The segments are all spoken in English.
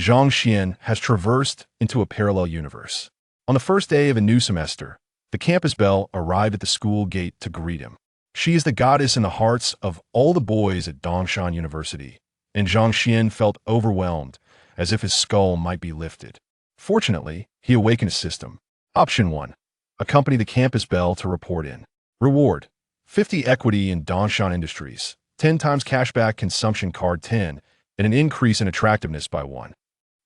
Zhang Xuan has traversed into a parallel universe. On the first day of a new semester, the campus belle arrived at the school gate to greet him. She is the goddess in the hearts of all the boys at Dongshan University, and Zhang Xuan felt overwhelmed, as if his skull might be lifted. Fortunately, he awakened his system. Option 1. Accompany the campus belle to report in. Reward: 50 equity in Dongshan Industries, 10 times cashback consumption card 10, and an increase in attractiveness by 1.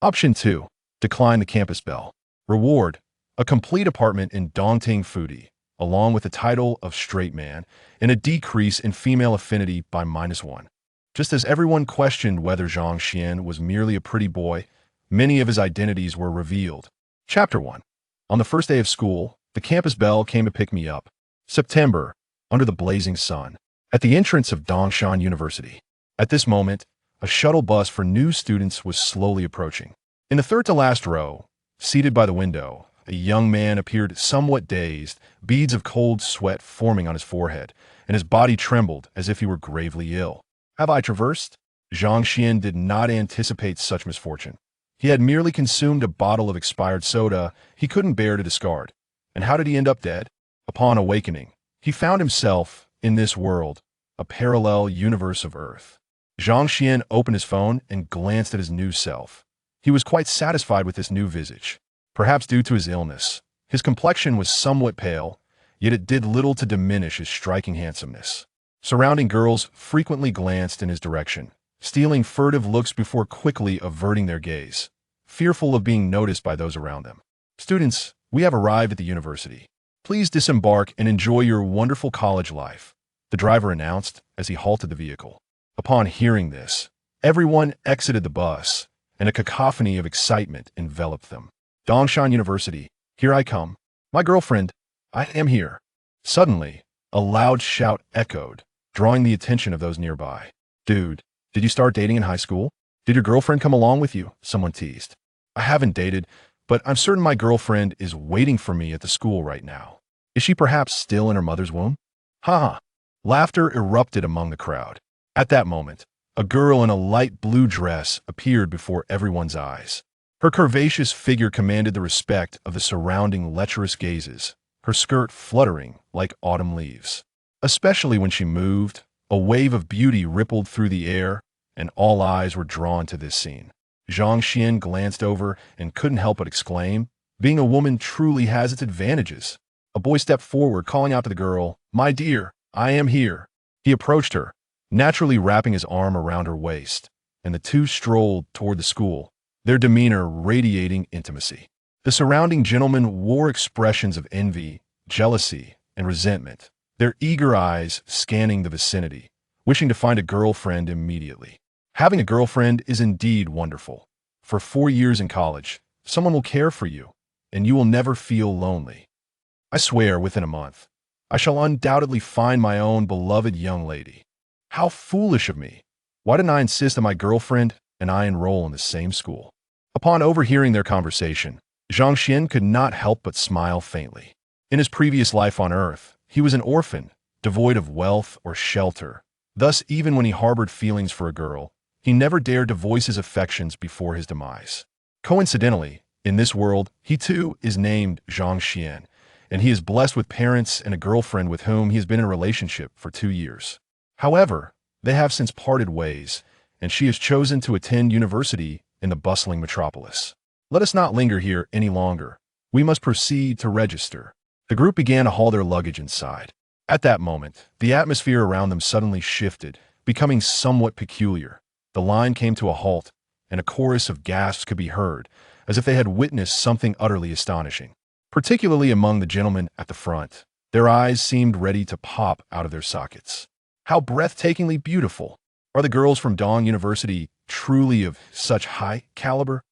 Option 2. Decline the campus belle. Reward: a complete apartment in Dongting Foodie, along with the title of straight man, and a decrease in female affinity by -1. Just as everyone questioned whether Zhang Xuan was merely a pretty boy, many of his identities were revealed. Chapter 1. On the first day of school, the campus belle came to pick me up. September, under the blazing sun, at the entrance of Dongshan University. At this moment, a shuttle bus for new students was slowly approaching. In the third-to-last row, seated by the window, a young man appeared somewhat dazed, beads of cold sweat forming on his forehead, and his body trembled as if he were gravely ill. Have I traversed? Zhang Xuan did not anticipate such misfortune. He had merely consumed a bottle of expired soda he couldn't bear to discard. And how did he end up dead? Upon awakening, he found himself, in this world, a parallel universe of Earth. Zhang Xuan opened his phone and glanced at his new self. He was quite satisfied with this new visage. Perhaps due to his illness, his complexion was somewhat pale, yet it did little to diminish his striking handsomeness. Surrounding girls frequently glanced in his direction, stealing furtive looks before quickly averting their gaze, fearful of being noticed by those around them. Students, we have arrived at the university. Please disembark and enjoy your wonderful college life, the driver announced as he halted the vehicle. Upon hearing this, everyone exited the bus, and a cacophony of excitement enveloped them. Dongshan University, here I come. My girlfriend, I am here. Suddenly, a loud shout echoed, drawing the attention of those nearby. Dude, did you start dating in high school? Did your girlfriend come along with you? Someone teased. I haven't dated, but I'm certain my girlfriend is waiting for me at the school right now. Is she perhaps still in her mother's womb? Ha! Laughter erupted among the crowd. At that moment, a girl in a light blue dress appeared before everyone's eyes. Her curvaceous figure commanded the respect of the surrounding lecherous gazes, her skirt fluttering like autumn leaves. Especially when she moved, a wave of beauty rippled through the air, and all eyes were drawn to this scene. Zhang Xuan glanced over and couldn't help but exclaim, being a woman truly has its advantages. A boy stepped forward, calling out to the girl, "My dear, I am here." He approached her, naturally wrapping his arm around her waist, and the two strolled toward the school, their demeanor radiating intimacy. The surrounding gentlemen wore expressions of envy, jealousy, and resentment, their eager eyes scanning the vicinity, wishing to find a girlfriend immediately. Having a girlfriend is indeed wonderful. For 4 years in college, someone will care for you, and you will never feel lonely. I swear within a month, I shall undoubtedly find my own beloved young lady. How foolish of me! Why didn't I insist on my girlfriend and I enroll in the same school? Upon overhearing their conversation, Zhang Xuan could not help but smile faintly. In his previous life on Earth, he was an orphan, devoid of wealth or shelter. Thus, even when he harbored feelings for a girl, he never dared to voice his affections before his demise. Coincidentally, in this world, he too is named Zhang Xuan, and he is blessed with parents and a girlfriend with whom he has been in a relationship for 2 years. However, they have since parted ways, and she has chosen to attend university in the bustling metropolis. Let us not linger here any longer. We must proceed to register. The group began to haul their luggage inside. At that moment, the atmosphere around them suddenly shifted, becoming somewhat peculiar. The line came to a halt, and a chorus of gasps could be heard, as if they had witnessed something utterly astonishing. Particularly among the gentlemen at the front, their eyes seemed ready to pop out of their sockets. How breathtakingly beautiful! Are the girls from Dong University truly of such high caliber?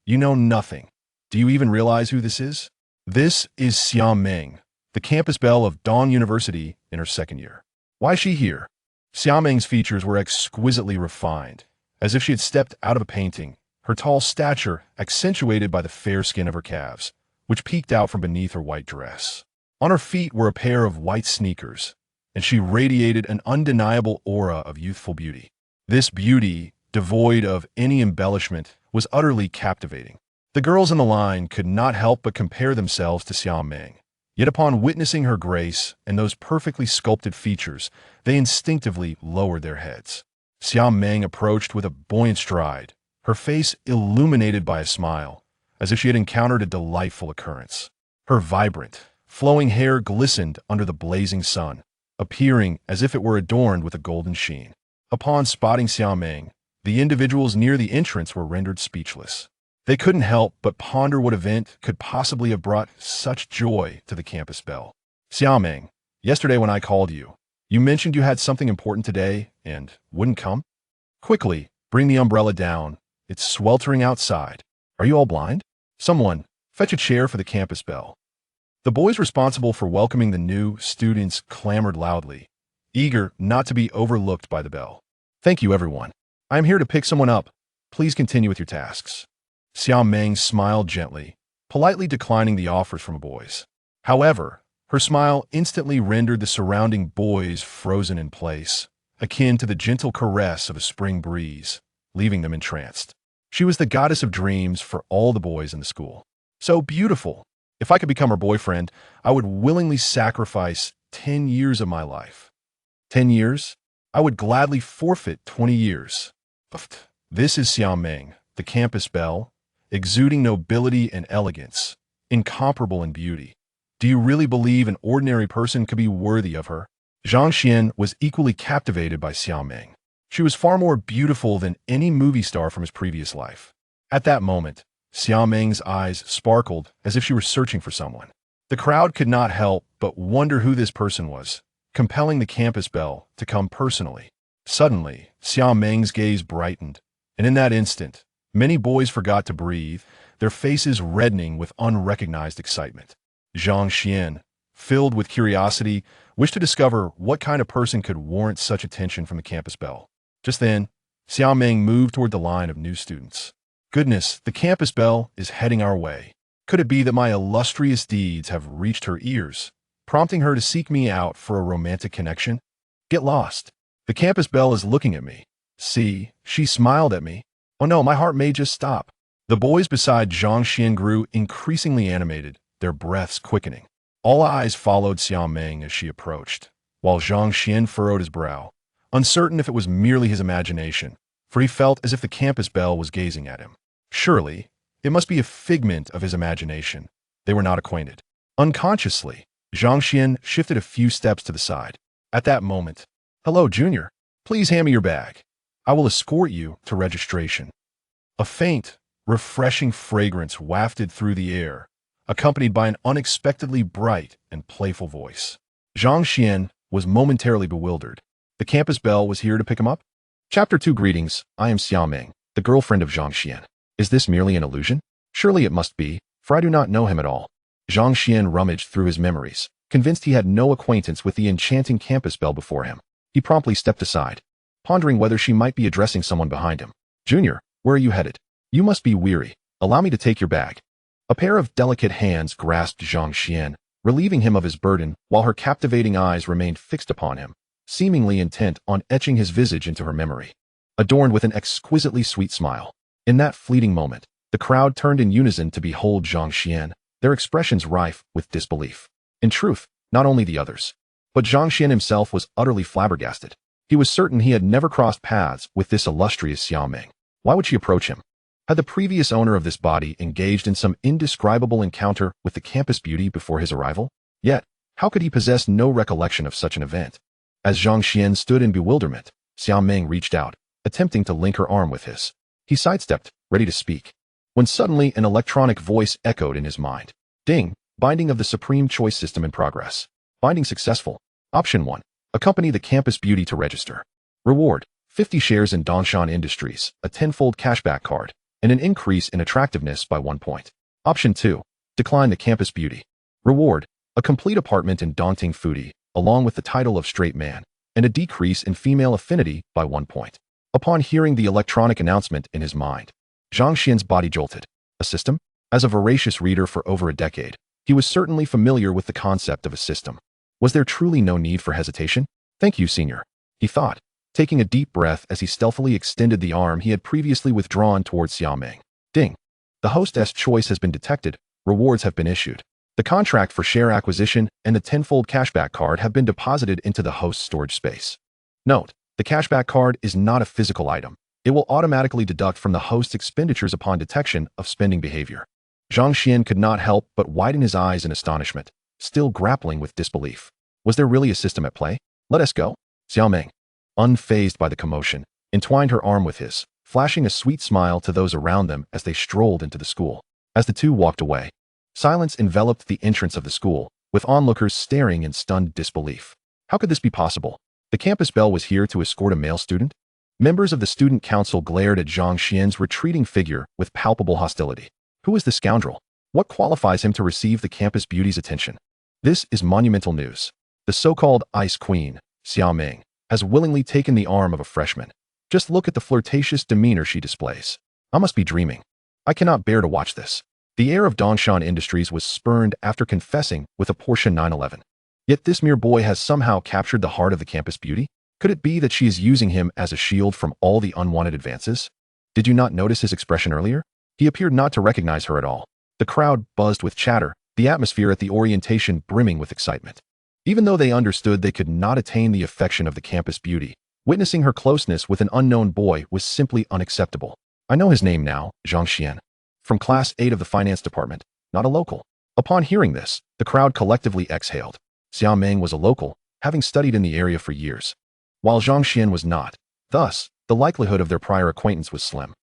You know nothing. Do you even realize who this is? This is Xia Meng, the campus belle of Dong University in her second year. Why is she here? Xia Meng's features were exquisitely refined, as if she had stepped out of a painting, her tall stature accentuated by the fair skin of her calves, which peeked out from beneath her white dress. On her feet were a pair of white sneakers, and she radiated an undeniable aura of youthful beauty. This beauty, devoid of any embellishment, was utterly captivating. The girls in the line could not help but compare themselves to Xia Meng. Yet upon witnessing her grace and those perfectly sculpted features, they instinctively lowered their heads. Xia Meng approached with a buoyant stride, her face illuminated by a smile, as if she had encountered a delightful occurrence. Her vibrant, flowing hair glistened under the blazing sun, appearing as if it were adorned with a golden sheen. Upon spotting Xia Meng, the individuals near the entrance were rendered speechless. They couldn't help but ponder what event could possibly have brought such joy to the campus belle. Xia Meng, yesterday when I called you, you mentioned you had something important today and wouldn't come? Quickly, bring the umbrella down. It's sweltering outside. Are you all blind? Someone, fetch a chair for the campus belle. The boys responsible for welcoming the new students clamored loudly, eager not to be overlooked by the belle. Thank you, everyone. I am here to pick someone up. Please continue with your tasks. Xia Meng smiled gently, politely declining the offers from the boys. However, her smile instantly rendered the surrounding boys frozen in place, akin to the gentle caress of a spring breeze, leaving them entranced. She was the goddess of dreams for all the boys in the school. So beautiful. If I could become her boyfriend, I would willingly sacrifice 10 years of my life. 10 years? I would gladly forfeit 20 years. This is Xia Meng, the campus belle, exuding nobility and elegance, incomparable in beauty. Do you really believe an ordinary person could be worthy of her? Zhang Xuan was equally captivated by Xia Meng. She was far more beautiful than any movie star from his previous life. At that moment, Xia Meng's eyes sparkled as if she were searching for someone. The crowd could not help but wonder who this person was, compelling the campus belle to come personally. Suddenly, Xia Meng's gaze brightened, and in that instant, many boys forgot to breathe, their faces reddening with unrecognized excitement. Zhang Xuan, filled with curiosity, wished to discover what kind of person could warrant such attention from the campus belle. Just then, Xia Meng moved toward the line of new students. Goodness, the campus belle is heading our way. Could it be that my illustrious deeds have reached her ears, prompting her to seek me out for a romantic connection? Get lost. The campus belle is looking at me. See, she smiled at me. Oh no, my heart may just stop. The boys beside Zhang Xuan grew increasingly animated, their breaths quickening. All eyes followed Xia Meng as she approached, while Zhang Xuan furrowed his brow, uncertain if it was merely his imagination, for he felt as if the campus belle was gazing at him. Surely, it must be a figment of his imagination. They were not acquainted. Unconsciously, Zhang Xuan shifted a few steps to the side. At that moment, "Hello, Junior. Please hand me your bag. I will escort you to registration." A faint, refreshing fragrance wafted through the air, accompanied by an unexpectedly bright and playful voice. Zhang Xuan was momentarily bewildered. The campus belle was here to pick him up? Chapter 2 Greetings, I am Xia Meng, the girlfriend of Zhang Xuan. Is this merely an illusion? Surely it must be, for I do not know him at all. Zhang Xuan rummaged through his memories, convinced he had no acquaintance with the enchanting campus belle before him. He promptly stepped aside, pondering whether she might be addressing someone behind him. Junior, where are you headed? You must be weary. Allow me to take your bag. A pair of delicate hands grasped Zhang Xuan, relieving him of his burden while her captivating eyes remained fixed upon him, seemingly intent on etching his visage into her memory, adorned with an exquisitely sweet smile. In that fleeting moment, the crowd turned in unison to behold Zhang Xuan, their expressions rife with disbelief. In truth, not only the others, but Zhang Xuan himself was utterly flabbergasted. He was certain he had never crossed paths with this illustrious Xia Meng. Why would she approach him? Had the previous owner of this body engaged in some indescribable encounter with the campus beauty before his arrival? Yet, how could he possess no recollection of such an event? As Zhang Xuan stood in bewilderment, Xia Meng reached out, attempting to link her arm with his. He sidestepped, ready to speak, when suddenly an electronic voice echoed in his mind. Ding! Binding of the Supreme Choice System in progress. Binding successful. Option 1. Accompany the campus beauty to register. Reward: 50 shares in Dongshan Industries, a 10-fold cashback card, and an increase in attractiveness by 1 point. Option 2. Decline the campus beauty. Reward: a complete apartment in Dongting Foodie, along with the title of straight man, and a decrease in female affinity by 1 point. Upon hearing the electronic announcement in his mind, Zhang Xuan's body jolted. A system? As a voracious reader for over a decade, he was certainly familiar with the concept of a system. Was there truly no need for hesitation? Thank you, senior, he thought, taking a deep breath as he stealthily extended the arm he had previously withdrawn towards Xia Meng. Ding. The hostess choice has been detected. Rewards have been issued. The contract for share acquisition and the tenfold cashback card have been deposited into the host's storage space. Note, the cashback card is not a physical item. It will automatically deduct from the host's expenditures upon detection of spending behavior. Zhang Xuan could not help but widen his eyes in astonishment, still grappling with disbelief. Was there really a system at play? Let us go. Xia Meng, unfazed by the commotion, entwined her arm with his, flashing a sweet smile to those around them as they strolled into the school. As the two walked away, silence enveloped the entrance of the school, with onlookers staring in stunned disbelief. How could this be possible? The campus belle was here to escort a male student? Members of the student council glared at Zhang Xuan's retreating figure with palpable hostility. Who is this scoundrel? What qualifies him to receive the campus beauty's attention? This is monumental news. The so-called Ice Queen, Xia Meng, has willingly taken the arm of a freshman. Just look at the flirtatious demeanor she displays. I must be dreaming. I cannot bear to watch this. The heir of Dongshan Industries was spurned after confessing with a Porsche 911. Yet this mere boy has somehow captured the heart of the campus beauty? Could it be that she is using him as a shield from all the unwanted advances? Did you not notice his expression earlier? He appeared not to recognize her at all. The crowd buzzed with chatter, the atmosphere at the orientation brimming with excitement. Even though they understood they could not attain the affection of the campus beauty, witnessing her closeness with an unknown boy was simply unacceptable. I know his name now, Zhang Xuan. From Class 8 of the finance department, not a local. Upon hearing this, the crowd collectively exhaled. Xia Meng was a local, having studied in the area for years, while Zhang Xuan was not. Thus, the likelihood of their prior acquaintance was slim.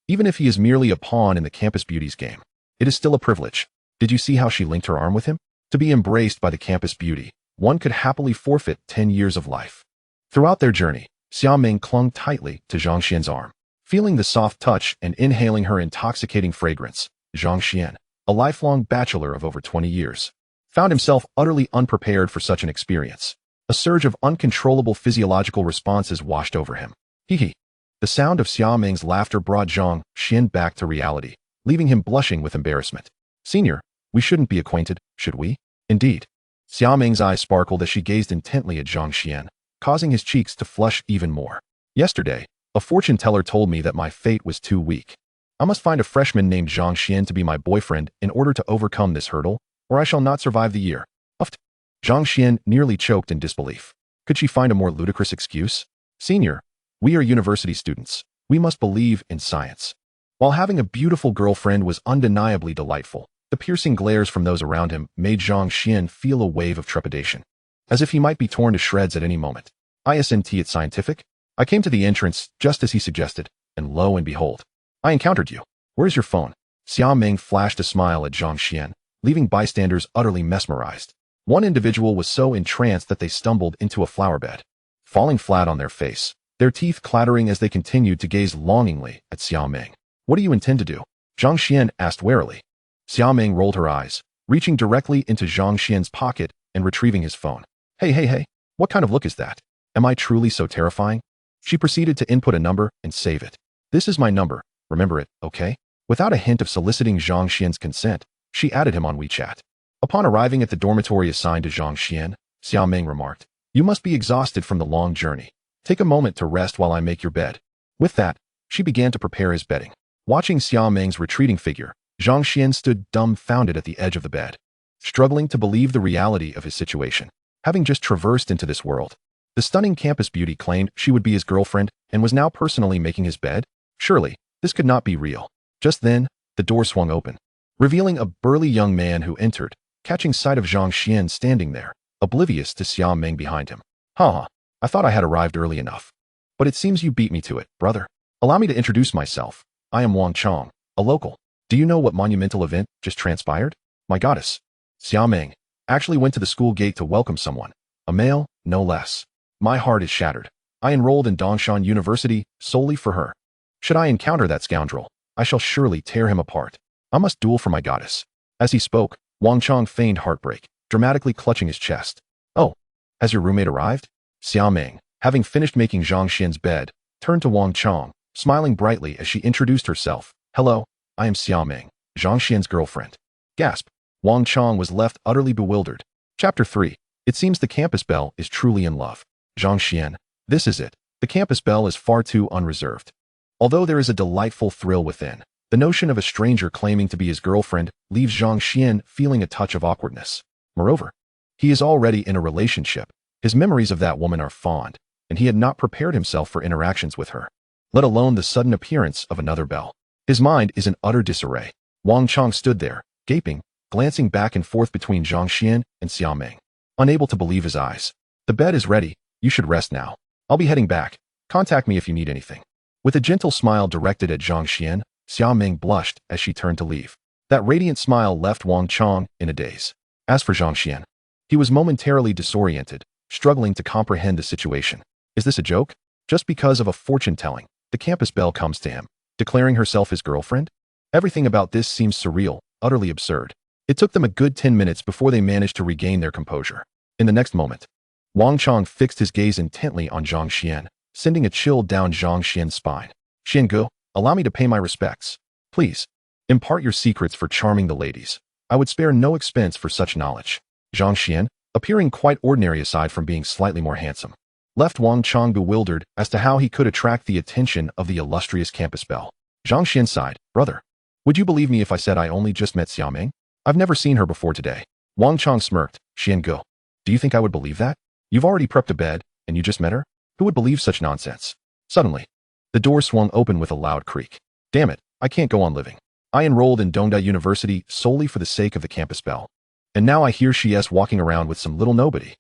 Even if he is merely a pawn in the campus beauty's game, it is still a privilege. Did you see how she linked her arm with him? To be embraced by the campus beauty, one could happily forfeit 10 years of life. Throughout their journey, Xia Meng clung tightly to Zhang Xuan's arm. Feeling the soft touch and inhaling her intoxicating fragrance, Zhang Xuan, a lifelong bachelor of over 20 years, found himself utterly unprepared for such an experience. A surge of uncontrollable physiological responses washed over him. Hee. The sound of Xia Meng's laughter brought Zhang Xuan back to reality, leaving him blushing with embarrassment. Senior, we shouldn't be acquainted, should we? Indeed. Xia Meng's eyes sparkled as she gazed intently at Zhang Xuan, causing his cheeks to flush even more. Yesterday, a fortune teller told me that my fate was too weak. I must find a freshman named Zhang Xuan to be my boyfriend in order to overcome this hurdle, or I shall not survive the year. Uffed. Zhang Xuan nearly choked in disbelief. Could she find a more ludicrous excuse? Senior, we are university students. We must believe in science. While having a beautiful girlfriend was undeniably delightful, the piercing glares from those around him made Zhang Xuan feel a wave of trepidation, as if he might be torn to shreds at any moment. Isn't it scientific? I came to the entrance just as he suggested, and lo and behold, I encountered you. Where's your phone? Xia Meng flashed a smile at Zhang Xuan, leaving bystanders utterly mesmerized. One individual was so entranced that they stumbled into a flower bed, falling flat on their face, their teeth clattering as they continued to gaze longingly at Xia Meng. What do you intend to do? Zhang Xuan asked warily. Xia Meng rolled her eyes, reaching directly into Zhang Xuan's pocket and retrieving his phone. Hey, what kind of look is that? Am I truly so terrifying? She proceeded to input a number and save it. This is my number, remember it, okay? Without a hint of soliciting Zhang Xuan's consent, she added him on WeChat. Upon arriving at the dormitory assigned to Zhang Xuan, Xia Meng remarked, you must be exhausted from the long journey. Take a moment to rest while I make your bed. With that, she began to prepare his bedding. Watching Xia Meng's retreating figure, Zhang Xuan stood dumbfounded at the edge of the bed, struggling to believe the reality of his situation. Having just traversed into this world, the stunning campus beauty claimed she would be his girlfriend and was now personally making his bed? Surely, this could not be real. Just then, the door swung open, revealing a burly young man who entered, catching sight of Zhang Xuan standing there, oblivious to Xia Meng behind him. I thought I had arrived early enough. But it seems you beat me to it, brother. Allow me to introduce myself. I am Wang Chong, a local. Do you know what monumental event just transpired? My goddess, Xia Meng, actually went to the school gate to welcome someone. A male, no less. My heart is shattered. I enrolled in Dongshan University solely for her. Should I encounter that scoundrel, I shall surely tear him apart. I must duel for my goddess. As he spoke, Wang Chong feigned heartbreak, dramatically clutching his chest. Oh, has your roommate arrived? Xia Meng, having finished making Zhang Xuan's bed, turned to Wang Chong, smiling brightly as she introduced herself. Hello, I am Xia Meng, Zhang Xuan's girlfriend. Gasp. Wang Chong was left utterly bewildered. Chapter 3. It seems the campus belle is truly in love. Zhang Xuan, this is it. The campus belle is far too unreserved. Although there is a delightful thrill within, the notion of a stranger claiming to be his girlfriend leaves Zhang Xuan feeling a touch of awkwardness. Moreover, he is already in a relationship. His memories of that woman are fond, and he had not prepared himself for interactions with her, let alone the sudden appearance of another belle. His mind is in utter disarray. Wang Chong stood there, gaping, glancing back and forth between Zhang Xuan and Xia Meng, unable to believe his eyes. The bed is ready. You should rest now. I'll be heading back. Contact me if you need anything. With a gentle smile directed at Zhang Xuan, Xia Meng blushed as she turned to leave. That radiant smile left Wang Chong in a daze. As for Zhang Xuan, he was momentarily disoriented, struggling to comprehend the situation. Is this a joke? Just because of a fortune-telling, the campus belle comes to him, declaring herself his girlfriend? Everything about this seems surreal, utterly absurd. It took them a good 10 minutes before they managed to regain their composure. In the next moment, Wang Chong fixed his gaze intently on Zhang Xuan, sending a chill down Zhang Xuan's spine. Xiangu, allow me to pay my respects. Please, impart your secrets for charming the ladies. I would spare no expense for such knowledge. Zhang Xuan, appearing quite ordinary aside from being slightly more handsome, left Wang Chong bewildered as to how he could attract the attention of the illustrious campus belle. Zhang Xuan sighed. Brother, would you believe me if I said I only just met Xia Meng? I've never seen her before today. Wang Chong smirked. Xiangu, do you think I would believe that? You've already prepped a bed, and you just met her? Who would believe such nonsense? Suddenly, the door swung open with a loud creak. Damn it, I can't go on living. I enrolled in Dongshan University solely for the sake of the campus belle. And now I hear she's walking around with some little nobody.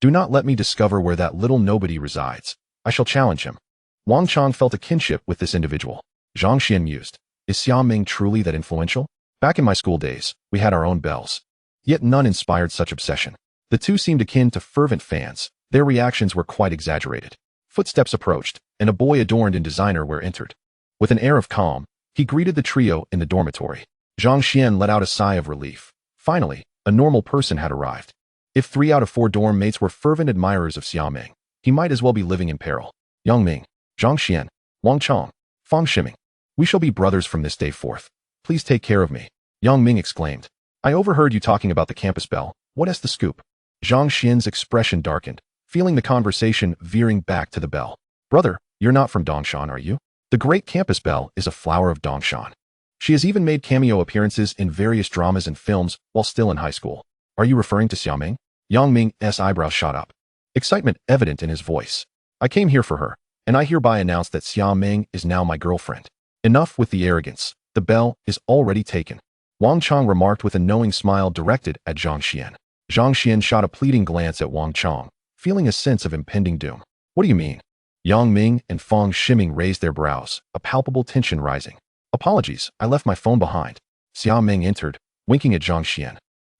Do not let me discover where that little nobody resides. I shall challenge him. Wang Chong felt a kinship with this individual. Zhang Xuan mused. Is Xia Meng truly that influential? Back in my school days, we had our own belles. Yet none inspired such obsession. The two seemed akin to fervent fans. Their reactions were quite exaggerated. Footsteps approached, and a boy adorned in designer wear entered. With an air of calm, he greeted the trio in the dormitory. Zhang Xuan let out a sigh of relief. Finally, a normal person had arrived. If 3 out of 4 dorm mates were fervent admirers of Xia Meng, he might as well be living in peril. Yang Ming, Zhang Xuan, Wang Chong, Fang Shiming. We shall be brothers from this day forth. Please take care of me. Yang Ming exclaimed. I overheard you talking about the campus belle. What is the scoop? Zhang Xuan's expression darkened, feeling the conversation veering back to the belle. Brother, you're not from Dongshan, are you? The great campus belle is a flower of Dongshan. She has even made cameo appearances in various dramas and films while still in high school. Are you referring to Xia Meng? Yang Ming's eyebrows shot up, excitement evident in his voice. I came here for her, and I hereby announce that Xia Meng is now my girlfriend. Enough with the arrogance. The belle is already taken. Wang Chong remarked with a knowing smile directed at Zhang Xuan. Zhang Xuan shot a pleading glance at Wang Chong, feeling a sense of impending doom. What do you mean? Yang Ming and Fang Shiming raised their brows, a palpable tension rising. Apologies, I left my phone behind. Xia Meng entered, winking at Zhang Xuan,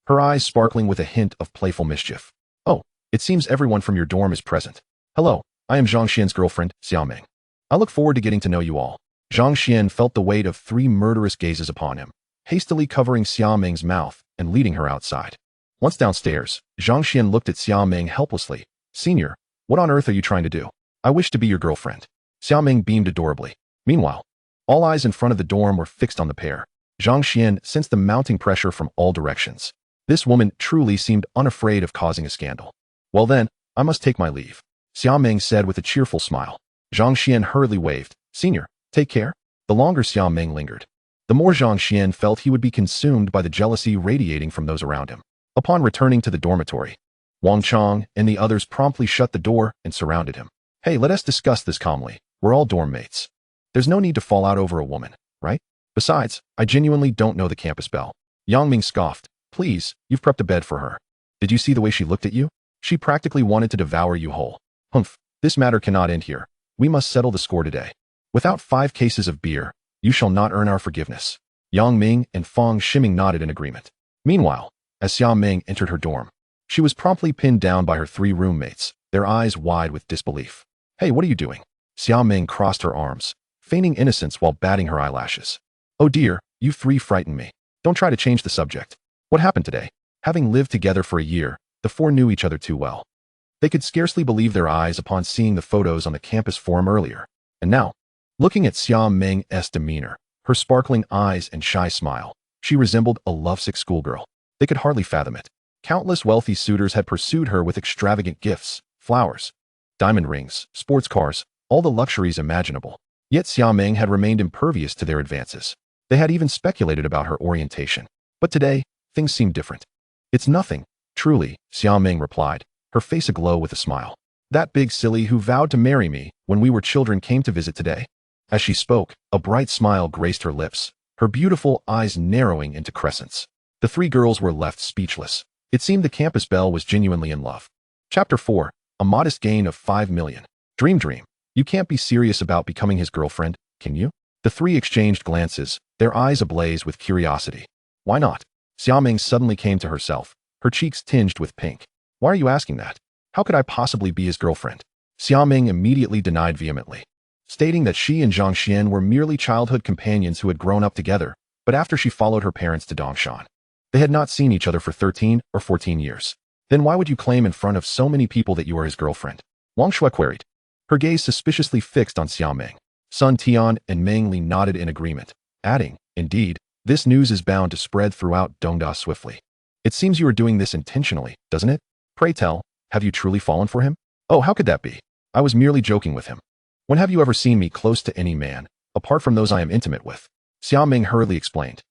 her eyes sparkling with a hint of playful mischief. Oh, it seems everyone from your dorm is present. Hello, I am Zhang Xuan's girlfriend, Xia Meng. I look forward to getting to know you all. Zhang Xuan felt the weight of 3 murderous gazes upon him, hastily covering Xia Meng's mouth and leading her outside. Once downstairs, Zhang Xuan looked at Xia Meng helplessly. Senior, what on earth are you trying to do? I wish to be your girlfriend. Xia Meng beamed adorably. Meanwhile, all eyes in front of the dorm were fixed on the pair. Zhang Xuan sensed the mounting pressure from all directions. This woman truly seemed unafraid of causing a scandal. Well then, I must take my leave, Xia Meng said with a cheerful smile. Zhang Xuan hurriedly waved. Senior, take care. The longer Xia Meng lingered, the more Zhang Xuan felt he would be consumed by the jealousy radiating from those around him. Upon returning to the dormitory, Wang Chong and the others promptly shut the door and surrounded him. Hey, let us discuss this calmly. We're all dorm mates. There's no need to fall out over a woman, right? Besides, I genuinely don't know the campus belle. Yang Ming scoffed. Please, you've prepped a bed for her. Did you see the way she looked at you? She practically wanted to devour you whole. Humph, this matter cannot end here. We must settle the score today. Without 5 cases of beer, you shall not earn our forgiveness. Yang Ming and Fang Shiming nodded in agreement. Meanwhile, as Xia Meng entered her dorm, she was promptly pinned down by her 3 roommates, their eyes wide with disbelief. Hey, what are you doing? Xia Meng crossed her arms, feigning innocence while batting her eyelashes. Oh dear, you 3 frighten me. Don't try to change the subject. What happened today? Having lived together for a year, the 4 knew each other too well. They could scarcely believe their eyes upon seeing the photos on the campus forum earlier. And now, looking at Xia Meng's demeanor, her sparkling eyes and shy smile, she resembled a lovesick schoolgirl. They could hardly fathom it. Countless wealthy suitors had pursued her with extravagant gifts, flowers, diamond rings, sports cars, all the luxuries imaginable. Yet Xia Meng had remained impervious to their advances. They had even speculated about her orientation. But today, things seemed different. It's nothing, truly, Xia Meng replied, her face aglow with a smile. That big silly who vowed to marry me when we were children came to visit today. As she spoke, a bright smile graced her lips, her beautiful eyes narrowing into crescents. The three girls were left speechless. It seemed the campus belle was genuinely in love. Chapter 4. A modest gain of 5 million. Dream. You can't be serious about becoming his girlfriend, can you? The three exchanged glances, their eyes ablaze with curiosity. Why not? Xia Meng suddenly came to herself, her cheeks tinged with pink. Why are you asking that? How could I possibly be his girlfriend? Xia Meng immediately denied vehemently, stating that she and Zhang Xuan were merely childhood companions who had grown up together, but after she followed her parents to Dongshan, they had not seen each other for 13 or 14 years. Then why would you claim in front of so many people that you are his girlfriend? Wang Shui queried, her gaze suspiciously fixed on Xia Meng. Sun Tian and Meng Li nodded in agreement, adding, indeed, this news is bound to spread throughout Dongda swiftly. It seems you are doing this intentionally, doesn't it? Pray tell, have you truly fallen for him? Oh, how could that be? I was merely joking with him. When have you ever seen me close to any man, apart from those I am intimate with? Xia Meng hurriedly explained.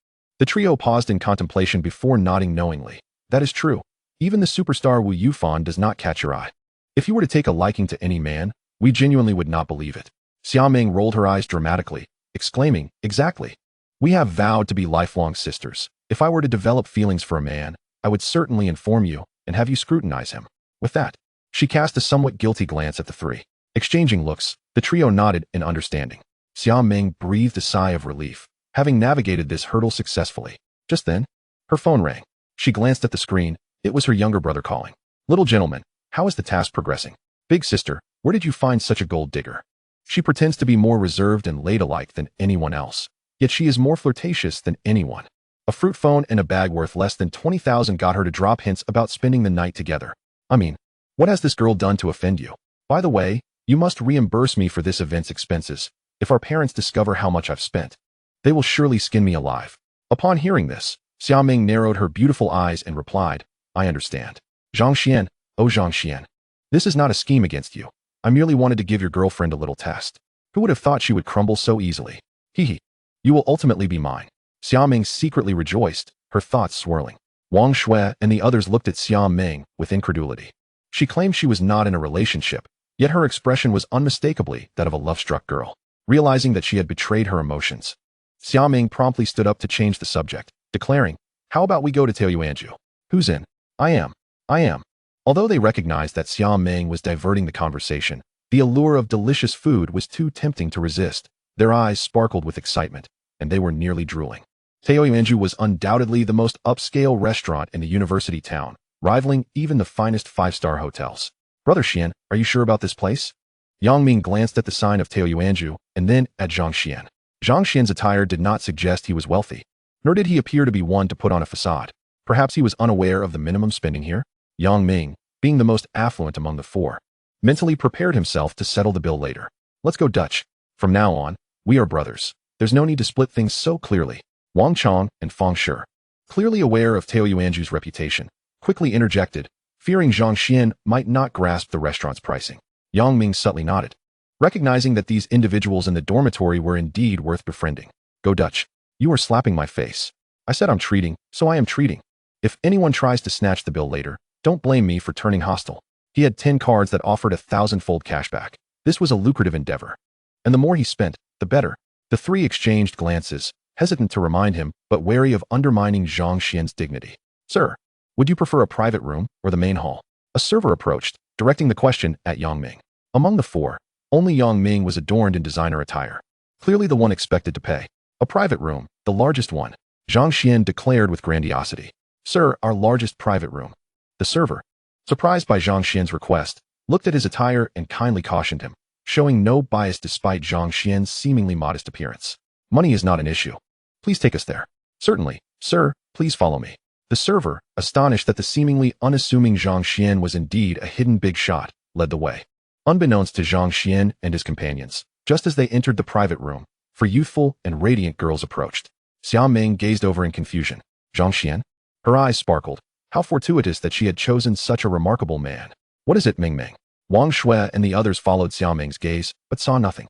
The trio paused in contemplation before nodding knowingly. That is true. Even the superstar Wu Yufan does not catch your eye. If you were to take a liking to any man, we genuinely would not believe it. Xia Meng rolled her eyes dramatically, exclaiming, exactly. We have vowed to be lifelong sisters. If I were to develop feelings for a man, I would certainly inform you and have you scrutinize him. With that, she cast a somewhat guilty glance at the three. Exchanging looks, the trio nodded in understanding. Xia Meng breathed a sigh of relief, having navigated this hurdle successfully. Just then, her phone rang. She glanced at the screen. It was her younger brother calling. Little gentleman, how is the task progressing? Big sister, where did you find such a gold digger? She pretends to be more reserved and ladylike than anyone else, yet she is more flirtatious than anyone. A fruit phone and a bag worth less than 20,000 got her to drop hints about spending the night together. I mean, what has this girl done to offend you? By the way, you must reimburse me for this event's expenses. If our parents discover how much I've spent, they will surely skin me alive. Upon hearing this, Xia Meng narrowed her beautiful eyes and replied, I understand. Zhang Xuan, oh Zhang Xuan. This is not a scheme against you. I merely wanted to give your girlfriend a little test. Who would have thought she would crumble so easily? Hee. You will ultimately be mine. Xia Meng secretly rejoiced, her thoughts swirling. Wang Shui and the others looked at Xia Meng with incredulity. She claimed she was not in a relationship, yet her expression was unmistakably that of a love-struck girl. Realizing that she had betrayed her emotions, Xia Meng promptly stood up to change the subject, declaring, how about we go to Taoyuanju? Who's in? I am. Although they recognized that Xia Meng was diverting the conversation, the allure of delicious food was too tempting to resist. Their eyes sparkled with excitement, and they were nearly drooling. Taoyuanju was undoubtedly the most upscale restaurant in the university town, rivaling even the finest five-star hotels. Brother Xian, are you sure about this place? Yang Ming glanced at the sign of Taoyuanju and then at Zhang Xuan. Zhang Xian's attire did not suggest he was wealthy, nor did he appear to be one to put on a facade. Perhaps he was unaware of the minimum spending here? Yang Ming, being the most affluent among the four, mentally prepared himself to settle the bill later. Let's go Dutch. From now on, we are brothers. There's no need to split things so clearly. Wang Chong and Feng Shi, clearly aware of Taoyuanju's reputation, quickly interjected, fearing Zhang Xuan might not grasp the restaurant's pricing. Yang Ming subtly nodded, recognizing that these individuals in the dormitory were indeed worth befriending. Go Dutch. You are slapping my face. I said I'm treating, so I am treating. If anyone tries to snatch the bill later, don't blame me for turning hostile. He had 10 cards that offered 1,000-fold cashback. This was a lucrative endeavor. And the more he spent, the better. The three exchanged glances, hesitant to remind him, but wary of undermining Zhang Xian's dignity. Sir, would you prefer a private room or the main hall? A server approached, directing the question at Yang Ming. Among the four, only Yang Ming was adorned in designer attire. Clearly the one expected to pay. A private room, the largest one. Zhang Xuan declared with grandiosity. Sir, our largest private room. The server, surprised by Zhang Xian's request, looked at his attire and kindly cautioned him, showing no bias despite Zhang Xian's seemingly modest appearance. Money is not an issue. Please take us there. Certainly, sir, please follow me. The server, astonished that the seemingly unassuming Zhang Xuan was indeed a hidden big shot, led the way. Unbeknownst to Zhang Xuan and his companions, just as they entered the private room, four youthful and radiant girls approached. Xia Meng gazed over in confusion. Zhang Xuan? Her eyes sparkled. How fortuitous that she had chosen such a remarkable man. What is it, Ming Ming? Wang Shui and the others followed Xia Meng's gaze, but saw nothing.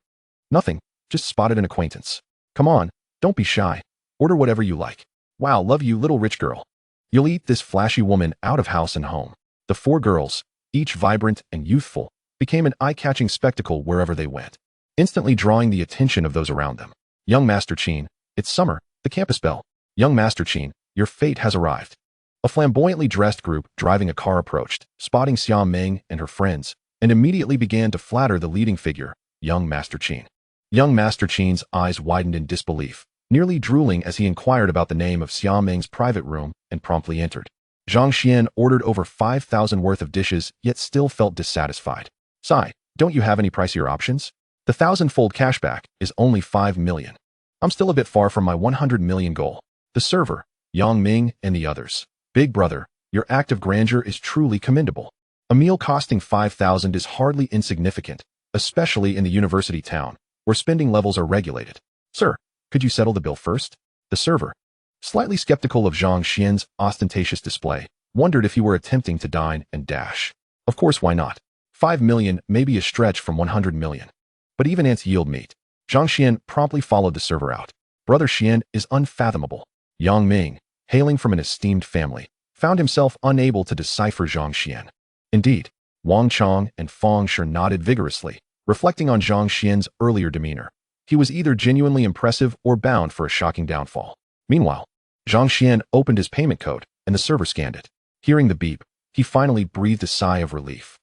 Nothing, just spotted an acquaintance. Come on, don't be shy. Order whatever you like. Wow, love you, little rich girl. You'll eat this flashy woman out of house and home. The four girls, each vibrant and youthful, became an eye-catching spectacle wherever they went, instantly drawing the attention of those around them. Young Master Qin, it's summer, the campus belle. Young Master Qin, your fate has arrived. A flamboyantly dressed group driving a car approached, spotting Xia Meng and her friends, and immediately began to flatter the leading figure, young Master Qin. Young Master Qin's eyes widened in disbelief, nearly drooling as he inquired about the name of Xia Meng's private room and promptly entered. Zhang Xuan ordered over 5,000 worth of dishes, yet still felt dissatisfied. Sigh, don't you have any pricier options? The 1,000-fold cashback is only 5 million. I'm still a bit far from my 100 million goal. The server, Yang Ming and the others. Big brother, your act of grandeur is truly commendable. A meal costing 5,000 is hardly insignificant, especially in the university town, where spending levels are regulated. Sir, could you settle the bill first? The server, slightly skeptical of Zhang Xuan's ostentatious display, wondered if he were attempting to dine and dash. Of course, why not? 5 million may be a stretch from 100 million. But even ants yield meat. Zhang Xuan promptly followed the server out. Brother Xuan is unfathomable. Yang Ming, hailing from an esteemed family, found himself unable to decipher Zhang Xuan. Indeed, Wang Chong and Fong Shi nodded vigorously, reflecting on Zhang Xuan's earlier demeanor. He was either genuinely impressive or bound for a shocking downfall. Meanwhile, Zhang Xuan opened his payment code, and the server scanned it. Hearing the beep, he finally breathed a sigh of relief.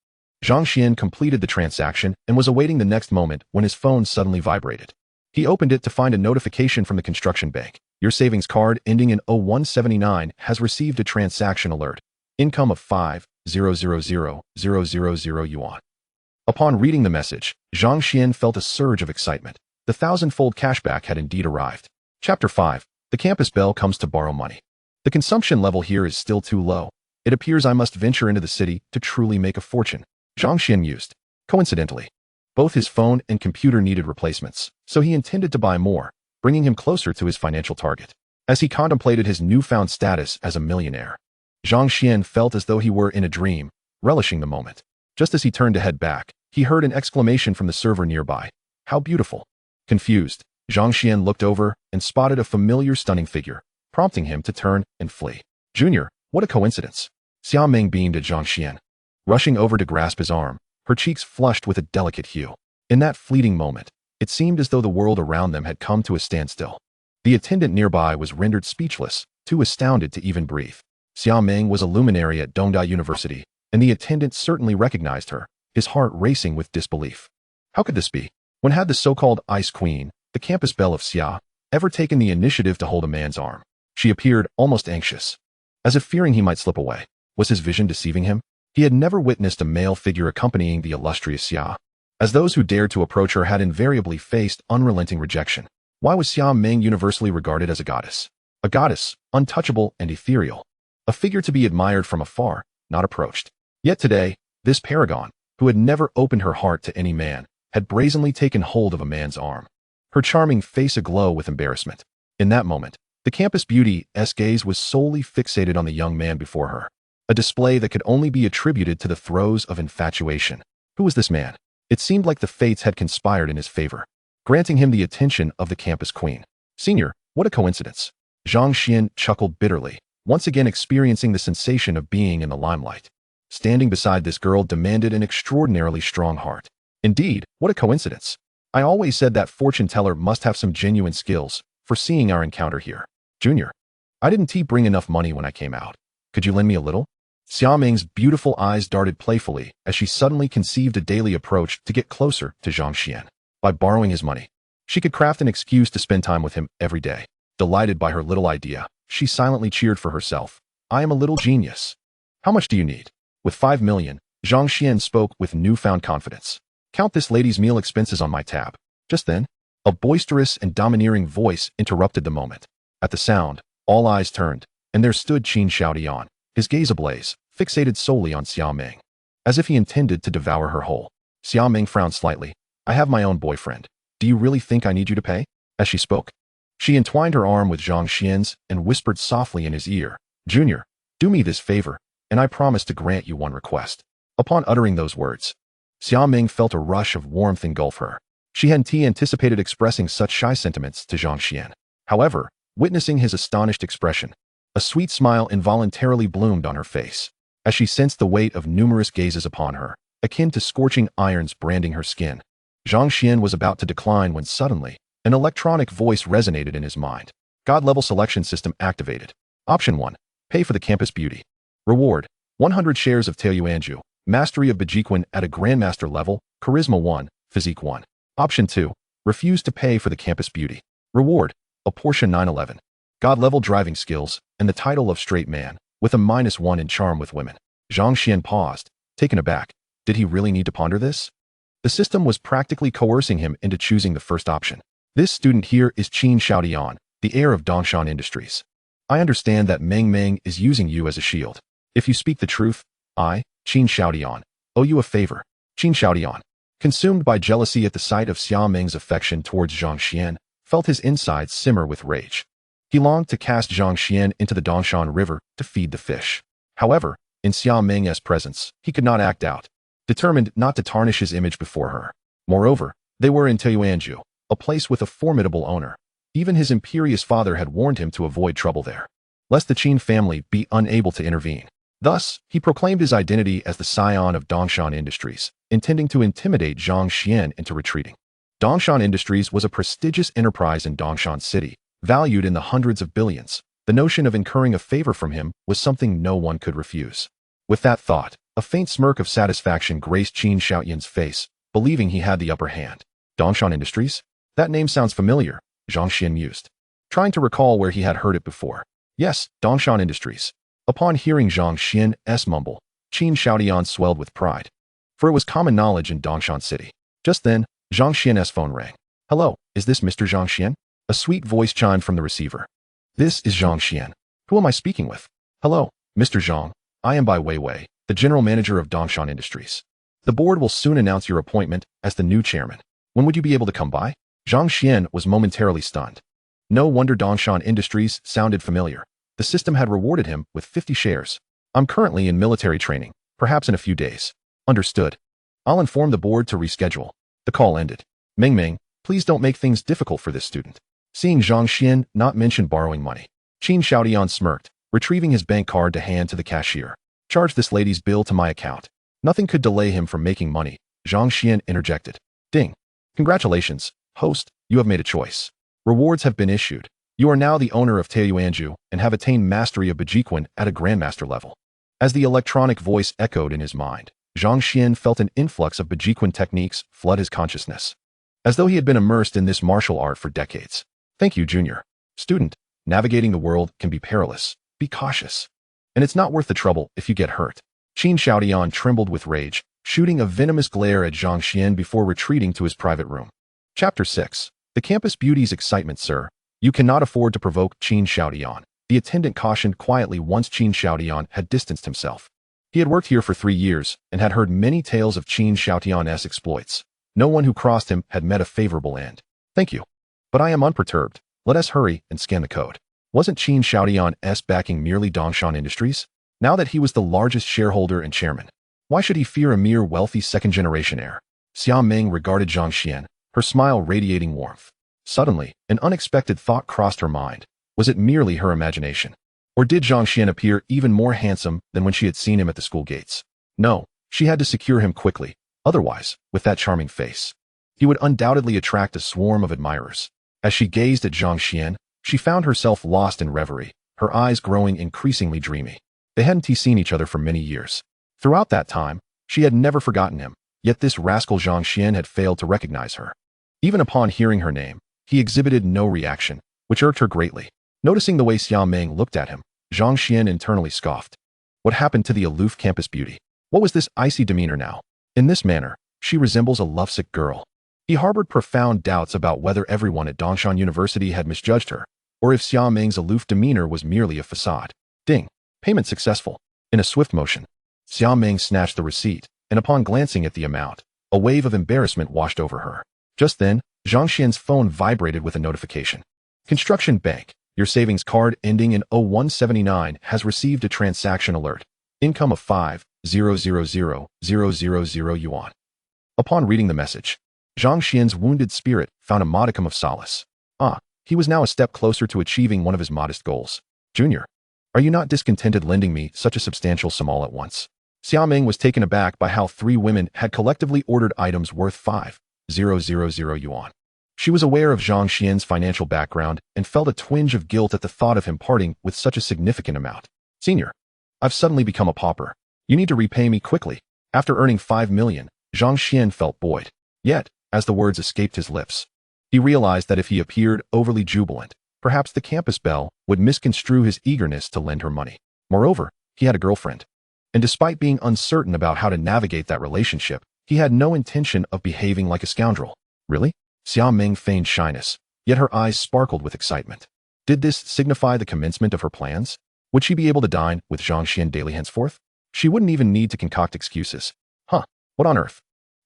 Zhang Xuan completed the transaction and was awaiting the next moment when his phone suddenly vibrated. He opened it to find a notification from the construction bank. Your savings card ending in 0179 has received a transaction alert. Income of 5,000,000 yuan. Upon reading the message, Zhang Xuan felt a surge of excitement. The 1,000-fold cashback had indeed arrived. Chapter 5. The campus belle comes to borrow money. The consumption level here is still too low. It appears I must venture into the city to truly make a fortune. Zhang Xuan mused. Coincidentally, both his phone and computer needed replacements, so he intended to buy more, bringing him closer to his financial target. As he contemplated his newfound status as a millionaire, Zhang Xuan felt as though he were in a dream, relishing the moment. Just as he turned to head back, he heard an exclamation from the server nearby. How beautiful. Confused, Zhang Xuan looked over and spotted a familiar stunning figure, prompting him to turn and flee. Junior, what a coincidence. Xia Meng beamed at Zhang Xuan, rushing over to grasp his arm, her cheeks flushed with a delicate hue. In that fleeting moment, it seemed as though the world around them had come to a standstill. The attendant nearby was rendered speechless, too astounded to even breathe. Xia Meng was a luminary at Dongshan University, and the attendant certainly recognized her, his heart racing with disbelief. How could this be? When had the so-called Ice Queen, the campus belle of Xia, ever taken the initiative to hold a man's arm? She appeared almost anxious, as if fearing he might slip away. Was his vision deceiving him? He had never witnessed a male figure accompanying the illustrious Xia, as those who dared to approach her had invariably faced unrelenting rejection. Why was Xia Meng universally regarded as a goddess? A goddess, untouchable and ethereal. A figure to be admired from afar, not approached. Yet today, this paragon, who had never opened her heart to any man, had brazenly taken hold of a man's arm, her charming face aglow with embarrassment. In that moment, the campus beauty's gaze was solely fixated on the young man before her, a display that could only be attributed to the throes of infatuation. Who was this man? It seemed like the fates had conspired in his favor, granting him the attention of the campus queen. Senior, what a coincidence. Zhang Xuan chuckled bitterly, once again experiencing the sensation of being in the limelight. Standing beside this girl demanded an extraordinarily strong heart. Indeed, what a coincidence. I always said that fortune teller must have some genuine skills, foreseeing our encounter here. Junior, I didn't bring enough money when I came out. Could you lend me a little? Xia Meng's beautiful eyes darted playfully as she suddenly conceived a daily approach to get closer to Zhang Xuan. By borrowing his money, she could craft an excuse to spend time with him every day. Delighted by her little idea, she silently cheered for herself. I am a little genius. How much do you need? With 5 million, Zhang Xuan spoke with newfound confidence. Count this lady's meal expenses on my tab. Just then, a boisterous and domineering voice interrupted the moment. At the sound, all eyes turned, and there stood Qin Shaodian, his gaze ablaze, fixated solely on Xia Meng, as if he intended to devour her whole. Xia Meng frowned slightly. I have my own boyfriend. Do you really think I need you to pay? As she spoke, she entwined her arm with Zhang Xuan's and whispered softly in his ear, Junior, do me this favor, and I promise to grant you one request. Upon uttering those words, Xia Meng felt a rush of warmth engulf her. She hadn't anticipated expressing such shy sentiments to Zhang Xuan. However, witnessing his astonished expression, a sweet smile involuntarily bloomed on her face, as she sensed the weight of numerous gazes upon her, akin to scorching irons branding her skin. Zhang Xuan was about to decline when suddenly, an electronic voice resonated in his mind. God-level selection system activated. Option 1. Pay for the campus beauty. Reward: 100 shares of Taoyuanju, mastery of Bejiquan at a grandmaster level, charisma 1, physique 1. Option 2. Refuse to pay for the campus beauty. Reward: a Porsche 911. God-level driving skills, and the title of straight man, with a -1 in charm with women. Zhang Xuan paused, taken aback. Did he really need to ponder this? The system was practically coercing him into choosing the first option. This student here is Qin Xiaodian, the heir of Dongshan Industries. I understand that Meng is using you as a shield. If you speak the truth, I, Qin Xiaodian, owe you a favor. Qin Xiaodian, consumed by jealousy at the sight of Xia Meng's affection towards Zhang Xuan, felt his insides simmer with rage. He longed to cast Zhang Xuan into the Dongshan River to feed the fish. However, in Xia Meng's presence, he could not act out, determined not to tarnish his image before her. Moreover, they were in Taoyuanju, a place with a formidable owner. Even his imperious father had warned him to avoid trouble there, lest the Qin family be unable to intervene. Thus, he proclaimed his identity as the scion of Dongshan Industries, intending to intimidate Zhang Xuan into retreating. Dongshan Industries was a prestigious enterprise in Dongshan City, valued in the hundreds of billions. The notion of incurring a favor from him was something no one could refuse. With that thought, a faint smirk of satisfaction graced Qin Xiaoyan's face, believing he had the upper hand. Dongshan Industries? That name sounds familiar, Zhang Xuan mused, trying to recall where he had heard it before. Yes, Dongshan Industries. Upon hearing Zhang Xuan's mumble, Qin Xiaodian swelled with pride, for it was common knowledge in Dongshan City. Just then, Zhang Xuan's phone rang. Hello, is this Mr. Zhang Xuan? A sweet voice chimed from the receiver. This is Zhang Xuan. Who am I speaking with? Hello, Mr. Zhang. I am Bai Weiwei, the general manager of Dongshan Industries. The board will soon announce your appointment as the new chairman. When would you be able to come by? Zhang Xuan was momentarily stunned. No wonder Dongshan Industries sounded familiar. The system had rewarded him with 50 shares. I'm currently in military training, perhaps in a few days. Understood. I'll inform the board to reschedule. The call ended. Meng, please don't make things difficult for this student. Seeing Zhang Xuan not mention borrowing money, Qin Xiaodian smirked, retrieving his bank card to hand to the cashier. Charge this lady's bill to my account. Nothing could delay him from making money, Zhang Xuan interjected. Ding. Congratulations, host, you have made a choice. Rewards have been issued. You are now the owner of Taoyuanju and have attained mastery of Bejiquan at a grandmaster level. As the electronic voice echoed in his mind, Zhang Xuan felt an influx of Bejiquan techniques flood his consciousness, as though he had been immersed in this martial art for decades. Thank you, junior. Student, navigating the world can be perilous. Be cautious. And it's not worth the trouble if you get hurt. Qin Xiaodian trembled with rage, shooting a venomous glare at Zhang Xuan before retreating to his private room. Chapter 6. The Campus Beauty's Excitement, sir. You cannot afford to provoke Qin Xiaodian, the attendant cautioned quietly once Qin Xiaodian had distanced himself. He had worked here for 3 years and had heard many tales of Qin Xiaodian's exploits. No one who crossed him had met a favorable end. Thank you. But I am unperturbed. Let us hurry and scan the code. Wasn't Qin Xiaodian's backing merely Dongshan Industries? Now that he was the largest shareholder and chairman, why should he fear a mere wealthy second-generation heir? Xia Meng regarded Zhang Xuan, her smile radiating warmth. Suddenly, an unexpected thought crossed her mind. Was it merely her imagination? Or did Zhang Xuan appear even more handsome than when she had seen him at the school gates? No, she had to secure him quickly. Otherwise, with that charming face, he would undoubtedly attract a swarm of admirers. As she gazed at Zhang Xuan, she found herself lost in reverie, her eyes growing increasingly dreamy. They hadn't seen each other for many years. Throughout that time, she had never forgotten him, yet this rascal Zhang Xuan had failed to recognize her. Even upon hearing her name, he exhibited no reaction, which irked her greatly. Noticing the way Xia Meng looked at him, Zhang Xuan internally scoffed. What happened to the aloof campus beauty? What was this icy demeanor now? In this manner, she resembles a lovesick girl. He harbored profound doubts about whether everyone at Dongshan University had misjudged her, or if Xia Meng's aloof demeanor was merely a facade. Ding. Payment successful. In a swift motion, Xia Meng snatched the receipt, and upon glancing at the amount, a wave of embarrassment washed over her. Just then, Zhang Xuan's phone vibrated with a notification. Construction Bank, your savings card ending in 0179 has received a transaction alert. Income of 5,000,000 yuan. Upon reading the message, Zhang Xian's wounded spirit found a modicum of solace. He was now a step closer to achieving one of his modest goals. Junior, are you not discontented lending me such a substantial sum all at once? Xia Meng was taken aback by how 3 women had collectively ordered items worth 5,000 yuan. She was aware of Zhang Xian's financial background and felt a twinge of guilt at the thought of him parting with such a significant amount. Senior, I've suddenly become a pauper. You need to repay me quickly. After earning 5 million, Zhang Xian felt buoyed. Yet, as the words escaped his lips, he realized that if he appeared overly jubilant, perhaps the campus belle would misconstrue his eagerness to lend her money. Moreover, he had a girlfriend. And despite being uncertain about how to navigate that relationship, he had no intention of behaving like a scoundrel. Really? Xia Meng feigned shyness, yet her eyes sparkled with excitement. Did this signify the commencement of her plans? Would she be able to dine with Zhang Xian daily henceforth? She wouldn't even need to concoct excuses. What on earth?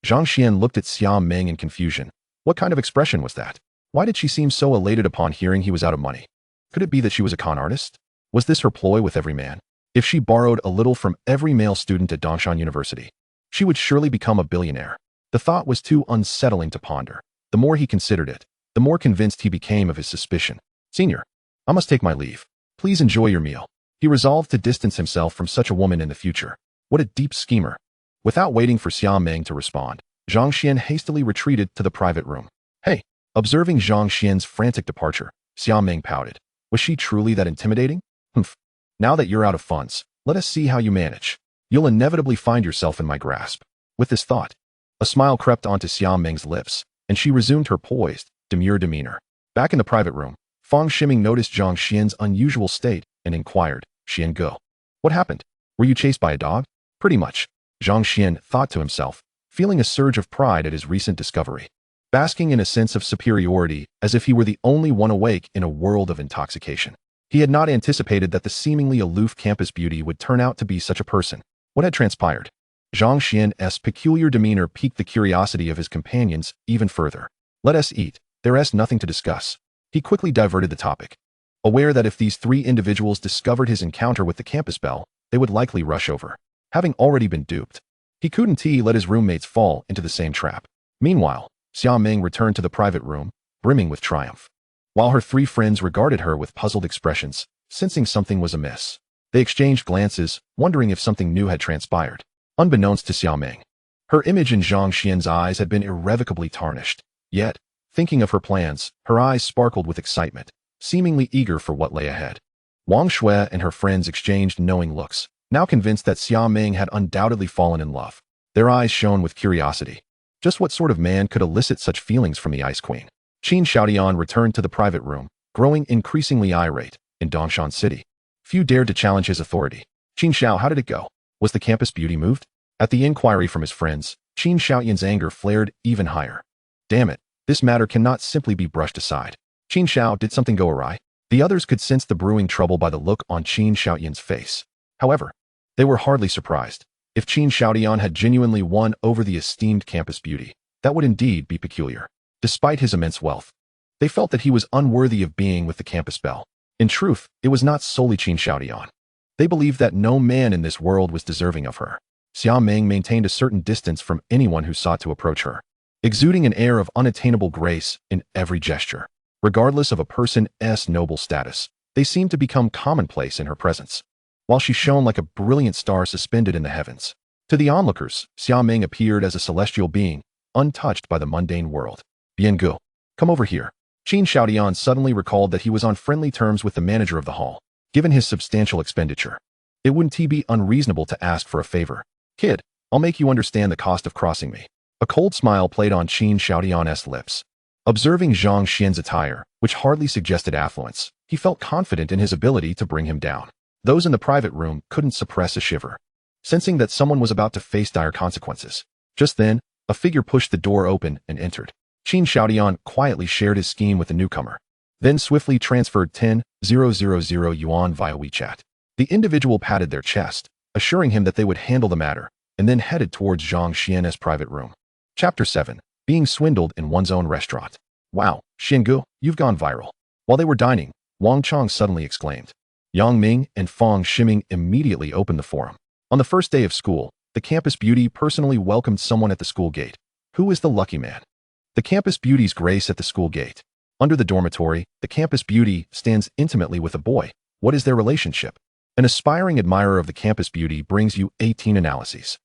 Zhang Xian looked at Xia Meng in confusion. What kind of expression was that? Why did she seem so elated upon hearing he was out of money? Could it be that she was a con artist? Was this her ploy with every man? If she borrowed a little from every male student at Dongshan University, she would surely become a billionaire. The thought was too unsettling to ponder. The more he considered it, the more convinced he became of his suspicion. Senior, I must take my leave. Please enjoy your meal. He resolved to distance himself from such a woman in the future. What a deep schemer. Without waiting for Xia Meng to respond, Zhang Xian hastily retreated to the private room. Hey! Observing Zhang Xian's frantic departure, Xia Meng pouted. Was she truly that intimidating? Humph. Now that you're out of funds, let us see how you manage. You'll inevitably find yourself in my grasp. With this thought, a smile crept onto Xia Meng's lips, and she resumed her poised, demure demeanor. Back in the private room, Fang Ximing noticed Zhang Xian's unusual state and inquired, Xian Go. What happened? Were you chased by a dog? Pretty much, Zhang Xian thought to himself, feeling a surge of pride at his recent discovery. Basking in a sense of superiority as if he were the only one awake in a world of intoxication. He had not anticipated that the seemingly aloof campus beauty would turn out to be such a person. What had transpired? Zhang Xian's peculiar demeanor piqued the curiosity of his companions even further. Let us eat. There's nothing to discuss. He quickly diverted the topic. Aware that if these 3 individuals discovered his encounter with the campus belle, they would likely rush over. Having already been duped, he couldn't let his roommates fall into the same trap. Meanwhile, Xia Meng returned to the private room, brimming with triumph. While her 3 friends regarded her with puzzled expressions, sensing something was amiss. They exchanged glances, wondering if something new had transpired. Unbeknownst to Xia Meng, her image in Zhang Xian's eyes had been irrevocably tarnished. Yet, thinking of her plans, her eyes sparkled with excitement, seemingly eager for what lay ahead. Wang Shui and her friends exchanged knowing looks, now convinced that Xia Meng had undoubtedly fallen in love. Their eyes shone with curiosity. Just what sort of man could elicit such feelings from the Ice Queen? Qin Xiaodian returned to the private room, growing increasingly irate. In Dongshan City, few dared to challenge his authority. Qin Xiao, how did it go? Was the campus beauty moved? At the inquiry from his friends, Qin Xiaoyan's anger flared even higher. Damn it, this matter cannot simply be brushed aside. Qin Xiao, did something go awry? The others could sense the brewing trouble by the look on Qin Xiaoyan's face. However, they were hardly surprised. If Qin Xiaodian had genuinely won over the esteemed campus beauty, that would indeed be peculiar. Despite his immense wealth, they felt that he was unworthy of being with the campus belle. In truth, it was not solely Qin Xiaodian. They believed that no man in this world was deserving of her. Xia Meng maintained a certain distance from anyone who sought to approach her, exuding an air of unattainable grace in every gesture. Regardless of a person's noble status, they seemed to become commonplace in her presence, while she shone like a brilliant star suspended in the heavens. To the onlookers, Xia Meng appeared as a celestial being, untouched by the mundane world. Biengu, come over here. Qin Xiaodian suddenly recalled that he was on friendly terms with the manager of the hall. Given his substantial expenditure, it wouldn't be unreasonable to ask for a favor. Kid, I'll make you understand the cost of crossing me. A cold smile played on Qin Xiaodian's lips. Observing Zhang Xian's attire, which hardly suggested affluence, he felt confident in his ability to bring him down. Those in the private room couldn't suppress a shiver, sensing that someone was about to face dire consequences. Just then, a figure pushed the door open and entered. Qin Xiaodian quietly shared his scheme with the newcomer, then swiftly transferred 10,000 yuan via WeChat. The individual patted their chest, assuring him that they would handle the matter, and then headed towards Zhang Xian's private room. Chapter 7. Being swindled in one's own restaurant. Wow, Xiangu, you've gone viral. While they were dining, Wang Chong suddenly exclaimed. Yang Ming and Fang Ximing immediately opened the forum. On the first day of school, the campus beauty personally welcomed someone at the school gate. Who is the lucky man? The campus beauties grace at the school gate. Under the dormitory, the campus beauty stands intimately with a boy. What is their relationship? An aspiring admirer of the campus beauty brings you 18 analyses.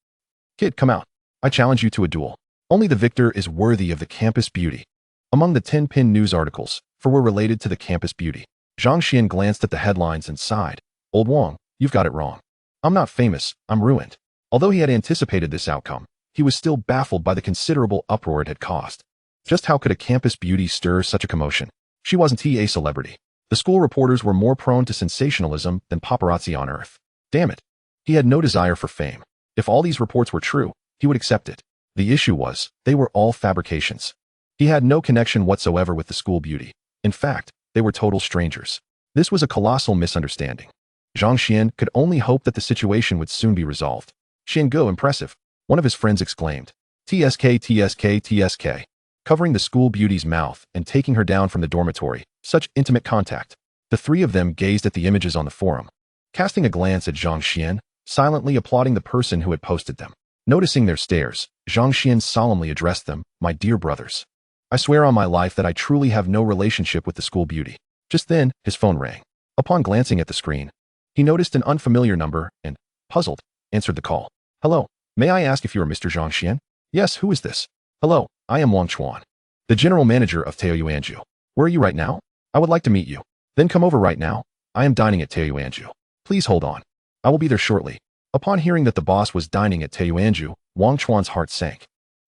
Kid, come out. I challenge you to a duel. Only the victor is worthy of the campus beauty. Among the 10 pinned news articles, 4 were related to the campus beauty. Zhang Xuan glanced at the headlines and sighed. Old Wang, you've got it wrong. I'm not famous, I'm ruined. Although he had anticipated this outcome, he was still baffled by the considerable uproar it had caused. Just how could a campus beauty stir such a commotion? She wasn't a celebrity. The school reporters were more prone to sensationalism than paparazzi on earth. Damn it. He had no desire for fame. If all these reports were true, he would accept it. The issue was, they were all fabrications. He had no connection whatsoever with the school beauty. In fact, they were total strangers. This was a colossal misunderstanding. Zhang Xuan could only hope that the situation would soon be resolved. Xiango, impressive, one of his friends exclaimed. TSK, TSK, TSK. Covering the school beauty's mouth and taking her down from the dormitory, such intimate contact. The 3 of them gazed at the images on the forum. Casting a glance at Zhang Xuan, silently applauding the person who had posted them. Noticing their stares, Zhang Xuan solemnly addressed them, my dear brothers. I swear on my life that I truly have no relationship with the school beauty. Just then, his phone rang. Upon glancing at the screen, he noticed an unfamiliar number and, puzzled, answered the call. Hello, may I ask if you are Mr. Zhang Xuan? Yes, who is this? Hello, I am Wang Chuan, the general manager of Taoyuanju. Where are you right now? I would like to meet you. Then come over right now. I am dining at Taoyuanju. Please hold on. I will be there shortly. Upon hearing that the boss was dining at Taoyuanju, Wang Chuan's heart sank.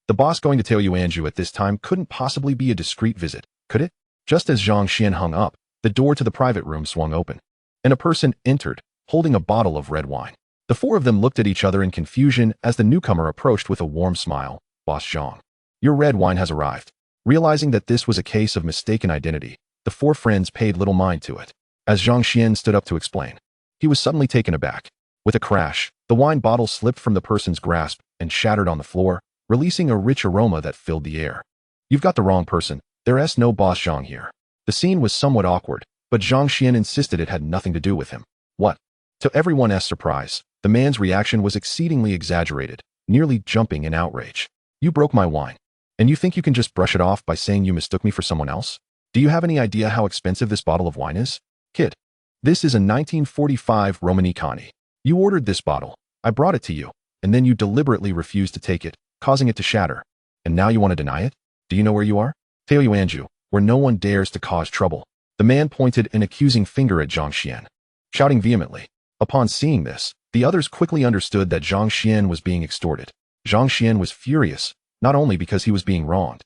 The boss going to Taoyuanju at this time couldn't possibly be a discreet visit, could it? Just as Zhang Xuan hung up, the door to the private room swung open, and a person entered, holding a bottle of red wine. The 4 of them looked at each other in confusion as the newcomer approached with a warm smile. Boss Zhang, your red wine has arrived. Realizing that this was a case of mistaken identity, the 4 friends paid little mind to it. As Zhang Xuan stood up to explain, he was suddenly taken aback. With a crash, the wine bottle slipped from the person's grasp and shattered on the floor, releasing a rich aroma that filled the air. You've got the wrong person. There's no boss Zhang here. The scene was somewhat awkward, but Zhang Xuan insisted it had nothing to do with him. What? To everyone's surprise, the man's reaction was exceedingly exaggerated, nearly jumping in outrage. You broke my wine. And you think you can just brush it off by saying you mistook me for someone else? Do you have any idea how expensive this bottle of wine is? Kid, this is a 1945 Romanicani. You ordered this bottle. I brought it to you, and then you deliberately refused to take it, causing it to shatter. And now you want to deny it? Do you know where you are? Taoyuanju, where no one dares to cause trouble. The man pointed an accusing finger at Zhang Xuan, shouting vehemently. Upon seeing this, the others quickly understood that Zhang Xuan was being extorted. Zhang Xuan was furious, not only because he was being wronged,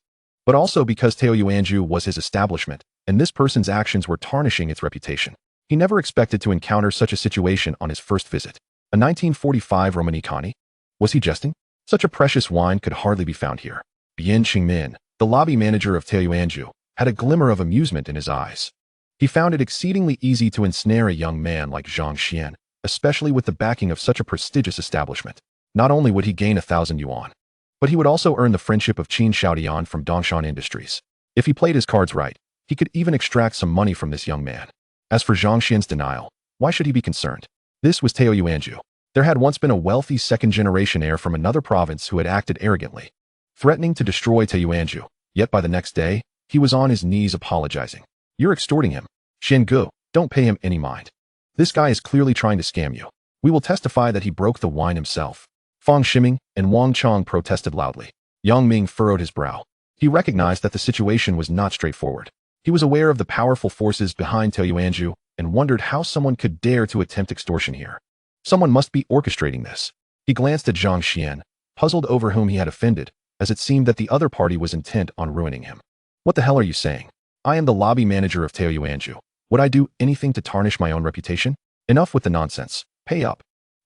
but also because Taoyuanju was his establishment, and this person's actions were tarnishing its reputation. He never expected to encounter such a situation on his first visit. A 1945 Romanicani? Was he jesting? Such a precious wine could hardly be found here. Bian Qingmin, the lobby manager of Taoyuanju, had a glimmer of amusement in his eyes. He found it exceedingly easy to ensnare a young man like Zhang Xuan, especially with the backing of such a prestigious establishment. Not only would he gain 1,000 yuan, but he would also earn the friendship of Qin Xiaodian from Dongshan Industries. If he played his cards right, he could even extract some money from this young man. As for Zhang Xuan's denial, why should he be concerned? This was Taoyuanju. There had once been a wealthy second-generation heir from another province who had acted arrogantly, threatening to destroy Taoyuanju, yet by the next day, he was on his knees apologizing. You're extorting him. Xiangu, don't pay him any mind. This guy is clearly trying to scam you. We will testify that he broke the wine himself. Fang Ximing and Wang Chong protested loudly. Yang Ming furrowed his brow. He recognized that the situation was not straightforward. He was aware of the powerful forces behind Taoyuanju and wondered how someone could dare to attempt extortion here. Someone must be orchestrating this. He glanced at Zhang Xuan, puzzled over whom he had offended, as it seemed that the other party was intent on ruining him. What the hell are you saying? I am the lobby manager of Taoyuanju. Would I do anything to tarnish my own reputation? Enough with the nonsense. Pay up.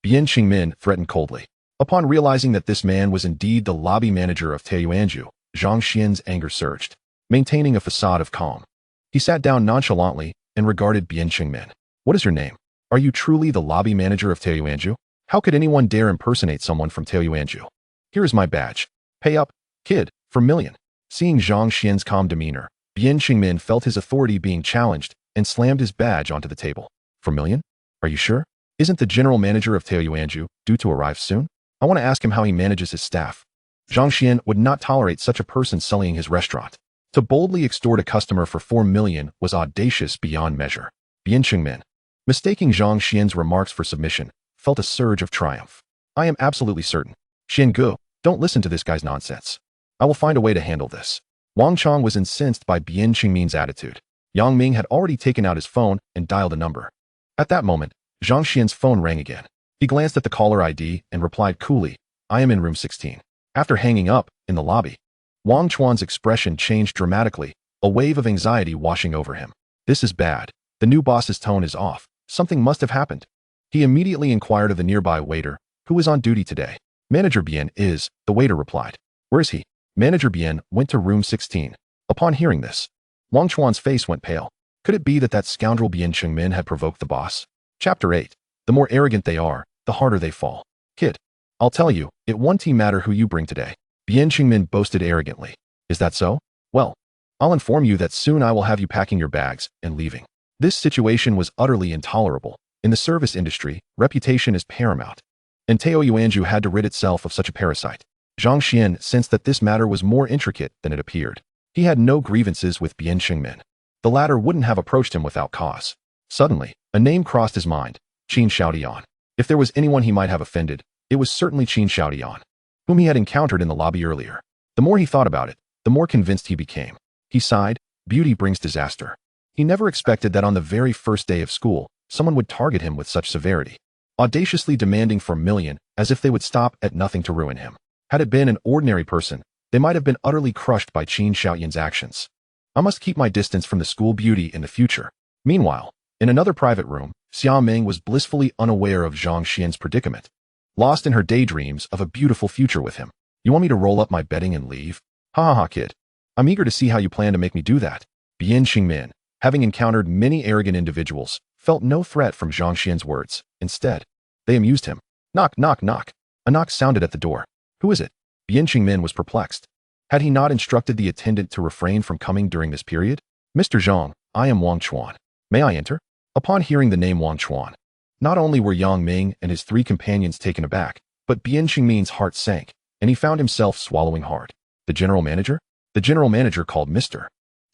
Bian Qingmin threatened coldly. Upon realizing that this man was indeed the lobby manager of Taoyuanju, Zhang Xuan's anger surged. Maintaining a facade of calm, he sat down nonchalantly and regarded Bian Qingmin. What is your name? Are you truly the lobby manager of Taoyuanju? How could anyone dare impersonate someone from Taoyuanju? Here is my badge. Pay up, kid, for million. Seeing Zhang Xuan's calm demeanor, Bian Qingmin felt his authority being challenged and slammed his badge onto the table. For million? Are you sure? Isn't the general manager of Taoyuanju due to arrive soon? I want to ask him how he manages his staff. Zhang Xuan would not tolerate such a person sullying his restaurant. To boldly extort a customer for 4 million was audacious beyond measure. Bian Qingmin, mistaking Zhang Xuan's remarks for submission, felt a surge of triumph. I am absolutely certain. Xian Gu, don't listen to this guy's nonsense. I will find a way to handle this. Wang Chong was incensed by Bian Qingmin's attitude. Yang Ming had already taken out his phone and dialed a number. At that moment, Zhang Xian's phone rang again. He glanced at the caller ID and replied coolly, I am in room 16. After hanging up, in the lobby, Wang Chuan's expression changed dramatically, a wave of anxiety washing over him. This is bad. The new boss's tone is off. Something must have happened. He immediately inquired of the nearby waiter, who is on duty today. Manager Bian is, the waiter replied. Where is he? Manager Bian went to room 16. Upon hearing this, Wang Chuan's face went pale. Could it be that that scoundrel Bian Qingmin had provoked the boss? Chapter 8. The more arrogant they are, the harder they fall. Kid, I'll tell you, it won't matter who you bring today. Bian Qingmin boasted arrogantly. Is that so? Well, I'll inform you that soon I will have you packing your bags and leaving. This situation was utterly intolerable. In the service industry, reputation is paramount, and Tao Yuanju had to rid itself of such a parasite. Zhang Xuan sensed that this matter was more intricate than it appeared. He had no grievances with Bian Qingmin. The latter wouldn't have approached him without cause. Suddenly, a name crossed his mind, Qin Xiaodian. If there was anyone he might have offended, it was certainly Qin Xiaodian, whom he had encountered in the lobby earlier. The more he thought about it, the more convinced he became. He sighed, beauty brings disaster. He never expected that on the very first day of school, someone would target him with such severity, audaciously demanding for a million, as if they would stop at nothing to ruin him. Had it been an ordinary person, they might have been utterly crushed by Qin Xiaodian's actions. I must keep my distance from the school beauty in the future. Meanwhile, in another private room, Xia Meng was blissfully unaware of Zhang Xian's predicament, lost in her daydreams of a beautiful future with him. You want me to roll up my bedding and leave? Ha ha ha, kid. I'm eager to see how you plan to make me do that. Bian Qingmin, having encountered many arrogant individuals, felt no threat from Zhang Xian's words. Instead, they amused him. Knock, knock, knock. A knock sounded at the door. Who is it? Bian Qingmin was perplexed. Had he not instructed the attendant to refrain from coming during this period? Mr. Zhang, I am Wang Chuan. May I enter? Upon hearing the name Wang Chuan, not only were Yang Ming and his 3 companions taken aback, but Bian Qingmin's heart sank, and he found himself swallowing hard. The general manager? The general manager called Mr.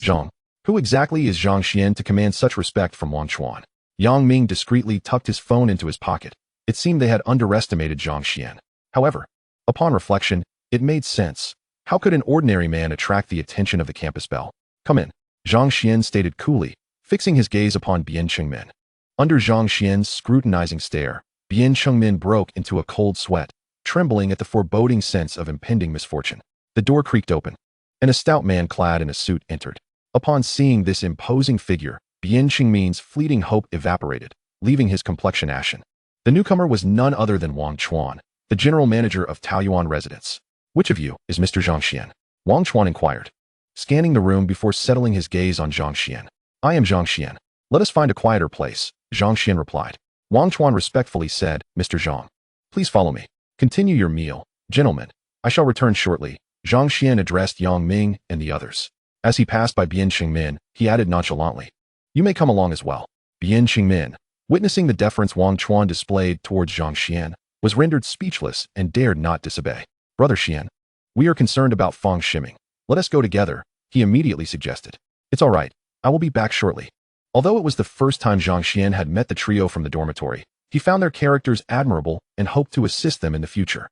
Zhang. Who exactly is Zhang Xian to command such respect from Wang Chuan? Yang Ming discreetly tucked his phone into his pocket. It seemed they had underestimated Zhang Xian. However, upon reflection, it made sense. How could an ordinary man attract the attention of the campus belle? Come in, Zhang Xian stated coolly, fixing his gaze upon Bian Qingmin. Under Zhang Xian's scrutinizing stare, Bian Qingmin broke into a cold sweat, trembling at the foreboding sense of impending misfortune. The door creaked open, and a stout man clad in a suit entered. Upon seeing this imposing figure, Bian Qingmin's fleeting hope evaporated, leaving his complexion ashen. The newcomer was none other than Wang Chuan, the general manager of Taoyuan residence. Which of you is Mr. Zhang Xian? Wang Chuan inquired, scanning the room before settling his gaze on Zhang Xian. I am Zhang Xian. Let us find a quieter place, Zhang Xian replied. Wang Chuan respectfully said, Mr. Zhang, please follow me. Continue your meal, gentlemen. I shall return shortly. Zhang Xian addressed Yang Ming and the others. As he passed by Bian Qingmin, he added nonchalantly, You may come along as well. Bian Qingmin, witnessing the deference Wang Chuan displayed towards Zhang Xian, was rendered speechless and dared not disobey. Brother Xian, we are concerned about Fang Shiming. Let us go together, he immediately suggested. It's all right. I will be back shortly. Although it was the first time Zhang Xian had met the trio from the dormitory, he found their characters admirable and hoped to assist them in the future.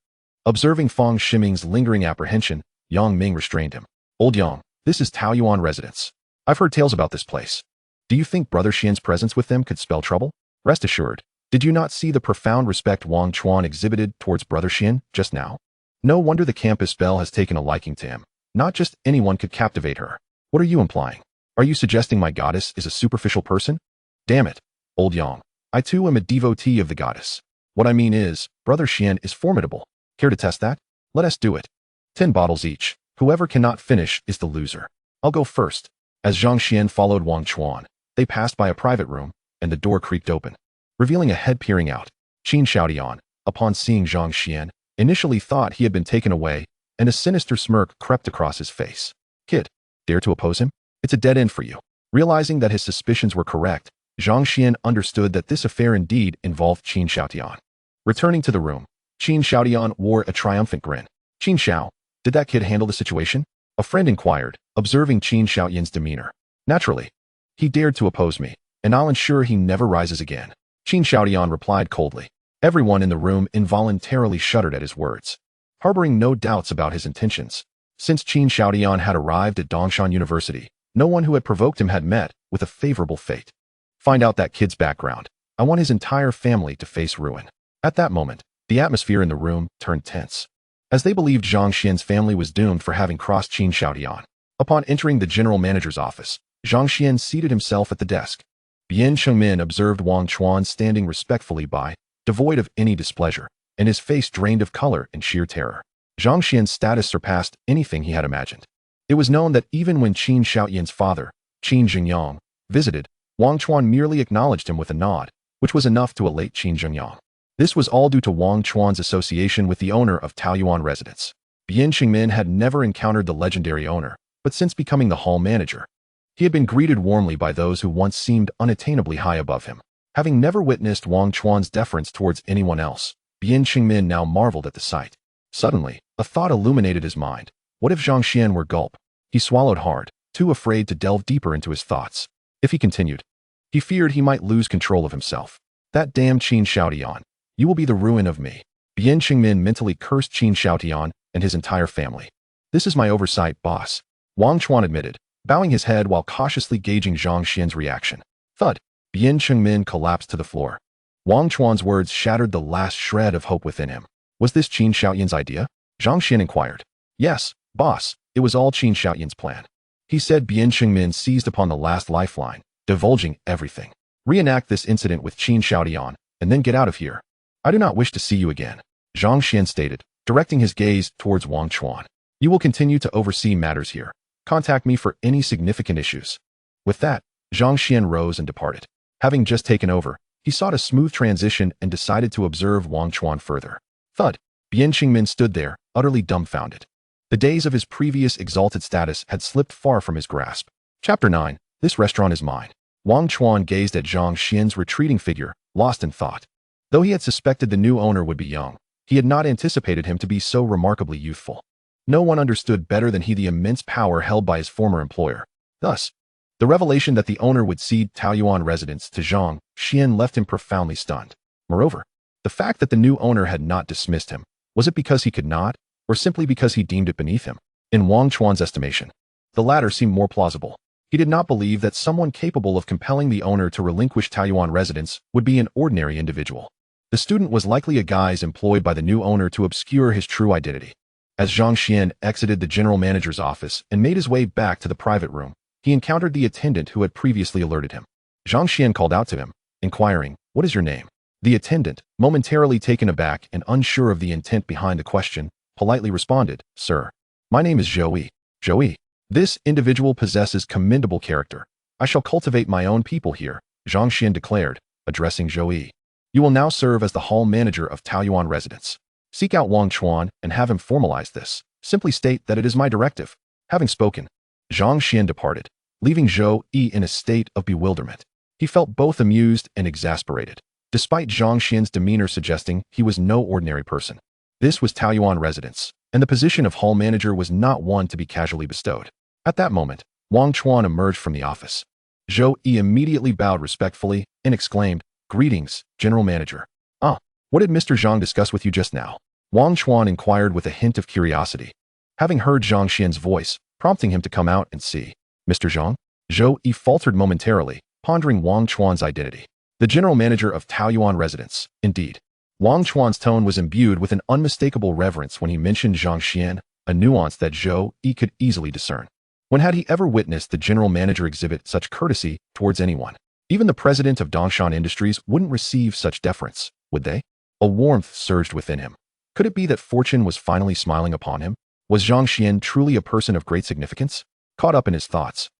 Observing Fang Shiming's lingering apprehension, Yang Ming restrained him. Old Yang, this is Taoyuan residence. I've heard tales about this place. Do you think Brother Xian's presence with them could spell trouble? Rest assured. Did you not see the profound respect Wang Chuan exhibited towards Brother Xian just now? No wonder the campus belle has taken a liking to him. Not just anyone could captivate her. What are you implying? Are you suggesting my goddess is a superficial person? Damn it, old Yang. I too am a devotee of the goddess. What I mean is, Brother Xian is formidable. Care to test that? Let us do it. 10 bottles each. Whoever cannot finish is the loser. I'll go first. As Zhang Xian followed Wang Chuan, they passed by a private room, and the door creaked open, revealing a head peering out. Qin Xiaodian, upon seeing Zhang Xian, initially thought he had been taken away, and a sinister smirk crept across his face. Kid, dare to oppose him? It's a dead end for you. Realizing that his suspicions were correct, Zhang Xian understood that this affair indeed involved Qin Xiaodian. Returning to the room, Qin Xiaodian wore a triumphant grin. Qin Xiao, Did that kid handle the situation? A friend inquired, observing Qin Xiaoyan's demeanor. Naturally. He dared to oppose me, and I'll ensure he never rises again. Qin Xiaoyan replied coldly. Everyone in the room involuntarily shuddered at his words, harboring no doubts about his intentions. Since Qin Xiaoyan had arrived at Dongshan University, no one who had provoked him had met with a favorable fate. Find out that kid's background. I want his entire family to face ruin. At that moment, the atmosphere in the room turned tense, as they believed Zhang Xuan's family was doomed for having crossed Qin Xiaoyan. Upon entering the general manager's office, Zhang Xuan seated himself at the desk. Bian Chengmin observed Wang Chuan standing respectfully by, devoid of any displeasure, and his face drained of color in sheer terror. Zhang Xuan's status surpassed anything he had imagined. It was known that even when Qin Xiaoyan's father, Qin Jingyang, visited, Wang Chuan merely acknowledged him with a nod, which was enough to elate Qin Jingyang. This was all due to Wang Chuan's association with the owner of Taoyuan residence. Bian Chengmin had never encountered the legendary owner, but since becoming the hall manager, he had been greeted warmly by those who once seemed unattainably high above him. Having never witnessed Wang Chuan's deference towards anyone else, Bian Chengmin now marveled at the sight. Suddenly, a thought illuminated his mind. What if Zhang Xuan were gulp? He swallowed hard, too afraid to delve deeper into his thoughts. If he continued, he feared he might lose control of himself. That damn Qin Xiaoyan. You will be the ruin of me. Bian Chengmin mentally cursed Qin Xiaoyan and his entire family. This is my oversight, boss, Wang Chuan admitted, bowing his head while cautiously gauging Zhang Xuan's reaction. Thud. Bian Chengmin collapsed to the floor. Wang Chuan's words shattered the last shred of hope within him. Was this Qin Xiaoyan's idea? Zhang Xuan inquired. Yes, boss, it was all Qin Xiaoyan's plan. He said. Bian Chengmin seized upon the last lifeline, divulging everything. Reenact this incident with Qin Xiaoyan, and then get out of here. I do not wish to see you again, Zhang Xuan stated, directing his gaze towards Wang Chuan. You will continue to oversee matters here. Contact me for any significant issues. With that, Zhang Xuan rose and departed. Having just taken over, he sought a smooth transition and decided to observe Wang Chuan further. Thud. Bian Chengmin stood there, utterly dumbfounded. The days of his previous exalted status had slipped far from his grasp. Chapter 9. This restaurant is mine. Wang Chuan gazed at Zhang Xuan's retreating figure, lost in thought. Though he had suspected the new owner would be young, he had not anticipated him to be so remarkably youthful. No one understood better than he the immense power held by his former employer. Thus, the revelation that the owner would cede Taoyuan residence to Zhang Xuan left him profoundly stunned. Moreover, the fact that the new owner had not dismissed him, was it because he could not, or simply because he deemed it beneath him? In Wang Chuan's estimation, the latter seemed more plausible. He did not believe that someone capable of compelling the owner to relinquish Taoyuan residence would be an ordinary individual. The student was likely a guise employed by the new owner to obscure his true identity. As Zhang Xuan exited the general manager's office and made his way back to the private room, he encountered the attendant who had previously alerted him. Zhang Xuan called out to him, inquiring, "What is your name?" The attendant, momentarily taken aback and unsure of the intent behind the question, politely responded, "Sir, my name is Zhou. Zhou. This individual possesses commendable character. I shall cultivate my own people here," Zhang Xuan declared, addressing Zhou. "You will now serve as the hall manager of Taoyuan residence. Seek out Wang Chuan and have him formalize this. Simply state that it is my directive." Having spoken, Zhang Xuan departed, leaving Zhou in a state of bewilderment. He felt both amused and exasperated, despite Zhang Xuan's demeanor suggesting he was no ordinary person. This was Taoyuan residence, and the position of hall manager was not one to be casually bestowed. At that moment, Wang Chuan emerged from the office. Zhou immediately bowed respectfully and exclaimed, "Greetings, General Manager." "Ah, what did Mr. Zhang discuss with you just now?" Wang Chuan inquired with a hint of curiosity, having heard Zhang Xuan's voice, prompting him to come out and see. "Mr. Zhang?" Zhou faltered momentarily, pondering Wang Chuan's identity. The general manager of Taoyuan residence, indeed. Wang Chuan's tone was imbued with an unmistakable reverence when he mentioned Zhang Xuan, a nuance that Zhou could easily discern. When had he ever witnessed the general manager exhibit such courtesy towards anyone? Even the president of Dongshan Industries wouldn't receive such deference, would they? A warmth surged within him. Could it be that fortune was finally smiling upon him? Was Zhang Xuan truly a person of great significance? Caught up in his thoughts,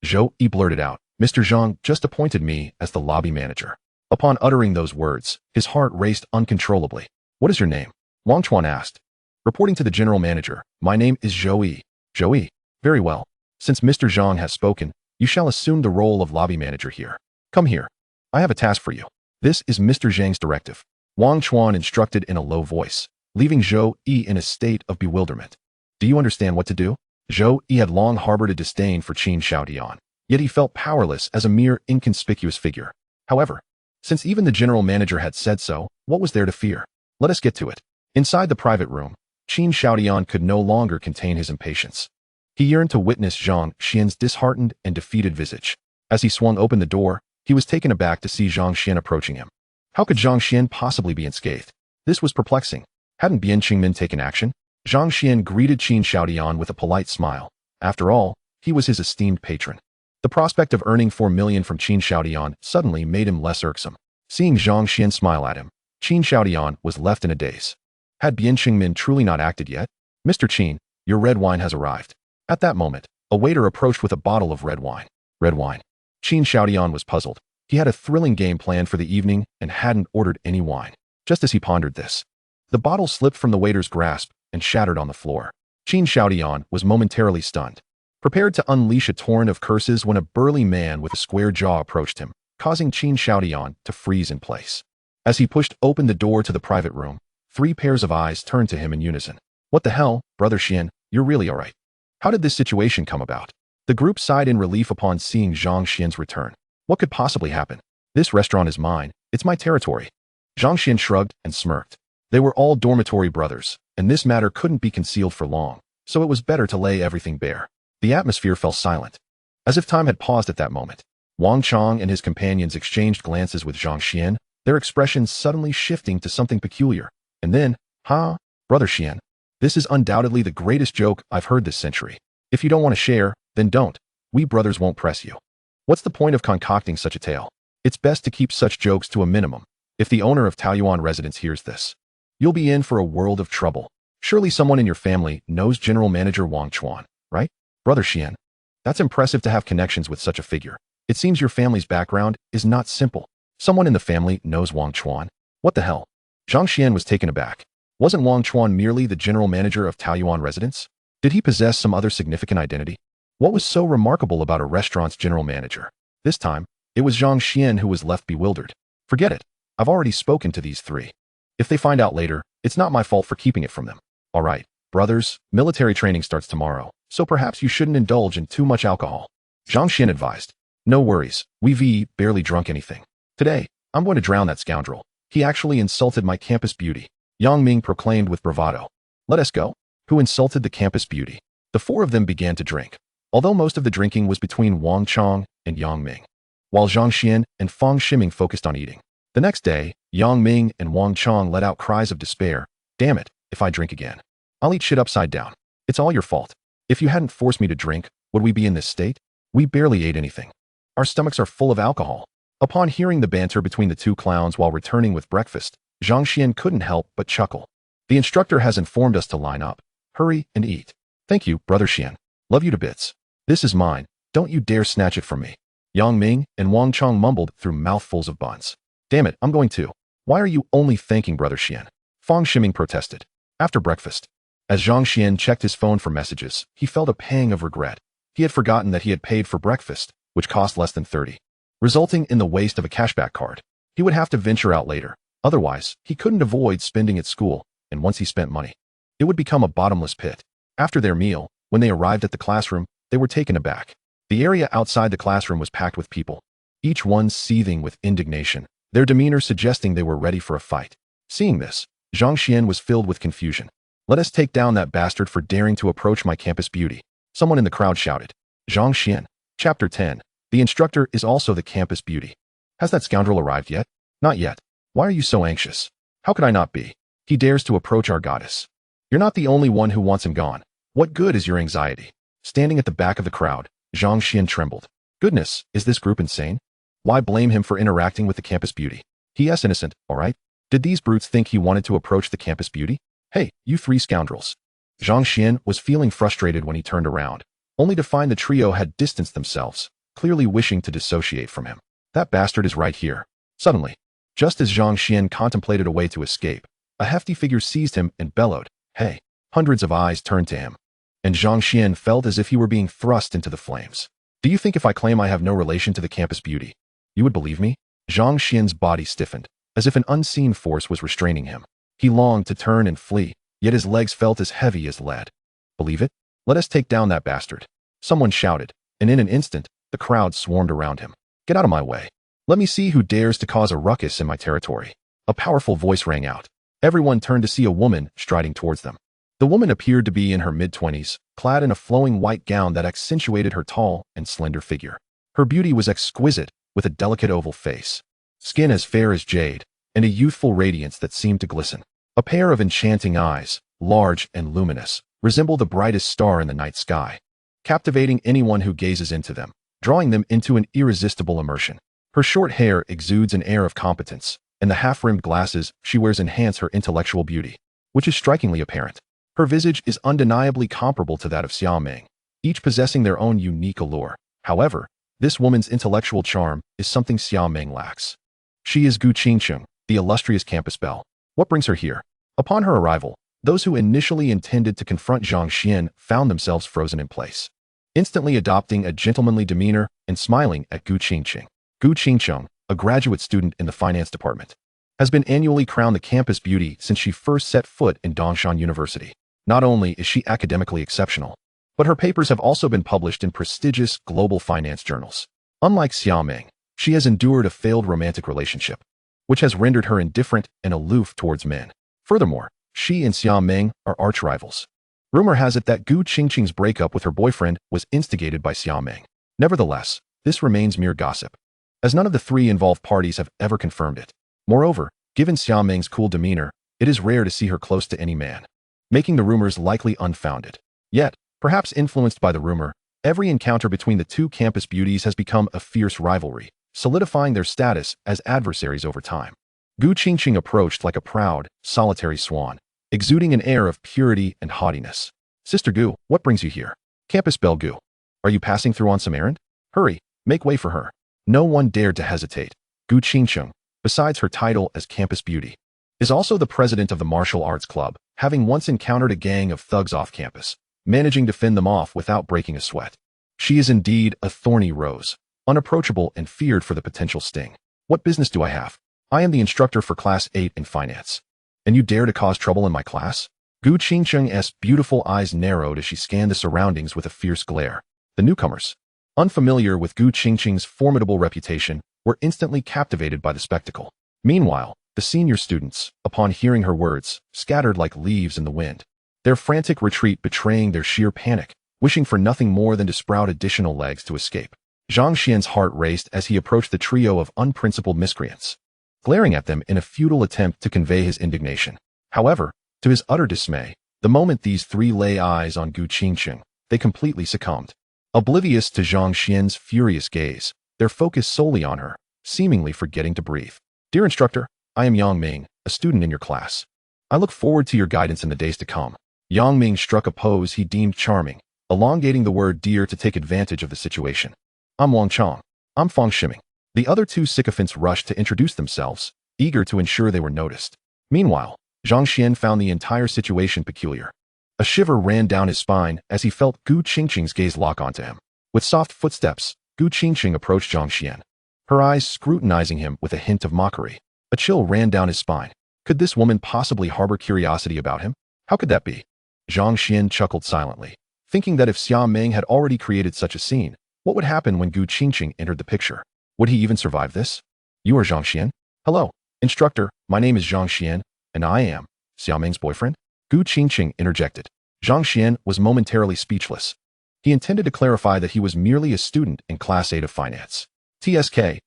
Zhou blurted out, "Mr. Zhang just appointed me as the lobby manager." Upon uttering those words, his heart raced uncontrollably. "What is your name?" Wang Chuan asked. Reporting to the general manager, "My name is Zhou. Zhou. Very well. Since Mr. Zhang has spoken, you shall assume the role of lobby manager here. Come here. I have a task for you. This is Mr. Zhang's directive." Wang Chuan instructed in a low voice, leaving Zhou in a state of bewilderment. Do you understand what to do? Zhou Yi had long harbored a disdain for Qin Xiaodian, yet he felt powerless as a mere inconspicuous figure. However, since even the general manager had said so, what was there to fear? Let us get to it. Inside the private room, Qin Xiaodian could no longer contain his impatience. He yearned to witness Zhang Xuan's disheartened and defeated visage. As he swung open the door, he was taken aback to see Zhang Xuan approaching him. How could Zhang Xuan possibly be unscathed? This was perplexing. Hadn't Bian Qingmin taken action? Zhang Xuan greeted Qin Xiaodian with a polite smile. After all, he was his esteemed patron. The prospect of earning 4 million from Qin Xiaodian suddenly made him less irksome. Seeing Zhang Xuan smile at him, Qin Xiaodian was left in a daze. Had Bian Qingmin truly not acted yet? Mr. Qin, your red wine has arrived. At that moment, a waiter approached with a bottle of red wine. Red wine. Qin Xiaodian was puzzled. He had a thrilling game planned for the evening and hadn't ordered any wine. Just as he pondered this, the bottle slipped from the waiter's grasp and shattered on the floor. Qin Xiaodian was momentarily stunned, prepared to unleash a torrent of curses when a burly man with a square jaw approached him, causing Qin Xiaodian to freeze in place. As he pushed open the door to the private room, 3 pairs of eyes turned to him in unison. What the hell, Brother Xian, you're really alright. How did this situation come about? The group sighed in relief upon seeing Zhang Xuan's return. What could possibly happen? This restaurant is mine. It's my territory. Zhang Xuan shrugged and smirked. They were all dormitory brothers, and this matter couldn't be concealed for long, so it was better to lay everything bare. The atmosphere fell silent, as if time had paused at that moment. Wang Chong and his companions exchanged glances with Zhang Xuan, their expressions suddenly shifting to something peculiar. And then, Brother Xian, this is undoubtedly the greatest joke I've heard this century. If you don't want to share, then don't. We brothers won't press you. What's the point of concocting such a tale? It's best to keep such jokes to a minimum. If the owner of Taoyuan residence hears this, you'll be in for a world of trouble. Surely someone in your family knows General Manager Wang Chuan, right? Brother Xian, that's impressive to have connections with such a figure. It seems your family's background is not simple. Someone in the family knows Wang Chuan. What the hell? Zhang Xuan was taken aback. Wasn't Wang Chuan merely the general manager of Taoyuan residence? Did he possess some other significant identity? What was so remarkable about a restaurant's general manager? This time, it was Zhang Xuan who was left bewildered. Forget it. I've already spoken to these 3. If they find out later, it's not my fault for keeping it from them. All right, brothers, military training starts tomorrow, so perhaps you shouldn't indulge in too much alcohol. Zhang Xuan advised. No worries, we've barely drunk anything. Today, I'm going to drown that scoundrel. He actually insulted my campus beauty, Yang Ming proclaimed with bravado. Let us go. Who insulted the campus beauty? The 4 of them began to drink, although most of the drinking was between Wang Chong and Yang Ming, while Zhang Xuan and Fang Ximing focused on eating. The next day, Yang Ming and Wang Chong let out cries of despair. Damn it, if I drink again, I'll eat shit upside down. It's all your fault. If you hadn't forced me to drink, would we be in this state? We barely ate anything. Our stomachs are full of alcohol. Upon hearing the banter between the 2 clowns while returning with breakfast, Zhang Xuan couldn't help but chuckle. The instructor has informed us to line up. Hurry and eat. Thank you, Brother Xian. Love you to bits. This is mine. Don't you dare snatch it from me. Yang Ming and Wang Chong mumbled through mouthfuls of buns. Damn it, I'm going to. Why are you only thanking Brother Xian? Fang Ximing protested. After breakfast, as Zhang Xuan checked his phone for messages, he felt a pang of regret. He had forgotten that he had paid for breakfast, which cost less than 30, resulting in the waste of a cashback card. He would have to venture out later. Otherwise, he couldn't avoid spending at school, and once he spent money, it would become a bottomless pit. After their meal, when they arrived at the classroom, they were taken aback. The area outside the classroom was packed with people, each one seething with indignation, their demeanor suggesting they were ready for a fight. Seeing this, Zhang Xuan was filled with confusion. Let us take down that bastard for daring to approach my campus beauty. Someone in the crowd shouted. Zhang Xuan. Chapter 10. The instructor is also the campus beauty. Has that scoundrel arrived yet? Not yet. Why are you so anxious? How could I not be? He dares to approach our goddess. You're not the only one who wants him gone. What good is your anxiety? Standing at the back of the crowd, Zhang Xuan trembled. Goodness, is this group insane? Why blame him for interacting with the campus beauty? He is innocent, all right? Did these brutes think he wanted to approach the campus beauty? Hey, you 3 scoundrels. Zhang Xuan was feeling frustrated when he turned around, only to find the trio had distanced themselves, clearly wishing to dissociate from him. That bastard is right here. Suddenly, just as Zhang Xuan contemplated a way to escape, a hefty figure seized him and bellowed, "Hey!" Hundreds of eyes turned to him, and Zhang Xuan felt as if he were being thrust into the flames. Do you think if I claim I have no relation to the campus beauty, you would believe me? Zhang Xuan's body stiffened, as if an unseen force was restraining him. He longed to turn and flee, yet his legs felt as heavy as lead. Believe it? Let us take down that bastard. Someone shouted, and in an instant, the crowd swarmed around him. Get out of my way. Let me see who dares to cause a ruckus in my territory. A powerful voice rang out. Everyone turned to see a woman striding towards them. The woman appeared to be in her mid-20s, clad in a flowing white gown that accentuated her tall and slender figure. Her beauty was exquisite, with a delicate oval face, skin as fair as jade, and a youthful radiance that seemed to glisten. A pair of enchanting eyes, large and luminous, resemble the brightest star in the night sky, captivating anyone who gazes into them, drawing them into an irresistible immersion. Her short hair exudes an air of competence, and the half-rimmed glasses she wears enhance her intellectual beauty, which is strikingly apparent. Her visage is undeniably comparable to that of Xia Meng, each possessing their own unique allure. However, this woman's intellectual charm is something Xia Meng lacks. She is Gu Qingcheng, the illustrious campus belle. What brings her here? Upon her arrival, those who initially intended to confront Zhang Xuan found themselves frozen in place, instantly adopting a gentlemanly demeanor and smiling at Gu Qingcheng. Gu Qingcheng, a graduate student in the finance department, has been annually crowned the campus beauty since she first set foot in Dongshan University. Not only is she academically exceptional, but her papers have also been published in prestigious global finance journals. Unlike Xia Meng, she has endured a failed romantic relationship, which has rendered her indifferent and aloof towards men. Furthermore, she and Xia Meng are arch-rivals. Rumor has it that Gu Qingcheng's breakup with her boyfriend was instigated by Xia Meng. Nevertheless, this remains mere gossip, as none of the three involved parties have ever confirmed it. Moreover, given Xia Meng's cool demeanor, it is rare to see her close to any man, making the rumors likely unfounded. Yet, perhaps influenced by the rumor, every encounter between the two campus beauties has become a fierce rivalry, solidifying their status as adversaries over time. Gu Qingcheng approached like a proud, solitary swan, exuding an air of purity and haughtiness. Sister Gu, what brings you here? Campus belle Gu. Are you passing through on some errand? Hurry, make way for her. No one dared to hesitate. Gu Qingcheng, besides her title as campus beauty, is also the president of the martial arts club, having once encountered a gang of thugs off campus, managing to fend them off without breaking a sweat. She is indeed a thorny rose, unapproachable and feared for the potential sting. What business do I have? I am the instructor for Class 8 in finance, and you dare to cause trouble in my class? Gu Qingcheng's beautiful eyes narrowed as she scanned the surroundings with a fierce glare. The newcomers, unfamiliar with Gu Qingcheng's formidable reputation, were instantly captivated by the spectacle. Meanwhile, the senior students, upon hearing her words, scattered like leaves in the wind, their frantic retreat betraying their sheer panic, wishing for nothing more than to sprout additional legs to escape. Zhang Xuan's heart raced as he approached the trio of unprincipled miscreants, glaring at them in a futile attempt to convey his indignation. However, to his utter dismay, the moment these three lay eyes on Gu Qingcheng, they completely succumbed. Oblivious to Zhang Xuan's furious gaze, their focus solely on her, seemingly forgetting to breathe. Dear instructor, I am Yang Ming, a student in your class. I look forward to your guidance in the days to come. Yang Ming struck a pose he deemed charming, elongating the word dear to take advantage of the situation. I'm Wang Chong. I'm Fang Shiming. The other two sycophants rushed to introduce themselves, eager to ensure they were noticed. Meanwhile, Zhang Xuan found the entire situation peculiar. A shiver ran down his spine as he felt Gu Qingcheng's gaze lock onto him. With soft footsteps, Gu Qingcheng approached Zhang Xuan, her eyes scrutinizing him with a hint of mockery. A chill ran down his spine. Could this woman possibly harbor curiosity about him? How could that be? Zhang Xuan chuckled silently, thinking that if Xia Meng had already created such a scene, what would happen when Gu Qingcheng entered the picture? Would he even survive this? You are Zhang Xuan? Hello, instructor, my name is Zhang Xuan, and I am Xia Meng's boyfriend? Gu Qingcheng interjected. Zhang Xuan was momentarily speechless. He intended to clarify that he was merely a student in Class 8 of finance. TSK,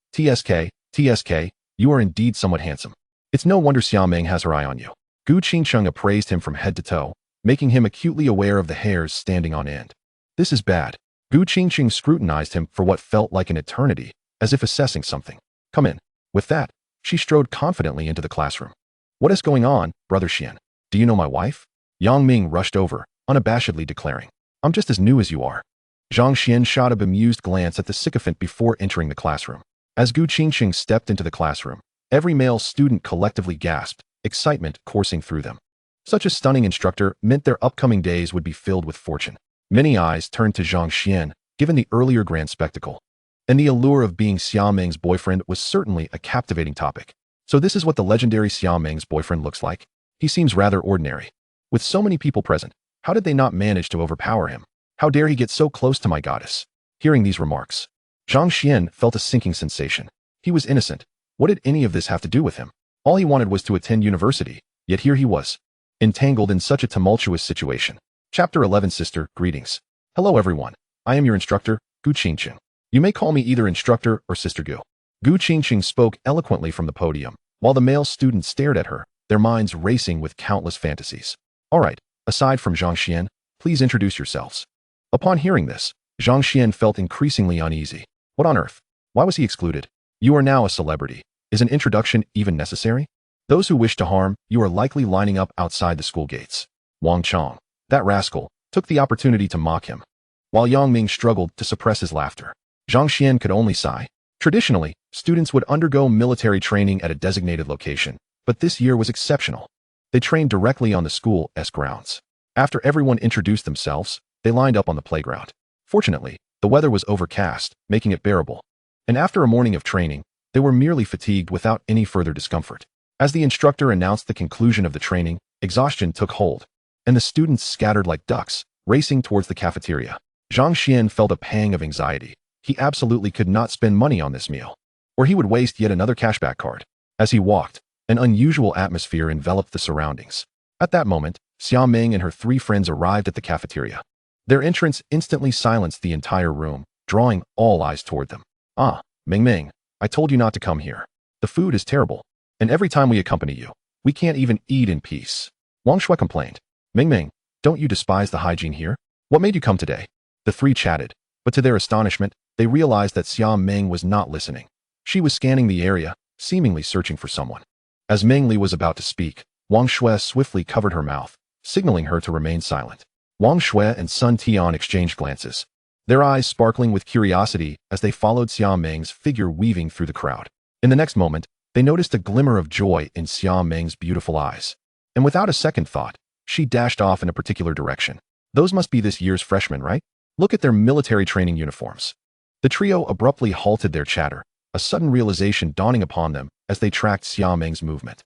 you are indeed somewhat handsome. It's no wonder Xia Meng has her eye on you. Gu Qingcheng appraised him from head to toe, making him acutely aware of the hairs standing on end. This is bad. Gu Qingcheng scrutinized him for what felt like an eternity, as if assessing something. Come in. With that, she strode confidently into the classroom. What is going on, Brother Xian? Do you know my wife? Yang Ming rushed over, unabashedly declaring. I'm just as new as you are. Zhang Xuan shot a bemused glance at the sycophant before entering the classroom. As Gu Qingcheng stepped into the classroom, every male student collectively gasped, excitement coursing through them. Such a stunning instructor meant their upcoming days would be filled with fortune. Many eyes turned to Zhang Xuan, given the earlier grand spectacle. And the allure of being Xia Meng's boyfriend was certainly a captivating topic. So this is what the legendary Xia Meng's boyfriend looks like? He seems rather ordinary. With so many people present, how How did they not manage to overpower him? How dare he get so close to my goddess? Hearing these remarks, Zhang Xuan felt a sinking sensation. He was innocent. What did any of this have to do with him? All he wanted was to attend university, yet here he was, entangled in such a tumultuous situation. Chapter 11 Sister, Greetings. Hello everyone. I am your instructor, Gu Qingqing. You may call me either instructor or Sister Gu. Gu Qingqing spoke eloquently from the podium, while the male students stared at her, their minds racing with countless fantasies. All right, aside from Zhang Xuan, please introduce yourselves. Upon hearing this, Zhang Xuan felt increasingly uneasy. What on earth? Why was he excluded? You are now a celebrity. Is an introduction even necessary? Those who wish to harm you are likely lining up outside the school gates. Wang Chong, that rascal, took the opportunity to mock him. While Yang Ming struggled to suppress his laughter, Zhang Xuan could only sigh. Traditionally, students would undergo military training at a designated location, but this year was exceptional. They trained directly on the school's grounds. After everyone introduced themselves, they lined up on the playground. Fortunately, the weather was overcast, making it bearable. And after a morning of training, they were merely fatigued without any further discomfort. As the instructor announced the conclusion of the training, exhaustion took hold, and the students scattered like ducks, racing towards the cafeteria. Zhang Xuan felt a pang of anxiety. He absolutely could not spend money on this meal, or he would waste yet another cashback card. As he walked, an unusual atmosphere enveloped the surroundings. At that moment, Xia Meng and her 3 friends arrived at the cafeteria. Their entrance instantly silenced the entire room, drawing all eyes toward them. Ah, Meng, I told you not to come here. The food is terrible, and every time we accompany you, we can't even eat in peace. Wang Shui complained. Meng, don't you despise the hygiene here? What made you come today? The 3 chatted, but to their astonishment, they realized that Xia Meng was not listening. She was scanning the area, seemingly searching for someone. As Meng Li was about to speak, Wang Shui swiftly covered her mouth, signaling her to remain silent. Wang Shui and Sun Tian exchanged glances, their eyes sparkling with curiosity as they followed Xia Meng's figure weaving through the crowd. In the next moment, they noticed a glimmer of joy in Xia Meng's beautiful eyes. And without a second thought, she dashed off in a particular direction. Those must be this year's freshmen, right? Look at their military training uniforms. The trio abruptly halted their chatter, a sudden realization dawning upon them as they tracked Xia Meng's movement.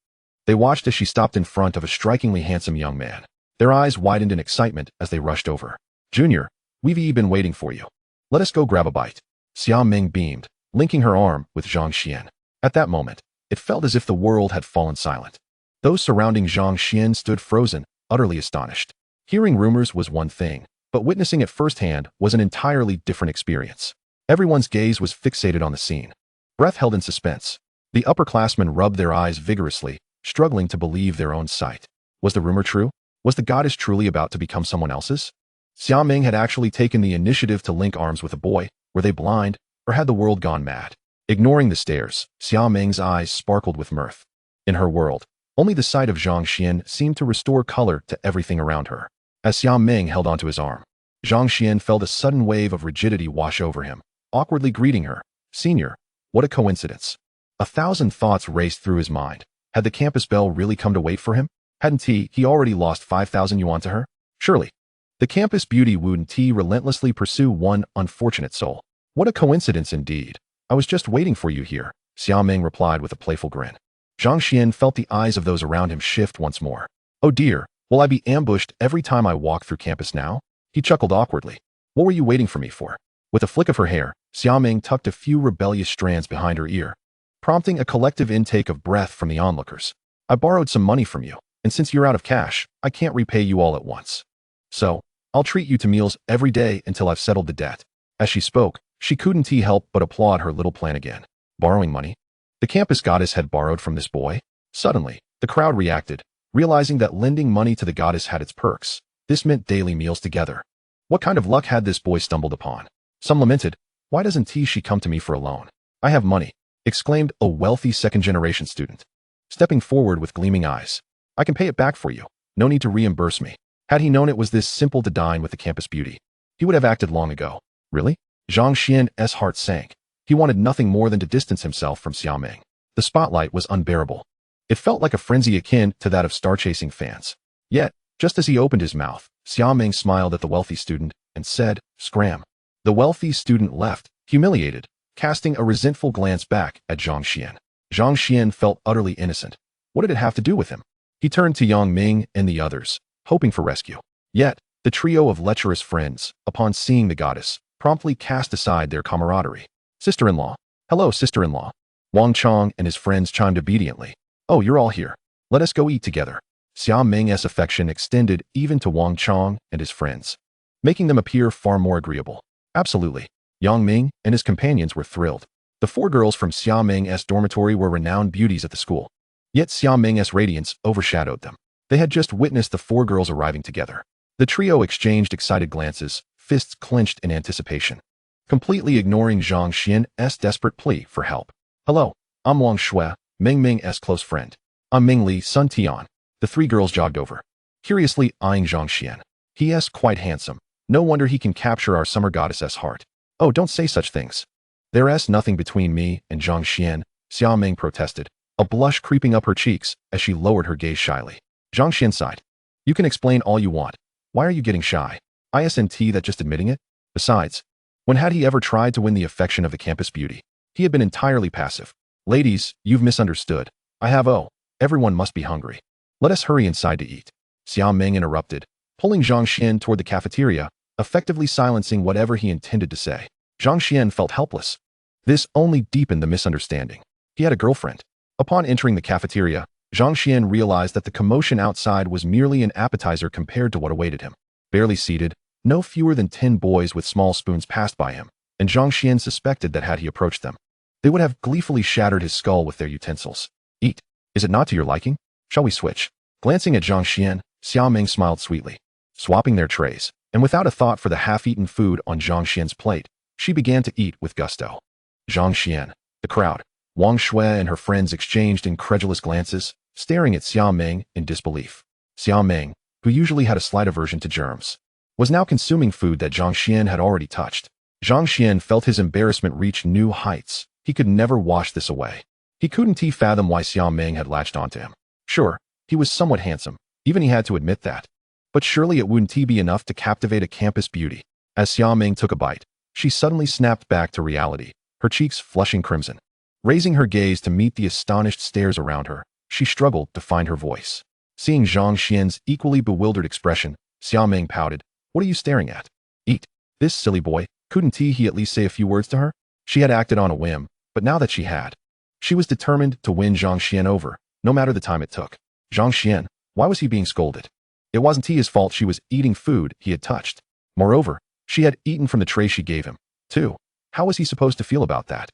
They watched as she stopped in front of a strikingly handsome young man. Their eyes widened in excitement as they rushed over. Junior, we've been waiting for you. Let us go grab a bite. Xia Meng beamed, linking her arm with Zhang Xuan. At that moment, it felt as if the world had fallen silent. Those surrounding Zhang Xuan stood frozen, utterly astonished. Hearing rumors was one thing, but witnessing it firsthand was an entirely different experience. Everyone's gaze was fixated on the scene, breath held in suspense. The upperclassmen rubbed their eyes vigorously, struggling to believe their own sight. Was the rumor true? Was the goddess truly about to become someone else's? Xia Meng had actually taken the initiative to link arms with a boy. Were they blind, or had the world gone mad? Ignoring the stares, Xia Meng's eyes sparkled with mirth. In her world, only the sight of Zhang Xuan seemed to restore color to everything around her. As Xia Meng held onto his arm, Zhang Xuan felt a sudden wave of rigidity wash over him, awkwardly greeting her. Senior, what a coincidence. 1,000 thoughts raced through his mind. Had the campus belle really come to wait for him? Hadn't he already lost 5,000 yuan to her? Surely. The campus beauty wouldn't relentlessly pursue one unfortunate soul. What a coincidence indeed. I was just waiting for you here, Xia Meng replied with a playful grin. Zhang Xuan felt the eyes of those around him shift once more. Oh dear, will I be ambushed every time I walk through campus now? He chuckled awkwardly. What were you waiting for me for? With a flick of her hair, Xia Meng tucked a few rebellious strands behind her ear, prompting a collective intake of breath from the onlookers. I borrowed some money from you, and since you're out of cash, I can't repay you all at once. So, I'll treat you to meals every day until I've settled the debt. As she spoke, she couldn't help but applaud her little plan again. Borrowing money? The campus goddess had borrowed from this boy? Suddenly, the crowd reacted, realizing that lending money to the goddess had its perks. This meant daily meals together. What kind of luck had this boy stumbled upon? Some lamented, why doesn't she come to me for a loan? I have money, exclaimed a wealthy second-generation student, stepping forward with gleaming eyes. I can pay it back for you. No need to reimburse me. Had he known it was this simple to dine with the campus beauty, he would have acted long ago. Really? Zhang Xuan's heart sank. He wanted nothing more than to distance himself from Xia Meng. The spotlight was unbearable. It felt like a frenzy akin to that of star-chasing fans. Yet, just as he opened his mouth, Xia Meng smiled at the wealthy student and said, "Scram." The wealthy student left, humiliated, casting a resentful glance back at Zhang Xuan. Zhang Xuan felt utterly innocent. What did it have to do with him? He turned to Yang Ming and the others, hoping for rescue. Yet, The trio of lecherous friends, upon seeing the goddess, promptly cast aside their camaraderie. Sister-in-law. Hello, sister-in-law. Wang Chong and his friends chimed obediently. Oh, you're all here. Let us go eat together. Xia Meng's affection extended even to Wang Chong and his friends, making them appear far more agreeable. Absolutely. Yang Ming and his companions were thrilled. The 4 girls from Xia Meng's dormitory were renowned beauties at the school. Yet Xia Meng's radiance overshadowed them. They had just witnessed the 4 girls arriving together. The trio exchanged excited glances, fists clenched in anticipation, completely ignoring Zhang Xuan's desperate plea for help. Hello, I'm Wang Shui, Meng Ming's close friend. I'm Ming Li Sun Tian. The 3 girls jogged over, curiously eyeing Zhang Xuan. He's quite handsome. No wonder he can capture our summer goddess's heart. Oh, don't say such things. There's nothing between me and Zhang Xuan, Xia Meng protested, a blush creeping up her cheeks as she lowered her gaze shyly. Zhang Xuan sighed. You can explain all you want. Why are you getting shy? Isn't that just admitting it? Besides, when had he ever tried to win the affection of the campus beauty? He had been entirely passive. Ladies, you've misunderstood. Everyone must be hungry. Let us hurry inside to eat. Xia Meng interrupted, pulling Zhang Xuan toward the cafeteria, effectively silencing whatever he intended to say. Zhang Xuan felt helpless. This only deepened the misunderstanding. He had a girlfriend. Upon entering the cafeteria, Zhang Xuan realized that the commotion outside was merely an appetizer compared to what awaited him. Barely seated, no fewer than 10 boys with small spoons passed by him, and Zhang Xuan suspected that had he approached them, they would have gleefully shattered his skull with their utensils. Eat. Is it not to your liking? Shall we switch? Glancing at Zhang Xuan, Xia Meng smiled sweetly. Swapping their trays, and without a thought for the half-eaten food on Zhang Xuan's plate, she began to eat with gusto. Zhang Xuan, the crowd, Wang Shui and her friends exchanged incredulous glances, staring at Xia Meng in disbelief. Xia Meng, who usually had a slight aversion to germs, was now consuming food that Zhang Xuan had already touched. Zhang Xuan felt his embarrassment reach new heights. He could never wash this away. He couldn't fathom why Xia Meng had latched onto him. Sure, he was somewhat handsome, even he had to admit that. But surely it wouldn't be enough to captivate a campus beauty. As Xia Meng took a bite, she suddenly snapped back to reality, her cheeks flushing crimson. Raising her gaze to meet the astonished stares around her, she struggled to find her voice. Seeing Zhang Xuan's equally bewildered expression, Xia Meng pouted. What are you staring at? Eat. This silly boy, couldn't he at least say a few words to her? She had acted on a whim, but now that she was determined to win Zhang Xuan over, no matter the time it took. Zhang Xuan, why was he being scolded? It wasn't his fault she was eating food he had touched. Moreover, she had eaten from the tray she gave him, too. How was he supposed to feel about that?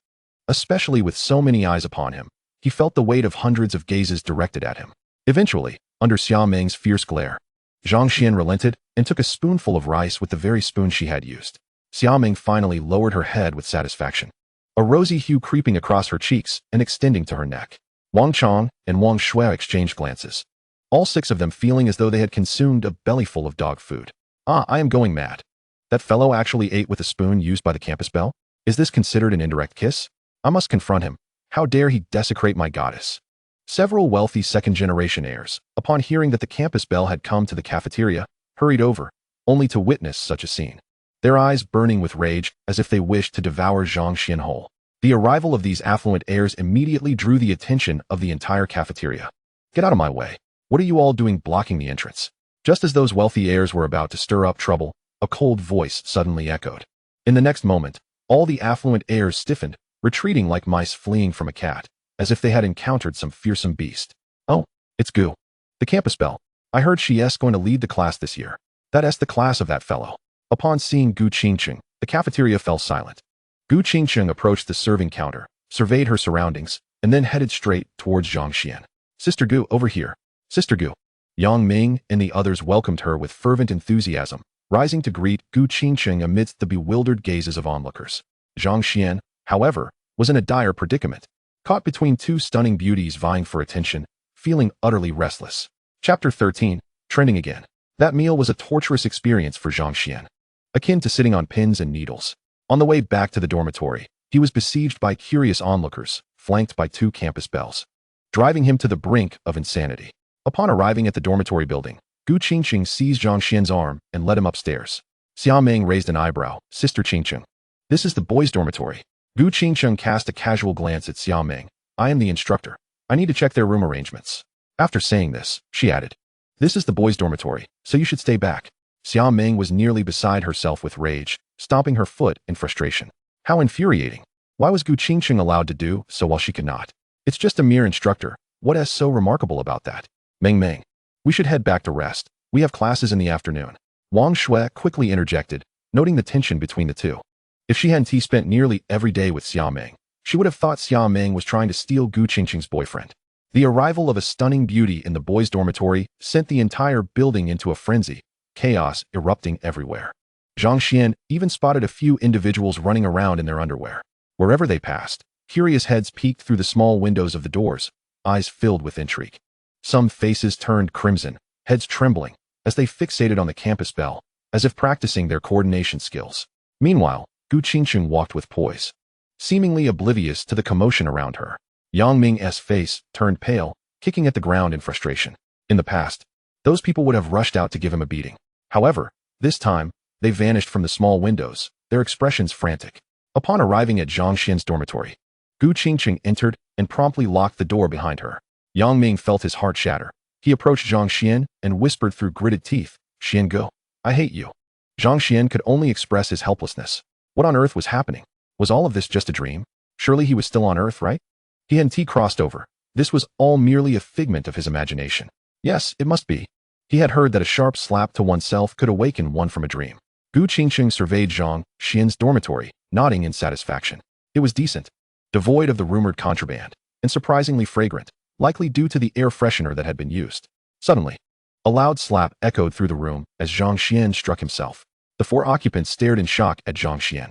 Especially with so many eyes upon him, he felt the weight of hundreds of gazes directed at him. Eventually, under Xia Meng's fierce glare, Zhang Xuan relented and took a spoonful of rice with the very spoon she had used. Xia Meng finally lowered her head with satisfaction, a rosy hue creeping across her cheeks and extending to her neck. Wang Chong and Wang Shui exchanged glances, all 6 of them feeling as though they had consumed a bellyful of dog food. I am going mad. That fellow actually ate with a spoon used by the campus belle? Is this considered an indirect kiss? I must confront him. How dare he desecrate my goddess? Several wealthy second-generation heirs, upon hearing that the campus belle had come to the cafeteria, hurried over, only to witness such a scene, their eyes burning with rage as if they wished to devour Zhang Xuan whole. The arrival of these affluent heirs immediately drew the attention of the entire cafeteria. Get out of my way. What are you all doing blocking the entrance? Just as those wealthy heirs were about to stir up trouble, a cold voice suddenly echoed. In the next moment, all the affluent heirs stiffened, retreating like mice fleeing from a cat, as if they had encountered some fearsome beast. Oh, it's Gu. The campus belle. I heard she's going to lead the class this year. That's the class of that fellow. Upon seeing Gu Qingcheng, the cafeteria fell silent. Gu Qingcheng approached the serving counter, surveyed her surroundings, and then headed straight towards Zhang Xuan. Sister Gu, over here. Sister Gu. Yang Ming and the others welcomed her with fervent enthusiasm, rising to greet Gu Qingcheng amidst the bewildered gazes of onlookers. Zhang Xuan, however, was in a dire predicament, caught between 2 stunning beauties vying for attention, feeling utterly restless. Chapter 13, Trending Again. That meal was a torturous experience for Zhang Xuan, akin to sitting on pins and needles. On the way back to the dormitory, he was besieged by curious onlookers, flanked by 2 campus belles, driving him to the brink of insanity. Upon arriving at the dormitory building, Gu Qingcheng seized Zhang Xuan's arm and led him upstairs. Xia Meng raised an eyebrow. Sister Qingcheng. This is the boys' dormitory. Gu Qingcheng cast a casual glance at Xia Meng. I am the instructor. I need to check their room arrangements. After saying this, she added, this is the boys' dormitory, so you should stay back. Xia Meng was nearly beside herself with rage, stomping her foot in frustration. How infuriating. Why was Gu Qingqing allowed to do so while she could not? It's just a mere instructor. What is so remarkable about that? Meng, we should head back to rest. We have classes in the afternoon. Wang Shui quickly interjected, noting the tension between the two. If she hadn't spent nearly every day with Xia Meng, she would have thought Xia Meng was trying to steal Gu Qingqing's boyfriend. The arrival of a stunning beauty in the boys' dormitory sent the entire building into a frenzy, chaos erupting everywhere. Zhang Xuan even spotted a few individuals running around in their underwear. Wherever they passed, curious heads peeked through the small windows of the doors, eyes filled with intrigue. Some faces turned crimson, heads trembling, as they fixated on the campus belle, as if practicing their coordination skills. Meanwhile, Gu Qingqing walked with poise, seemingly oblivious to the commotion around her. Yang Ming's face turned pale, kicking at the ground in frustration. In the past, those people would have rushed out to give him a beating. However, this time, they vanished from the small windows, their expressions frantic. Upon arriving at Zhang Xuan's dormitory, Gu Qingqing entered and promptly locked the door behind her. Yang Ming felt his heart shatter. He approached Zhang Xuan and whispered through gritted teeth, "Xuan Gu, I hate you." Zhang Xuan could only express his helplessness. What on earth was happening? Was all of this just a dream? Surely he was still on Earth, right? He hadn't crossed over. This was all merely a figment of his imagination. Yes, it must be. He had heard that a sharp slap to oneself could awaken one from a dream. Gu Qingqing surveyed Zhang Xuan's dormitory, nodding in satisfaction. It was decent, devoid of the rumored contraband, and surprisingly fragrant, likely due to the air freshener that had been used. Suddenly, a loud slap echoed through the room as Zhang Xuan struck himself. The four occupants stared in shock at Zhang Xuan,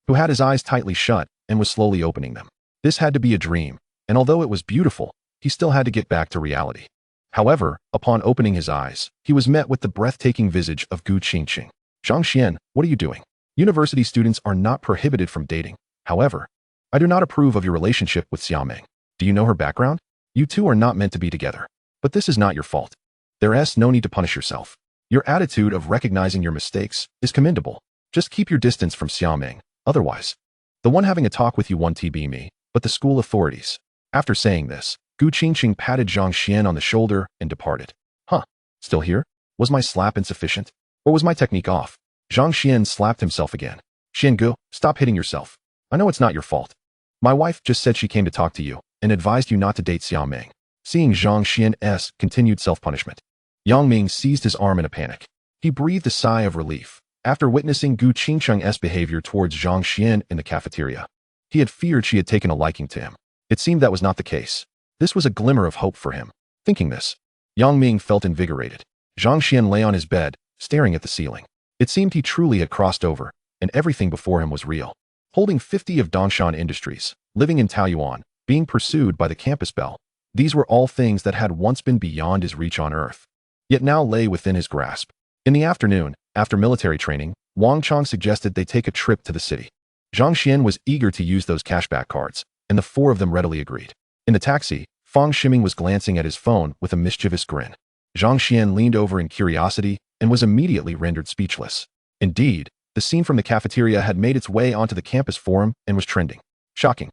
who had his eyes tightly shut and was slowly opening them. This had to be a dream, and although it was beautiful, he still had to get back to reality. However, upon opening his eyes, he was met with the breathtaking visage of Gu Qingqing. Zhang Xuan, what are you doing? University students are not prohibited from dating. However, I do not approve of your relationship with Xia Meng. Do you know her background? You two are not meant to be together. But this is not your fault. There's no need to punish yourself. Your attitude of recognizing your mistakes is commendable. Just keep your distance from Xia Meng. Otherwise, the one having a talk with you won't be me, but the school authorities. After saying this, Gu Qingqing patted Zhang Xuan on the shoulder and departed. Huh, still here? Was my slap insufficient? Or was my technique off? Zhang Xuan slapped himself again. Xuan Gu, stop hitting yourself. I know it's not your fault. My wife just said she came to talk to you and advised you not to date Xia Meng. Seeing Zhang Xuan's continued self-punishment, Yang Ming seized his arm in a panic. He breathed a sigh of relief after witnessing Gu Qingqing's behavior towards Zhang Xuan in the cafeteria. He had feared she had taken a liking to him. It seemed that was not the case. This was a glimmer of hope for him. Thinking this, Yang Ming felt invigorated. Zhang Xuan lay on his bed, staring at the ceiling. It seemed he truly had crossed over, and everything before him was real. Holding 50 of Dongshan Industries, living in Taoyuan, being pursued by the campus belle. These were all things that had once been beyond his reach on Earth, yet now lay within his grasp. In the afternoon, after military training, Wang Chong suggested they take a trip to the city. Zhang Xuan was eager to use those cashback cards, and the four of them readily agreed. In the taxi, Fang Ximing was glancing at his phone with a mischievous grin. Zhang Xuan leaned over in curiosity and was immediately rendered speechless. Indeed, the scene from the cafeteria had made its way onto the campus forum and was trending. Shocking.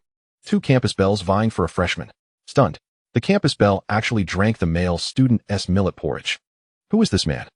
2 campus belles vying for a freshman. Stunned. The campus belle actually drank the male student's millet porridge. Who is this man?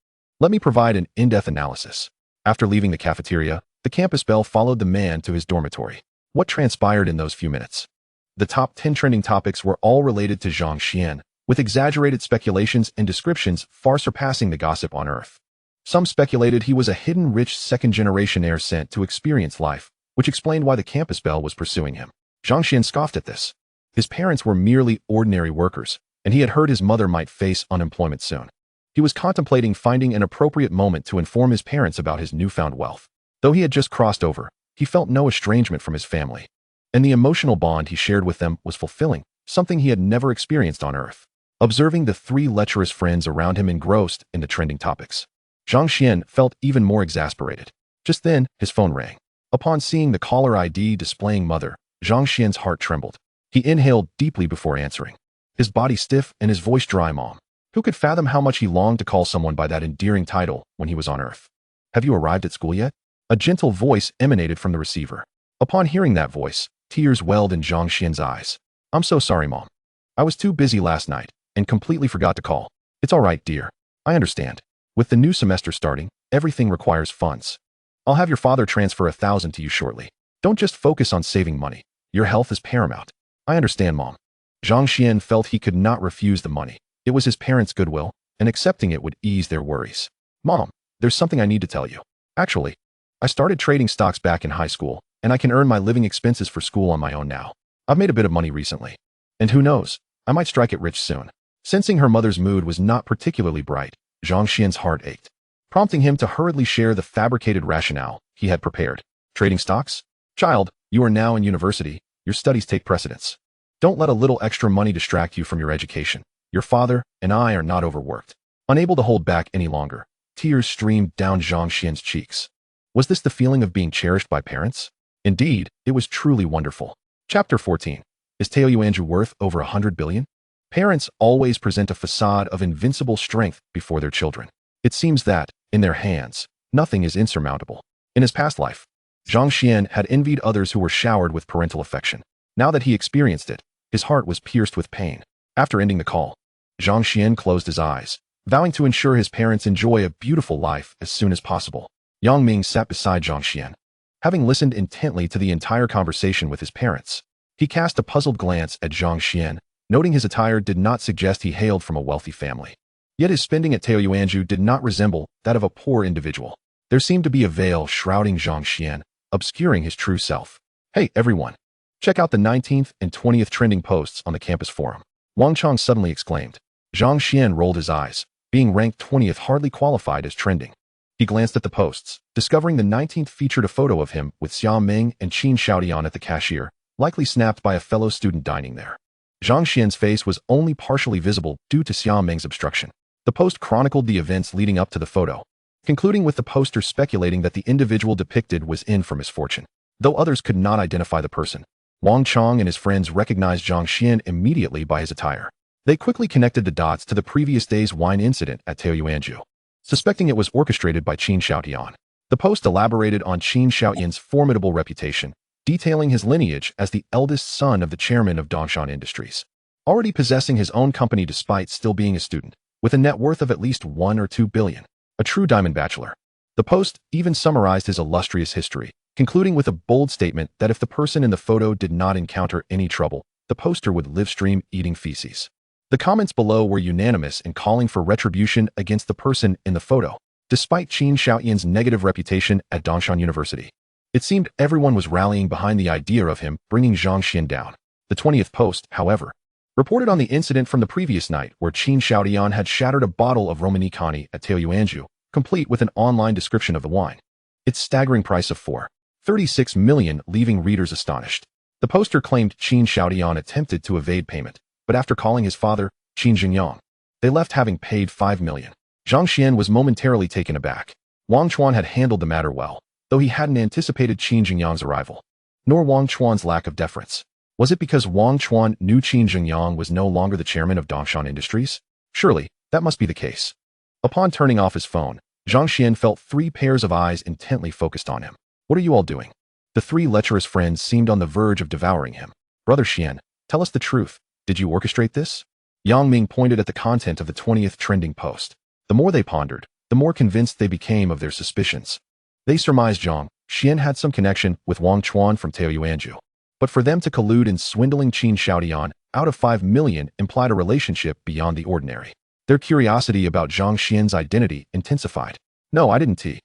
Let me provide an in-depth analysis. After leaving the cafeteria, the campus belle followed the man to his dormitory. What transpired in those few minutes? The top 10 trending topics were all related to Zhang Xuan, with exaggerated speculations and descriptions far surpassing the gossip on Earth. Some speculated he was a hidden rich second-generation heir sent to experience life, which explained why the campus belle was pursuing him. Zhang Xuan scoffed at this. His parents were merely ordinary workers, and he had heard his mother might face unemployment soon. He was contemplating finding an appropriate moment to inform his parents about his newfound wealth. Though he had just crossed over, he felt no estrangement from his family, and the emotional bond he shared with them was fulfilling, something he had never experienced on Earth. Observing the 3 lecherous friends around him engrossed in the trending topics, Zhang Xuan felt even more exasperated. Just then, his phone rang. Upon seeing the caller ID displaying mother, Zhang Xuan's heart trembled. He inhaled deeply before answering, his body stiff and his voice dry. Mom. Who could fathom how much he longed to call someone by that endearing title when he was on Earth? Have you arrived at school yet? A gentle voice emanated from the receiver. Upon hearing that voice, tears welled in Zhang Xuan's eyes. I'm so sorry, Mom. I was too busy last night and completely forgot to call. It's all right, dear. I understand. With the new semester starting, everything requires funds. I'll have your father transfer 1,000 to you shortly. Don't just focus on saving money. Your health is paramount. I understand, Mom. Zhang Xuan felt he could not refuse the money. It was his parents' goodwill, and accepting it would ease their worries. Mom, there's something I need to tell you. Actually, I started trading stocks back in high school, and I can earn my living expenses for school on my own now. I've made a bit of money recently. And who knows, I might strike it rich soon. Sensing her mother's mood was not particularly bright, Zhang Xuan's heart ached, prompting him to hurriedly share the fabricated rationale he had prepared. Trading stocks? Child, you are now in university. Your studies take precedence. Don't let a little extra money distract you from your education. Your father and I are not overworked. Unable to hold back any longer, tears streamed down Zhang Xuan's cheeks. Was this the feeling of being cherished by parents? Indeed, it was truly wonderful. Chapter 14. Is Tao Yuanzhu worth over 100 billion? Parents always present a facade of invincible strength before their children. It seems that, in their hands, nothing is insurmountable. In his past life, Zhang Xuan had envied others who were showered with parental affection. Now that he experienced it, his heart was pierced with pain. After ending the call, Zhang Xuan closed his eyes, vowing to ensure his parents enjoy a beautiful life as soon as possible. Xia Meng sat beside Zhang Xuan. Having listened intently to the entire conversation with his parents, he cast a puzzled glance at Zhang Xuan, noting his attire did not suggest he hailed from a wealthy family. Yet his spending at Tao Yuanzhu did not resemble that of a poor individual. There seemed to be a veil shrouding Zhang Xuan, obscuring his true self. Hey, everyone! Check out the 19th and 20th trending posts on the campus forum. Wang Chong suddenly exclaimed. Zhang Xuan rolled his eyes. Being ranked 20th hardly qualified as trending. He glanced at the posts, discovering the 19th featured a photo of him with Xia Meng and Qin Xiaodian at the cashier, likely snapped by a fellow student dining there. Zhang Xuan's face was only partially visible due to Xia Meng's obstruction. The post chronicled the events leading up to the photo, concluding with the poster speculating that the individual depicted was in for misfortune. Though others could not identify the person, Wang Chong and his friends recognized Zhang Xuan immediately by his attire. They quickly connected the dots to the previous day's wine incident at Tao Yuanzhu, suspecting it was orchestrated by Qin Xiaodian. The post elaborated on Qin Xiaodian's formidable reputation, detailing his lineage as the eldest son of the chairman of Dongshan Industries, already possessing his own company despite still being a student, with a net worth of at least 1 or 2 billion. A true diamond bachelor. The post even summarized his illustrious history, concluding with a bold statement that if the person in the photo did not encounter any trouble, the poster would live stream eating feces. The comments below were unanimous in calling for retribution against the person in the photo, despite Qin Xiaoyan's negative reputation at Dongshan University. It seemed everyone was rallying behind the idea of him bringing Zhang Xuan down. The 20th post, however, reported on the incident from the previous night where Qin Xiaodian had shattered a bottle of Romanicani at Tao Yuanzhu, complete with an online description of the wine. Its staggering price of 4.36 million, leaving readers astonished. The poster claimed Qin Xiaodian attempted to evade payment, but after calling his father, Qin Jingyang, they left having paid 5 million. Zhang Xuan was momentarily taken aback. Wang Chuan had handled the matter well, though he hadn't anticipated Qin Jingyang's arrival, nor Wang Chuan's lack of deference. Was it because Wang Chuan knew Qin Jingyang was no longer the chairman of Dongshan Industries? Surely, that must be the case. Upon turning off his phone, Zhang Xuan felt 3 pairs of eyes intently focused on him. What are you all doing? The 3 lecherous friends seemed on the verge of devouring him. Brother Xuan, tell us the truth. Did you orchestrate this? Yang Ming pointed at the content of the 20th trending post. The more they pondered, the more convinced they became of their suspicions. They surmised Zhang Xuan had some connection with Wang Chuan from Tao Yuanzhu. But for them to collude in swindling Qin Xiaodian out of 5 million implied a relationship beyond the ordinary. Their curiosity about Zhang Xuan's identity intensified. No, I didn't. Zhang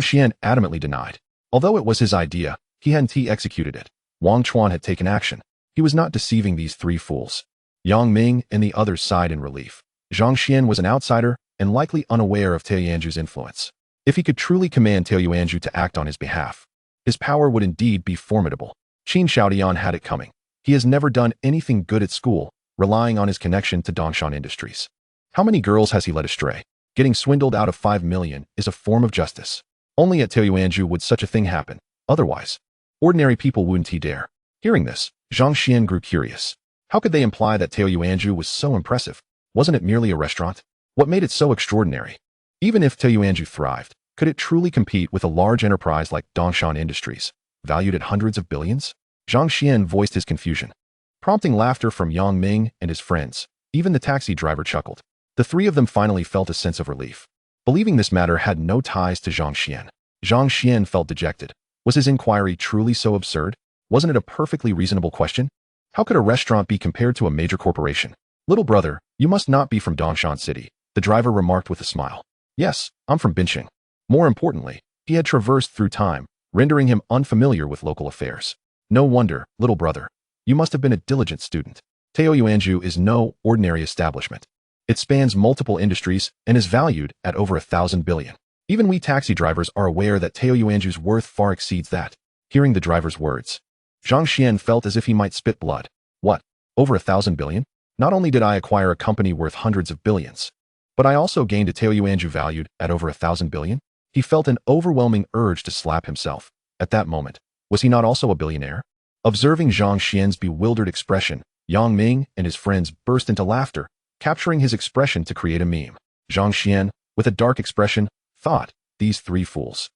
Xuan adamantly denied. Although it was his idea, he hadn't executed it. Wang Chuan had taken action. He was not deceiving these 3 fools. Yang Ming and the others sighed in relief. Zhang Xuan was an outsider and likely unaware of Tao Yuanzhu's influence. If he could truly command Tao Yuanzhu to act on his behalf, his power would indeed be formidable. Qin Xiaodian had it coming. He has never done anything good at school, relying on his connection to Dongshan Industries. How many girls has he led astray? Getting swindled out of 5 million is a form of justice. Only at Tao Yuanzhu would such a thing happen. Otherwise, ordinary people wouldn't dare. Hearing this, Zhang Xuan grew curious. How could they imply that Tao Yuanzhu was so impressive? Wasn't it merely a restaurant? What made it so extraordinary? Even if Tao Yuanzhu thrived, could it truly compete with a large enterprise like Dongshan Industries, valued at hundreds of billions? Zhang Xuan voiced his confusion, prompting laughter from Yang Ming and his friends. Even the taxi driver chuckled. The 3 of them finally felt a sense of relief. Believing this matter had no ties to Zhang Xuan. Zhang Xuan felt dejected. Was his inquiry truly so absurd? Wasn't it a perfectly reasonable question? How could a restaurant be compared to a major corporation? Little brother, you must not be from Dongshan City, the driver remarked with a smile. Yes, I'm from Binqing. More importantly, he had traversed through time, rendering him unfamiliar with local affairs. No wonder, little brother. You must have been a diligent student. Taoyuanju is no ordinary establishment. It spans multiple industries and is valued at over 1,000 billion. Even we taxi drivers are aware that Taoyuanju's worth far exceeds that. Hearing the driver's words, Zhang Xuan felt as if he might spit blood. What? Over 1,000 billion? Not only did I acquire a company worth hundreds of billions, but I also gained a Taoyuanju valued at over 1,000 billion? He felt an overwhelming urge to slap himself. At that moment, was he not also a billionaire? Observing Zhang Xian's bewildered expression, Yang Ming and his friends burst into laughter, capturing his expression to create a meme. Zhang Xuan, with a dark expression, thought, these three fools.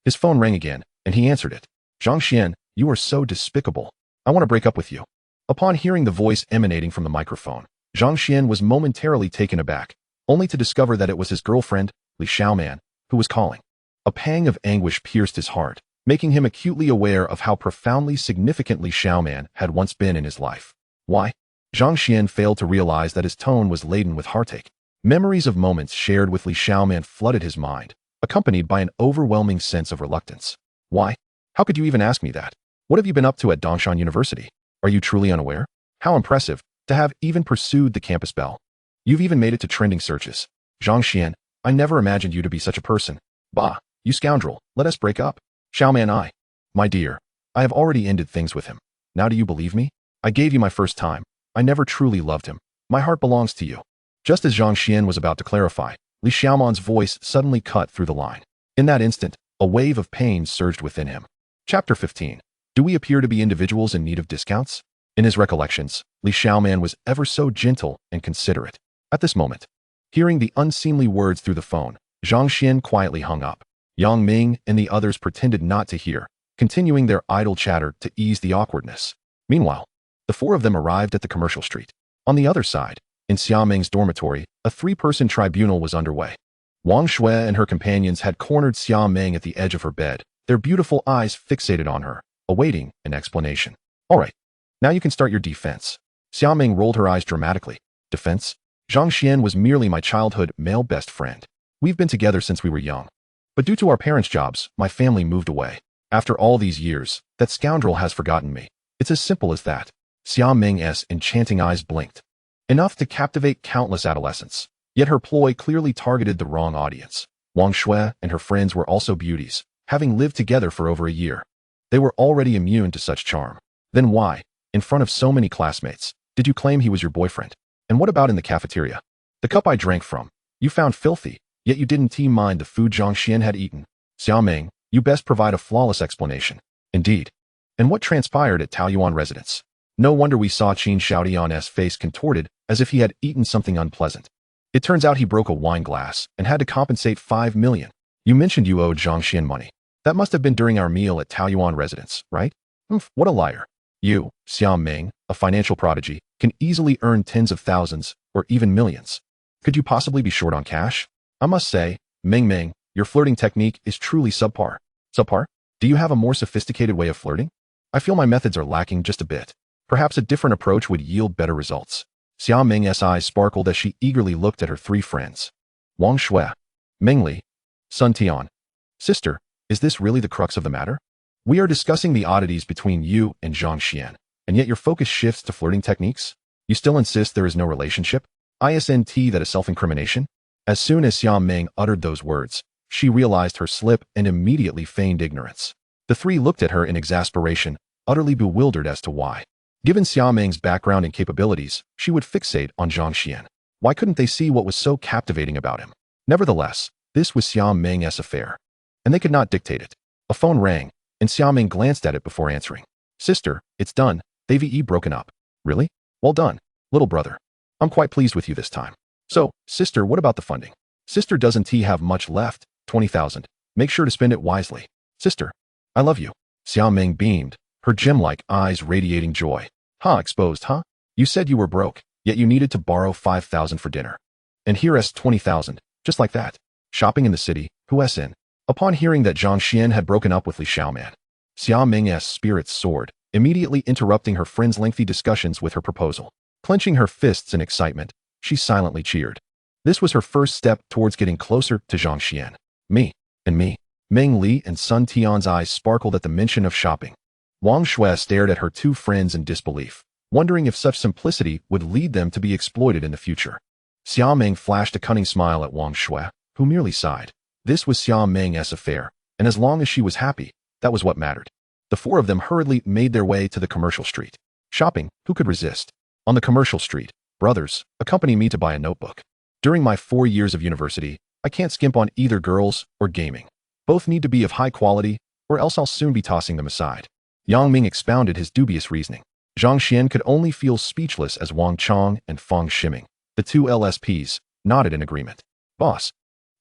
His phone rang again, and he answered it. Zhang Xuan, you are so despicable. I want to break up with you. Upon hearing the voice emanating from the microphone, Zhang Xuan was momentarily taken aback, only to discover that it was his girlfriend, Xia Meng, who was calling. A pang of anguish pierced his heart, making him acutely aware of how profoundly significant Xia Meng had once been in his life. Why? Zhang Xuan failed to realize that his tone was laden with heartache. Memories of moments shared with Xia Meng flooded his mind, accompanied by an overwhelming sense of reluctance. Why? How could you even ask me that? What have you been up to at Dongshan University? Are you truly unaware? How impressive to have even pursued the campus belle. You've even made it to trending searches. Zhang Xuan, I never imagined you to be such a person. Bah, you scoundrel, let us break up. Xiao Man, my dear, I have already ended things with him. Now do you believe me? I gave you my first time. I never truly loved him. My heart belongs to you. Just as Zhang Xuan was about to clarify, Li Xiaoman's voice suddenly cut through the line. In that instant, a wave of pain surged within him. Chapter 15. Do we appear to be individuals in need of discounts? In his recollections, Li Xiaoman was ever so gentle and considerate. At this moment, hearing the unseemly words through the phone, Zhang Xuan quietly hung up. Yang Ming and the others pretended not to hear, continuing their idle chatter to ease the awkwardness. Meanwhile, the four of them arrived at the commercial street. On the other side, in Xia Meng's dormitory, a three-person tribunal was underway. Wang Shui and her companions had cornered Xia Meng at the edge of her bed, their beautiful eyes fixated on her, awaiting an explanation. All right, now you can start your defense. Xia Meng rolled her eyes dramatically. Defense? Zhang Xuan was merely my childhood male best friend. We've been together since we were young. But due to our parents' jobs, my family moved away. After all these years, that scoundrel has forgotten me. It's as simple as that. Xia Meng's enchanting eyes blinked. Enough to captivate countless adolescents. Yet her ploy clearly targeted the wrong audience. Wang Shui and her friends were also beauties, having lived together for over a year. They were already immune to such charm. Then why, in front of so many classmates, did you claim he was your boyfriend? And what about in the cafeteria? The cup I drank from, you found filthy, yet you didn't mind the food Zhang Xuan had eaten. Xia Meng, you best provide a flawless explanation. Indeed. And what transpired at Taoyuan residence? No wonder we saw Qin Xiaodian's face contorted as if he had eaten something unpleasant. It turns out he broke a wine glass and had to compensate 5 million. You mentioned you owed Zhang Xuan money. That must have been during our meal at Taoyuan residence, right? What a liar. You, Xia Meng, a financial prodigy, can easily earn tens of thousands or even millions. Could you possibly be short on cash? I must say, Meng, your flirting technique is truly subpar. Subpar? Do you have a more sophisticated way of flirting? I feel my methods are lacking just a bit. Perhaps a different approach would yield better results. Xia Meng's eyes sparkled as she eagerly looked at her three friends. Wang Shui, Meng Li, Sun Tian. Sister, is this really the crux of the matter? We are discussing the oddities between you and Zhang Xuan, and yet your focus shifts to flirting techniques? You still insist there is no relationship? Isn't that a self-incrimination? As soon as Xia Meng uttered those words, she realized her slip and immediately feigned ignorance. The three looked at her in exasperation, utterly bewildered as to why. Given Xia Meng's background and capabilities, she would fixate on Zhang Xuan. Why couldn't they see what was so captivating about him? Nevertheless, this was Xia Meng's affair, and they could not dictate it. A phone rang, and Xia Meng glanced at it before answering. Sister, it's done. They've broken up. Really? Well done, little brother. I'm quite pleased with you this time. So, sister, what about the funding? Sister, doesn't he have much left? 20,000. Make sure to spend it wisely. Sister, I love you. Xia Meng beamed, her gem-like eyes radiating joy. Exposed, huh? You said you were broke, yet you needed to borrow 5,000 for dinner. And here is 20,000, just like that. Shopping in the city, who's in? Upon hearing that Zhang Xuan had broken up with Li Xiaoman, Xia Meng's spirits soared, immediately interrupting her friend's lengthy discussions with her proposal. Clenching her fists in excitement, she silently cheered. This was her first step towards getting closer to Zhang Xuan. Me, and me. Meng Li and Sun Tian's eyes sparkled at the mention of shopping. Wang Shui stared at her two friends in disbelief, wondering if such simplicity would lead them to be exploited in the future. Xia Meng flashed a cunning smile at Wang Shui, who merely sighed. This was Xia Meng's affair, and as long as she was happy, that was what mattered. The four of them hurriedly made their way to the commercial street. Shopping, who could resist? On the commercial street, brothers, accompany me to buy a notebook. During my 4 years of university, I can't skimp on either girls or gaming. Both need to be of high quality, or else I'll soon be tossing them aside. Yang Ming expounded his dubious reasoning. Zhang Xuan could only feel speechless as Wang Chong and Fang Ximing, the two LSPs, nodded in agreement. Boss,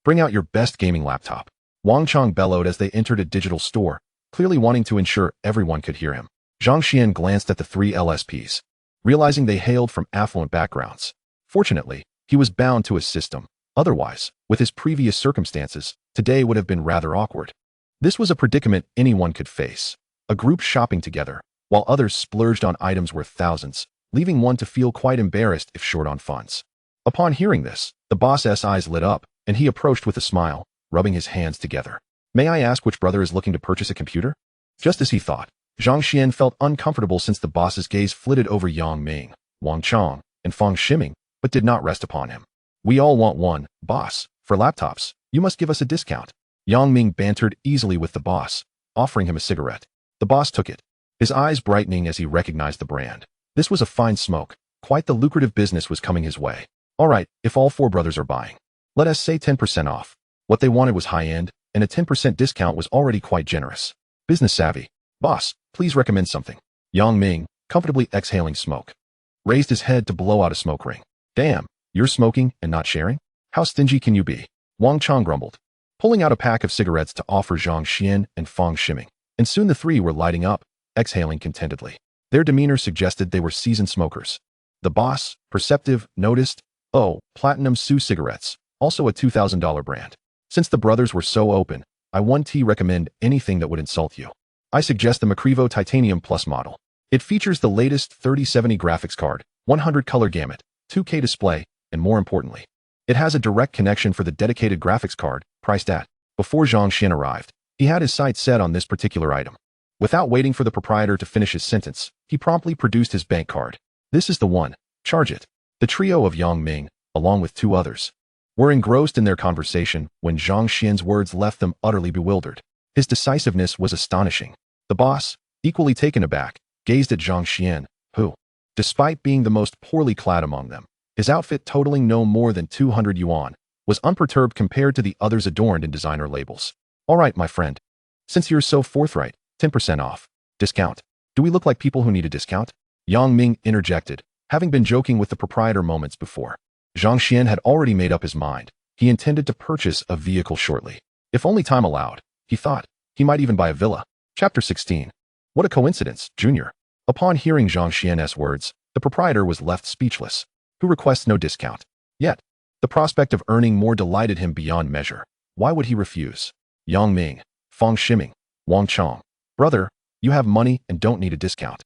bring out your best gaming laptop. Wang Chong bellowed as they entered a digital store, clearly wanting to ensure everyone could hear him. Zhang Xuan glanced at the three LSPs, realizing they hailed from affluent backgrounds. Fortunately, he was bound to his system. Otherwise, with his previous circumstances, today would have been rather awkward. This was a predicament anyone could face. A group shopping together, while others splurged on items worth thousands, leaving one to feel quite embarrassed if short on funds. Upon hearing this, the boss's eyes lit up, and he approached with a smile, rubbing his hands together. May I ask which brother is looking to purchase a computer? Just as he thought, Zhang Xuan felt uncomfortable since the boss's gaze flitted over Yang Ming, Wang Chong, and Fang Ximing, but did not rest upon him. We all want one, boss. For laptops, you must give us a discount. Yang Ming bantered easily with the boss, offering him a cigarette. The boss took it, his eyes brightening as he recognized the brand. This was a fine smoke. Quite the lucrative business was coming his way. All right, if all four brothers are buying, let us say 10% off. What they wanted was high-end, and a 10% discount was already quite generous. Business savvy. Boss, please recommend something. Yang Ming, comfortably exhaling smoke, raised his head to blow out a smoke ring. Damn, you're smoking and not sharing? How stingy can you be? Wang Chong grumbled, pulling out a pack of cigarettes to offer Zhang Xuan and Fang Ximing, and soon the three were lighting up, exhaling contentedly. Their demeanor suggested they were seasoned smokers. The boss, perceptive, noticed, oh, Platinum Sue cigarettes, also a $2,000 brand. Since the brothers were so open, I 1T recommend anything that would insult you. I suggest the Macrivo Titanium Plus model. It features the latest 3070 graphics card, 100 color gamut, 2K display, and more importantly, it has a direct connection for the dedicated graphics card, priced at. Before Zhang Xuan arrived, he had his sights set on this particular item. Without waiting for the proprietor to finish his sentence, he promptly produced his bank card. This is the one. Charge it. The trio of Yang Ming, along with two others, were engrossed in their conversation when Zhang Xuan's words left them utterly bewildered. His decisiveness was astonishing. The boss, equally taken aback, gazed at Zhang Xuan, who, despite being the most poorly clad among them, his outfit totaling no more than 200 yuan, was unperturbed compared to the others adorned in designer labels. All right, my friend. Since you're so forthright, 10% off. Discount. Do we look like people who need a discount? Yang Ming interjected, having been joking with the proprietor moments before. Zhang Xuan had already made up his mind. He intended to purchase a vehicle shortly. If only time allowed, he thought, he might even buy a villa. Chapter 16. What a coincidence, Junior. Upon hearing Zhang Xuan's words, the proprietor was left speechless. Who requests no discount? Yet, the prospect of earning more delighted him beyond measure. Why would he refuse? Yang Ming, Fang Ximing, Wang Chong. Brother, you have money and don't need a discount.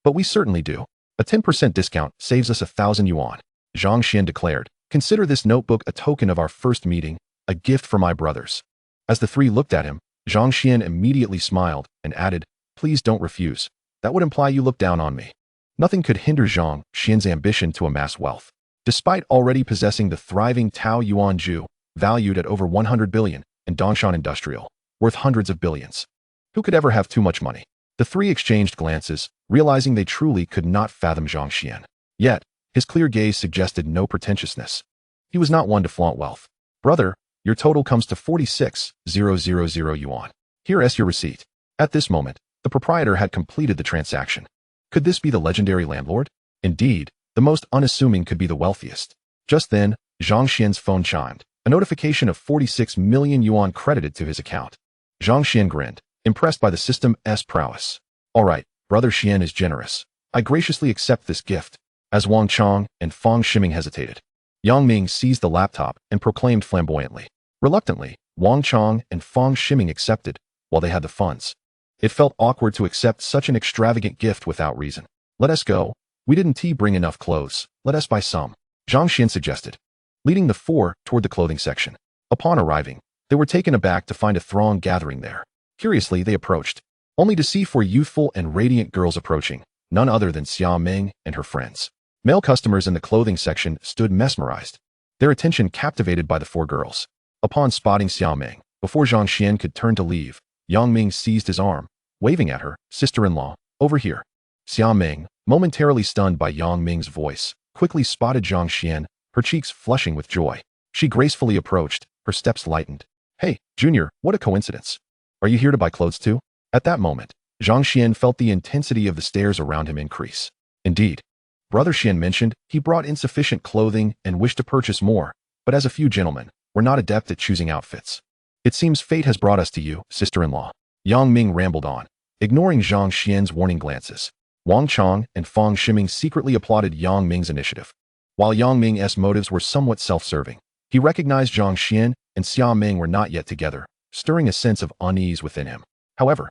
But we certainly do. A 10% discount saves us 1,000 yuan. Zhang Xuan declared, consider this notebook a token of our first meeting, a gift for my brothers. As the three looked at him, Zhang Xuan immediately smiled and added, please don't refuse. That would imply you look down on me. Nothing could hinder Zhang Xuan's ambition to amass wealth. Despite already possessing the thriving Tao Yuan Ju, valued at over 100 billion, and Dongshan Industrial, worth hundreds of billions. Who could ever have too much money? The three exchanged glances, realizing they truly could not fathom Zhang Xuan. Yet, his clear gaze suggested no pretentiousness. He was not one to flaunt wealth. Brother, your total comes to 46,000 yuan. Here's your receipt. At this moment, the proprietor had completed the transaction. Could this be the legendary landlord? Indeed, the most unassuming could be the wealthiest. Just then, Zhang Xuan's phone chimed. A notification of 46 million yuan credited to his account. Zhang Xuan grinned, impressed by the system's prowess. All right, Brother Xuan is generous. I graciously accept this gift. As Wang Chong and Fang Ximing hesitated, Yang Ming seized the laptop and proclaimed flamboyantly, Reluctantly, Wang Chong and Fang Ximing accepted, while they had the funds. It felt awkward to accept such an extravagant gift without reason. Let us go. We didn't bring enough clothes. Let us buy some, Zhang Xuan suggested, leading the four toward the clothing section. Upon arriving, they were taken aback to find a throng gathering there. Curiously, they approached, only to see four youthful and radiant girls approaching, none other than Xia Meng and her friends. Male customers in the clothing section stood mesmerized, their attention captivated by the four girls. Upon spotting Xia Meng, before Zhang Xuan could turn to leave, Yang Ming seized his arm, waving at her, "Sister-in-law, over here." Xia Meng, momentarily stunned by Yang Ming's voice, quickly spotted Zhang Xuan, her cheeks flushing with joy. She gracefully approached, her steps lightened. "Hey, Junior, what a coincidence. Are you here to buy clothes too?" At that moment, Zhang Xuan felt the intensity of the stares around him increase. Indeed, Brother Xian mentioned he brought insufficient clothing and wished to purchase more, but as a few gentlemen, were not adept at choosing outfits. "It seems fate has brought us to you, sister-in-law," Yang Ming rambled on, ignoring Zhang Xian's warning glances. Wang Chong and Fang Ximing secretly applauded Yang Ming's initiative. While Yang Ming's motives were somewhat self-serving, he recognized Zhang Xian and Xia Meng were not yet together, stirring a sense of unease within him. However,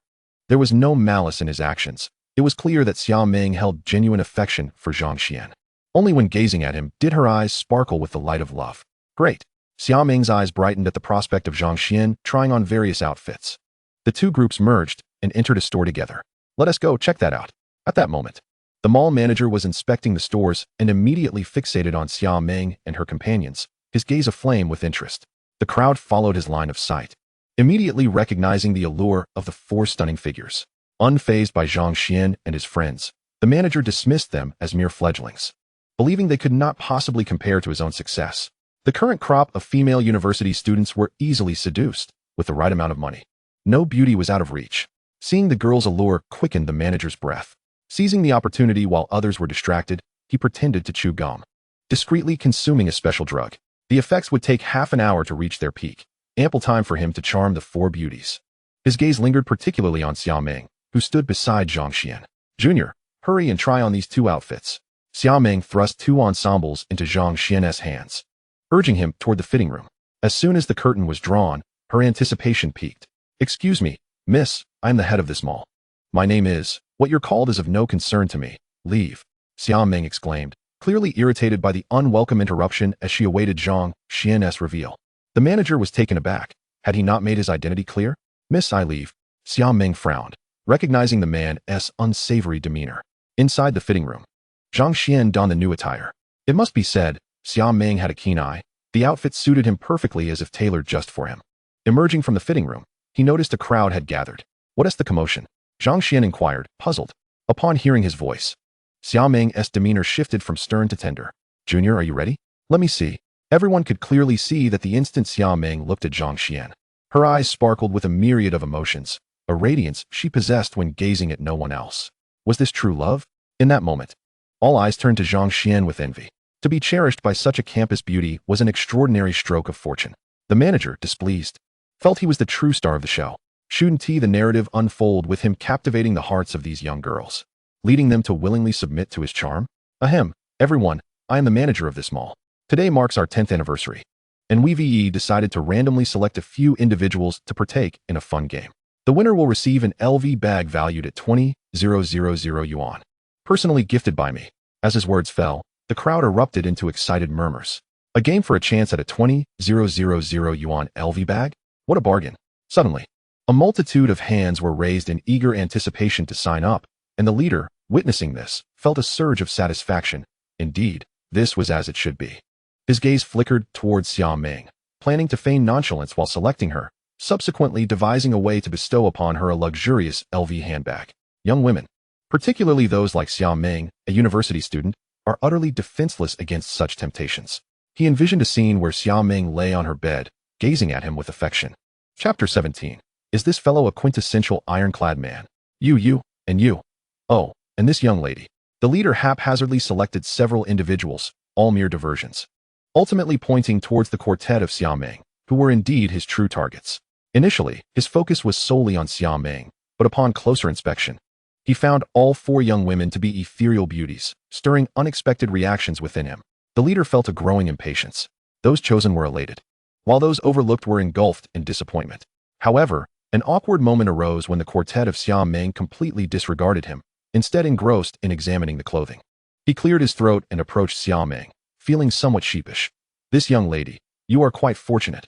there was no malice in his actions. It was clear that Xia Meng held genuine affection for Zhang Xian. Only when gazing at him did her eyes sparkle with the light of love. Great. Xia Meng's eyes brightened at the prospect of Zhang Xian trying on various outfits. The two groups merged and entered a store together. "Let us go check that out." At that moment, the mall manager was inspecting the stores and immediately fixated on Xia Meng and her companions, his gaze aflame with interest. The crowd followed his line of sight, immediately recognizing the allure of the four stunning figures. Unfazed by Zhang Xian and his friends, the manager dismissed them as mere fledglings, believing they could not possibly compare to his own success. The current crop of female university students were easily seduced with the right amount of money. No beauty was out of reach. Seeing the girl's allure quickened the manager's breath. Seizing the opportunity while others were distracted, he pretended to chew gum, discreetly consuming a special drug. The effects would take half an hour to reach their peak, ample time for him to charm the four beauties. His gaze lingered particularly on Xia Meng, who stood beside Zhang Xian. "Junior, hurry and try on these two outfits." Xia Meng thrust two ensembles into Zhang Xian's hands, urging him toward the fitting room. As soon as the curtain was drawn, her anticipation peaked. "Excuse me, miss, I am the head of this mall. My name is, what you're called is of no concern to me. Leave," Xia Meng exclaimed, clearly irritated by the unwelcome interruption as she awaited Zhang Xian's reveal. The manager was taken aback. Had he not made his identity clear? "Miss, I leave." Xia Meng frowned, recognizing the man's unsavory demeanor. Inside the fitting room, Zhang Xian donned the new attire. It must be said, Xia Meng had a keen eye. The outfit suited him perfectly as if tailored just for him. Emerging from the fitting room, he noticed a crowd had gathered. "What is the commotion?" Zhang Xian inquired, puzzled. Upon hearing his voice, Xia Meng's demeanor shifted from stern to tender. "Junior, are you ready? Let me see." Everyone could clearly see that the instant Xia Meng looked at Zhang Xian, her eyes sparkled with a myriad of emotions, a radiance she possessed when gazing at no one else. Was this true love? In that moment, all eyes turned to Zhang Xian with envy. To be cherished by such a campus beauty was an extraordinary stroke of fortune. The manager, displeased, felt he was the true star of the show. Shouldn't the narrative unfold with him captivating the hearts of these young girls, leading them to willingly submit to his charm? Ahem, everyone, I am the manager of this mall. Today marks our 10th anniversary, and we decided to randomly select a few individuals to partake in a fun game. The winner will receive an LV bag valued at 20,000 yuan, personally gifted by me. As his words fell, the crowd erupted into excited murmurs. A game for a chance at a 20,000 yuan LV bag? What a bargain. Suddenly, a multitude of hands were raised in eager anticipation to sign up, and the leader, witnessing this, felt a surge of satisfaction. Indeed, this was as it should be. His gaze flickered towards Xia Meng, planning to feign nonchalance while selecting her, subsequently devising a way to bestow upon her a luxurious LV handbag. Young women, particularly those like Xia Meng, a university student, are utterly defenseless against such temptations. He envisioned a scene where Xia Meng lay on her bed, gazing at him with affection. Chapter 17. Is this fellow a quintessential ironclad man? You, and you. Oh, and this young lady. The leader haphazardly selected several individuals, all mere diversions, ultimately pointing towards the quartet of Xia Meng, who were indeed his true targets. Initially, his focus was solely on Xia Meng, but upon closer inspection, he found all four young women to be ethereal beauties, stirring unexpected reactions within him. The leader felt a growing impatience. Those chosen were elated. while those overlooked were engulfed in disappointment. However, an awkward moment arose when the quartet of Xia Meng completely disregarded him, instead engrossed in examining the clothing. He cleared his throat and approached Xia Meng, feeling somewhat sheepish. "This young lady, you are quite fortunate.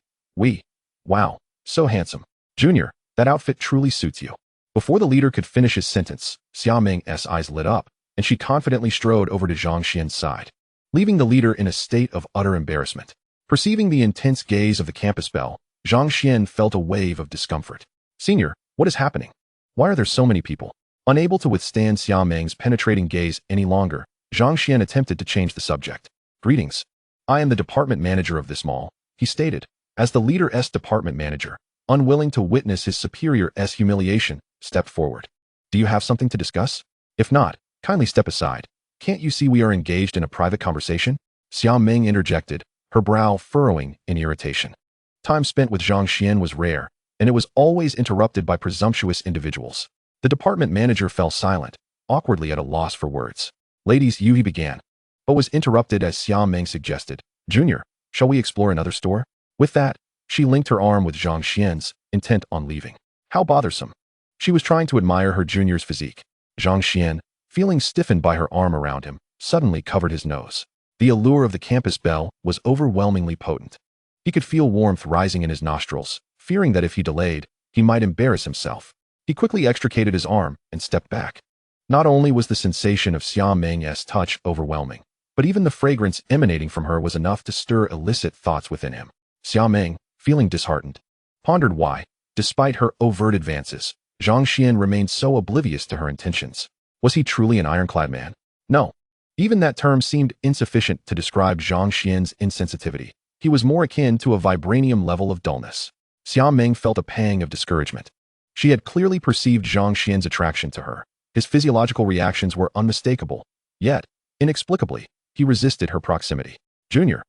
Wow, so handsome. Junior, that outfit truly suits you." Before the leader could finish his sentence, Xia Meng's eyes lit up, and she confidently strode over to Zhang Xuan's side, leaving the leader in a state of utter embarrassment. Perceiving the intense gaze of the campus belle, Zhang Xuan felt a wave of discomfort. "Senior, what is happening? Why are there so many people?" Unable to withstand Xia Meng's penetrating gaze any longer, Zhang Xuan attempted to change the subject. "Greetings. I am the department manager of this mall," he stated, as the leader's department manager, unwilling to witness his superior's humiliation, stepped forward. "Do you have something to discuss? If not, kindly step aside. Can't you see we are engaged in a private conversation?" Xia Meng interjected, her brow furrowing in irritation. Time spent with Zhang Xuan was rare, and it was always interrupted by presumptuous individuals. The department manager fell silent, awkwardly at a loss for words. "Ladies, he began, but was interrupted as Xia Meng suggested. "Junior, shall we explore another store?" With that, she linked her arm with Zhang Xuan's, intent on leaving. How bothersome. She was trying to admire her junior's physique. Zhang Xuan, feeling stiffened by her arm around him, suddenly covered his nose. The allure of the campus belle was overwhelmingly potent. He could feel warmth rising in his nostrils, fearing that if he delayed, he might embarrass himself. He quickly extricated his arm and stepped back. Not only was the sensation of Xia Meng's touch overwhelming, but even the fragrance emanating from her was enough to stir illicit thoughts within him. Xia Meng, feeling disheartened, pondered why, despite her overt advances, Zhang Xuan remained so oblivious to her intentions. Was he truly an ironclad man? No. Even that term seemed insufficient to describe Zhang Xuan's insensitivity. He was more akin to a vibranium level of dullness. Xia Meng felt a pang of discouragement. She had clearly perceived Zhang Xuan's attraction to her. His physiological reactions were unmistakable. Yet, inexplicably, he resisted her proximity. "Junior,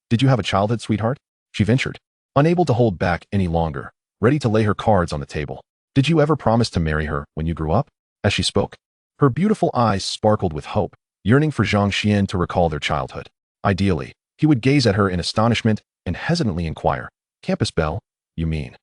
did you have a childhood sweetheart?" she ventured, unable to hold back any longer, ready to lay her cards on the table. "Did you ever promise to marry her when you grew up?" As she spoke, her beautiful eyes sparkled with hope, yearning for Zhang Xuan to recall their childhood. Ideally, he would gaze at her in astonishment and hesitantly inquire, "Campus belle, you mean?"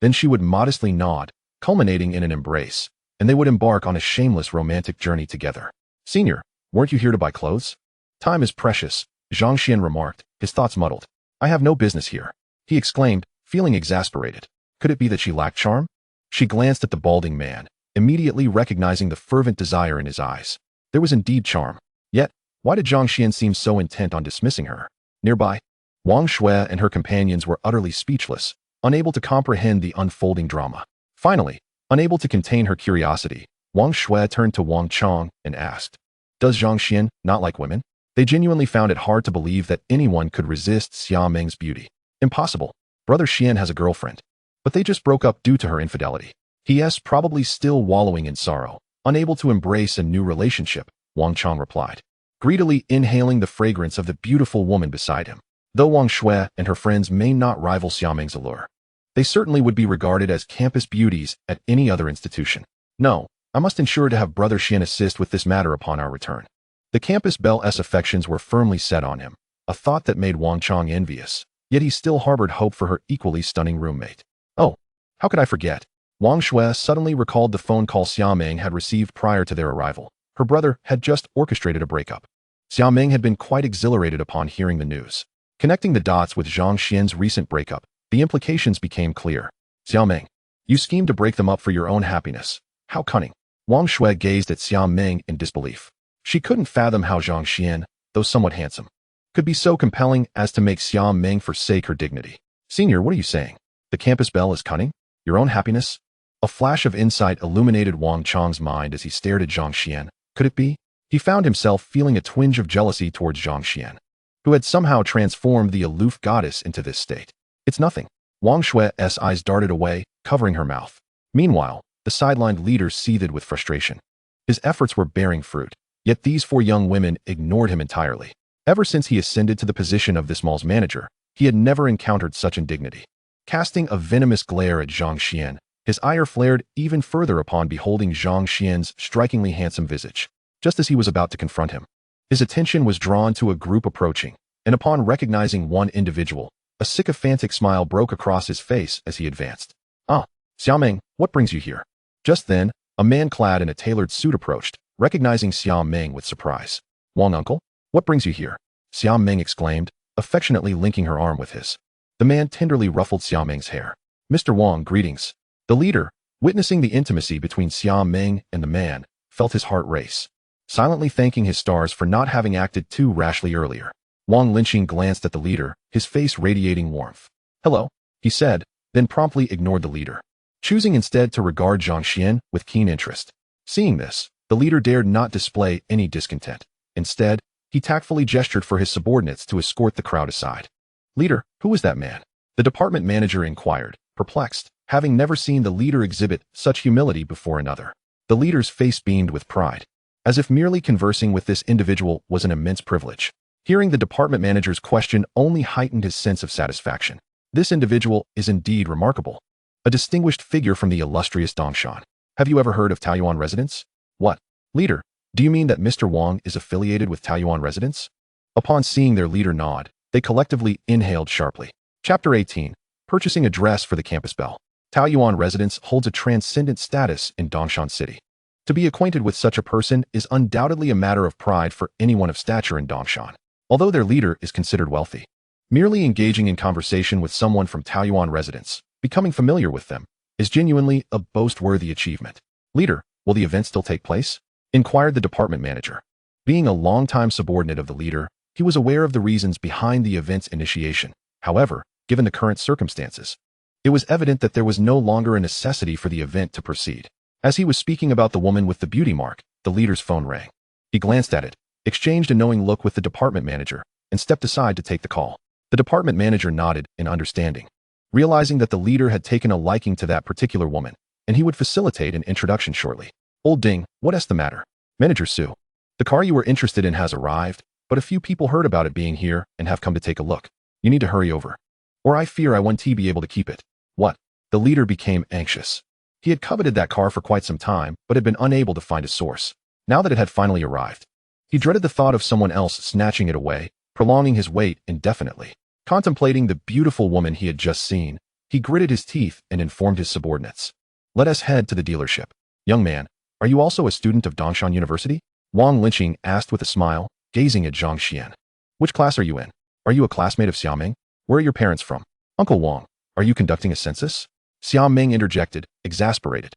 Then she would modestly nod, culminating in an embrace, and they would embark on a shameless romantic journey together. "Senior, weren't you here to buy clothes?" "Time is precious," Zhang Xuan remarked, his thoughts muddled. "I have no business here," he exclaimed, feeling exasperated. Could it be that she lacked charm? She glanced at the balding man, immediately recognizing the fervent desire in his eyes. There was indeed charm. Yet, why did Zhang Xuan seem so intent on dismissing her? Nearby, Wang Shui and her companions were utterly speechless, unable to comprehend the unfolding drama. Finally, unable to contain her curiosity, Wang Shui turned to Wang Chong and asked, "Does Zhang Xuan not like women?" They genuinely found it hard to believe that anyone could resist Xia Meng's beauty. Impossible. Brother Xian has a girlfriend. But they just broke up due to her infidelity. He is probably still wallowing in sorrow, unable to embrace a new relationship, Wang Chong replied, greedily inhaling the fragrance of the beautiful woman beside him. Though Wang Shui and her friends may not rival Xia Meng's allure, they certainly would be regarded as campus beauties at any other institution. "No, I must ensure to have Brother Xian assist with this matter upon our return." The campus belle's affections were firmly set on him, a thought that made Wang Chong envious, yet he still harbored hope for her equally stunning roommate. Oh, how could I forget? Wang Shui suddenly recalled the phone call Xia Meng had received prior to their arrival. Her brother had just orchestrated a breakup. Xia Meng had been quite exhilarated upon hearing the news. Connecting the dots with Zhang Xuan's recent breakup, the implications became clear. "Xia Meng, you schemed to break them up for your own happiness. How cunning." Wang Shui gazed at Xia Meng in disbelief. She couldn't fathom how Zhang Xuan, though somewhat handsome, could be so compelling as to make Xia Meng forsake her dignity. "Senior, what are you saying? The campus belle is cunning? Your own happiness?" A flash of insight illuminated Wang Chong's mind as he stared at Zhang Xuan. Could it be? He found himself feeling a twinge of jealousy towards Zhang Xuan, who had somehow transformed the aloof goddess into this state. "It's nothing." Wang Shui's eyes darted away, covering her mouth. Meanwhile, the sidelined leader seethed with frustration. His efforts were bearing fruit, yet these four young women ignored him entirely. Ever since he ascended to the position of this mall's manager, he had never encountered such indignity. Casting a venomous glare at Zhang Xuan, his ire flared even further upon beholding Zhang Xuan's strikingly handsome visage. Just as he was about to confront him, his attention was drawn to a group approaching, and upon recognizing one individual, A sycophantic smile broke across his face as he advanced. "Ah, Xia Meng, what brings you here?" Just then, a man clad in a tailored suit approached, recognizing Xia Meng with surprise. "Wang uncle, what brings you here?" Xia Meng exclaimed, affectionately linking her arm with his. The man tenderly ruffled Xia Meng's hair. "Mr. Wang, greetings." The leader, witnessing the intimacy between Xia Meng and the man, felt his heart race. Silently thanking his stars for not having acted too rashly earlier, Wang Linqing glanced at the leader, his face radiating warmth. "Hello," he said, then promptly ignored the leader, choosing instead to regard Zhang Xuan with keen interest. Seeing this, the leader dared not display any discontent. Instead, he tactfully gestured for his subordinates to escort the crowd aside. "Leader, who was that man?" the department manager inquired, perplexed, having never seen the leader exhibit such humility before another. The leader's face beamed with pride, as if merely conversing with this individual was an immense privilege. Hearing the department manager's question only heightened his sense of satisfaction. This individual is indeed remarkable. A distinguished figure from the illustrious Dongshan. Have you ever heard of Taoyuan residents? What? Leader, do you mean that Mr. Wang is affiliated with Taoyuan residents? Upon seeing their leader nod, they collectively inhaled sharply. Chapter 18. Purchasing a dress for the campus belle. Taoyuan residence holds a transcendent status in Dongshan City. To be acquainted with such a person is undoubtedly a matter of pride for anyone of stature in Dongshan, although their leader is considered wealthy. Merely engaging in conversation with someone from Taoyuan residence, becoming familiar with them, is genuinely a boast-worthy achievement. "Leader, will the event still take place?" inquired the department manager. Being a longtime subordinate of the leader, he was aware of the reasons behind the event's initiation. However, given the current circumstances, it was evident that there was no longer a necessity for the event to proceed. As he was speaking about the woman with the beauty mark, the leader's phone rang. He glanced at it, exchanged a knowing look with the department manager, and stepped aside to take the call. The department manager nodded in understanding, realizing that the leader had taken a liking to that particular woman, and he would facilitate an introduction shortly. "Old Ding, what's the matter?" "Manager Su, the car you were interested in has arrived, but a few people heard about it being here and have come to take a look. You need to hurry over, or I fear I won't be able to keep it." "What?" The leader became anxious. He had coveted that car for quite some time, but had been unable to find a source. Now that it had finally arrived, he dreaded the thought of someone else snatching it away, prolonging his wait indefinitely. Contemplating the beautiful woman he had just seen, he gritted his teeth and informed his subordinates. "Let us head to the dealership." "Young man, are you also a student of Dongshan University?" Wang Linqing asked with a smile, gazing at Zhang Xuan. "Which class are you in? Are you a classmate of Xia Meng? Where are your parents from?" "Uncle Wang, are you conducting a census?" Xia Meng interjected, exasperated.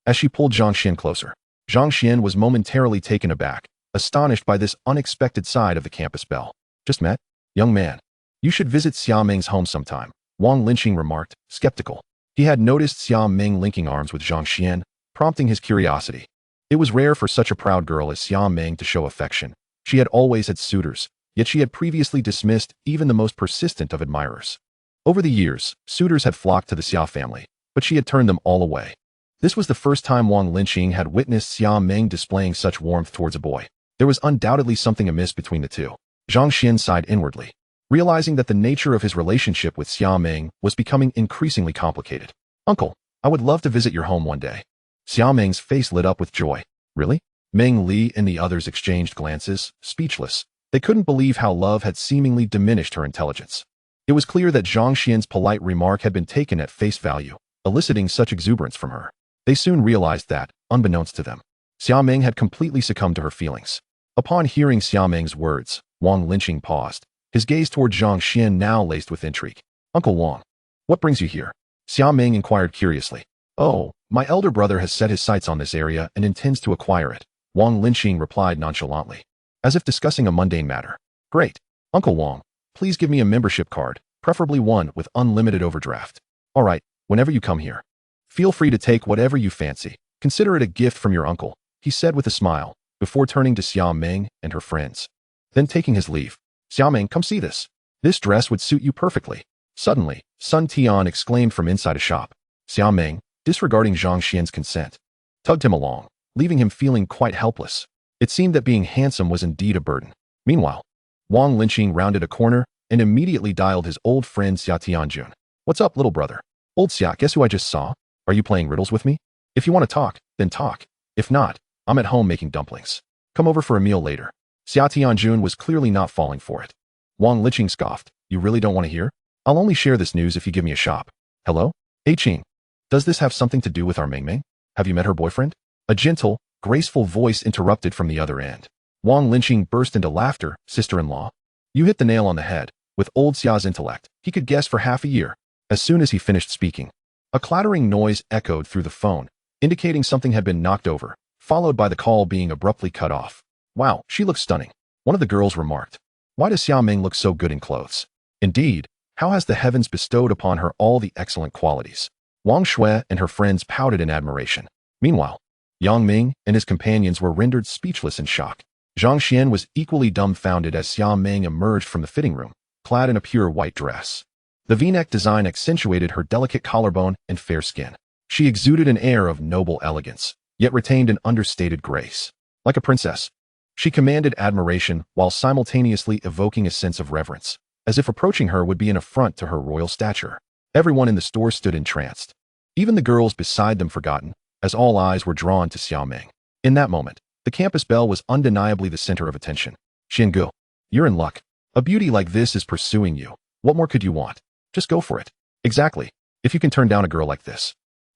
As she pulled Zhang Xuan closer, Zhang Xuan was momentarily taken aback, astonished by this unexpected side of the campus belle. "Just met? Young man, you should visit Xia Meng's home sometime," Wang Linqing remarked, skeptical. He had noticed Xia Meng linking arms with Zhang Xuan, prompting his curiosity. It was rare for such a proud girl as Xia Meng to show affection. She had always had suitors, yet she had previously dismissed even the most persistent of admirers. Over the years, suitors had flocked to the Xia family, but she had turned them all away. This was the first time Wang Linqing had witnessed Xia Meng displaying such warmth towards a boy. There was undoubtedly something amiss between the two. Zhang Xuan sighed inwardly, realizing that the nature of his relationship with Xia Meng was becoming increasingly complicated. "Uncle, I would love to visit your home one day." Xia Meng's face lit up with joy. "Really?" Meng Li and the others exchanged glances, speechless. They couldn't believe how love had seemingly diminished her intelligence. It was clear that Zhang Xuan's polite remark had been taken at face value, eliciting such exuberance from her. They soon realized that, unbeknownst to them, Xia Meng had completely succumbed to her feelings. Upon hearing Xia Meng's words, Wang Linqing paused, his gaze toward Zhang Xuan now laced with intrigue. "Uncle Wang, what brings you here?" Xia Meng inquired curiously. "Oh, my elder brother has set his sights on this area and intends to acquire it," Wang Linqing replied nonchalantly, as if discussing a mundane matter. "Great. Uncle Wang, please give me a membership card, preferably one with unlimited overdraft." "All right, whenever you come here, feel free to take whatever you fancy. Consider it a gift from your uncle," he said with a smile, before turning to Xia Meng and her friends. Then taking his leave, "Xia Meng, come see this. This dress would suit you perfectly." Suddenly, Sun Tian exclaimed from inside a shop. Xia Meng, disregarding Zhang Xuan's consent, tugged him along, leaving him feeling quite helpless. It seemed that being handsome was indeed a burden. Meanwhile, Wang Linqing rounded a corner and immediately dialed his old friend Xia Tianjun. "What's up, little brother?" "Old Xia, guess who I just saw? Are you playing riddles with me? If you want to talk, then talk. If not, I'm at home making dumplings. Come over for a meal later." Xia Tianjun was clearly not falling for it. Wang Linqing scoffed. "You really don't want to hear?" I'll only share this news if you give me a shop. Hello? Hey Qing. Does this have something to do with our Meng Meng? Have you met her boyfriend? A gentle, graceful voice interrupted from the other end. Wang Linqing burst into laughter. Sister-in-law? You hit the nail on the head. With old Xia's intellect, he could guess for half a year. As soon as he finished speaking, a clattering noise echoed through the phone, indicating something had been knocked over, followed by the call being abruptly cut off. Wow, she looks stunning. One of the girls remarked. Why does Xia Meng look so good in clothes? Indeed, how has the heavens bestowed upon her all the excellent qualities? Wang Shui and her friends pouted in admiration. Meanwhile, Yang Ming and his companions were rendered speechless in shock. Zhang Xuan was equally dumbfounded as Xia Meng emerged from the fitting room, clad in a pure white dress. The V-neck design accentuated her delicate collarbone and fair skin. She exuded an air of noble elegance, yet retained an understated grace. Like a princess, she commanded admiration while simultaneously evoking a sense of reverence, as if approaching her would be an affront to her royal stature. Everyone in the store stood entranced. Even the girls beside them forgotten, as all eyes were drawn to Xia Meng. In that moment, the campus belle was undeniably the center of attention. Xingu, you're in luck. A beauty like this is pursuing you. What more could you want? Just go for it. Exactly. If you can turn down a girl like this.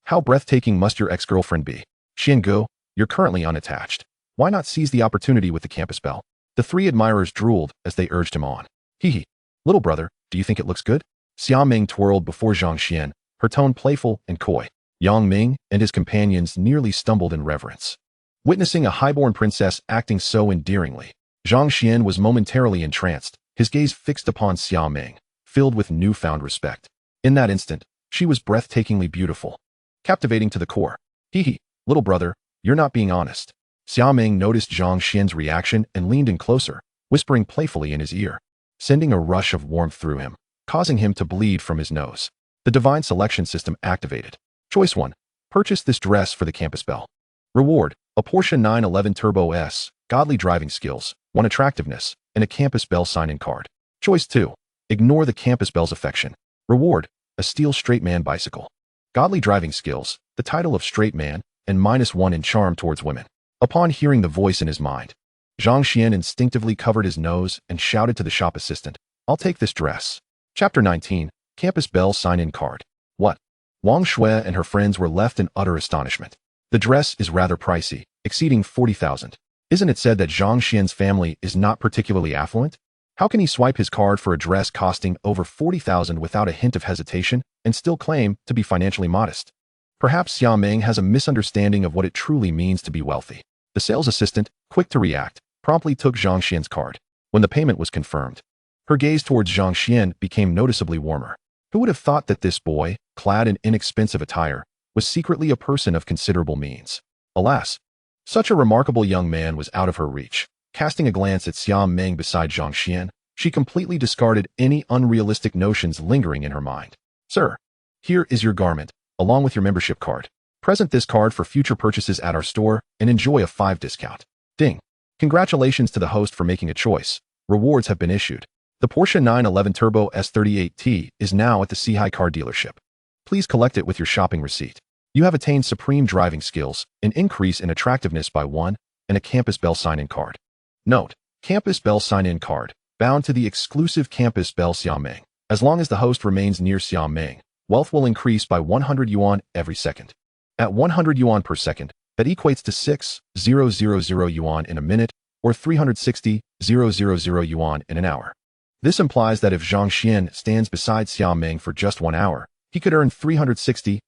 How breathtaking must your ex-girlfriend be? Xingu, you're currently unattached. Why not seize the opportunity with the campus belle? The three admirers drooled as they urged him on. Hee. Little brother, do you think it looks good? Xia Meng twirled before Zhang Xuan, her tone playful and coy. Yang Ming and his companions nearly stumbled in reverence. Witnessing a highborn princess acting so endearingly, Zhang Xuan was momentarily entranced, his gaze fixed upon Xia Meng, filled with newfound respect. In that instant, she was breathtakingly beautiful, captivating to the core. Hee, little brother, you're not being honest. Xia Meng noticed Zhang Xuan's reaction and leaned in closer, whispering playfully in his ear, sending a rush of warmth through him, causing him to bleed from his nose. The divine selection system activated. Choice 1. Purchase this dress for the campus belle. Reward: a Porsche 911 Turbo S, godly driving skills, 1 attractiveness, and a campus belle sign-in card. Choice 2. Ignore the campus belle's affection. Reward: a steel straight man bicycle. Godly driving skills, the title of straight man, and -1 in charm towards women. Upon hearing the voice in his mind, Zhang Xuan instinctively covered his nose and shouted to the shop assistant, I'll take this dress. Chapter 19, Campus Belle Sign-In Card. What? Wang Shui and her friends were left in utter astonishment. The dress is rather pricey, exceeding 40,000. Isn't it said that Zhang Xian's family is not particularly affluent? How can he swipe his card for a dress costing over 40,000 without a hint of hesitation and still claim to be financially modest? Perhaps Xia Meng has a misunderstanding of what it truly means to be wealthy. The sales assistant, quick to react, promptly took Zhang Xian's card. When the payment was confirmed, her gaze towards Zhang Xian became noticeably warmer. Who would have thought that this boy, clad in inexpensive attire, was secretly a person of considerable means? Alas, such a remarkable young man was out of her reach. Casting a glance at Xia Meng beside Zhang Xian, she completely discarded any unrealistic notions lingering in her mind. Sir, here is your garment, along with your membership card. Present this card for future purchases at our store and enjoy a 5% discount. Ding. Congratulations to the host for making a choice. Rewards have been issued. The Porsche 911 Turbo S38T is now at the Sihai car dealership. Please collect it with your shopping receipt. You have attained supreme driving skills, an increase in attractiveness by 1, and a Campus Belle sign-in card. Note: Campus Belle sign-in card, bound to the exclusive Campus Belle Xia Meng. As long as the host remains near Xia Meng, wealth will increase by 100 yuan every second. At 100 yuan per second, that equates to 6,000 yuan in a minute, or 360,000 yuan in an hour. This implies that if Zhang Xuan stands beside Xia Meng for just 1 hour, he could earn 360,000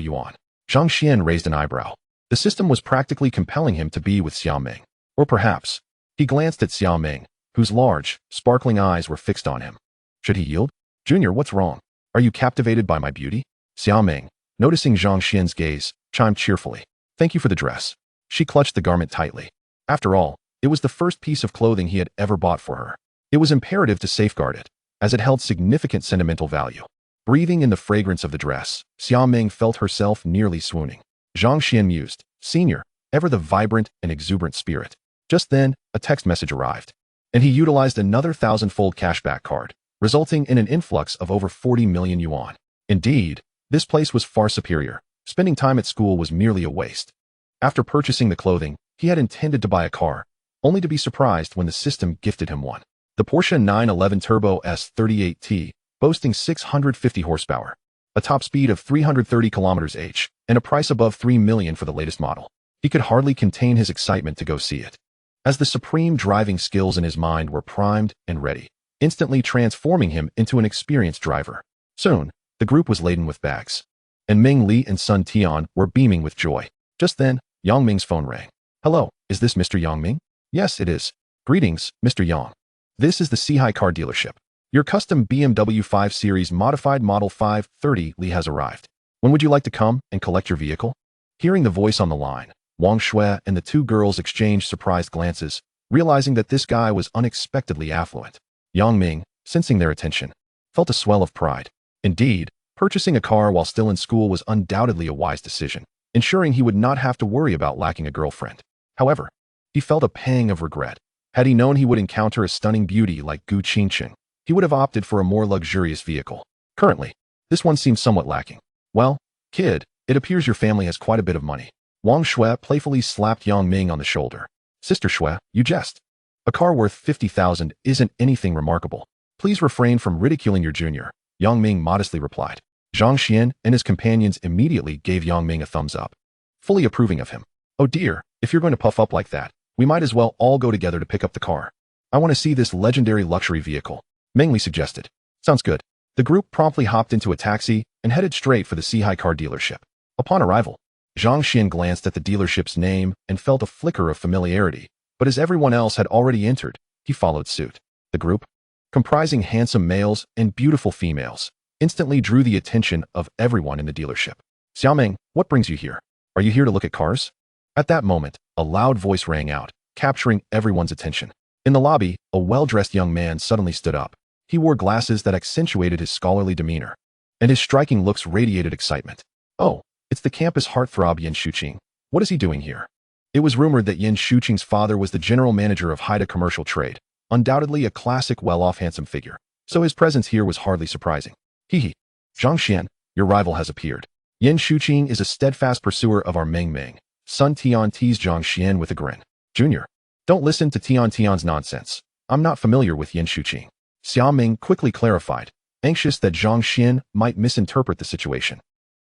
yuan. Zhang Xuan raised an eyebrow. The system was practically compelling him to be with Xia Meng. Or perhaps, he glanced at Xia Meng, whose large, sparkling eyes were fixed on him. Should he yield? Junior, what's wrong? Are you captivated by my beauty? Xia Meng, noticing Zhang Xian's gaze, chimed cheerfully. Thank you for the dress. She clutched the garment tightly. After all, it was the first piece of clothing he had ever bought for her. It was imperative to safeguard it, as it held significant sentimental value. Breathing in the fragrance of the dress, Xia Meng felt herself nearly swooning. Zhang Xuan mused, Senior, ever the vibrant and exuberant spirit. Just then, a text message arrived, and he utilized another 1,000-fold cashback card, resulting in an influx of over 40 million yuan. Indeed, this place was far superior. Spending time at school was merely a waste. After purchasing the clothing, he had intended to buy a car, only to be surprised when the system gifted him one. The Porsche 911 Turbo S38T boasting 650 horsepower, a top speed of 330 km/h, and a price above $3 million for the latest model. He could hardly contain his excitement to go see it, as the supreme driving skills in his mind were primed and ready, instantly transforming him into an experienced driver. Soon, the group was laden with bags, and Ming Li and Sun Tian were beaming with joy. Just then, Yang Ming's phone rang. "Hello, is this Mr. Yang Ming?" "Yes, it is. Greetings, Mr. Yang. This is the Sihai car dealership. Your custom BMW 5 Series Modified Model 530 Li has arrived. When would you like to come and collect your vehicle?" Hearing the voice on the line, Wang Shui and the two girls exchanged surprised glances, realizing that this guy was unexpectedly affluent. Yang Ming, sensing their attention, felt a swell of pride. Indeed, purchasing a car while still in school was undoubtedly a wise decision, ensuring he would not have to worry about lacking a girlfriend. However, he felt a pang of regret. Had he known he would encounter a stunning beauty like Gu Qingqing, he would have opted for a more luxurious vehicle. Currently, this one seems somewhat lacking. "Well, kid, it appears your family has quite a bit of money." Wang Shui playfully slapped Yang Ming on the shoulder. "Sister Shui, you jest. A car worth 50,000 isn't anything remarkable. Please refrain from ridiculing your junior," Yang Ming modestly replied. Zhang Xuan and his companions immediately gave Yang Ming a thumbs up, fully approving of him. "Oh dear, if you're going to puff up like that, we might as well all go together to pick up the car. I want to see this legendary luxury vehicle," Ming Li suggested. "Sounds good." The group promptly hopped into a taxi and headed straight for the Sihai car dealership. Upon arrival, Zhang Xuan glanced at the dealership's name and felt a flicker of familiarity, but as everyone else had already entered, he followed suit. The group, comprising handsome males and beautiful females, instantly drew the attention of everyone in the dealership. "Xia Meng, what brings you here? Are you here to look at cars?" At that moment, a loud voice rang out, capturing everyone's attention. In the lobby, a well-dressed young man suddenly stood up. He wore glasses that accentuated his scholarly demeanor, and his striking looks radiated excitement. "Oh, it's the campus heartthrob Yin Shuqing. What is he doing here?" It was rumored that Yin Shuqing's father was the general manager of Haida Commercial Trade, undoubtedly a classic well-off handsome figure, so his presence here was hardly surprising. "Hee. Zhang Xuan, your rival has appeared. Yin Shuqing is a steadfast pursuer of our Meng Meng." Sun Tian teased Zhang Xuan with a grin. "Junior, don't listen to Tian's nonsense. I'm not familiar with Yin Shuqing," Xia Meng quickly clarified, anxious that Zhang Xuan might misinterpret the situation,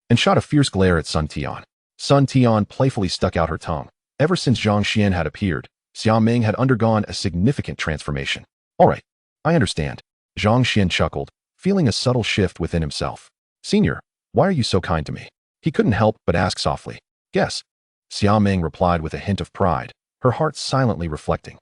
and shot a fierce glare at Sun Tian. Sun Tian playfully stuck out her tongue. Ever since Zhang Xuan had appeared, Xia Meng had undergone a significant transformation. "All right, I understand." Zhang Xuan chuckled, feeling a subtle shift within himself. "Senior, why are you so kind to me?" He couldn't help but ask softly. "Guess." Xia Meng replied with a hint of pride, her heart silently reflecting.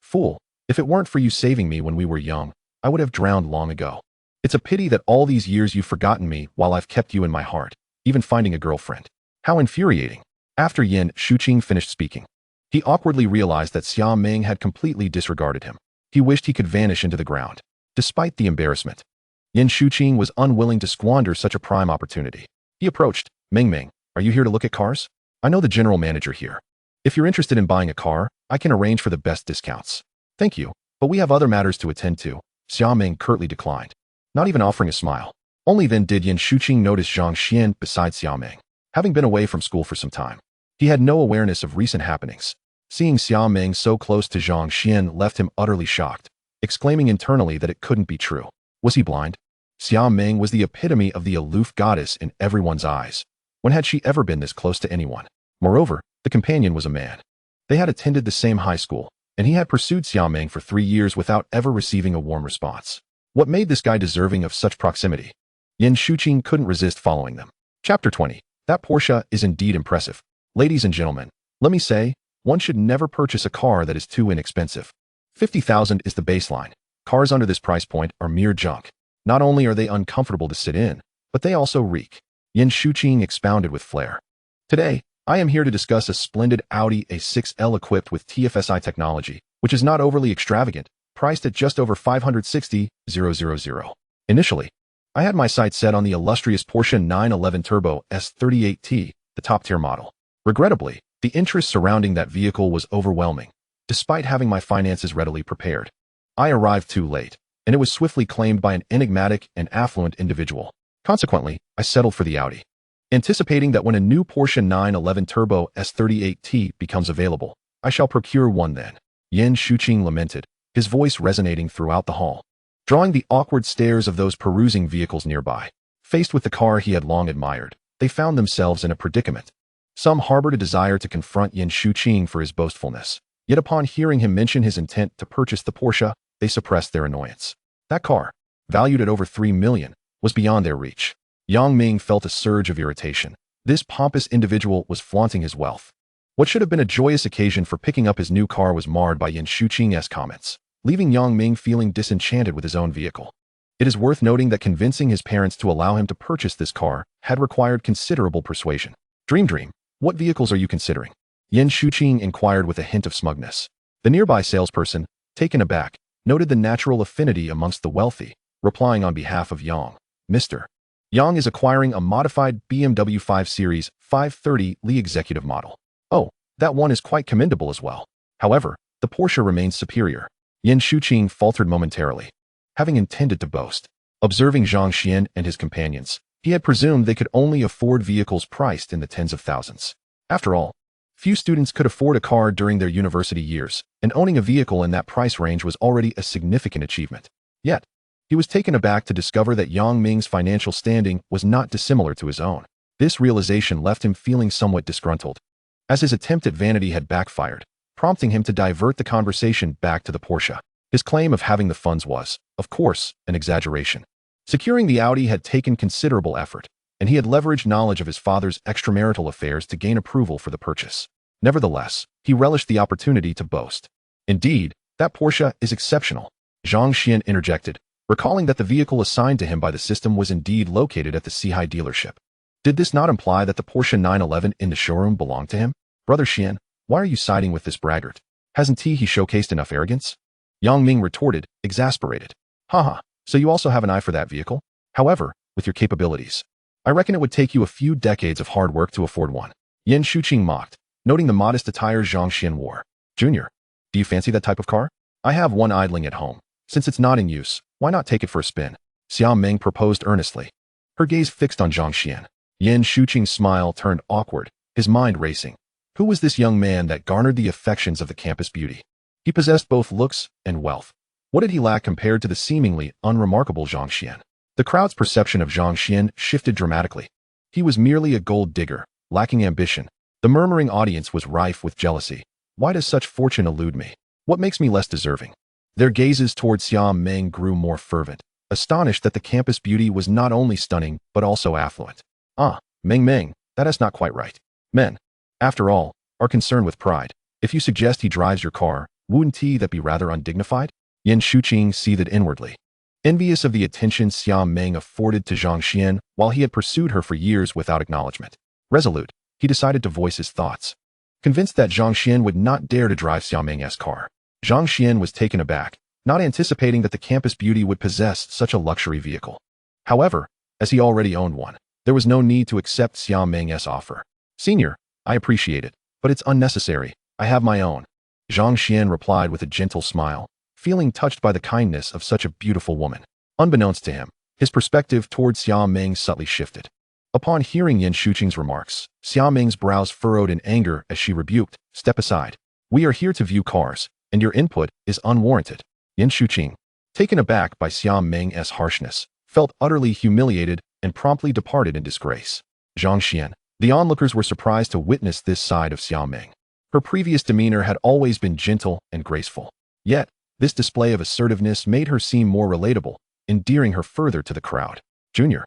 "Fool, if it weren't for you saving me when we were young, I would have drowned long ago. It's a pity that all these years you've forgotten me while I've kept you in my heart, even finding a girlfriend. How infuriating." After Yin Shuqing finished speaking, he awkwardly realized that Xia Meng had completely disregarded him. He wished he could vanish into the ground. Despite the embarrassment, Yin Shuqing was unwilling to squander such a prime opportunity. He approached. "Meng Meng, are you here to look at cars? I know the general manager here. If you're interested in buying a car, I can arrange for the best discounts." "Thank you, but we have other matters to attend to," Xia Meng curtly declined, not even offering a smile. Only then did Yin Shuqing notice Zhang Xuan beside Xia Meng. Having been away from school for some time, he had no awareness of recent happenings. Seeing Xia Meng so close to Zhang Xuan left him utterly shocked, exclaiming internally that it couldn't be true. Was he blind? Xia Meng was the epitome of the aloof goddess in everyone's eyes. When had she ever been this close to anyone? Moreover, the companion was a man. They had attended the same high school, and he had pursued Xia Meng for 3 years without ever receiving a warm response. What made this guy deserving of such proximity? Yin Shuqing couldn't resist following them. Chapter 20. That Porsche is indeed impressive. Ladies and gentlemen, let me say, one should never purchase a car that is too inexpensive. 50,000 is the baseline. Cars under this price point are mere junk. Not only are they uncomfortable to sit in, but they also reek. Yin Shuqing expounded with flair. "Today, I am here to discuss a splendid Audi A6L equipped with TFSI technology, which is not overly extravagant, priced at just over 560,000. Initially, I had my sights set on the illustrious Porsche 911 Turbo S38T, the top-tier model. Regrettably, the interest surrounding that vehicle was overwhelming, despite having my finances readily prepared. I arrived too late, and it was swiftly claimed by an enigmatic and affluent individual. Consequently, I settled for the Audi, anticipating that when a new Porsche 911 Turbo S38T becomes available, I shall procure one then." Yin Shuqing lamented, his voice resonating throughout the hall. drawing the awkward stares of those perusing vehicles nearby. Faced with the car he had long admired, they found themselves in a predicament. Some harbored a desire to confront Yan Shuqing for his boastfulness, yet upon hearing him mention his intent to purchase the Porsche, they suppressed their annoyance. That car, valued at over 3 million, was beyond their reach. Yang Ming felt a surge of irritation. This pompous individual was flaunting his wealth. What should have been a joyous occasion for picking up his new car was marred by Yan Shuqing's comments, leaving Yang Ming feeling disenchanted with his own vehicle. It is worth noting that convincing his parents to allow him to purchase this car had required considerable persuasion. Dream, what vehicles are you considering? Yan Shuqing inquired with a hint of smugness. The nearby salesperson, taken aback, noted the natural affinity amongst the wealthy, replying on behalf of Yang, Mr. Yang is acquiring a modified BMW 5 Series 530 Li executive model. Oh, that one is quite commendable as well. However, the Porsche remains superior. Yan Shuqing faltered momentarily. Having intended to boast, observing Zhang Xuan and his companions, he had presumed they could only afford vehicles priced in the tens of thousands. After all, few students could afford a car during their university years, and owning a vehicle in that price range was already a significant achievement. Yet, he was taken aback to discover that Yang Ming's financial standing was not dissimilar to his own. This realization left him feeling somewhat disgruntled, as his attempt at vanity had backfired, prompting him to divert the conversation back to the Porsche. His claim of having the funds was, of course, an exaggeration. Securing the Audi had taken considerable effort, and he had leveraged knowledge of his father's extramarital affairs to gain approval for the purchase. Nevertheless, he relished the opportunity to boast. Indeed, that Porsche is exceptional. Zhang Xuan interjected, recalling that the vehicle assigned to him by the system was indeed located at the Sihai dealership. Did this not imply that the Porsche 911 in the showroom belonged to him? Brother Xian, why are you siding with this braggart? Hasn't he showcased enough arrogance? Yang Ming retorted, exasperated. Haha, so you also have an eye for that vehicle? However, with your capabilities, I reckon it would take you a few decades of hard work to afford one. Yan Shuqing mocked, noting the modest attire Zhang Xuan wore. Junior, do you fancy that type of car? I have one idling at home. Since it's not in use, why not take it for a spin? Xia Meng proposed earnestly, her gaze fixed on Zhang Xuan. Yan Shuqing's smile turned awkward, his mind racing. Who was this young man that garnered the affections of the campus beauty? He possessed both looks and wealth. What did he lack compared to the seemingly unremarkable Zhang Xuan? The crowd's perception of Zhang Xuan shifted dramatically. He was merely a gold digger, lacking ambition. The murmuring audience was rife with jealousy. Why does such fortune elude me? What makes me less deserving? Their gazes toward Xia Meng grew more fervent, astonished that the campus beauty was not only stunning, but also affluent. Ah, Meng, that is not quite right. Men, after all, are concerned with pride. If you suggest he drives your car, wouldn't that be rather undignified? Yan Shuqing seethed inwardly, envious of the attention Xia Meng afforded to Zhang Xuan while he had pursued her for years without acknowledgement. Resolute, he decided to voice his thoughts. Convinced that Zhang Xuan would not dare to drive Xia Meng's car, Zhang Xuan was taken aback, not anticipating that the campus beauty would possess such a luxury vehicle. However, as he already owned one, there was no need to accept Xia Meng's offer. Senior, I appreciate it, but it's unnecessary. I have my own. Zhang Xuan replied with a gentle smile, feeling touched by the kindness of such a beautiful woman. Unbeknownst to him, his perspective toward Xia Meng subtly shifted. Upon hearing Yan Shuqing's remarks, Xia Meng's brows furrowed in anger as she rebuked, "Step aside. We are here to view cars, and your input is unwarranted." Yan Shuqing, taken aback by Xia Meng's harshness, felt utterly humiliated and promptly departed in disgrace. Zhang Xuan, the onlookers were surprised to witness this side of Xia Meng. Her previous demeanor had always been gentle and graceful. Yet, this display of assertiveness made her seem more relatable, endearing her further to the crowd. Junior,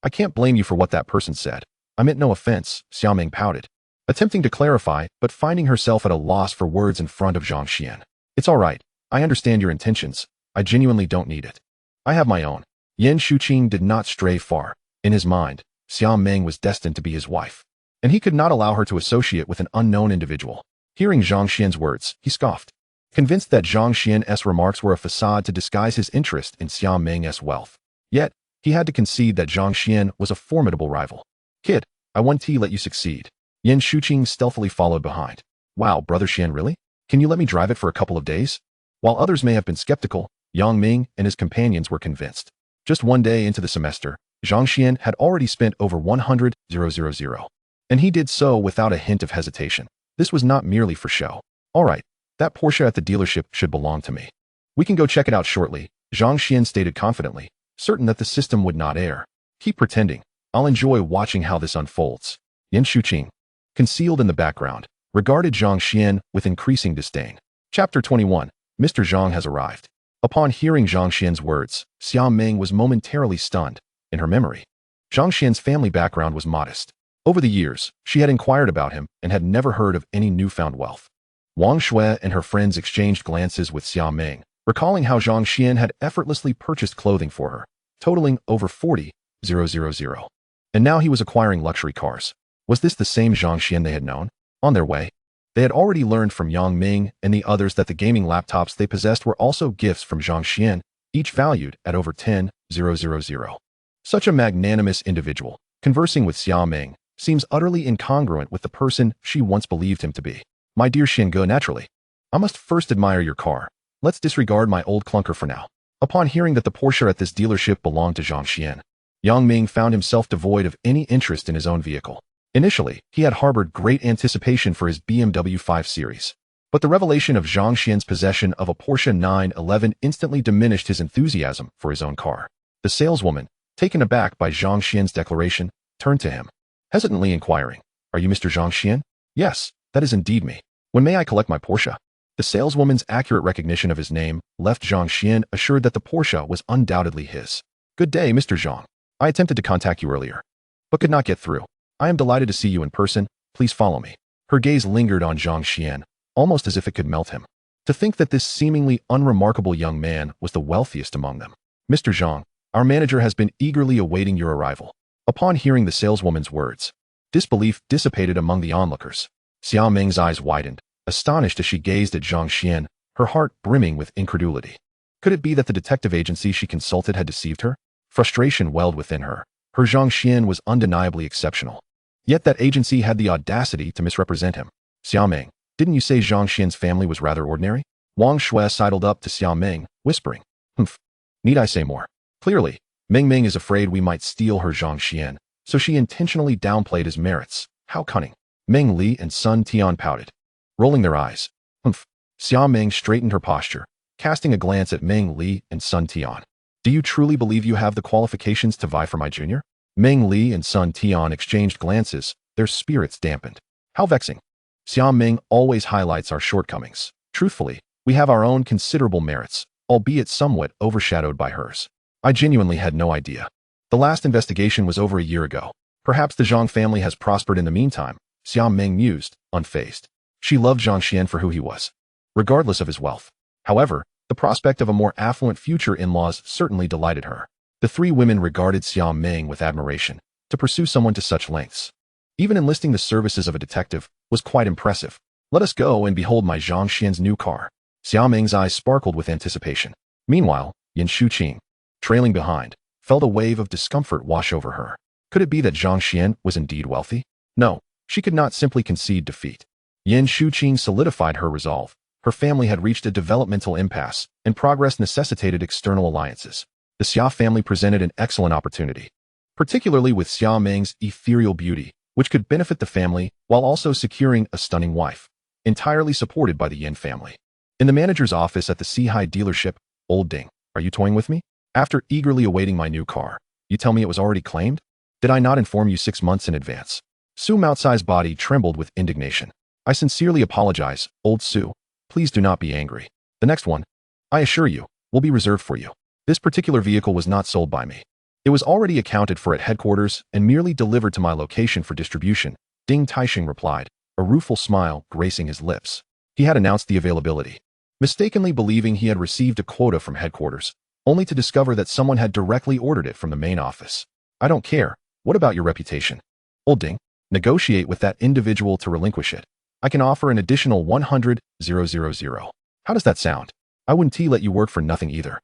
I can't blame you for what that person said. I meant no offense, Xia Meng pouted, attempting to clarify but finding herself at a loss for words in front of Zhang Xuan. It's all right. I understand your intentions. I genuinely don't need it. I have my own. Yan Shuqing did not stray far. In his mind, Xia Meng was destined to be his wife, and he could not allow her to associate with an unknown individual. Hearing Zhang Xuan's words, he scoffed, convinced that Zhang Xuan's remarks were a facade to disguise his interest in Xia Meng's wealth. Yet, he had to concede that Zhang Xuan was a formidable rival. Kid, I won't let you succeed. Yan Shuqing stealthily followed behind. Wow, Brother Xian, really? Can you let me drive it for a couple of days? While others may have been skeptical, Yang Ming and his companions were convinced. Just one day into the semester, Zhang Xuan had already spent over 100,000, and he did so without a hint of hesitation. This was not merely for show. All right, that Porsche at the dealership should belong to me. We can go check it out shortly, Zhang Xuan stated confidently, certain that the system would not err. Keep pretending. I'll enjoy watching how this unfolds. Yan Shuqing, concealed in the background, regarded Zhang Xuan with increasing disdain. Chapter 21. Mr. Zhang has arrived. Upon hearing Zhang Xuan's words, Xia Meng was momentarily stunned. In her memory, Zhang Xuan's family background was modest. Over the years, she had inquired about him and had never heard of any newfound wealth. Wang Shui and her friends exchanged glances with Xia Meng, recalling how Zhang Xuan had effortlessly purchased clothing for her, totaling over 40,000. And now he was acquiring luxury cars. Was this the same Zhang Xuan they had known? On their way, they had already learned from Yang Ming and the others that the gaming laptops they possessed were also gifts from Zhang Xuan, each valued at over 10,000. Such a magnanimous individual, conversing with Xia Meng, seems utterly incongruent with the person she once believed him to be. My dear Xinge, naturally. I must first admire your car. Let's disregard my old clunker for now. Upon hearing that the Porsche at this dealership belonged to Zhang Xuan, Yang Ming found himself devoid of any interest in his own vehicle. Initially, he had harbored great anticipation for his BMW 5 Series. But the revelation of Zhang Xuan's possession of a Porsche 911 instantly diminished his enthusiasm for his own car. The saleswoman, taken aback by Zhang Xuan's declaration, turned to him, hesitantly inquiring, "Are you Mr. Zhang Xuan?" "Yes, that is indeed me. When may I collect my Porsche?" The saleswoman's accurate recognition of his name left Zhang Xuan assured that the Porsche was undoubtedly his. "Good day, Mr. Zhang. I attempted to contact you earlier, but could not get through. I am delighted to see you in person. Please follow me." Her gaze lingered on Zhang Xuan, almost as if it could melt him. To think that this seemingly unremarkable young man was the wealthiest among them. "Mr. Zhang, our manager has been eagerly awaiting your arrival." Upon hearing the saleswoman's words, disbelief dissipated among the onlookers. Xia Meng's eyes widened, astonished as she gazed at Zhang Xuan, her heart brimming with incredulity. Could it be that the detective agency she consulted had deceived her? Frustration welled within her. Her Zhang Xuan was undeniably exceptional. Yet that agency had the audacity to misrepresent him. "Xia Meng, didn't you say Zhang Xuan's family was rather ordinary?" Wang Shui sidled up to Xia Meng, whispering, "Humph. Need I say more?" Clearly, Meng is afraid we might steal her Zhang Xuan, so she intentionally downplayed his merits. How cunning. Meng Li and Sun Tian pouted, rolling their eyes. "Humph." Xia Meng straightened her posture, casting a glance at Meng Li and Sun Tian. "Do you truly believe you have the qualifications to vie for my junior?" Meng Li and Sun Tian exchanged glances, their spirits dampened. How vexing. Xia Meng always highlights our shortcomings. Truthfully, we have our own considerable merits, albeit somewhat overshadowed by hers. I genuinely had no idea. The last investigation was over a year ago. Perhaps the Zhang family has prospered in the meantime, Xia Meng mused, unfazed. She loved Zhang Xuan for who he was, regardless of his wealth. However, the prospect of a more affluent future in-laws certainly delighted her. The three women regarded Xia Meng with admiration. To pursue someone to such lengths, even enlisting the services of a detective, was quite impressive. "Let us go and behold my Zhang Xuan's new car." Xia Meng's eyes sparkled with anticipation. Meanwhile, Yan Shuqing, trailing behind, felt a wave of discomfort wash over her. Could it be that Zhang Xuan was indeed wealthy? No, she could not simply concede defeat. Yan Shuqing solidified her resolve. Her family had reached a developmental impasse, and progress necessitated external alliances. The Xia family presented an excellent opportunity, particularly with Xia Meng's ethereal beauty, which could benefit the family while also securing a stunning wife, entirely supported by the Yin family. In the manager's office at the Sihai dealership, "Old Ding, are you toying with me? After eagerly awaiting my new car, you tell me it was already claimed? Did I not inform you 6 months in advance?" Su Maotsai's body trembled with indignation. "I sincerely apologize, old Su. Please do not be angry. The next one, I assure you, will be reserved for you. This particular vehicle was not sold by me. It was already accounted for at headquarters and merely delivered to my location for distribution," Ding Taixing replied, a rueful smile gracing his lips. He had announced the availability, mistakenly believing he had received a quota from headquarters, only to discover that someone had directly ordered it from the main office. "I don't care. What about your reputation?" "Old Ding, negotiate with that individual to relinquish it. I can offer an additional 100,000. How does that sound? I wouldn't let you work for nothing either.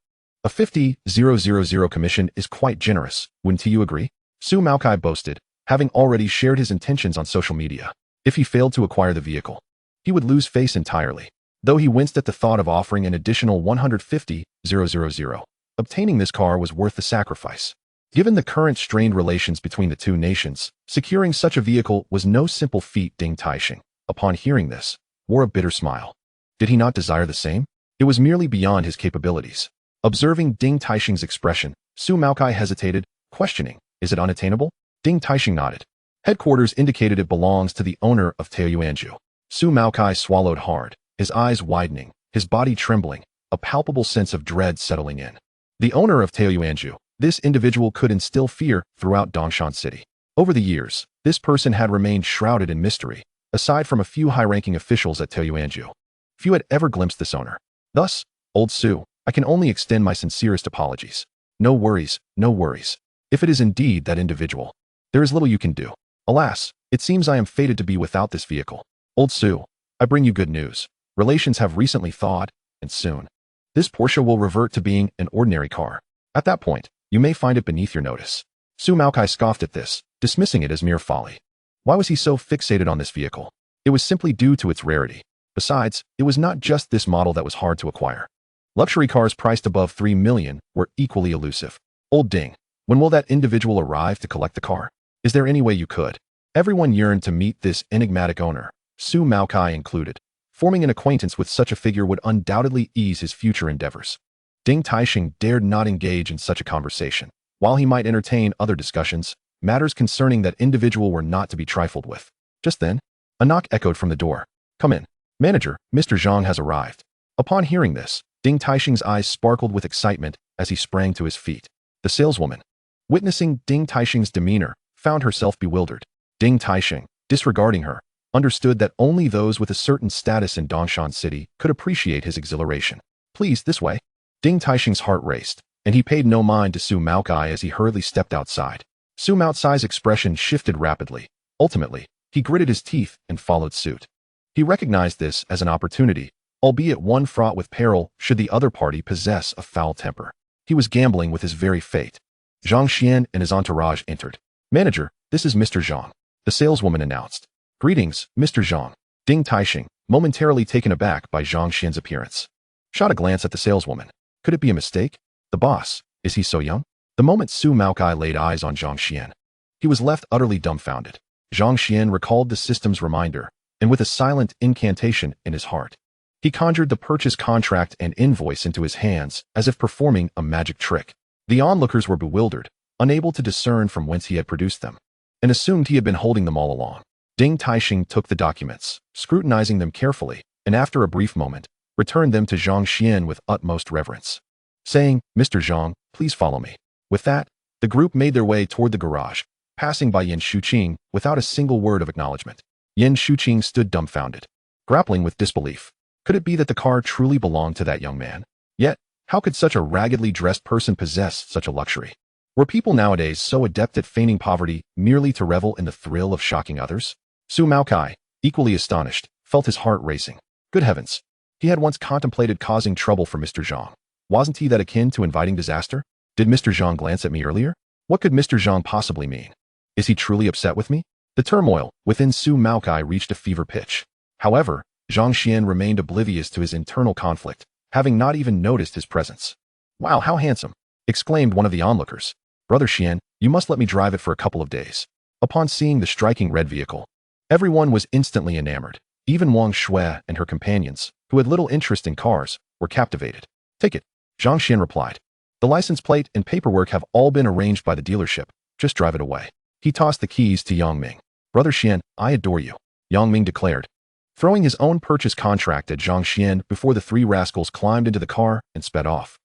A 50,000 commission is quite generous, wouldn't you agree?" Su Maokai boasted, having already shared his intentions on social media. If he failed to acquire the vehicle, he would lose face entirely, though he winced at the thought of offering an additional 150,000. Obtaining this car was worth the sacrifice. Given the current strained relations between the two nations, securing such a vehicle was no simple feat. Ding Taixing, upon hearing this, wore a bitter smile. Did he not desire the same? It was merely beyond his capabilities. Observing Ding Taixing's expression, Su Maokai hesitated, questioning, "Is it unattainable?" Ding Taixing nodded. Headquarters indicated it belongs to the owner of Taoyuanju. Su Maokai swallowed hard, his eyes widening, his body trembling, a palpable sense of dread settling in. The owner of Taoyuanju, this individual could instill fear throughout Dongshan City. Over the years, this person had remained shrouded in mystery, aside from a few high-ranking officials at Taoyuanju. Few had ever glimpsed this owner. Thus, old Su, I can only extend my sincerest apologies. No worries, no worries. If it is indeed that individual, there is little you can do. Alas, it seems I am fated to be without this vehicle. Old Su, I bring you good news. Relations have recently thawed, and soon, this Porsche will revert to being an ordinary car. At that point, you may find it beneath your notice. Su Maokai scoffed at this, dismissing it as mere folly. Why was he so fixated on this vehicle? It was simply due to its rarity. Besides, it was not just this model that was hard to acquire. Luxury cars priced above 3 million were equally elusive. Old Ding, when will that individual arrive to collect the car? Is there any way you could? Everyone yearned to meet this enigmatic owner, Su Maokai included. Forming an acquaintance with such a figure would undoubtedly ease his future endeavors. Ding Taixing dared not engage in such a conversation. While he might entertain other discussions, matters concerning that individual were not to be trifled with. Just then, a knock echoed from the door. "Come in. Manager, Mr. Zhang has arrived." Upon hearing this, Ding Taixing's eyes sparkled with excitement as he sprang to his feet. The saleswoman, witnessing Ding Taixing's demeanor, found herself bewildered. Ding Taixing, disregarding her, understood that only those with a certain status in Dongshan City could appreciate his exhilaration. "Please, this way." Ding Taixing's heart raced, and he paid no mind to Su Maokai as he hurriedly stepped outside. Su Maokai's expression shifted rapidly. Ultimately, he gritted his teeth and followed suit. He recognized this as an opportunity, albeit one fraught with peril should the other party possess a foul temper. He was gambling with his very fate. Zhang Xuan and his entourage entered. "Manager, this is Mr. Zhang," the saleswoman announced. "Greetings, Mr. Zhang." Ding Taixing, momentarily taken aback by Zhang Xuan's appearance, shot a glance at the saleswoman. Could it be a mistake? The boss, is he so young? The moment Su Maokai laid eyes on Zhang Xuan, he was left utterly dumbfounded. Zhang Xuan recalled the system's reminder, and with a silent incantation in his heart, he conjured the purchase contract and invoice into his hands as if performing a magic trick. The onlookers were bewildered, unable to discern from whence he had produced them, and assumed he had been holding them all along. Ding Taixing took the documents, scrutinizing them carefully, and after a brief moment, returned them to Zhang Xuan with utmost reverence, saying, "Mr. Zhang, please follow me." With that, the group made their way toward the garage, passing by Yin Shuqing without a single word of acknowledgement. Yin Shuqing stood dumbfounded, grappling with disbelief. Could it be that the car truly belonged to that young man? Yet, how could such a raggedly dressed person possess such a luxury? Were people nowadays so adept at feigning poverty merely to revel in the thrill of shocking others? Su Maokai, equally astonished, felt his heart racing. Good heavens! He had once contemplated causing trouble for Mr. Zhang. Wasn't he that akin to inviting disaster? Did Mr. Zhang glance at me earlier? What could Mr. Zhang possibly mean? Is he truly upset with me? The turmoil within Su Maokai reached a fever pitch. However, Zhang Xuan remained oblivious to his internal conflict, having not even noticed his presence. "Wow, how handsome!" exclaimed one of the onlookers. "Brother Xian, you must let me drive it for a couple of days." Upon seeing the striking red vehicle, everyone was instantly enamored. Even Wang Shui and her companions, who had little interest in cars, were captivated. "Take it," Zhang Xuan replied. "The license plate and paperwork have all been arranged by the dealership. Just drive it away." He tossed the keys to Yang Ming. "Brother Xian, I adore you," Yang Ming declared, throwing his own purchase contract at Zhang Xuan before the three rascals climbed into the car and sped off.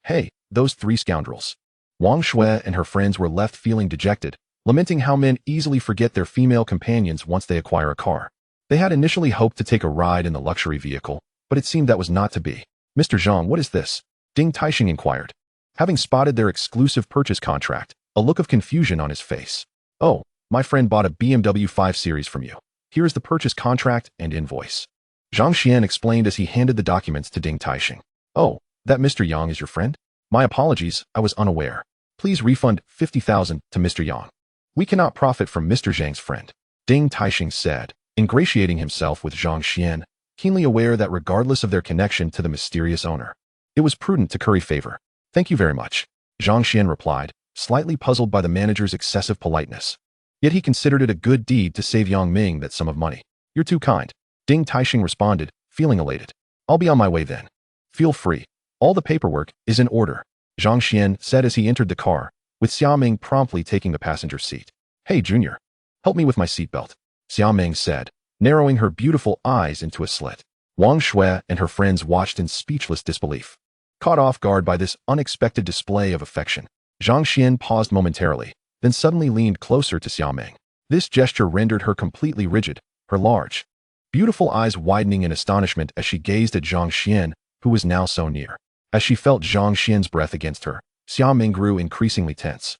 Hey, those three scoundrels." Wang Shui and her friends were left feeling dejected, lamenting how men easily forget their female companions once they acquire a car. They had initially hoped to take a ride in the luxury vehicle, but it seemed that was not to be. "Mr. Zhang, what is this?" Ding Taixing inquired, having spotted their exclusive purchase contract, a look of confusion on his face. "Oh, my friend bought a BMW 5 Series from you. Here is the purchase contract and invoice," Zhang Xuan explained as he handed the documents to Ding Taixing. "Oh, that Mr. Yang is your friend? My apologies, I was unaware. Please refund 50,000 to Mr. Yang. We cannot profit from Mr. Zhang's friend," Ding Taixing said, ingratiating himself with Zhang Xuan, keenly aware that regardless of their connection to the mysterious owner, it was prudent to curry favor. "Thank you very much," Zhang Xuan replied, slightly puzzled by the manager's excessive politeness. Yet he considered it a good deed to save Yang Ming that sum of money. "You're too kind," Ding Taixing responded, feeling elated. "I'll be on my way then." "Feel free." All the paperwork is in order, Zhang Xuan said as he entered the car, with Xia Meng promptly taking the passenger seat. Hey, Junior. Help me with my seatbelt, Xia Meng said, narrowing her beautiful eyes into a slit. Wang Shui and her friends watched in speechless disbelief. Caught off guard by this unexpected display of affection, Zhang Xuan paused momentarily, then suddenly leaned closer to Xia Meng. This gesture rendered her completely rigid, her large, beautiful eyes widening in astonishment as she gazed at Zhang Xuan, who was now so near. As she felt Zhang Xuan's breath against her, Xia Meng grew increasingly tense,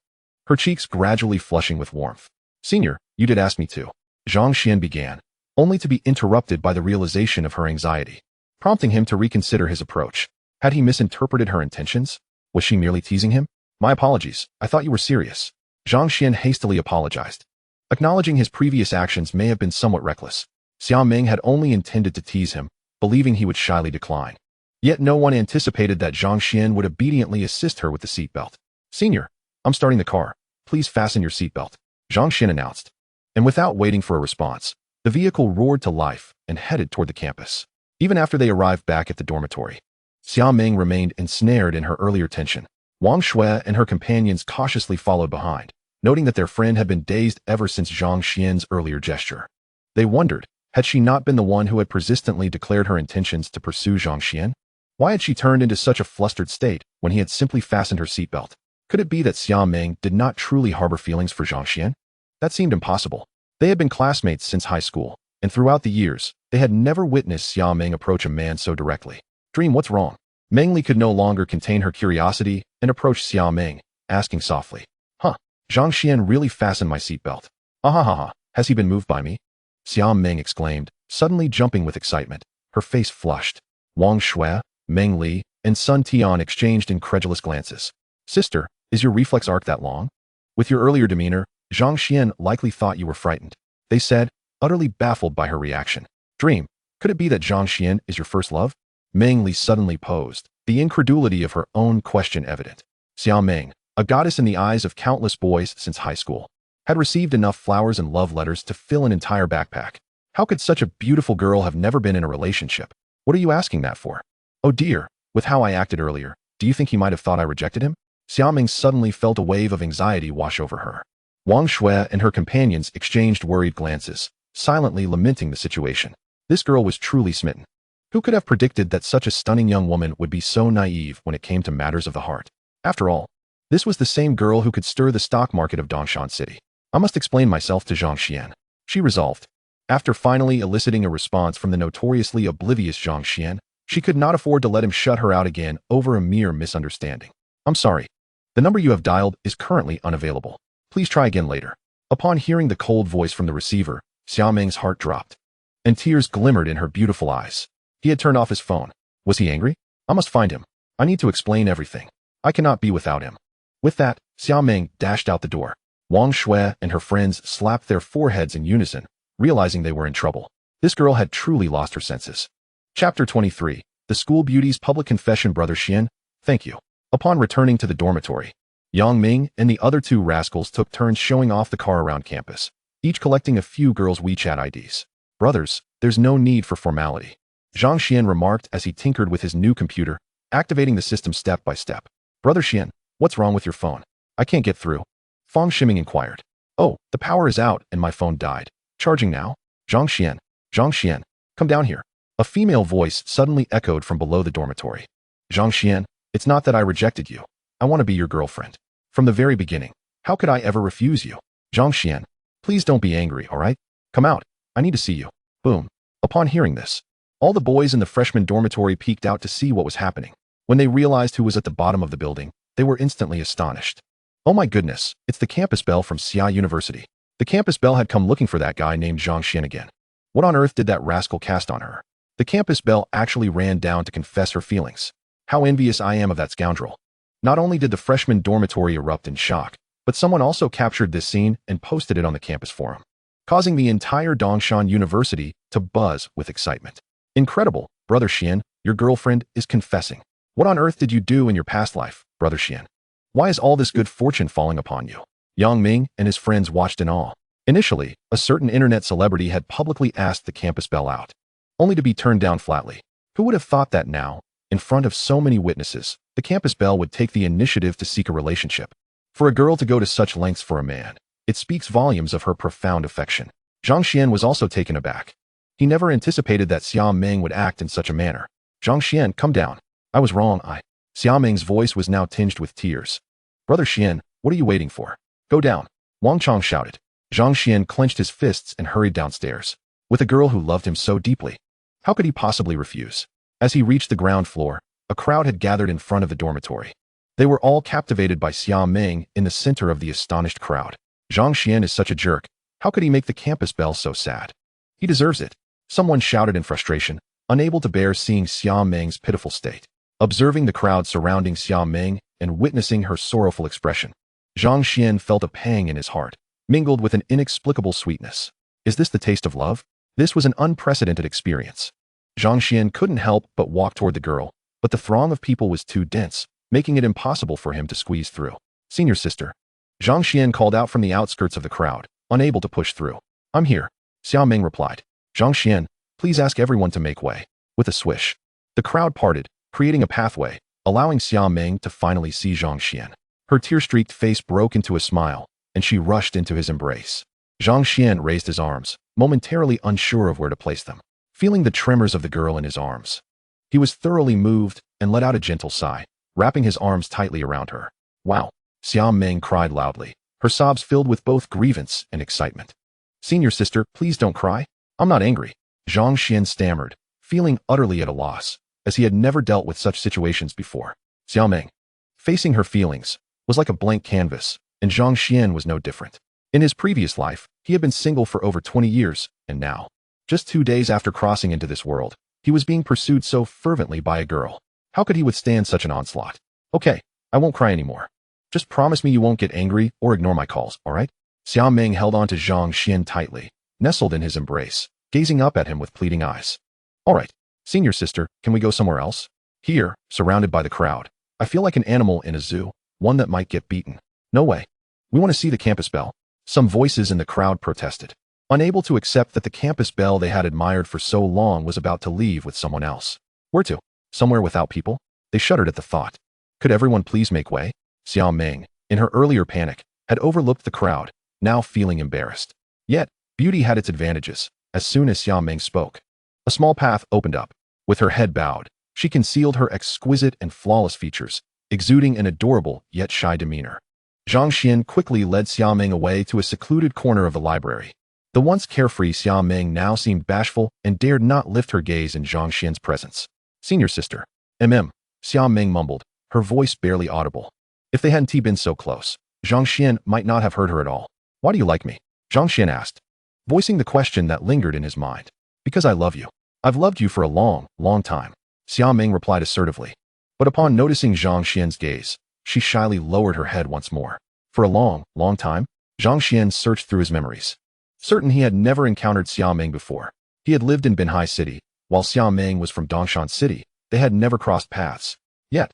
her cheeks gradually flushing with warmth. Senior, you did ask me to, Zhang Xuan began, only to be interrupted by the realization of her anxiety, prompting him to reconsider his approach. Had he misinterpreted her intentions? Was she merely teasing him? My apologies, I thought you were serious. Zhang Xuan hastily apologized, acknowledging his previous actions may have been somewhat reckless. Xia Meng had only intended to tease him, believing he would shyly decline. Yet no one anticipated that Zhang Xuan would obediently assist her with the seatbelt. Senior, I'm starting the car. Please fasten your seatbelt, Zhang Xuan announced. And without waiting for a response, the vehicle roared to life and headed toward the campus. Even after they arrived back at the dormitory, Xia Meng remained ensnared in her earlier tension. Wang Shui and her companions cautiously followed behind, noting that their friend had been dazed ever since Zhang Xuan's earlier gesture. They wondered, had she not been the one who had persistently declared her intentions to pursue Zhang Xuan? Why had she turned into such a flustered state when he had simply fastened her seatbelt? Could it be that Xia Meng did not truly harbor feelings for Zhang Xuan? That seemed impossible. They had been classmates since high school, and throughout the years, they had never witnessed Xia Meng approach a man so directly. Dream, what's wrong? Meng Li could no longer contain her curiosity and approached Xia Meng, asking softly, Huh, Zhang Xuan really fastened my seatbelt. Ahahaha, has he been moved by me? Xia Meng exclaimed, suddenly jumping with excitement, her face flushed. Wang Shui, Meng Li, and Sun Tian exchanged incredulous glances. Sister, is your reflex arc that long? With your earlier demeanor, Zhang Xuan likely thought you were frightened, they said, utterly baffled by her reaction. Dream, could it be that Zhang Xuan is your first love? Meng Li suddenly posed, the incredulity of her own question evident. Xia Meng, a goddess in the eyes of countless boys since high school, had received enough flowers and love letters to fill an entire backpack. How could such a beautiful girl have never been in a relationship? What are you asking that for? Oh dear, with how I acted earlier, do you think he might have thought I rejected him? Xia Meng suddenly felt a wave of anxiety wash over her. Wang Shui and her companions exchanged worried glances, silently lamenting the situation. This girl was truly smitten. Who could have predicted that such a stunning young woman would be so naive when it came to matters of the heart? After all, this was the same girl who could stir the stock market of Dongshan City. I must explain myself to Zhang Xuan, she resolved. After finally eliciting a response from the notoriously oblivious Zhang Xuan, she could not afford to let him shut her out again over a mere misunderstanding. I'm sorry. The number you have dialed is currently unavailable. Please try again later. Upon hearing the cold voice from the receiver, Xia Meng's heart dropped, and tears glimmered in her beautiful eyes. He had turned off his phone. Was he angry? I must find him. I need to explain everything. I cannot be without him. With that, Xia Meng dashed out the door. Wang Shui and her friends slapped their foreheads in unison, realizing they were in trouble. This girl had truly lost her senses. Chapter 23. The School Beauty's Public Confession. Brother Xian, thank you. Upon returning to the dormitory, Yang Ming and the other two rascals took turns showing off the car around campus, each collecting a few girls' WeChat IDs. Brothers, there's no need for formality, Zhang Xuan remarked as he tinkered with his new computer, activating the system step by step. Brother Xian, what's wrong with your phone? I can't get through. Fang Shiming inquired. Oh, the power is out and my phone died. Charging now? Zhang Xuan, come down here. A female voice suddenly echoed from below the dormitory. Zhang Xuan, it's not that I rejected you. I want to be your girlfriend. From the very beginning. How could I ever refuse you? Zhang Xuan, please don't be angry, all right? Come out. I need to see you. Boom. Upon hearing this, all the boys in the freshman dormitory peeked out to see what was happening. When they realized who was at the bottom of the building, they were instantly astonished. Oh my goodness, it's the campus belle from Xia University. The campus belle had come looking for that guy named Zhang Xuan again. What on earth did that rascal cast on her? The campus belle actually ran down to confess her feelings. How envious I am of that scoundrel. Not only did the freshman dormitory erupt in shock, but someone also captured this scene and posted it on the campus forum, causing the entire Dongshan University to buzz with excitement. Incredible, Brother Xian, your girlfriend is confessing. What on earth did you do in your past life, Brother Xian? Why is all this good fortune falling upon you? Yang Ming and his friends watched in awe. Initially, a certain internet celebrity had publicly asked the campus belle out, only to be turned down flatly. Who would have thought that now, In front of so many witnesses, the campus belle would take the initiative to seek a relationship. For a girl to go to such lengths for a man, it speaks volumes of her profound affection. Zhang Xuan was also taken aback. He never anticipated that Xia Meng would act in such a manner. Zhang Xuan, come down. I was wrong, Xia Meng's voice was now tinged with tears. Brother Xuan, what are you waiting for? Go down. Wang Chong shouted. Zhang Xuan clenched his fists and hurried downstairs. With a girl who loved him so deeply, how could he possibly refuse? As he reached the ground floor, a crowd had gathered in front of the dormitory. They were all captivated by Xia Meng in the center of the astonished crowd. Zhang Xuan is such a jerk. How could he make the campus belle so sad? He deserves it. Someone shouted in frustration, unable to bear seeing Xia Meng's pitiful state. Observing the crowd surrounding Xia Meng and witnessing her sorrowful expression, Zhang Xuan felt a pang in his heart, mingled with an inexplicable sweetness. Is this the taste of love? This was an unprecedented experience. Zhang Xuan couldn't help but walk toward the girl, but the throng of people was too dense, making it impossible for him to squeeze through. Senior sister. Zhang Xuan called out from the outskirts of the crowd, unable to push through. I'm here, Xia Meng replied. Zhang Xuan, please ask everyone to make way. With a swish, the crowd parted, creating a pathway, allowing Xia Meng to finally see Zhang Xuan. Her tear-streaked face broke into a smile, and she rushed into his embrace. Zhang Xuan raised his arms, momentarily unsure of where to place them. Feeling the tremors of the girl in his arms, he was thoroughly moved and let out a gentle sigh, wrapping his arms tightly around her. Wow! Xia Meng cried loudly, her sobs filled with both grievance and excitement. Senior sister, please don't cry. I'm not angry. Zhang Xuan stammered, feeling utterly at a loss, as he had never dealt with such situations before. Xia Meng, facing her feelings, was like a blank canvas, and Zhang Xuan was no different. In his previous life, he had been single for over 20 years, and now, just 2 days after crossing into this world, he was being pursued so fervently by a girl. How could he withstand such an onslaught? Okay, I won't cry anymore. Just promise me you won't get angry or ignore my calls, alright? Xia Meng held on to Zhang Xuan tightly, nestled in his embrace, gazing up at him with pleading eyes. Alright, senior sister, can we go somewhere else? Here, surrounded by the crowd, I feel like an animal in a zoo, one that might get beaten. No way. We want to see the campus belle. Some voices in the crowd protested, unable to accept that the campus belle they had admired for so long was about to leave with someone else. Where to? Somewhere without people? They shuddered at the thought. Could everyone please make way? Xia Meng, in her earlier panic, had overlooked the crowd, now feeling embarrassed. Yet, beauty had its advantages. As soon as Xia Meng spoke, a small path opened up. With her head bowed, she concealed her exquisite and flawless features, exuding an adorable yet shy demeanor. Zhang Xuan quickly led Xia Meng away to a secluded corner of the library. The once carefree Xia Meng now seemed bashful and dared not lift her gaze in Zhang Xuan's presence. Senior sister. Xia Meng mumbled, her voice barely audible. If they hadn't been so close, Zhang Xuan might not have heard her at all. Why do you like me? Zhang Xuan asked, voicing the question that lingered in his mind. Because I love you. I've loved you for a long, long time, Xia Meng replied assertively. But upon noticing Zhang Xuan's gaze, she shyly lowered her head once more. For a long, long time, Zhang Xuan searched through his memories. Certain he had never encountered Xia Meng before. He had lived in Binhai City, while Xia Meng was from Dongshan City. They had never crossed paths. Yet,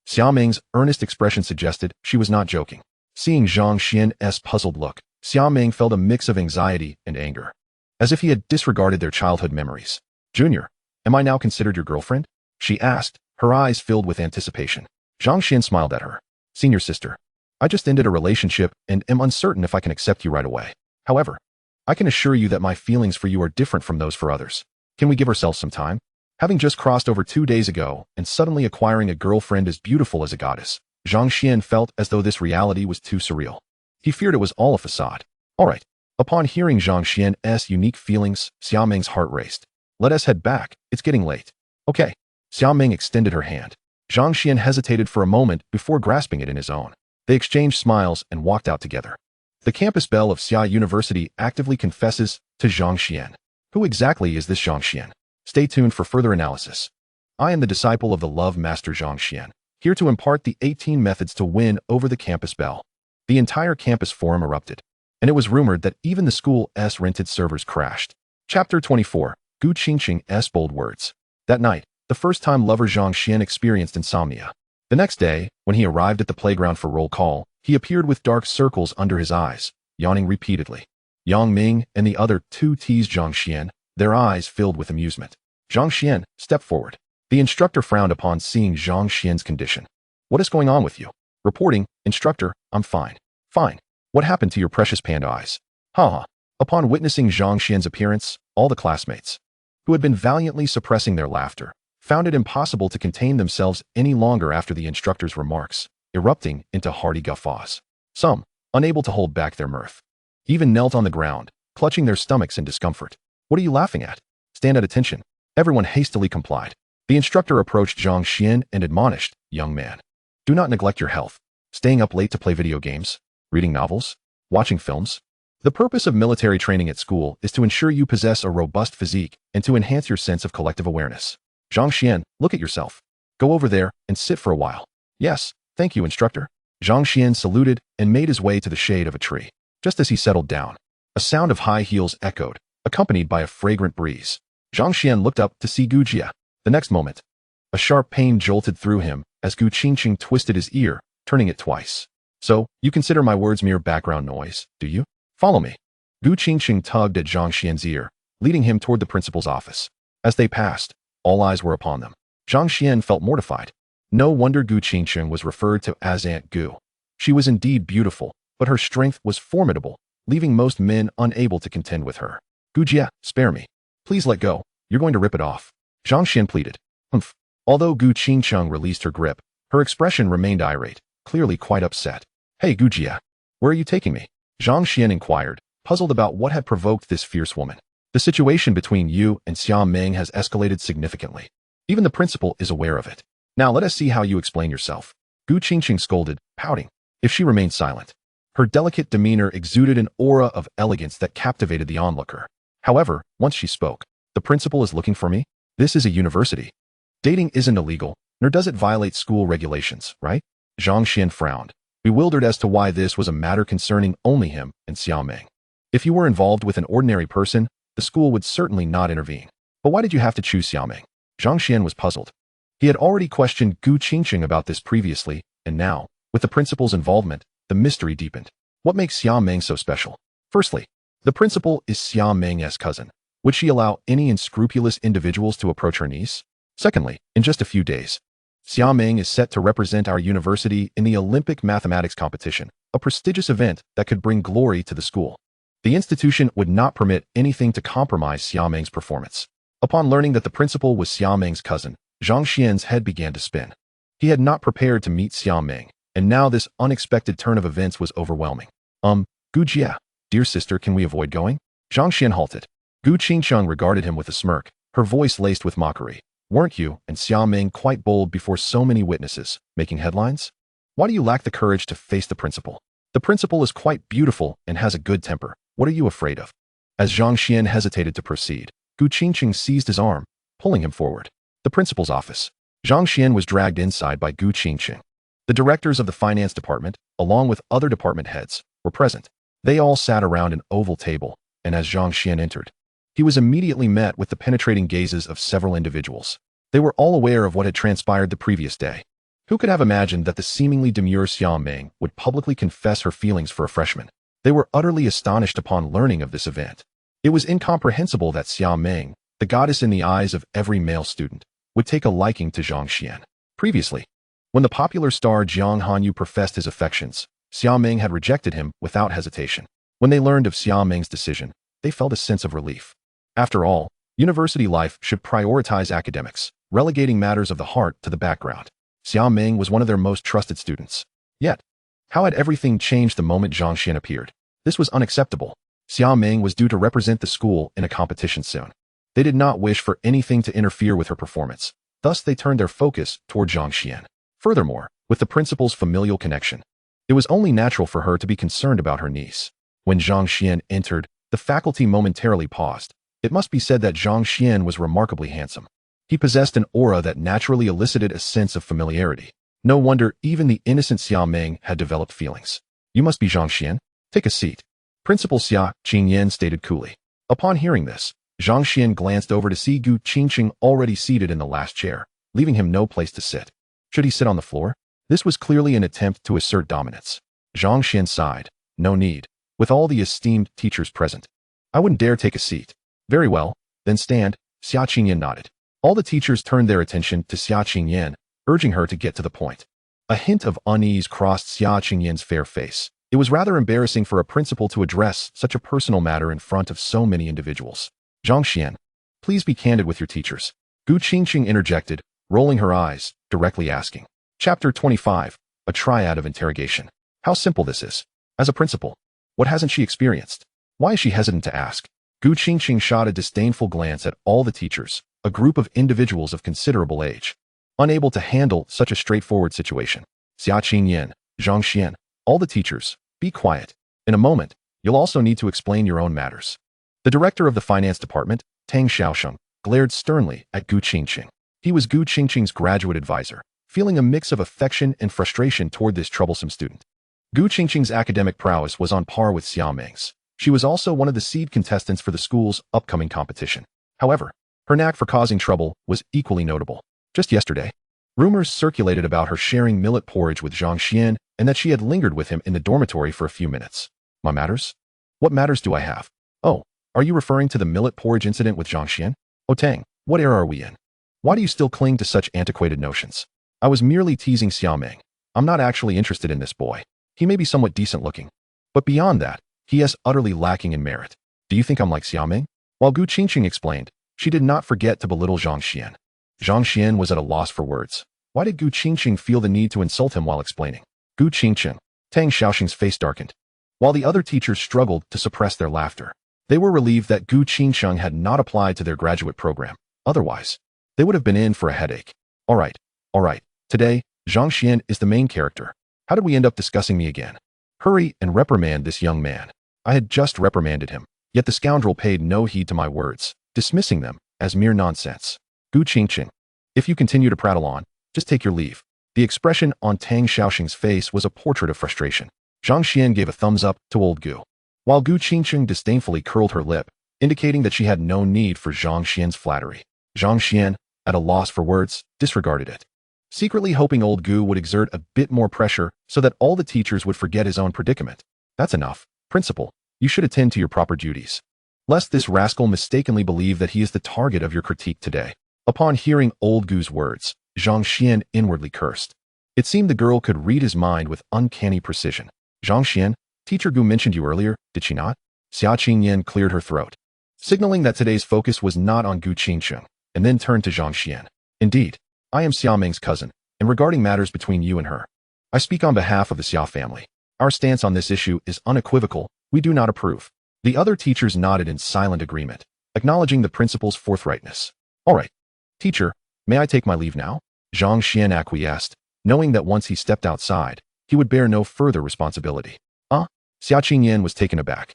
Xia Meng's earnest expression suggested she was not joking. Seeing Zhang Xuan's puzzled look, Xia Meng felt a mix of anxiety and anger, as if he had disregarded their childhood memories. Junior, am I now considered your girlfriend? She asked, her eyes filled with anticipation. Zhang Xuan smiled at her. Senior sister, I just ended a relationship and am uncertain if I can accept you right away. However, I can assure you that my feelings for you are different from those for others. Can we give ourselves some time? Having just crossed over 2 days ago and suddenly acquiring a girlfriend as beautiful as a goddess, Zhang Xuan felt as though this reality was too surreal. He feared it was all a facade. Alright. Upon hearing Zhang Xuan's unique feelings, Xia Meng's heart raced. Let us head back, it's getting late. Okay. Xia Meng extended her hand. Zhang Xuan hesitated for a moment before grasping it in his own. They exchanged smiles and walked out together. The campus belle of Xia University actively confesses to Zhang Xuan. Who exactly is this Zhang Xuan? Stay tuned for further analysis. I am the disciple of the love master Zhang Xuan, here to impart the 18 methods to win over the campus belle. The entire campus forum erupted, and it was rumored that even the school's rented servers crashed. Chapter 24. Gu Qingqing's bold words. That night, the first time lover Zhang Xuan experienced insomnia. The next day, when he arrived at the playground for roll call, he appeared with dark circles under his eyes, yawning repeatedly. Yang Ming and the other two teased Zhang Xuan, their eyes filled with amusement. Zhang Xuan, step forward. The instructor frowned upon seeing Zhang Xuan's condition. What is going on with you? Reporting, instructor, I'm fine. Fine. What happened to your precious panda eyes? Haha. Upon witnessing Zhang Xuan's appearance, all the classmates, who had been valiantly suppressing their laughter, found it impossible to contain themselves any longer after the instructor's remarks, erupting into hearty guffaws. Some, unable to hold back their mirth, even knelt on the ground, clutching their stomachs in discomfort. What are you laughing at? Stand at attention. Everyone hastily complied. The instructor approached Zhang Xuan and admonished, young man, do not neglect your health. Staying up late to play video games, reading novels, watching films. The purpose of military training at school is to ensure you possess a robust physique and to enhance your sense of collective awareness. Zhang Xuan, look at yourself. Go over there and sit for a while. Yes, thank you, instructor. Zhang Xuan saluted and made his way to the shade of a tree. Just as he settled down, a sound of high heels echoed, accompanied by a fragrant breeze. Zhang Xuan looked up to see Gu Jia. The next moment, a sharp pain jolted through him as Gu Qingqing twisted his ear, turning it twice. So, you consider my words mere background noise, do you? Follow me. Gu Qingqing tugged at Zhang Xuan's ear, leading him toward the principal's office. As they passed, all eyes were upon them. Zhang Xuan felt mortified. No wonder Gu Qingqing was referred to as Aunt Gu. She was indeed beautiful, but her strength was formidable, leaving most men unable to contend with her. Gu Jia, spare me. Please let go. You're going to rip it off. Zhang Xuan pleaded. Humph. Although Gu Qingqing released her grip, her expression remained irate, clearly quite upset. Hey Gu Jia, where are you taking me? Zhang Xuan inquired, puzzled about what had provoked this fierce woman. The situation between you and Xia Meng has escalated significantly. Even the principal is aware of it. Now let us see how you explain yourself. Gu Qingqing scolded, pouting. If she remained silent, her delicate demeanor exuded an aura of elegance that captivated the onlooker. However, once she spoke, the principal is looking for me? This is a university. Dating isn't illegal, nor does it violate school regulations, right? Zhang Xuan frowned, bewildered as to why this was a matter concerning only him and Xia Meng. If you were involved with an ordinary person, the school would certainly not intervene. But why did you have to choose Xia Meng? Zhang Xuan was puzzled. He had already questioned Gu Qingqing about this previously, and now, with the principal's involvement, the mystery deepened. What makes Xia Meng so special? Firstly, the principal is Xia Meng's cousin. Would she allow any unscrupulous individuals to approach her niece? Secondly, in just a few days, Xia Meng is set to represent our university in the Olympic mathematics competition, a prestigious event that could bring glory to the school. The institution would not permit anything to compromise Xia Meng's performance. Upon learning that the principal was Xia Meng's cousin, Zhang Xuan's head began to spin. He had not prepared to meet Xia Meng, and now this unexpected turn of events was overwhelming. Gu Jia, dear sister, can we avoid going? Zhang Xuan halted. Gu Qingqing regarded him with a smirk, her voice laced with mockery. Weren't you and Xia Meng quite bold before so many witnesses, making headlines? Why do you lack the courage to face the principal? The principal is quite beautiful and has a good temper. What are you afraid of? As Zhang Xuan hesitated to proceed, Gu Qingqing seized his arm, pulling him forward. The principal's office. Zhang Xuan was dragged inside by Gu Qingqing. The directors of the finance department, along with other department heads, were present. They all sat around an oval table, and as Zhang Xuan entered, he was immediately met with the penetrating gazes of several individuals. They were all aware of what had transpired the previous day. Who could have imagined that the seemingly demure Xia Meng would publicly confess her feelings for a freshman? They were utterly astonished upon learning of this event. It was incomprehensible that Xia Meng, the goddess in the eyes of every male student, would take a liking to Zhang Xuan. Previously, when the popular star Jiang Hanyu professed his affections, Xia Meng had rejected him without hesitation. When they learned of Xia Meng's decision, they felt a sense of relief. After all, university life should prioritize academics, relegating matters of the heart to the background. Xia Meng was one of their most trusted students. Yet, how had everything changed the moment Zhang Xuan appeared? This was unacceptable. Xia Meng was due to represent the school in a competition soon. They did not wish for anything to interfere with her performance. Thus, they turned their focus toward Zhang Xuan. Furthermore, with the principal's familial connection, it was only natural for her to be concerned about her niece. When Zhang Xuan entered, the faculty momentarily paused. It must be said that Zhang Xuan was remarkably handsome. He possessed an aura that naturally elicited a sense of familiarity. No wonder even the innocent Xia Meng had developed feelings. You must be Zhang Xuan. Take a seat. Principal Xia Qingyan stated coolly. Upon hearing this, Zhang Xuan glanced over to see Gu Qingqing already seated in the last chair, leaving him no place to sit. Should he sit on the floor? This was clearly an attempt to assert dominance. Zhang Xuan sighed. No need. With all the esteemed teachers present, I wouldn't dare take a seat. Very well, then stand. Xia Qingyan nodded. All the teachers turned their attention to Xia Qingyan, urging her to get to the point. A hint of unease crossed Xia Qingyan's fair face. It was rather embarrassing for a principal to address such a personal matter in front of so many individuals. Zhang Xuan, please be candid with your teachers. Gu Qingqing interjected, rolling her eyes, directly asking. Chapter 25, A Triad of Interrogation. How simple this is. As a principal, what hasn't she experienced? Why is she hesitant to ask? Gu Qingqing shot a disdainful glance at all the teachers, a group of individuals of considerable age, unable to handle such a straightforward situation. Xia Qingyan, Zhang Xuan, all the teachers, be quiet. In a moment, you'll also need to explain your own matters. The director of the finance department, Tang Xiaosheng, glared sternly at Gu Qingqing. He was Gu Qingqing's graduate advisor, feeling a mix of affection and frustration toward this troublesome student. Gu Qingqing's academic prowess was on par with Xia Meng's. She was also one of the seed contestants for the school's upcoming competition. However, her knack for causing trouble was equally notable. Just yesterday, rumors circulated about her sharing millet porridge with Zhang Xuan and that she had lingered with him in the dormitory for a few minutes. My matters? What matters do I have? Oh, are you referring to the millet porridge incident with Zhang Xuan? Oh Tang, what era are we in? Why do you still cling to such antiquated notions? I was merely teasing Xia Meng. I'm not actually interested in this boy. He may be somewhat decent looking, but beyond that, he is utterly lacking in merit. Do you think I'm like Xia Meng? While Gu Qingqing explained, she did not forget to belittle Zhang Xuan. Zhang Xuan was at a loss for words. Why did Gu Qingqing feel the need to insult him while explaining? Gu Qingqing. Tang Xiaosheng's face darkened. While the other teachers struggled to suppress their laughter, they were relieved that Gu Qingqing had not applied to their graduate program. Otherwise, they would have been in for a headache. All right. Today, Zhang Xuan is the main character. How did we end up discussing me again? Hurry and reprimand this young man. I had just reprimanded him, yet the scoundrel paid no heed to my words, dismissing them as mere nonsense. Gu Qingqing, if you continue to prattle on, just take your leave. The expression on Tang Xiaosheng's face was a portrait of frustration. Zhang Xuan gave a thumbs up to old Gu, while Gu Qingqing disdainfully curled her lip, indicating that she had no need for Zhang Xuan's flattery. Zhang Xuan, at a loss for words, disregarded it, secretly hoping old Gu would exert a bit more pressure so that all the teachers would forget his own predicament. That's enough. Principal, you should attend to your proper duties, lest this rascal mistakenly believe that he is the target of your critique today. Upon hearing old Gu's words, Zhang Xuan inwardly cursed. It seemed the girl could read his mind with uncanny precision. Zhang Xuan, Teacher Gu mentioned you earlier, did she not? Xia Qingyan cleared her throat, signaling that today's focus was not on Gu Qingqing, and then turned to Zhang Xuan. Indeed, I am Xia Meng's cousin, and regarding matters between you and her, I speak on behalf of the Xia family. Our stance on this issue is unequivocal. We do not approve. The other teachers nodded in silent agreement, acknowledging the principal's forthrightness. All right. Teacher, may I take my leave now? Zhang Xuan acquiesced, knowing that once he stepped outside, he would bear no further responsibility. Xia Qingyan was taken aback.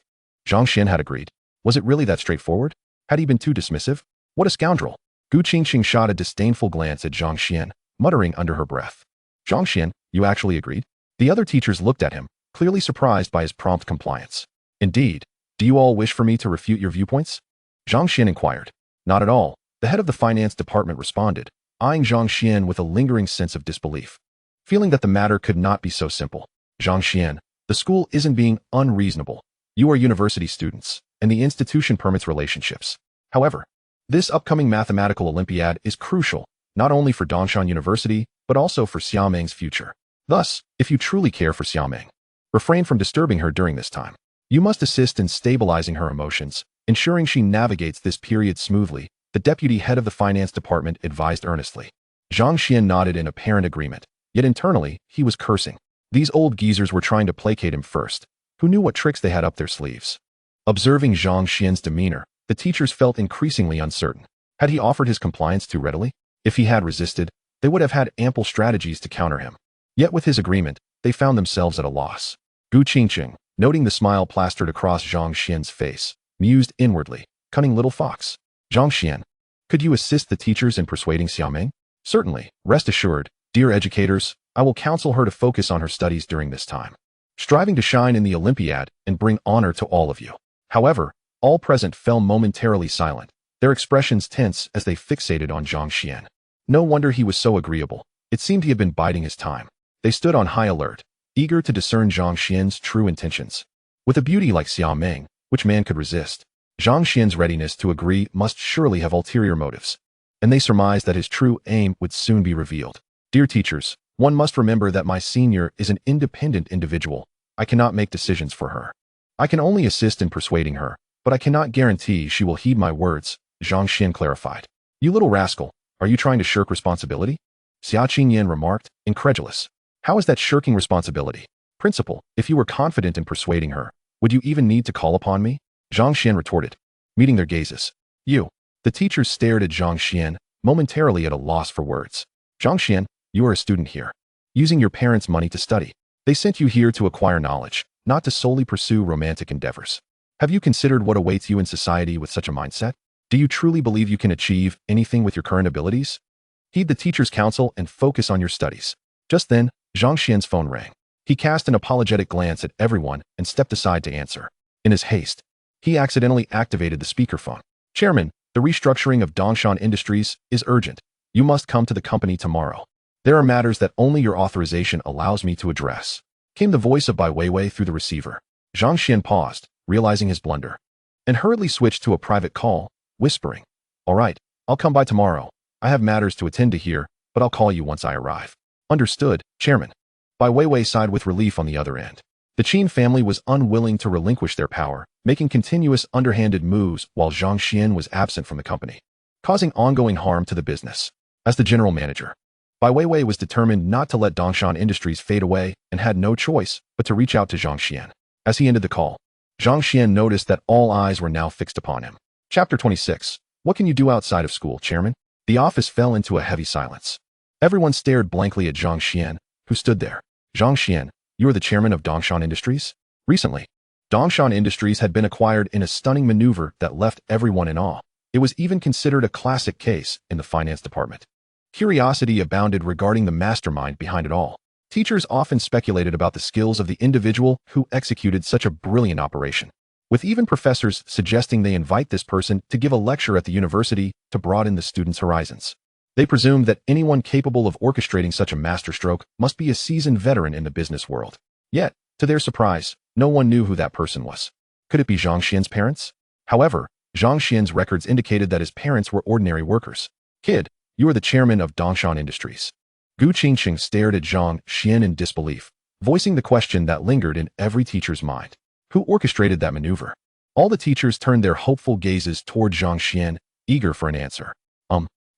Zhang Xuan had agreed. Was it really that straightforward? Had he been too dismissive? What a scoundrel! Gu Qingqing shot a disdainful glance at Zhang Xuan, muttering under her breath. Zhang Xuan, you actually agreed? The other teachers looked at him, clearly surprised by his prompt compliance. Indeed. Do you all wish for me to refute your viewpoints? Zhang Xuan inquired. Not at all. The head of the finance department responded, eyeing Zhang Xuan with a lingering sense of disbelief. Feeling that the matter could not be so simple. Zhang Xuan, the school isn't being unreasonable. You are university students, and the institution permits relationships. However, this upcoming mathematical Olympiad is crucial, not only for Dongshan University, but also for Xia Meng's future. Thus, if you truly care for Xia Meng, refrain from disturbing her during this time. You must assist in stabilizing her emotions, ensuring she navigates this period smoothly, the deputy head of the finance department advised earnestly. Zhang Xuan nodded in apparent agreement, yet internally, he was cursing. These old geezers were trying to placate him first. Who knew what tricks they had up their sleeves? Observing Zhang Xuan's demeanor, the teachers felt increasingly uncertain. Had he offered his compliance too readily? If he had resisted, they would have had ample strategies to counter him. Yet with his agreement, they found themselves at a loss. Gu Qingqing, noting the smile plastered across Zhang Xuan's face, mused inwardly, cunning little fox. Zhang Xuan, could you assist the teachers in persuading Xia Meng? Certainly. Rest assured, dear educators, I will counsel her to focus on her studies during this time, striving to shine in the Olympiad and bring honor to all of you. However, all present fell momentarily silent, their expressions tense as they fixated on Zhang Xuan. No wonder he was so agreeable. It seemed he had been biding his time. They stood on high alert, eager to discern Zhang Xuan's true intentions. With a beauty like Xia Meng, which man could resist? Zhang Xuan's readiness to agree must surely have ulterior motives. and they surmised that his true aim would soon be revealed. Dear teachers, one must remember that my senior is an independent individual. I cannot make decisions for her. I can only assist in persuading her, but I cannot guarantee she will heed my words, Zhang Xuan clarified. You little rascal, are you trying to shirk responsibility? Xia Meng remarked, incredulous. How is that shirking responsibility? Principal, if you were confident in persuading her, would you even need to call upon me? Zhang Xuan retorted, meeting their gazes. You. The teachers stared at Zhang Xuan, momentarily at a loss for words. Zhang Xuan, you are a student here, using your parents' money to study. They sent you here to acquire knowledge, not to solely pursue romantic endeavors. Have you considered what awaits you in society with such a mindset? Do you truly believe you can achieve anything with your current abilities? Heed the teacher's counsel and focus on your studies. Just then, Zhang Xuan's phone rang. He cast an apologetic glance at everyone and stepped aside to answer. In his haste, he accidentally activated the speakerphone. Chairman, the restructuring of Dongshan Industries is urgent. You must come to the company tomorrow. There are matters that only your authorization allows me to address. Came the voice of Bai Weiwei through the receiver. Zhang Xuan paused, realizing his blunder, and hurriedly switched to a private call, whispering, All right, I'll come by tomorrow. I have matters to attend to here, but I'll call you once I arrive. Understood, Chairman. Bai Weiwei sighed with relief on the other end. The Qin family was unwilling to relinquish their power, making continuous underhanded moves while Zhang Xuan was absent from the company, causing ongoing harm to the business. As the general manager, Bai Weiwei was determined not to let Dongshan Industries fade away and had no choice but to reach out to Zhang Xuan. As he ended the call, Zhang Xuan noticed that all eyes were now fixed upon him. Chapter 26. What can you do outside of school, Chairman? The office fell into a heavy silence. Everyone stared blankly at Zhang Xuan, who stood there. Zhang Xuan, you are the chairman of Dongshan Industries? Recently, Dongshan Industries had been acquired in a stunning maneuver that left everyone in awe. It was even considered a classic case in the finance department. Curiosity abounded regarding the mastermind behind it all. Teachers often speculated about the skills of the individual who executed such a brilliant operation, with even professors suggesting they invite this person to give a lecture at the university to broaden the students' horizons. They presumed that anyone capable of orchestrating such a masterstroke must be a seasoned veteran in the business world. Yet, to their surprise, no one knew who that person was. Could it be Zhang Xuan's parents? However, Zhang Xuan's records indicated that his parents were ordinary workers. Kid, you are the chairman of Dongshan Industries. Gu Qingqing stared at Zhang Xuan in disbelief, voicing the question that lingered in every teacher's mind. Who orchestrated that maneuver? All the teachers turned their hopeful gazes toward Zhang Xuan, eager for an answer.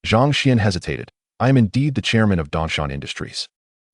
Zhang Xuan hesitated. I am indeed the chairman of Dongshan Industries.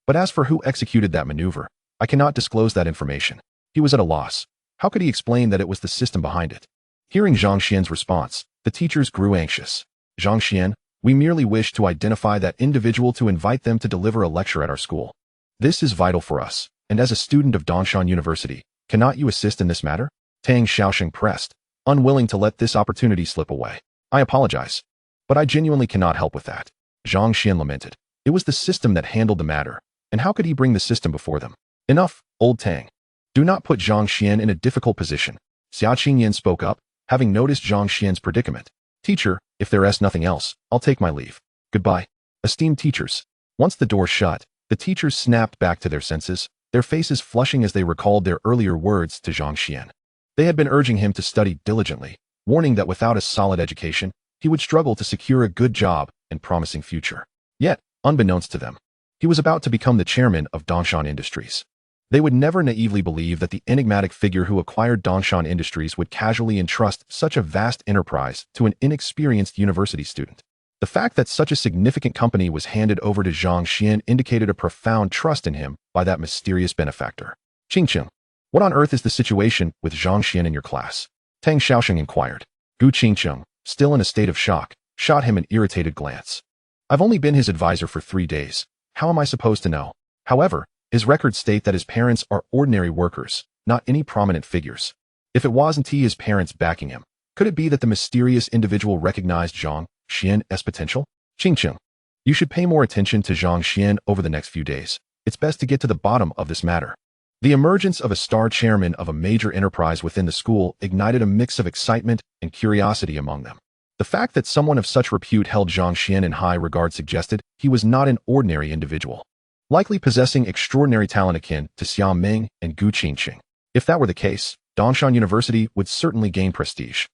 But as for who executed that maneuver, I cannot disclose that information. He was at a loss. How could he explain that it was the system behind it? Hearing Zhang Xuan's response, the teachers grew anxious. Zhang Xuan, we merely wish to identify that individual to invite them to deliver a lecture at our school. This is vital for us, and as a student of Dongshan University, cannot you assist in this matter? Tang Xiaoxing pressed, unwilling to let this opportunity slip away. I apologize, but I genuinely cannot help with that. Zhang Xuan lamented. It was the system that handled the matter, and how could he bring the system before them? Enough, old Tang. Do not put Zhang Xuan in a difficult position. Xia Qingyan spoke up, having noticed Zhang Xuan's predicament. Teacher, if there is nothing else, I'll take my leave. Goodbye. Esteemed teachers. Once the door shut, the teachers snapped back to their senses, their faces flushing as they recalled their earlier words to Zhang Xuan. They had been urging him to study diligently, warning that without a solid education, he would struggle to secure a good job and promising future. Yet, unbeknownst to them, he was about to become the chairman of Dongshan Industries. They would never naively believe that the enigmatic figure who acquired Dongshan Industries would casually entrust such a vast enterprise to an inexperienced university student. The fact that such a significant company was handed over to Zhang Xuan indicated a profound trust in him by that mysterious benefactor. Qingqing, what on earth is the situation with Zhang Xuan in your class? Tang Xiaoxing inquired. Gu Qingqing, still in a state of shock, shot him an irritated glance. I've only been his advisor for 3 days. How am I supposed to know? However, his records state that his parents are ordinary workers, not any prominent figures. If it wasn't his parents backing him, could it be that the mysterious individual recognized Zhang Xuan's potential? Qingqing, you should pay more attention to Zhang Xuan over the next few days. It's best to get to the bottom of this matter. The emergence of a star chairman of a major enterprise within the school ignited a mix of excitement and curiosity among them. The fact that someone of such repute held Zhang Xuan in high regard suggested he was not an ordinary individual, likely possessing extraordinary talent akin to Xia Meng and Gu Qingqing. If that were the case, Dongshan University would certainly gain prestige.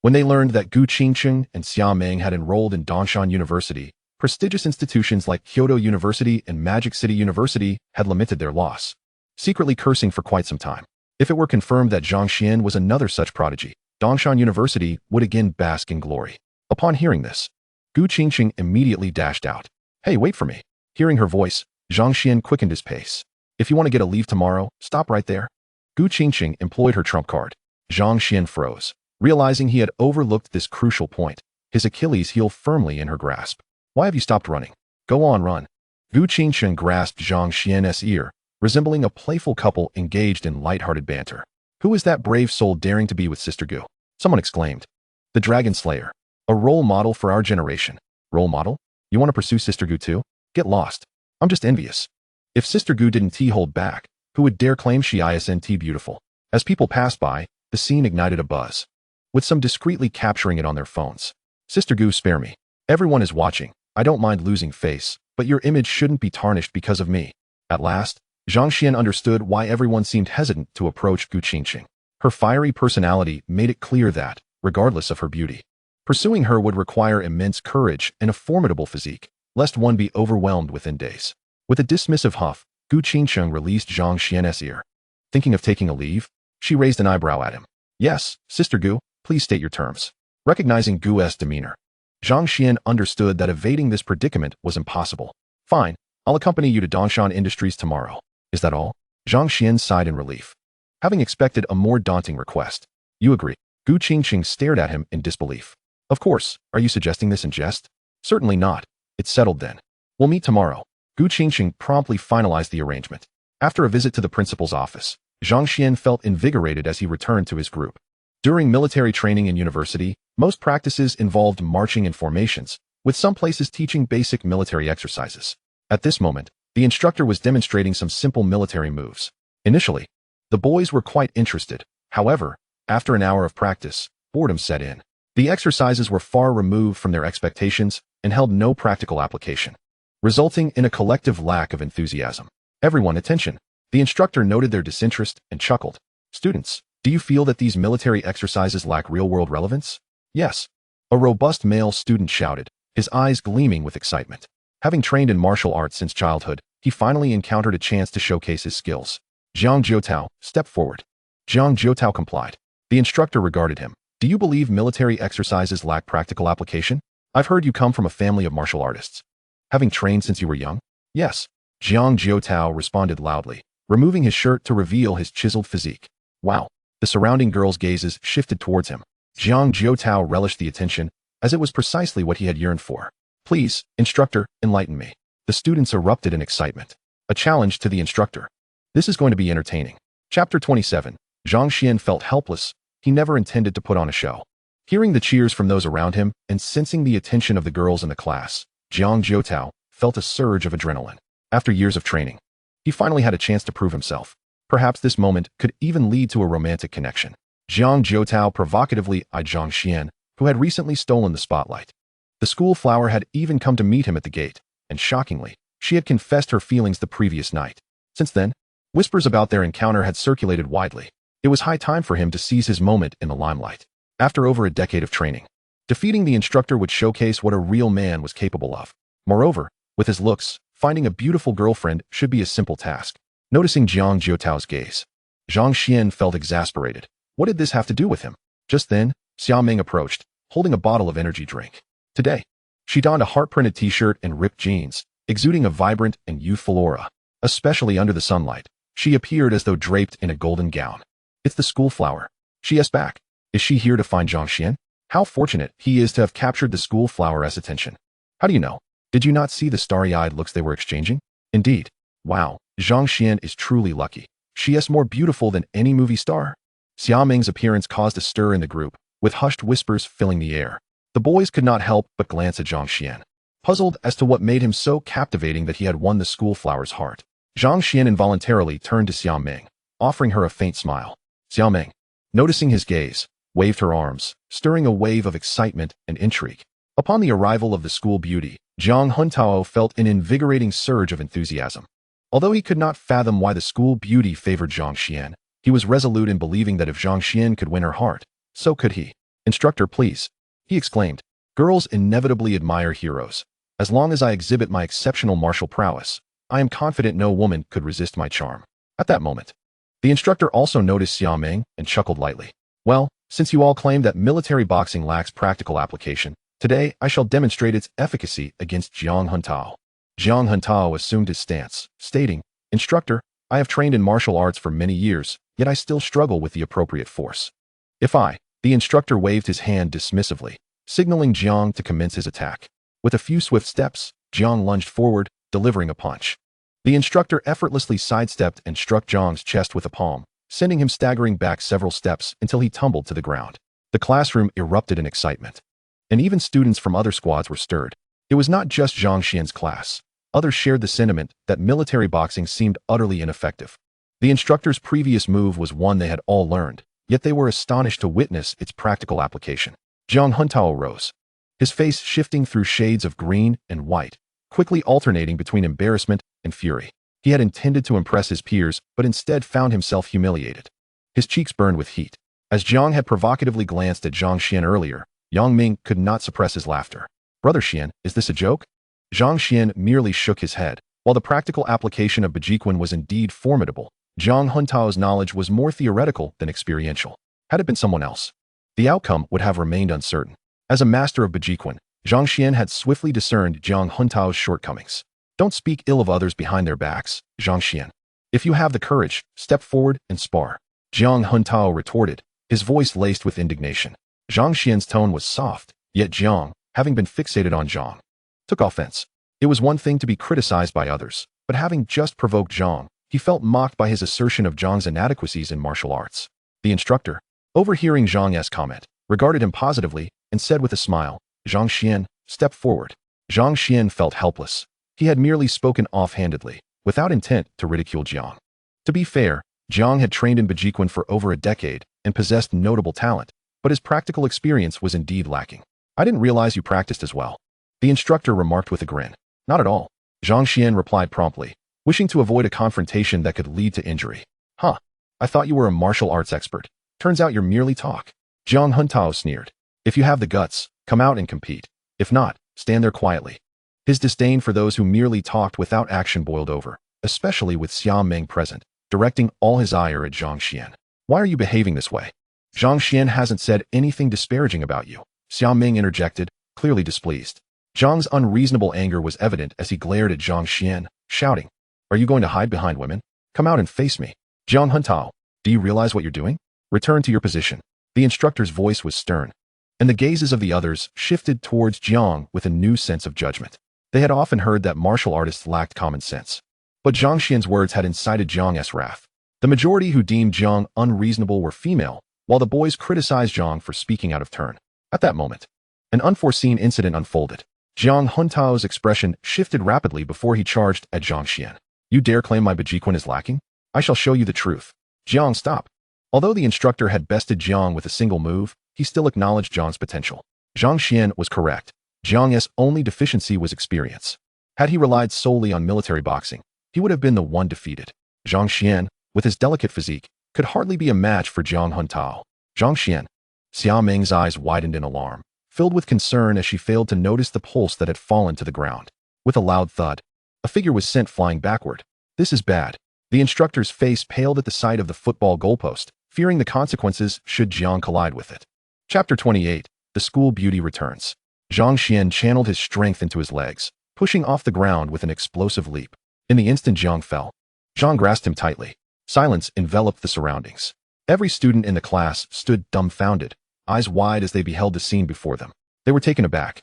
When they learned that Gu Qingqing and Xia Meng had enrolled in Dongshan University, prestigious institutions like Kyoto University and Magic City University had limited their loss, secretly cursing for quite some time. If it were confirmed that Zhang Xuan was another such prodigy, Dongshan University would again bask in glory. Upon hearing this, Gu Qingqing immediately dashed out. "Hey, wait for me." Hearing her voice, Zhang Xuan quickened his pace. "If you want to get a leave tomorrow, stop right there." Gu Qingqing employed her trump card. Zhang Xuan froze, realizing he had overlooked this crucial point, his Achilles heel firmly in her grasp. "Why have you stopped running? Go on, run." Gu Qingqing grasped Zhang Xuan's ear, resembling a playful couple engaged in light-hearted banter. "Who is that brave soul daring to be with Sister Gu?" Someone exclaimed. "The Dragon Slayer. A role model for our generation." "Role model? You want to pursue Sister Gu too? Get lost. I'm just envious." If Sister Gu didn't hold back, who would dare claim she isn't beautiful? As people passed by, the scene ignited a buzz, with some discreetly capturing it on their phones. "Sister Gu, spare me. Everyone is watching. I don't mind losing face, but your image shouldn't be tarnished because of me." At last, Zhang Xuan understood why everyone seemed hesitant to approach Gu Qingqing. Her fiery personality made it clear that, regardless of her beauty, pursuing her would require immense courage and a formidable physique, lest one be overwhelmed within days. With a dismissive huff, Gu Qingqing released Zhang Xuan's ear. Thinking of taking a leave? She raised an eyebrow at him. "Yes, Sister Gu, please state your terms." Recognizing Gu's demeanor, Zhang Xuan understood that evading this predicament was impossible. "Fine, I'll accompany you to Dongshan Industries tomorrow." "Is that all?" Zhang Xuan sighed in relief, having expected a more daunting request. "You agree?" Gu Qingqing stared at him in disbelief. "Of course, are you suggesting this in jest?" "Certainly not. It's settled then. We'll meet tomorrow." Gu Qingqing promptly finalized the arrangement. After a visit to the principal's office, Zhang Xuan felt invigorated as he returned to his group. During military training in university, most practices involved marching in formations, with some places teaching basic military exercises. At this moment, the instructor was demonstrating some simple military moves. Initially, the boys were quite interested. However, after an hour of practice, boredom set in. The exercises were far removed from their expectations and held no practical application, resulting in a collective lack of enthusiasm. "Everyone, attention." The instructor noted their disinterest and chuckled. "Students, do you feel that these military exercises lack real-world relevance?" "Yes." A robust male student shouted, his eyes gleaming with excitement. Having trained in martial arts since childhood, he finally encountered a chance to showcase his skills. Zhang Jiutao stepped forward. Zhang Jiutao complied. The instructor regarded him. "Do you believe military exercises lack practical application? I've heard you come from a family of martial artists. Having trained since you were young?" "Yes." Zhang Jiutao responded loudly, removing his shirt to reveal his chiseled physique. "Wow." The surrounding girls' gazes shifted towards him. Zhang Jiutao relished the attention, as it was precisely what he had yearned for. "Please, instructor, enlighten me." The students erupted in excitement. A challenge to the instructor. This is going to be entertaining. Chapter 27. Zhang Xuan felt helpless. He never intended to put on a show. Hearing the cheers from those around him and sensing the attention of the girls in the class, Zhang Jiutao felt a surge of adrenaline. After years of training, he finally had a chance to prove himself. Perhaps this moment could even lead to a romantic connection. Zhang Jiutao provocatively eyed Zhang Xuan, who had recently stolen the spotlight. The school flower had even come to meet him at the gate, and shockingly, she had confessed her feelings the previous night. Since then, whispers about their encounter had circulated widely. It was high time for him to seize his moment in the limelight. After over a decade of training, defeating the instructor would showcase what a real man was capable of. Moreover, with his looks, finding a beautiful girlfriend should be a simple task. Noticing Zhang Jiutao's gaze, Zhang Xuan felt exasperated. What did this have to do with him? Just then, Xia Meng approached, holding a bottle of energy drink. Today, she donned a heart-printed t-shirt and ripped jeans, exuding a vibrant and youthful aura. Especially under the sunlight, she appeared as though draped in a golden gown. "It's the school flower." She asked back. "Is she here to find Zhang Xuan?" How fortunate he is to have captured the school flower's attention. "How do you know? Did you not see the starry-eyed looks they were exchanging?" "Indeed. Wow, Zhang Xuan is truly lucky. She is more beautiful than any movie star." Xia Meng's appearance caused a stir in the group, with hushed whispers filling the air. The boys could not help but glance at Zhang Xuan, puzzled as to what made him so captivating that he had won the school flower's heart. Zhang Xuan involuntarily turned to Xia Meng, offering her a faint smile. Xia Meng, noticing his gaze, waved her arms, stirring a wave of excitement and intrigue. Upon the arrival of the school beauty, Zhang Huntao felt an invigorating surge of enthusiasm. Although he could not fathom why the school beauty favored Zhang Xuan, he was resolute in believing that if Zhang Xuan could win her heart, so could he. Instructor, please, he exclaimed. Girls inevitably admire heroes. As long as I exhibit my exceptional martial prowess, I am confident no woman could resist my charm. At that moment, the instructor also noticed Xia Meng and chuckled lightly. Well, since you all claim that military boxing lacks practical application, today I shall demonstrate its efficacy against Zhang Xuan. Zhang Xuan assumed his stance, stating, Instructor, I have trained in martial arts for many years, yet I still struggle with the appropriate force. The instructor waved his hand dismissively, signaling Zhang to commence his attack. With a few swift steps, Zhang lunged forward, delivering a punch. The instructor effortlessly sidestepped and struck Zhang's chest with a palm, sending him staggering back several steps until he tumbled to the ground. The classroom erupted in excitement, and even students from other squads were stirred. It was not just Zhang Xian's class. Others shared the sentiment that military boxing seemed utterly ineffective. The instructor's previous move was one they had all learned, yet they were astonished to witness its practical application. Zhang Xuan rose, his face shifting through shades of green and white, quickly alternating between embarrassment and fury. He had intended to impress his peers, but instead found himself humiliated. His cheeks burned with heat. As Zhang had provocatively glanced at Zhang Xian earlier, Yang Ming could not suppress his laughter. Brother Xian, is this a joke? Zhang Xian merely shook his head. While the practical application of Bejiquan was indeed formidable, Zhang Huntao's knowledge was more theoretical than experiential. Had it been someone else, the outcome would have remained uncertain. As a master of Bejiquan, Zhang Xian had swiftly discerned Zhang Huntao's shortcomings. Don't speak ill of others behind their backs, Zhang Xian. If you have the courage, step forward and spar. Zhang Huntao retorted, his voice laced with indignation. Zhang Xian's tone was soft, yet Zhang, having been fixated on Zhang, took offense. It was one thing to be criticized by others, but having just provoked Zhang, he felt mocked by his assertion of Zhang's inadequacies in martial arts. The instructor, overhearing Zhang's comment, regarded him positively and said with a smile, Zhang Xian, step forward. Zhang Xian felt helpless. He had merely spoken offhandedly, without intent to ridicule Zhang. To be fair, Zhang had trained in Bejiquan for over a decade and possessed notable talent, but his practical experience was indeed lacking. I didn't realize you practiced as well, the instructor remarked with a grin. Not at all, Zhang Xian replied promptly, wishing to avoid a confrontation that could lead to injury. Huh, I thought you were a martial arts expert. Turns out you're merely talk. Zhang Huntao sneered. If you have the guts, come out and compete. If not, stand there quietly. His disdain for those who merely talked without action boiled over, especially with Xia Meng present, directing all his ire at Zhang Xian. Why are you behaving this way? Zhang Xian hasn't said anything disparaging about you, Xia Meng interjected, clearly displeased. Zhang's unreasonable anger was evident as he glared at Zhang Xian, shouting, Are you going to hide behind women? Come out and face me. Zhang Huntao, do you realize what you're doing? Return to your position. The instructor's voice was stern, and the gazes of the others shifted towards Zhang with a new sense of judgment. They had often heard that martial artists lacked common sense, but Zhang Xian's words had incited Zhang's wrath. The majority who deemed Zhang unreasonable were female, while the boys criticized Zhang for speaking out of turn. At that moment, an unforeseen incident unfolded. Zhang Huntao's expression shifted rapidly before he charged at Zhang Xian. You dare claim my Bejiquan is lacking? I shall show you the truth. Zhang, stop. Although the instructor had bested Zhang with a single move, he still acknowledged Zhang's potential. Zhang Xian was correct. Zhang's only deficiency was experience. Had he relied solely on military boxing, he would have been the one defeated. Zhang Xian, with his delicate physique, could hardly be a match for Zhang Huntao. Zhang Xian. Xia Meng's eyes widened in alarm, filled with concern as she failed to notice the pulse that had fallen to the ground. With a loud thud, a figure was sent flying backward. This is bad. The instructor's face paled at the sight of the football goalpost, fearing the consequences should Zhang collide with it. Chapter 28. The School Beauty Returns. Zhang Xian channeled his strength into his legs, pushing off the ground with an explosive leap. In the instant Zhang fell, Zhang grasped him tightly. Silence enveloped the surroundings. Every student in the class stood dumbfounded, eyes wide as they beheld the scene before them. They were taken aback,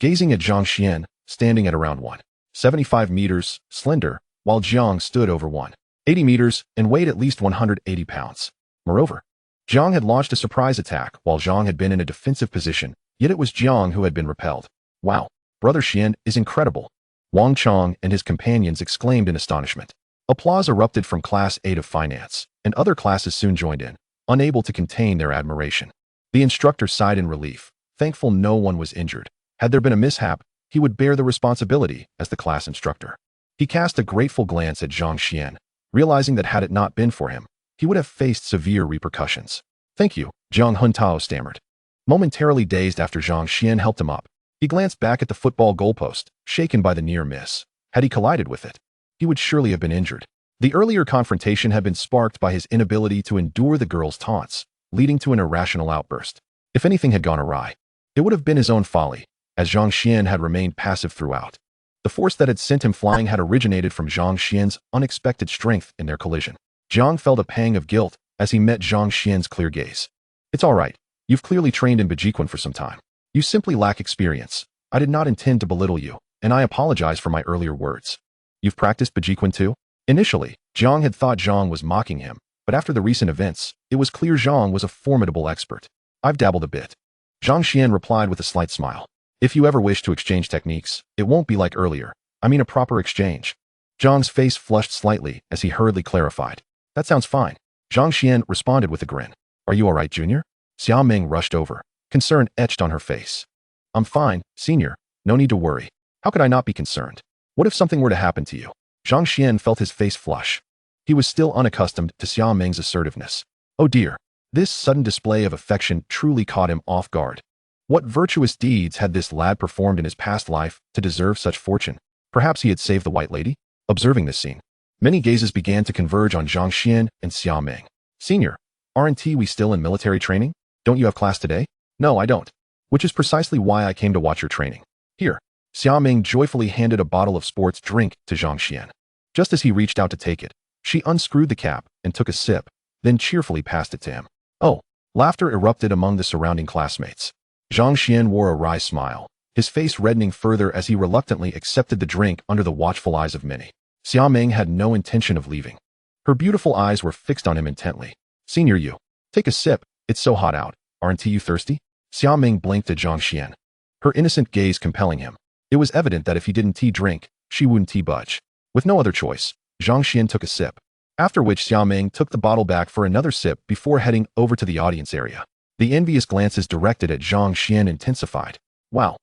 gazing at Zhang Xian, standing at around 175 meters, slender, while Zhang stood over 180 meters and weighed at least 180 pounds. Moreover, Zhang had launched a surprise attack while Zhang had been in a defensive position, yet it was Zhang who had been repelled. Wow, Brother Xian is incredible. Wang Chong and his companions exclaimed in astonishment. Applause erupted from Class 8 of Finance, and other classes soon joined in, unable to contain their admiration. The instructor sighed in relief, thankful no one was injured. Had there been a mishap, he would bear the responsibility as the class instructor. He cast a grateful glance at Zhang Xian, realizing that had it not been for him, he would have faced severe repercussions. Thank you, Zhang Huntao stammered. Momentarily dazed after Zhang Xuan helped him up, he glanced back at the football goalpost, shaken by the near miss. Had he collided with it, he would surely have been injured. The earlier confrontation had been sparked by his inability to endure the girl's taunts, leading to an irrational outburst. If anything had gone awry, it would have been his own folly, as Zhang Xuan had remained passive throughout. The force that had sent him flying had originated from Zhang Xuan's unexpected strength in their collision. Zhang felt a pang of guilt as he met Zhang Xuan's clear gaze. It's all right. You've clearly trained in Bajiquan for some time. You simply lack experience. I did not intend to belittle you, and I apologize for my earlier words. You've practiced Bajiquan too? Initially, Zhang had thought Zhang was mocking him, but after the recent events, it was clear Zhang was a formidable expert. I've dabbled a bit. Zhang Xuan replied with a slight smile. If you ever wish to exchange techniques, it won't be like earlier. I mean a proper exchange. Zhang's face flushed slightly as he hurriedly clarified. That sounds fine. Zhang Xuan responded with a grin. Are you all right, Junior? Xia Meng rushed over, concern etched on her face. I'm fine, Senior. No need to worry. How could I not be concerned? What if something were to happen to you? Zhang Xuan felt his face flush. He was still unaccustomed to Xia Meng's assertiveness. Oh dear. This sudden display of affection truly caught him off guard. What virtuous deeds had this lad performed in his past life to deserve such fortune? Perhaps he had saved the White Lady? Observing this scene, many gazes began to converge on Zhang Xuan and Xia Meng. Senior, aren't we still in military training? Don't you have class today? No, I don't. Which is precisely why I came to watch your training. Here. Xia Meng joyfully handed a bottle of sports drink to Zhang Xuan. Just as he reached out to take it, she unscrewed the cap and took a sip, then cheerfully passed it to him. Oh, laughter erupted among the surrounding classmates. Zhang Xuan wore a wry smile, his face reddening further as he reluctantly accepted the drink under the watchful eyes of many. Xia Meng had no intention of leaving. Her beautiful eyes were fixed on him intently. Senior, you. Take a sip. It's so hot out. Aren't you thirsty? Xia Meng blinked at Zhang Xuan, her innocent gaze compelling him. It was evident that if he didn't drink, she wouldn't budge. With no other choice, Zhang Xuan took a sip, after which Xia Meng took the bottle back for another sip before heading over to the audience area. The envious glances directed at Zhang Xuan intensified. Wow.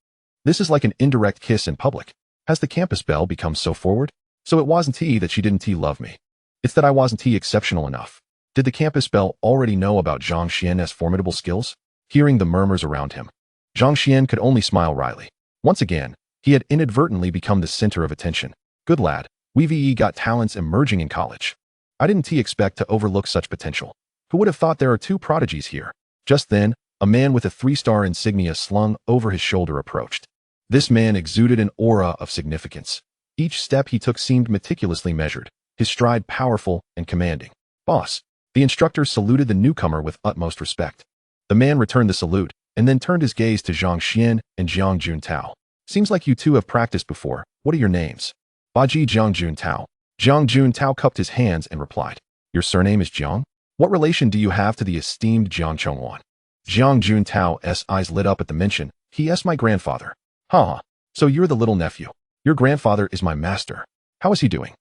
This is like an indirect kiss in public. Has the campus belle become so forward? So it wasn't that she didn't love me. It's that I wasn't exceptional enough. Did the campus belle already know about Zhang Xuan's formidable skills? Hearing the murmurs around him, Zhang Xuan could only smile wryly. Once again, he had inadvertently become the center of attention. Good lad, we've got talents emerging in college. I didn't expect to overlook such potential. Who would have thought there are two prodigies here? Just then, a man with a 3-star insignia slung over his shoulder approached. This man exuded an aura of significance. Each step he took seemed meticulously measured, his stride powerful and commanding. Boss. The instructor saluted the newcomer with utmost respect. The man returned the salute, and then turned his gaze to Zhang Xuan and Jiang Juntao. Seems like you two have practiced before. What are your names? Baji Jiang Juntao. Jiang Juntao cupped his hands and replied. Your surname is Jiang? What relation do you have to the esteemed Jiang Chongwan? Jiang Juntao's eyes lit up at the mention. He is my grandfather. Huh. So you're the little nephew. Your grandfather is my master. How is he doing?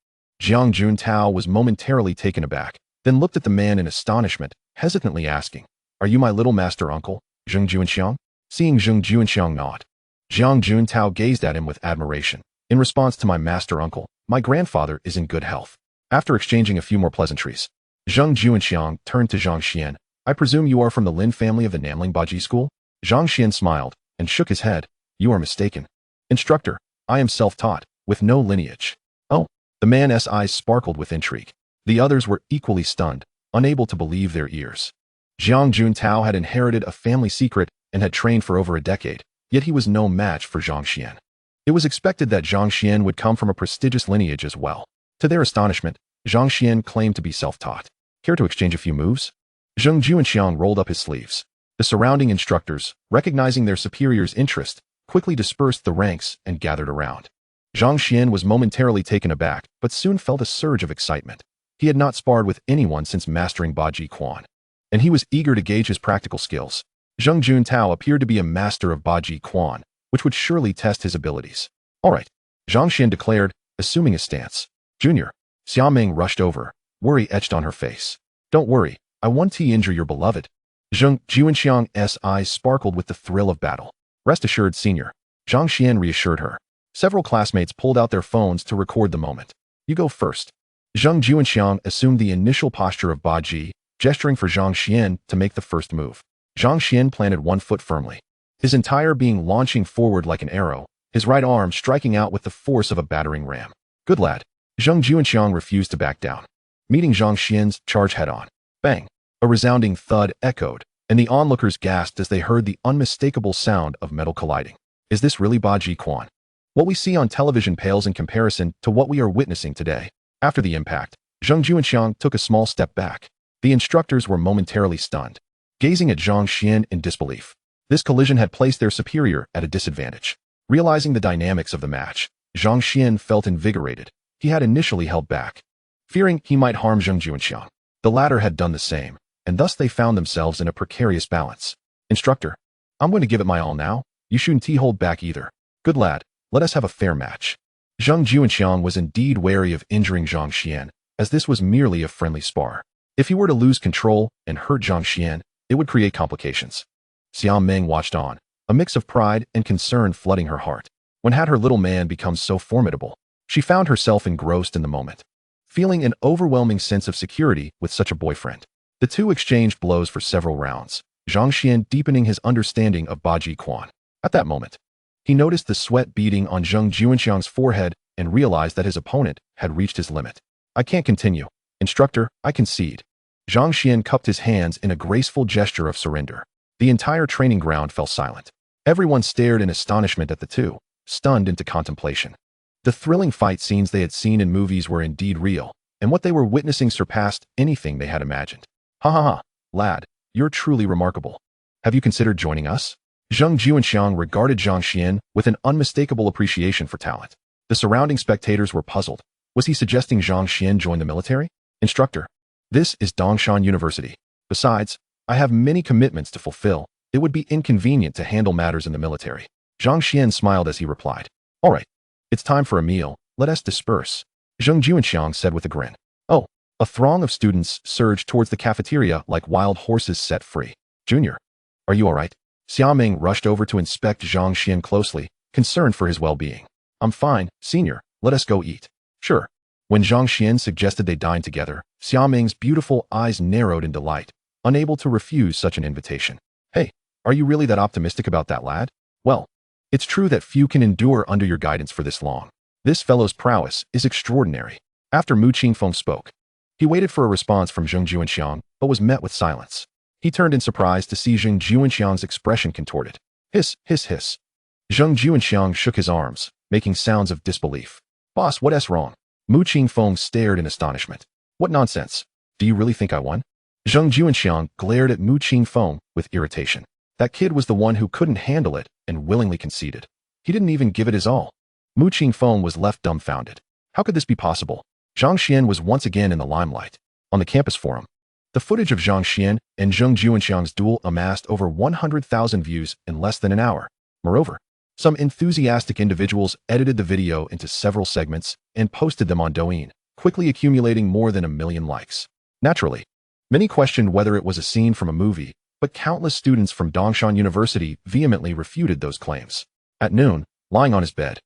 Jiang Juntao was momentarily taken aback, then looked at the man in astonishment, hesitantly asking, Are you my little master uncle, Zheng Juanxiang? Seeing Zheng Juanxiang nod, Jiang Juntao gazed at him with admiration. In response to my master uncle, my grandfather is in good health. After exchanging a few more pleasantries, Zheng Juanxiang turned to Zhang Xuan. I presume you are from the Lin family of the Namling Baji school? Zhang Xuan smiled and shook his head. You are mistaken. Instructor, I am self-taught, with no lineage. Oh, the man's eyes sparkled with intrigue. The others were equally stunned, unable to believe their ears. Jiang Juntao had inherited a family secret and had trained for over a decade, yet he was no match for Zhang Xuan. It was expected that Zhang Xuan would come from a prestigious lineage as well. To their astonishment, Zhang Xuan claimed to be self-taught. Care to exchange a few moves? Zheng Juanxiang rolled up his sleeves. The surrounding instructors, recognizing their superior's interest, quickly dispersed the ranks and gathered around. Zhang Xuan was momentarily taken aback, but soon felt a surge of excitement. He had not sparred with anyone since mastering Baji Quan, and he was eager to gauge his practical skills. Zheng Juntao appeared to be a master of Baji Quan, which would surely test his abilities. All right, Zhang Xuan declared, assuming a stance. Junior. Xia Meng rushed over, worry etched on her face. Don't worry, I won't injure your beloved. Zheng Juanxiang's eyes sparkled with the thrill of battle. Rest assured, Senior. Zhang Xuan reassured her. Several classmates pulled out their phones to record the moment. You go first. Zheng Juanxiang assumed the initial posture of Baji, gesturing for Zhang Xuan to make the first move. Zhang Xuan planted one foot firmly, his entire being launching forward like an arrow, his right arm striking out with the force of a battering ram. Good lad. Zhang Xuanxiang refused to back down, meeting Zhang Xian's charge head-on. Bang! A resounding thud echoed, and the onlookers gasped as they heard the unmistakable sound of metal colliding. Is this really Baji Quan? What we see on television pales in comparison to what we are witnessing today. After the impact, Zhang Xuanxiang took a small step back. The instructors were momentarily stunned, gazing at Zhang Xian in disbelief. This collision had placed their superior at a disadvantage. Realizing the dynamics of the match, Zhang Xian felt invigorated. He had initially held back, fearing he might harm Zhang Xuanxiang. The latter had done the same, and thus they found themselves in a precarious balance. Instructor, I'm going to give it my all now. You shouldn't hold back either. Good lad, let us have a fair match. Zhang Xuanxiang was indeed wary of injuring Zhang Xian, as this was merely a friendly spar. If he were to lose control and hurt Zhang Xian, it would create complications. Xia Meng watched on, a mix of pride and concern flooding her heart. When had her little man become so formidable? She found herself engrossed in the moment, feeling an overwhelming sense of security with such a boyfriend. The two exchanged blows for several rounds, Zhang Xian deepening his understanding of Baji Quan. At that moment, he noticed the sweat beading on Zhang Xuanxiang's forehead and realized that his opponent had reached his limit. I can't continue. Instructor, I concede. Zhang Xian cupped his hands in a graceful gesture of surrender. The entire training ground fell silent. Everyone stared in astonishment at the two, stunned into contemplation. The thrilling fight scenes they had seen in movies were indeed real, and what they were witnessing surpassed anything they had imagined. Ha ha ha, lad, you're truly remarkable. Have you considered joining us? Zhang Xuanxiang regarded Zhang Xian with an unmistakable appreciation for talent. The surrounding spectators were puzzled. Was he suggesting Zhang Xian join the military? Instructor, this is Dongshan University. Besides, I have many commitments to fulfill. It would be inconvenient to handle matters in the military. Zhang Xian smiled as he replied. All right, it's time for a meal. Let us disperse. Zhang Xuanxiang said with a grin. Oh, a throng of students surged towards the cafeteria like wild horses set free. Junior, are you all right? Xia Meng rushed over to inspect Zhang Xian closely, concerned for his well-being. I'm fine, senior. Let us go eat. Sure. When Zhang Xian suggested they dine together, Xia Meng's beautiful eyes narrowed in delight, unable to refuse such an invitation. Hey, are you really that optimistic about that lad? Well, it's true that few can endure under your guidance for this long. This fellow's prowess is extraordinary. After Mu Qingfeng spoke, he waited for a response from Zhang Xuanxiang, but was met with silence. He turned in surprise to see Zhang Xuanxiang's expression contorted. Hiss, hiss, hiss. Zhang Xuanxiang shook his arms, making sounds of disbelief. Boss, what's wrong? Mu Qingfeng stared in astonishment. What nonsense? Do you really think I won? Zhang Xuanxiang glared at Mu Qingfeng with irritation. That kid was the one who couldn't handle it and willingly conceded. He didn't even give it his all. Mu Qingfeng was left dumbfounded. How could this be possible? Zhang Xian was once again in the limelight. On the campus forum, the footage of Zhang Xian and Zhang Xuanxiang's duel amassed over 100,000 views in less than an hour. Moreover, some enthusiastic individuals edited the video into several segments and posted them on Douyin, quickly accumulating more than 1 million likes. Naturally, many questioned whether it was a scene from a movie, but countless students from Dongshan University vehemently refuted those claims. At noon, lying on his bed,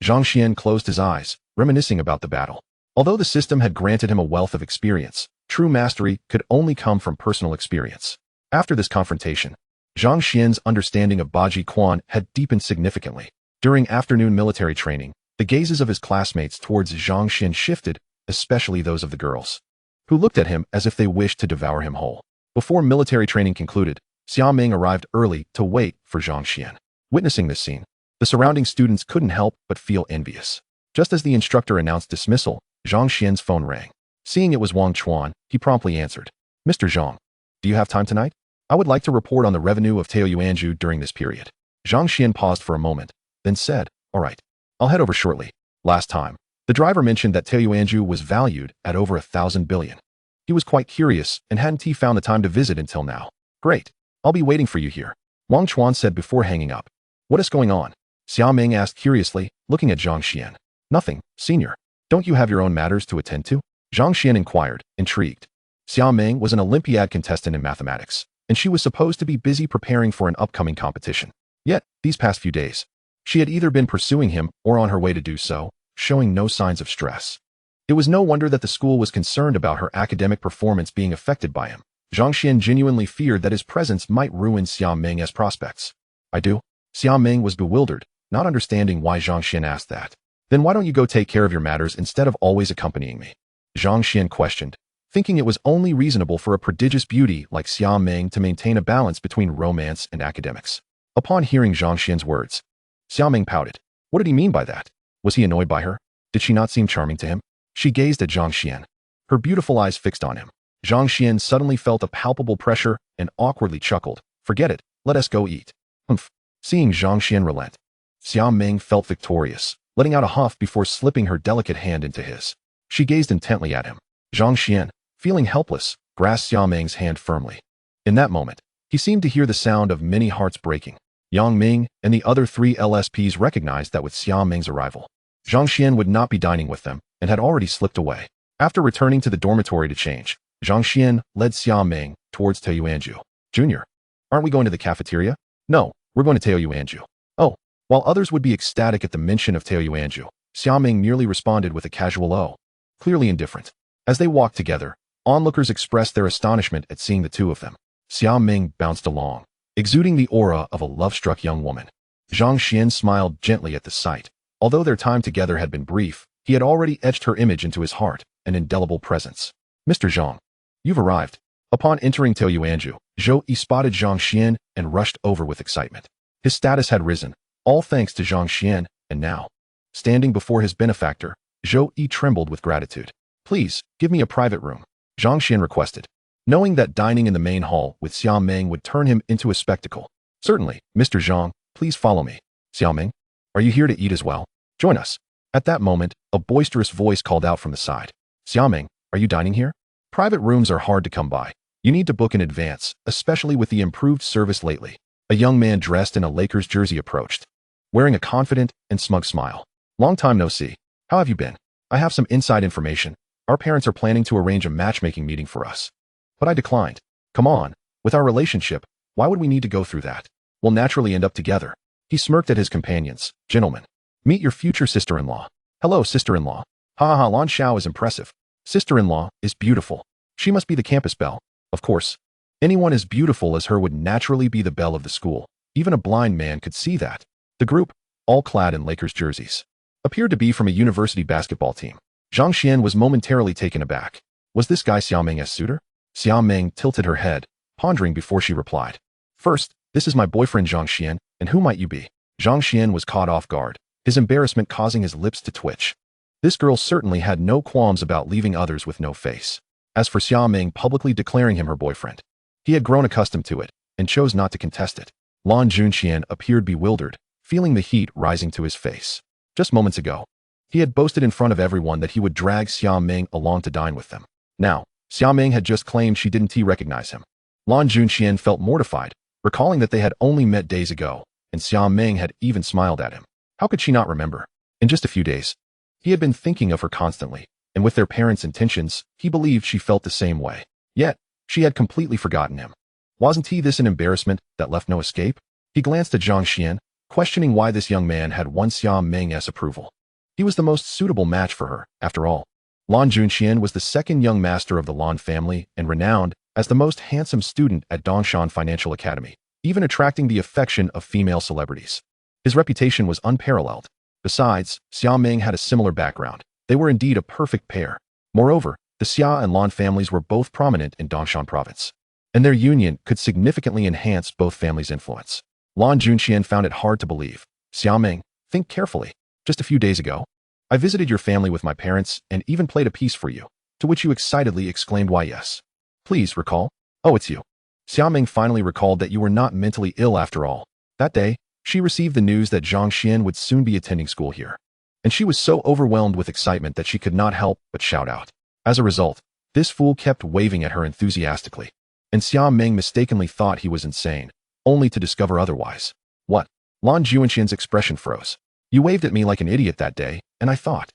Zhang Xian closed his eyes, reminiscing about the battle. Although the system had granted him a wealth of experience, true mastery could only come from personal experience. After this confrontation, Zhang Xian's understanding of Baji Quan had deepened significantly. During afternoon military training, the gazes of his classmates towards Zhang Xian shifted, especially those of the girls, who looked at him as if they wished to devour him whole. Before military training concluded, Xia Meng arrived early to wait for Zhang Xian. Witnessing this scene, the surrounding students couldn't help but feel envious. Just as the instructor announced dismissal, Zhang Xian's phone rang. Seeing it was Wang Chuan, he promptly answered. Mr. Zhang, do you have time tonight? I would like to report on the revenue of Taoyuanju during this period. Zhang Xian paused for a moment, then said, all right, I'll head over shortly. Last time, the driver mentioned that Taoyuanju was valued at over 1,000 billion. He was quite curious and hadn't found the time to visit until now. Great, I'll be waiting for you here, Wang Chuan said before hanging up. What is going on? Xia Meng asked curiously, looking at Zhang Xian. Nothing, senior. Don't you have your own matters to attend to? Zhang Xian inquired, intrigued. Xia Meng was an Olympiad contestant in mathematics, and she was supposed to be busy preparing for an upcoming competition. Yet, these past few days, she had either been pursuing him or on her way to do so, showing no signs of stress. It was no wonder that the school was concerned about her academic performance being affected by him. Zhang Xuan genuinely feared that his presence might ruin Xia Meng's prospects. I do? Xia Meng was bewildered, not understanding why Zhang Xuan asked that. Then why don't you go take care of your matters instead of always accompanying me? Zhang Xuan questioned, thinking it was only reasonable for a prodigious beauty like Xia Meng to maintain a balance between romance and academics. Upon hearing Zhang Xuan's words, Xia Meng pouted. What did he mean by that? Was he annoyed by her? Did she not seem charming to him? She gazed at Zhang Xuan, her beautiful eyes fixed on him. Zhang Xuan suddenly felt a palpable pressure and awkwardly chuckled. Forget it, let us go eat. Humph. Seeing Zhang Xuan relent, Xia Meng felt victorious, letting out a huff before slipping her delicate hand into his. She gazed intently at him. Zhang Xuan, feeling helpless, grasped Xia Meng's hand firmly. In that moment, he seemed to hear the sound of many hearts breaking. Yang Ming and the other 3 LSPs recognized that with Xia Meng's arrival, Zhang Xuan would not be dining with them and had already slipped away. After returning to the dormitory to change, Zhang Xuan led Xia Meng towards Taoyuanju. Junior, aren't we going to the cafeteria? No, we're going to Taoyuanju. Oh, while others would be ecstatic at the mention of Taoyuanju, Xia Meng merely responded with a casual "oh," clearly indifferent. As they walked together, onlookers expressed their astonishment at seeing the two of them. Xia Meng bounced along, exuding the aura of a love-struck young woman. Zhang Xuan smiled gently at the sight. Although their time together had been brief, he had already etched her image into his heart, an indelible presence. Mr. Zhang, you've arrived. Upon entering Taoyuanju, Zhou Yi spotted Zhang Xuan and rushed over with excitement. His status had risen, all thanks to Zhang Xuan, and now, standing before his benefactor, Zhou Yi trembled with gratitude. Please, give me a private room, Zhang Xuan requested, knowing that dining in the main hall with Xia Meng would turn him into a spectacle. Certainly, Mr. Zhang, please follow me. Xia Meng, are you here to eat as well? Join us. At that moment, a boisterous voice called out from the side. Xia Meng, are you dining here? Private rooms are hard to come by. You need to book in advance, especially with the improved service lately. A young man dressed in a Lakers jersey approached, wearing a confident and smug smile. Long time no see. How have you been? I have some inside information. Our parents are planning to arrange a matchmaking meeting for us. But I declined. Come on, with our relationship, why would we need to go through that? We'll naturally end up together. He smirked at his companions. Gentlemen, meet your future sister-in-law. Hello, sister-in-law. Ha ha ha, Lan Xiao is impressive. Sister-in-law is beautiful. She must be the campus belle. Of course, anyone as beautiful as her would naturally be the belle of the school. Even a blind man could see that. The group, all clad in Lakers jerseys, appeared to be from a university basketball team. Zhang Xuan was momentarily taken aback. Was this guy Xia Meng's suitor? Xia Meng tilted her head, pondering before she replied. First, this is my boyfriend Zhang Xuan, and who might you be? Zhang Xuan was caught off guard, his embarrassment causing his lips to twitch. This girl certainly had no qualms about leaving others with no face. As for Xia Meng publicly declaring him her boyfriend, he had grown accustomed to it and chose not to contest it. Lan Junxian appeared bewildered, feeling the heat rising to his face. Just moments ago, he had boasted in front of everyone that he would drag Xia Meng along to dine with them. Now, Xia Meng had just claimed she didn't recognize him. Lan Junxian felt mortified, recalling that they had only met days ago, and Xia Meng had even smiled at him. How could she not remember? In just a few days, he had been thinking of her constantly, and with their parents' intentions, he believed she felt the same way. Yet, she had completely forgotten him. Wasn't he this an embarrassment that left no escape? He glanced at Zhang Xuan, questioning why this young man had won Xia Meng's approval. He was the most suitable match for her, after all. Lan Junxian was the second young master of the Lan family and renowned as the most handsome student at Dongshan Financial Academy, even attracting the affection of female celebrities. His reputation was unparalleled. Besides, Xia Meng had a similar background. They were indeed a perfect pair. Moreover, the Xia and Lan families were both prominent in Dongshan province, and their union could significantly enhance both families' influence. Lan Junxian found it hard to believe. Xia Meng, think carefully. Just a few days ago, I visited your family with my parents and even played a piece for you, to which you excitedly exclaimed, why yes. Please recall. Oh, it's you. Xia Meng finally recalled that you were not mentally ill after all. That day, she received the news that Zhang Xuan would soon be attending school here, and she was so overwhelmed with excitement that she could not help but shout out. As a result, this fool kept waving at her enthusiastically, and Xia Meng mistakenly thought he was insane, only to discover otherwise. What? Lan Juanxian's expression froze. You waved at me like an idiot that day, and I thought.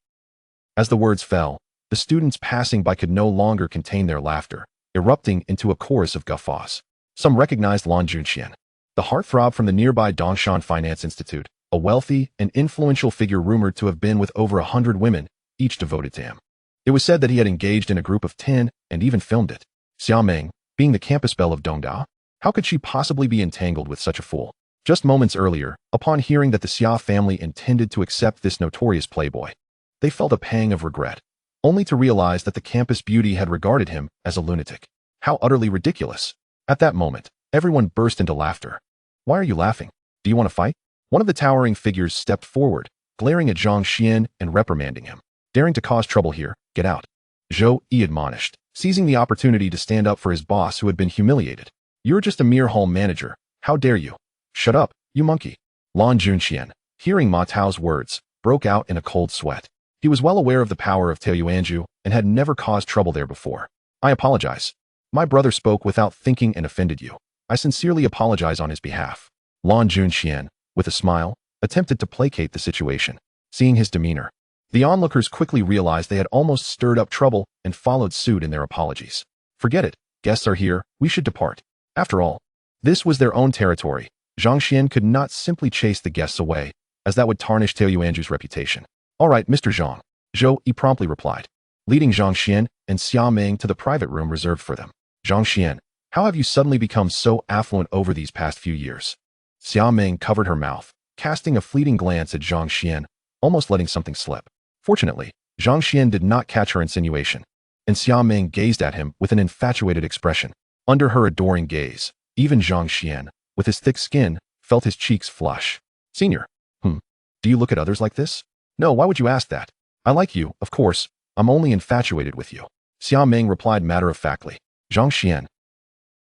As the words fell, the students passing by could no longer contain their laughter, erupting into a chorus of guffaws. Some recognized Lan Junxian, the heartthrob from the nearby Dongshan Finance Institute, a wealthy and influential figure rumored to have been with over 100 women, each devoted to him. It was said that he had engaged in a group of 10 and even filmed it. Xia Meng, being the campus belle of Dongda? How could she possibly be entangled with such a fool? Just moments earlier, upon hearing that the Xia family intended to accept this notorious playboy, they felt a pang of regret, only to realize that the campus beauty had regarded him as a lunatic. How utterly ridiculous. At that moment, everyone burst into laughter. Why are you laughing? Do you want to fight? One of the towering figures stepped forward, glaring at Zhang Xuan and reprimanding him. Daring to cause trouble here, get out. Zhou Yi admonished, seizing the opportunity to stand up for his boss who had been humiliated. You're just a mere hall manager. How dare you? Shut up, you monkey. Lan Junxian, hearing Ma Tao's words, broke out in a cold sweat. He was well aware of the power of Taoyuanju and had never caused trouble there before. I apologize. My brother spoke without thinking and offended you. I sincerely apologize on his behalf. Lan Junxian, with a smile, attempted to placate the situation. Seeing his demeanor, the onlookers quickly realized they had almost stirred up trouble and followed suit in their apologies. Forget it. Guests are here. We should depart. After all, this was their own territory. Zhang Xuan could not simply chase the guests away, as that would tarnish Taoyuanju's reputation. All right, Mr. Zhang, Zhou Yi promptly replied, leading Zhang Xuan and Xia Meng to the private room reserved for them. Zhang Xuan, how have you suddenly become so affluent over these past few years? Xia Meng covered her mouth, casting a fleeting glance at Zhang Xuan, almost letting something slip. Fortunately, Zhang Xuan did not catch her insinuation, and Xia Meng gazed at him with an infatuated expression. Under her adoring gaze, even Zhang Xuan, with his thick skin, felt his cheeks flush. Senior, do you look at others like this? No, why would you ask that? I like you, of course. I'm only infatuated with you. Xia Meng replied matter-of-factly. Zhang Xuan.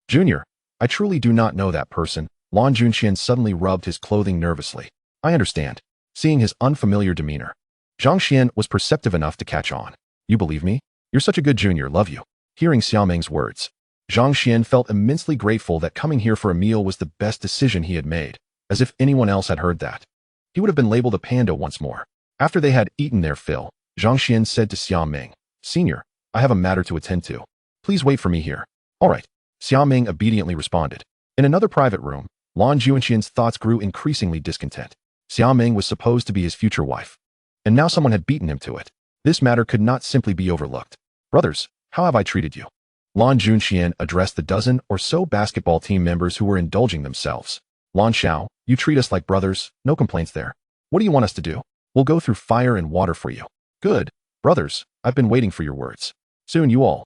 Junior, I truly do not know that person. Lan Junxian suddenly rubbed his clothing nervously. I understand. Seeing his unfamiliar demeanor, Zhang Xuan was perceptive enough to catch on. You believe me? You're such a good junior, love you. Hearing Xia Meng's words, Zhang Xuan felt immensely grateful that coming here for a meal was the best decision he had made, as if anyone else had heard that. He would have been labeled a panda once more. After they had eaten their fill, Zhang Xuan said to Xia Meng, Senior, I have a matter to attend to. Please wait for me here. All right. Xia Meng obediently responded. In another private room, Lan Junxian's thoughts grew increasingly discontent. Xia Meng was supposed to be his future wife, and now someone had beaten him to it. This matter could not simply be overlooked. Brothers, how have I treated you? Lan Junxian addressed the dozen or so basketball team members who were indulging themselves. Lan Xiao, you treat us like brothers, no complaints there. What do you want us to do? We'll go through fire and water for you. Good. Brothers, I've been waiting for your words. Soon you all.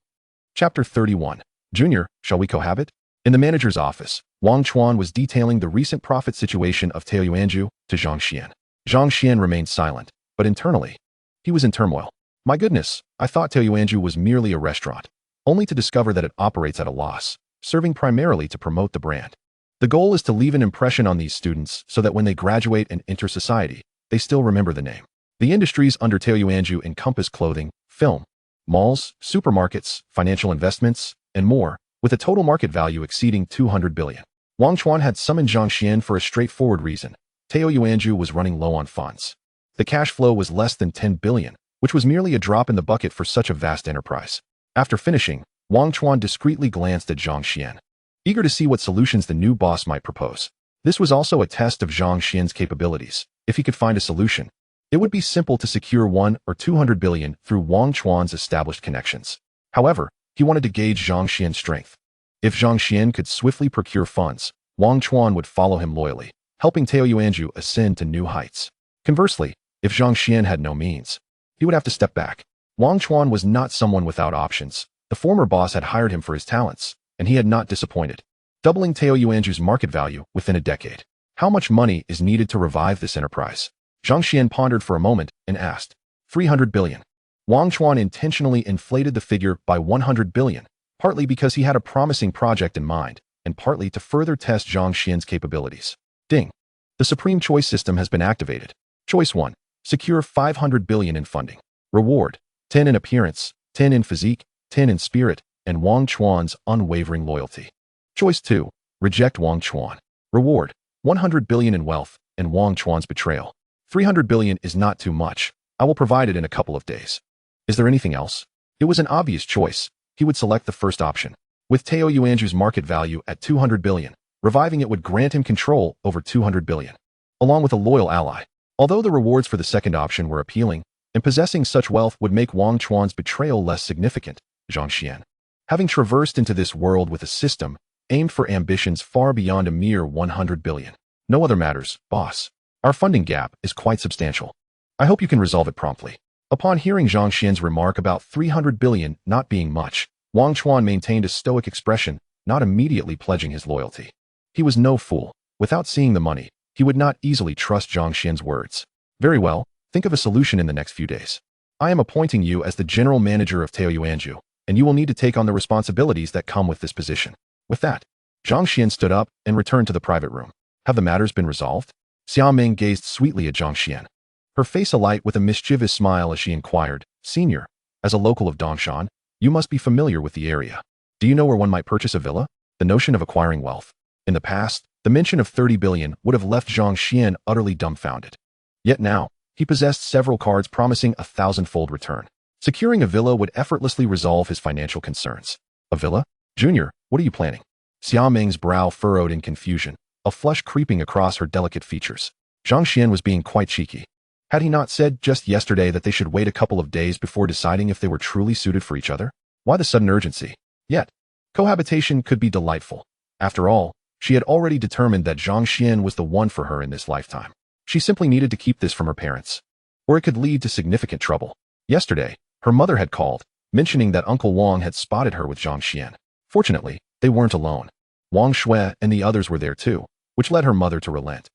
Chapter 31. Junior, shall we cohabit? In the manager's office, Wang Chuan was detailing the recent profit situation of Taoyuanju to Zhang Xuan. Zhang Xuan remained silent, but internally, he was in turmoil. My goodness, I thought Taoyuanju was merely a restaurant, only to discover that it operates at a loss, serving primarily to promote the brand. The goal is to leave an impression on these students so that when they graduate and enter society, they still remember the name. The industries under Taoyuanju encompass clothing, film, malls, supermarkets, financial investments, and more, with a total market value exceeding 200 billion. Wang Chuan had summoned Zhang Xuan for a straightforward reason. Taoyuanju was running low on funds. The cash flow was less than 10 billion, which was merely a drop in the bucket for such a vast enterprise. After finishing, Wang Chuan discreetly glanced at Zhang Xuan, eager to see what solutions the new boss might propose. This was also a test of Zhang Xuan's capabilities. If he could find a solution, it would be simple to secure 1 or 200 billion through Wang Chuan's established connections. However, he wanted to gauge Zhang Xuan's strength. If Zhang Xuan could swiftly procure funds, Wang Chuan would follow him loyally, helping Taoyuanju ascend to new heights. Conversely, if Zhang Xuan had no means, he would have to step back. Wang Chuan was not someone without options. The former boss had hired him for his talents, and he had not disappointed, doubling Taoyuanju's market value within a decade. How much money is needed to revive this enterprise? Zhang Xuan pondered for a moment and asked. 300 billion. Wang Chuan intentionally inflated the figure by 100 billion, partly because he had a promising project in mind, and partly to further test Zhang Xuan's capabilities. Ding. The Supreme Choice system has been activated. Choice 1. Secure 500 billion in funding. Reward. 10 in appearance, 10 in physique, 10 in spirit, and Wang Chuan's unwavering loyalty. Choice 2. Reject Wang Chuan. Reward. 100 billion in wealth, and Wang Chuan's betrayal. 300 billion is not too much. I will provide it in a couple of days. Is there anything else? It was an obvious choice. He would select the first option. With Taoyuanju's market value at 200 billion, reviving it would grant him control over 200 billion, along with a loyal ally. Although the rewards for the second option were appealing, and possessing such wealth would make Wang Chuan's betrayal less significant, Zhang Xuan, having traversed into this world with a system aimed for ambitions far beyond a mere 100 billion. No other matters, boss. Our funding gap is quite substantial. I hope you can resolve it promptly. Upon hearing Zhang Xuan's remark about 300 billion not being much, Zhang Xuan maintained a stoic expression, not immediately pledging his loyalty. He was no fool. Without seeing the money, he would not easily trust Zhang Xuan's words. Very well, think of a solution in the next few days. I am appointing you as the general manager of Taoyuanju, and you will need to take on the responsibilities that come with this position. With that, Zhang Xuan stood up and returned to the private room. Have the matters been resolved? Xia Meng gazed sweetly at Zhang Xuan, her face alight with a mischievous smile as she inquired, Senior, as a local of Dongshan, you must be familiar with the area. Do you know where one might purchase a villa? The notion of acquiring wealth. In the past, the mention of 30 billion would have left Zhang Xuan utterly dumbfounded. Yet now, he possessed several cards promising a 1,000-fold return. Securing a villa would effortlessly resolve his financial concerns. A villa? Junior, what are you planning? Xia Meng's brow furrowed in confusion, a flush creeping across her delicate features. Zhang Xuan was being quite cheeky. Had he not said just yesterday that they should wait a couple of days before deciding if they were truly suited for each other? Why the sudden urgency? Yet, cohabitation could be delightful. After all, she had already determined that Zhang Xuan was the one for her in this lifetime. She simply needed to keep this from her parents, or it could lead to significant trouble. Yesterday, her mother had called, mentioning that Uncle Wang had spotted her with Zhang Xuan. Fortunately, they weren't alone. Wang Shui and the others were there too, which led her mother to relent.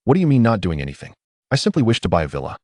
What do you mean not doing anything? I simply wish to buy a villa.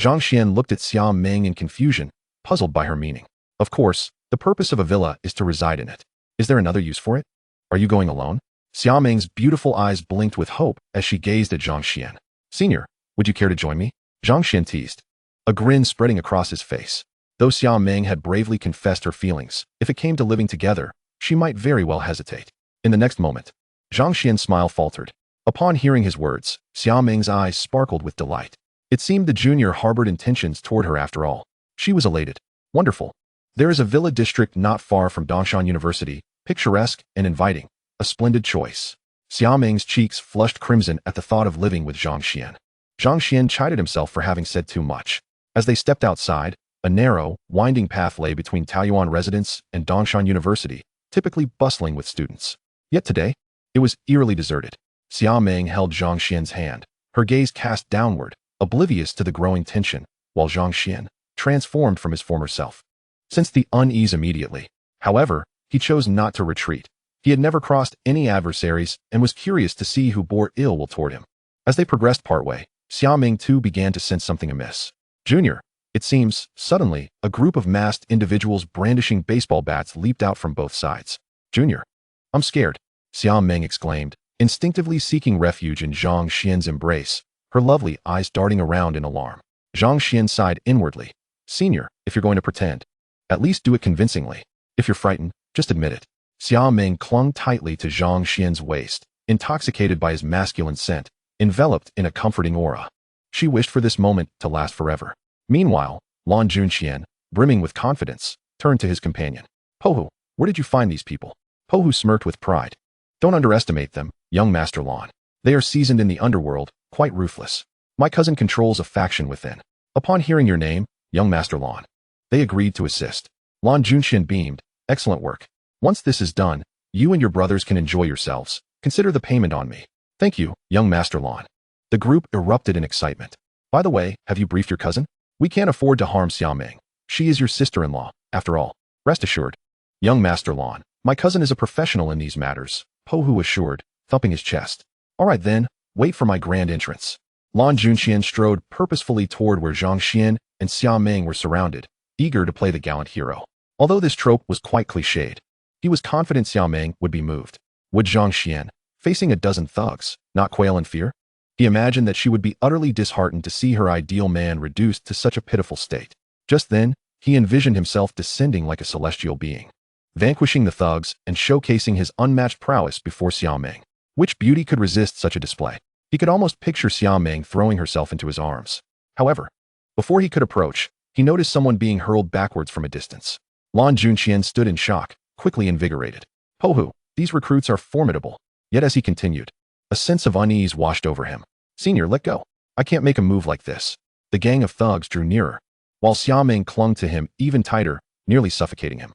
Zhang Xuan looked at Xia Meng in confusion, puzzled by her meaning. Of course, the purpose of a villa is to reside in it. Is there another use for it? Are you going alone? Xia Meng's beautiful eyes blinked with hope as she gazed at Zhang Xuan. Senior, would you care to join me? Zhang Xuan teased, a grin spreading across his face. Though Xia Meng had bravely confessed her feelings, if it came to living together, she might very well hesitate. In the next moment, Zhang Xuan's smile faltered. Upon hearing his words, Xia Meng's eyes sparkled with delight. It seemed the junior harbored intentions toward her after all. She was elated. Wonderful. There is a villa district not far from Dongshan University, picturesque and inviting. A splendid choice. Xia Meng's cheeks flushed crimson at the thought of living with Zhang Xuan. Zhang Xuan chided himself for having said too much. As they stepped outside, a narrow, winding path lay between Taoyuan residence and Dongshan University, typically bustling with students. Yet today, it was eerily deserted. Xia Meng held Zhang Xuan's hand, her gaze cast downward, oblivious to the growing tension, while Zhang Xuan transformed from his former self. Sensed the unease immediately. However, he chose not to retreat. He had never crossed any adversaries and was curious to see who bore ill will toward him. As they progressed partway, Xia Meng too began to sense something amiss. Junior, it seems, suddenly, a group of masked individuals brandishing baseball bats leaped out from both sides. Junior, I'm scared, Xia Meng exclaimed, instinctively seeking refuge in Zhang Xuan's embrace, her lovely eyes darting around in alarm. Zhang Xuan sighed inwardly. Senior, if you're going to pretend, at least do it convincingly. If you're frightened, just admit it. Xia Meng clung tightly to Zhang Xuan's waist, intoxicated by his masculine scent, enveloped in a comforting aura. She wished for this moment to last forever. Meanwhile, Lan Junqian, brimming with confidence, turned to his companion. Pohu, where did you find these people? Pohu smirked with pride. Don't underestimate them, young Master Lan. They are seasoned in the underworld, quite ruthless. My cousin controls a faction within. Upon hearing your name, young Master Lan, they agreed to assist. Lan Junqian beamed. Excellent work. Once this is done, you and your brothers can enjoy yourselves. Consider the payment on me. Thank you, young Master Lan. The group erupted in excitement. By the way, have you briefed your cousin? We can't afford to harm Xia Meng. She is your sister-in-law, after all. Rest assured. Young Master Lan, my cousin is a professional in these matters, Pohu assured, thumping his chest. All right then, wait for my grand entrance. Lan Junqian strode purposefully toward where Zhang Xuan and Xia Meng were surrounded, eager to play the gallant hero. Although this trope was quite cliched, he was confident Xia Meng would be moved. Would Zhang Xuan, facing a dozen thugs, not quail in fear? He imagined that she would be utterly disheartened to see her ideal man reduced to such a pitiful state. Just then, he envisioned himself descending like a celestial being, vanquishing the thugs and showcasing his unmatched prowess before Xia Meng. Which beauty could resist such a display? He could almost picture Xia Meng throwing herself into his arms. However, before he could approach, he noticed someone being hurled backwards from a distance. Lan Junqian stood in shock, quickly invigorated. Pohu, these recruits are formidable. Yet as he continued, a sense of unease washed over him. Senior, let go. I can't make a move like this. The gang of thugs drew nearer, while Xia Meng clung to him even tighter, nearly suffocating him.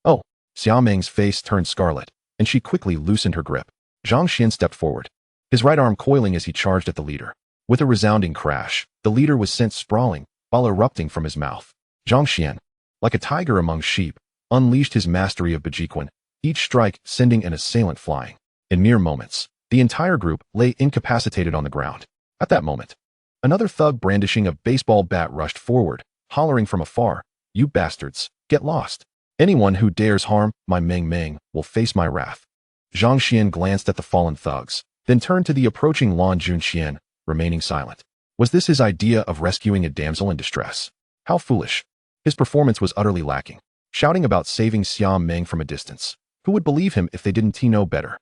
Oh, Xia Meng's face turned scarlet, and she quickly loosened her grip. Zhang Xuan stepped forward, his right arm coiling as he charged at the leader. With a resounding crash, the leader was sent sprawling, while erupting from his mouth. Zhang Xuan, like a tiger among sheep, unleashed his mastery of Bejiquan, each strike sending an assailant flying. In mere moments, the entire group lay incapacitated on the ground. At that moment, another thug brandishing a baseball bat rushed forward, hollering from afar, "You bastards, get lost. Anyone who dares harm my Meng will face my wrath." Zhang Xuan glanced at the fallen thugs, then turned to the approaching Lan Junxian, remaining silent. Was this his idea of rescuing a damsel in distress? How foolish. His performance was utterly lacking, shouting about saving Xia Meng from a distance. Who would believe him if they didn't know better?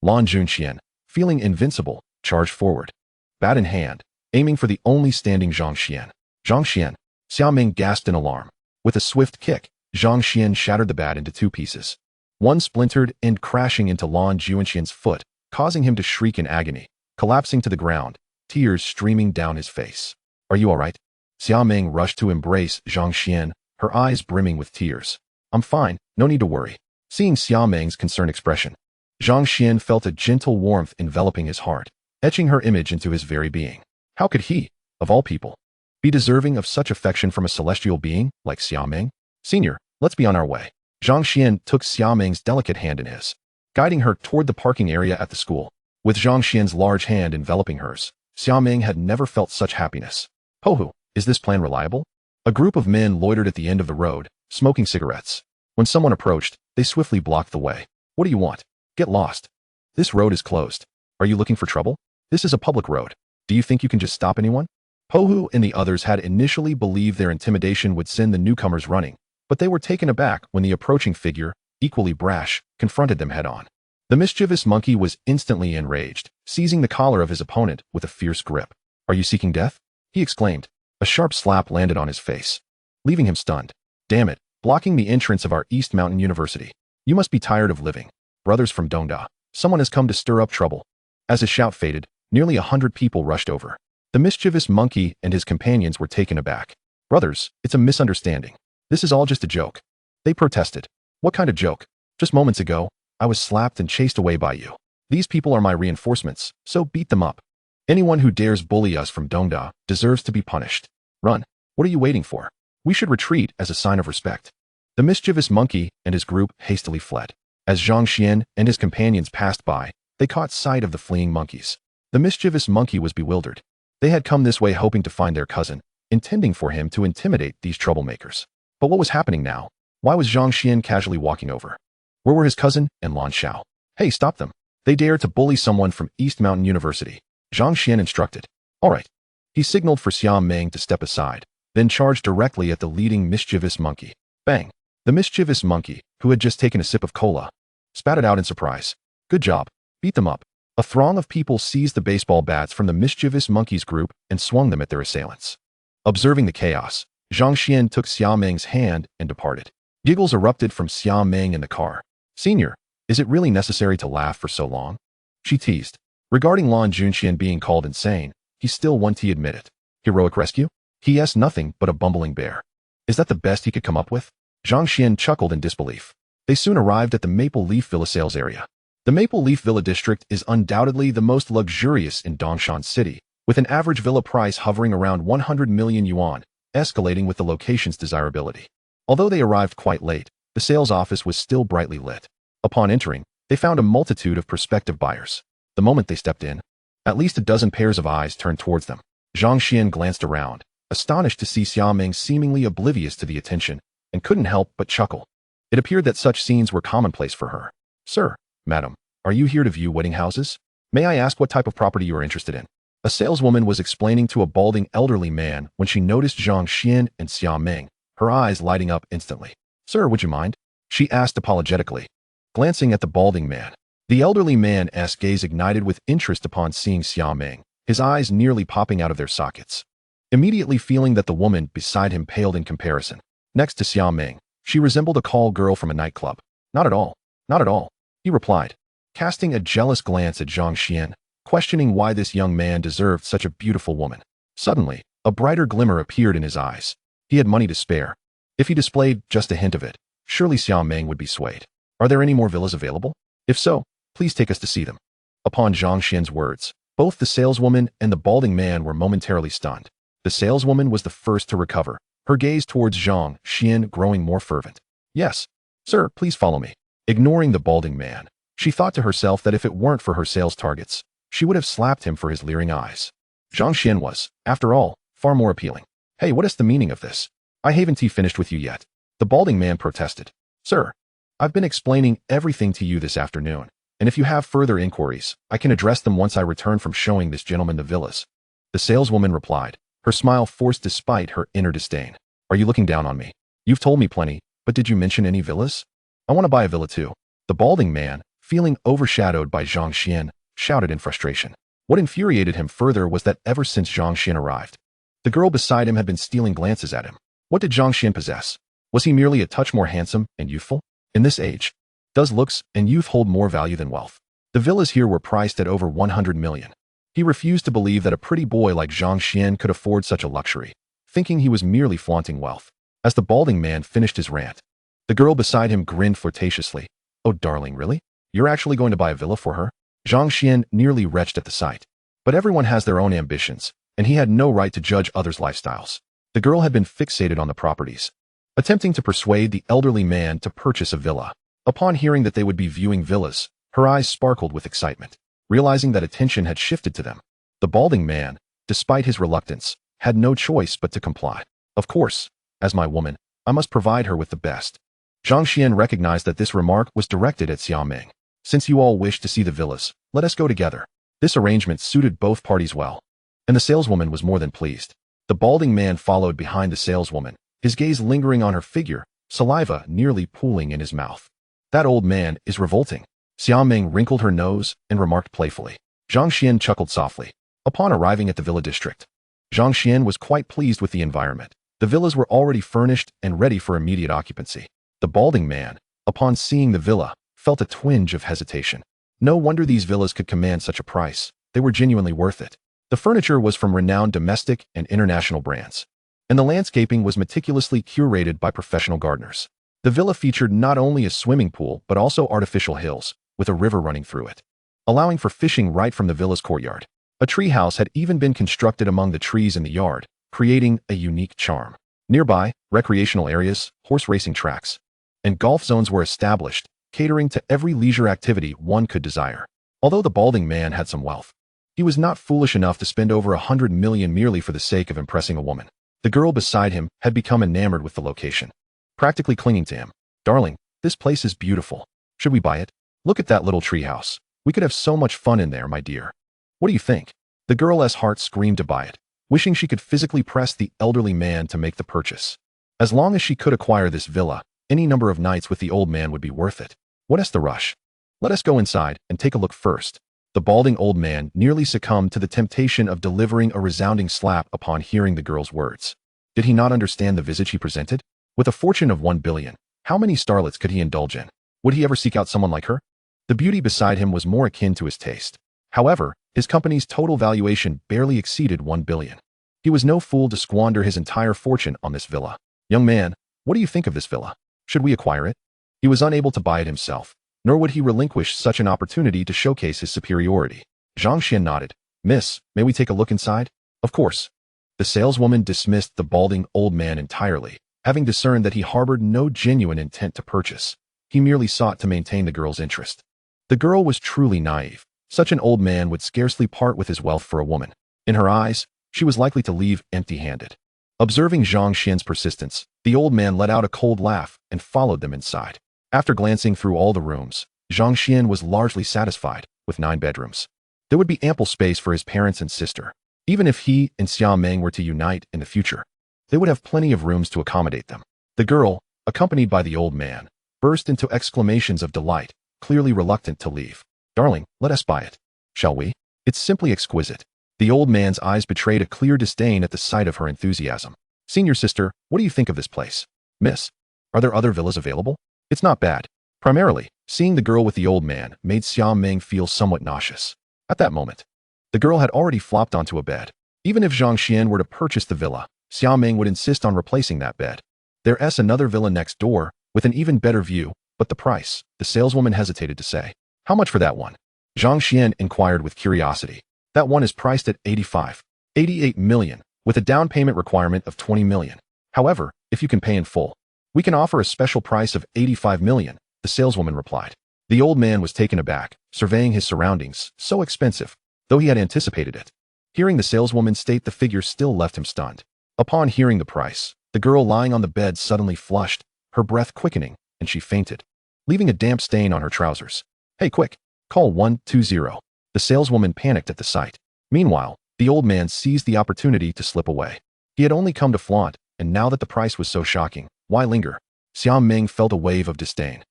Lan Junxian, feeling invincible, charged forward, bat in hand, aiming for the only standing Zhang Xuan. Zhang Xuan, Xia Meng gasped in alarm. With a swift kick, Zhang Xuan shattered the bat into two pieces. One splintered and crashing into Lan Junxian's foot, causing him to shriek in agony, collapsing to the ground, tears streaming down his face. "Are you all right?" Xia Meng rushed to embrace Zhang Xuan, her eyes brimming with tears. "I'm fine, no need to worry." Seeing Xia Meng's concerned expression, Zhang Xuan felt a gentle warmth enveloping his heart, etching her image into his very being. How could he, of all people, be deserving of such affection from a celestial being like Xia Meng? "Senior, let's be on our way." Zhang Xuan took Xia Meng's delicate hand in his, guiding her toward the parking area at the school. With Zhang Xuan's large hand enveloping hers, Xia Meng had never felt such happiness. "Pohu, is this plan reliable?" A group of men loitered at the end of the road, smoking cigarettes. When someone approached, they swiftly blocked the way. "What do you want? Get lost. This road is closed. Are you looking for trouble? This is a public road. Do you think you can just stop anyone?" Pohu and the others had initially believed their intimidation would send the newcomers running, but they were taken aback when the approaching figure, equally brash, confronted them head-on. The mischievous monkey was instantly enraged, seizing the collar of his opponent with a fierce grip. "Are you seeking death?" he exclaimed. A sharp slap landed on his face, leaving him stunned. "Damn it, blocking the entrance of our East Mountain University. You must be tired of living. Brothers from Dongda, someone has come to stir up trouble." As his shout faded, nearly 100 people rushed over. The mischievous monkey and his companions were taken aback. "Brothers, it's a misunderstanding. This is all just a joke." They protested. "What kind of joke? Just moments ago, I was slapped and chased away by you. These people are my reinforcements, so beat them up. Anyone who dares bully us from Dongda deserves to be punished. Run. What are you waiting for? We should retreat as a sign of respect." The mischievous monkey and his group hastily fled. As Zhang Xuan and his companions passed by, they caught sight of the fleeing monkeys. The mischievous monkey was bewildered. They had come this way hoping to find their cousin, intending for him to intimidate these troublemakers. But what was happening now? Why was Zhang Xuan casually walking over? Where were his cousin and Lan Xiao? "Hey, stop them. They dare to bully someone from East Mountain University," Zhang Xuan instructed. "All right." He signaled for Xia Meng to step aside, then charged directly at the leading mischievous monkey. Bang! The mischievous monkey, who had just taken a sip of cola, spat it out in surprise. "Good job. Beat them up." A throng of people seized the baseball bats from the mischievous monkey's group and swung them at their assailants. Observing the chaos, Zhang Xuan took Xia Meng's hand and departed. Giggles erupted from Xia Meng in the car. "Senior, is it really necessary to laugh for so long?" she teased. Regarding Lan Junxian being called insane, he still wanted to admit it. Heroic rescue? He asked nothing but a bumbling bear. Is that the best he could come up with? Zhang Xuan chuckled in disbelief. They soon arrived at the Maple Leaf Villa sales area. The Maple Leaf Villa district is undoubtedly the most luxurious in Dongshan City, with an average villa price hovering around 100 million yuan, escalating with the location's desirability. Although they arrived quite late, the sales office was still brightly lit. Upon entering, they found a multitude of prospective buyers. The moment they stepped in, at least a dozen pairs of eyes turned towards them. Zhang Xuan glanced around, astonished to see Xia Meng seemingly oblivious to the attention, and couldn't help but chuckle. It appeared that such scenes were commonplace for her. "Sir, madam, are you here to view wedding houses? May I ask what type of property you are interested in?" A saleswoman was explaining to a balding elderly man when she noticed Zhang Xuan and Xia Meng, her eyes lighting up instantly. "Sir, would you mind?" she asked apologetically, glancing at the balding man. The elderly man's gaze ignited with interest upon seeing Xia Meng, his eyes nearly popping out of their sockets. Immediately feeling that the woman beside him paled in comparison. Next to Xia Meng, she resembled a call girl from a nightclub. "Not at all. Not at all," he replied, casting a jealous glance at Zhang Xuan, questioning why this young man deserved such a beautiful woman. Suddenly, a brighter glimmer appeared in his eyes. He had money to spare. If he displayed just a hint of it, surely Xia Meng would be swayed. Are there any more villas available? If so, please take us to see them. Upon Zhang Xuan's words, both the saleswoman and the balding man were momentarily stunned. The saleswoman was the first to recover, her gaze towards Zhang Xuan growing more fervent. Yes, sir, please follow me. Ignoring the balding man, she thought to herself that if it weren't for her sales targets, she would have slapped him for his leering eyes. Zhang Xuan was, after all, far more appealing. Hey, what is the meaning of this? I haven't finished with you yet. The balding man protested. Sir, I've been explaining everything to you this afternoon, and if you have further inquiries, I can address them once I return from showing this gentleman the villas. The saleswoman replied, her smile forced despite her inner disdain. Are you looking down on me? You've told me plenty, but did you mention any villas? I want to buy a villa too. The balding man, feeling overshadowed by Zhang Xuan, shouted in frustration. What infuriated him further was that ever since Zhang Xuan arrived, the girl beside him had been stealing glances at him. What did Zhang Xuan possess? Was he merely a touch more handsome and youthful? In this age, does looks and youth hold more value than wealth? The villas here were priced at over 100 million. He refused to believe that a pretty boy like Zhang Xuan could afford such a luxury, thinking he was merely flaunting wealth. As the balding man finished his rant, the girl beside him grinned flirtatiously. Oh, darling, really? You're actually going to buy a villa for her? Zhang Xuan nearly retched at the sight. But everyone has their own ambitions, and he had no right to judge others' lifestyles. The girl had been fixated on the properties, attempting to persuade the elderly man to purchase a villa. Upon hearing that they would be viewing villas, her eyes sparkled with excitement. Realizing that attention had shifted to them, the balding man, despite his reluctance, had no choice but to comply. Of course, as my woman, I must provide her with the best. Zhang Xuan recognized that this remark was directed at Xia Meng. Since you all wish to see the villas, let us go together. This arrangement suited both parties well, and the saleswoman was more than pleased. The balding man followed behind the saleswoman, his gaze lingering on her figure, saliva nearly pooling in his mouth. That old man is revolting. Xia Meng wrinkled her nose and remarked playfully. Zhang Xuan chuckled softly. Upon arriving at the villa district, Zhang Xuan was quite pleased with the environment. The villas were already furnished and ready for immediate occupancy. The balding man, upon seeing the villa, felt a twinge of hesitation. No wonder these villas could command such a price. They were genuinely worth it. The furniture was from renowned domestic and international brands, and the landscaping was meticulously curated by professional gardeners. The villa featured not only a swimming pool but also artificial hills, with a river running through it, allowing for fishing right from the villa's courtyard. A treehouse had even been constructed among the trees in the yard, creating a unique charm. Nearby, recreational areas, horse racing tracks, and golf zones were established, catering to every leisure activity one could desire. Although the balding man had some wealth, he was not foolish enough to spend over 100 million merely for the sake of impressing a woman. The girl beside him had become enamored with the location, practically clinging to him. Darling, this place is beautiful. Should we buy it? Look at that little treehouse. We could have so much fun in there, my dear. What do you think? The girl's heart screamed to buy it, wishing she could physically press the elderly man to make the purchase. As long as she could acquire this villa, any number of nights with the old man would be worth it. What is the rush? Let us go inside and take a look first. The balding old man nearly succumbed to the temptation of delivering a resounding slap upon hearing the girl's words. Did he not understand the visage he presented? With a fortune of 1 billion, how many starlets could he indulge in? Would he ever seek out someone like her? The beauty beside him was more akin to his taste. However, his company's total valuation barely exceeded 1 billion. He was no fool to squander his entire fortune on this villa. Young man, what do you think of this villa? Should we acquire it? He was unable to buy it himself, nor would he relinquish such an opportunity to showcase his superiority. Zhang Xuan nodded. Miss, may we take a look inside? Of course. The saleswoman dismissed the balding old man entirely, having discerned that he harbored no genuine intent to purchase. He merely sought to maintain the girl's interest. The girl was truly naive. Such an old man would scarcely part with his wealth for a woman. In her eyes, she was likely to leave empty-handed. Observing Zhang Xuan's persistence, the old man let out a cold laugh and followed them inside. After glancing through all the rooms, Zhang Xuan was largely satisfied. With 9 bedrooms, there would be ample space for his parents and sister. Even if he and Xia Meng were to unite in the future, they would have plenty of rooms to accommodate them. The girl, accompanied by the old man, burst into exclamations of delight, clearly reluctant to leave. Darling, let us buy it. Shall we? It's simply exquisite. The old man's eyes betrayed a clear disdain at the sight of her enthusiasm. Senior sister, what do you think of this place? Miss, are there other villas available? It's not bad. Primarily, seeing the girl with the old man made Xia Meng feel somewhat nauseous. At that moment, the girl had already flopped onto a bed. Even if Zhang Xuan were to purchase the villa, Xia Meng would insist on replacing that bed. There's another villa next door, with an even better view, but the price, the saleswoman hesitated to say. How much for that one? Zhang Xuan inquired with curiosity. That one is priced at 88 million, with a down payment requirement of 20 million. However, if you can pay in full, we can offer a special price of 85 million, the saleswoman replied. The old man was taken aback, surveying his surroundings, so expensive, though he had anticipated it. Hearing the saleswoman state the figure still left him stunned. Upon hearing the price, the girl lying on the bed suddenly flushed, her breath quickening, and she fainted, leaving a damp stain on her trousers. Hey, quick, call 120. The saleswoman panicked at the sight. Meanwhile, the old man seized the opportunity to slip away. He had only come to flaunt, and now that the price was so shocking, why linger? Xia Meng felt a wave of disdain.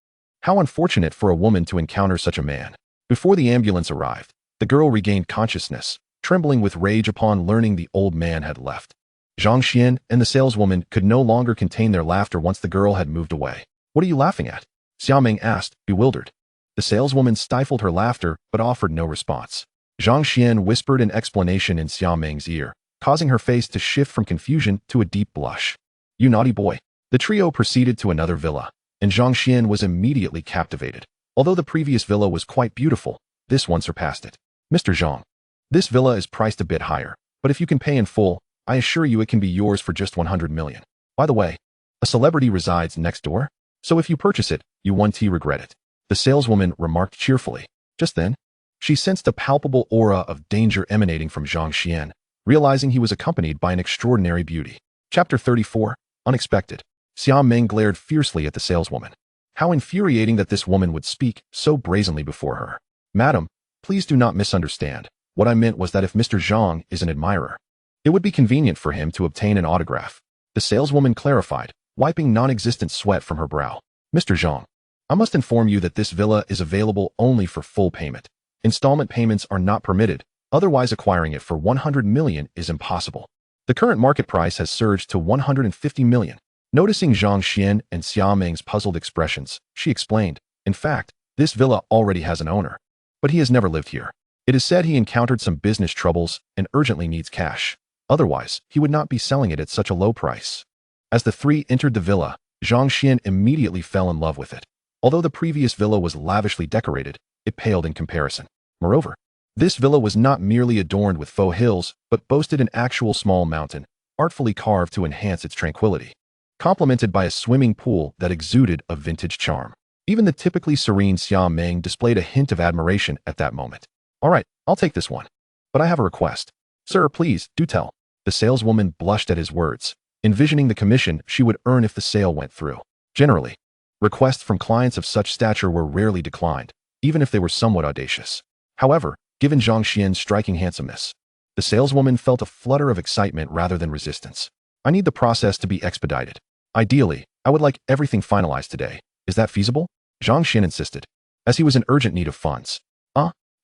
How unfortunate for a woman to encounter such a man. Before the ambulance arrived, the girl regained consciousness, trembling with rage upon learning the old man had left. Zhang Xuan and the saleswoman could no longer contain their laughter once the girl had moved away. What are you laughing at? Xia Meng asked, bewildered. The saleswoman stifled her laughter but offered no response. Zhang Xuan whispered an explanation in Xia Meng's ear, causing her face to shift from confusion to a deep blush. You naughty boy. The trio proceeded to another villa, and Zhang Xuan was immediately captivated. Although the previous villa was quite beautiful, this one surpassed it. Mr. Zhang, this villa is priced a bit higher, but if you can pay in full, I assure you it can be yours for just 100 million. By the way, a celebrity resides next door, so if you purchase it, you won't regret it. The saleswoman remarked cheerfully. Just then, she sensed a palpable aura of danger emanating from Zhang Xuan, realizing he was accompanied by an extraordinary beauty. Chapter 34, Unexpected. Xia Meng glared fiercely at the saleswoman. How infuriating that this woman would speak so brazenly before her. Madam, please do not misunderstand. What I meant was that if Mr. Zhang is an admirer, it would be convenient for him to obtain an autograph. The saleswoman clarified, wiping non-existent sweat from her brow. Mr. Zhang, I must inform you that this villa is available only for full payment. Installment payments are not permitted, otherwise acquiring it for 100 million is impossible. The current market price has surged to 150 million. Noticing Zhang Xuan and Xia Meng's puzzled expressions, she explained, in fact, this villa already has an owner, but he has never lived here. It is said he encountered some business troubles and urgently needs cash. Otherwise, he would not be selling it at such a low price. As the three entered the villa, Zhang Xuan immediately fell in love with it. Although the previous villa was lavishly decorated, it paled in comparison. Moreover, this villa was not merely adorned with faux hills, but boasted an actual small mountain, artfully carved to enhance its tranquility, complemented by a swimming pool that exuded a vintage charm. Even the typically serene Xia Meng displayed a hint of admiration at that moment. All right, I'll take this one. But I have a request. Sir, please, do tell. The saleswoman blushed at his words, envisioning the commission she would earn if the sale went through. Generally, requests from clients of such stature were rarely declined, even if they were somewhat audacious. However, given Zhang Xuan's striking handsomeness, the saleswoman felt a flutter of excitement rather than resistance. I need the process to be expedited. Ideally, I would like everything finalized today. Is that feasible? Zhang Xuan insisted, as he was in urgent need of funds.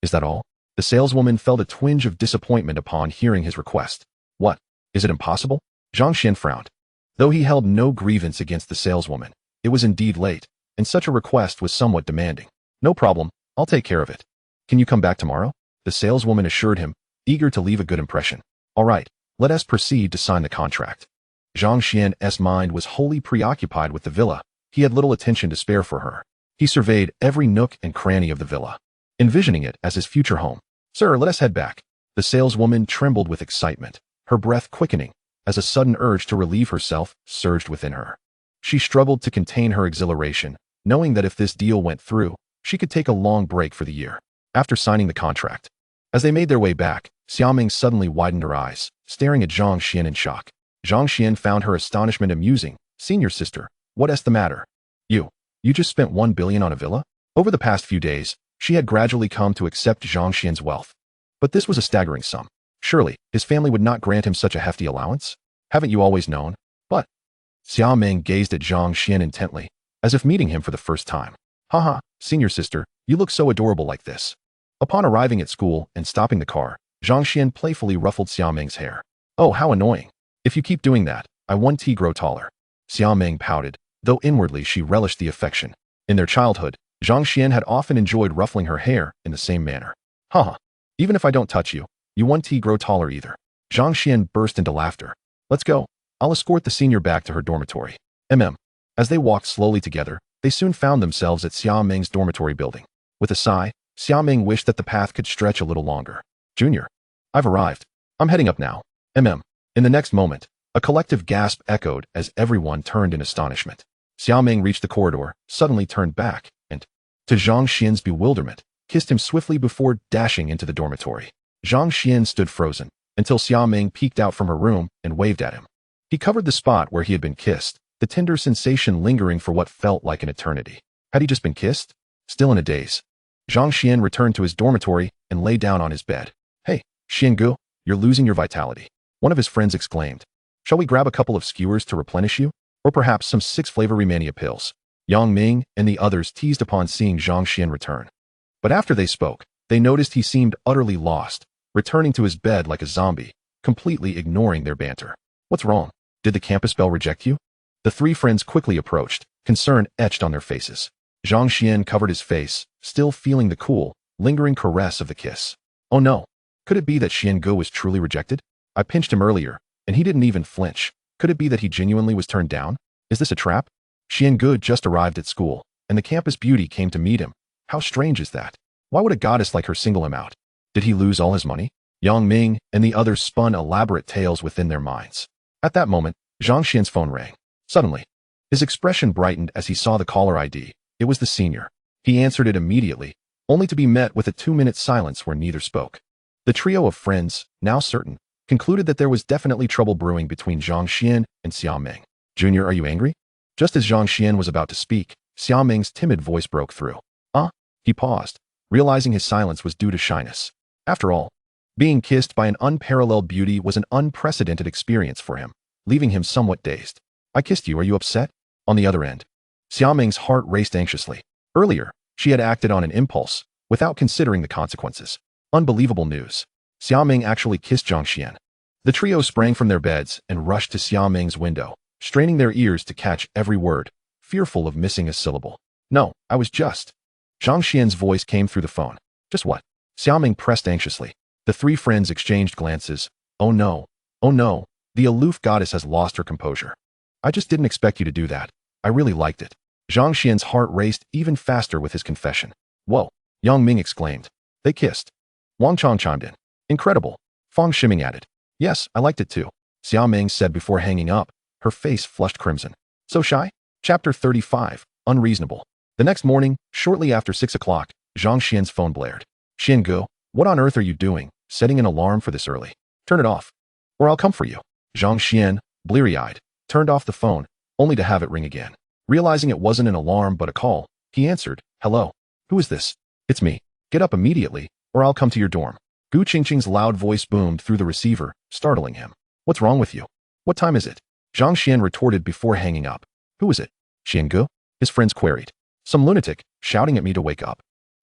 Is that all? The saleswoman felt a twinge of disappointment upon hearing his request. What? Is it impossible? Zhang Xuan frowned. Though he held no grievance against the saleswoman, it was indeed late, and such a request was somewhat demanding. No problem, I'll take care of it. Can you come back tomorrow? The saleswoman assured him, eager to leave a good impression. All right, let us proceed to sign the contract. Zhang Xuan's mind was wholly preoccupied with the villa. He had little attention to spare for her. He surveyed every nook and cranny of the villa, envisioning it as his future home. Sir, let us head back. The saleswoman trembled with excitement, her breath quickening, as a sudden urge to relieve herself surged within her. She struggled to contain her exhilaration, knowing that if this deal went through, she could take a long break for the year. After signing the contract, as they made their way back, Xia Meng suddenly widened her eyes, staring at Zhang Xuan in shock. Zhang Xuan found her astonishment amusing. Senior sister, what's the matter? You just spent 1 billion on a villa? Over the past few days, she had gradually come to accept Zhang Xuan's wealth. But this was a staggering sum. Surely, his family would not grant him such a hefty allowance? Haven't you always known? But Xia Meng gazed at Zhang Xuan intently, as if meeting him for the first time. Haha, senior sister, you look so adorable like this. Upon arriving at school and stopping the car, Zhang Xuan playfully ruffled Xia Meng's hair. Oh, how annoying. If you keep doing that, I want to grow taller. Xia Meng pouted, though inwardly she relished the affection. In their childhood, Zhang Xuan had often enjoyed ruffling her hair in the same manner. Haha, even if I don't touch you, you want to grow taller either. Zhang Xuan burst into laughter. Let's go. I'll escort the senior back to her dormitory. As they walked slowly together, they soon found themselves at Xia Meng's dormitory building. With a sigh, Xia Meng wished that the path could stretch a little longer. Junior, I've arrived. I'm heading up now. In the next moment, a collective gasp echoed as everyone turned in astonishment. Xia Meng reached the corridor, suddenly turned back, and, to Zhang Xuan's bewilderment, kissed him swiftly before dashing into the dormitory. Zhang Xuan stood frozen, until Xia Meng peeked out from her room and waved at him. He covered the spot where he had been kissed, the tender sensation lingering for what felt like an eternity. Had he just been kissed? Still in a daze, Zhang Xuan returned to his dormitory and lay down on his bed. Hey, Xiangu, you're losing your vitality, one of his friends exclaimed. Shall we grab a couple of skewers to replenish you? Or perhaps some 6-flavor Remania pills? Yang Ming and the others teased upon seeing Zhang Xuan return. But after they spoke, they noticed he seemed utterly lost, returning to his bed like a zombie, completely ignoring their banter. What's wrong? Did the campus belle reject you? The three friends quickly approached, concern etched on their faces. Zhang Xuan covered his face, still feeling the cool, lingering caress of the kiss. Oh no. Could it be that Xiangu was truly rejected? I pinched him earlier, and he didn't even flinch. Could it be that he genuinely was turned down? Is this a trap? Xiangu just arrived at school, and the campus beauty came to meet him. How strange is that? Why would a goddess like her single him out? Did he lose all his money? Yang Ming and the others spun elaborate tales within their minds. At that moment, Zhang Xian's phone rang. Suddenly, his expression brightened as he saw the caller ID. It was the senior. He answered it immediately, only to be met with a 2-minute silence where neither spoke. The trio of friends, now certain, concluded that there was definitely trouble brewing between Zhang Xuan and Xia Meng. Junior, are you angry? Just as Zhang Xuan was about to speak, Xia Meng's timid voice broke through. He paused, realizing his silence was due to shyness. After all, being kissed by an unparalleled beauty was an unprecedented experience for him, leaving him somewhat dazed. I kissed you, are you upset? On the other end, Xia Meng's heart raced anxiously. Earlier, she had acted on an impulse, without considering the consequences. Unbelievable news. Xia Meng actually kissed Zhang Xuan. The trio sprang from their beds and rushed to Xia Meng's window, straining their ears to catch every word, fearful of missing a syllable. No, I was just. Zhang Xuan's voice came through the phone. Just what? Xia Meng pressed anxiously. The three friends exchanged glances. Oh no, the aloof goddess has lost her composure. I just didn't expect you to do that. I really liked it. Zhang Xuan's heart raced even faster with his confession. Whoa, Yang Ming exclaimed. They kissed. Wang Chong chimed in. Incredible. Fang Shiming added. Yes, I liked it too. Xia Meng said before hanging up, her face flushed crimson. So shy? Chapter 35, Unreasonable. The next morning, shortly after 6 o'clock, Zhang Xuan's phone blared. Xiangu, what on earth are you doing, setting an alarm for this early? Turn it off, or I'll come for you. Zhang Xuan, bleary-eyed, turned off the phone, only to have it ring again. Realizing it wasn't an alarm but a call, he answered, Hello. Who is this? It's me. Get up immediately, or I'll come to your dorm. Gu Qingqing's loud voice boomed through the receiver, startling him. What's wrong with you? What time is it? Zhang Xuan retorted before hanging up. Who is it? Xiangu? His friends queried. Some lunatic, shouting at me to wake up.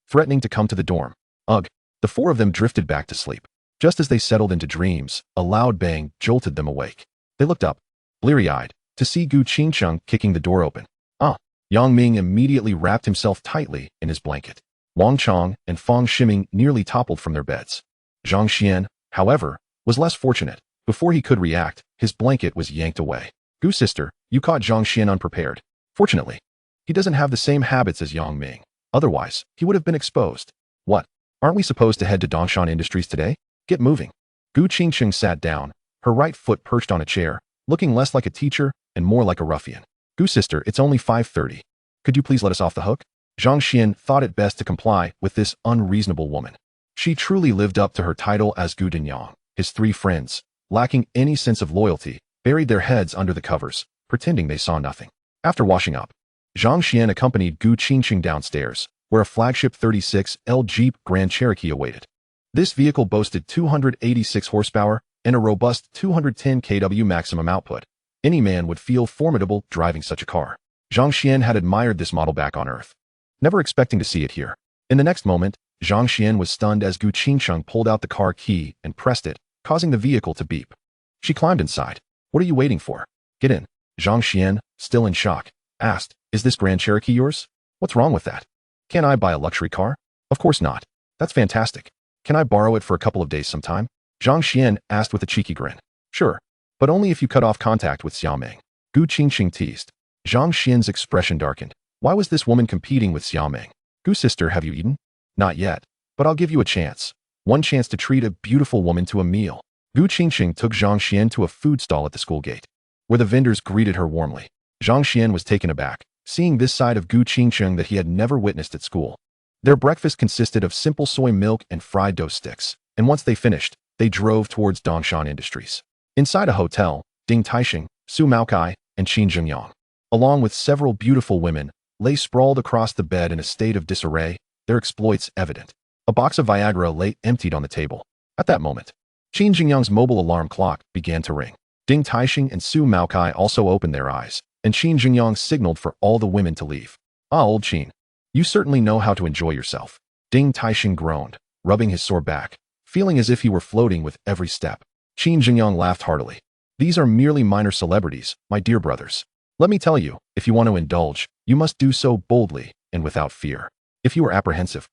Threatening to come to the dorm. Ugh. The four of them drifted back to sleep. Just as they settled into dreams, a loud bang jolted them awake. They looked up, bleary-eyed, to see Gu Qingqing kicking the door open. Yang Ming immediately wrapped himself tightly in his blanket. Wang Chong and Fang Shiming nearly toppled from their beds. Zhang Xuan, however, was less fortunate. Before he could react, his blanket was yanked away. Gu sister, you caught Zhang Xuan unprepared. Fortunately, he doesn't have the same habits as Yang Ming. Otherwise, he would have been exposed. What? Aren't we supposed to head to Dongshan Industries today? Get moving. Gu Qingqing sat down, her right foot perched on a chair, looking less like a teacher and more like a ruffian. Gu sister, it's only 5:30. Could you please let us off the hook? Zhang Xuan thought it best to comply with this unreasonable woman. She truly lived up to her title as Gu Dinyang. His three friends, lacking any sense of loyalty, buried their heads under the covers, pretending they saw nothing. After washing up, Zhang Xuan accompanied Gu Qingqing downstairs, where a flagship 36L Jeep Grand Cherokee awaited. This vehicle boasted 286 horsepower and a robust 210 kW maximum output. Any man would feel formidable driving such a car. Zhang Xuan had admired this model back on Earth, never expecting to see it here. In the next moment, Zhang Xuan was stunned as Gu Qingqing pulled out the car key and pressed it, causing the vehicle to beep. She climbed inside. What are you waiting for? Get in. Zhang Xuan, still in shock, asked, Is this Grand Cherokee yours? What's wrong with that? Can't I buy a luxury car? Of course not. That's fantastic. Can I borrow it for a couple of days sometime? Zhang Xuan asked with a cheeky grin. Sure, but only if you cut off contact with Xia Meng. Gu Qingqing teased. Zhang Xuan's expression darkened. Why was this woman competing with Xia Meng? Gu sister, have you eaten? Not yet, but I'll give you a chance. One chance to treat a beautiful woman to a meal. Gu Qingxing took Zhang Xuan to a food stall at the school gate, where the vendors greeted her warmly. Zhang Xuan was taken aback, seeing this side of Gu Qingxing that he had never witnessed at school. Their breakfast consisted of simple soy milk and fried dough sticks, and once they finished, they drove towards Dongshan Industries. Inside a hotel, Ding Taixing, Su Maokai, and Qin Zhengyang, along with several beautiful women, lay sprawled across the bed in a state of disarray, their exploits evident. A box of Viagra lay emptied on the table. At that moment, Qin Zhengyang's mobile alarm clock began to ring. Ding Taixing and Su Maokai also opened their eyes, and Qin Zhengyang signaled for all the women to leave. Ah, old Qin, you certainly know how to enjoy yourself. Ding Taixing groaned, rubbing his sore back, feeling as if he were floating with every step. Qin Zhengyang laughed heartily. These are merely minor celebrities, my dear brothers. Let me tell you, if you want to indulge, you must do so boldly and without fear. If you are apprehensive,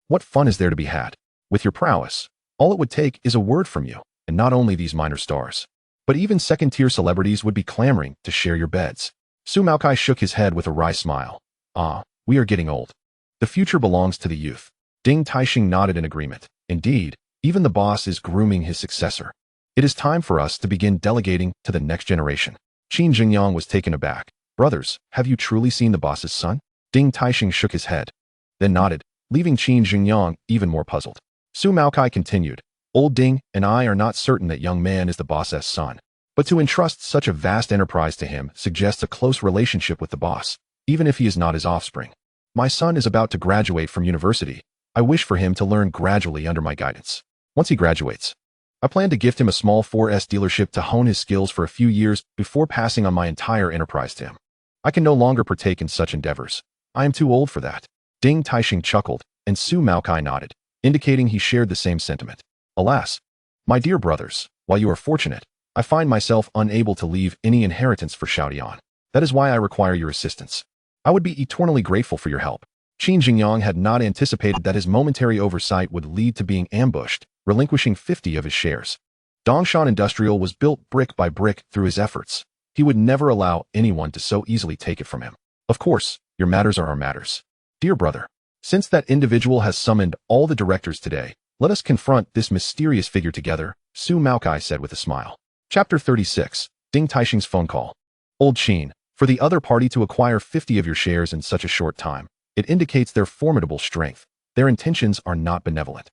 what fun is there to be had? With your prowess, all it would take is a word from you, and not only these minor stars, but even second-tier celebrities would be clamoring to share your beds. Su Maokai shook his head with a wry smile. Ah, we are getting old. The future belongs to the youth. Ding Taixing nodded in agreement. Indeed, even the boss is grooming his successor. It is time for us to begin delegating to the next generation. Qin Zhengyang was taken aback. Brothers, have you truly seen the boss's son? Ding Taixing shook his head, then nodded, leaving Qin Zhengyang even more puzzled. Su Maokai continued. Old Ding and I are not certain that young man is the boss's son, but to entrust such a vast enterprise to him suggests a close relationship with the boss, even if he is not his offspring. My son is about to graduate from university. I wish for him to learn gradually under my guidance. Once he graduates, I plan to gift him a small 4S dealership to hone his skills for a few years before passing on my entire enterprise to him. I can no longer partake in such endeavors. I am too old for that. Ding Taixing chuckled, and Su Maokai nodded, indicating he shared the same sentiment. Alas, my dear brothers, while you are fortunate, I find myself unable to leave any inheritance for Xiaodian. That is why I require your assistance. I would be eternally grateful for your help. Qin Zhengyang had not anticipated that his momentary oversight would lead to being ambushed, relinquishing 50 of his shares. Dongshan Industrial was built brick by brick through his efforts. He would never allow anyone to so easily take it from him. Of course, your matters are our matters. Dear brother, since that individual has summoned all the directors today, let us confront this mysterious figure together, Su Maokai said with a smile. Chapter 36, Ding Taixing's phone call. Old Qin, for the other party to acquire 50 of your shares in such a short time, it indicates their formidable strength. Their intentions are not benevolent.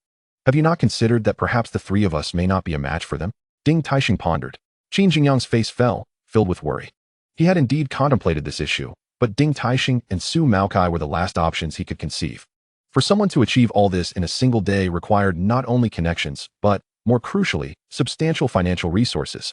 Have you not considered that perhaps the three of us may not be a match for them? Ding Taixing pondered. Qin Zhengyang's face fell, filled with worry. He had indeed contemplated this issue, but Ding Taixing and Su Maokai were the last options he could conceive. For someone to achieve all this in a single day required not only connections, but, more crucially, substantial financial resources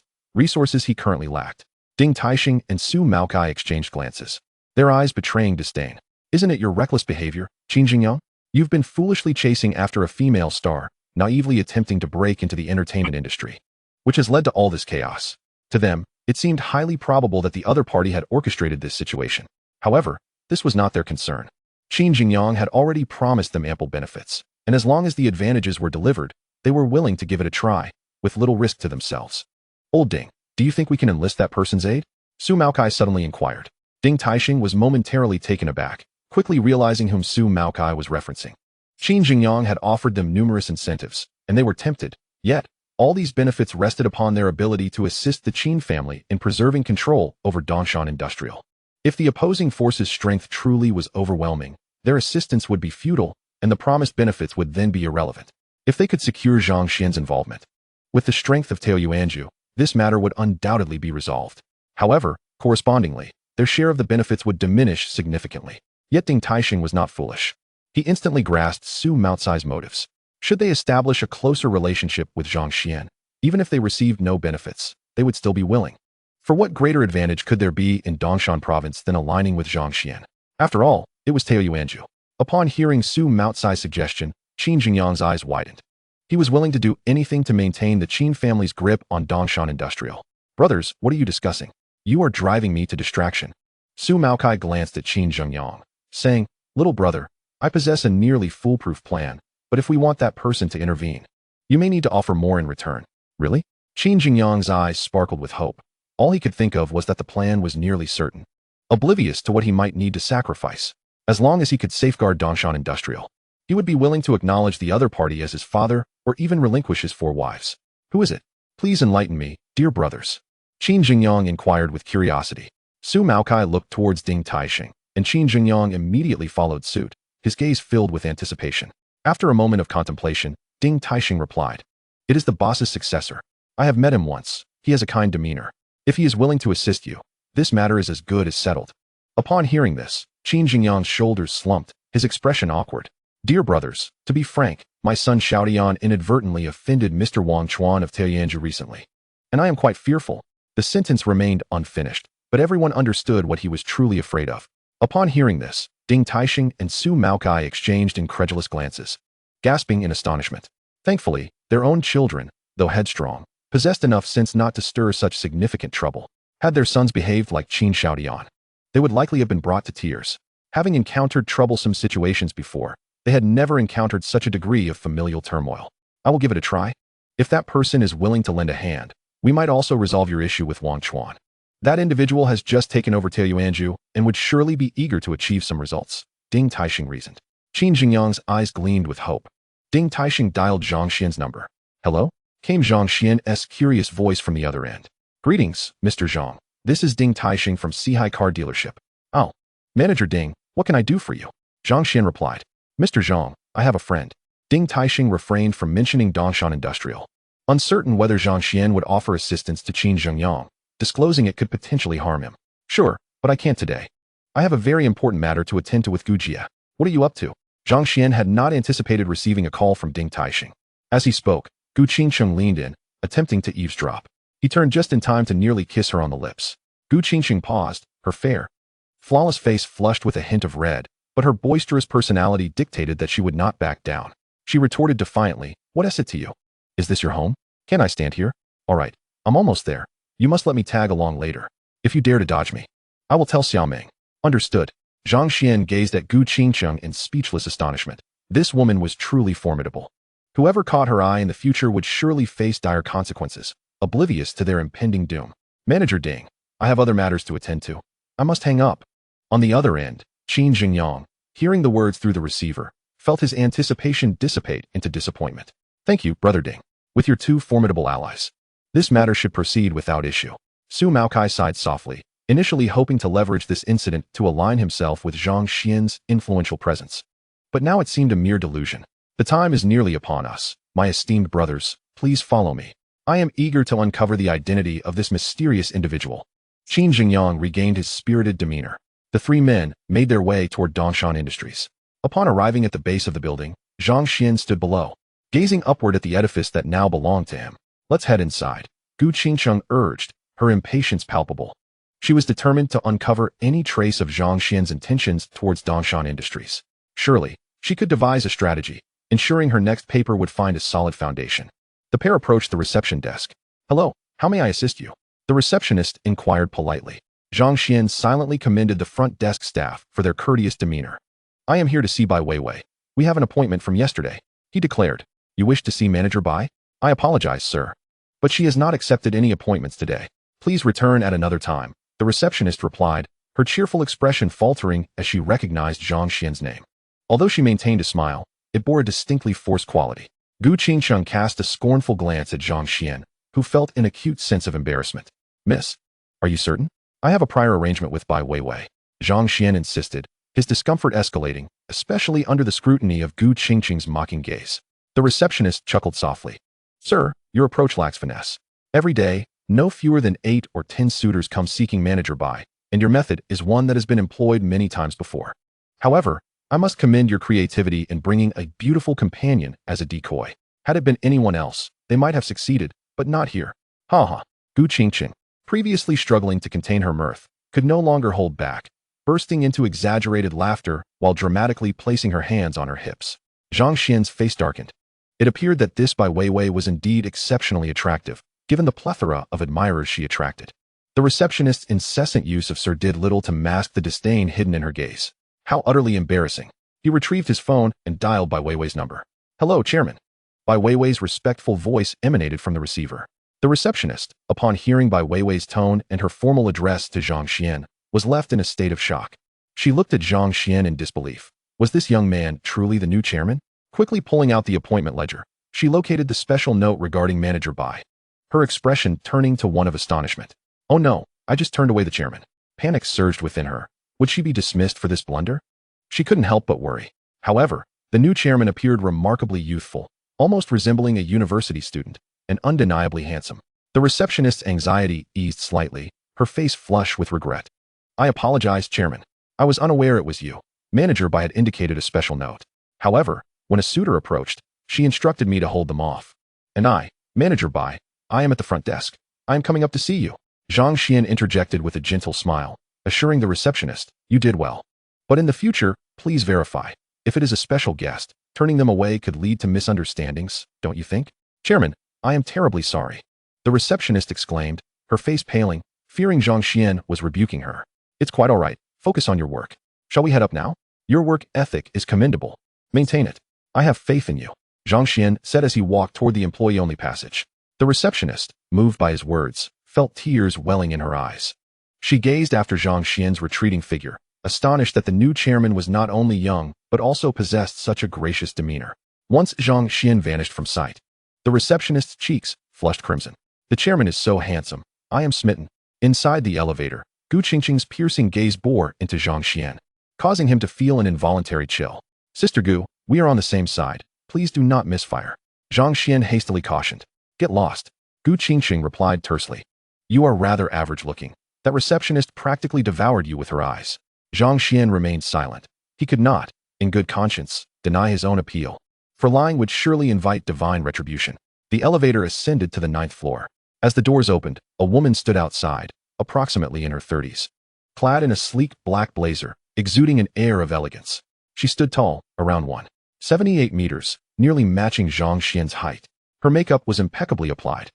he currently lacked. Ding Taixing and Su Maokai exchanged glances, their eyes betraying disdain. Isn't it your reckless behavior, Qin Zhengyang? You've been foolishly chasing after a female star, naively attempting to break into the entertainment industry, which has led to all this chaos. To them, it seemed highly probable that the other party had orchestrated this situation. However, this was not their concern. Qin Zhengyang had already promised them ample benefits, and as long as the advantages were delivered, they were willing to give it a try, with little risk to themselves. Old Ding, do you think we can enlist that person's aid? Su Maokai suddenly inquired. Ding Taixing was momentarily taken aback, quickly realizing whom Su Maokai was referencing. Qin Zhengyang had offered them numerous incentives, and they were tempted, yet, all these benefits rested upon their ability to assist the Qin family in preserving control over Dongshan Industrial. If the opposing force's strength truly was overwhelming, their assistance would be futile, and the promised benefits would then be irrelevant. If they could secure Zhang Xuan's involvement with the strength of Tao Yuanzhu, this matter would undoubtedly be resolved. However, correspondingly, their share of the benefits would diminish significantly. Yet Ding Taixing was not foolish. He instantly grasped Su Maocai's motives. Should they establish a closer relationship with Zhang Xuan, even if they received no benefits, they would still be willing. For what greater advantage could there be in Dongshan province than aligning with Zhang Xuan? After all, it was Tao Yuanzhu. Upon hearing Su Maocai's suggestion, Qin Zhengyang's eyes widened. He was willing to do anything to maintain the Qin family's grip on Dongshan Industrial. Brothers, what are you discussing? You are driving me to distraction. Su Maokai glanced at Qin Zhengyang, saying, Little brother, I possess a nearly foolproof plan, but if we want that person to intervene, you may need to offer more in return. Really? Qin Zhengyang's eyes sparkled with hope. All he could think of was that the plan was nearly certain. oblivious to what he might need to sacrifice. As long as he could safeguard Dongshan Industrial, he would be willing to acknowledge the other party as his father or even relinquish his 4 wives. Who is it? Please enlighten me, dear brothers. Qin Jingyang inquired with curiosity. Su Maokai looked towards Ding Taixing, and Qin Jingyang immediately followed suit, his gaze filled with anticipation. After a moment of contemplation, Ding Taixing replied, "It is the boss's successor. I have met him once. He has a kind demeanor. If he is willing to assist you, this matter is as good as settled." Upon hearing this, Qin Jingyang's shoulders slumped, his expression awkward. "Dear brothers, to be frank, my son Xiaodian inadvertently offended Mr. Wang Chuan of Taoyuanzhu recently, and I am quite fearful." The sentence remained unfinished, but everyone understood what he was truly afraid of. Upon hearing this, Ding Taixing and Su Maokai exchanged incredulous glances, gasping in astonishment. Thankfully, their own children, though headstrong, possessed enough sense not to stir such significant trouble. Had their sons behaved like Qin Xiaodian, they would likely have been brought to tears. Having encountered troublesome situations before, they had never encountered such a degree of familial turmoil. "I will give it a try. If that person is willing to lend a hand, we might also resolve your issue with Wang Chuan. That individual has just taken over Taoyuanzhu and would surely be eager to achieve some results," Ding Taixing reasoned. Qin Jingyang's eyes gleamed with hope. Ding Taixing dialed Zhang Xuan's number. "Hello?" came Zhang Xuan's curious voice from the other end. "Greetings, Mr. Zhang. This is Ding Taixing from Sihai Car Dealership." "Oh, Manager Ding, what can I do for you?" Zhang Xuan replied. "Mr. Zhang, I have a friend." Ding Taixing refrained from mentioning Dongshan Industrial, uncertain whether Zhang Xuan would offer assistance to Qin Jingyang. Disclosing it could potentially harm him. "Sure, but I can't today. I have a very important matter to attend to with Gu Jia. What are you up to?" Zhang Xuan had not anticipated receiving a call from Ding Taixing. As he spoke, Gu Qingcheng leaned in, attempting to eavesdrop. He turned just in time to nearly kiss her on the lips. Gu Qingcheng paused, her fair, flawless face flushed with a hint of red, but her boisterous personality dictated that she would not back down. She retorted defiantly, "What is it to you? Is this your home? Can I stand here? All right, I'm almost there. You must let me tag along later. If you dare to dodge me, I will tell Xia Meng." "Understood." Zhang Xuan gazed at Gu Qingcheng in speechless astonishment. This woman was truly formidable. Whoever caught her eye in the future would surely face dire consequences, oblivious to their impending doom. "Manager Ding, I have other matters to attend to. I must hang up." On the other end, Qin Jingyang, hearing the words through the receiver, felt his anticipation dissipate into disappointment. "Thank you, Brother Ding. With your 2 formidable allies, this matter should proceed without issue." Su Maokai sighed softly, initially hoping to leverage this incident to align himself with Zhang Xuan's influential presence. But now it seemed a mere delusion. "The time is nearly upon us. My esteemed brothers, please follow me. I am eager to uncover the identity of this mysterious individual." Qin Jingyang regained his spirited demeanor. The 3 men made their way toward Dongshan Industries. Upon arriving at the base of the building, Zhang Xuan stood below, gazing upward at the edifice that now belonged to him. "Let's head inside," Gu Qingcheng urged, her impatience palpable. She was determined to uncover any trace of Zhang Xuan's intentions towards Dongshan Industries. Surely, she could devise a strategy, ensuring her next paper would find a solid foundation. The pair approached the reception desk. "Hello, how may I assist you?" The receptionist inquired politely. Zhang Xuan silently commended the front desk staff for their courteous demeanor. "I am here to see Bai Weiwei. We have an appointment from yesterday," he declared. "You wish to see Manager Bai?" "I apologize, sir, but she has not accepted any appointments today. Please return at another time," the receptionist replied, her cheerful expression faltering as she recognized Zhang Xuan's name. Although she maintained a smile, it bore a distinctly forced quality. Gu Qingcheng cast a scornful glance at Zhang Xuan, who felt an acute sense of embarrassment. "Miss, are you certain? I have a prior arrangement with Bai Weiwei," Zhang Xuan insisted, his discomfort escalating, especially under the scrutiny of Gu Qingcheng's mocking gaze. The receptionist chuckled softly. "Sir, your approach lacks finesse. Every day, no fewer than 8 or 10 suitors come seeking Manager Bai, and your method is one that has been employed many times before. However, I must commend your creativity in bringing a beautiful companion as a decoy. Had it been anyone else, they might have succeeded, but not here." "Ha ha." Gu Qingcheng, previously struggling to contain her mirth, could no longer hold back, bursting into exaggerated laughter while dramatically placing her hands on her hips. Zhang Xuan's face darkened. It appeared that this Bai Weiwei was indeed exceptionally attractive, given the plethora of admirers she attracted. The receptionist's incessant use of "sir" did little to mask the disdain hidden in her gaze. How utterly embarrassing. He retrieved his phone and dialed Bai Weiwei's number. "Hello, Chairman." Bai Weiwei's respectful voice emanated from the receiver. The receptionist, upon hearing Bai Weiwei's tone and her formal address to Zhang Xuan, was left in a state of shock. She looked at Zhang Xuan in disbelief. Was this young man truly the new chairman? Quickly pulling out the appointment ledger, she located the special note regarding Manager Bai, her expression turning to one of astonishment. Oh no, I just turned away the chairman. Panic surged within her. Would she be dismissed for this blunder? She couldn't help but worry. However, the new chairman appeared remarkably youthful, almost resembling a university student, and undeniably handsome. The receptionist's anxiety eased slightly, her face flushed with regret. I apologize, Chairman. I was unaware it was you. Manager Bai had indicated a special note. However, when a suitor approached, she instructed me to hold them off. And I, Manager Bai, I am at the front desk. I am coming up to see you. Zhang Xuan interjected with a gentle smile, assuring the receptionist, you did well. But in the future, please verify. If it is a special guest, turning them away could lead to misunderstandings, don't you think? Chairman, I am terribly sorry. The receptionist exclaimed, her face paling, fearing Zhang Xuan was rebuking her. It's quite all right. Focus on your work. Shall we head up now? Your work ethic is commendable. Maintain it. I have faith in you, Zhang Xuan said as he walked toward the employee-only passage. The receptionist, moved by his words, felt tears welling in her eyes. She gazed after Zhang Xuan's retreating figure, astonished that the new chairman was not only young, but also possessed such a gracious demeanor. Once Zhang Xuan vanished from sight, the receptionist's cheeks flushed crimson. The chairman is so handsome. I am smitten. Inside the elevator, Gu Qingqing's piercing gaze bore into Zhang Xuan, causing him to feel an involuntary chill. Sister Gu, we are on the same side. Please do not misfire. Zhang Xuan hastily cautioned. Get lost. Gu Qingqing replied tersely. You are rather average-looking. That receptionist practically devoured you with her eyes. Zhang Xuan remained silent. He could not, in good conscience, deny his own appeal. For lying would surely invite divine retribution. The elevator ascended to the 9th floor. As the doors opened, a woman stood outside, approximately in her 30s. Clad in a sleek black blazer, exuding an air of elegance. She stood tall, around 1.78 meters, nearly matching Zhang Xuan's height. Her makeup was impeccably applied.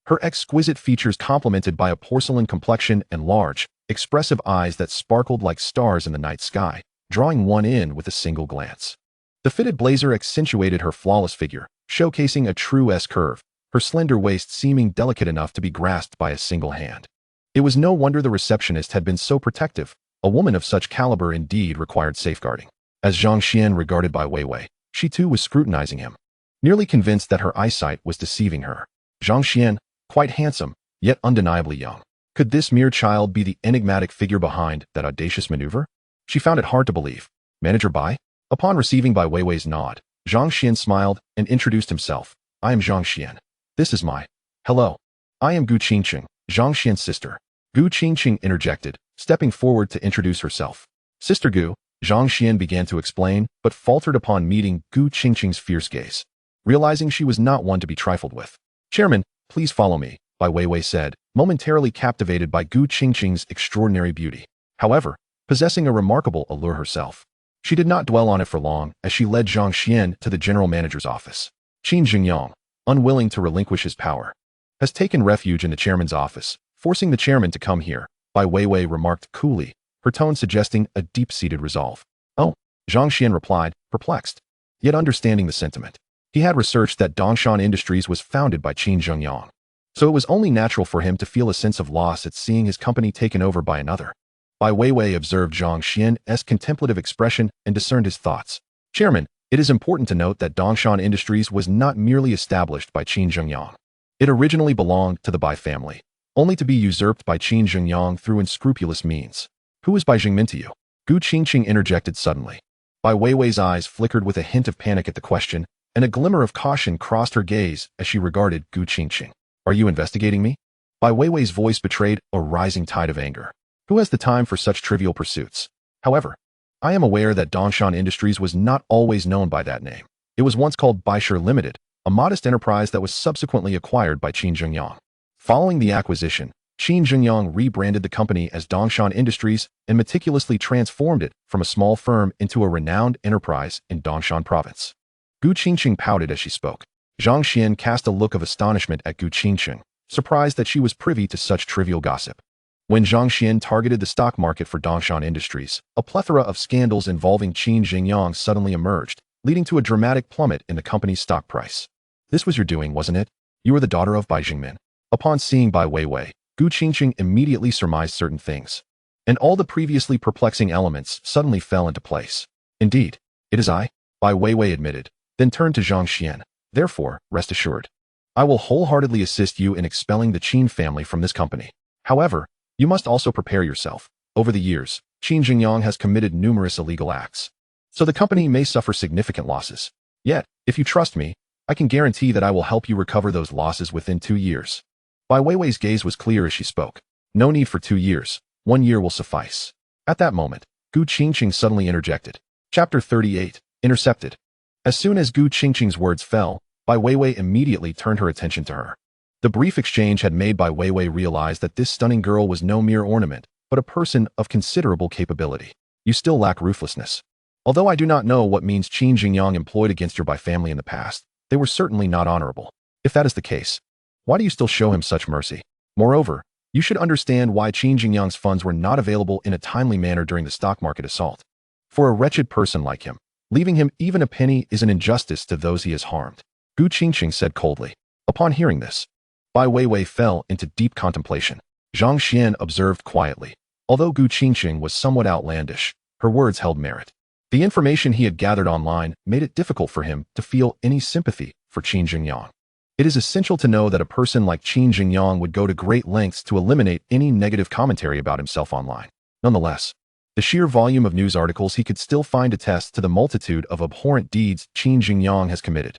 Her exquisite features complemented by a porcelain complexion and large, expressive eyes that sparkled like stars in the night sky, drawing one in with a single glance. The fitted blazer accentuated her flawless figure, showcasing a true S-curve, her slender waist seeming delicate enough to be grasped by a single hand. It was no wonder the receptionist had been so protective. A woman of such caliber indeed required safeguarding. As Zhang Xuan regarded Bai Weiwei, she too was scrutinizing him, nearly convinced that her eyesight was deceiving her. Zhang Xuan, quite handsome, yet undeniably young. Could this mere child be the enigmatic figure behind that audacious maneuver? She found it hard to believe. Manager Bai? Upon receiving Bai Weiwei's nod, Zhang Xuan smiled and introduced himself. I am Zhang Xuan. This is my. Hello. I am Gu Qingqing, Zhang Xuan's sister. Gu Qingqing interjected, stepping forward to introduce herself. Sister Gu, Zhang Xuan began to explain, but faltered upon meeting Gu Qingqing's fierce gaze, realizing she was not one to be trifled with. Chairman, please follow me, Bai Weiwei said, momentarily captivated by Gu Qingqing's extraordinary beauty. However, possessing a remarkable allure herself, she did not dwell on it for long as she led Zhang Xuan to the general manager's office. Qin Jingyang, unwilling to relinquish his power, has taken refuge in the chairman's office, forcing the chairman to come here, Bai Weiwei remarked coolly, her tone suggesting a deep-seated resolve. Oh, Zhang Xuan replied, perplexed, yet understanding the sentiment. He had researched that Dongshan Industries was founded by Qin Jingyang, so it was only natural for him to feel a sense of loss at seeing his company taken over by another. Bai Weiwei observed Zhang Xuan's contemplative expression and discerned his thoughts. Chairman, it is important to note that Dongshan Industries was not merely established by Qin Jingyang. It originally belonged to the Bai family, only to be usurped by Qin Jingyang through unscrupulous means. Who is Bai Jingmin to you? Gu Qingqing interjected suddenly. Bai Weiwei's eyes flickered with a hint of panic at the question, and a glimmer of caution crossed her gaze as she regarded Gu Qingqing. Are you investigating me? Bai Weiwei's voice betrayed a rising tide of anger. Who has the time for such trivial pursuits? However, I am aware that Dongshan Industries was not always known by that name. It was once called Baishir Limited, a modest enterprise that was subsequently acquired by Qin Jingyang. Following the acquisition, Qin Jingyang rebranded the company as Dongshan Industries and meticulously transformed it from a small firm into a renowned enterprise in Dongshan province. Gu Qingqing pouted as she spoke. Zhang Xuan cast a look of astonishment at Gu Qingqing, surprised that she was privy to such trivial gossip. When Zhang Xuan targeted the stock market for Dongshan Industries, a plethora of scandals involving Qin Jingyang suddenly emerged, leading to a dramatic plummet in the company's stock price. This was your doing, wasn't it? You were the daughter of Bai Jingmin. Upon seeing Bai Weiwei, Gu Qingqing immediately surmised certain things. and all the previously perplexing elements suddenly fell into place. Indeed, it is I, Bai Weiwei admitted, then turned to Zhang Xuan. Therefore, rest assured, I will wholeheartedly assist you in expelling the Qin family from this company. However, you must also prepare yourself. Over the years, Qin Jingyang has committed numerous illegal acts, so the company may suffer significant losses. Yet, if you trust me, I can guarantee that I will help you recover those losses within 2 years. Bai Weiwei's gaze was clear as she spoke. No need for 2 years. 1 year will suffice. At that moment, Gu Qingqing suddenly interjected. Chapter 38, Intercepted. As soon as Gu Qingqing's words fell, Bai Weiwei immediately turned her attention to her. The brief exchange had made Bai Weiwei realize that this stunning girl was no mere ornament, but a person of considerable capability. You still lack ruthlessness. Although I do not know what means Qin Jingyang employed against your Bai family in the past, they were certainly not honorable. If that is the case, why do you still show him such mercy? Moreover, you should understand why Qin Jingyang's funds were not available in a timely manner during the stock market assault. For a wretched person like him, leaving him even a penny is an injustice to those he has harmed, Gu Qingqing said coldly. Upon hearing this, Bai Weiwei fell into deep contemplation. Zhang Xuan observed quietly. Although Gu Qingqing was somewhat outlandish, her words held merit. The information he had gathered online made it difficult for him to feel any sympathy for Qin Jingyang. It is essential to know that a person like Qin Jingyang would go to great lengths to eliminate any negative commentary about himself online. Nonetheless, the sheer volume of news articles he could still find attests to the multitude of abhorrent deeds Qin Jingyang has committed.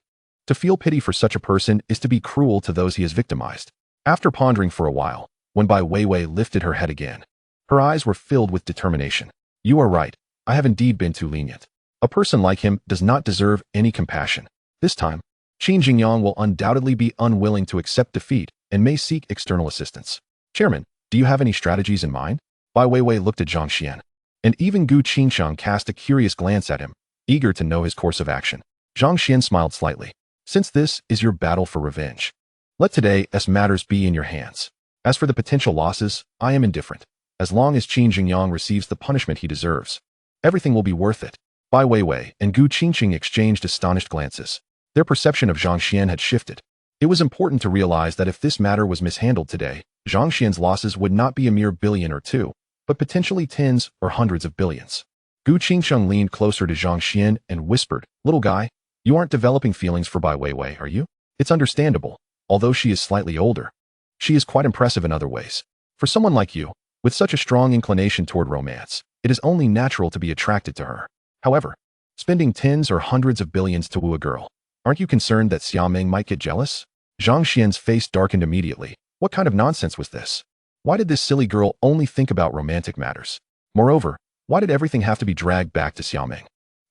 To feel pity for such a person is to be cruel to those he has victimized. After pondering for a while, when Bai Weiwei lifted her head again, her eyes were filled with determination. You are right. I have indeed been too lenient. A person like him does not deserve any compassion. This time, Qin Jingyang will undoubtedly be unwilling to accept defeat and may seek external assistance. Chairman, do you have any strategies in mind? Bai Weiwei looked at Zhang Xuan, and even Gu Qingqiang cast a curious glance at him, eager to know his course of action. Zhang Xuan smiled slightly. Since this is your battle for revenge, let today's matters be in your hands. As for the potential losses, I am indifferent. As long as Qin Jingyang receives the punishment he deserves, everything will be worth it. Bai Weiwei and Gu Qingqing exchanged astonished glances. Their perception of Zhang Xuan had shifted. It was important to realize that if this matter was mishandled today, Zhang Xuan's losses would not be a mere billion or two, but potentially tens or hundreds of billions. Gu Qingqiang leaned closer to Zhang Xuan and whispered, "Little guy, you aren't developing feelings for Bai Weiwei, are you? It's understandable. Although she is slightly older, she is quite impressive in other ways. For someone like you, with such a strong inclination toward romance, it is only natural to be attracted to her. However, spending tens or hundreds of billions to woo a girl, aren't you concerned that Xia Meng might get jealous?" Zhang Xuan's face darkened immediately. What kind of nonsense was this? Why did this silly girl only think about romantic matters? Moreover, why did everything have to be dragged back to Xia Meng?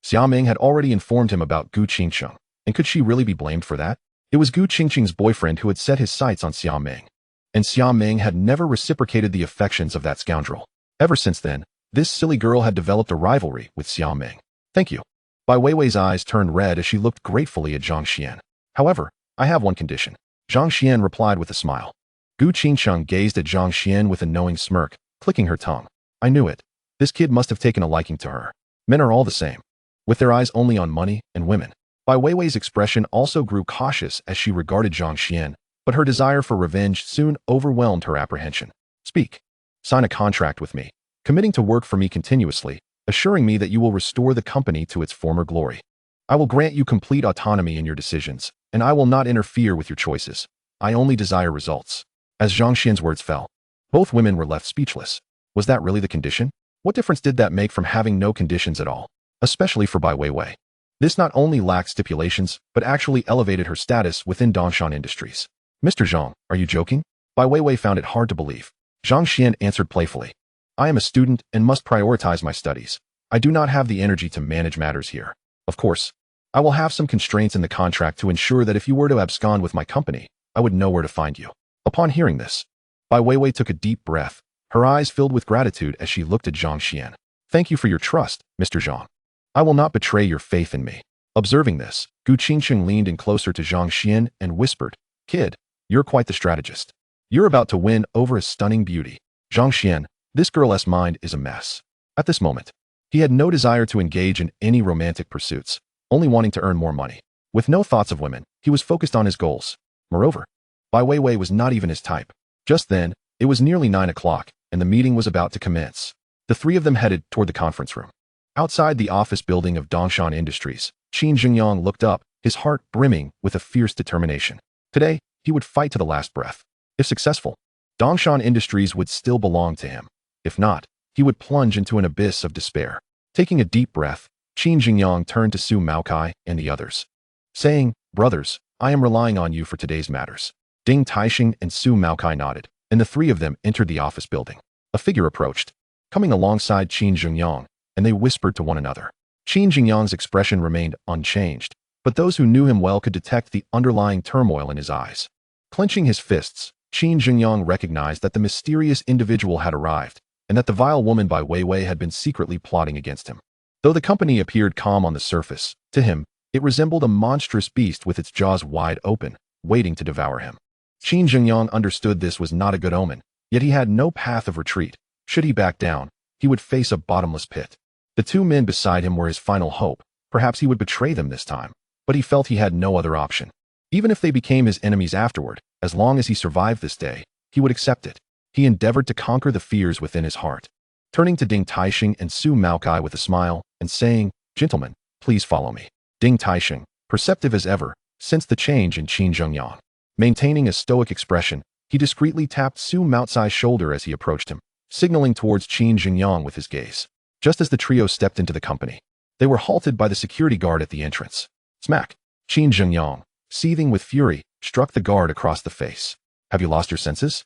Xia Meng had already informed him about Gu Qingqiang, and could she really be blamed for that? It was Gu Qingqing's boyfriend who had set his sights on Xia Meng, and Xia Meng had never reciprocated the affections of that scoundrel. Ever since then, this silly girl had developed a rivalry with Xia Meng. Thank you. Bai Weiwei's eyes turned red as she looked gratefully at Zhang Xuan. However, I have one condition. Zhang Xuan replied with a smile. Gu Qingqiang gazed at Zhang Xuan with a knowing smirk, clicking her tongue. I knew it. This kid must have taken a liking to her. Men are all the same, with their eyes only on money and women. Bai Weiwei's expression also grew cautious as she regarded Zhang Xuan, but her desire for revenge soon overwhelmed her apprehension. Speak. Sign a contract with me, committing to work for me continuously, assuring me that you will restore the company to its former glory. I will grant you complete autonomy in your decisions, and I will not interfere with your choices. I only desire results. As Zhang Xuan's words fell, both women were left speechless. Was that really the condition? What difference did that make from having no conditions at all? Especially for Bai Weiwei. This not only lacked stipulations, but actually elevated her status within Dongshan Industries. Mr. Zhang, are you joking? Bai Weiwei found it hard to believe. Zhang Xuan answered playfully. I am a student and must prioritize my studies. I do not have the energy to manage matters here. Of course, I will have some constraints in the contract to ensure that if you were to abscond with my company, I would know where to find you. Upon hearing this, Bai Weiwei took a deep breath, her eyes filled with gratitude as she looked at Zhang Xuan. Thank you for your trust, Mr. Zhang. I will not betray your faith in me. Observing this, Gu Qingqing leaned in closer to Zhang Xuan and whispered, Kid, you're quite the strategist. You're about to win over a stunning beauty. Zhang Xuan, this girl's mind is a mess. At this moment, he had no desire to engage in any romantic pursuits, only wanting to earn more money. With no thoughts of women, he was focused on his goals. Moreover, Bai Weiwei was not even his type. Just then, it was nearly 9 o'clock, and the meeting was about to commence. The three of them headed toward the conference room. Outside the office building of Dongshan Industries, Qin Jingyang looked up, his heart brimming with a fierce determination. Today, he would fight to the last breath. If successful, Dongshan Industries would still belong to him. If not, he would plunge into an abyss of despair. Taking a deep breath, Qin Jingyang turned to Su Maokai and the others, saying, "Brothers, I am relying on you for today's matters." Ding Taixing and Su Maokai nodded, and the three of them entered the office building. A figure approached, coming alongside Qin Jingyang, and they whispered to one another. Qin Jingyang's expression remained unchanged, but those who knew him well could detect the underlying turmoil in his eyes. Clenching his fists, Qin Jingyang recognized that the mysterious individual had arrived, and that the vile woman by Weiwei had been secretly plotting against him. Though the company appeared calm on the surface, to him, it resembled a monstrous beast with its jaws wide open, waiting to devour him. Qin Jingyang understood this was not a good omen, yet he had no path of retreat. Should he back down, he would face a bottomless pit. The two men beside him were his final hope. Perhaps he would betray them this time, but he felt he had no other option. Even if they became his enemies afterward, as long as he survived this day, he would accept it. He endeavored to conquer the fears within his heart. Turning to Ding Taixing and Su Maokai with a smile, and saying, "Gentlemen, please follow me." Ding Taixing, perceptive as ever, sensed the change in Qin Jingyang. Maintaining a stoic expression, he discreetly tapped Su Maocai's shoulder as he approached him, signaling towards Qin Jingyang with his gaze. Just as the trio stepped into the company, they were halted by the security guard at the entrance. Smack! Qin Jingyang, seething with fury, struck the guard across the face. "Have you lost your senses?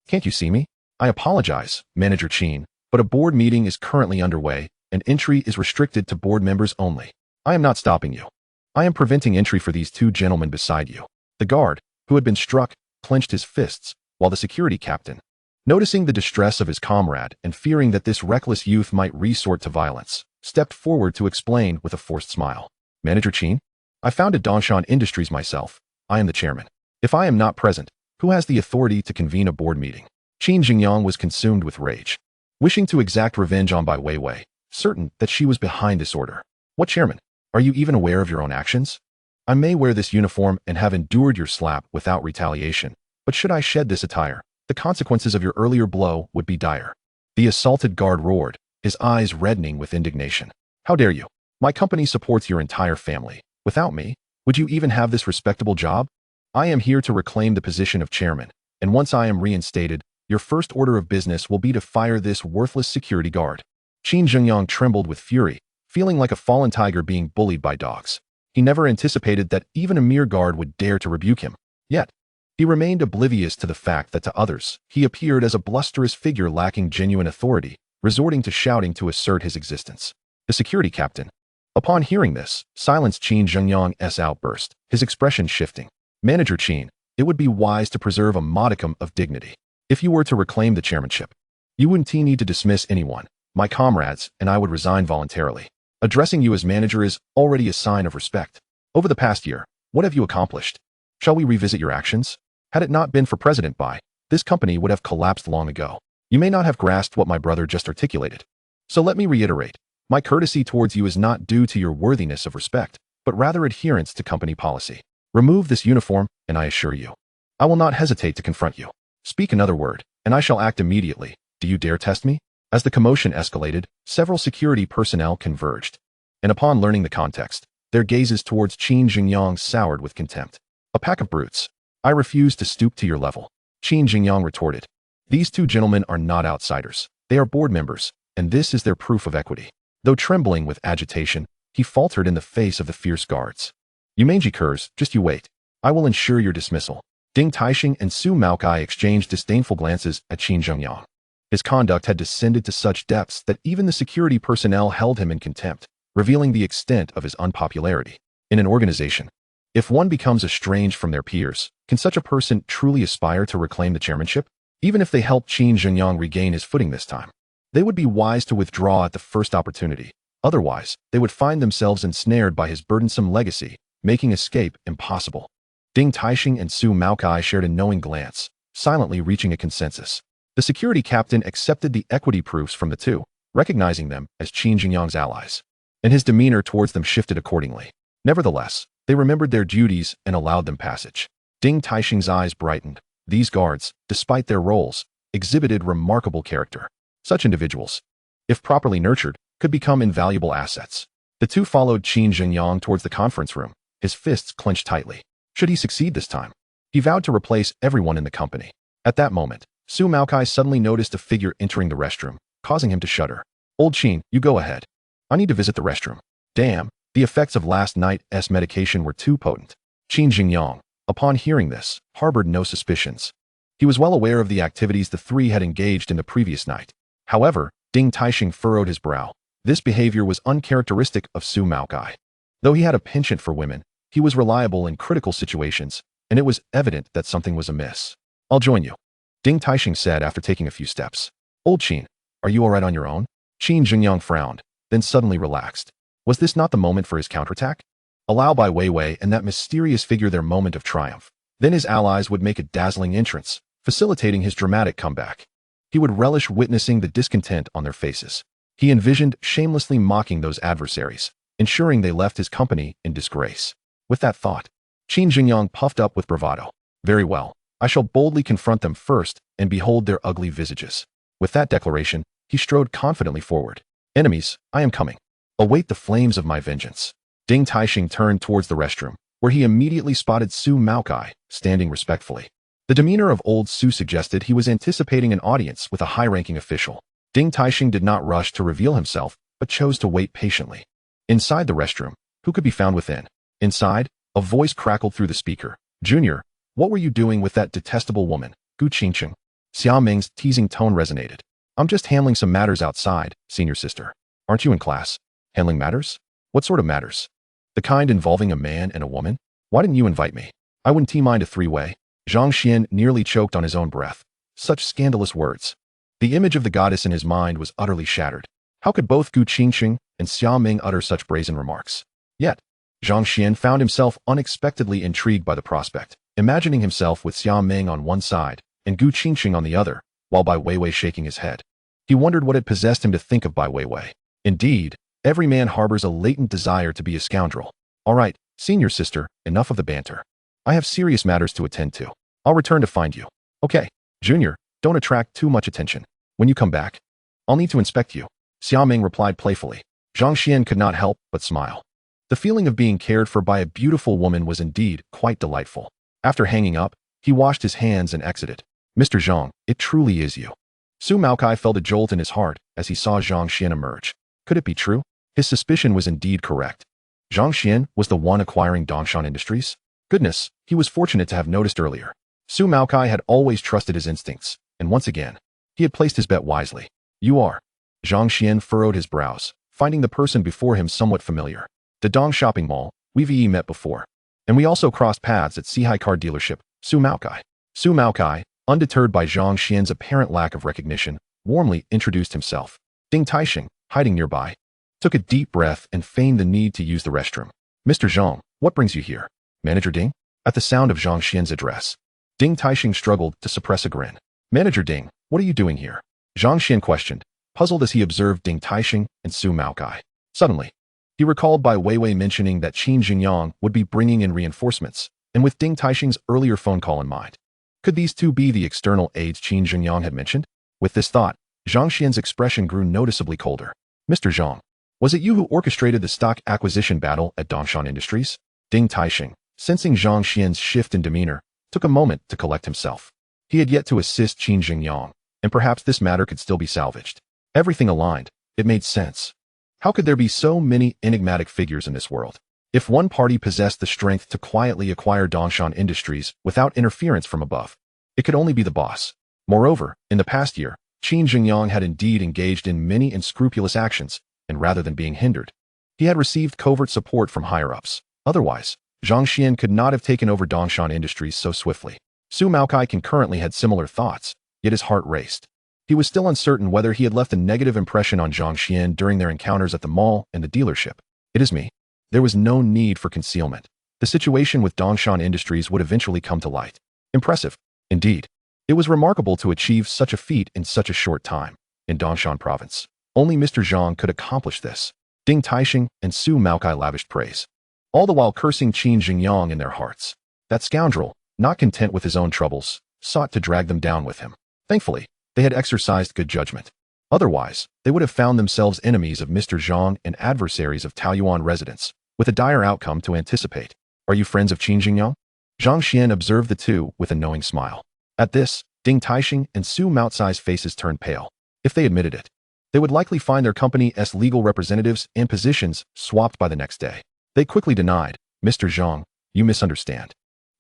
Can't you see me? I apologize, Manager Qin, but a board meeting is currently underway, and entry is restricted to board members only. I am not stopping you. I am preventing entry for these two gentlemen beside you." The guard, who had been struck, clenched his fists, while the security captain, noticing the distress of his comrade and fearing that this reckless youth might resort to violence, stepped forward to explain with a forced smile. "Manager Qin, I founded Dongshan Industries myself. I am the chairman. If I am not present, who has the authority to convene a board meeting?" Qin Jingyang was consumed with rage, wishing to exact revenge on Bai Weiwei, certain that she was behind this order. "What chairman? Are you even aware of your own actions? I may wear this uniform and have endured your slap without retaliation, but should I shed this attire, the consequences of your earlier blow would be dire." The assaulted guard roared, his eyes reddening with indignation. "How dare you? My company supports your entire family. Without me, would you even have this respectable job? I am here to reclaim the position of chairman, and once I am reinstated, your first order of business will be to fire this worthless security guard." Qin Jingyang trembled with fury, feeling like a fallen tiger being bullied by dogs. He never anticipated that even a mere guard would dare to rebuke him. Yet, he remained oblivious to the fact that to others, he appeared as a blusterous figure lacking genuine authority, resorting to shouting to assert his existence. The security captain, upon hearing this, silenced Qin Jingyang's outburst, his expression shifting. "Manager Qin, it would be wise to preserve a modicum of dignity. If you were to reclaim the chairmanship, you wouldn't need to dismiss anyone. My comrades and I would resign voluntarily. Addressing you as manager is already a sign of respect. Over the past year, what have you accomplished? Shall we revisit your actions? Had it not been for President Bai, this company would have collapsed long ago. You may not have grasped what my brother just articulated. So let me reiterate, my courtesy towards you is not due to your worthiness of respect, but rather adherence to company policy. Remove this uniform, and I assure you, I will not hesitate to confront you. Speak another word, and I shall act immediately. Do you dare test me?" As the commotion escalated, several security personnel converged, and upon learning the context, their gazes towards Qin Jingyang soured with contempt. "A pack of brutes. I refuse to stoop to your level," Qin Jingyang retorted. "These two gentlemen are not outsiders. They are board members, and this is their proof of equity." Though trembling with agitation, he faltered in the face of the fierce guards. "You mangy curs, just you wait. I will ensure your dismissal." Ding Taixing and Su Maokai exchanged disdainful glances at Qin Jingyang. His conduct had descended to such depths that even the security personnel held him in contempt, revealing the extent of his unpopularity. In an organization, if one becomes estranged from their peers, can such a person truly aspire to reclaim the chairmanship? Even if they help Qin Jingyang regain his footing this time, they would be wise to withdraw at the first opportunity. Otherwise, they would find themselves ensnared by his burdensome legacy, making escape impossible. Ding Taixing and Su Maokai shared a knowing glance, silently reaching a consensus. The security captain accepted the equity proofs from the two, recognizing them as Qin Jingyang's allies, and his demeanor towards them shifted accordingly. Nevertheless, they remembered their duties and allowed them passage. Ding Taixing's eyes brightened. These guards, despite their roles, exhibited remarkable character. Such individuals, if properly nurtured, could become invaluable assets. The two followed Qin Jingyang towards the conference room, his fists clenched tightly. Should he succeed this time, he vowed to replace everyone in the company. At that moment, Su Maokai suddenly noticed a figure entering the restroom, causing him to shudder. Old Qin, you go ahead. I need to visit the restroom. Damn, the effects of last night's medication were too potent. Qin Jingyang, upon hearing this, harbored no suspicions. He was well aware of the activities the three had engaged in the previous night. However, Ding Taixing furrowed his brow. This behavior was uncharacteristic of Su Maokai. Though he had a penchant for women, he was reliable in critical situations, and it was evident that something was amiss. I'll join you, Ding Taixing said after taking a few steps. Old Qin, are you all right on your own? Qin Jingyang frowned, then suddenly relaxed. Was this not the moment for his counterattack? Allow Bai Weiwei and that mysterious figure their moment of triumph. Then his allies would make a dazzling entrance, facilitating his dramatic comeback. He would relish witnessing the discontent on their faces. He envisioned shamelessly mocking those adversaries, ensuring they left his company in disgrace. With that thought, Qin Jingyang puffed up with bravado. Very well, I shall boldly confront them first and behold their ugly visages. With that declaration, he strode confidently forward. Enemies, I am coming. Await the flames of my vengeance. Ding Taixing turned towards the restroom, where he immediately spotted Su Maokai, standing respectfully. The demeanor of old Su suggested he was anticipating an audience with a high-ranking official. Ding Taixing did not rush to reveal himself, but chose to wait patiently. Inside the restroom, who could be found within? Inside, a voice crackled through the speaker. Junior, what were you doing with that detestable woman, Gu Qingqing? Xia Meng's teasing tone resonated. I'm just handling some matters outside, senior sister. Aren't you in class? Handling matters? What sort of matters? The kind involving a man and a woman? Why didn't you invite me? I wouldn't mind a three-way. Zhang Xuan nearly choked on his own breath. Such scandalous words. The image of the goddess in his mind was utterly shattered. How could both Gu Qingqing and Xia Meng utter such brazen remarks? Yet, Zhang Xuan found himself unexpectedly intrigued by the prospect, imagining himself with Xia Meng on one side and Gu Qingqing on the other, while Bai Weiwei shaking his head. He wondered what had possessed him to think of Bai Weiwei. Indeed, every man harbors a latent desire to be a scoundrel. All right, senior sister, enough of the banter. I have serious matters to attend to. I'll return to find you. Okay, Junior, don't attract too much attention. When you come back, I'll need to inspect you. Xia Meng replied playfully. Zhang Xuan could not help but smile. The feeling of being cared for by a beautiful woman was indeed quite delightful. After hanging up, he washed his hands and exited. Mr. Zhang, it truly is you. Su Maokai felt a jolt in his heart as he saw Zhang Xuan emerge. Could it be true? His suspicion was indeed correct. Zhang Xuan was the one acquiring Dongshan Industries? Goodness, he was fortunate to have noticed earlier. Su Maokai had always trusted his instincts, and once again, he had placed his bet wisely. You are. Zhang Xuan furrowed his brows, finding the person before him somewhat familiar. The Dong shopping mall, we've met before. And we also crossed paths at Sihai car dealership, Su Maokai. Su Maokai, undeterred by Zhang Xuan's apparent lack of recognition, warmly introduced himself. Ding Taixing, hiding nearby, took a deep breath and feigned the need to use the restroom. Mr. Zhang, what brings you here? Manager Ding? At the sound of Zhang Xuan's address, Ding Taixing struggled to suppress a grin. Manager Ding, what are you doing here? Zhang Xuan questioned, puzzled as he observed Ding Taixing and Su Maokai. Suddenly, he recalled Bai Weiwei mentioning that Qin Jingyang would be bringing in reinforcements, and with Ding Taixing's earlier phone call in mind, could these two be the external aides Qin Jingyang had mentioned? With this thought, Zhang Xuan's expression grew noticeably colder. Mr. Zhang, was it you who orchestrated the stock acquisition battle at Dongshan Industries? Ding Taixing, sensing Zhang Xuan's shift in demeanor, took a moment to collect himself. He had yet to assist Qin Jingyang, and perhaps this matter could still be salvaged. Everything aligned. It made sense. How could there be so many enigmatic figures in this world? If one party possessed the strength to quietly acquire Dongshan Industries without interference from above, it could only be the boss. Moreover, in the past year, Qin Jingyang had indeed engaged in many unscrupulous actions, and rather than being hindered, he had received covert support from higher-ups. Otherwise, Zhang Xuan could not have taken over Dongshan Industries so swiftly. Su Maokai concurrently had similar thoughts, yet his heart raced. He was still uncertain whether he had left a negative impression on Zhang Xuan during their encounters at the mall and the dealership. It is me. There was no need for concealment. The situation with Dongshan Industries would eventually come to light. Impressive. Indeed. It was remarkable to achieve such a feat in such a short time. In Dongshan province, only Mr. Zhang could accomplish this. Ding Taixing and Su Maokai lavished praise, all the while cursing Qin Jingyang in their hearts. That scoundrel, not content with his own troubles, sought to drag them down with him. Thankfully, they had exercised good judgment. Otherwise, they would have found themselves enemies of Mr. Zhang and adversaries of Taoyuan residents, with a dire outcome to anticipate. Are you friends of Qin Jingyang? Zhang Xuan observed the two with a knowing smile. At this, Ding Taixing and Su Maocai's faces turned pale. If they admitted it, they would likely find their company's legal representatives and positions swapped by the next day. They quickly denied, Mr. Zhang, you misunderstand.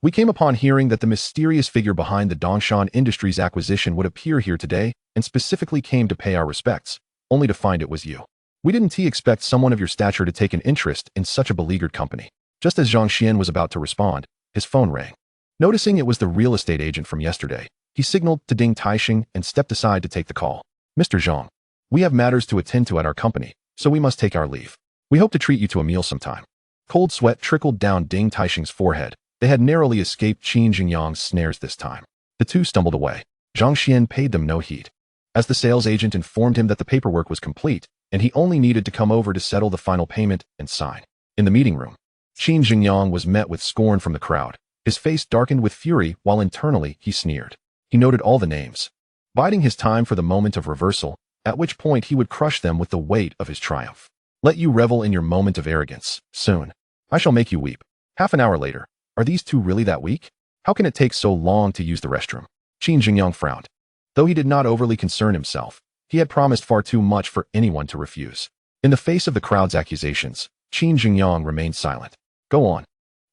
We came upon hearing that the mysterious figure behind the Dongshan Industries acquisition would appear here today and specifically came to pay our respects, only to find it was you. We didn't expect someone of your stature to take an interest in such a beleaguered company. Just as Zhang Xuan was about to respond, his phone rang. Noticing it was the real estate agent from yesterday, he signaled to Ding Taixing and stepped aside to take the call. Mr. Zhang, we have matters to attend to at our company, so we must take our leave. We hope to treat you to a meal sometime. Cold sweat trickled down Ding Taixing's forehead. They had narrowly escaped Qin Jingyang's snares this time. The two stumbled away. Zhang Xuan paid them no heed. As the sales agent informed him that the paperwork was complete, and he only needed to come over to settle the final payment and sign. In the meeting room, Qin Jingyang was met with scorn from the crowd. His face darkened with fury while internally he sneered. He noted all the names, biding his time for the moment of reversal, at which point he would crush them with the weight of his triumph. Let you revel in your moment of arrogance. Soon, I shall make you weep. Half an hour later, are these two really that weak? How can it take so long to use the restroom? Qin Jingyang frowned. Though he did not overly concern himself, he had promised far too much for anyone to refuse. In the face of the crowd's accusations, Qin Jingyang remained silent. Go on.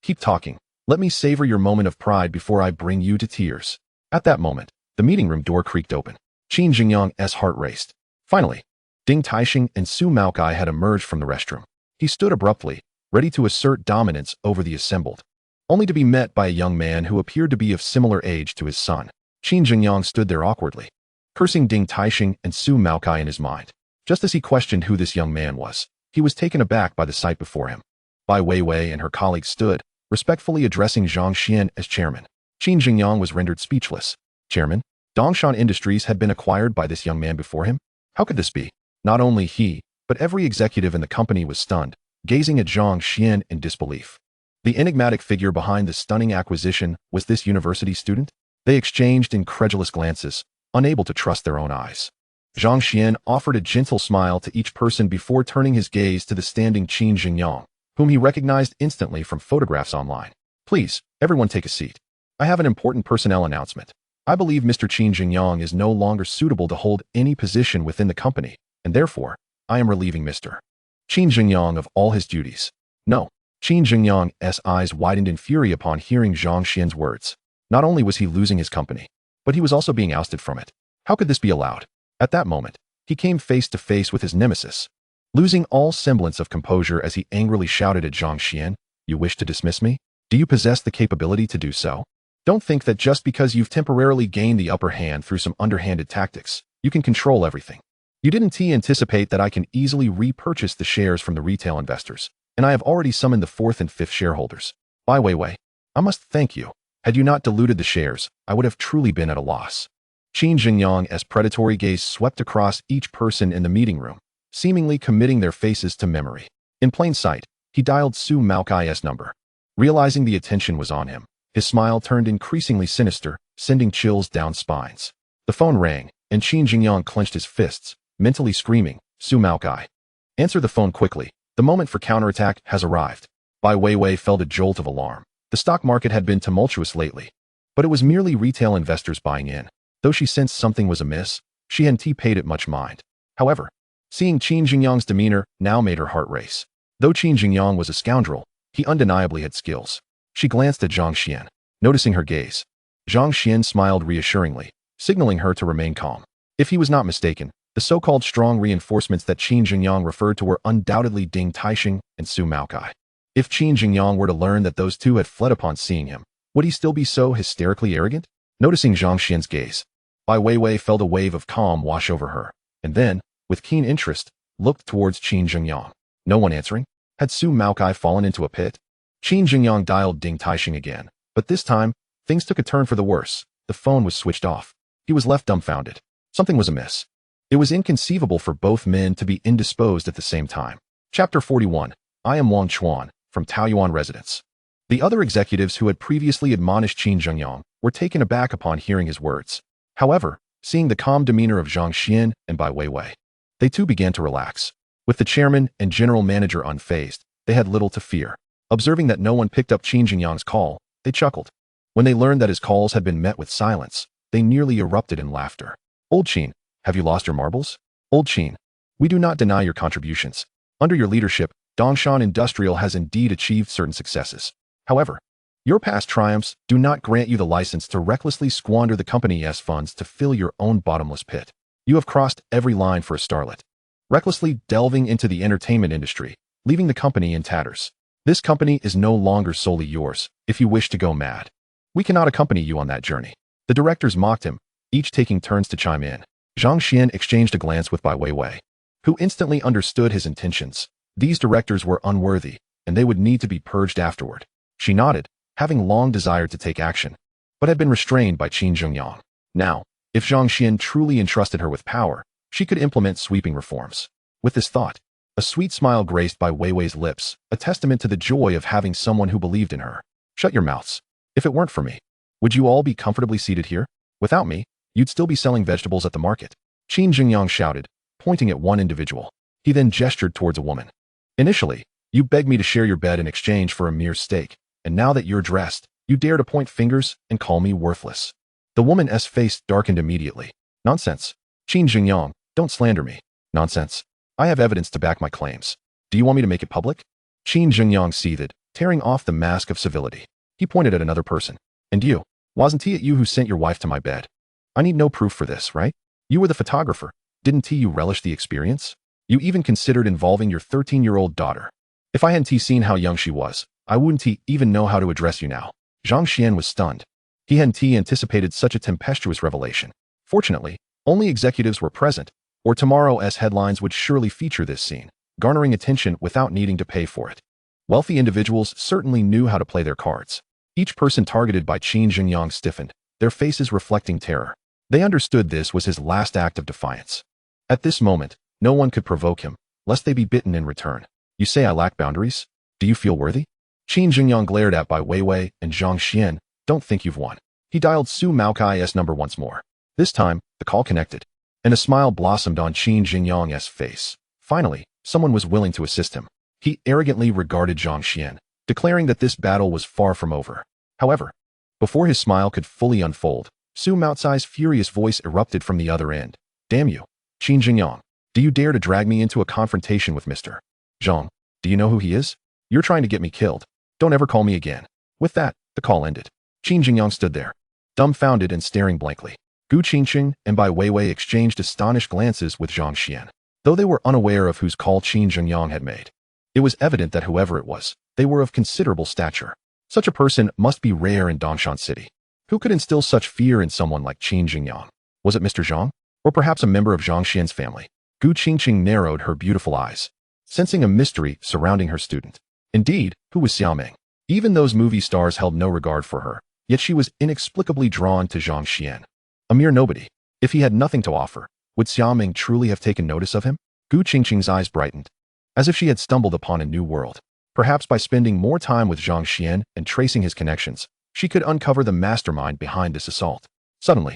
Keep talking. Let me savor your moment of pride before I bring you to tears. At that moment, the meeting room door creaked open. Qin Jingyang's heart raced. Finally, Ding Taixing and Su Maocai had emerged from the restroom. He stood abruptly, ready to assert dominance over the assembled, only to be met by a young man who appeared to be of similar age to his son. Qin Jingyang stood there awkwardly, cursing Ding Taixing and Su Maocai in his mind. Just as he questioned who this young man was, he was taken aback by the sight before him. Bai Weiwei and her colleagues stood, respectfully addressing Zhang Xuan as chairman. Qin Jingyang was rendered speechless. Chairman, Dongshan Industries had been acquired by this young man before him? How could this be? Not only he, but every executive in the company was stunned, gazing at Zhang Xuan in disbelief. The enigmatic figure behind the stunning acquisition was this university student? They exchanged incredulous glances, unable to trust their own eyes. Zhang Xuan offered a gentle smile to each person before turning his gaze to the standing Qin Jingyang, whom he recognized instantly from photographs online. Please, everyone take a seat. I have an important personnel announcement. I believe Mr. Qin Jingyang is no longer suitable to hold any position within the company, and therefore, I am relieving Mr. Qin Jingyang of all his duties. No. Qin Jingyang's eyes widened in fury upon hearing Zhang Xuan's words. Not only was he losing his company, but he was also being ousted from it. How could this be allowed? At that moment, he came face to face with his nemesis, losing all semblance of composure as he angrily shouted at Zhang Xuan, You wish to dismiss me? Do you possess the capability to do so? Don't think that just because you've temporarily gained the upper hand through some underhanded tactics, you can control everything. You didn't anticipate that I can easily repurchase the shares from the retail investors, and I have already summoned the fourth and fifth shareholders. Bai Weiwei, I must thank you. Had you not diluted the shares, I would have truly been at a loss. Qin Jingyang's predatory gaze swept across each person in the meeting room, seemingly committing their faces to memory. In plain sight, he dialed Su Maocai's number. Realizing the attention was on him, his smile turned increasingly sinister, sending chills down spines. The phone rang, and Qin Jingyang clenched his fists, mentally screaming, Su Maocai. Answer the phone quickly. The moment for counterattack has arrived. Bai Weiwei felt a jolt of alarm. The stock market had been tumultuous lately, but it was merely retail investors buying in. Though she sensed something was amiss, she hadn't paid it much mind. However, seeing Qin Jingyang's demeanor now made her heart race. Though Qin Jingyang was a scoundrel, he undeniably had skills. She glanced at Zhang Xuan, noticing her gaze. Zhang Xuan smiled reassuringly, signaling her to remain calm. If he was not mistaken, the so-called strong reinforcements that Qin Jingyang referred to were undoubtedly Ding Taixing and Su Maocai. If Qin Jingyang were to learn that those two had fled upon seeing him, would he still be so hysterically arrogant? Noticing Zhang Xuan's gaze, Bai Weiwei felt a wave of calm wash over her, and then, with keen interest, looked towards Qin Jingyang. No one answering? Had Su Maocai fallen into a pit? Qin Jingyang dialed Ding Taixing again, but this time, things took a turn for the worse. The phone was switched off. He was left dumbfounded. Something was amiss. It was inconceivable for both men to be indisposed at the same time. Chapter 41. I am Wang Chuan, from Taoyuan residence. The other executives who had previously admonished Qin Jingyang were taken aback upon hearing his words. However, Seeing the calm demeanor of Zhang Xuan and Bai Weiwei, they too began to relax. With the chairman and general manager unfazed, they had little to fear. Observing that no one picked up Qin Jingyang's call, they chuckled. When they learned that his calls had been met with silence, they nearly erupted in laughter. Old Qin, have you lost your marbles? Old Qin, we do not deny your contributions. Under your leadership, Dongshan Industrial has indeed achieved certain successes. However, your past triumphs do not grant you the license to recklessly squander the company's funds to fill your own bottomless pit. You have crossed every line for a starlet, recklessly delving into the entertainment industry, leaving the company in tatters. This company is no longer solely yours, if you wish to go mad. We cannot accompany you on that journey. The directors mocked him, each taking turns to chime in. Zhang Xuan exchanged a glance with Bai Weiwei, who instantly understood his intentions. These directors were unworthy, and they would need to be purged afterward. She nodded, having long desired to take action, but had been restrained by Qin Jingyang. Now, if Zhang Xuan truly entrusted her with power, she could implement sweeping reforms. With this thought, a sweet smile graced Bai Weiwei's lips, a testament to the joy of having someone who believed in her. Shut your mouths. If it weren't for me, would you all be comfortably seated here? Without me, you'd still be selling vegetables at the market. Qin Jingyang shouted, pointing at one individual. He then gestured towards a woman. Initially, you begged me to share your bed in exchange for a mere steak, and now that you're dressed, you dare to point fingers and call me worthless. The woman's face darkened immediately. Nonsense. Qin Jingyang, don't slander me. Nonsense. I have evidence to back my claims. Do you want me to make it public? Qin Jingyang seethed, tearing off the mask of civility. He pointed at another person. And you? Wasn't it you who sent your wife to my bed? I need no proof for this, right? You were the photographer. Didn't you relish the experience? You even considered involving your 13-year-old daughter. If I hadn't seen how young she was, I wouldn't even know how to address you now. Zhang Xuan was stunned. He hadn't anticipated such a tempestuous revelation. Fortunately, only executives were present, or tomorrow's headlines would surely feature this scene, garnering attention without needing to pay for it. Wealthy individuals certainly knew how to play their cards. Each person targeted by Qin Jingyang stiffened, their faces reflecting terror. They understood this was his last act of defiance. At this moment, no one could provoke him, lest they be bitten in return. You say I lack boundaries? Do you feel worthy? Qin Jingyang glared at Bai Weiwei and Zhang Xuan. Don't think you've won. He dialed Su Maokai's number once more. This time, the call connected, and a smile blossomed on Qin Jingyang's face. Finally, someone was willing to assist him. He arrogantly regarded Zhang Xuan, declaring that this battle was far from over. However, before his smile could fully unfold, Su Maokai's furious voice erupted from the other end. Damn you, Qin Jingyang. Do you dare to drag me into a confrontation with Mr. Zhang? Do you know who he is? You're trying to get me killed. Don't ever call me again. With that, the call ended. Qin Jingyang stood there, dumbfounded and staring blankly. Gu Qingqing and Bai Weiwei exchanged astonished glances with Zhang Xuan, though they were unaware of whose call Qin Jingyang had made. It was evident that whoever it was, they were of considerable stature. Such a person must be rare in Dongshan City. Who could instill such fear in someone like Qin Jingyang? Was it Mr. Zhang? Or perhaps a member of Zhang Xian's family? Gu Qingqing narrowed her beautiful eyes, sensing a mystery surrounding her student. Indeed, who was Xia Meng? Even those movie stars held no regard for her, yet she was inexplicably drawn to Zhang Xuan. A mere nobody. If he had nothing to offer, would Xia Meng truly have taken notice of him? Gu Qingqing's eyes brightened, as if she had stumbled upon a new world. Perhaps by spending more time with Zhang Xuan and tracing his connections, she could uncover the mastermind behind this assault. Suddenly,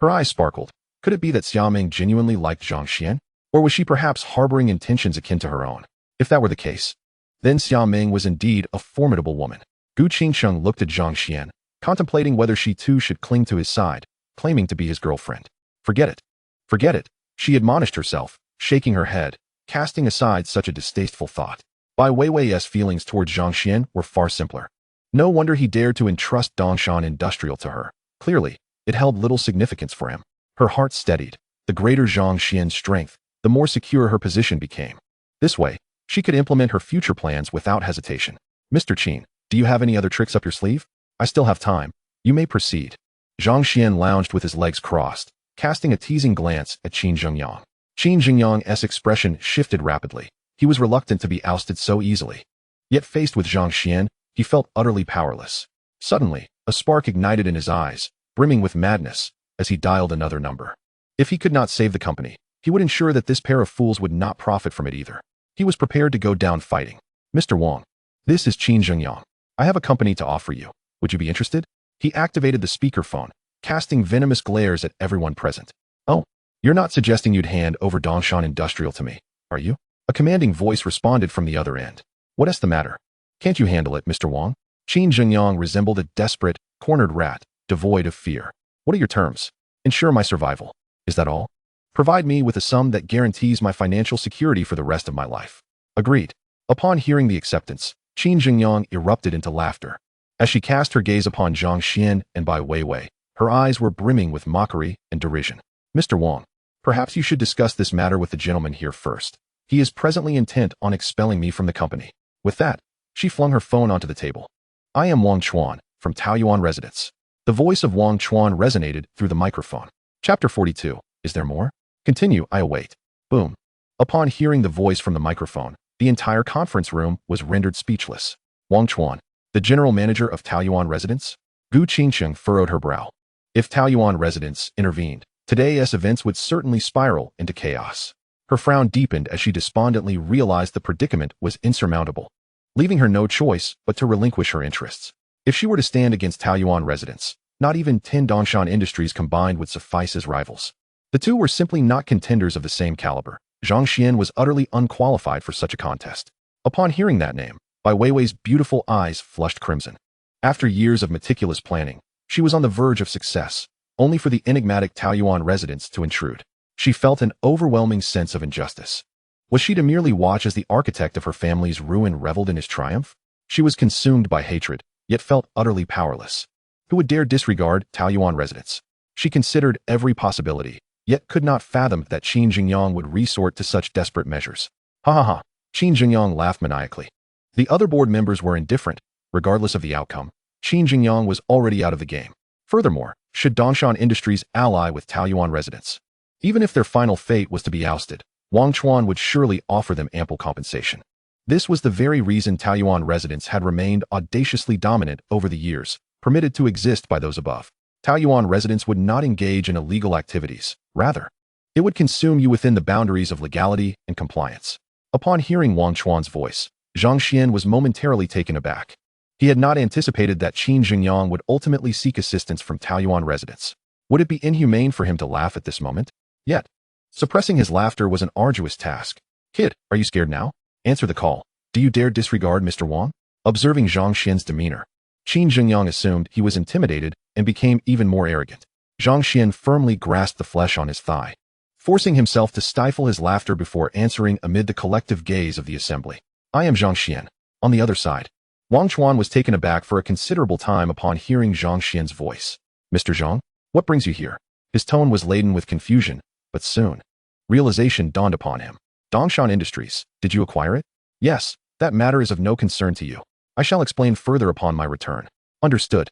her eyes sparkled. Could it be that Xia Meng genuinely liked Zhang Xuan? Or was she perhaps harboring intentions akin to her own? If that were the case, then Xia Meng was indeed a formidable woman. Gu Qingqing looked at Zhang Xuan, contemplating whether she too should cling to his side, claiming to be his girlfriend. Forget it. Forget it, she admonished herself, shaking her head, casting aside such a distasteful thought. Bai Weiwei's feelings towards Zhang Xuan were far simpler. No wonder he dared to entrust Dongshan Industrial to her. Clearly, it held little significance for him. Her heart steadied. The greater Zhang Xuan's strength, the more secure her position became. This way, she could implement her future plans without hesitation. Mr. Qin, do you have any other tricks up your sleeve? I still have time. You may proceed. Zhang Xuan lounged with his legs crossed, casting a teasing glance at Qin Jingyang. Qin Jingyang's expression shifted rapidly. He was reluctant to be ousted so easily. Yet faced with Zhang Xuan, he felt utterly powerless. Suddenly, a spark ignited in his eyes, brimming with madness, as he dialed another number. If he could not save the company, he would ensure that this pair of fools would not profit from it either. He was prepared to go down fighting. Mr. Wang, this is Qin Jingyang. I have a company to offer you. Would you be interested? He activated the speakerphone, casting venomous glares at everyone present. Oh, you're not suggesting you'd hand over Dongshan Industrial to me, are you? A commanding voice responded from the other end. What's the matter? Can't you handle it, Mr. Wang? Qin Zhengyang resembled a desperate, cornered rat, devoid of fear. What are your terms? Ensure my survival. Is that all? Provide me with a sum that guarantees my financial security for the rest of my life. Agreed. Upon hearing the acceptance, Qin Zhengyang erupted into laughter. As she cast her gaze upon Zhang Xuan and Bai Weiwei, her eyes were brimming with mockery and derision. Mr. Wang, perhaps you should discuss this matter with the gentleman here first. He is presently intent on expelling me from the company. With that, she flung her phone onto the table. I am Wang Chuan, from Taoyuan Residence. The voice of Wang Chuan resonated through the microphone. Chapter 42. Is there more? Continue, I await. Boom. Upon hearing the voice from the microphone, the entire conference room was rendered speechless. Wang Chuan, the general manager of Taoyuan Residence? Gu Qingsheng furrowed her brow. If Taoyuan Residence intervened, today's events would certainly spiral into chaos. Her frown deepened as she despondently realized the predicament was insurmountable, leaving her no choice but to relinquish her interests. If she were to stand against Taoyuan Residence, not even 10 Dongshan Industries combined would suffice as rivals. The two were simply not contenders of the same caliber. Zhang Xuan was utterly unqualified for such a contest. Upon hearing that name, Bai Weiwei's beautiful eyes flushed crimson. After years of meticulous planning, she was on the verge of success, only for the enigmatic Taoyuan Residence to intrude. She felt an overwhelming sense of injustice. Was she to merely watch as the architect of her family's ruin reveled in his triumph? She was consumed by hatred, yet felt utterly powerless. Who would dare disregard Taoyuan Residence? She considered every possibility, yet could not fathom that Qin Zhengyang would resort to such desperate measures. Ha ha ha, Qin Zhengyang laughed maniacally. The other board members were indifferent, regardless of the outcome. Qin Zhengyang was already out of the game. Furthermore, should Dongshan Industries ally with Taoyuan Residence? Even if their final fate was to be ousted, Wang Chuan would surely offer them ample compensation. This was the very reason Taoyuan Residence had remained audaciously dominant over the years, permitted to exist by those above. Taoyuan Residence would not engage in illegal activities. Rather, it would consume you within the boundaries of legality and compliance. Upon hearing Wang Chuan's voice, Zhang Xuan was momentarily taken aback. He had not anticipated that Qin Zhengyang would ultimately seek assistance from Taoyuan Residence. Would it be inhumane for him to laugh at this moment? Yet, suppressing his laughter was an arduous task. Kid, are you scared now? Answer the call. Do you dare disregard Mr. Wang? Observing Zhang Xuan's demeanor, Qin Zhengyang assumed he was intimidated and became even more arrogant. Zhang Xuan firmly grasped the flesh on his thigh, forcing himself to stifle his laughter before answering amid the collective gaze of the assembly. I am Zhang Xuan. On the other side, Wang Chuan was taken aback for a considerable time upon hearing Zhang Xuan's voice. Mr. Zhang, what brings you here? His tone was laden with confusion, but soon, realization dawned upon him. Dongshan Industries, did you acquire it? Yes, that matter is of no concern to you. I shall explain further upon my return. Understood.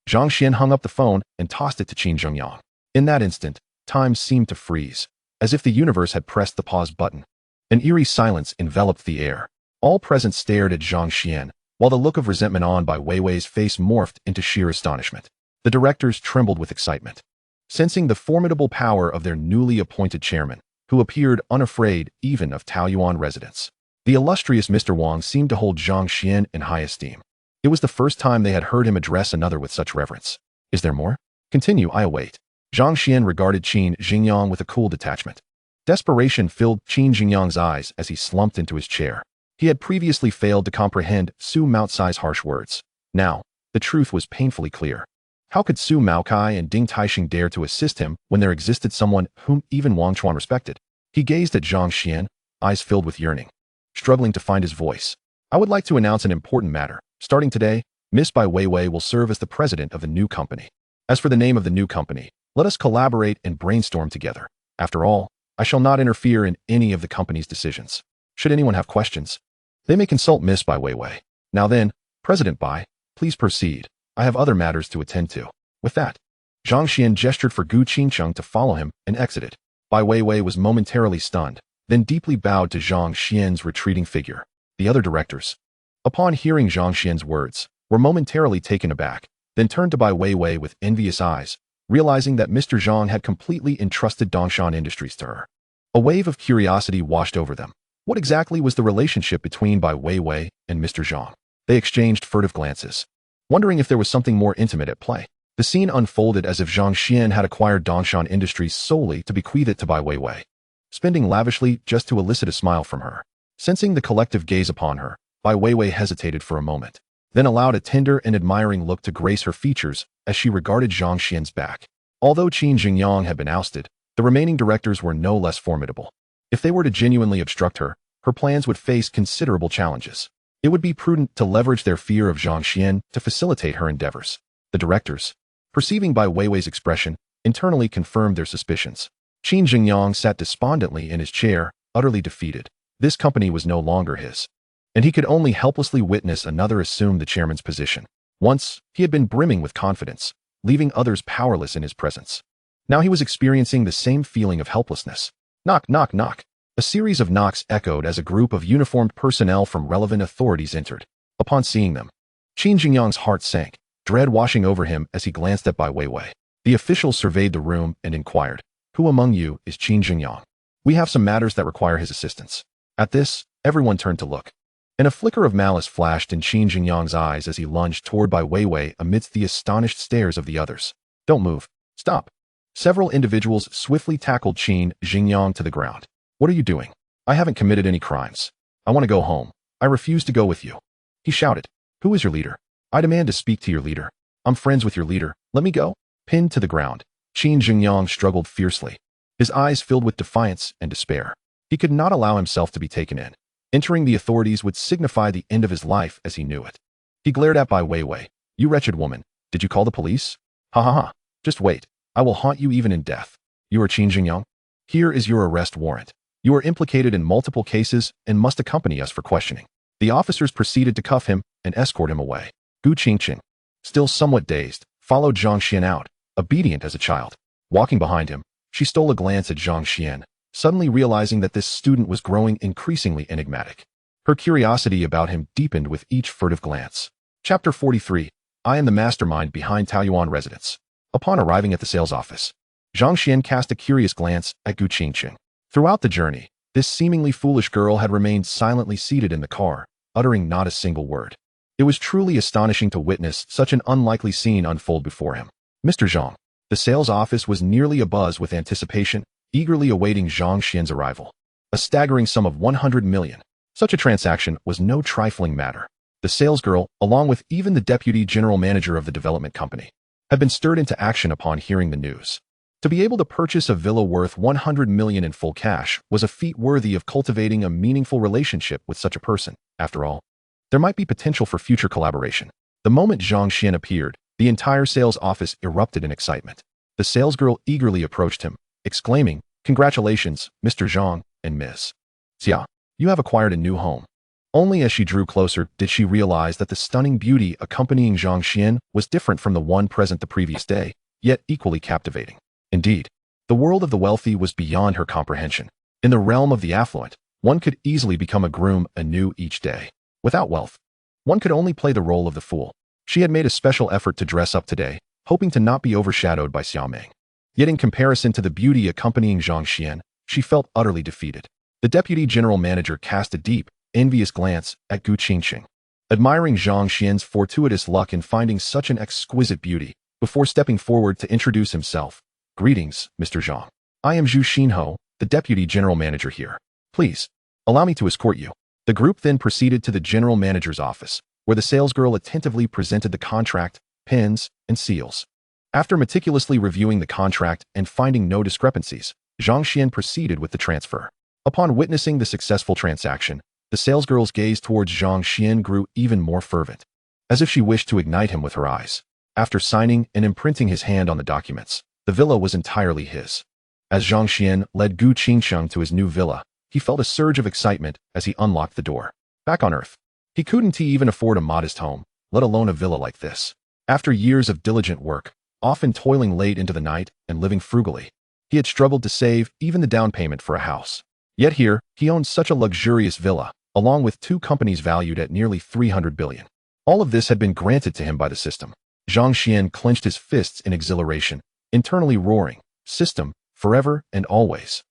Zhang Xuan hung up the phone and tossed it to Qin Zhengyang. In that instant, time seemed to freeze, as if the universe had pressed the pause button. An eerie silence enveloped the air. All present stared at Zhang Xuan, while the look of resentment on Bai Weiwei's face morphed into sheer astonishment. The directors trembled with excitement, sensing the formidable power of their newly appointed chairman, who appeared unafraid even of Taoyuan Residence. The illustrious Mr. Wang seemed to hold Zhang Xuan in high esteem. It was the first time they had heard him address another with such reverence. Is there more? Continue, I await. Zhang Xuan regarded Qin Zhengyang with a cool detachment. Desperation filled Qin Zhengyang's eyes as he slumped into his chair. He had previously failed to comprehend Su Maocai's harsh words. Now, the truth was painfully clear. How could Su Maocai and Ding Taixing dare to assist him when there existed someone whom even Wang Chuan respected? He gazed at Zhang Xuan, eyes filled with yearning, struggling to find his voice. I would like to announce an important matter. Starting today, Miss Bai Weiwei will serve as the president of the new company. As for the name of the new company, let us collaborate and brainstorm together. After all, I shall not interfere in any of the company's decisions. Should anyone have questions, they may consult Miss Bai Weiwei. Now then, President Bai, please proceed. I have other matters to attend to. With that, Zhang Xuan gestured for Gu Qingsheng to follow him and exited. Bai Weiwei was momentarily stunned, then deeply bowed to Zhang Xuan's retreating figure. The other directors, upon hearing Zhang Xuan's words, were momentarily taken aback, then turned to Bai Weiwei with envious eyes, realizing that Mr. Zhang had completely entrusted Dongshan Industries to her. A wave of curiosity washed over them. What exactly was the relationship between Bai Weiwei and Mr. Zhang? They exchanged furtive glances, wondering if there was something more intimate at play. The scene unfolded as if Zhang Xuan had acquired Dongshan Industries solely to bequeath it to Bai Weiwei, spending lavishly just to elicit a smile from her. Sensing the collective gaze upon her, Bai Weiwei hesitated for a moment, then allowed a tender and admiring look to grace her features as she regarded Zhang Xian's back. Although Qin Jingyang had been ousted, the remaining directors were no less formidable. If they were to genuinely obstruct her, her plans would face considerable challenges. It would be prudent to leverage their fear of Zhang Xian to facilitate her endeavors. The directors, perceiving Bai Weiwei's expression, internally confirmed their suspicions. Qin Jingyang sat despondently in his chair, utterly defeated. This company was no longer his, and he could only helplessly witness another assume the chairman's position. Once, he had been brimming with confidence, leaving others powerless in his presence. Now he was experiencing the same feeling of helplessness. Knock, knock, knock. A series of knocks echoed as a group of uniformed personnel from relevant authorities entered. Upon seeing them, Qin Jingyang's heart sank, dread washing over him as he glanced at Bai Weiwei. The officials surveyed the room and inquired, "Who among you is Qin Jingyang? We have some matters that require his assistance." At this, everyone turned to look, and a flicker of malice flashed in Qin Jingyang's eyes as he lunged toward Bai Weiwei amidst the astonished stares of the others. "Don't move. Stop." Several individuals swiftly tackled Qin Jingyang to the ground. "What are you doing? I haven't committed any crimes. I want to go home. I refuse to go with you." He shouted. "Who is your leader? I demand to speak to your leader. I'm friends with your leader. Let me go." Pinned to the ground, Qin Jingyang struggled fiercely, his eyes filled with defiance and despair. He could not allow himself to be taken in. Entering the authorities would signify the end of his life as he knew it. He glared at Bai Weiwei. "You wretched woman, did you call the police? Ha ha ha. Just wait. I will haunt you even in death. You are Qin Jingyang? Here is your arrest warrant. You are implicated in multiple cases and must accompany us for questioning." The officers proceeded to cuff him and escort him away. Gu Qingqing, still somewhat dazed, followed Zhang Xian out, obedient as a child. Walking behind him, she stole a glance at Zhang Xian, suddenly realizing that this student was growing increasingly enigmatic. Her curiosity about him deepened with each furtive glance. Chapter 43. I am the mastermind behind Taoyuan residence. Upon arriving at the sales office, Zhang Xian cast a curious glance at Gu Qingqing. Throughout the journey, this seemingly foolish girl had remained silently seated in the car, uttering not a single word. It was truly astonishing to witness such an unlikely scene unfold before him. Mr. Zhang. The sales office was nearly abuzz with anticipation, eagerly awaiting Zhang Xian's arrival. A staggering sum of 100 million. Such a transaction was no trifling matter. The salesgirl, along with even the deputy general manager of the development company, had been stirred into action upon hearing the news. To be able to purchase a villa worth 100 million in full cash was a feat worthy of cultivating a meaningful relationship with such a person. After all, there might be potential for future collaboration. The moment Zhang Xian appeared, the entire sales office erupted in excitement. The salesgirl eagerly approached him, exclaiming, "Congratulations, Mr. Zhang and Ms. Xia. You have acquired a new home." Only as she drew closer did she realize that the stunning beauty accompanying Zhang Xian was different from the one present the previous day, yet equally captivating. Indeed, the world of the wealthy was beyond her comprehension. In the realm of the affluent, one could easily become a groom anew each day. Without wealth, one could only play the role of the fool. She had made a special effort to dress up today, hoping to not be overshadowed by Xia Meng. Yet in comparison to the beauty accompanying Zhang Xian, she felt utterly defeated. The deputy general manager cast a deep, envious glance at Gu Qingqing, admiring Zhang Xian's fortuitous luck in finding such an exquisite beauty, before stepping forward to introduce himself. "Greetings, Mr. Zhang. I am Zhu Xinho, the deputy general manager here. Please, allow me to escort you." The group then proceeded to the general manager's office, where the salesgirl attentively presented the contract, pens, and seals. After meticulously reviewing the contract and finding no discrepancies, Zhang Xian proceeded with the transfer. Upon witnessing the successful transaction, the salesgirl's gaze towards Zhang Xian grew even more fervent, as if she wished to ignite him with her eyes. After signing and imprinting his hand on the documents, the villa was entirely his. As Zhang Xian led Gu Qingqing to his new villa, he felt a surge of excitement as he unlocked the door. Back on Earth, he couldn't even afford a modest home, let alone a villa like this. After years of diligent work, often toiling late into the night and living frugally, he had struggled to save even the down payment for a house. Yet here, he owned such a luxurious villa, along with two companies valued at nearly 300 billion. All of this had been granted to him by the system. Zhang Xian clenched his fists in exhilaration, internally roaring, "System, forever and always."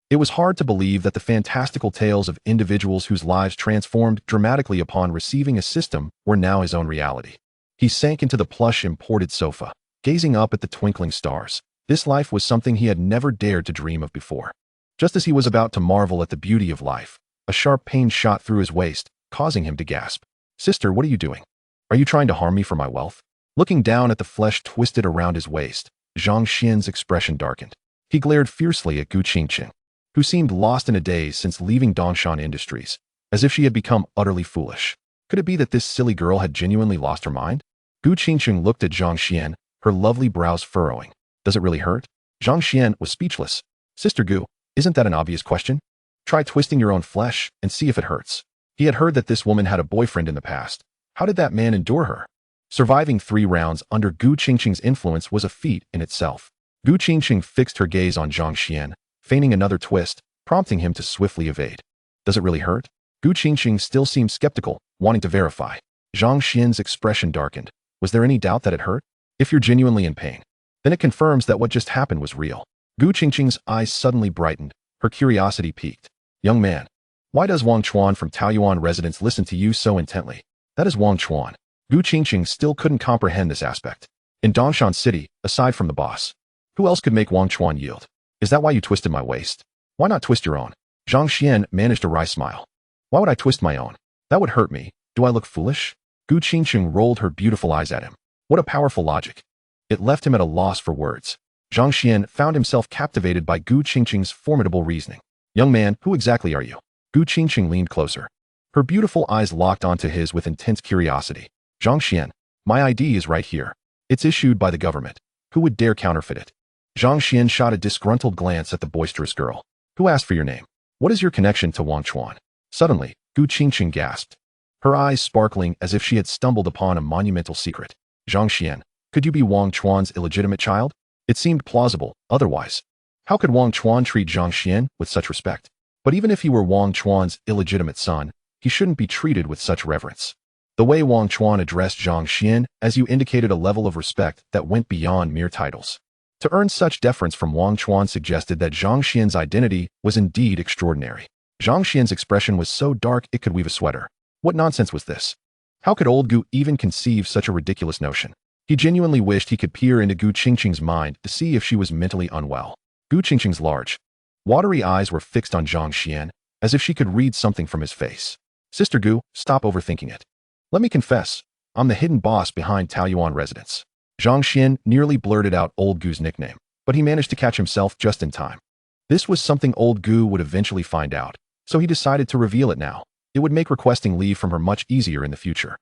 It was hard to believe that the fantastical tales of individuals whose lives transformed dramatically upon receiving a system were now his own reality. He sank into the plush imported sofa, gazing up at the twinkling stars. This life was something he had never dared to dream of before. Just as he was about to marvel at the beauty of life, a sharp pain shot through his waist, causing him to gasp. "Sister, what are you doing? Are you trying to harm me for my wealth?" Looking down at the flesh twisted around his waist, Zhang Xuan's expression darkened. He glared fiercely at Gu Qingqing, who seemed lost in a daze since leaving Dongshan Industries, as if she had become utterly foolish. Could it be that this silly girl had genuinely lost her mind? Gu Qingqing looked at Zhang Xuan, her lovely brows furrowing. "Does it really hurt?" Zhang Xuan was speechless. "Sister Gu, isn't that an obvious question? Try twisting your own flesh and see if it hurts." He had heard that this woman had a boyfriend in the past. How did that man endure her? Surviving 3 rounds under Gu Qingqing's influence was a feat in itself. Gu Qingqing fixed her gaze on Zhang Xuan, feigning another twist, prompting him to swiftly evade. "Does it really hurt?" Gu Qingqing still seemed skeptical, wanting to verify. Zhang Xuan's expression darkened. "Was there any doubt that it hurt? If you're genuinely in pain, then it confirms that what just happened was real." Gu Qingqing's eyes suddenly brightened, her curiosity piqued. "Young man, why does Wang Chuan from Taoyuan residence listen to you so intently?" "That is Wang Chuan." Gu Qingqing still couldn't comprehend this aspect. In Dongshan City, aside from the boss, who else could make Wang Chuan yield? "Is that why you twisted my waist? Why not twist your own?" Zhang Xuan managed a wry smile. "Why would I twist my own? That would hurt me. Do I look foolish?" Gu Qingqing rolled her beautiful eyes at him. What a powerful logic. It left him at a loss for words. Zhang Xuan found himself captivated by Gu Qingqing's formidable reasoning. "Young man, who exactly are you?" Gu Qingqing leaned closer. Her beautiful eyes locked onto his with intense curiosity. "Zhang Xuan, my ID is right here. It's issued by the government. Who would dare counterfeit it?" Zhang Xuan shot a disgruntled glance at the boisterous girl. "Who asked for your name? What is your connection to Wang Chuan?" Suddenly, Gu Qingqing gasped, her eyes sparkling as if she had stumbled upon a monumental secret. "Zhang Xuan, could you be Wang Chuan's illegitimate child?" It seemed plausible, otherwise. How could Wang Chuan treat Zhang Xuan with such respect? But even if he were Wang Chuan's illegitimate son, he shouldn't be treated with such reverence. The way Wang Chuan addressed Zhang Xuan as you indicated a level of respect that went beyond mere titles. To earn such deference from Wang Chuan suggested that Zhang Xuan's identity was indeed extraordinary. Zhang Xuan's expression was so dark it could weave a sweater. What nonsense was this? How could old Gu even conceive such a ridiculous notion? He genuinely wished he could peer into Gu Qingqing's mind to see if she was mentally unwell. Gu Qingqing's large, watery eyes were fixed on Zhang Xuan, as if she could read something from his face. "Sister Gu, stop overthinking it. Let me confess, I'm the hidden boss behind Taoyuan residence." Zhang Xuan nearly blurted out old Gu's nickname, but he managed to catch himself just in time. This was something old Gu would eventually find out, so he decided to reveal it now. It would make requesting leave from her much easier in the future.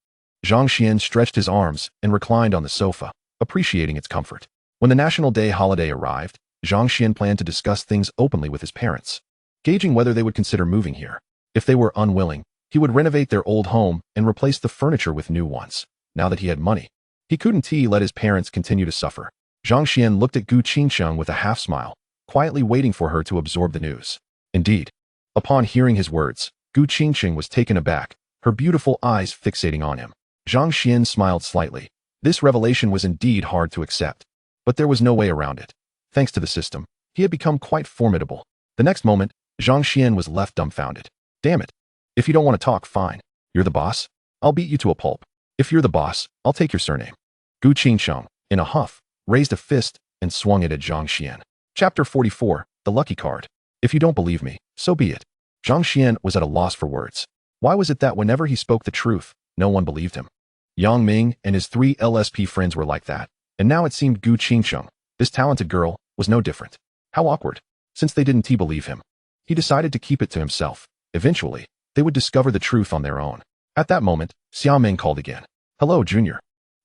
Zhang Xuan stretched his arms and reclined on the sofa, appreciating its comfort. When the National Day holiday arrived, Zhang Xuan planned to discuss things openly with his parents, gauging whether they would consider moving here. If they were unwilling, he would renovate their old home and replace the furniture with new ones. Now that he had money, he couldn't let his parents continue to suffer. Zhang Xuan looked at Gu Qingqing with a half smile, quietly waiting for her to absorb the news. Indeed, upon hearing his words, Gu Qingqing was taken aback, her beautiful eyes fixating on him. Zhang Xuan smiled slightly. This revelation was indeed hard to accept, but there was no way around it. Thanks to the system, he had become quite formidable. The next moment, Zhang Xuan was left dumbfounded. "Damn it. If you don't want to talk, fine. You're the boss? I'll beat you to a pulp. If you're the boss, I'll take your surname." Gu Qingqing, in a huff, raised a fist and swung it at Zhang Xuan. Chapter 44, The Lucky Card. "If you don't believe me, so be it." Zhang Xuan was at a loss for words. Why was it that whenever he spoke the truth, no one believed him? Yang Meng and his 3 LSP friends were like that, and now it seemed Gu Qingqing, this talented girl, was no different. How awkward. Since they didn't believe him, he decided to keep it to himself. Eventually, they would discover the truth on their own. At that moment, Xia Meng called again. "Hello, Junior.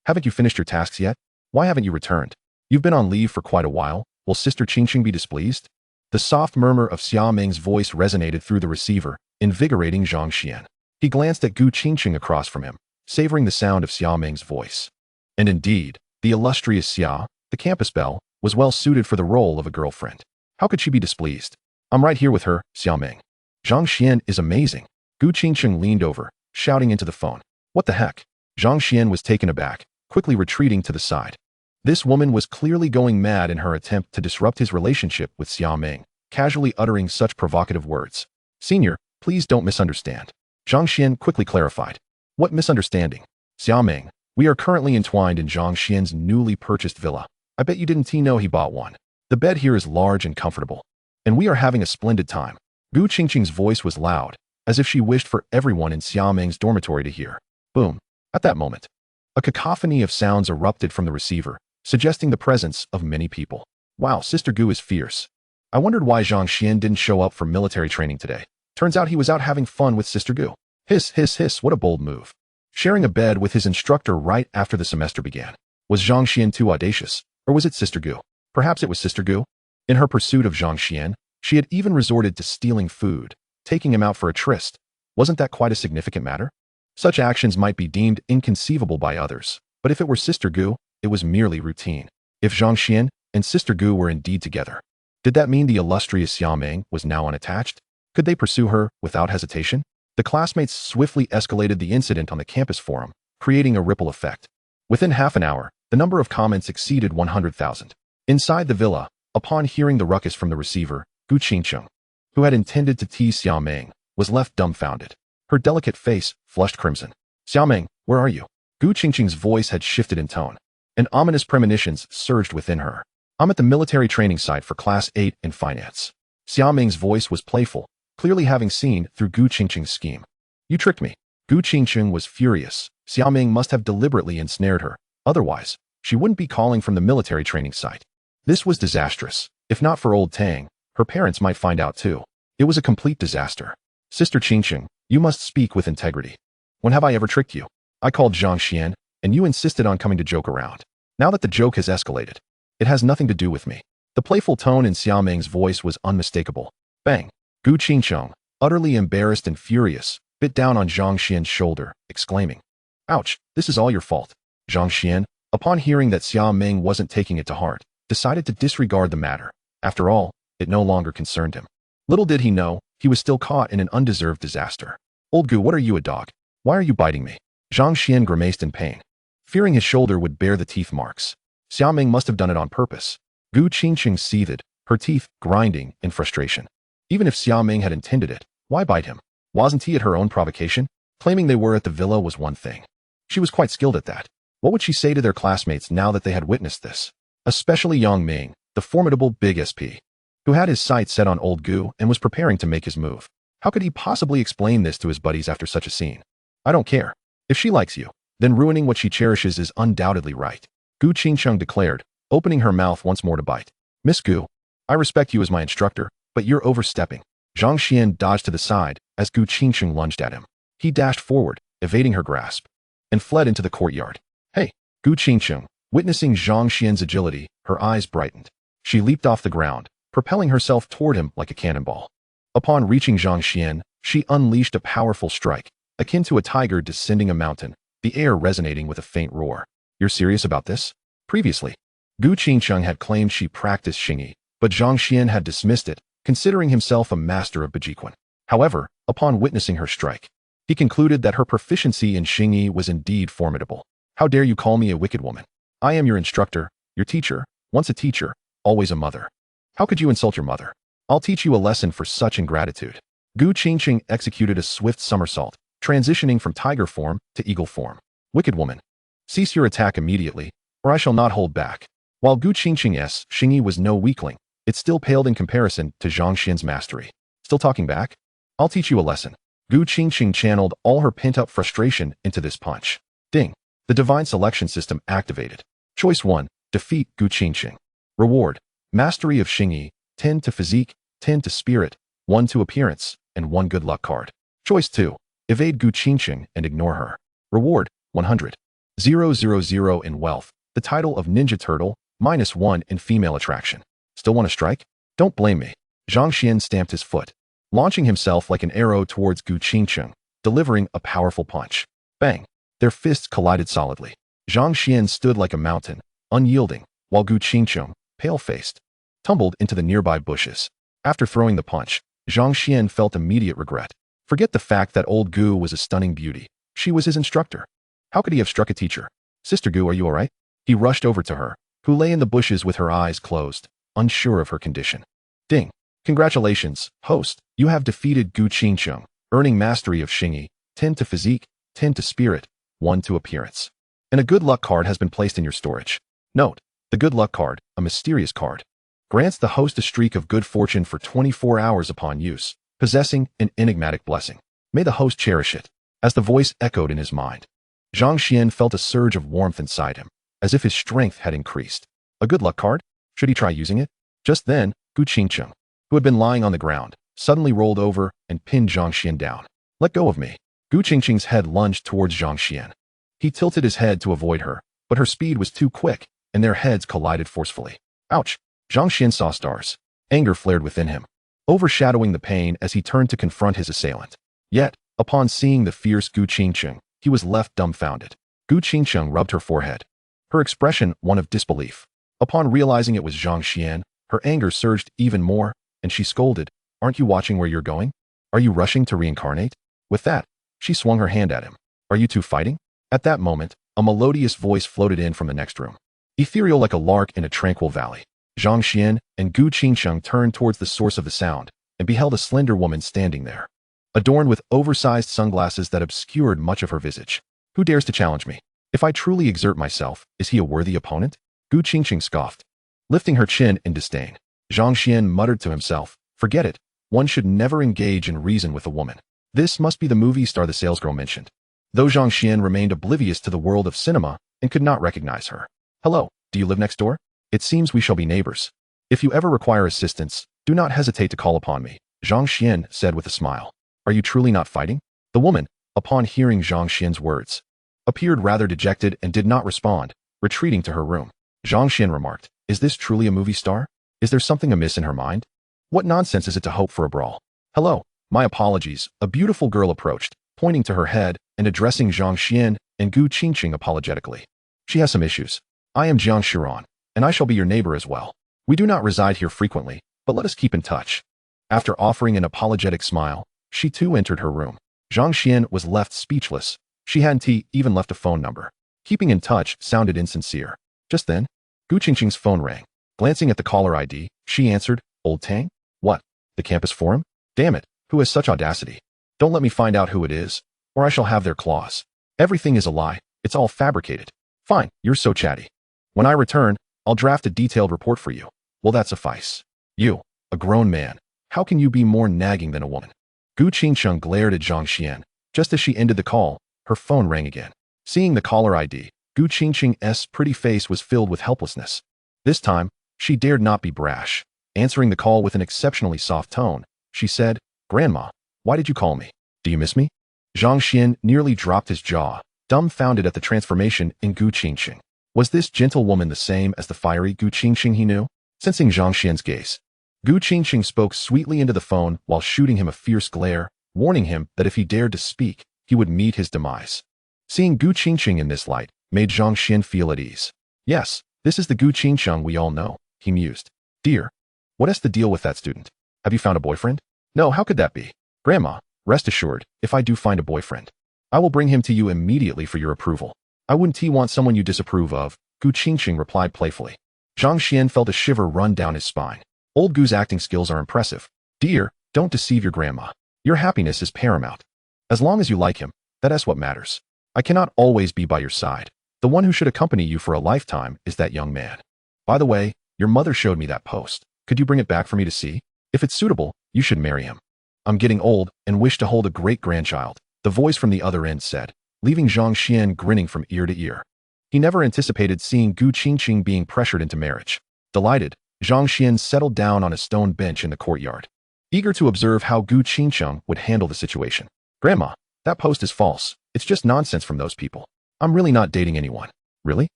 Haven't you finished your tasks yet? Why haven't you returned? You've been on leave for quite a while. Will Sister Qingqing be displeased?" The soft murmur of Xia Meng's voice resonated through the receiver, invigorating Zhang Xuan. He glanced at Gu Qingqing across from him, savoring the sound of Xia Meng's voice. And indeed, the illustrious Xia, the campus belle, was well suited for the role of a girlfriend. How could she be displeased? "I'm right here with her, Xia Meng. Zhang Xuan is amazing." Gu Qingqing leaned over, shouting into the phone. "What the heck?" Zhang Xuan was taken aback, quickly retreating to the side. This woman was clearly going mad in her attempt to disrupt his relationship with Xia Meng, casually uttering such provocative words. "Senior, please don't misunderstand." Zhang Xuan quickly clarified. "What misunderstanding?" "Xia Meng, We are currently entwined in Zhang Xuan's newly purchased villa. I bet you didn't know he bought one. The bed here is large and comfortable, and we are having a splendid time. Gu Qingqing's voice was loud, as if she wished for everyone in Xia Meng's dormitory to hear. Boom. At that moment, a cacophony of sounds erupted from the receiver, suggesting the presence of many people. Wow, Sister Gu is fierce. I wondered why Zhang Xuan didn't show up for military training today. Turns out he was out having fun with Sister Gu. Hiss, hiss, hiss, what a bold move. Sharing a bed with his instructor right after the semester began. Was Zhang Xuan too audacious, or was it Sister Gu? Perhaps it was Sister Gu. In her pursuit of Zhang Xuan, she had even resorted to stealing food, taking him out for a tryst. Wasn't that quite a significant matter? Such actions might be deemed inconceivable by others, but if it were Sister Gu, it was merely routine. If Zhang Xuan and Sister Gu were indeed together, did that mean the illustrious Xia Meng was now unattached? Could they pursue her without hesitation? The classmates swiftly escalated the incident on the campus forum, creating a ripple effect. Within half an hour, the number of comments exceeded 100,000. Inside the villa, upon hearing the ruckus from the receiver, Gu Qingqing, who had intended to tease Xia Meng, was left dumbfounded. Her delicate face flushed crimson. Xia Meng, where are you? Gu Qingqing's voice had shifted in tone, and ominous premonitions surged within her. I'm at the military training site for Class 8 in finance. Xia Meng's voice was playful, clearly having seen through Gu Qingqing's scheme. You tricked me. Gu Qingqing was furious. Xia Meng must have deliberately ensnared her. Otherwise, she wouldn't be calling from the military training site. This was disastrous. If not for old Tang, her parents might find out too. It was a complete disaster. Sister Qingqing, you must speak with integrity. When have I ever tricked you? I called Zhang Xuan, and you insisted on coming to joke around. Now that the joke has escalated, it has nothing to do with me. The playful tone in Xia Meng's voice was unmistakable. Bang! Gu Qingqing, utterly embarrassed and furious, bit down on Zhang Xuan's shoulder, exclaiming, Ouch, this is all your fault. Zhang Xuan, upon hearing that Xia Meng wasn't taking it to heart, decided to disregard the matter. After all, it no longer concerned him. Little did he know, he was still caught in an undeserved disaster. Old Gu, what are you, a dog? Why are you biting me? Zhang Xuan grimaced in pain, fearing his shoulder would bear the teeth marks. Xia Meng must have done it on purpose. Gu Qingqing seethed, her teeth grinding in frustration. Even if Xia Meng had intended it, why bite him? Wasn't he at her own provocation? Claiming they were at the villa was one thing. She was quite skilled at that. What would she say to their classmates now that they had witnessed this? Especially Yang Ming, the formidable Big SP, who had his sights set on old Gu and was preparing to make his move. How could he possibly explain this to his buddies after such a scene? I don't care. If she likes you, then ruining what she cherishes is undoubtedly right. Gu Qingqing declared, opening her mouth once more to bite. Miss Gu, I respect you as my instructor, but you're overstepping. Zhang Xuan dodged to the side as Gu Qingqing lunged at him. He dashed forward, evading her grasp, and fled into the courtyard. Hey! Gu Qingqing, witnessing Zhang Xuan's agility, her eyes brightened. She leaped off the ground, propelling herself toward him like a cannonball. Upon reaching Zhang Xuan, she unleashed a powerful strike, akin to a tiger descending a mountain, the air resonating with a faint roar. You're serious about this? Previously, Gu Qingqing had claimed she practiced Xingyi, but Zhang Xuan had dismissed it, considering himself a master of Bejiquan. However, upon witnessing her strike, he concluded that her proficiency in Xingyi was indeed formidable. How dare you call me a wicked woman? I am your instructor, your teacher, once a teacher, always a mother. How could you insult your mother? I'll teach you a lesson for such ingratitude. Gu Qingqing executed a swift somersault, transitioning from tiger form to eagle form. Wicked woman, cease your attack immediately, or I shall not hold back. While Gu Qingqing's Xingyi was no weakling, it still paled in comparison to Zhang Xuan's mastery. Still talking back? I'll teach you a lesson. Gu Qingqing channeled all her pent-up frustration into this punch. Ding! The divine selection system activated. Choice 1, defeat Gu Qingqing. Reward, mastery of Xingyi, 10 to physique, 10 to spirit, 1 to appearance, and 1 good luck card. Choice 2, evade Gu Qingqing and ignore her. Reward, 100. 000 in wealth, the title of Ninja Turtle, -1 in female attraction. Still want to strike? Don't blame me. Zhang Xuan stamped his foot, launching himself like an arrow towards Gu Qingqing, delivering a powerful punch. Bang! Their fists collided solidly. Zhang Xuan stood like a mountain, unyielding, while Gu Qingqing, pale-faced, tumbled into the nearby bushes. After throwing the punch, Zhang Xuan felt immediate regret. Forget the fact that old Gu was a stunning beauty. She was his instructor. How could he have struck a teacher? Sister Gu, are you all right? He rushed over to her, who lay in the bushes with her eyes closed, unsure of her condition. Ding! Congratulations, host. You have defeated Gu Qingqing, earning mastery of Xingyi, 10 to physique, 10 to spirit, 1 to appearance. and a good luck card has been placed in your storage. Note, the good luck card, a mysterious card, grants the host a streak of good fortune for 24 hours upon use, possessing an enigmatic blessing. May the host cherish it. As the voice echoed in his mind, Zhang Xuan felt a surge of warmth inside him, as if his strength had increased. A good luck card? Should he try using it? Just then, Gu Qingcheng, who had been lying on the ground, suddenly rolled over and pinned Zhang Xuan down. Let go of me. Gu Qingcheng's head lunged towards Zhang Xuan. He tilted his head to avoid her, but her speed was too quick, and their heads collided forcefully. Ouch! Zhang Xuan saw stars. Anger flared within him, overshadowing the pain as he turned to confront his assailant. Yet, upon seeing the fierce Gu Qingcheng, he was left dumbfounded. Gu Qingcheng rubbed her forehead, her expression one of disbelief. Upon realizing it was Zhang Xuan, her anger surged even more, and she scolded, "Aren't you watching where you're going? Are you rushing to reincarnate?" With that, she swung her hand at him. "Are you two fighting?" At that moment, a melodious voice floated in from the next room, ethereal like a lark in a tranquil valley. Zhang Xuan and Gu Qingcheng turned towards the source of the sound and beheld a slender woman standing there, adorned with oversized sunglasses that obscured much of her visage. "Who dares to challenge me? If I truly exert myself, is he a worthy opponent?" Gu Qingcheng scoffed, lifting her chin in disdain. Zhang Xuan muttered to himself, "Forget it. One should never engage in reason with a woman. This must be the movie star the salesgirl mentioned." Though Zhang Xuan remained oblivious to the world of cinema and could not recognize her. "Hello, do you live next door? It seems we shall be neighbors. If you ever require assistance, do not hesitate to call upon me," Zhang Xuan said with a smile. "Are you truly not fighting?" The woman, upon hearing Zhang Xuan's words, appeared rather dejected and did not respond, retreating to her room. Zhang Xuan remarked, "Is this truly a movie star? Is there something amiss in her mind? What nonsense is it to hope for a brawl?" "Hello, my apologies," a beautiful girl approached, pointing to her head and addressing Zhang Xuan and Gu Qingcheng apologetically. "She has some issues. I am Zhang Xuan, and I shall be your neighbor as well. We do not reside here frequently, but let us keep in touch." After offering an apologetic smile, she too entered her room. Zhang Xuan was left speechless. She hadn't even left a phone number. Keeping in touch sounded insincere. Just then, Gu Qingcheng's phone rang. Glancing at the caller ID, she answered, "Old Tang? What? The campus forum? Damn it, who has such audacity? Don't let me find out who it is, or I shall have their claws. Everything is a lie. It's all fabricated. Fine, you're so chatty. When I return, I'll draft a detailed report for you. Will that suffice? You, a grown man, how can you be more nagging than a woman?" Gu Qingcheng glared at Zhang Xuan. Just as she ended the call, her phone rang again. Seeing the caller ID, Gu Qingcheng's pretty face was filled with helplessness. This time, she dared not be brash. Answering the call with an exceptionally soft tone, she said, "Grandma, why did you call me? Do you miss me?" Zhang Xuan nearly dropped his jaw, dumbfounded at the transformation in Gu Qingcheng. Was this gentle woman the same as the fiery Gu Qingcheng he knew? Sensing Zhang Xuan's gaze, Gu Qingcheng spoke sweetly into the phone while shooting him a fierce glare, warning him that if he dared to speak, he would meet his demise. Seeing Gu Qingcheng in this light made Zhang Xuan feel at ease. "Yes, this is the Gu Qingcheng we all know," he mused. "Dear, what is the deal with that student? Have you found a boyfriend?" "No, how could that be? Grandma, rest assured, if I do find a boyfriend, I will bring him to you immediately for your approval. I wouldn't want someone you disapprove of," Gu Qingcheng replied playfully. Zhang Xuan felt a shiver run down his spine. Old Gu's acting skills are impressive. "Dear, don't deceive your grandma. Your happiness is paramount. As long as you like him, that is what matters. I cannot always be by your side. The one who should accompany you for a lifetime is that young man. By the way, your mother showed me that post. Could you bring it back for me to see? If it's suitable, you should marry him. I'm getting old and wish to hold a great-grandchild," the voice from the other end said, leaving Zhang Xuan grinning from ear to ear. He never anticipated seeing Gu Qingcheng being pressured into marriage. Delighted, Zhang Xuan settled down on a stone bench in the courtyard, eager to observe how Gu Qingcheng would handle the situation. "Grandma, that post is false. It's just nonsense from those people. I'm really not dating anyone." "Really?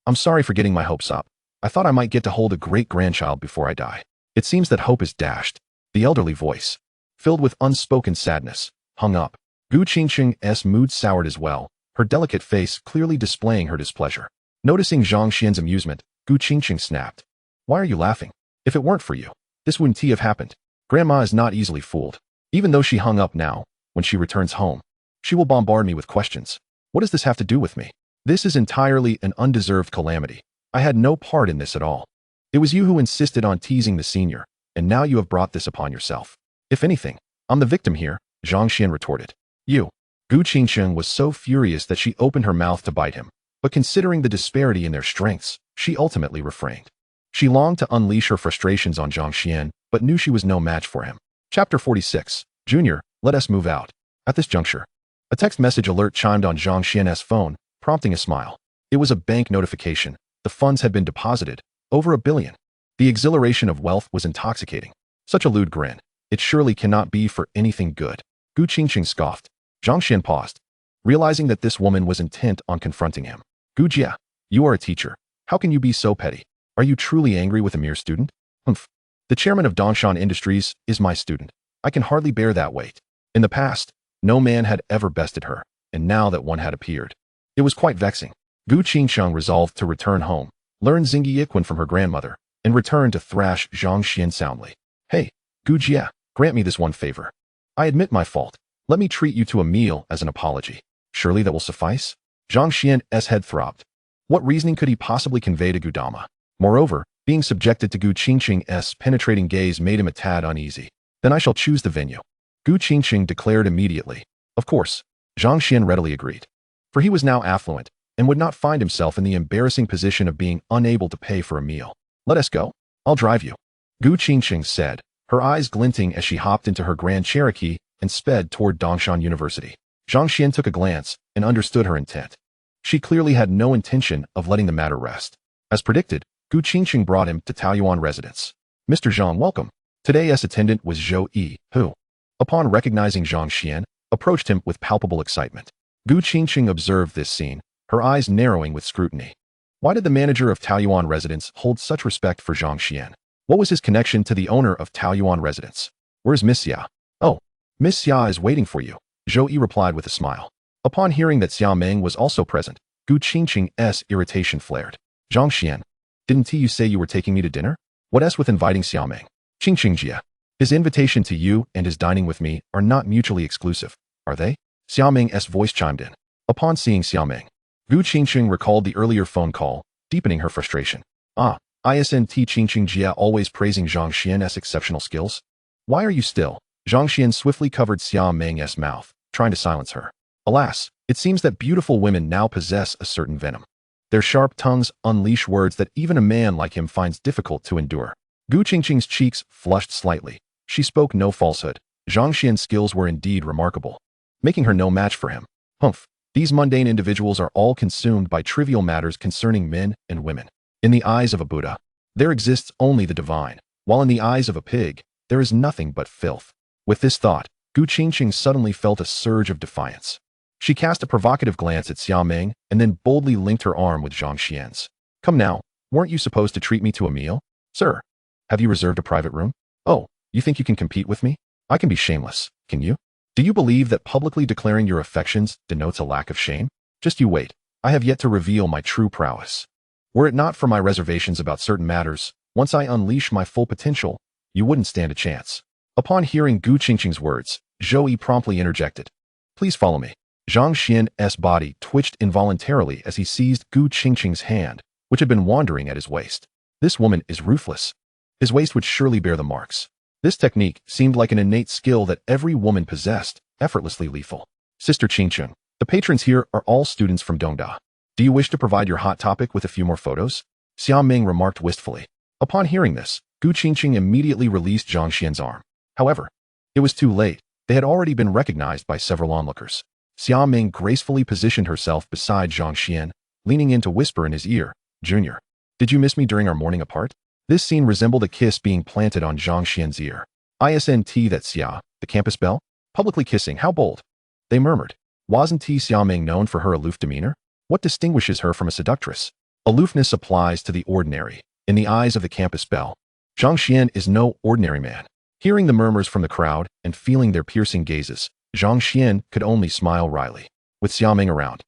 I'm sorry for getting my hopes up. I thought I might get to hold a great-grandchild before I die." It seems that hope is dashed. The elderly voice, filled with unspoken sadness, hung up. Gu Qingcheng's mood soured as well, her delicate face clearly displaying her displeasure. Noticing Zhang Xuan's amusement, Gu Qingcheng snapped, "Why are you laughing? If it weren't for you, this wouldn't have happened." Grandma is not easily fooled. Even though she hung up now, when she returns home, she will bombard me with questions. What does this have to do with me? This is entirely an undeserved calamity. I had no part in this at all. It was you who insisted on teasing the senior, and now you have brought this upon yourself. If anything, I'm the victim here, Zhang Xuan retorted. "You." Gu Qingcheng was so furious that she opened her mouth to bite him, but considering the disparity in their strengths, she ultimately refrained. She longed to unleash her frustrations on Zhang Xuan, but knew she was no match for him. Chapter 46. Junior, let us move out. At this juncture, a text message alert chimed on Zhang Xuan's phone, prompting a smile. It was a bank notification. The funds had been deposited. Over $1 billion. The exhilaration of wealth was intoxicating. Such a lewd grin. It surely cannot be for anything good. Gu Qingqing scoffed. Zhang Xuan paused, realizing that this woman was intent on confronting him. Gu Jia, you are a teacher. How can you be so petty? Are you truly angry with a mere student? Humph. The chairman of Dongshan Industries is my student. I can hardly bear that weight. In the past, no man had ever bested her, and now that one had appeared, it was quite vexing. Gu Qingsheng resolved to return home, learn Xingyi Yiquan from her grandmother, and return to thrash Zhang Xuan soundly. Hey, Gu Jia, grant me this one favor. I admit my fault. Let me treat you to a meal as an apology. Surely that will suffice? Zhang Xuan's head throbbed. What reasoning could he possibly convey to Gudama? Moreover, being subjected to Gu Qingqing's penetrating gaze made him a tad uneasy. Then I shall choose the venue. Gu Qingqing declared immediately. Of course. Zhang Xuan readily agreed. For he was now affluent, and would not find himself in the embarrassing position of being unable to pay for a meal. Let us go. I'll drive you. Gu Qingqing said, her eyes glinting as she hopped into her Grand Cherokee and sped toward Dongshan University. Zhang Xuan took a glance and understood her intent. She clearly had no intention of letting the matter rest. As predicted, Gu Qingqing brought him to Taoyuan residence. Mr. Zhang, welcome. Today's attendant was Zhou Yi, who, upon recognizing Zhang Xuan, approached him with palpable excitement. Gu Qingqing observed this scene, her eyes narrowing with scrutiny. Why did the manager of Taoyuan residence hold such respect for Zhang Xuan? What was his connection to the owner of Taoyuan residence? Where's Miss Xia? Oh, Miss Xia is waiting for you, Zhou Yi replied with a smile. Upon hearing that Xia Meng was also present, Gu Qingqing's irritation flared. Zhang Xuan, didn't you say you were taking me to dinner? What else with inviting Xia Meng? Qingqing Jia. His invitation to you and his dining with me are not mutually exclusive, are they? Xia Meng's voice chimed in. Upon seeing Xia Meng, Gu Qingqing recalled the earlier phone call, deepening her frustration. Isn't Qingqing Jia always praising Zhang Xuan's exceptional skills? Why are you still? Zhang Xuan swiftly covered Xia Meng's mouth, trying to silence her. Alas, it seems that beautiful women now possess a certain venom. Their sharp tongues unleash words that even a man like him finds difficult to endure. Gu Qingqing's cheeks flushed slightly. She spoke no falsehood. Zhang Xuan's skills were indeed remarkable, making her no match for him. Humph. These mundane individuals are all consumed by trivial matters concerning men and women. In the eyes of a Buddha, there exists only the divine, while in the eyes of a pig, there is nothing but filth. With this thought, Gu Qingqing suddenly felt a surge of defiance. She cast a provocative glance at Xia Meng and then boldly linked her arm with Zhang Xuan's. Come now, weren't you supposed to treat me to a meal? Sir, have you reserved a private room? Oh, you think you can compete with me? I can be shameless, can you? Do you believe that publicly declaring your affections denotes a lack of shame? Just you wait, I have yet to reveal my true prowess. Were it not for my reservations about certain matters, once I unleash my full potential, you wouldn't stand a chance. Upon hearing Gu Qingqing's words, Zhou Yi promptly interjected. Please follow me. Zhang Xuan's body twitched involuntarily as he seized Gu Qingqing's hand, which had been wandering at his waist. This woman is ruthless. His waist would surely bear the marks. This technique seemed like an innate skill that every woman possessed, effortlessly lethal. Sister Qingqing, the patrons here are all students from Dongda. Do you wish to provide your hot topic with a few more photos? Xia Meng remarked wistfully. Upon hearing this, Gu Qingqing immediately released Zhang Xuan's arm. However, it was too late. They had already been recognized by several onlookers. Xia Meng gracefully positioned herself beside Zhang Xuan, leaning in to whisper in his ear, Junior, did you miss me during our morning apart? This scene resembled a kiss being planted on Zhang Xuan's ear. Isn't that Xia, the campus belle? Publicly kissing, how bold. They murmured. Wasn't Xia Meng known for her aloof demeanor? What distinguishes her from a seductress? Aloofness applies to the ordinary. In the eyes of the campus belle, Zhang Xuan is no ordinary man. Hearing the murmurs from the crowd and feeling their piercing gazes, Zhang Xuan could only smile wryly. With Xia Meng around,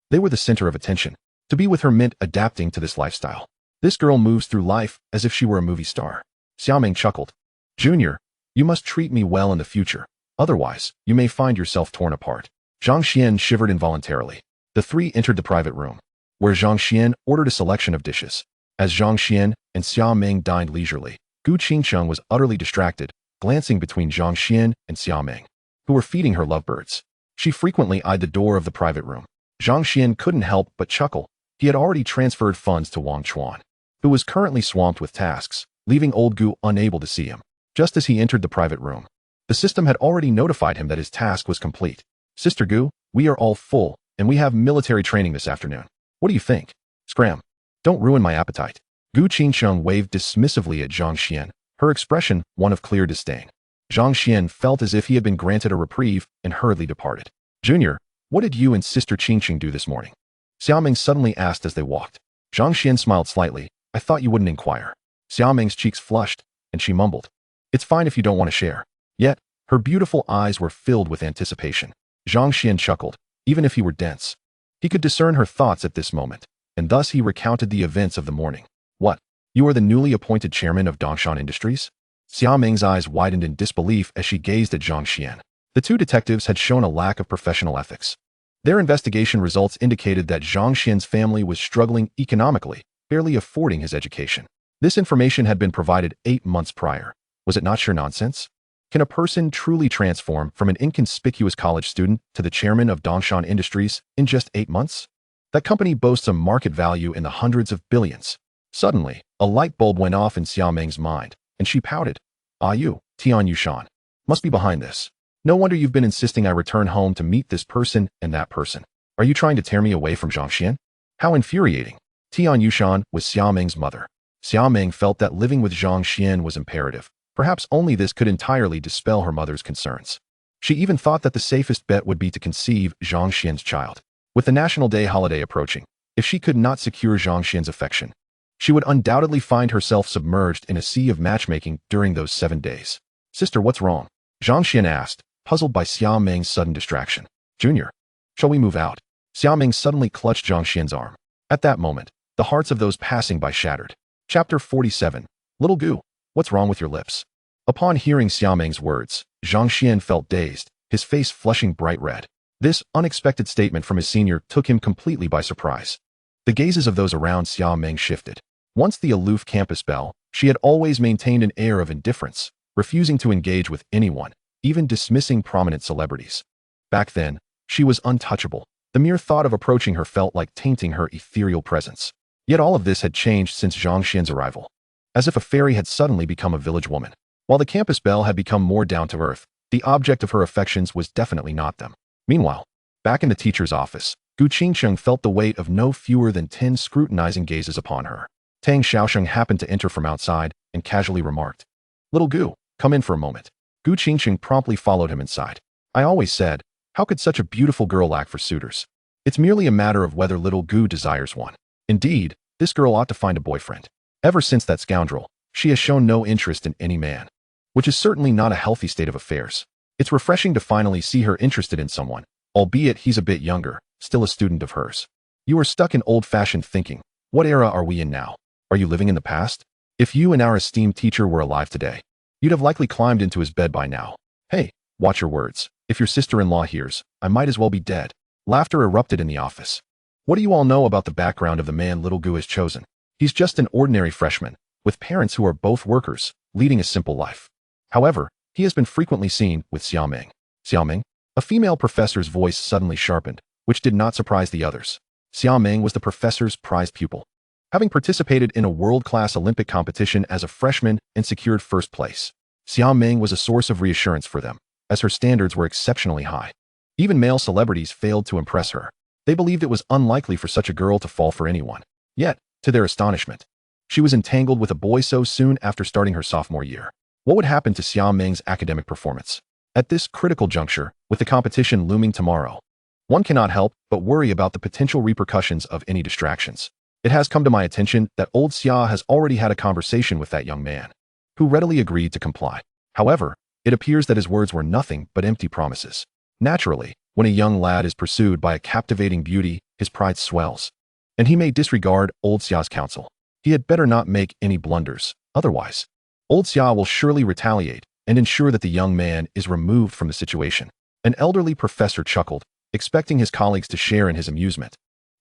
they were the center of attention. To be with her meant adapting to this lifestyle. This girl moves through life as if she were a movie star. Xia Meng chuckled. Junior, you must treat me well in the future. Otherwise, you may find yourself torn apart. Zhang Xuan shivered involuntarily. The three entered the private room, where Zhang Xuan ordered a selection of dishes. As Zhang Xuan and Xia Meng dined leisurely, Gu Qingqing was utterly distracted, glancing between Zhang Xuan and Xia Meng, who were feeding her lovebirds. She frequently eyed the door of the private room. Zhang Xuan couldn't help but chuckle. He had already transferred funds to Zhang Xuan, who was currently swamped with tasks, leaving old Gu unable to see him. Just as he entered the private room, the system had already notified him that his task was complete. Sister Gu, we are all full, and we have military training this afternoon. What do you think? Scram. Don't ruin my appetite. Gu Qingsheng waved dismissively at Zhang Xuan, her expression one of clear disdain. Zhang Xuan felt as if he had been granted a reprieve and hurriedly departed. Junior, what did you and Sister Qingqing do this morning? Xia Meng suddenly asked as they walked. Zhang Xuan smiled slightly. I thought you wouldn't inquire. Xia Meng's cheeks flushed, and she mumbled. It's fine if you don't want to share. Yet, her beautiful eyes were filled with anticipation. Zhang Xuan chuckled. Even if he were dense, he could discern her thoughts at this moment, and thus he recounted the events of the morning. What? You are the newly appointed chairman of Dongshan Industries? Xia Meng's eyes widened in disbelief as she gazed at Zhang Xuan. The two detectives had shown a lack of professional ethics. Their investigation results indicated that Zhang Xuan's family was struggling economically, barely affording his education. This information had been provided 8 months prior. Was it not sheer nonsense? Can a person truly transform from an inconspicuous college student to the chairman of Dongshan Industries in just 8 months? That company boasts a market value in the hundreds of billions. Suddenly, a light bulb went off in Xia Meng's mind, and she pouted. Ah, you, Tian Yushan, must be behind this. No wonder you've been insisting I return home to meet this person and that person. Are you trying to tear me away from Zhang Xuan? How infuriating. Tian Yushan was Xia Meng's mother. Xia Meng felt that living with Zhang Xuan was imperative. Perhaps only this could entirely dispel her mother's concerns. She even thought that the safest bet would be to conceive Zhang Xuan's child. With the National Day holiday approaching, if she could not secure Zhang Xuan's affection, she would undoubtedly find herself submerged in a sea of matchmaking during those 7 days. Sister, what's wrong? Zhang Xuan asked, puzzled by Xia Meng's sudden distraction. Junior, shall we move out? Xia Meng suddenly clutched Zhang Xuan's arm. At that moment, the hearts of those passing by shattered. Chapter 47. Little Gu, what's wrong with your lips? Upon hearing Xia Meng's words, Zhang Xuan felt dazed, his face flushing bright red. This unexpected statement from his senior took him completely by surprise. The gazes of those around Xia Meng shifted. Once the aloof campus belle, she had always maintained an air of indifference, refusing to engage with anyone, even dismissing prominent celebrities. Back then, she was untouchable. The mere thought of approaching her felt like tainting her ethereal presence. Yet all of this had changed since Zhang Xuan's arrival. As if a fairy had suddenly become a village woman. While the campus belle had become more down-to-earth, the object of her affections was definitely not them. Meanwhile, back in the teacher's office, Gu Qingsheng felt the weight of no fewer than 10 scrutinizing gazes upon her. Tang Xiaosheng happened to enter from outside and casually remarked, Little Gu, come in for a moment. Gu Qingsheng promptly followed him inside. I always said, how could such a beautiful girl lack for suitors? It's merely a matter of whether little Gu desires one. Indeed, this girl ought to find a boyfriend. Ever since that scoundrel, she has shown no interest in any man, which is certainly not a healthy state of affairs. It's refreshing to finally see her interested in someone, albeit he's a bit younger, still a student of hers. You are stuck in old-fashioned thinking. What era are we in now? Are you living in the past? If you and our esteemed teacher were alive today, you'd have likely climbed into his bed by now. Hey, watch your words. If your sister-in-law hears, I might as well be dead. Laughter erupted in the office. What do you all know about the background of the man little Gu has chosen? He's just an ordinary freshman, with parents who are both workers, leading a simple life. However, he has been frequently seen with Xia Meng. Xia Meng? A female professor's voice suddenly sharpened, which did not surprise the others. Xia Meng was the professor's prized pupil. Having participated in a world-class Olympic competition as a freshman and secured first place, Xia Meng was a source of reassurance for them, as her standards were exceptionally high. Even male celebrities failed to impress her. They believed it was unlikely for such a girl to fall for anyone. Yet, to their astonishment, she was entangled with a boy so soon after starting her sophomore year. What would happen to Xia Meng's academic performance? At this critical juncture, with the competition looming tomorrow, one cannot help but worry about the potential repercussions of any distractions. It has come to my attention that old Xia has already had a conversation with that young man, who readily agreed to comply. However, it appears that his words were nothing but empty promises. Naturally, when a young lad is pursued by a captivating beauty, his pride swells, and he may disregard old Xia's counsel. He had better not make any blunders, otherwise, old Xia will surely retaliate and ensure that the young man is removed from the situation. An elderly professor chuckled, expecting his colleagues to share in his amusement,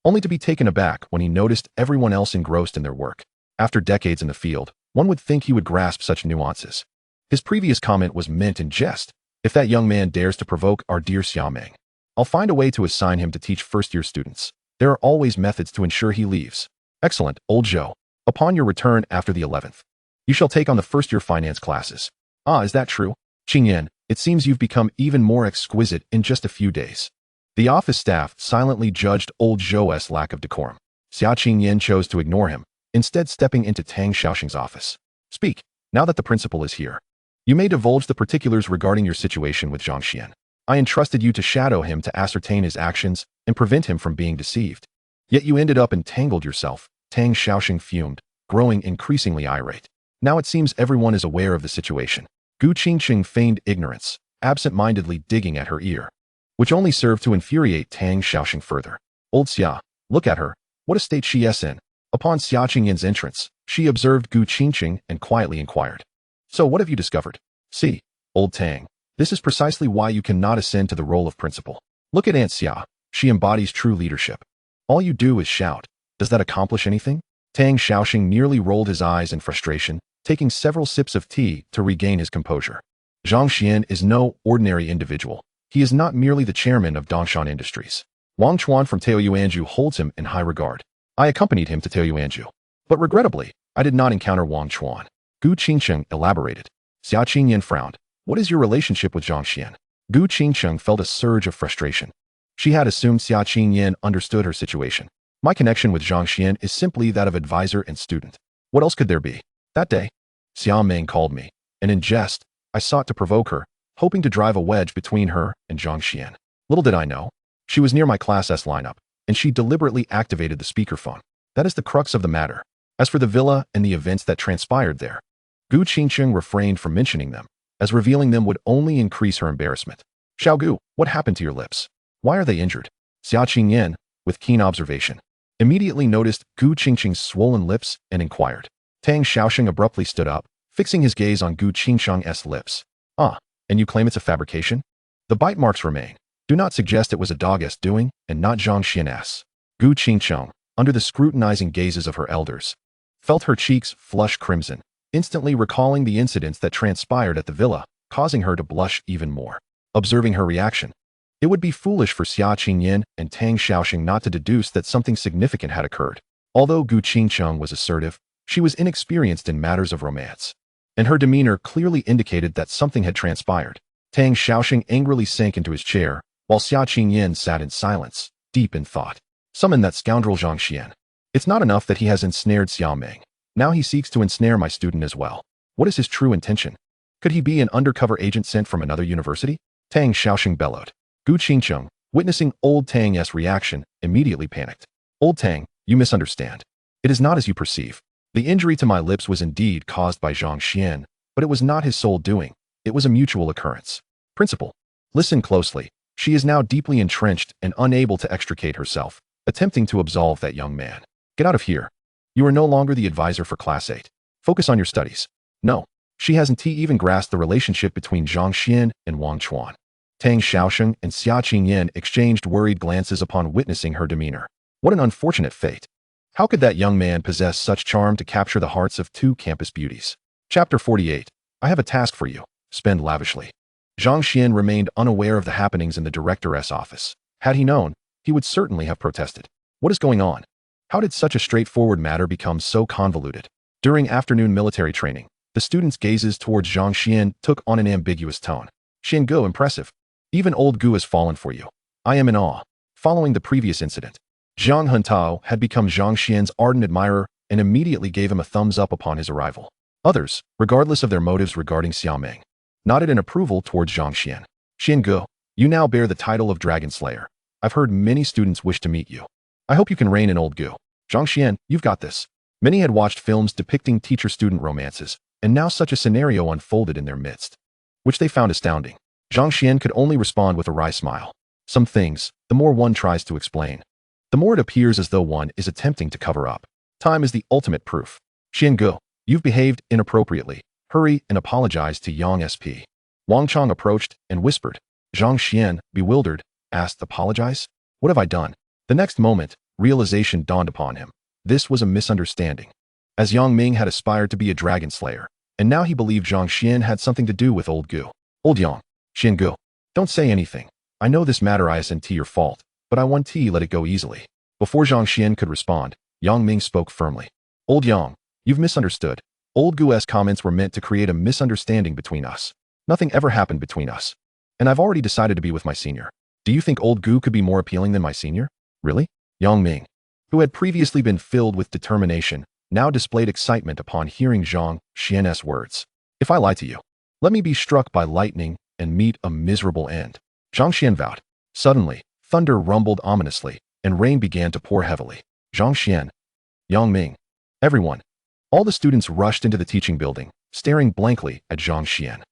only to be taken aback when he noticed everyone else engrossed in their work. After decades in the field, one would think he would grasp such nuances. His previous comment was meant in jest. If that young man dares to provoke our dear Xia Meng, I'll find a way to assign him to teach first-year students. There are always methods to ensure he leaves. Excellent, old Zhou. Upon your return after the 11th, you shall take on the first-year finance classes. Ah, is that true? Qingyan, it seems you've become even more exquisite in just a few days. The office staff silently judged old Zhou's lack of decorum. Xia Qingyan chose to ignore him, instead stepping into Tang Xiaoxing's office. Speak, now that the principal is here. You may divulge the particulars regarding your situation with Zhang Xuan. I entrusted you to shadow him to ascertain his actions and prevent him from being deceived. Yet you ended up entangled yourself. Tang Xiaoxing fumed, growing increasingly irate. Now it seems everyone is aware of the situation. Gu Qingqing feigned ignorance, absent-mindedly digging at her ear, which only served to infuriate Tang Xiaoxing further. Old Xia, look at her. What a state she is in. Upon Xia Qingyan's entrance, she observed Gu Qingqing and quietly inquired. So what have you discovered? See, old Tang, this is precisely why you cannot ascend to the role of principal. Look at Aunt Xia. She embodies true leadership. All you do is shout. Does that accomplish anything? Tang Xiaoxing nearly rolled his eyes in frustration, taking several sips of tea to regain his composure. Zhang Xuan is no ordinary individual. He is not merely the chairman of Dongshan Industries. Wang Chuan from Taoyuanju holds him in high regard. I accompanied him to Taoyuanju. But regrettably, I did not encounter Wang Chuan. Gu Qingqing elaborated. Xia Qingyan frowned. What is your relationship with Zhang Xuan? Gu Qingqing felt a surge of frustration. She had assumed Xia Qingyan understood her situation. My connection with Zhang Xuan is simply that of advisor and student. What else could there be? That day, Xia Meng called me, and in jest, I sought to provoke her, hoping to drive a wedge between her and Zhang Xuan. Little did I know, she was near my Class S lineup, and she deliberately activated the speakerphone. That is the crux of the matter. As for the villa and the events that transpired there, Gu Qingqing refrained from mentioning them, as revealing them would only increase her embarrassment. Xiao Gu, what happened to your lips? Why are they injured? Xia Qingyan, with keen observation, immediately noticed Gu Qingqing's swollen lips and inquired. Tang Xiaoxing abruptly stood up, fixing his gaze on Gu Qingqing's lips. Ah, and you claim it's a fabrication? The bite marks remain. Do not suggest it was a dog's doing and not Zhang Xuan's. Gu Qingqing, under the scrutinizing gazes of her elders, felt her cheeks flush crimson, instantly recalling the incidents that transpired at the villa, causing her to blush even more. Observing her reaction, it would be foolish for Xia Qingyan and Tang Xiaoxing not to deduce that something significant had occurred. Although Gu Qingqing was assertive, she was inexperienced in matters of romance, and her demeanor clearly indicated that something had transpired. Tang Xiaoxing angrily sank into his chair, while Xia Qingyan sat in silence, deep in thought. Summon that scoundrel Zhang Xuan. It's not enough that he has ensnared Xia Meng. Now he seeks to ensnare my student as well. What is his true intention? Could he be an undercover agent sent from another university? Tang Xiaoxing bellowed. Gu Qingqing, witnessing old Tang's reaction, immediately panicked. Old Tang, you misunderstand. It is not as you perceive. The injury to my lips was indeed caused by Zhang Xuan, but it was not his sole doing. It was a mutual occurrence. Principal, listen closely. She is now deeply entrenched and unable to extricate herself, attempting to absolve that young man. Get out of here. You are no longer the advisor for Class 8. Focus on your studies. No, she hasn't even grasped the relationship between Zhang Xuan and Wang Chuan. Tang Xiaoxing and Xia Qingyan exchanged worried glances upon witnessing her demeanor. What an unfortunate fate. How could that young man possess such charm to capture the hearts of two campus beauties? Chapter 48. I have a task for you. Spend lavishly. Zhang Xuan remained unaware of the happenings in the director's office. Had he known, he would certainly have protested. What is going on? How did such a straightforward matter become so convoluted? During afternoon military training, the students' gazes towards Zhang Xuan took on an ambiguous tone. Xian Gu, impressive. Even old Gu has fallen for you. I am in awe. Following the previous incident, Zhang Huntao had become Zhang Xian's ardent admirer and immediately gave him a thumbs up upon his arrival. Others, regardless of their motives regarding Xia Meng, nodded in approval towards Zhang Xuan. Xian Gu, you now bear the title of Dragon Slayer. I've heard many students wish to meet you. I hope you can rein in old Gu. Zhang Xuan, you've got this. Many had watched films depicting teacher-student romances, and now such a scenario unfolded in their midst, which they found astounding. Zhang Xuan could only respond with a wry smile. Some things, the more one tries to explain, the more it appears as though one is attempting to cover up. Time is the ultimate proof. Xian Gu, you've behaved inappropriately. Hurry and apologize to Yang SP. Wang Chong approached and whispered. Zhang Xuan, bewildered, asked, apologize? What have I done? The next moment, realization dawned upon him. This was a misunderstanding. As Yang Ming had aspired to be a dragon slayer, and now he believed Zhang Xuan had something to do with old Gu. Old Yang, Xian Gu, don't say anything. I know this matter isn't your fault, but I want to let it go easily. Before Zhang Xuan could respond, Yang Ming spoke firmly. Old Yang, you've misunderstood. Old Gu's comments were meant to create a misunderstanding between us. Nothing ever happened between us. And I've already decided to be with my senior. Do you think old Gu could be more appealing than my senior? Really? Yang Ming, who had previously been filled with determination, now displayed excitement upon hearing Zhang Xuan's words. If I lie to you, let me be struck by lightning and meet a miserable end. Zhang Xuan vowed. Suddenly, thunder rumbled ominously, and rain began to pour heavily. Zhang Xuan, Yang Ming, everyone. All the students rushed into the teaching building, staring blankly at Zhang Xuan.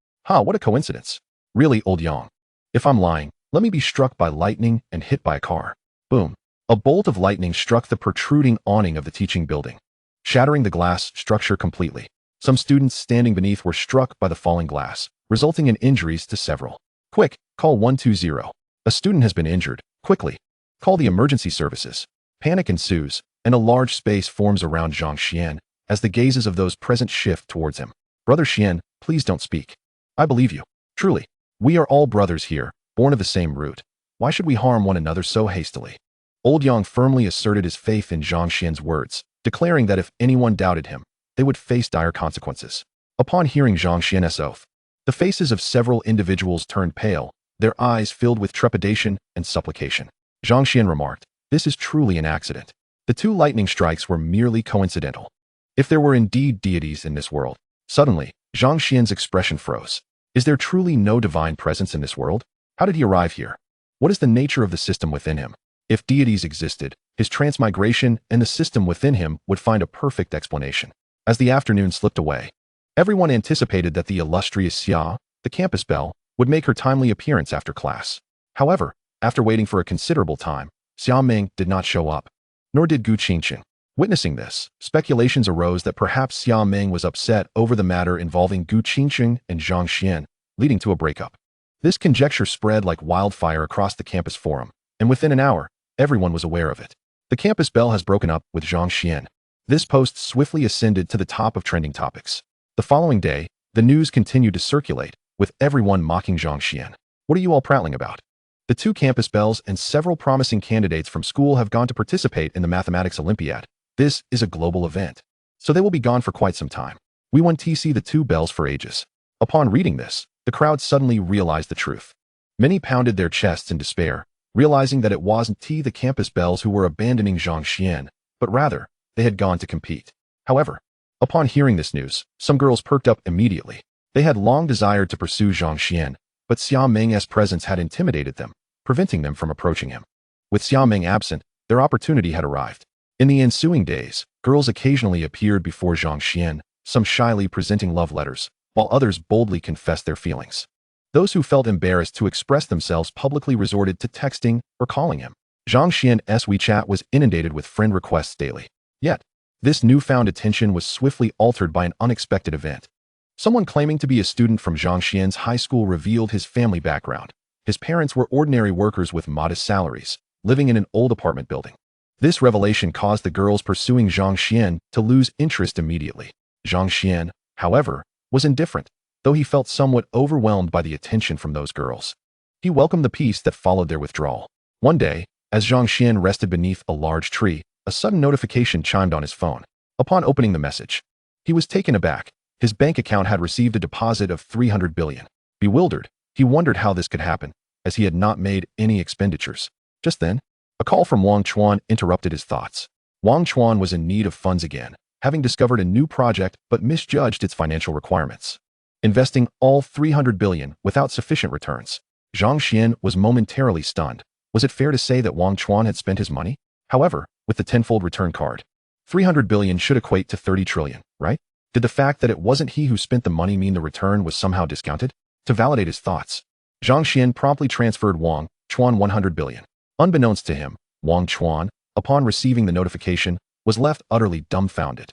What a coincidence. Really, old Yang. If I'm lying, let me be struck by lightning and hit by a car. Boom. A bolt of lightning struck the protruding awning of the teaching building, shattering the glass structure completely. Some students standing beneath were struck by the falling glass, resulting in injuries to several. Quick, call 120. A student has been injured. Quickly, call the emergency services. Panic ensues, and a large space forms around Zhang Xuan as the gazes of those present shift towards him. Brother Xuan, please don't speak. I believe you. Truly, we are all brothers here, born of the same root. Why should we harm one another so hastily? Old Yang firmly asserted his faith in Zhang Xuan's words, declaring that if anyone doubted him, they would face dire consequences. Upon hearing Zhang Xuan's oath, the faces of several individuals turned pale, their eyes filled with trepidation and supplication. Zhang Xuan remarked, "This is truly an accident. The two lightning strikes were merely coincidental. If there were indeed deities in this world." Suddenly, Zhang Xuan's expression froze. Is there truly no divine presence in this world? How did he arrive here? What is the nature of the system within him? If deities existed, his transmigration and the system within him would find a perfect explanation. As the afternoon slipped away, everyone anticipated that the illustrious Xia, the campus belle, would make her timely appearance after class. However, after waiting for a considerable time, Xia Meng did not show up, nor did Gu Qingqing. Witnessing this, speculations arose that perhaps Xia Meng was upset over the matter involving Gu Qingqing and Zhang Xuan, leading to a breakup. This conjecture spread like wildfire across the campus forum, and within an hour, everyone was aware of it. The campus belle has broken up with Zhang Xuan. This post swiftly ascended to the top of trending topics. The following day, the news continued to circulate, with everyone mocking Zhang Xuan. What are you all prattling about? The two campus belles and several promising candidates from school have gone to participate in the Mathematics Olympiad. This is a global event, so they will be gone for quite some time. We want to see the two belles for ages. Upon reading this, the crowd suddenly realized the truth. Many pounded their chests in despair, realizing that it wasn't the campus belles who were abandoning Zhang Xuan, but rather, they had gone to compete. However, upon hearing this news, some girls perked up immediately. They had long desired to pursue Zhang Xuan, but Xia Meng's presence had intimidated them, preventing them from approaching him. With Xia Meng absent, their opportunity had arrived. In the ensuing days, girls occasionally appeared before Zhang Xuan, some shyly presenting love letters, while others boldly confessed their feelings. Those who felt embarrassed to express themselves publicly resorted to texting or calling him. Zhang Xuan's WeChat was inundated with friend requests daily. Yet, this newfound attention was swiftly altered by an unexpected event. Someone claiming to be a student from Zhang Xuan's high school revealed his family background. His parents were ordinary workers with modest salaries, living in an old apartment building. This revelation caused the girls pursuing Zhang Xuan to lose interest immediately. Zhang Xuan, however, was indifferent, though he felt somewhat overwhelmed by the attention from those girls. He welcomed the peace that followed their withdrawal. One day, as Zhang Xuan rested beneath a large tree, a sudden notification chimed on his phone. Upon opening the message, he was taken aback. His bank account had received a deposit of 300 billion. Bewildered, he wondered how this could happen, as he had not made any expenditures. Just then, a call from Wang Chuan interrupted his thoughts. Wang Chuan was in need of funds again, having discovered a new project but misjudged its financial requirements, investing all 300 billion without sufficient returns. Zhang Xuan was momentarily stunned. Was it fair to say that Wang Chuan had spent his money? However, with the tenfold return card, 300 billion should equate to 30 trillion, right? Did the fact that it wasn't he who spent the money mean the return was somehow discounted? To validate his thoughts, Zhang Xuan promptly transferred Wang Chuan 100 billion. Unbeknownst to him, Wang Chuan, upon receiving the notification, was left utterly dumbfounded.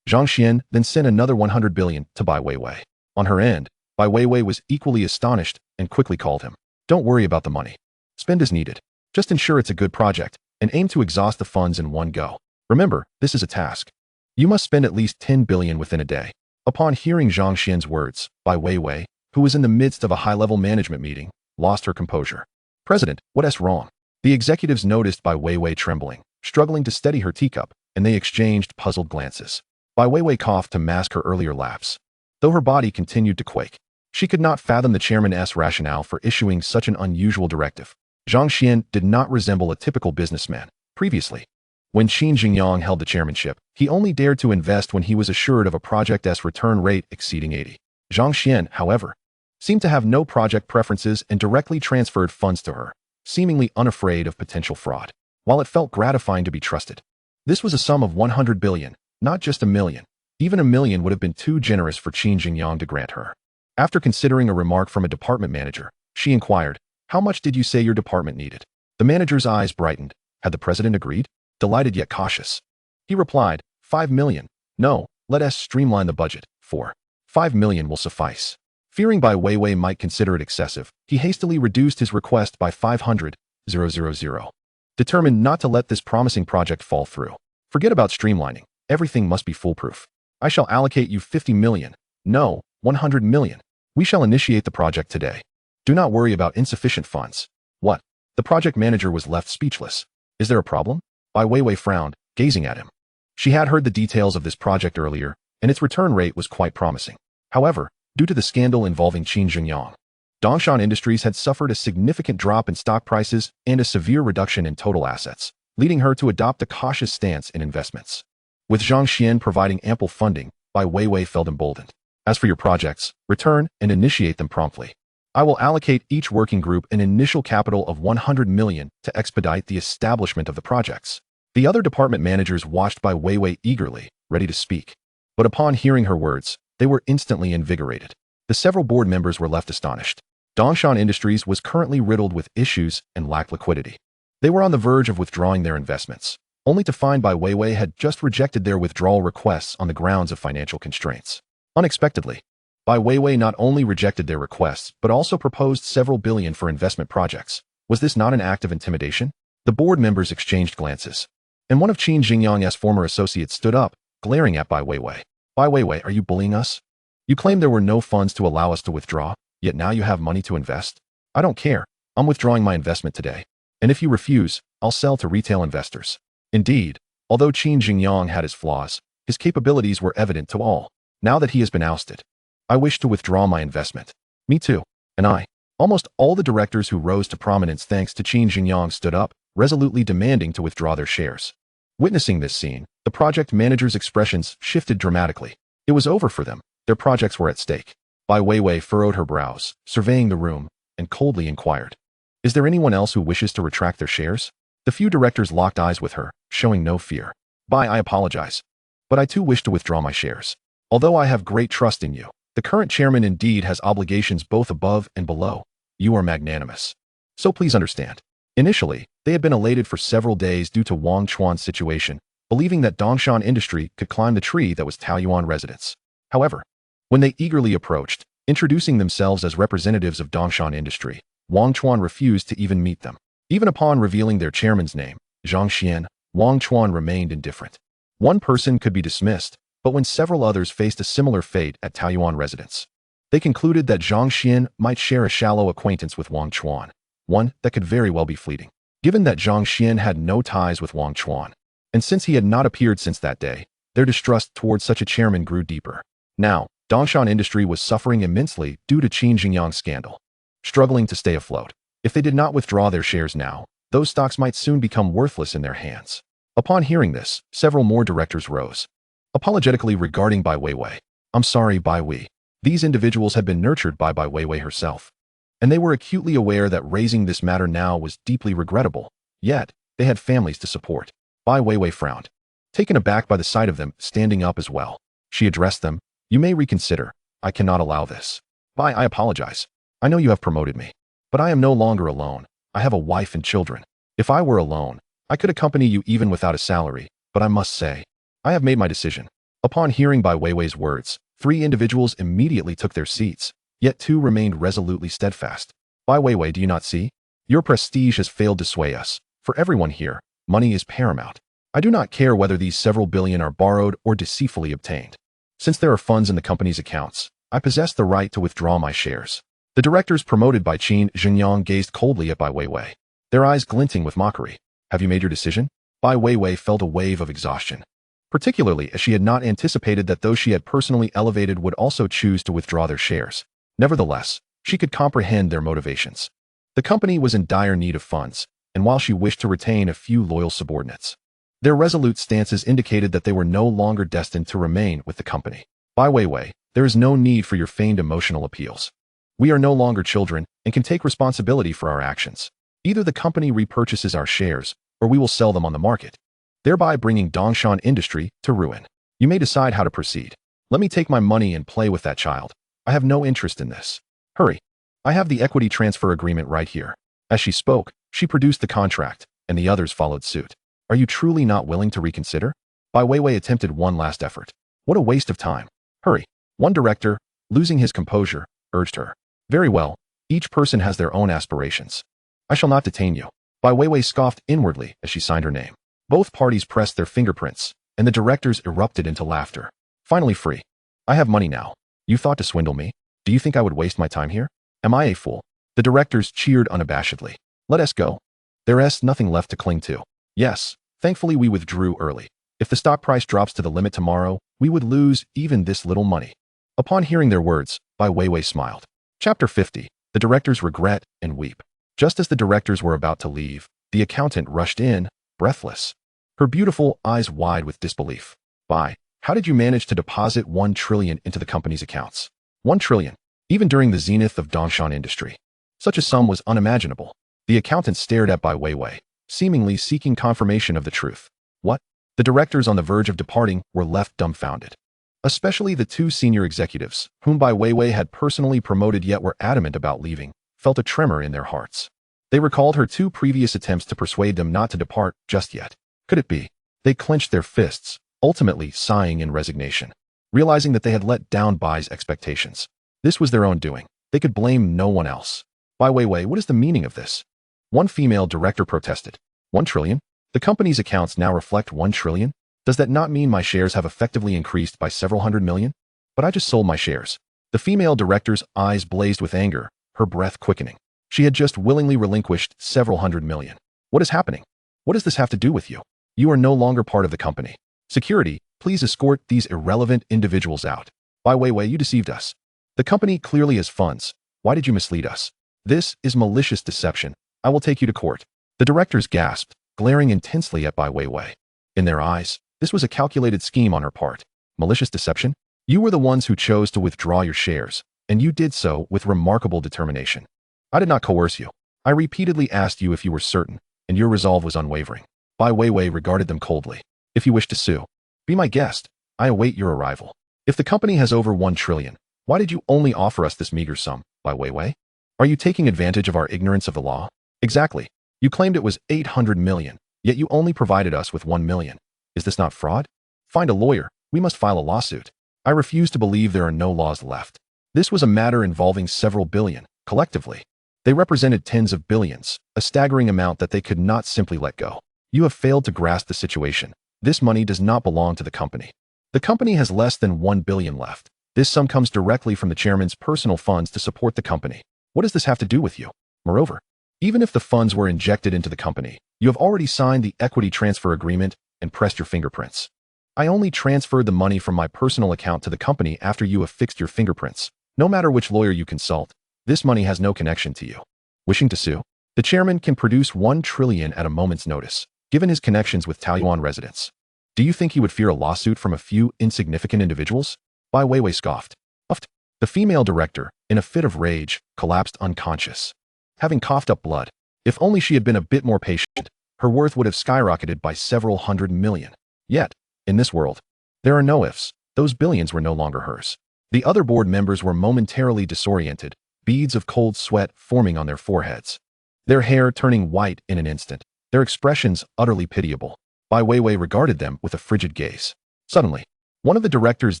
Zhang Xuan then sent another 100 billion to Bai Weiwei. On her end, Bai Weiwei was equally astonished and quickly called him. Don't worry about the money. Spend as needed. Just ensure it's a good project and aim to exhaust the funds in one go. Remember, this is a task. You must spend at least 10 billion within a day. Upon hearing Zhang Xuan's words, Bai Weiwei, who was in the midst of a high-level management meeting, lost her composure. President, what's wrong? The executives noticed Bai Weiwei trembling, struggling to steady her teacup, and they exchanged puzzled glances. Bai Weiwei coughed to mask her earlier lapse. Though her body continued to quake, she could not fathom the chairman's rationale for issuing such an unusual directive. Zhang Xuan did not resemble a typical businessman. Previously, when Qin Jingyang held the chairmanship, he only dared to invest when he was assured of a project's return rate exceeding 80. Zhang Xuan, however, seemed to have no project preferences and directly transferred funds to her, seemingly unafraid of potential fraud. While it felt gratifying to be trusted, this was a sum of 100 billion, not just a million. Even a million would have been too generous for Qin Jingyang to grant her. After considering a remark from a department manager, she inquired, "How much did you say your department needed?" The manager's eyes brightened. Had the president agreed? Delighted yet cautious. He replied, 5 million. No, let us streamline the budget. 5 million will suffice. Fearing Bai Weiwei might consider it excessive, he hastily reduced his request by 500,000. Determined not to let this promising project fall through. Forget about streamlining. Everything must be foolproof. I shall allocate you 50 million. No, 100 million. We shall initiate the project today. Do not worry about insufficient funds. What? The project manager was left speechless. Is there a problem? Bai Weiwei frowned, gazing at him. She had heard the details of this project earlier, and its return rate was quite promising. However, due to the scandal involving Qin Jingyang, Dongshan Industries had suffered a significant drop in stock prices and a severe reduction in total assets, leading her to adopt a cautious stance in investments. With Zhang Xuan providing ample funding, Bai Weiwei felt emboldened. As for your projects, return and initiate them promptly. I will allocate each working group an initial capital of 100 million to expedite the establishment of the projects. The other department managers watched Bai Weiwei eagerly, ready to speak. But upon hearing her words, they were instantly invigorated. The several board members were left astonished. Dongshan Industries was currently riddled with issues and lacked liquidity. They were on the verge of withdrawing their investments, only to find Bai Weiwei had just rejected their withdrawal requests on the grounds of financial constraints. Unexpectedly, Bai Weiwei not only rejected their requests, but also proposed several billion for investment projects. Was this not an act of intimidation? The board members exchanged glances, and one of Qin Jingyang's former associates stood up, glaring at Bai Weiwei. Bai Weiwei, are you bullying us? You claimed there were no funds to allow us to withdraw, yet now you have money to invest? I don't care. I'm withdrawing my investment today. And if you refuse, I'll sell to retail investors. Indeed, although Qin Jingyang had his flaws, his capabilities were evident to all. Now that he has been ousted, I wish to withdraw my investment. Me too. And I. Almost all the directors who rose to prominence thanks to Qin Jingyang stood up, resolutely demanding to withdraw their shares. Witnessing this scene, the project manager's expressions shifted dramatically. It was over for them. Their projects were at stake. Bai Weiwei furrowed her brows, surveying the room, and coldly inquired, "Is there anyone else who wishes to retract their shares?" The few directors locked eyes with her, showing no fear. "Bai, I apologize, but I too wish to withdraw my shares. Although I have great trust in you, the current chairman indeed has obligations both above and below. You are magnanimous. So please understand." Initially, they had been elated for several days due to Wang Chuan's situation, believing that Dongshan Industry could climb the tree that was Taoyuan residents. However, when they eagerly approached, introducing themselves as representatives of Dongshan Industry, Wang Chuan refused to even meet them. Even upon revealing their chairman's name, Zhang Xuan, Wang Chuan remained indifferent. One person could be dismissed, but when several others faced a similar fate at Taoyuan residents, they concluded that Zhang Xuan might share a shallow acquaintance with Wang Chuan, one that could very well be fleeting. Given that Zhang Xuan had no ties with Wang Chuan, and since he had not appeared since that day, their distrust towards such a chairman grew deeper. Now, Dongshan Industry was suffering immensely due to Qin Jingyang's scandal, struggling to stay afloat. If they did not withdraw their shares now, those stocks might soon become worthless in their hands. Upon hearing this, several more directors rose, apologetically regarding Bai Weiwei. "I'm sorry, Bai Wei." These individuals had been nurtured by Bai Weiwei herself, and they were acutely aware that raising this matter now was deeply regrettable. Yet, they had families to support. Bai Weiwei frowned, taken aback by the sight of them standing up as well. She addressed them, "You may reconsider. I cannot allow this. Bai, I apologize. I know you have promoted me, but I am no longer alone. I have a wife and children. If I were alone, I could accompany you even without a salary, but I must say, I have made my decision." Upon hearing Bai Weiwei's words, 3 individuals immediately took their seats, yet 2 remained resolutely steadfast. "Bai Weiwei, do you not see? Your prestige has failed to sway us. For everyone here, money is paramount. I do not care whether these several billion are borrowed or deceitfully obtained. Since there are funds in the company's accounts, I possess the right to withdraw my shares." The directors promoted by Qin Jingyang gazed coldly at Bai Weiwei, their eyes glinting with mockery. "Have you made your decision?" Bai Weiwei felt a wave of exhaustion, particularly as she had not anticipated that those she had personally elevated would also choose to withdraw their shares. Nevertheless, she could comprehend their motivations. The company was in dire need of funds, and while she wished to retain a few loyal subordinates, their resolute stances indicated that they were no longer destined to remain with the company. Bai Weiwei, there is no need for your feigned emotional appeals. We are no longer children and can take responsibility for our actions. Either the company repurchases our shares, or we will sell them on the market, thereby bringing Dongshan Industry to ruin. You may decide how to proceed. Let me take my money and play with that child. I have no interest in this. Hurry. I have the equity transfer agreement right here. As she spoke, she produced the contract, and the others followed suit. Are you truly not willing to reconsider? Bai Weiwei attempted one last effort. What a waste of time. Hurry. One director, losing his composure, urged her. Very well. Each person has their own aspirations. I shall not detain you. Bai Weiwei scoffed inwardly as she signed her name. Both parties pressed their fingerprints, and the directors erupted into laughter. Finally free. I have money now. You thought to swindle me? Do you think I would waste my time here? Am I a fool? The directors cheered unabashedly. Let us go. There is nothing left to cling to. Yes, thankfully we withdrew early. If the stock price drops to the limit tomorrow, we would lose even this little money. Upon hearing their words, Bai Weiwei smiled. Chapter 50. The directors regret and weep. Just as the directors were about to leave, the accountant rushed in, breathless, her beautiful eyes wide with disbelief. Bai, how did you manage to deposit 1 trillion into the company's accounts? 1 trillion, even during the zenith of Dongshan Industry. Such a sum was unimaginable. The accountant stared at Bai Weiwei, seemingly seeking confirmation of the truth. What? The directors on the verge of departing were left dumbfounded. Especially the 2 senior executives, whom Bai Weiwei had personally promoted yet were adamant about leaving, felt a tremor in their hearts. They recalled her 2 previous attempts to persuade them not to depart just yet. Could it be? They clenched their fists, ultimately sighing in resignation, realizing that they had let down Bai's expectations. This was their own doing. They could blame no one else. Bai Weiwei, what is the meaning of this? One female director protested. 1 trillion? The company's accounts now reflect 1 trillion? Does that not mean my shares have effectively increased by several hundred million? But I just sold my shares. The female director's eyes blazed with anger, her breath quickening. She had just willingly relinquished several hundred million. What is happening? What does this have to do with you? You are no longer part of the company. Security, please escort these irrelevant individuals out. Bai Weiwei, you deceived us. The company clearly has funds. Why did you mislead us? This is malicious deception. I will take you to court. The directors gasped, glaring intensely at Bai Weiwei. In their eyes, this was a calculated scheme on her part. Malicious deception? You were the ones who chose to withdraw your shares, and you did so with remarkable determination. I did not coerce you. I repeatedly asked you if you were certain, and your resolve was unwavering. Bai Weiwei regarded them coldly. If you wish to sue, be my guest. I await your arrival. If the company has over 1 trillion, why did you only offer us this meager sum, Bai Weiwei? Are you taking advantage of our ignorance of the law? Exactly. You claimed it was 800 million, yet you only provided us with 1 million. Is this not fraud? Find a lawyer. We must file a lawsuit. I refuse to believe there are no laws left. This was a matter involving several billion, collectively. They represented tens of billions, a staggering amount that they could not simply let go. You have failed to grasp the situation. This money does not belong to the company. The company has less than 1 billion left. This sum comes directly from the chairman's personal funds to support the company. What does this have to do with you? Moreover, even if the funds were injected into the company, you have already signed the equity transfer agreement and pressed your fingerprints. I only transferred the money from my personal account to the company after you have fixed your fingerprints. No matter which lawyer you consult, this money has no connection to you. Wishing to sue? The chairman can produce 1 trillion at a moment's notice, given his connections with Taoyuan residents. Do you think he would fear a lawsuit from a few insignificant individuals? Bai Weiwei scoffed. Uffed. The female director, in a fit of rage, collapsed unconscious, having coughed up blood. If only she had been a bit more patient, her worth would have skyrocketed by several hundred million. Yet, in this world, there are no ifs. Those billions were no longer hers. The other board members were momentarily disoriented, beads of cold sweat forming on their foreheads, their hair turning white in an instant, their expressions utterly pitiable. Bai Weiwei regarded them with a frigid gaze. Suddenly, one of the directors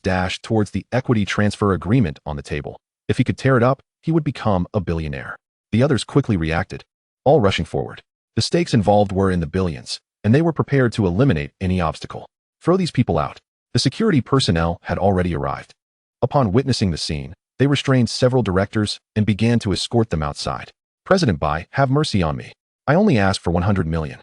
dashed towards the equity transfer agreement on the table. If he could tear it up, he would become a billionaire. The others quickly reacted, all rushing forward. The stakes involved were in the billions, and they were prepared to eliminate any obstacle. Throw these people out. The security personnel had already arrived. Upon witnessing the scene, they restrained several directors and began to escort them outside. President Bai, have mercy on me. I only asked for 100 million.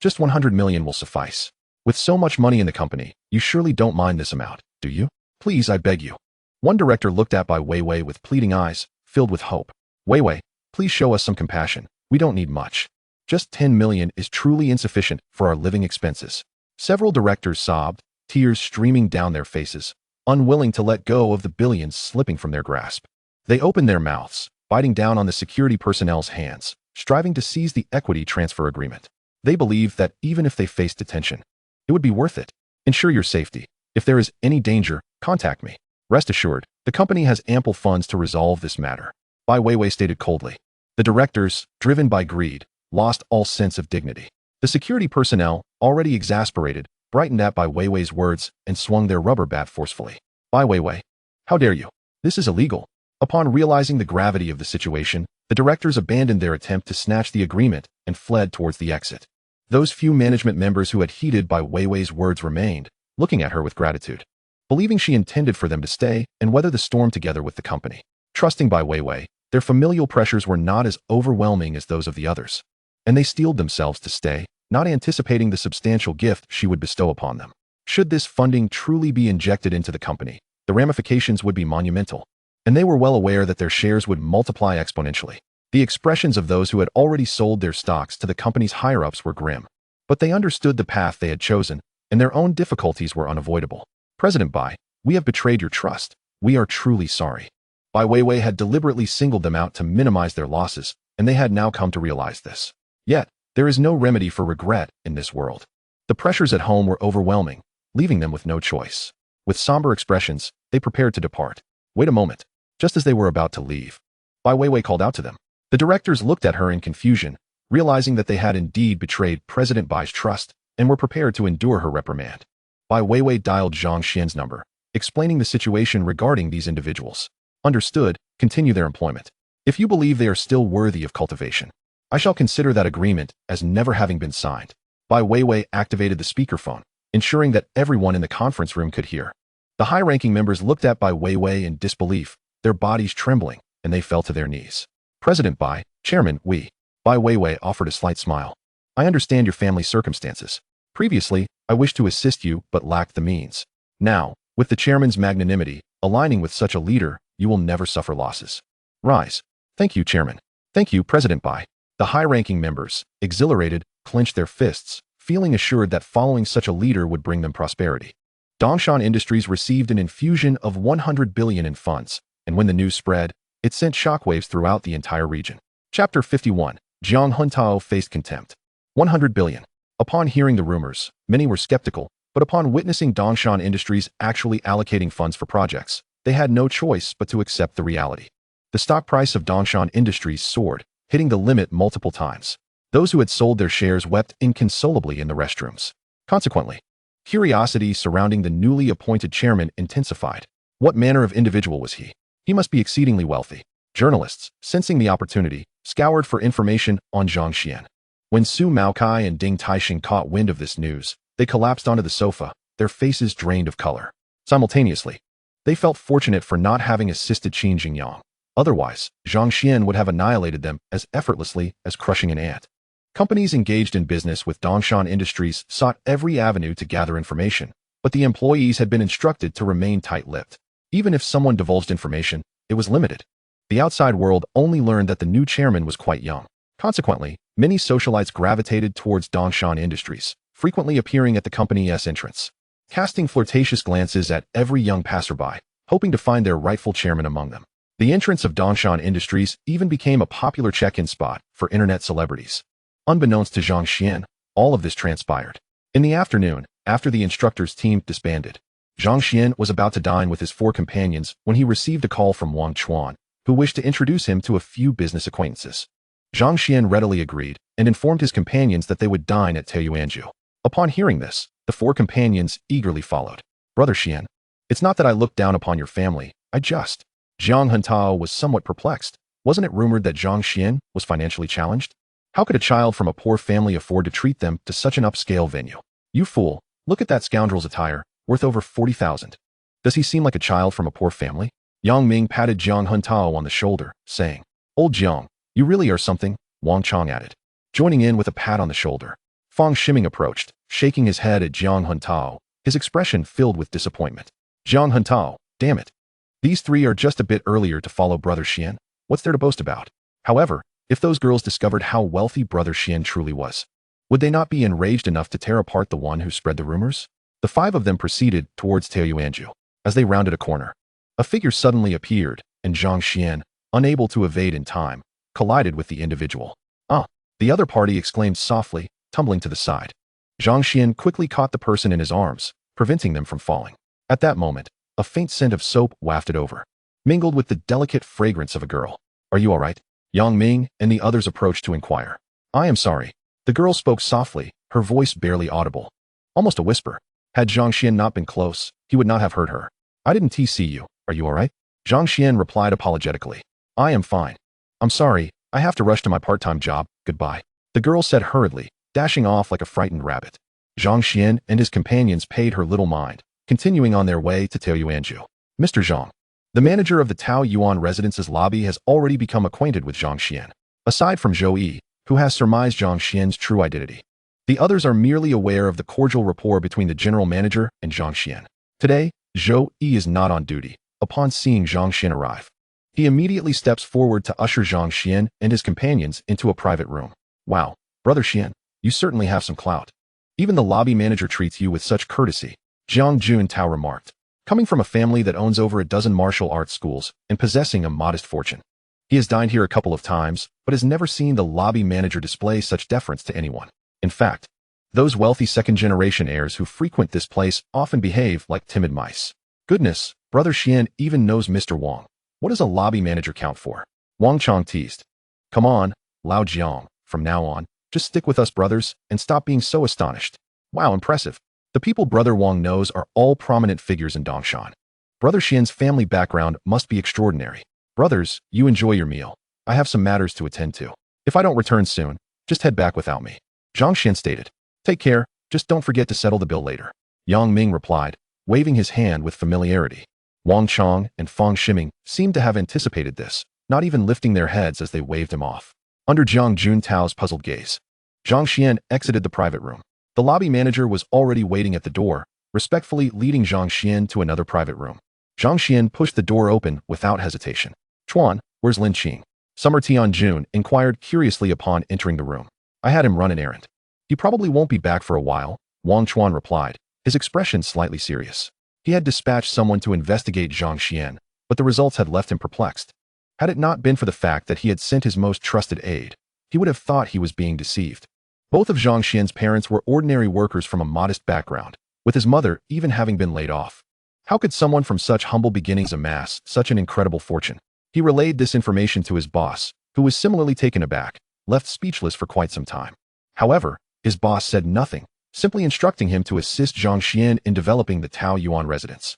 Just 100 million will suffice. With so much money in the company, you surely don't mind this amount, do you? Please, I beg you. One director looked at Bai Weiwei with pleading eyes, filled with hope. Weiwei, please show us some compassion. We don't need much. Just 10 million is truly insufficient for our living expenses. Several directors sobbed, tears streaming down their faces, unwilling to let go of the billions slipping from their grasp. They opened their mouths, biting down on the security personnel's hands, striving to seize the equity transfer agreement. They believed that even if they faced detention, it would be worth it. Ensure your safety. If there is any danger, contact me. Rest assured, the company has ample funds to resolve this matter. Bai Weiwei stated coldly. The directors, driven by greed, lost all sense of dignity. The security personnel, already exasperated, brightened at Bai Weiwei's words and swung their rubber bat forcefully. Bai Weiwei, how dare you? This is illegal. Upon realizing the gravity of the situation, the directors abandoned their attempt to snatch the agreement and fled towards the exit. Those few management members who had heeded Bai Weiwei's words remained, looking at her with gratitude, believing she intended for them to stay and weather the storm together with the company. Trusting Bai Weiwei, their familial pressures were not as overwhelming as those of the others, and they steeled themselves to stay, not anticipating the substantial gift she would bestow upon them. Should this funding truly be injected into the company, the ramifications would be monumental, and they were well aware that their shares would multiply exponentially. The expressions of those who had already sold their stocks to the company's higher-ups were grim, but they understood the path they had chosen, and their own difficulties were unavoidable. President Bai, we have betrayed your trust. We are truly sorry. Bai Weiwei had deliberately singled them out to minimize their losses, and they had now come to realize this. Yet, there is no remedy for regret in this world. The pressures at home were overwhelming, leaving them with no choice. With somber expressions, they prepared to depart. Wait a moment. Just as they were about to leave, Bai Weiwei called out to them. The directors looked at her in confusion, realizing that they had indeed betrayed President Bai's trust and were prepared to endure her reprimand. Bai Weiwei dialed Zhang Xuan's number, explaining the situation regarding these individuals. Understood, continue their employment. If you believe they are still worthy of cultivation, I shall consider that agreement as never having been signed. Bai Weiwei activated the speakerphone, ensuring that everyone in the conference room could hear. The high-ranking members looked at Bai Weiwei in disbelief, their bodies trembling, and they fell to their knees. President Bai, Chairman, Bai Weiwei offered a slight smile. I understand your family's circumstances. Previously, I wished to assist you but lacked the means. Now, with the chairman's magnanimity, aligning with such a leader, you will never suffer losses. Rise. Thank you, Chairman. Thank you, President Bai. The high-ranking members, exhilarated, clenched their fists, feeling assured that following such a leader would bring them prosperity. Dongshan Industries received an infusion of 100 billion in funds, and when the news spread, it sent shockwaves throughout the entire region. Chapter 51. Zhang Huntao faced contempt. 100 billion. Upon hearing the rumors, many were skeptical, but upon witnessing Dongshan Industries actually allocating funds for projects, they had no choice but to accept the reality. The stock price of Dongshan Industries soared, hitting the limit multiple times. Those who had sold their shares wept inconsolably in the restrooms. Consequently, curiosity surrounding the newly appointed chairman intensified. What manner of individual was he? He must be exceedingly wealthy. Journalists, sensing the opportunity, scoured for information on Zhang Xuan. When Su Maokai and Ding Taixing caught wind of this news, they collapsed onto the sofa, their faces drained of color. Simultaneously, they felt fortunate for not having assisted Qin Jingyang. Otherwise, Zhang Xuan would have annihilated them as effortlessly as crushing an ant. Companies engaged in business with Dongshan Industries sought every avenue to gather information, but the employees had been instructed to remain tight-lipped. Even if someone divulged information, it was limited. The outside world only learned that the new chairman was quite young. Consequently, many socialites gravitated towards Dongshan Industries, frequently appearing at the company's entrance, casting flirtatious glances at every young passerby, hoping to find their rightful chairman among them. The entrance of Dongshan Industries even became a popular check-in spot for internet celebrities. Unbeknownst to Zhang Xuan, all of this transpired. In the afternoon, after the instructors' team disbanded, Zhang Xuan was about to dine with his 4 companions when he received a call from Wang Chuan, who wished to introduce him to a few business acquaintances. Zhang Xuan readily agreed and informed his companions that they would dine at Taiyuanzhu. Upon hearing this, the 4 companions eagerly followed. Brother Xuan, it's not that I look down upon your family, I just... Zhang Huntao was somewhat perplexed. Wasn't it rumored that Zhang Xuan was financially challenged? How could a child from a poor family afford to treat them to such an upscale venue? You fool, look at that scoundrel's attire, worth over 40,000. Does he seem like a child from a poor family? Yang Ming patted Zhang Huntao on the shoulder, saying, Old Zhang, you really are something, Wang Chong added, joining in with a pat on the shoulder. Fang Ximing approached, shaking his head at Jiang Huntao, his expression filled with disappointment. Jiang Huntao, damn it. These three are just a bit earlier to follow Brother Xian. What's there to boast about? However, if those girls discovered how wealthy Brother Xian truly was, would they not be enraged enough to tear apart the one who spread the rumors? The five of them proceeded towards Taoyuanju. As they rounded a corner, a figure suddenly appeared, and Zhang Xuan, unable to evade in time, collided with the individual. Ah! The other party exclaimed softly, tumbling to the side. Zhang Xuan quickly caught the person in his arms, preventing them from falling. At that moment, a faint scent of soap wafted over, mingled with the delicate fragrance of a girl. Are you all right? Yang Ming and the others approached to inquire. I am sorry. The girl spoke softly, her voice barely audible. Almost a whisper. Had Zhang Xuan not been close, he would not have heard her. I didn't see you. Are you all right? Zhang Xuan replied apologetically. I am fine. I'm sorry, I have to rush to my part-time job. Goodbye. The girl said hurriedly, dashing off like a frightened rabbit. Zhang Xuan and his companions paid her little mind, continuing on their way to Taoyuanju. Mr. Zhang. The manager of the Tao Yuan residence's lobby has already become acquainted with Zhang Xuan. Aside from Zhou Yi, who has surmised Zhang Xian's true identity, the others are merely aware of the cordial rapport between the general manager and Zhang Xuan. Today, Zhou Yi is not on duty. Upon seeing Zhang Xuan arrive, he immediately steps forward to usher Zhang Xuan and his companions into a private room. Wow, Brother Xuan, you certainly have some clout. Even the lobby manager treats you with such courtesy, Jiang Juntao remarked. Coming from a family that owns over a dozen martial arts schools and possessing a modest fortune, he has dined here a couple of times, but has never seen the lobby manager display such deference to anyone. In fact, those wealthy second-generation heirs who frequent this place often behave like timid mice. Goodness, Brother Xian even knows Mr. Wang. What does a lobby manager count for? Wang Chong teased. Come on, Lao Jiang, from now on, just stick with us brothers and stop being so astonished. Wow, impressive. The people Brother Wang knows are all prominent figures in Dongshan. Brother Xian's family background must be extraordinary. Brothers, you enjoy your meal. I have some matters to attend to. If I don't return soon, just head back without me. Zhang Xuan stated. Take care, just don't forget to settle the bill later. Yang Ming replied, waving his hand with familiarity. Wang Chong and Fang Ximing seemed to have anticipated this, not even lifting their heads as they waved him off. Under Jiang Juntao's puzzled gaze, Zhang Xuan exited the private room. The lobby manager was already waiting at the door, respectfully leading Zhang Xuan to another private room. Zhang Xuan pushed the door open without hesitation. Chuan, where's Lin Qing? Summer Tianjun inquired curiously upon entering the room. I had him run an errand. He probably won't be back for a while, Wang Chuan replied, his expression slightly serious. He had dispatched someone to investigate Zhang Xuan, but the results had left him perplexed. Had it not been for the fact that he had sent his most trusted aide, he would have thought he was being deceived. Both of Zhang Xuan's parents were ordinary workers from a modest background, with his mother even having been laid off. How could someone from such humble beginnings amass such an incredible fortune? He relayed this information to his boss, who was similarly taken aback, left speechless for quite some time. However, his boss said nothing, simply instructing him to assist Zhang Xuan in developing the Tao Yuan residence,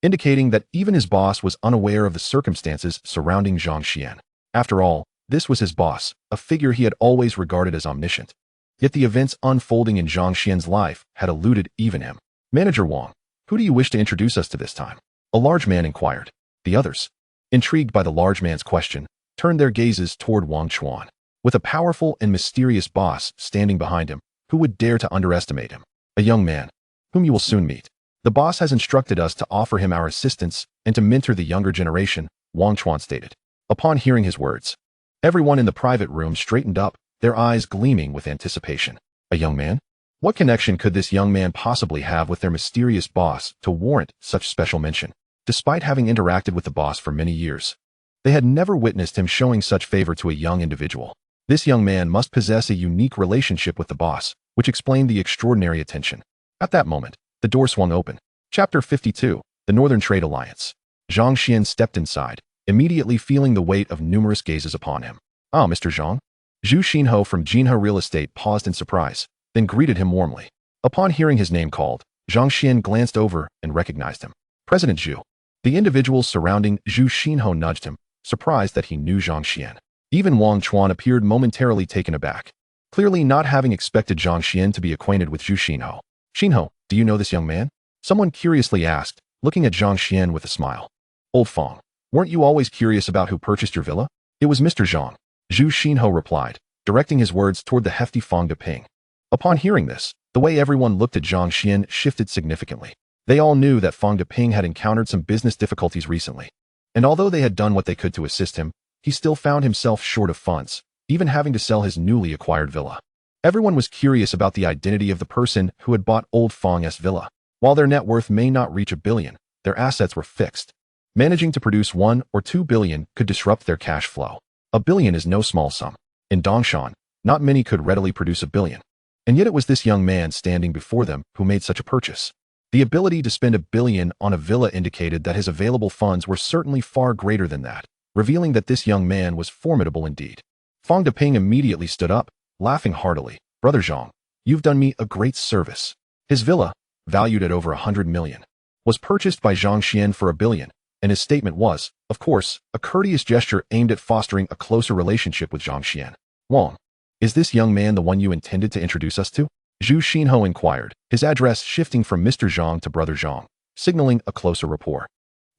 indicating that even his boss was unaware of the circumstances surrounding Zhang Xuan. After all, this was his boss, a figure he had always regarded as omniscient. Yet the events unfolding in Zhang Xuan's life had eluded even him. Manager Wang, who do you wish to introduce us to this time? A large man inquired. The others, intrigued by the large man's question, turned their gazes toward Wang Chuan. With a powerful and mysterious boss standing behind him, who would dare to underestimate him? A young man, whom you will soon meet. The boss has instructed us to offer him our assistance and to mentor the younger generation, Wang Chuan stated. Upon hearing his words, everyone in the private room straightened up, their eyes gleaming with anticipation. A young man? What connection could this young man possibly have with their mysterious boss to warrant such special mention? Despite having interacted with the boss for many years, they had never witnessed him showing such favor to a young individual. This young man must possess a unique relationship with the boss, which explained the extraordinary attention. At that moment, the door swung open. Chapter 52, The Northern Trade Alliance. Zhang Xuan stepped inside, immediately feeling the weight of numerous gazes upon him. Ah, Mr. Zhang? Zhu Xinho from Jinhe Real Estate paused in surprise, then greeted him warmly. Upon hearing his name called, Zhang Xuan glanced over and recognized him. President Zhu. The individuals surrounding Zhu Xinho nudged him, surprised that he knew Zhang Xuan. Even Wang Chuan appeared momentarily taken aback, clearly not having expected Zhang Xuan to be acquainted with Zhu Xinho. Xinho, do you know this young man? Someone curiously asked, looking at Zhang Xuan with a smile. Old Fang, weren't you always curious about who purchased your villa? It was Mr. Zhang. Zhu Xinho replied, directing his words toward the hefty Fang Deping. Upon hearing this, the way everyone looked at Zhang Xuan shifted significantly. They all knew that Fang Deping had encountered some business difficulties recently, and although they had done what they could to assist him, he still found himself short of funds, even having to sell his newly acquired villa. Everyone was curious about the identity of the person who had bought old Fang's villa. While their net worth may not reach $1 billion, their assets were fixed. Managing to produce 1 or 2 billion could disrupt their cash flow. $1 billion is no small sum. In Dongshan, not many could readily produce $1 billion. And yet it was this young man standing before them who made such a purchase. The ability to spend $1 billion on a villa indicated that his available funds were certainly far greater than that, revealing that this young man was formidable indeed. Fang Deping immediately stood up, laughing heartily. "Brother Zhang, you've done me a great service." His villa, valued at over 100 million, was purchased by Zhang Xuan for $1 billion, and his statement was, of course, a courteous gesture aimed at fostering a closer relationship with Zhang Xuan. "Wang, is this young man the one you intended to introduce us to?" Zhu Xinho inquired, his address shifting from Mr. Zhang to Brother Zhang, signaling a closer rapport.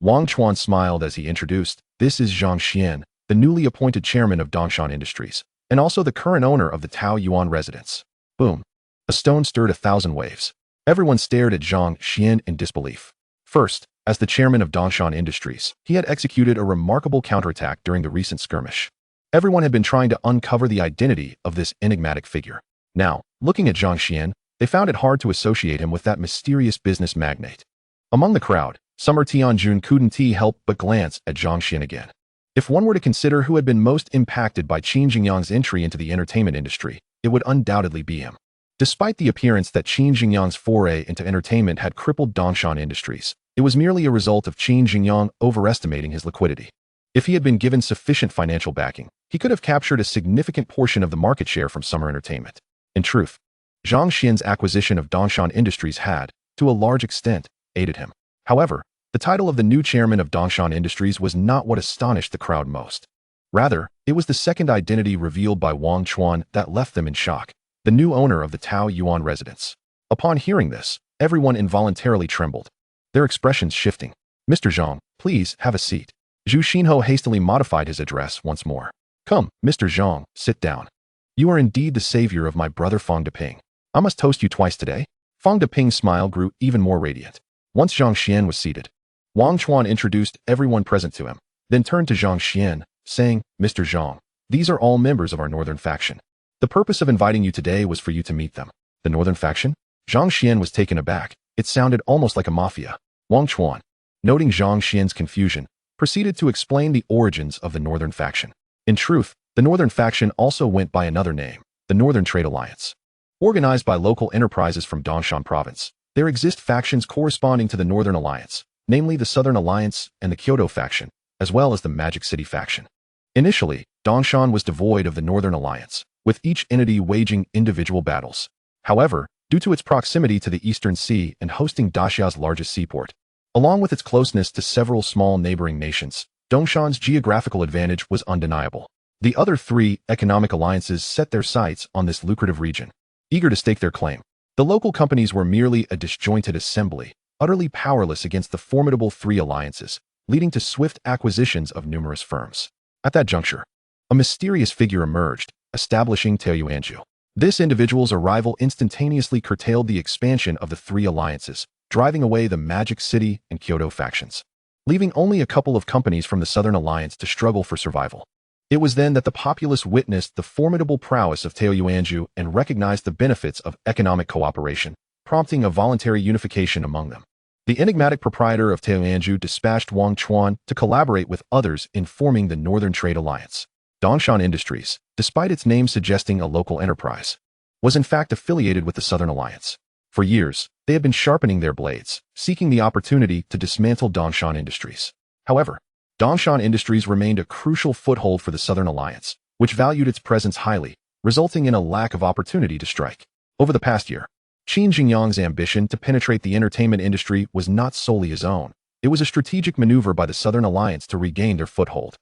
Wang Chuan smiled as he introduced, "This is Zhang Xuan, the newly appointed chairman of Dongshan Industries, and also the current owner of the Taoyuan residence." Boom. A stone stirred 1,000 waves. Everyone stared at Zhang Xuan in disbelief. First, as the chairman of Dongshan Industries, he had executed a remarkable counterattack during the recent skirmish. Everyone had been trying to uncover the identity of this enigmatic figure. Now, looking at Zhang Xuan, they found it hard to associate him with that mysterious business magnate. Among the crowd, Summer Tianjun couldn't help but glance at Zhang Xuan again. If one were to consider who had been most impacted by Qin Jingyang's entry into the entertainment industry, it would undoubtedly be him. Despite the appearance that Qin Jingyang's foray into entertainment had crippled Dongshan Industries, it was merely a result of Qin Jingyang overestimating his liquidity. If he had been given sufficient financial backing, he could have captured a significant portion of the market share from Summer Entertainment. In truth, Zhang Xuan's acquisition of Dongshan Industries had, to a large extent, aided him. However, the title of the new chairman of Dongshan Industries was not what astonished the crowd most. Rather, it was the second identity revealed by Wang Chuan that left them in shock, the new owner of the Taoyuan residence. Upon hearing this, everyone involuntarily trembled, their expressions shifting. "Mr. Zhang, please have a seat." Zhu Xinho hastily modified his address once more. "Come, Mr. Zhang, sit down. You are indeed the savior of my brother Fang Deping. I must toast you twice today." Fang Deping's smile grew even more radiant. Once Zhang Xuan was seated, Wang Chuan introduced everyone present to him, then turned to Zhang Xuan, saying, "Mr. Zhang, these are all members of our northern faction. The purpose of inviting you today was for you to meet them." "The northern faction?" Zhang Xuan was taken aback. It sounded almost like a mafia. Wang Chuan, noting Zhang Xuan's confusion, proceeded to explain the origins of the northern faction. In truth, the northern faction also went by another name, the Northern Trade Alliance. Organized by local enterprises from Dongshan province, there exist factions corresponding to the Northern Alliance, namely the Southern Alliance and the Kyoto faction, as well as the Magic City faction. Initially, Dongshan was devoid of the Northern Alliance, with each entity waging individual battles. However, due to its proximity to the Eastern Sea and hosting Daxia's largest seaport, along with its closeness to several small neighboring nations, Dongshan's geographical advantage was undeniable. The other three economic alliances set their sights on this lucrative region, eager to stake their claim. The local companies were merely a disjointed assembly, utterly powerless against the formidable three alliances, leading to swift acquisitions of numerous firms. At that juncture, a mysterious figure emerged, establishing Taoyuanju. This individual's arrival instantaneously curtailed the expansion of the three alliances, driving away the Magic City and Kyoto factions, leaving only a couple of companies from the Southern Alliance to struggle for survival. It was then that the populace witnessed the formidable prowess of Taoyuanju and recognized the benefits of economic cooperation, prompting a voluntary unification among them. The enigmatic proprietor of Taoyuanju dispatched Wang Chuan to collaborate with others in forming the Northern Trade Alliance. Dongshan Industries, despite its name suggesting a local enterprise, was in fact affiliated with the Southern Alliance. For years, they had been sharpening their blades, seeking the opportunity to dismantle Dongshan Industries. However, Dongshan Industries remained a crucial foothold for the Southern Alliance, which valued its presence highly, resulting in a lack of opportunity to strike. Over the past year, Qin Jingyang's ambition to penetrate the entertainment industry was not solely his own. It was a strategic maneuver by the Southern Alliance to regain their foothold.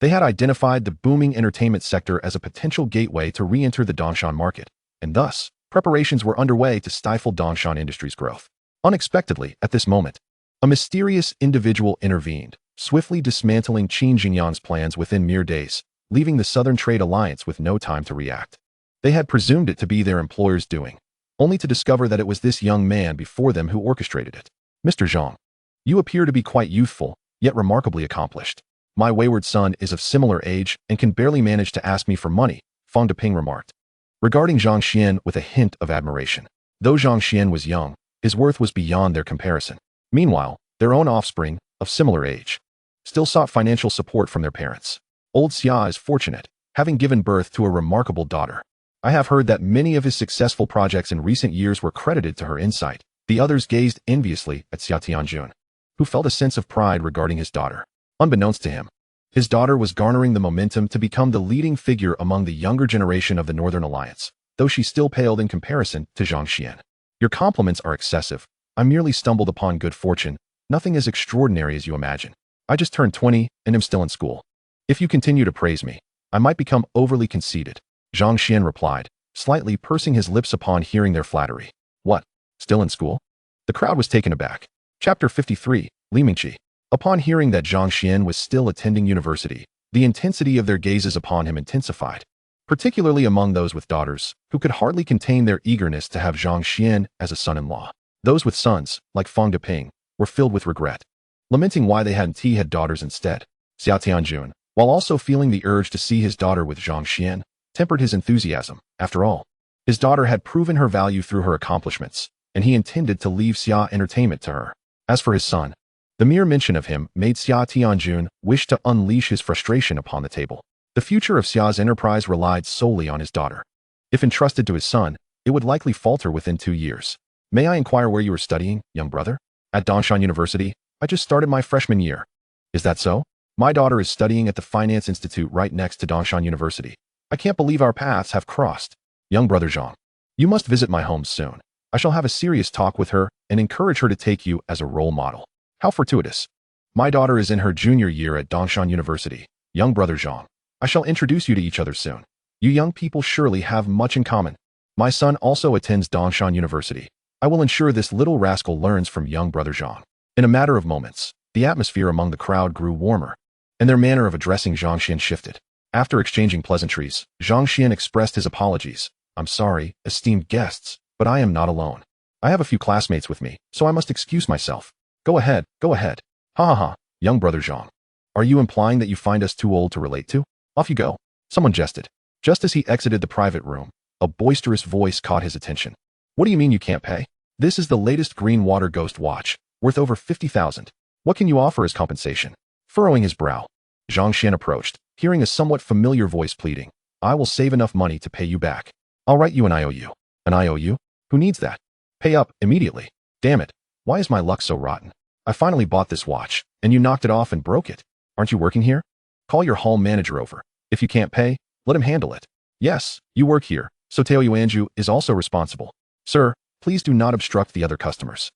They had identified the booming entertainment sector as a potential gateway to re-enter the Dongshan market, and thus, preparations were underway to stifle Dongshan Industries' growth. Unexpectedly, at this moment, a mysterious individual intervened, swiftly dismantling Qin Jingyang's plans within mere days, leaving the Southern Trade Alliance with no time to react. They had presumed it to be their employer's doing, only to discover that it was this young man before them who orchestrated it. Mr. Zhang, you appear to be quite youthful, yet remarkably accomplished. My wayward son is of similar age and can barely manage to ask me for money, Fang Deping remarked, regarding Zhang Xuan with a hint of admiration. Though Zhang Xuan was young, his worth was beyond their comparison. Meanwhile, their own offspring, of similar age, still sought financial support from their parents. Old Xia is fortunate, having given birth to a remarkable daughter. I have heard that many of his successful projects in recent years were credited to her insight. The others gazed enviously at Xia Tianjun, who felt a sense of pride regarding his daughter. Unbeknownst to him, his daughter was garnering the momentum to become the leading figure among the younger generation of the Northern Alliance, though she still paled in comparison to Zhang Xuan. Your compliments are excessive. I merely stumbled upon good fortune, nothing as extraordinary as you imagine. I just turned 20 and am still in school. If you continue to praise me, I might become overly conceited, Zhang Xuan replied, slightly pursing his lips upon hearing their flattery. What? Still in school? The crowd was taken aback. Chapter 53, Li Mingqi. Upon hearing that Zhang Xuan was still attending university, the intensity of their gazes upon him intensified, particularly among those with daughters, who could hardly contain their eagerness to have Zhang Xuan as a son-in-law. Those with sons, like Fang Deping, were filled with regret, lamenting why they hadn't had daughters instead. Xia Tianjun, while also feeling the urge to see his daughter with Zhang Xuan, tempered his enthusiasm. After all, his daughter had proven her value through her accomplishments, and he intended to leave Xia entertainment to her. As for his son, the mere mention of him made Xia Tianjun wish to unleash his frustration upon the table. The future of Xia's enterprise relied solely on his daughter. If entrusted to his son, it would likely falter within 2 years. May I inquire where you are studying, young brother? At Dongshan University. I just started my freshman year. Is that so? My daughter is studying at the Finance Institute right next to Dongshan University. I can't believe our paths have crossed. Young brother Zhang, you must visit my home soon. I shall have a serious talk with her and encourage her to take you as a role model. How fortuitous. My daughter is in her junior year at Dongshan University. Young brother Zhang, I shall introduce you to each other soon. You young people surely have much in common. My son also attends Dongshan University. I will ensure this little rascal learns from young brother Zhang. In a matter of moments, the atmosphere among the crowd grew warmer, and their manner of addressing Zhang Xuan shifted. After exchanging pleasantries, Zhang Xuan expressed his apologies. I'm sorry, esteemed guests, but I am not alone. I have a few classmates with me, so I must excuse myself. Go ahead, go ahead. Ha ha ha, young brother Zhang. Are you implying that you find us too old to relate to? Off you go. Someone jested. Just as he exited the private room, a boisterous voice caught his attention. What do you mean you can't pay? This is the latest green water ghost watch, worth over 50,000. What can you offer as compensation? Furrowing his brow, Zhang Xuan approached, hearing a somewhat familiar voice pleading. I will save enough money to pay you back. I'll write you an IOU. An IOU? Who needs that? Pay up, immediately. Damn it. Why is my luck so rotten? I finally bought this watch, and you knocked it off and broke it. Aren't you working here? Call your hall manager over. If you can't pay, let him handle it. Yes, you work here, so Teo Yuanju is also responsible. Sir, please do not obstruct the other customers.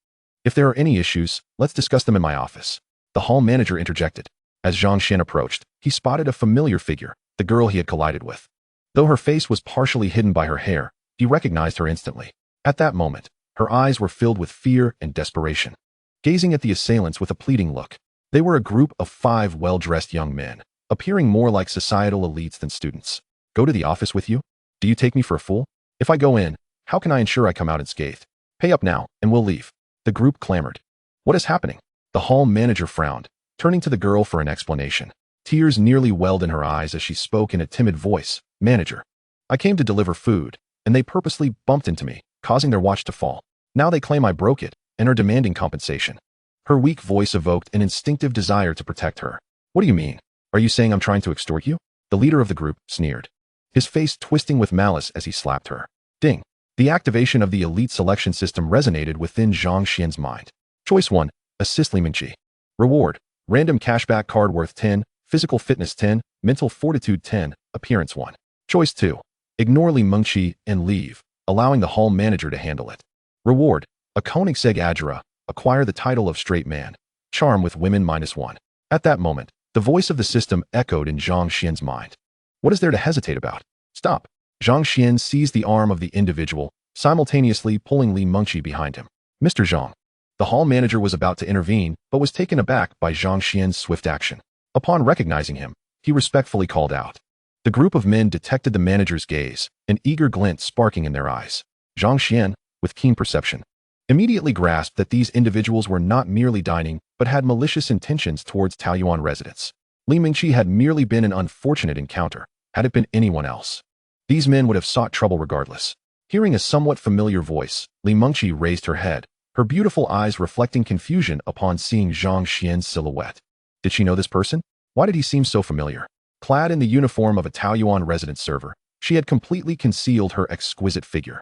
If there are any issues, let's discuss them in my office. The hall manager interjected. As Zhang Xuan approached, he spotted a familiar figure, the girl he had collided with. Though her face was partially hidden by her hair, he recognized her instantly. At that moment, her eyes were filled with fear and desperation, gazing at the assailants with a pleading look. They were a group of 5 well-dressed young men, appearing more like societal elites than students. Go to the office with you? Do you take me for a fool? If I go in, how can I ensure I come out unscathed? Pay up now, and we'll leave. The group clamored. What is happening? The hall manager frowned, turning to the girl for an explanation. Tears nearly welled in her eyes as she spoke in a timid voice. Manager, I came to deliver food, and they purposely bumped into me, causing their watch to fall. Now they claim I broke it, and are demanding compensation. Her weak voice evoked an instinctive desire to protect her. What do you mean? Are you saying I'm trying to extort you? The leader of the group sneered, his face twisting with malice as he slapped her. Ding. The activation of the elite selection system resonated within Zhang Xuan's mind. Choice 1. Assist Li Mingqi. Reward. Random cashback card worth 10, physical fitness 10, mental fortitude 10, appearance 1. Choice 2. Ignore Li Mingqi and leave, allowing the hall manager to handle it. Reward. A Koenigsegg Adjura. Acquire the title of straight man. Charm with women -1. At that moment, the voice of the system echoed in Zhang Xuan's mind. What is there to hesitate about? Stop. Zhang Xuan seized the arm of the individual, simultaneously pulling Li Mingqi behind him. Mr. Zhang. The hall manager was about to intervene, but was taken aback by Zhang Xuan's swift action. Upon recognizing him, he respectfully called out. The group of men detected the manager's gaze, an eager glint sparking in their eyes. Zhang Xuan, with keen perception, immediately grasped that these individuals were not merely dining, but had malicious intentions towards Taoyuan residents. Li Mingqi had merely been an unfortunate encounter. Had it been anyone else, these men would have sought trouble regardless. Hearing a somewhat familiar voice, Li Mingqi raised her head, her beautiful eyes reflecting confusion upon seeing Zhang Xuan's silhouette. Did she know this person? Why did he seem so familiar? Clad in the uniform of a Taoyuan resident server, she had completely concealed her exquisite figure.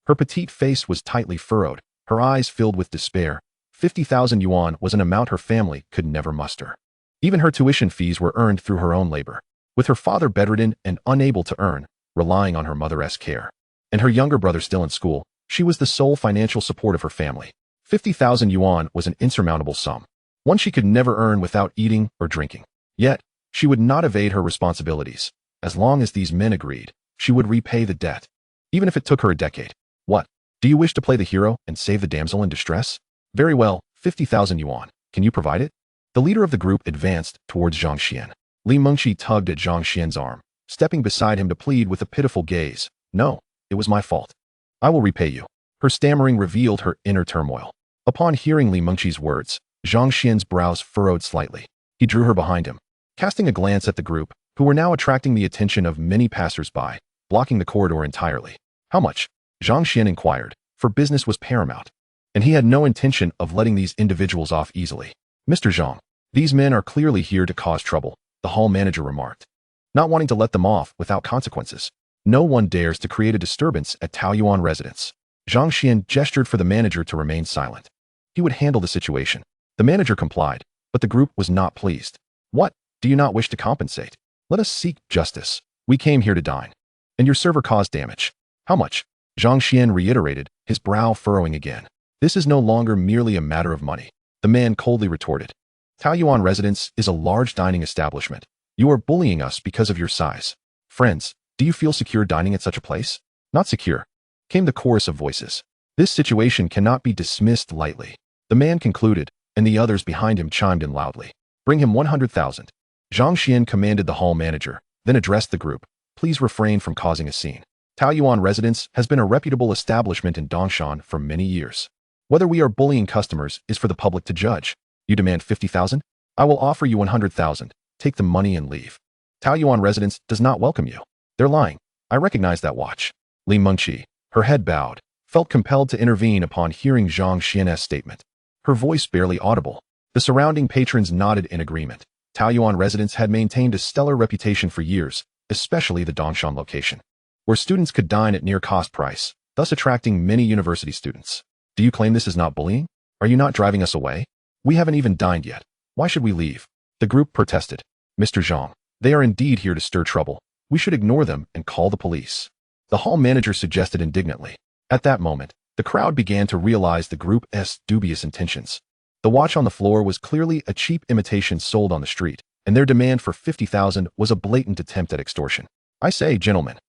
Her petite face was tightly furrowed, her eyes filled with despair. 50,000 yuan was an amount her family could never muster. Even her tuition fees were earned through her own labor, with her father bedridden and unable to earn, relying on her mother's care. And her younger brother still in school, she was the sole financial support of her family. 50,000 yuan was an insurmountable sum, one she could never earn without eating or drinking. Yet, she would not evade her responsibilities. As long as these men agreed, she would repay the debt, even if it took her a decade. What? Do you wish to play the hero and save the damsel in distress? Very well, 50,000 yuan. Can you provide it? The leader of the group advanced towards Zhang Xuan. Li Mingqi tugged at Zhang Xuan's arm, stepping beside him to plead with a pitiful gaze. No, it was my fault. I will repay you. Her stammering revealed her inner turmoil. Upon hearing Li Mingqi's words, Zhang Xuan's brows furrowed slightly. He drew her behind him, casting a glance at the group, who were now attracting the attention of many passers-by, blocking the corridor entirely. How much? Zhang Xuan inquired, for business was paramount, and he had no intention of letting these individuals off easily. Mr. Zhang, these men are clearly here to cause trouble, the hall manager remarked, not wanting to let them off without consequences. No one dares to create a disturbance at Taoyuan residence. Zhang Xuan gestured for the manager to remain silent. He would handle the situation. The manager complied, but the group was not pleased. What? Do you not wish to compensate? Let us seek justice. We came here to dine, and your server caused damage. How much? Zhang Xuan reiterated, his brow furrowing again. This is no longer merely a matter of money. The man coldly retorted. Taoyuan residence is a large dining establishment. You are bullying us because of your size. Friends, do you feel secure dining at such a place? Not secure, came the chorus of voices. This situation cannot be dismissed lightly. The man concluded, and the others behind him chimed in loudly. Bring him 100,000. Zhang Xuan commanded the hall manager, then addressed the group. Please refrain from causing a scene. Taoyuan residence has been a reputable establishment in Dongshan for many years. Whether we are bullying customers is for the public to judge. You demand 50,000? I will offer you 100,000. Take the money and leave. Taoyuan residence does not welcome you. They're lying. I recognize that watch. Li Mingqi, her head bowed, felt compelled to intervene upon hearing Zhang Xuan's statement. Her voice barely audible. The surrounding patrons nodded in agreement. Taoyuan residence had maintained a stellar reputation for years, especially the Dongshan location, where students could dine at near cost price, thus attracting many university students. Do you claim this is not bullying? Are you not driving us away? We haven't even dined yet. Why should we leave? The group protested. Mr. Zhang, they are indeed here to stir trouble. We should ignore them and call the police. The hall manager suggested indignantly. At that moment, the crowd began to realize the group's dubious intentions. The watch on the floor was clearly a cheap imitation sold on the street, and their demand for 50,000 was a blatant attempt at extortion. I say, gentlemen,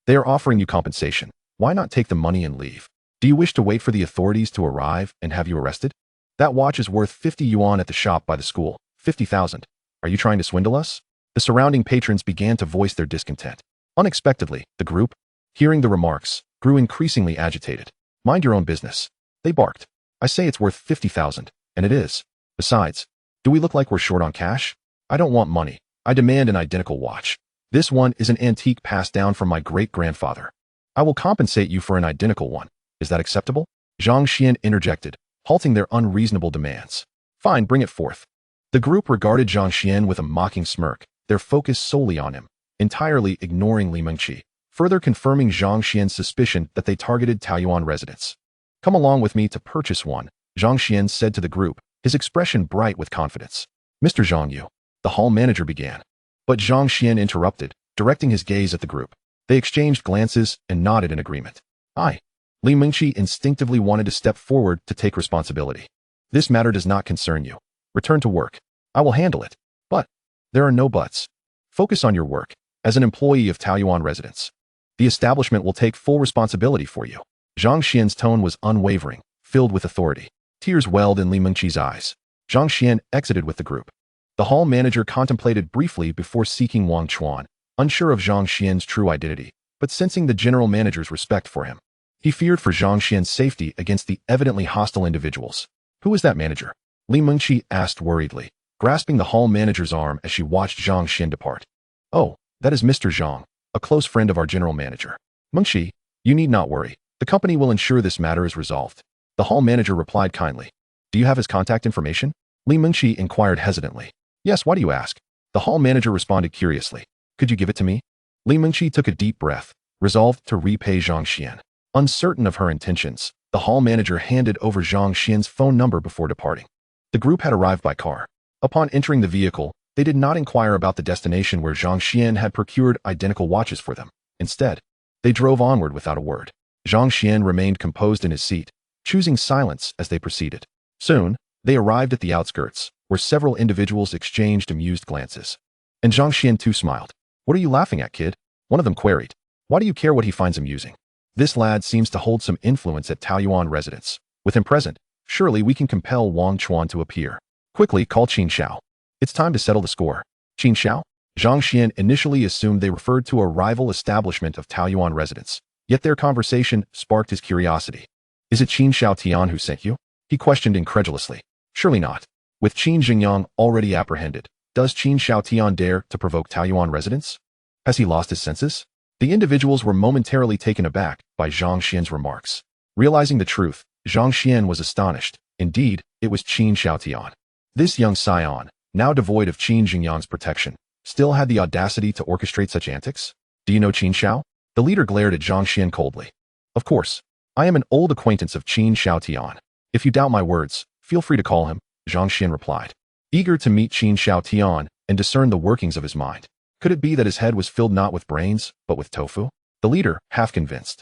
they are offering you compensation. Why not take the money and leave? Do you wish to wait for the authorities to arrive and have you arrested? That watch is worth 50 yuan at the shop by the school. 50,000. Are you trying to swindle us? The surrounding patrons began to voice their discontent. Unexpectedly, the group, hearing the remarks, grew increasingly agitated. Mind your own business. They barked. I say it's worth 50,000, and it is. Besides, do we look like we're short on cash? I don't want money. I demand an identical watch. This one is an antique passed down from my great-grandfather. I will compensate you for an identical one. Is that acceptable? Zhang Xuan interjected, halting their unreasonable demands. Fine, bring it forth. The group regarded Zhang Xuan with a mocking smirk, their focus solely on him, entirely ignoring Li Mingqi, further confirming Zhang Xuan's suspicion that they targeted Taoyuan residents. Come along with me to purchase one, Zhang Xuan said to the group, his expression bright with confidence. Mr. Zhang Yu, the hall manager began. But Zhang Xuan interrupted, directing his gaze at the group. They exchanged glances and nodded in agreement. Li Mingqi instinctively wanted to step forward to take responsibility. This matter does not concern you. Return to work. I will handle it. But there are no buts. Focus on your work. As an employee of Taoyuan residence, the establishment will take full responsibility for you. Zhang Xuan's tone was unwavering, filled with authority. Tears welled in Li Mingqi's eyes. Zhang Xuan exited with the group. The hall manager contemplated briefly before seeking Wang Chuan, unsure of Zhang Xuan's true identity, but sensing the general manager's respect for him. He feared for Zhang Xuan's safety against the evidently hostile individuals. Who is that manager? Li Mengqi asked worriedly, grasping the hall manager's arm as she watched Zhang Xuan depart. Oh, that is Mr. Zhang, a close friend of our general manager. Mengqi, you need not worry. The company will ensure this matter is resolved. The hall manager replied kindly. Do you have his contact information? Li Mengqi inquired hesitantly. Yes, why do you ask? The hall manager responded curiously. Could you give it to me? Li Mengqi took a deep breath, resolved to repay Zhang Xuan. Uncertain of her intentions, the hall manager handed over Zhang Xuan's phone number before departing. The group had arrived by car. Upon entering the vehicle, they did not inquire about the destination where Zhang Xuan had procured identical watches for them. Instead, they drove onward without a word. Zhang Xuan remained composed in his seat, choosing silence as they proceeded. Soon, they arrived at the outskirts, where several individuals exchanged amused glances. And Zhang Xuan too smiled. What are you laughing at, kid? One of them queried. Why do you care what he finds amusing? This lad seems to hold some influence at Taoyuan residence. With him present, surely we can compel Wang Chuan to appear. Quickly call Qin Xiao. It's time to settle the score. Qin Xiao? Zhang Xuan initially assumed they referred to a rival establishment of Taoyuan residence, yet their conversation sparked his curiosity. Is it Qin Xiao Tian who sent you? He questioned incredulously. Surely not. With Qin Xingyang already apprehended, does Qin Xiao Tian dare to provoke Taoyuan residents? Has he lost his senses? The individuals were momentarily taken aback by Zhang Xuan's remarks. Realizing the truth, Zhang Xuan was astonished. Indeed, it was Qin Xiao Tian. This young scion, now devoid of Qin Xingyang's protection, still had the audacity to orchestrate such antics? Do you know Qin Xiao? The leader glared at Zhang Xuan coldly. Of course. I am an old acquaintance of Qin Xiao Tian. If you doubt my words, feel free to call him, Zhang Xuan replied. Eager to meet Qin Xiao Tian and discern the workings of his mind. Could it be that his head was filled not with brains, but with tofu? The leader, half convinced,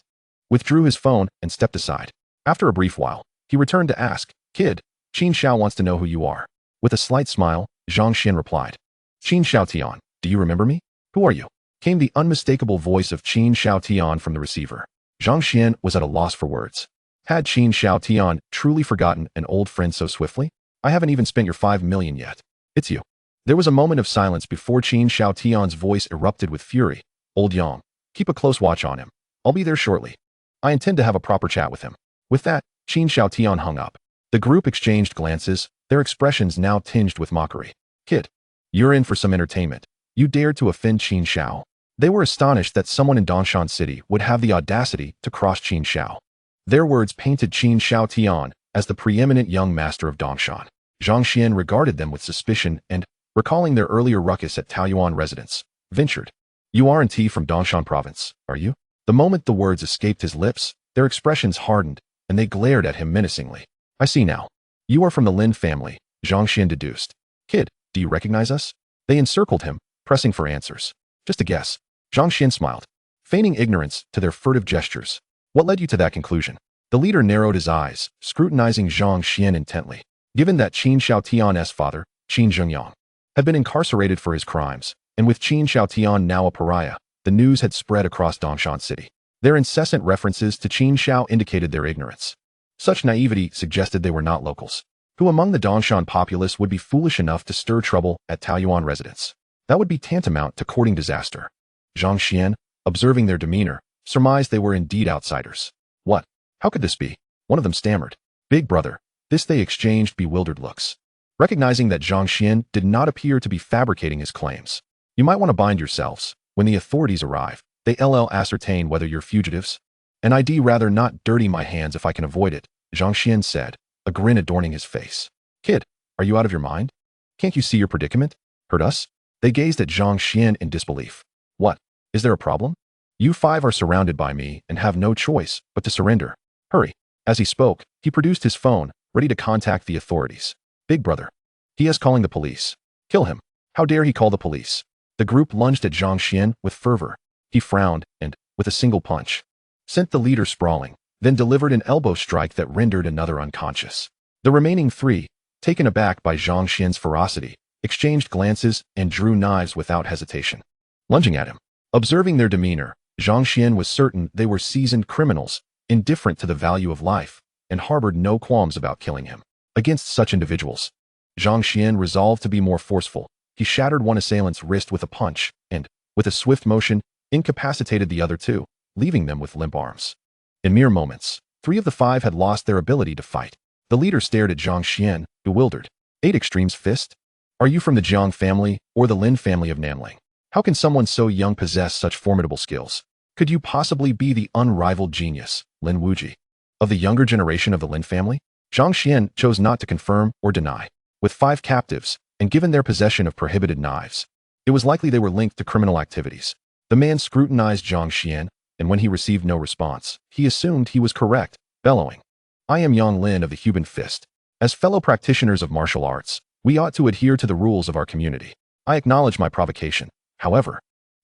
withdrew his phone and stepped aside. After a brief while, he returned to ask, Kid, Qin Xiao wants to know who you are. With a slight smile, Zhang Xuan replied. Qin Xiao Tian, do you remember me? Who are you? Came the unmistakable voice of Qin Xiao Tian from the receiver. Zhang Xuan was at a loss for words. Had Qin Xiao Tian truly forgotten an old friend so swiftly? I haven't even spent your 5 million yet. It's you. There was a moment of silence before Qin Xiao Tian's voice erupted with fury. Old Yang, keep a close watch on him. I'll be there shortly. I intend to have a proper chat with him. With that, Qin Xiao Tian hung up. The group exchanged glances, their expressions now tinged with mockery. Kid, you're in for some entertainment. You dared to offend Qin Xiao. They were astonished that someone in Dongshan City would have the audacity to cross Qin Xiao. Their words painted Qin Xiao Tian as the preeminent young master of Dongshan. Zhang Xuan regarded them with suspicion and, recalling their earlier ruckus at Taoyuan residence, ventured. You aren't from Dongshan province, are you? The moment the words escaped his lips, their expressions hardened, and they glared at him menacingly. I see now. You are from the Lin family, Zhang Xuan deduced. Kid, do you recognize us? They encircled him, pressing for answers. Just a guess. Zhang Xuan smiled, feigning ignorance to their furtive gestures. What led you to that conclusion? The leader narrowed his eyes, scrutinizing Zhang Xuan intently. Given that Qin Xiao Tian's father, Qin Zhengyang, had been incarcerated for his crimes, and with Qin Xiao Tian now a pariah, the news had spread across Dongshan City. Their incessant references to Qin Xiao indicated their ignorance. Such naivety suggested they were not locals. Who among the Dongshan populace would be foolish enough to stir trouble at Taoyuan residence? That would be tantamount to courting disaster. Zhang Xuan, observing their demeanor, surmised they were indeed outsiders. What? How could this be? One of them stammered. Big brother. This they exchanged bewildered looks. Recognizing that Zhang Xuan did not appear to be fabricating his claims. You might want to bind yourselves. When the authorities arrive, they ascertain whether you're fugitives. And I'd rather not dirty my hands if I can avoid it, Zhang Xuan said, a grin adorning his face. Kid, are you out of your mind? Can't you see your predicament? Hurt us? They gazed at Zhang Xuan in disbelief. What? Is there a problem? You 5 are surrounded by me and have no choice but to surrender. Hurry. As he spoke, he produced his phone, ready to contact the authorities. Big brother. He is calling the police. Kill him. How dare he call the police? The group lunged at Zhang Xuan with fervor. He frowned and, with a single punch, sent the leader sprawling, then delivered an elbow strike that rendered another unconscious. The remaining 3, taken aback by Zhang Xuan's ferocity, exchanged glances and drew knives without hesitation. Lunging at him. Observing their demeanor, Zhang Xuan was certain they were seasoned criminals, indifferent to the value of life, and harbored no qualms about killing him. Against such individuals, Zhang Xuan resolved to be more forceful. He shattered one assailant's wrist with a punch, and, with a swift motion, incapacitated the other two, leaving them with limp arms. In mere moments, 3 of the 5 had lost their ability to fight. The leader stared at Zhang Xuan, bewildered. 8 Extremes Fist? Are you from the Jiang family or the Lin family of Nanling? How can someone so young possess such formidable skills? Could you possibly be the unrivaled genius, Lin Wuji? Of the younger generation of the Lin family? Zhang Xuan chose not to confirm or deny. With 5 captives, and given their possession of prohibited knives, it was likely they were linked to criminal activities. The man scrutinized Zhang Xuan, and when he received no response, he assumed he was correct, bellowing. I am Yang Lin of the Human Fist. As fellow practitioners of martial arts, we ought to adhere to the rules of our community. I acknowledge my provocation. However,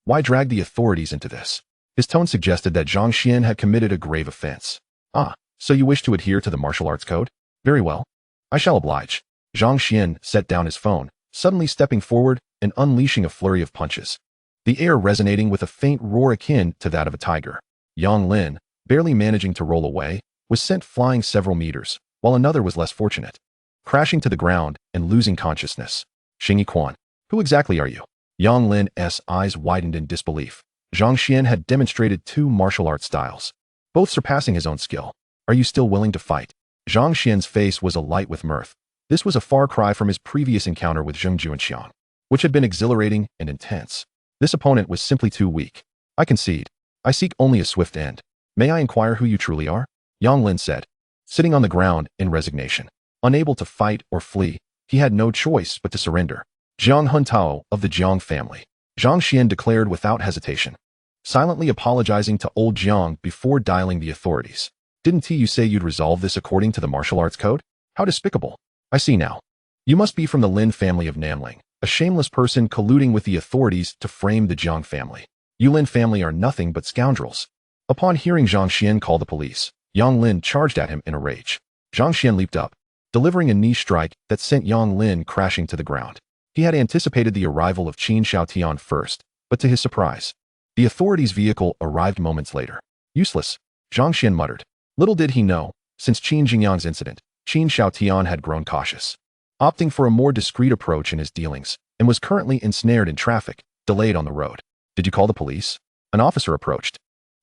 why drag the authorities into this? His tone suggested that Zhang Xuan had committed a grave offense. Ah, so you wish to adhere to the martial arts code? Very well. I shall oblige. Zhang Xuan set down his phone, suddenly stepping forward and unleashing a flurry of punches, the air resonating with a faint roar akin to that of a tiger. Yang Lin, barely managing to roll away, was sent flying several meters, while another was less fortunate, crashing to the ground and losing consciousness. Xingyi Quan, who exactly are you? Yang Lin's eyes widened in disbelief. Zhang Xuan had demonstrated 2 martial arts styles, both surpassing his own skill. Are you still willing to fight? Zhang Xuan's face was alight with mirth. This was a far cry from his previous encounter with Zheng Juanxiang, which had been exhilarating and intense. This opponent was simply too weak. I concede. I seek only a swift end. May I inquire who you truly are? Yang Lin said, sitting on the ground in resignation. Unable to fight or flee, he had no choice but to surrender. Jiang Huntao of the Jiang family, Zhang Xuan declared without hesitation, silently apologizing to old Jiang before dialing the authorities. Didn't you say you'd resolve this according to the martial arts code? How despicable. I see now. You must be from the Lin family of Nanling, a shameless person colluding with the authorities to frame the Jiang family. You Lin family are nothing but scoundrels. Upon hearing Zhang Xuan call the police, Yang Lin charged at him in a rage. Zhang Xuan leaped up, delivering a knee strike that sent Yang Lin crashing to the ground. He had anticipated the arrival of Qin Xiaotian first, but to his surprise, the authorities' vehicle arrived moments later. Useless, Zhang Xuan muttered. Little did he know, since Qin Jingyang's incident, Qin Xiaotian had grown cautious, opting for a more discreet approach in his dealings, and was currently ensnared in traffic, delayed on the road. Did you call the police? An officer approached,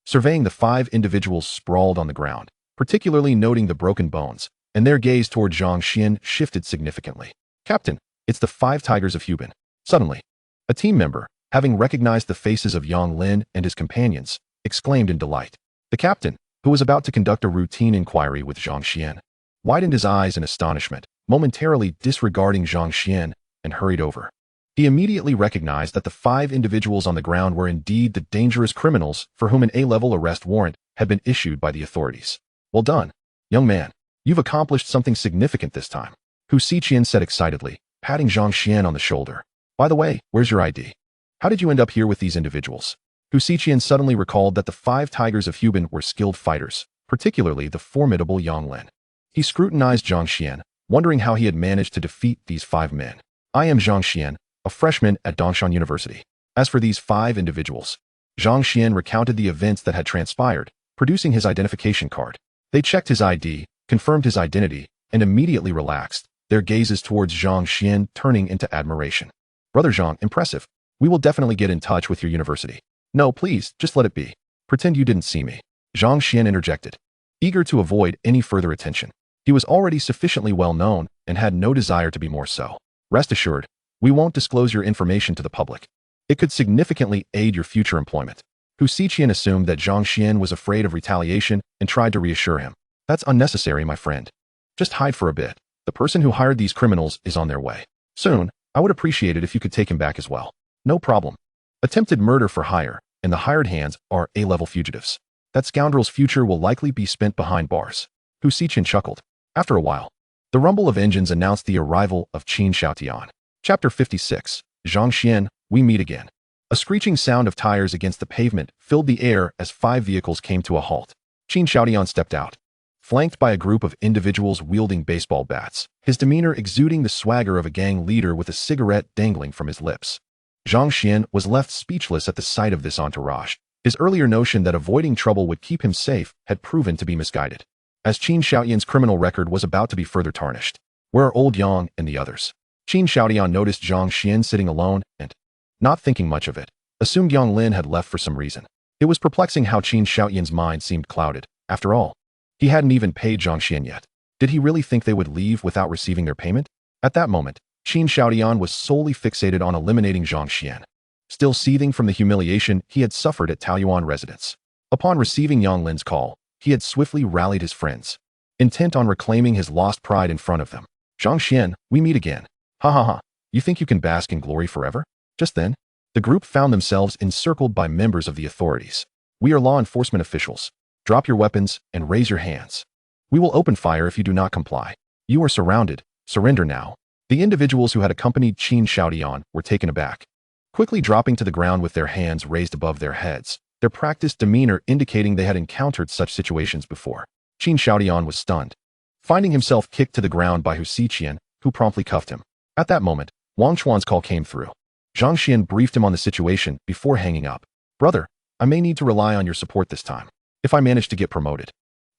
surveying the 5 individuals sprawled on the ground, particularly noting the broken bones, and their gaze toward Zhang Xuan shifted significantly. Captain, it's the 5 Tigers of Hubin. Suddenly, a team member, having recognized the faces of Yang Lin and his companions, exclaimed in delight. The captain, who was about to conduct a routine inquiry with Zhang Xuan, widened his eyes in astonishment, momentarily disregarding Zhang Xuan, and hurried over. He immediately recognized that the 5 individuals on the ground were indeed the dangerous criminals for whom an A-level arrest warrant had been issued by the authorities. Well done, young man. You've accomplished something significant this time, Hu Xiqian said excitedly, patting Zhang Xuan on the shoulder. By the way, where's your ID? How did you end up here with these individuals? Hu Xiqian suddenly recalled that the 5 Tigers of Hubin were skilled fighters, particularly the formidable Yang Lin. He scrutinized Zhang Xuan, wondering how he had managed to defeat these 5 men. I am Zhang Xuan, a freshman at Dongshan University. As for these 5 individuals, Zhang Xuan recounted the events that had transpired, producing his identification card. They checked his ID, confirmed his identity, and immediately relaxed, their gazes towards Zhang Xuan turning into admiration. Brother Zhang, impressive. We will definitely get in touch with your university. No, please, just let it be. Pretend you didn't see me. Zhang Xuan interjected, eager to avoid any further attention. He was already sufficiently well known and had no desire to be more so. Rest assured, we won't disclose your information to the public. It could significantly aid your future employment. Hu Xiqian assumed that Zhang Xuan was afraid of retaliation and tried to reassure him. That's unnecessary, my friend. Just hide for a bit. The person who hired these criminals is on their way. Soon, I would appreciate it if you could take him back as well. No problem. Attempted murder for hire, and the hired hands are A-level fugitives. That scoundrel's future will likely be spent behind bars. Hu Xiqian chuckled. After a while, the rumble of engines announced the arrival of Qin Xiaotian. Chapter 56. Zhang Xuan, we meet again. A screeching sound of tires against the pavement filled the air as 5 vehicles came to a halt. Qin Xiaotian stepped out, flanked by a group of individuals wielding baseball bats, his demeanor exuding the swagger of a gang leader with a cigarette dangling from his lips. Zhang Xuan was left speechless at the sight of this entourage. His earlier notion that avoiding trouble would keep him safe had proven to be misguided, as Qin Xiaotian's criminal record was about to be further tarnished. Where are old Yang and the others? Qin Xiaotian noticed Zhang Xuan sitting alone and, not thinking much of it, assumed Yang Lin had left for some reason. It was perplexing how Qin Xiaoyan's mind seemed clouded. After all, he hadn't even paid Zhang Xuan yet. Did he really think they would leave without receiving their payment? At that moment, Qin Xiaoyan was solely fixated on eliminating Zhang Xuan, still seething from the humiliation he had suffered at Taoyuan residence. Upon receiving Yang Lin's call, he had swiftly rallied his friends, intent on reclaiming his lost pride in front of them. Zhang Xuan, we meet again. Ha ha ha. You think you can bask in glory forever? Just then, the group found themselves encircled by members of the authorities. We are law enforcement officials. Drop your weapons and raise your hands. We will open fire if you do not comply. You are surrounded. Surrender now. The individuals who had accompanied Qin Xiaoyan were taken aback, quickly dropping to the ground with their hands raised above their heads, their practiced demeanor indicating they had encountered such situations before. Qin Xiaoyan was stunned, finding himself kicked to the ground by Hu Xiqian, who promptly cuffed him. At that moment, Wang Chuan's call came through. Zhang Xuan briefed him on the situation before hanging up. Brother, I may need to rely on your support this time. If I manage to get promoted,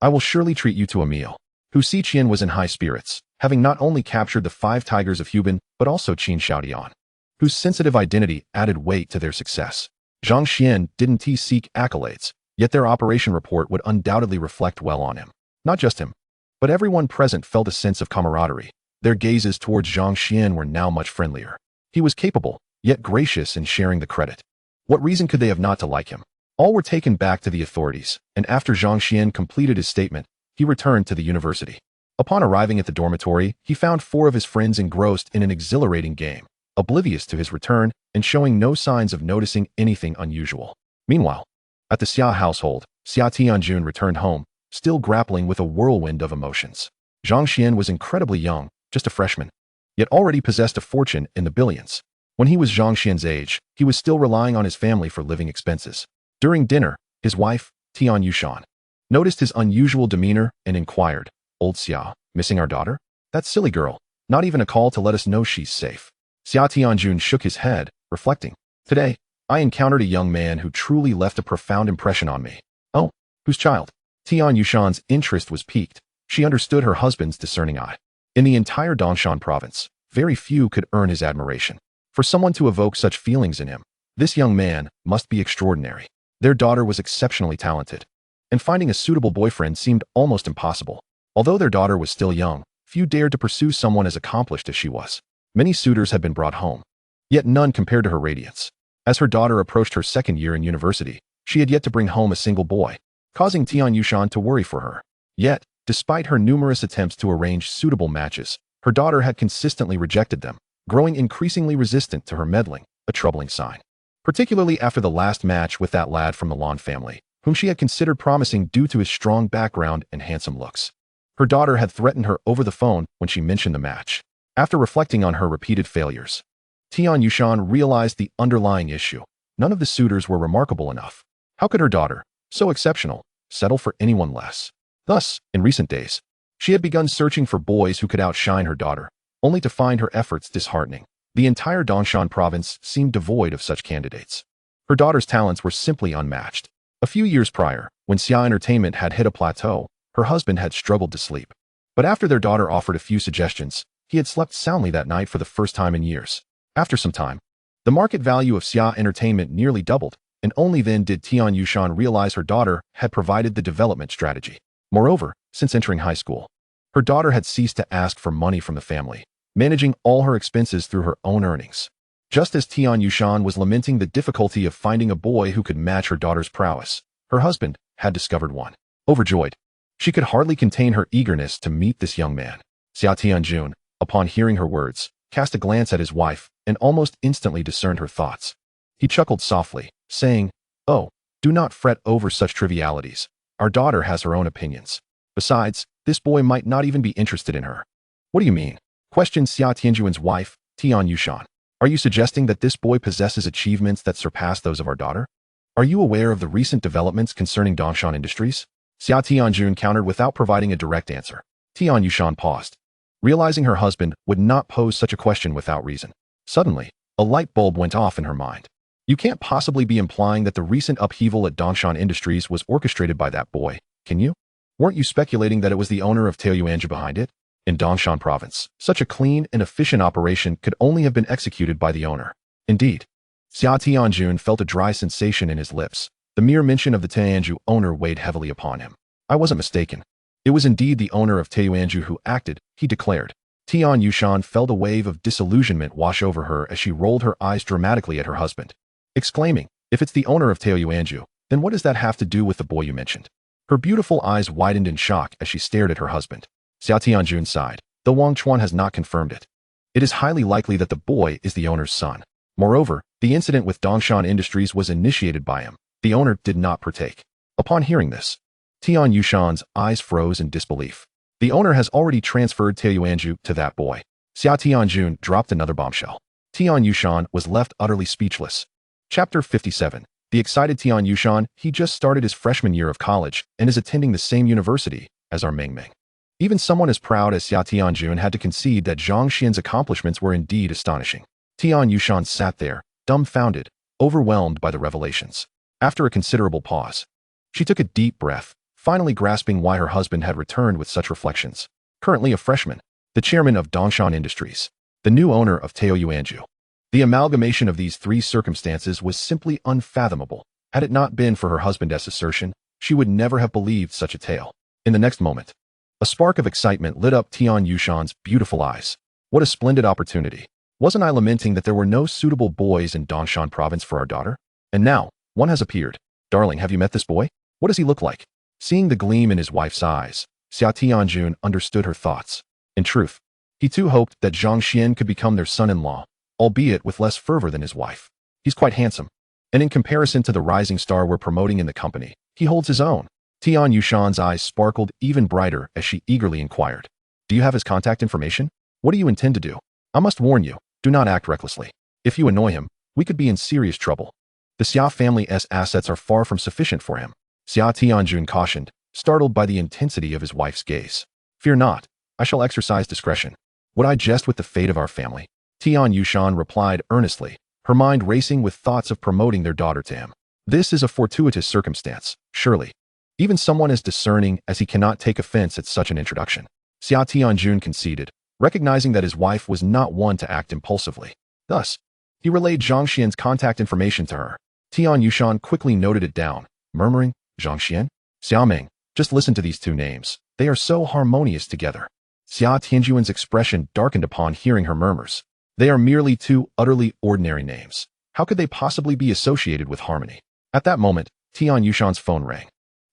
I will surely treat you to a meal. Hu Xiqian was in high spirits, having not only captured the 5 tigers of Hubin, but also Qin Xiaoyan, whose sensitive identity added weight to their success. Zhang Xuan didn't seek accolades, yet their operation report would undoubtedly reflect well on him. Not just him, but everyone present felt a sense of camaraderie. Their gazes towards Zhang Xuan were now much friendlier. He was capable, yet gracious in sharing the credit. What reason could they have not to like him? All were taken back to the authorities, and after Zhang Xuan completed his statement, he returned to the university. Upon arriving at the dormitory, he found 4 of his friends engrossed in an exhilarating game, oblivious to his return and showing no signs of noticing anything unusual. Meanwhile, at the Xia household, Xia Tianjun returned home, still grappling with a whirlwind of emotions. Zhang Xuan was incredibly young, just a freshman, yet already possessed a fortune in the billions. When he was Zhang Xuan's age, he was still relying on his family for living expenses. During dinner, his wife, Tian Yushan, noticed his unusual demeanor and inquired, Old Xia, missing our daughter? That silly girl, not even a call to let us know she's safe. Xia Tianjun shook his head, reflecting, Today, I encountered a young man who truly left a profound impression on me. Oh, whose child? Tian Yushan's interest was piqued. She understood her husband's discerning eye. In the entire Dongshan province, very few could earn his admiration. For someone to evoke such feelings in him, this young man must be extraordinary. Their daughter was exceptionally talented, and finding a suitable boyfriend seemed almost impossible. Although their daughter was still young, few dared to pursue someone as accomplished as she was. Many suitors had been brought home, yet none compared to her radiance. As her daughter approached her 2nd year in university, she had yet to bring home a single boy, causing Tian Yushan to worry for her. Yet, despite her numerous attempts to arrange suitable matches, her daughter had consistently rejected them, growing increasingly resistant to her meddling, a troubling sign. Particularly after the last match with that lad from the Lan family, whom she had considered promising due to his strong background and handsome looks. Her daughter had threatened her over the phone when she mentioned the match. After reflecting on her repeated failures, Tian Yushan realized the underlying issue. None of the suitors were remarkable enough. How could her daughter, so exceptional, settle for anyone less? Thus, in recent days, she had begun searching for boys who could outshine her daughter, only to find her efforts disheartening. The entire Dongshan province seemed devoid of such candidates. Her daughter's talents were simply unmatched. A few years prior, when Xia Entertainment had hit a plateau, her husband had struggled to sleep. But after their daughter offered a few suggestions, he had slept soundly that night for the first time in years. After some time, the market value of Xia Entertainment nearly doubled, and only then did Tian Yushan realize her daughter had provided the development strategy. Moreover, since entering high school, her daughter had ceased to ask for money from the family, managing all her expenses through her own earnings. Just as Tian Yushan was lamenting the difficulty of finding a boy who could match her daughter's prowess, her husband had discovered one. Overjoyed, she could hardly contain her eagerness to meet this young man. Xia Tianjun, upon hearing her words, cast a glance at his wife and almost instantly discerned her thoughts. He chuckled softly, saying, Oh, do not fret over such trivialities. Our daughter has her own opinions. Besides, this boy might not even be interested in her. What do you mean? Questioned Xia Tianjuan's wife, Tian Yushan. Are you suggesting that this boy possesses achievements that surpass those of our daughter? Are you aware of the recent developments concerning Dongshan Industries? Xia Tianjun countered without providing a direct answer. Tian Yushan paused, realizing her husband would not pose such a question without reason. Suddenly, a light bulb went off in her mind. You can't possibly be implying that the recent upheaval at Dongshan Industries was orchestrated by that boy, can you? Weren't you speculating that it was the owner of Taoyuanji behind it? In Dongshan province, such a clean and efficient operation could only have been executed by the owner. Indeed, Xia Tianjun felt a dry sensation in his lips. The mere mention of the Tianju owner weighed heavily upon him. I wasn't mistaken. It was indeed the owner of Tianju who acted, he declared. Tian Yushan felt a wave of disillusionment wash over her as she rolled her eyes dramatically at her husband, exclaiming, if it's the owner of Tianju, then what does that have to do with the boy you mentioned? Her beautiful eyes widened in shock as she stared at her husband. Xia Tianjun sighed, though Wang Chuan has not confirmed it. It is highly likely that the boy is the owner's son. Moreover, the incident with Dongshan Industries was initiated by him. The owner did not partake. Upon hearing this, Tian Yushan's eyes froze in disbelief. The owner has already transferred Tianju to that boy. Xia Tianjun dropped another bombshell. Tian Yushan was left utterly speechless. Chapter 57. The excited Tian Yushan, he just started his freshman year of college and is attending the same university as our Meng Meng. Even someone as proud as Xia Tianjun had to concede that Zhang Xuan's accomplishments were indeed astonishing. Tian Yushan sat there, dumbfounded, overwhelmed by the revelations. After a considerable pause, she took a deep breath, finally grasping why her husband had returned with such reflections. Currently a freshman, the chairman of Dongshan Industries, the new owner of Tianju. The amalgamation of these three circumstances was simply unfathomable. Had it not been for her husband's assertion, she would never have believed such a tale. In the next moment, a spark of excitement lit up Tian Yushan's beautiful eyes. What a splendid opportunity. Wasn't I lamenting that there were no suitable boys in Dongshan province for our daughter? And now, one has appeared. Darling, have you met this boy? What does he look like? Seeing the gleam in his wife's eyes, Xia Tianjun understood her thoughts. In truth, he too hoped that Zhang Xuan could become their son-in-law, albeit with less fervor than his wife. He's quite handsome, and in comparison to the rising star we're promoting in the company, he holds his own. Tian Yushan's eyes sparkled even brighter as she eagerly inquired. Do you have his contact information? What do you intend to do? I must warn you, do not act recklessly. If you annoy him, we could be in serious trouble. The Xia family's assets are far from sufficient for him. Xia Tianjun cautioned, startled by the intensity of his wife's gaze. Fear not, I shall exercise discretion. Would I jest with the fate of our family? Tian Yushan replied earnestly, her mind racing with thoughts of promoting their daughter to him. This is a fortuitous circumstance, surely. Even someone as discerning as he cannot take offense at such an introduction. Xia Tianjun conceded, recognizing that his wife was not one to act impulsively. Thus, he relayed Zhang Xuan's contact information to her. Tian Yushan quickly noted it down, murmuring, Zhang Xuan? Xia Meng, just listen to these two names. They are so harmonious together. Xia Tianjuan's expression darkened upon hearing her murmurs. They are merely two utterly ordinary names. How could they possibly be associated with harmony? At that moment, Tian Yushan's phone rang.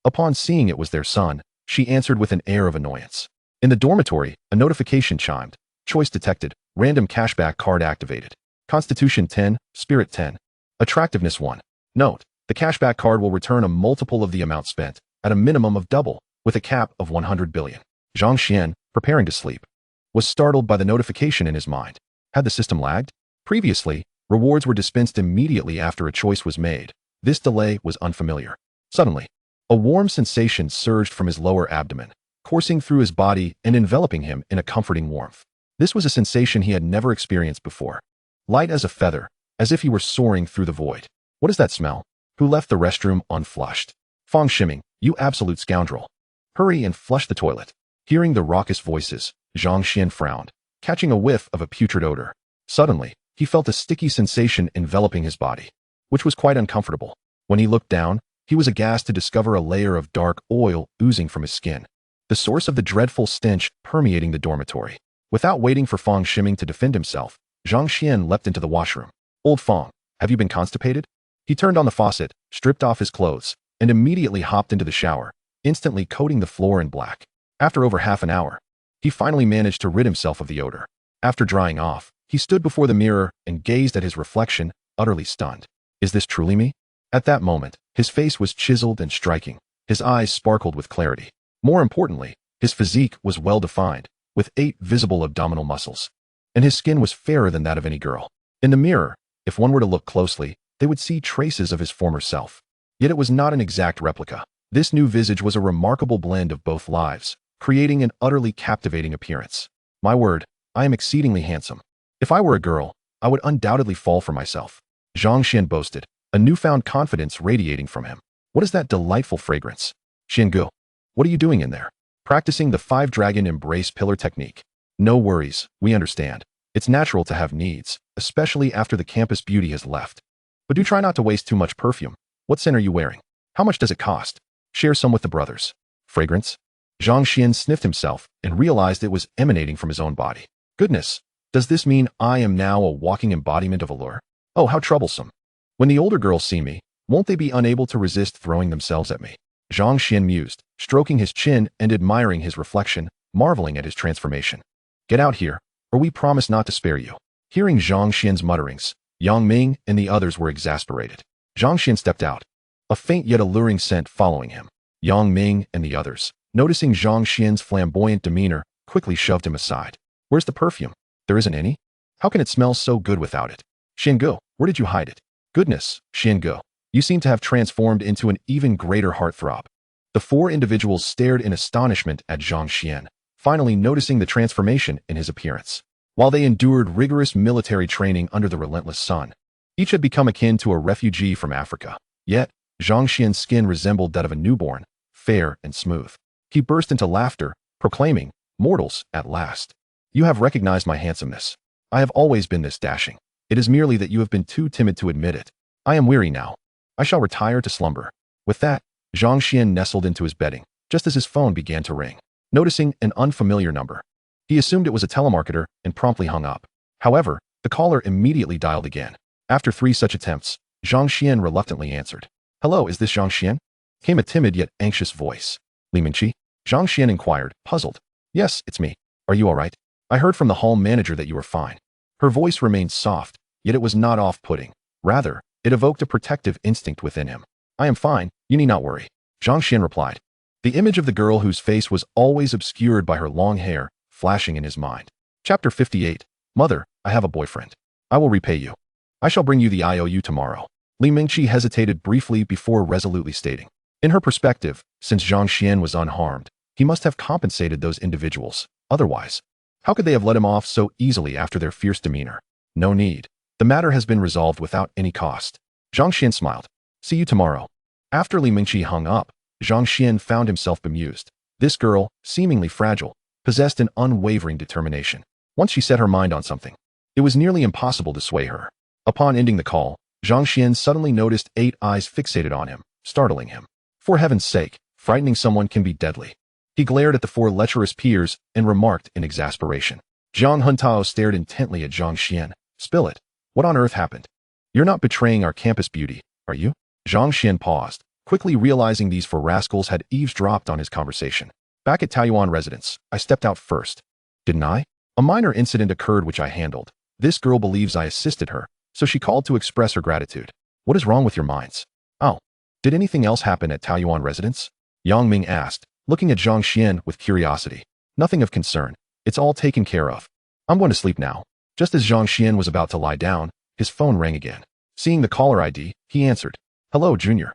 Upon seeing it was their son, she answered with an air of annoyance. In the dormitory, a notification chimed. Choice detected. Random cashback card activated. Constitution 10, Spirit 10. Attractiveness 1. Note, the cashback card will return a multiple of the amount spent, at a minimum of double, with a cap of 100 billion. Zhang Xuan, preparing to sleep, was startled by the notification in his mind. Had the system lagged? Previously, rewards were dispensed immediately after a choice was made. This delay was unfamiliar. Suddenly, a warm sensation surged from his lower abdomen, coursing through his body and enveloping him in a comforting warmth. This was a sensation he had never experienced before. Light as a feather, as if he were soaring through the void. What is that smell? Who left the restroom unflushed? Fang Shiming, you absolute scoundrel. Hurry and flush the toilet. Hearing the raucous voices, Zhang Xuan frowned, catching a whiff of a putrid odor. Suddenly, he felt a sticky sensation enveloping his body, which was quite uncomfortable. When he looked down, he was aghast to discover a layer of dark oil oozing from his skin, the source of the dreadful stench permeating the dormitory. Without waiting for Fang Shiming to defend himself, Zhang Xuan leapt into the washroom. Old Fang, have you been constipated? He turned on the faucet, stripped off his clothes, and immediately hopped into the shower, instantly coating the floor in black. After over half an hour, he finally managed to rid himself of the odor. After drying off, he stood before the mirror and gazed at his reflection, utterly stunned. Is this truly me? At that moment, his face was chiseled and striking. His eyes sparkled with clarity. More importantly, his physique was well-defined, with 8 visible abdominal muscles, and his skin was fairer than that of any girl. In the mirror, if one were to look closely, they would see traces of his former self. Yet it was not an exact replica. This new visage was a remarkable blend of both lives, creating an utterly captivating appearance. My word, I am exceedingly handsome. If I were a girl, I would undoubtedly fall for myself. Zhang Xuan boasted, a newfound confidence radiating from him. What is that delightful fragrance? Xiangu, what are you doing in there? Practicing the 5-dragon embrace pillar technique. No worries, we understand. It's natural to have needs, especially after the campus beauty has left. But do try not to waste too much perfume. What scent are you wearing? How much does it cost? Share some with the brothers. Fragrance? Zhang Xuan sniffed himself and realized it was emanating from his own body. Goodness, does this mean I am now a walking embodiment of allure? Oh, how troublesome. When the older girls see me, won't they be unable to resist throwing themselves at me? Zhang Xuan mused, stroking his chin and admiring his reflection, marveling at his transformation. Get out here, or we promise not to spare you. Hearing Zhang Xuan's mutterings, Xia Meng and the others were exasperated. Zhang Xuan stepped out, a faint yet alluring scent following him. Xia Meng and the others, noticing Zhang Xuan's flamboyant demeanor, quickly shoved him aside. Where's the perfume? There isn't any? How can it smell so good without it? Xingu, where did you hide it? Goodness, Xingu, you seem to have transformed into an even greater heartthrob. The four individuals stared in astonishment at Zhang Xuan, finally noticing the transformation in his appearance. While they endured rigorous military training under the relentless sun, each had become akin to a refugee from Africa. Yet, Zhang Xuan's skin resembled that of a newborn, fair and smooth. He burst into laughter, proclaiming, "Mortals, at last. You have recognized my handsomeness. I have always been this dashing. It is merely that you have been too timid to admit it. I am weary now. I shall retire to slumber." With that, Zhang Xuan nestled into his bedding, just as his phone began to ring. Noticing an unfamiliar number, he assumed it was a telemarketer and promptly hung up. However, the caller immediately dialed again. After 3 such attempts, Zhang Xuan reluctantly answered. "Hello, is this Zhang Xuan?" Came a timid yet anxious voice. "Li Mingqi?" Zhang Xuan inquired, puzzled. "Yes, it's me. Are you all right? I heard from the hall manager that you were fine." Her voice remained soft, yet it was not off-putting. Rather, it evoked a protective instinct within him. "I am fine, you need not worry," Zhang Xuan replied, the image of the girl whose face was always obscured by her long hair flashing in his mind. Chapter 58. Mother, I have a boyfriend. I will repay you. I shall bring you the IOU tomorrow. Li Mingqi hesitated briefly before resolutely stating. In her perspective, since Zhang Xuan was unharmed, he must have compensated those individuals. Otherwise, how could they have let him off so easily after their fierce demeanor? No need. The matter has been resolved without any cost. Zhang Xuan smiled. See you tomorrow. After Li Mingqi hung up, Zhang Xuan found himself bemused. This girl, seemingly fragile, possessed an unwavering determination. Once she set her mind on something, it was nearly impossible to sway her. Upon ending the call, Zhang Xuan suddenly noticed 8 eyes fixated on him, startling him. For heaven's sake, frightening someone can be deadly. He glared at the 4 lecherous peers and remarked in exasperation. Zhang Huntao stared intently at Zhang Xuan. Spill it. What on earth happened? You're not betraying our campus beauty, are you? Zhang Xuan paused, quickly realizing these 4 rascals had eavesdropped on his conversation. Back at Taoyuan residence, I stepped out first. Didn't I? A minor incident occurred which I handled. This girl believes I assisted her, so she called to express her gratitude. What is wrong with your minds? Oh, did anything else happen at Taoyuan residence? Yang Ming asked, looking at Zhang Xuan with curiosity. Nothing of concern. It's all taken care of. I'm going to sleep now. Just as Zhang Xuan was about to lie down, his phone rang again. Seeing the caller ID, he answered. Hello, Junior.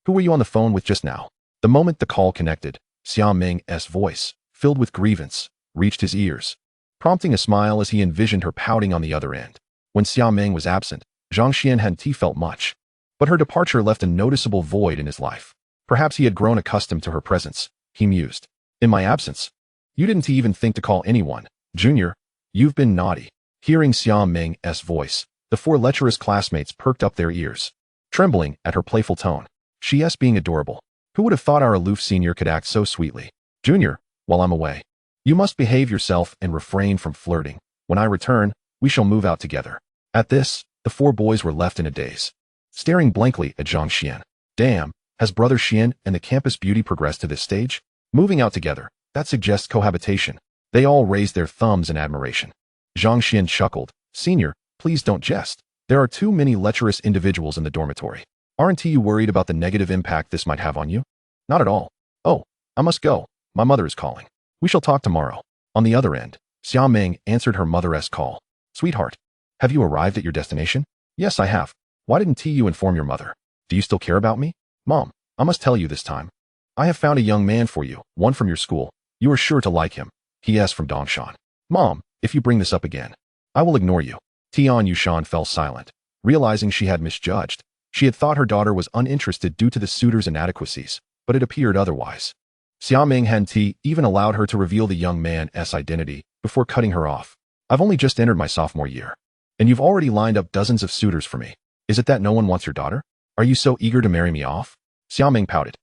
Who were you on the phone with just now? The moment the call connected, Xia Meng's voice, filled with grievance, reached his ears, prompting a smile as he envisioned her pouting on the other end. When Xia Meng was absent, Zhang Xuan hadn't felt much, but her departure left a noticeable void in his life. Perhaps he had grown accustomed to her presence, he mused. In my absence? You didn't even think to call anyone. Junior, you've been naughty. Hearing Xia Meng's voice, the 4 lecherous classmates perked up their ears, trembling at her playful tone. She's being adorable. Who would have thought our aloof senior could act so sweetly? Junior, while I'm away, you must behave yourself and refrain from flirting. When I return, we shall move out together. At this, the 4 boys were left in a daze, staring blankly at Zhang Xuan. Damn, has Brother Xian and the campus beauty progressed to this stage? Moving out together, that suggests cohabitation. They all raised their thumbs in admiration. Zhang Xuan chuckled. Senior, please don't jest. There are too many lecherous individuals in the dormitory. Aren't you worried about the negative impact this might have on you? Not at all. Oh, I must go. My mother is calling. We shall talk tomorrow. On the other end, Xia Meng answered her mother's call. Sweetheart, have you arrived at your destination? Yes, I have. Why didn't you inform your mother? Do you still care about me? Mom, I must tell you this time. I have found a young man for you, one from your school. You are sure to like him. He is from Dongshan. Mom, if you bring this up again, I will ignore you. Tian Yushan fell silent, realizing she had misjudged. She had thought her daughter was uninterested due to the suitor's inadequacies, but it appeared otherwise. Xia Meng hadn't even allowed her to reveal the young man's identity before cutting her off. I've only just entered my sophomore year, and you've already lined up dozens of suitors for me. Is it that no one wants your daughter? Are you so eager to marry me off? Xia Meng pouted,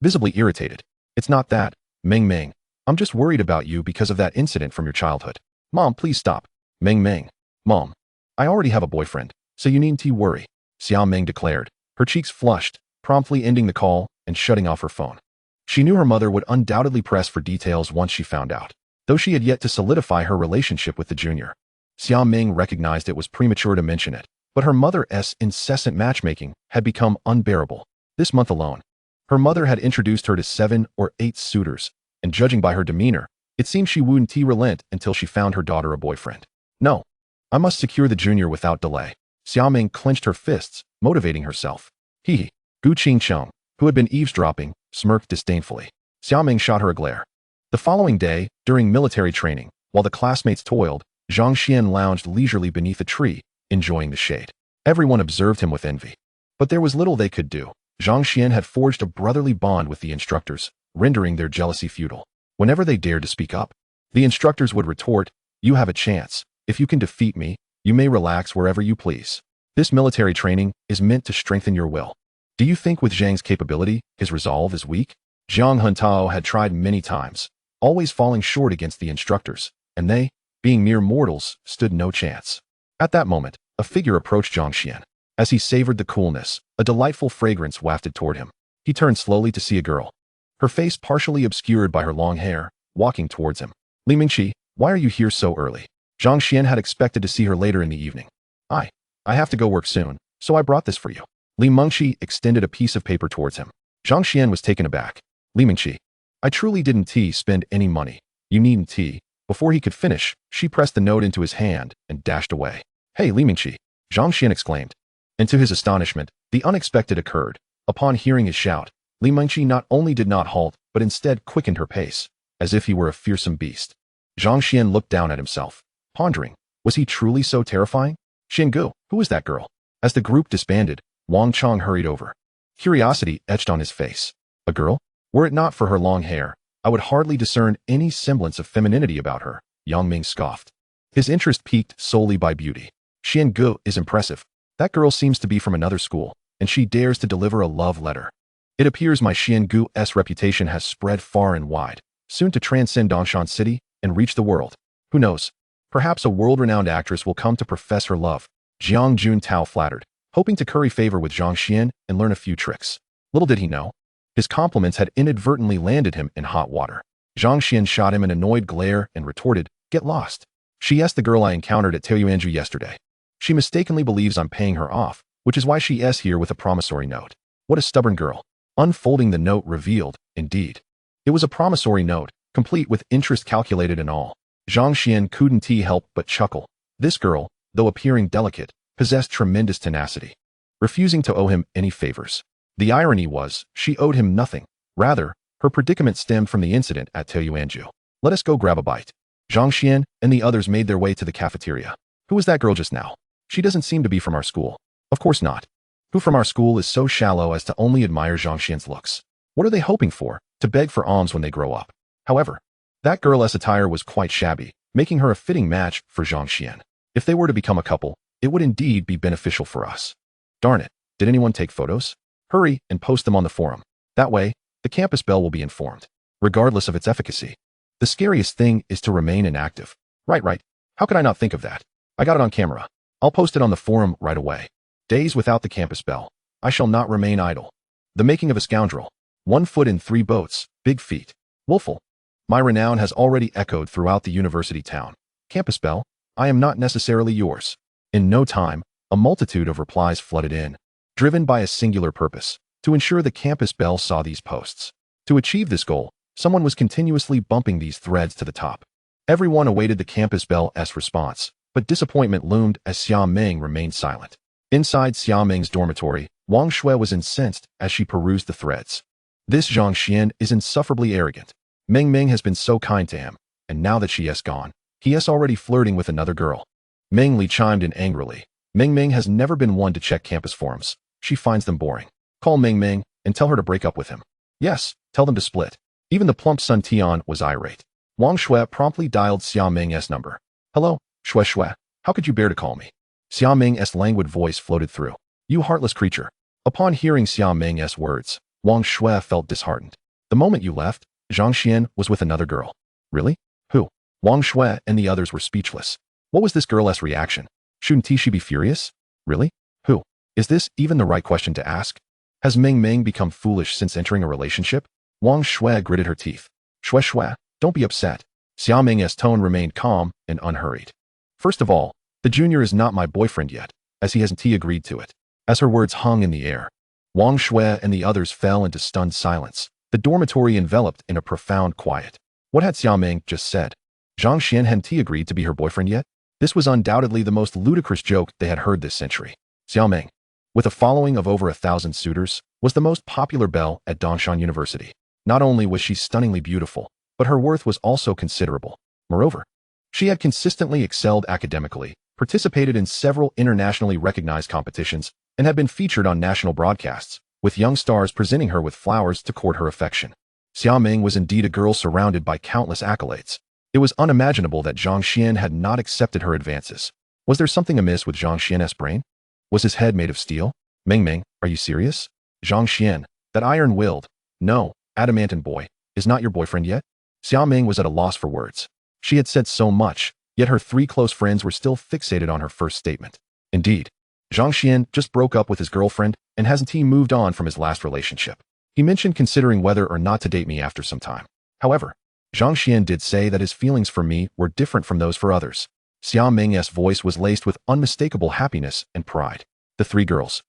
visibly irritated. It's not that, Meng. I'm just worried about you because of that incident from your childhood. Mom, please stop. Meng. Mom, I already have a boyfriend, so you needn't worry, Xia Meng declared. Her cheeks flushed, promptly ending the call and shutting off her phone. She knew her mother would undoubtedly press for details once she found out, though she had yet to solidify her relationship with the junior. Xia Meng recognized it was premature to mention it, but her mother's incessant matchmaking had become unbearable. This month alone, her mother had introduced her to 7 or 8 suitors, and judging by her demeanor, it seemed she wouldn't relent until she found her daughter a boyfriend. No, I must secure the junior without delay. Xia Meng clenched her fists, motivating herself. Gu Qingcheng, who had been eavesdropping, smirked disdainfully. Xia Meng shot her a glare. The following day, during military training, while the classmates toiled, Zhang Xuan lounged leisurely beneath a tree, enjoying the shade. Everyone observed him with envy. But there was little they could do. Zhang Xuan had forged a brotherly bond with the instructors, rendering their jealousy futile. Whenever they dared to speak up, the instructors would retort, "You have a chance. If you can defeat me, you may relax wherever you please. This military training is meant to strengthen your will. Do you think with Zhang's capability, his resolve is weak?" Zhang Huntao had tried many times, always falling short against the instructors, and they, being mere mortals, stood no chance. At that moment, a figure approached Zhang Xuan. As he savored the coolness, a delightful fragrance wafted toward him. He turned slowly to see a girl, her face partially obscured by her long hair, walking towards him. Li Mingqi, why are you here so early? Zhang Xuan had expected to see her later in the evening. I have to go work soon, so I brought this for you. Li Mingqi extended a piece of paper towards him. Zhang Xuan was taken aback. Li Mingqi, I truly didn't spend any money. You needn't. Before he could finish, she pressed the note into his hand and dashed away. Hey, Li Mingqi, Zhang Xuan exclaimed. And to his astonishment, the unexpected occurred. Upon hearing his shout, Li Mingqi not only did not halt, but instead quickened her pace, as if he were a fearsome beast. Zhang Xuan looked down at himself, pondering, was he truly so terrifying? Gu, who was that girl? As the group disbanded, Wang Chong hurried over. Curiosity etched on his face. A girl? Were it not for her long hair, I would hardly discern any semblance of femininity about her, Yang Ming scoffed. His interest piqued solely by beauty. Gu is impressive. That girl seems to be from another school, and she dares to deliver a love letter. It appears my Gu's reputation has spread far and wide, soon to transcend Dongshan City and reach the world. Who knows? Perhaps a world-renowned actress will come to profess her love. Jiang Juntao flattered, hoping to curry favor with Zhang Xuan and learn a few tricks. Little did he know, his compliments had inadvertently landed him in hot water. Zhang Xuan shot him an annoyed glare and retorted, "Get lost. She asked the girl I encountered at Taoyuanju yesterday. She mistakenly believes I'm paying her off, which is why she is here with a promissory note." What a stubborn girl. Unfolding the note revealed, indeed. It was a promissory note, complete with interest calculated and all. Zhang Xuan couldn't help but chuckle. This girl, though appearing delicate, possessed tremendous tenacity, refusing to owe him any favors. The irony was, she owed him nothing. Rather, her predicament stemmed from the incident at Taoyuanju. Let us go grab a bite. Zhang Xuan and the others made their way to the cafeteria. Who was that girl just now? She doesn't seem to be from our school. Of course not. Who from our school is so shallow as to only admire Zhang Xuan's looks? What are they hoping for? To beg for alms when they grow up? However, that girl's attire was quite shabby, making her a fitting match for Zhang Xuan. If they were to become a couple, it would indeed be beneficial for us. Darn it, did anyone take photos? Hurry and post them on the forum. That way, the campus belle will be informed, regardless of its efficacy. The scariest thing is to remain inactive. Right. How could I not think of that? I got it on camera. I'll post it on the forum right away. Days without the campus belle. I shall not remain idle. The making of a scoundrel. 1 foot in 3 boats, big feet. Wolful. My renown has already echoed throughout the university town. Campus belle, I am not necessarily yours. In no time, a multitude of replies flooded in, driven by a singular purpose, to ensure the campus belle saw these posts. To achieve this goal, someone was continuously bumping these threads to the top. Everyone awaited the campus belle's response, but disappointment loomed as Xia Meng remained silent. Inside Xia Meng's dormitory, Wang Shui was incensed as she perused the threads. This Zhang Xuan is insufferably arrogant. Meng has been so kind to him, and now that she has gone, he is already flirting with another girl. Meng Li chimed in angrily. Meng has never been one to check campus forums. She finds them boring. Call Meng and tell her to break up with him. Yes, tell them to split. Even the plump Sun Tian was irate. Wang Shui promptly dialed Xia Meng's number. Hello, Shui, how could you bear to call me? Xia Meng's languid voice floated through. You heartless creature. Upon hearing Xia Meng's words, Wang Shui felt disheartened. The moment you left, Zhang Xuan was with another girl. Really? Who? Wang Shui and the others were speechless. What was this girl's reaction? Shouldn't she be furious? Really? Who? Is this even the right question to ask? Has Meng become foolish since entering a relationship? Wang Shui gritted her teeth. Shui, don't be upset. Xia Meng's tone remained calm and unhurried. First of all, the junior is not my boyfriend yet, as he hasn't agreed to it. As her words hung in the air, Wang Shui and the others fell into stunned silence, the dormitory enveloped in a profound quiet. What had Xia Meng just said? Zhang Xuan hadn't agreed to be her boyfriend yet? This was undoubtedly the most ludicrous joke they had heard this century. Xia Meng, with a following of over 1,000 suitors, was the most popular belle at Dongshan University. Not only was she stunningly beautiful, but her worth was also considerable. Moreover, she had consistently excelled academically, participated in several internationally recognized competitions, and had been featured on national broadcasts, with young stars presenting her with flowers to court her affection. Xia Meng was indeed a girl surrounded by countless accolades. It was unimaginable that Zhang Xuan had not accepted her advances. Was there something amiss with Zhang Xian's brain? Was his head made of steel? Meng, are you serious? Zhang Xuan, that iron-willed, no, adamantine boy, is not your boyfriend yet? Xia Meng was at a loss for words. She had said so much, yet her three close friends were still fixated on her first statement. Indeed, Zhang Xuan just broke up with his girlfriend and hasn't he moved on from his last relationship. He mentioned considering whether or not to date me after some time. However, Zhang Xuan did say that his feelings for me were different from those for others. Xia Meng's voice was laced with unmistakable happiness and pride. The three girls,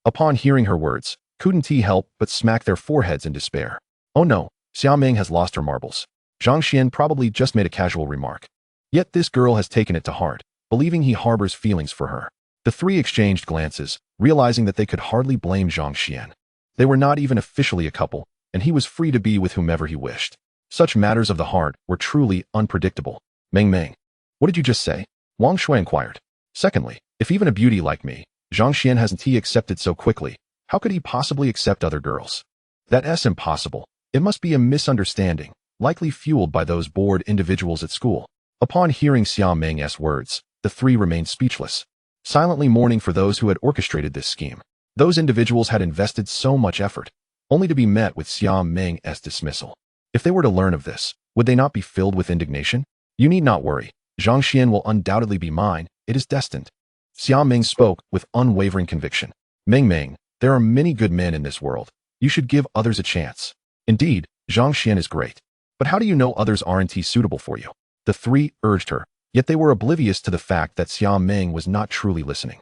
upon hearing her words, couldn't help but smack their foreheads in despair. Oh no, Xia Meng has lost her marbles. Zhang Xuan probably just made a casual remark. Yet this girl has taken it to heart, believing he harbors feelings for her. The three exchanged glances, realizing that they could hardly blame Zhang Xuan. They were not even officially a couple, and he was free to be with whomever he wished. Such matters of the heart were truly unpredictable. Meng, what did you just say? Wang Shui inquired. Secondly, if even a beauty like me, Zhang Xuan hasn't accepted so quickly, how could he possibly accept other girls? That's impossible. It must be a misunderstanding, likely fueled by those bored individuals at school. Upon hearing Xia Meng's words, the three remained speechless, silently mourning for those who had orchestrated this scheme. Those individuals had invested so much effort, only to be met with Xia Meng's dismissal. If they were to learn of this, would they not be filled with indignation? You need not worry. Zhang Xuan will undoubtedly be mine. It is destined. Xia Meng spoke with unwavering conviction. Meng, there are many good men in this world. You should give others a chance. Indeed, Zhang Xuan is great. But how do you know others aren't suitable for you? The three urged her, yet they were oblivious to the fact that Xia Meng was not truly listening.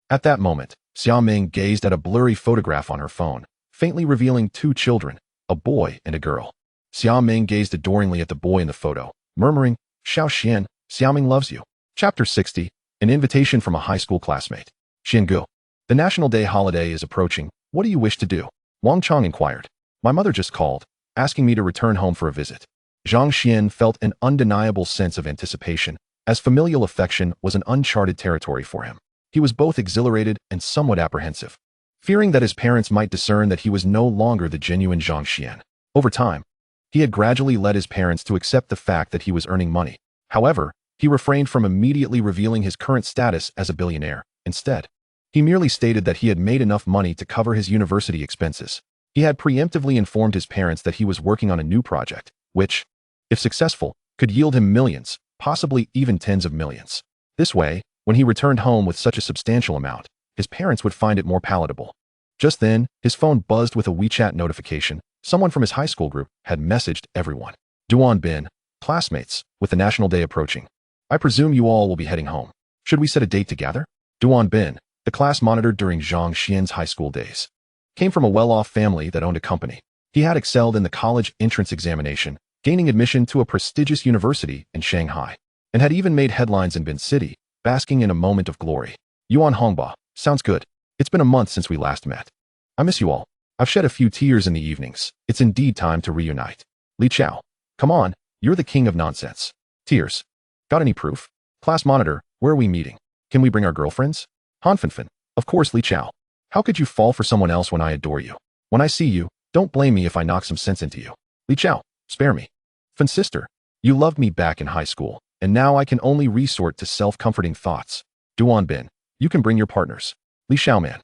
At that moment, Xia Meng gazed at a blurry photograph on her phone, faintly revealing two children, a boy and a girl. Xia Meng gazed adoringly at the boy in the photo, murmuring, Xiao Xian, Xia Meng loves you. Chapter 60, an invitation from a high school classmate. Xiangu, the National Day holiday is approaching. What do you wish to do? Wang Chang inquired. My mother just called, asking me to return home for a visit. Zhang Xuan felt an undeniable sense of anticipation, as familial affection was an uncharted territory for him. He was both exhilarated and somewhat apprehensive, fearing that his parents might discern that he was no longer the genuine Zhang Xuan. Over time, he had gradually led his parents to accept the fact that he was earning money. However, he refrained from immediately revealing his current status as a billionaire. Instead, he merely stated that he had made enough money to cover his university expenses. He had preemptively informed his parents that he was working on a new project, which, if successful, could yield him millions, possibly even tens of millions. This way, when he returned home with such a substantial amount, his parents would find it more palatable. Just then, his phone buzzed with a WeChat notification. Someone from his high school group had messaged everyone. Duan Bin, classmates, with the National Day approaching. I presume you all will be heading home. Should we set a date to gather? Duan Bin, the class monitor during Zhang Xian's high school days, came from a well-off family that owned a company. He had excelled in the college entrance examination, gaining admission to a prestigious university in Shanghai, and had even made headlines in Bin City, basking in a moment of glory. Yuan Hongba, sounds good. It's been a month since we last met. I miss you all. I've shed a few tears in the evenings. It's indeed time to reunite. Li Chao, come on, you're the king of nonsense. Tears. Got any proof? Class monitor, where are we meeting? Can we bring our girlfriends? Han Fanfan, of course Li Chao. How could you fall for someone else when I adore you? When I see you, don't blame me if I knock some sense into you. Li Chao, spare me. Fan sister, you loved me back in high school, and now I can only resort to self-comforting thoughts. Duan Bin, you can bring your partners. Li Xiaoman.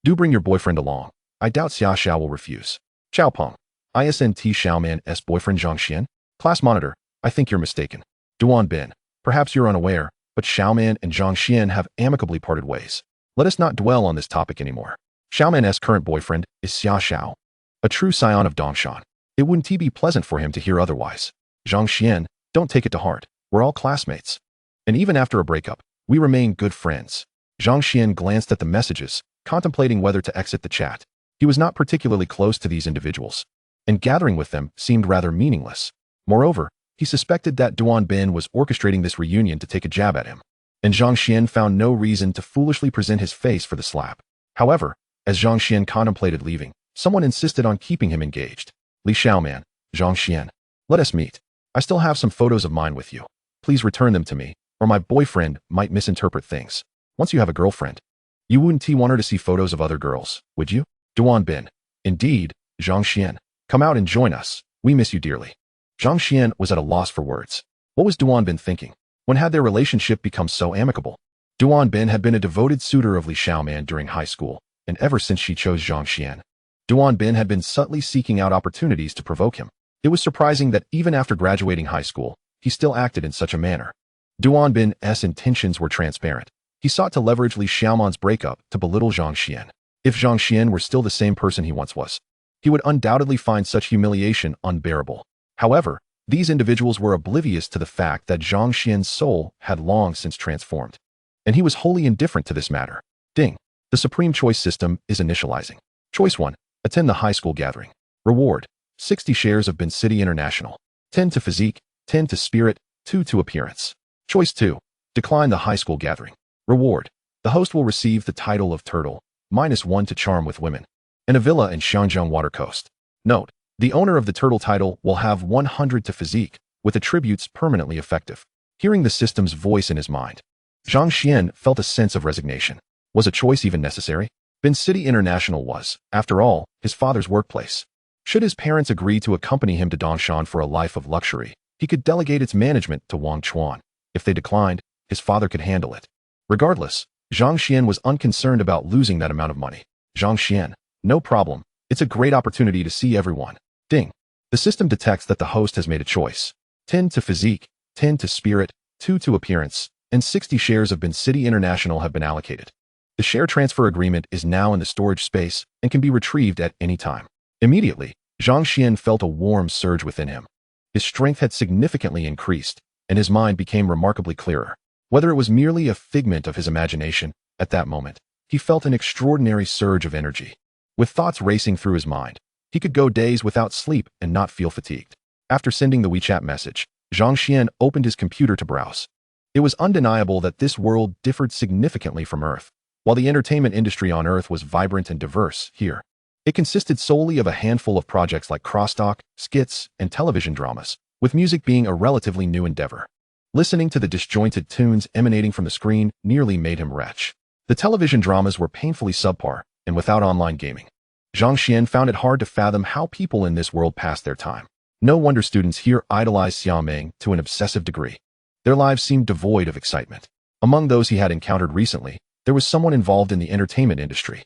Do bring your boyfriend along. I doubt Xia Xiao will refuse. Chao Peng. ISNT Xiaoman's boyfriend Zhang Xuan. Class monitor. I think you're mistaken. Duan Bin. Perhaps you're unaware, but Xiaoman and Zhang Xuan have amicably parted ways. Let us not dwell on this topic anymore. Xiaoman's current boyfriend is Xia Xiao, a true scion of Dongshan. It wouldn't be pleasant for him to hear otherwise. Zhang Xuan, don't take it to heart. We're all classmates. And even after a breakup, we remain good friends. Zhang Xuan glanced at the messages, contemplating whether to exit the chat. He was not particularly close to these individuals, and gathering with them seemed rather meaningless. Moreover, he suspected that Duan Bin was orchestrating this reunion to take a jab at him, and Zhang Xuan found no reason to foolishly present his face for the slap. However, as Zhang Xuan contemplated leaving, someone insisted on keeping him engaged. Li Xiaoman, Zhang Xuan, let us meet. I still have some photos of mine with you. Please return them to me, or my boyfriend might misinterpret things. Once you have a girlfriend, you wouldn't want her to see photos of other girls, would you? Duan Bin. Indeed, Zhang Xuan. Come out and join us. We miss you dearly. Zhang Xuan was at a loss for words. What was Duan Bin thinking? When had their relationship become so amicable? Duan Bin had been a devoted suitor of Li Xiaoman during high school, and ever since she chose Zhang Xuan, Duan Bin had been subtly seeking out opportunities to provoke him. It was surprising that even after graduating high school, he still acted in such a manner. Duan Bin's intentions were transparent. He sought to leverage Li Xiaoman's breakup to belittle Zhang Xuan. If Zhang Xuan were still the same person he once was, he would undoubtedly find such humiliation unbearable. However, these individuals were oblivious to the fact that Zhang Xuan's soul had long since transformed, and he was wholly indifferent to this matter. Ding. The Supreme Choice system is initializing. Choice 1. Attend the high school gathering. Reward. 60 shares of Bin City International. 10 to physique, 10 to spirit, 2 to appearance. Choice 2. Decline the high school gathering. Reward. The host will receive the title of Turtle, -1 to charm with women, and a villa in Shangjiang Watercoast. Note, the owner of the Turtle title will have 100 to physique, with attributes permanently effective. Hearing the system's voice in his mind, Zhang Xuan felt a sense of resignation. Was a choice even necessary? Bin City International was, after all, his father's workplace. Should his parents agree to accompany him to Dongshan for a life of luxury, he could delegate its management to Wang Chuan. If they declined, his father could handle it. Regardless, Zhang Xuan was unconcerned about losing that amount of money. Zhang Xuan, no problem. It's a great opportunity to see everyone. Ding. The system detects that the host has made a choice. 10 to physique, 10 to spirit, 2 to appearance, and 60 shares of Bin City International have been allocated. The share transfer agreement is now in the storage space and can be retrieved at any time. Immediately, Zhang Xuan felt a warm surge within him. His strength had significantly increased, and his mind became remarkably clearer. Whether it was merely a figment of his imagination, at that moment, he felt an extraordinary surge of energy. With thoughts racing through his mind, he could go days without sleep and not feel fatigued. After sending the WeChat message, Zhang Xuan opened his computer to browse. It was undeniable that this world differed significantly from Earth. While the entertainment industry on Earth was vibrant and diverse, here, it consisted solely of a handful of projects like crosstalk, skits, and television dramas, with music being a relatively new endeavor. Listening to the disjointed tunes emanating from the screen nearly made him retch. The television dramas were painfully subpar, and without online gaming, Zhang Xuan found it hard to fathom how people in this world passed their time. No wonder students here idolize Xia Meng to an obsessive degree. Their lives seemed devoid of excitement. Among those he had encountered recently, there was someone involved in the entertainment industry,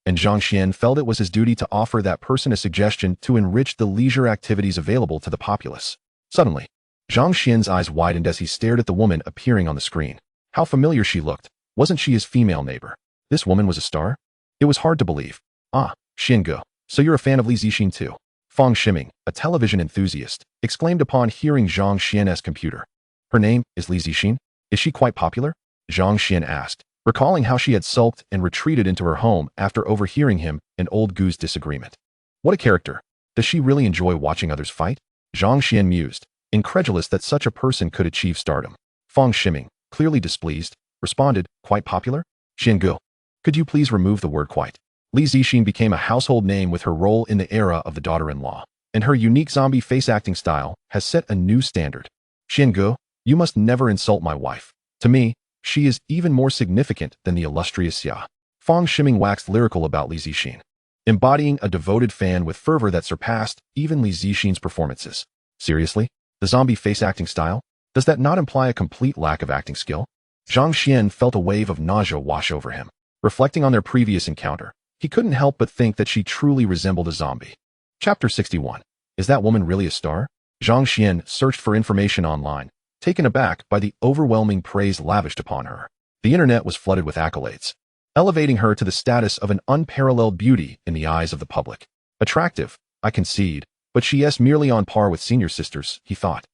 and Zhang Xuan felt it was his duty to offer that person a suggestion to enrich the leisure activities available to the populace. Suddenly, Zhang Xuan's eyes widened as he stared at the woman appearing on the screen. How familiar she looked. Wasn't she his female neighbor? This woman was a star? It was hard to believe. Ah, Xinge, so you're a fan of Li Zixin too. Fang Ximing, a television enthusiast, exclaimed upon hearing Zhang Xian's computer. Her name is Li Zixin? Is she quite popular? Zhang Xuan asked, recalling how she had sulked and retreated into her home after overhearing him and Old Gu's disagreement. What a character. Does she really enjoy watching others fight? Zhang Xuan mused, incredulous that such a person could achieve stardom. Fang Ximing, clearly displeased, responded, quite popular? Xinge, could you please remove the word quite? Li Zixin became a household name with her role in the era of the daughter-in-law, and her unique zombie face acting style has set a new standard. Xinge, you must never insult my wife. To me, she is even more significant than the illustrious Xia. Fang Ximing waxed lyrical about Li Zixin, embodying a devoted fan with fervor that surpassed even Li Zixin's performances. Seriously? The zombie face acting style? Does that not imply a complete lack of acting skill? Zhang Xuan felt a wave of nausea wash over him. Reflecting on their previous encounter, He couldn't help but think that she truly resembled a zombie. Chapter 61. Is that woman really a star? Zhang Xuan searched for information online, taken aback by the overwhelming praise lavished upon her. The internet was flooded with accolades, elevating her to the status of an unparalleled beauty in the eyes of the public. Attractive, I concede, but she is merely on par with senior sisters, he thought,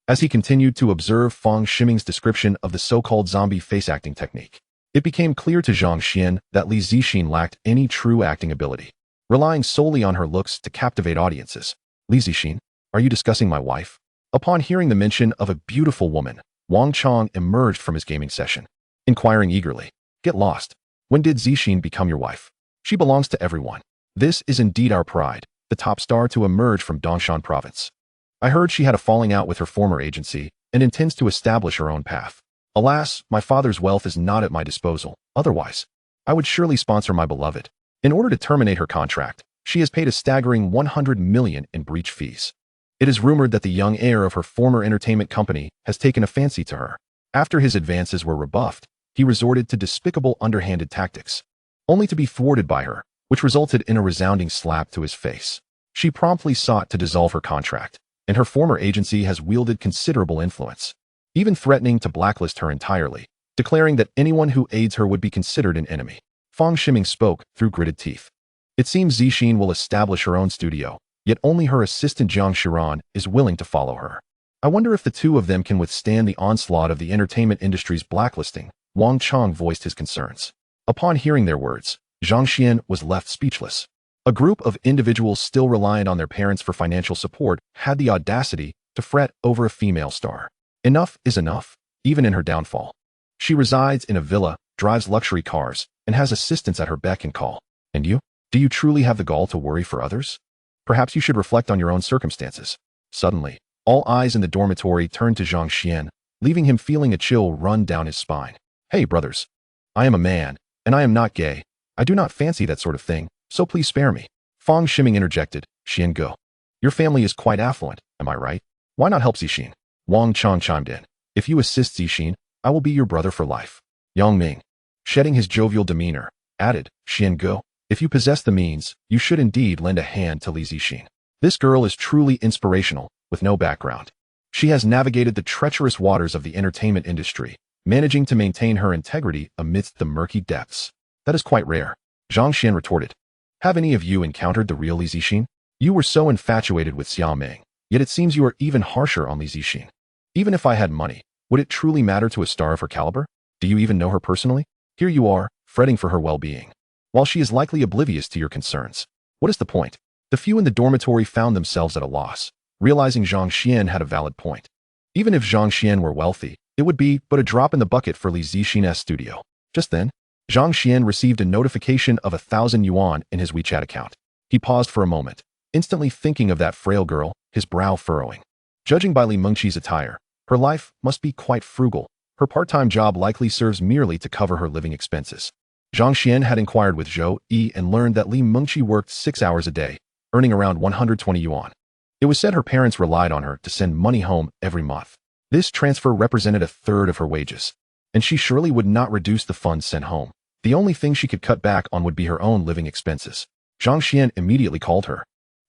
as he continued to observe Fang Ximing's description of the so-called zombie face-acting technique. It became clear to Zhang Xuan that Li Zixin lacked any true acting ability, relying solely on her looks to captivate audiences. Li Zixin, are you discussing my wife? Upon hearing the mention of a beautiful woman, Wang Chong emerged from his gaming session, inquiring eagerly, Get lost. When did Zixin become your wife? She belongs to everyone. This is indeed our pride, the top star to emerge from Dongshan province. I heard she had a falling out with her former agency and intends to establish her own path. Alas, my father's wealth is not at my disposal. Otherwise, I would surely sponsor my beloved. In order to terminate her contract, she has paid a staggering 100 million in breach fees. It is rumored that the young heir of her former entertainment company has taken a fancy to her. After his advances were rebuffed, he resorted to despicable underhanded tactics, only to be thwarted by her, which resulted in a resounding slap to his face. She promptly sought to dissolve her contract, and her former agency has wielded considerable influence, even threatening to blacklist her entirely, declaring that anyone who aids her would be considered an enemy. Fang Ximing spoke through gritted teeth. It seems Zixin will establish her own studio, yet only her assistant Zhang Xuan is willing to follow her. I wonder if the two of them can withstand the onslaught of the entertainment industry's blacklisting. Wang Chong voiced his concerns. Upon hearing their words, Zhang Xuan was left speechless. A group of individuals still reliant on their parents for financial support had the audacity to fret over a female star. Enough is enough, even in her downfall. She resides in a villa, drives luxury cars, and has assistants at her beck and call. And you? Do you truly have the gall to worry for others? Perhaps you should reflect on your own circumstances. Suddenly, all eyes in the dormitory turned to Zhang Xuan, leaving him feeling a chill run down his spine. Hey, brothers. I am a man, and I am not gay. I do not fancy that sort of thing, so please spare me. Fang Ximing interjected, Xian go. Your family is quite affluent, am I right? Why not help Zixin? Wang Chong chimed in. If you assist Zixin, I will be your brother for life. Yang Ming, shedding his jovial demeanor, added, Xian go. If you possess the means, you should indeed lend a hand to Li Zixin. This girl is truly inspirational, with no background. She has navigated the treacherous waters of the entertainment industry, managing to maintain her integrity amidst the murky depths. That is quite rare. Zhang Xuan retorted. Have any of you encountered the real Li Zixin? You were so infatuated with Xia Meng, yet it seems you are even harsher on Li Zixin. Even if I had money, would it truly matter to a star of her caliber? Do you even know her personally? Here you are, fretting for her well-being, while she is likely oblivious to your concerns. What is the point? The few in the dormitory found themselves at a loss, realizing Zhang Xuan had a valid point. Even if Zhang Xuan were wealthy, it would be but a drop in the bucket for Li Zixin's studio. Just then, Zhang Xuan received a notification of 1,000 yuan in his WeChat account. He paused for a moment, instantly thinking of that frail girl, his brow furrowing. Judging by Li Mengqi's attire, her life must be quite frugal. Her part-time job likely serves merely to cover her living expenses. Zhang Xuan had inquired with Zhou Yi and learned that Li Mengqi worked 6 hours a day, earning around 120 yuan. It was said her parents relied on her to send money home every month. This transfer represented a third of her wages, and she surely would not reduce the funds sent home. The only thing she could cut back on would be her own living expenses. Zhang Xuan immediately called her.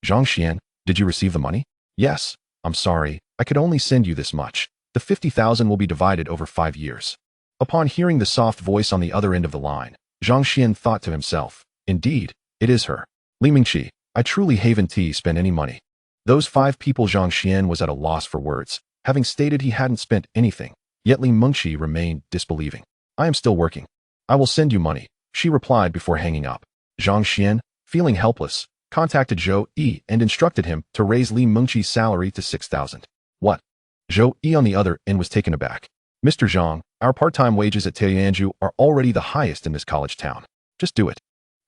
Zhang Xuan, did you receive the money? Yes. I'm sorry, I could only send you this much. The 50,000 will be divided over 5 years. Upon hearing the soft voice on the other end of the line, Zhang Xuan thought to himself, indeed, it is her. Li Mengqi, I truly haven't spent any money. Those 5 people. Zhang Xuan was at a loss for words, having stated he hadn't spent anything, yet Li Mengqi remained disbelieving. I am still working. I will send you money, she replied before hanging up. Zhang Xuan, feeling helpless, contacted Zhou Yi and instructed him to raise Li Mengqi's salary to 6,000. What? Zhou Yi on the other end was taken aback. Mr. Zhang, our part-time wages at Tianju are already the highest in this college town. Just do it.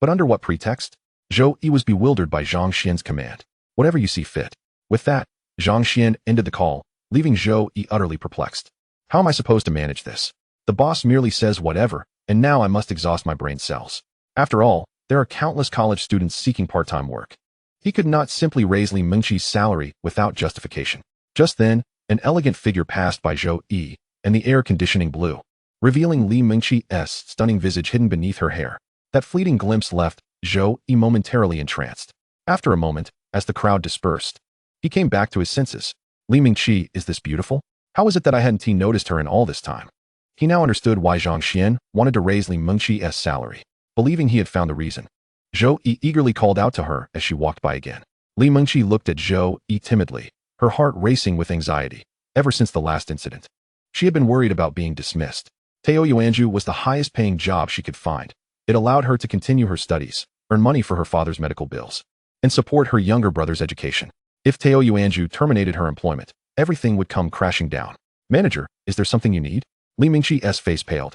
But under what pretext? Zhou Yi was bewildered by Zhang Xuan's command. Whatever you see fit. With that, Zhang Xuan ended the call, leaving Zhou Yi utterly perplexed. How am I supposed to manage this? The boss merely says whatever, and now I must exhaust my brain cells. After all, there are countless college students seeking part-time work. He could not simply raise Li Mengqi's salary without justification. Just then, an elegant figure passed by Zhou Yi, and the air conditioning blew, revealing Li Mengqi's stunning visage hidden beneath her hair. That fleeting glimpse left Zhou Yi momentarily entranced. After a moment, as the crowd dispersed, he came back to his senses. Li Mingqi, is this beautiful? How is it that I hadn't noticed her in all this time? He now understood why Zhang Xuan wanted to raise Li Mingqi's salary, believing he had found the reason. Zhou Yi eagerly called out to her as she walked by again. Li Mingqi looked at Zhou Yi timidly, her heart racing with anxiety. Ever since the last incident, she had been worried about being dismissed. Tao Yuanju was the highest-paying job she could find. It allowed her to continue her studies, earn money for her father's medical bills, and support her younger brother's education. If Tao Yuanju terminated her employment, everything would come crashing down. Manager, is there something you need? Li Mingqi's face paled,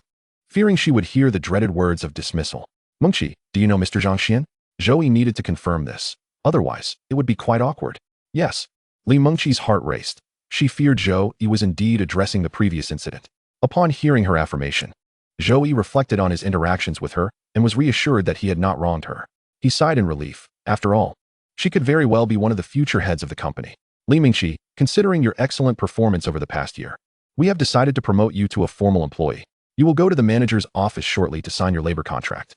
fearing she would hear the dreaded words of dismissal. Mengqi, do you know Mr. Zhang Xuan? Zhou Yi needed to confirm this. Otherwise, it would be quite awkward. Yes. Li Mengqi's heart raced. She feared Zhou Yi was indeed addressing the previous incident. Upon hearing her affirmation, Zhou Yi reflected on his interactions with her and was reassured that he had not wronged her. He sighed in relief. After all, she could very well be one of the future heads of the company. Li Mingqi, considering your excellent performance over the past year, we have decided to promote you to a formal employee. You will go to the manager's office shortly to sign your labor contract,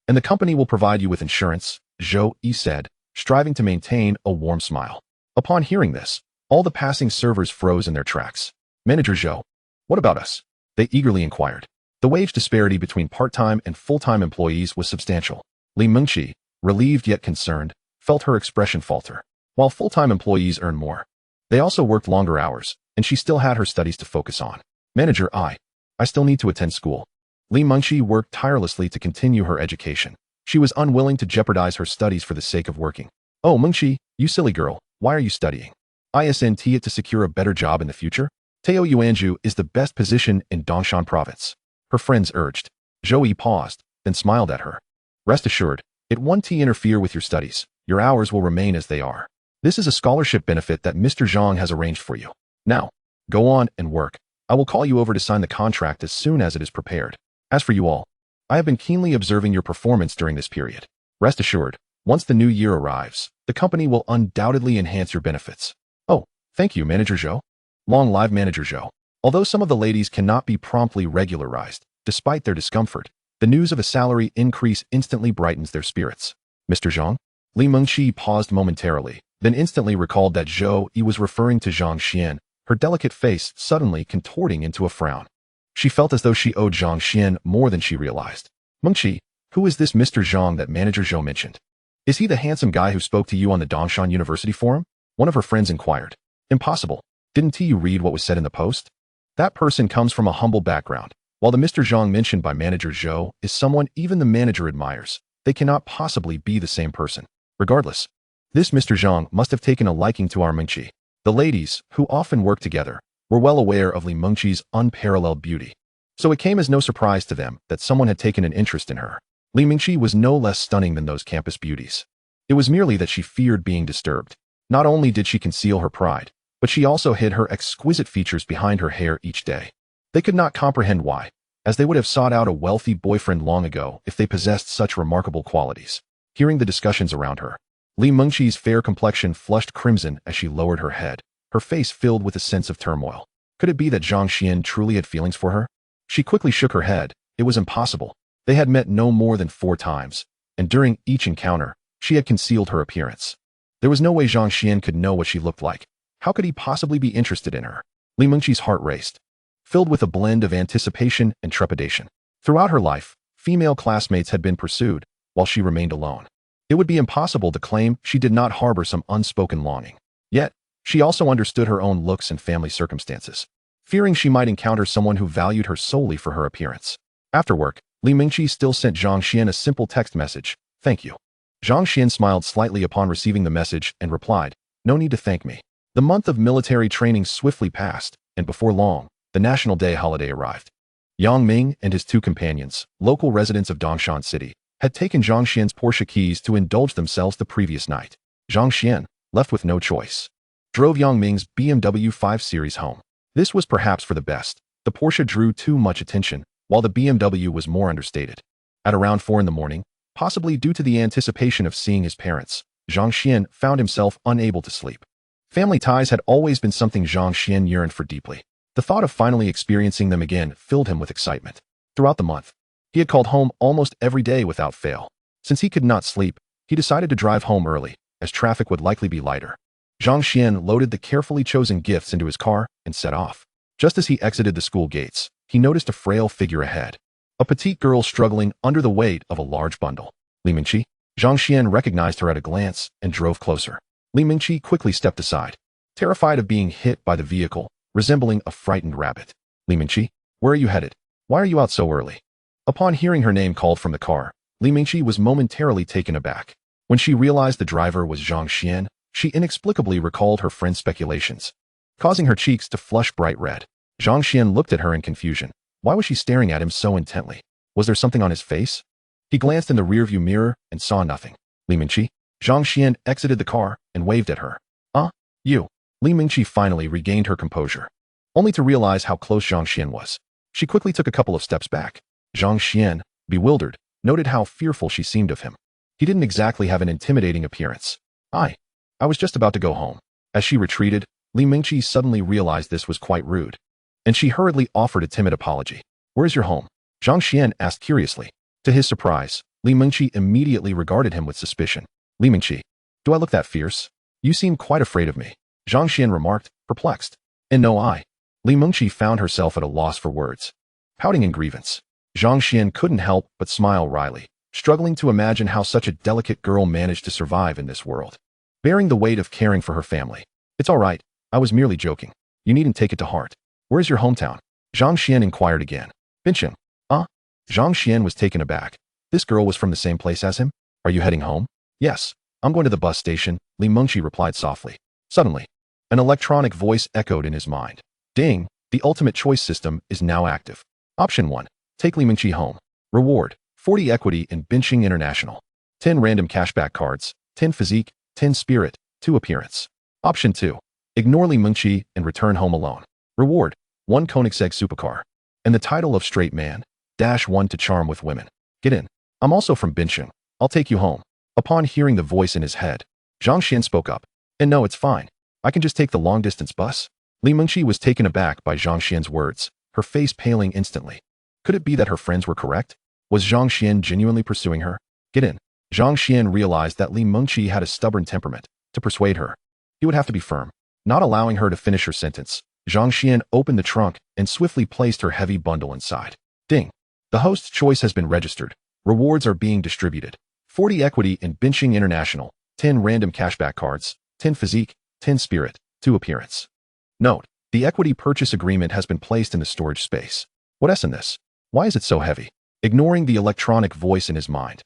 and the company will provide you with insurance, Zhou Yi said, striving to maintain a warm smile. Upon hearing this, all the passing servers froze in their tracks. Manager Zhou, what about us? They eagerly inquired. The wage disparity between part-time and full-time employees was substantial. Li Mingqi, relieved yet concerned, felt her expression falter. While full-time employees earn more, they also worked longer hours, and she still had her studies to focus on. Manager, I still need to attend school. Li Mingqi worked tirelessly to continue her education. She was unwilling to jeopardize her studies for the sake of working. Oh, Mingqi, you silly girl, why are you studying? Isn't it to secure a better job in the future? Tao Yuanju is the best position in Dongshan province, her friends urged. Zhou Yi paused, then smiled at her. Rest assured, it won't interfere with your studies. Your hours will remain as they are. This is a scholarship benefit that Mr. Zhang has arranged for you. Now, go on and work. I will call you over to sign the contract as soon as it is prepared. As for you all, I have been keenly observing your performance during this period. Rest assured, once the new year arrives, the company will undoubtedly enhance your benefits. Oh, thank you, Manager Zhou. Long live Manager Zhou. Although some of the ladies cannot be promptly regularized, despite their discomfort, the news of a salary increase instantly brightens their spirits. Mr. Zhang? Li Mingqi paused momentarily, then instantly recalled that Zhou Yi was referring to Zhang Xuan, her delicate face suddenly contorting into a frown. She felt as though she owed Zhang Xuan more than she realized. Mengqi, who is this Mr. Zhang that Manager Zhou mentioned? Is he the handsome guy who spoke to you on the Dongshan University forum? One of her friends inquired. Impossible. Didn't you read what was said in the post? That person comes from a humble background. While the Mr. Zhang mentioned by Manager Zhou is someone even the manager admires, they cannot possibly be the same person. Regardless, this Mr. Zhang must have taken a liking to our Mengqi. The ladies, who often work together, were well aware of Li Mengqi's unparalleled beauty, so it came as no surprise to them that someone had taken an interest in her. Li Mengqi was no less stunning than those campus beauties. It was merely that she feared being disturbed. Not only did she conceal her pride, but she also hid her exquisite features behind her hair each day. They could not comprehend why, as they would have sought out a wealthy boyfriend long ago if they possessed such remarkable qualities. Hearing the discussions around her, Li Mengqi's fair complexion flushed crimson as she lowered her head, her face filled with a sense of turmoil. Could it be that Zhang Xuan truly had feelings for her? She quickly shook her head. It was impossible. They had met no more than 4 times, and during each encounter, she had concealed her appearance. There was no way Zhang Xuan could know what she looked like. How could he possibly be interested in her? Li Mengqi's heart raced, filled with a blend of anticipation and trepidation. Throughout her life, female classmates had been pursued, while she remained alone. It would be impossible to claim she did not harbor some unspoken longing. Yet, she also understood her own looks and family circumstances, fearing she might encounter someone who valued her solely for her appearance. After work, Li Mengqi still sent Zhang Xuan a simple text message, "Thank you." Zhang Xuan smiled slightly upon receiving the message and replied, "No need to thank me." The month of military training swiftly passed, and before long, the National Day holiday arrived. Yang Ming and his 2 companions, local residents of Dongshan City, had taken Zhang Xian's Porsche keys to indulge themselves the previous night. Zhang Xuan, left with no choice, drove Yang Ming's BMW 5 Series home. This was perhaps for the best. The Porsche drew too much attention, while the BMW was more understated. At around 4 in the morning, possibly due to the anticipation of seeing his parents, Zhang Xuan found himself unable to sleep. Family ties had always been something Zhang Xuan yearned for deeply. The thought of finally experiencing them again filled him with excitement. Throughout the month, he had called home almost every day without fail. Since he could not sleep, he decided to drive home early, as traffic would likely be lighter. Zhang Xuan loaded the carefully chosen gifts into his car and set off. Just as he exited the school gates, he noticed a frail figure ahead. A petite girl struggling under the weight of a large bundle. Li Mingqi? Zhang Xuan recognized her at a glance and drove closer. Li Mingqi quickly stepped aside, terrified of being hit by the vehicle, resembling a frightened rabbit. Li Mingqi, where are you headed? Why are you out so early? Upon hearing her name called from the car, Li Mingqi was momentarily taken aback. When she realized the driver was Zhang Xuan, she inexplicably recalled her friend's speculations, causing her cheeks to flush bright red. Zhang Xuan looked at her in confusion. Why was she staring at him so intently? Was there something on his face? He glanced in the rearview mirror and saw nothing. Li Mingqi? Zhang Xuan exited the car and waved at her. You. Li Mingqi finally regained her composure, only to realize how close Zhang Xuan was. She quickly took a couple of steps back. Zhang Xuan, bewildered, noted how fearful she seemed of him. He didn't exactly have an intimidating appearance. I was just about to go home. As she retreated, Li Mingqi suddenly realized this was quite rude, and she hurriedly offered a timid apology. Where's your home? Zhang Xuan asked curiously. To his surprise, Li Mingqi immediately regarded him with suspicion. Li Mingqi, do I look that fierce? You seem quite afraid of me, Zhang Xuan remarked, perplexed. And no, Li Mingqi found herself at a loss for words, pouting in grievance. Zhang Xuan couldn't help but smile wryly, struggling to imagine how such a delicate girl managed to survive in this world, bearing the weight of caring for her family. It's all right, I was merely joking. You needn't take it to heart. Where's your hometown? Zhang Xuan inquired again. Bincheng. Zhang Xuan was taken aback. This girl was from the same place as him? Are you heading home? Yes, I'm going to the bus station, Li Mingqi replied softly. Suddenly, an electronic voice echoed in his mind. Ding, the ultimate choice system is now active. Option 1. Take Li Mingqi home. Reward, 40 equity in Bincheng International. 10 random cashback cards, 10 physique, 10 spirit, 2 appearance. Option 2. Ignore Li Mingqi and return home alone. Reward, 1 Koenigsegg supercar. And the title of straight man, -1 to charm with women. Get in. I'm also from Bincheng. I'll take you home. Upon hearing the voice in his head, Zhang Xuan spoke up. And no, it's fine. I can just take the long-distance bus. Li Mingqi was taken aback by Zhang Xuan's words, her face paling instantly. Could it be that her friends were correct? Was Zhang Xuan genuinely pursuing her? Get in. Zhang Xuan realized that Li Mingqi had a stubborn temperament. To persuade her, he would have to be firm. Not allowing her to finish her sentence, Zhang Xuan opened the trunk and swiftly placed her heavy bundle inside. Ding. The host's choice has been registered. Rewards are being distributed. 40 equity in Bincheng International, 10 random cashback cards, 10 physique, 10 spirit, 2 appearance. Note, the equity purchase agreement has been placed in the storage space. What's in this? Why is it so heavy? Ignoring the electronic voice in his mind,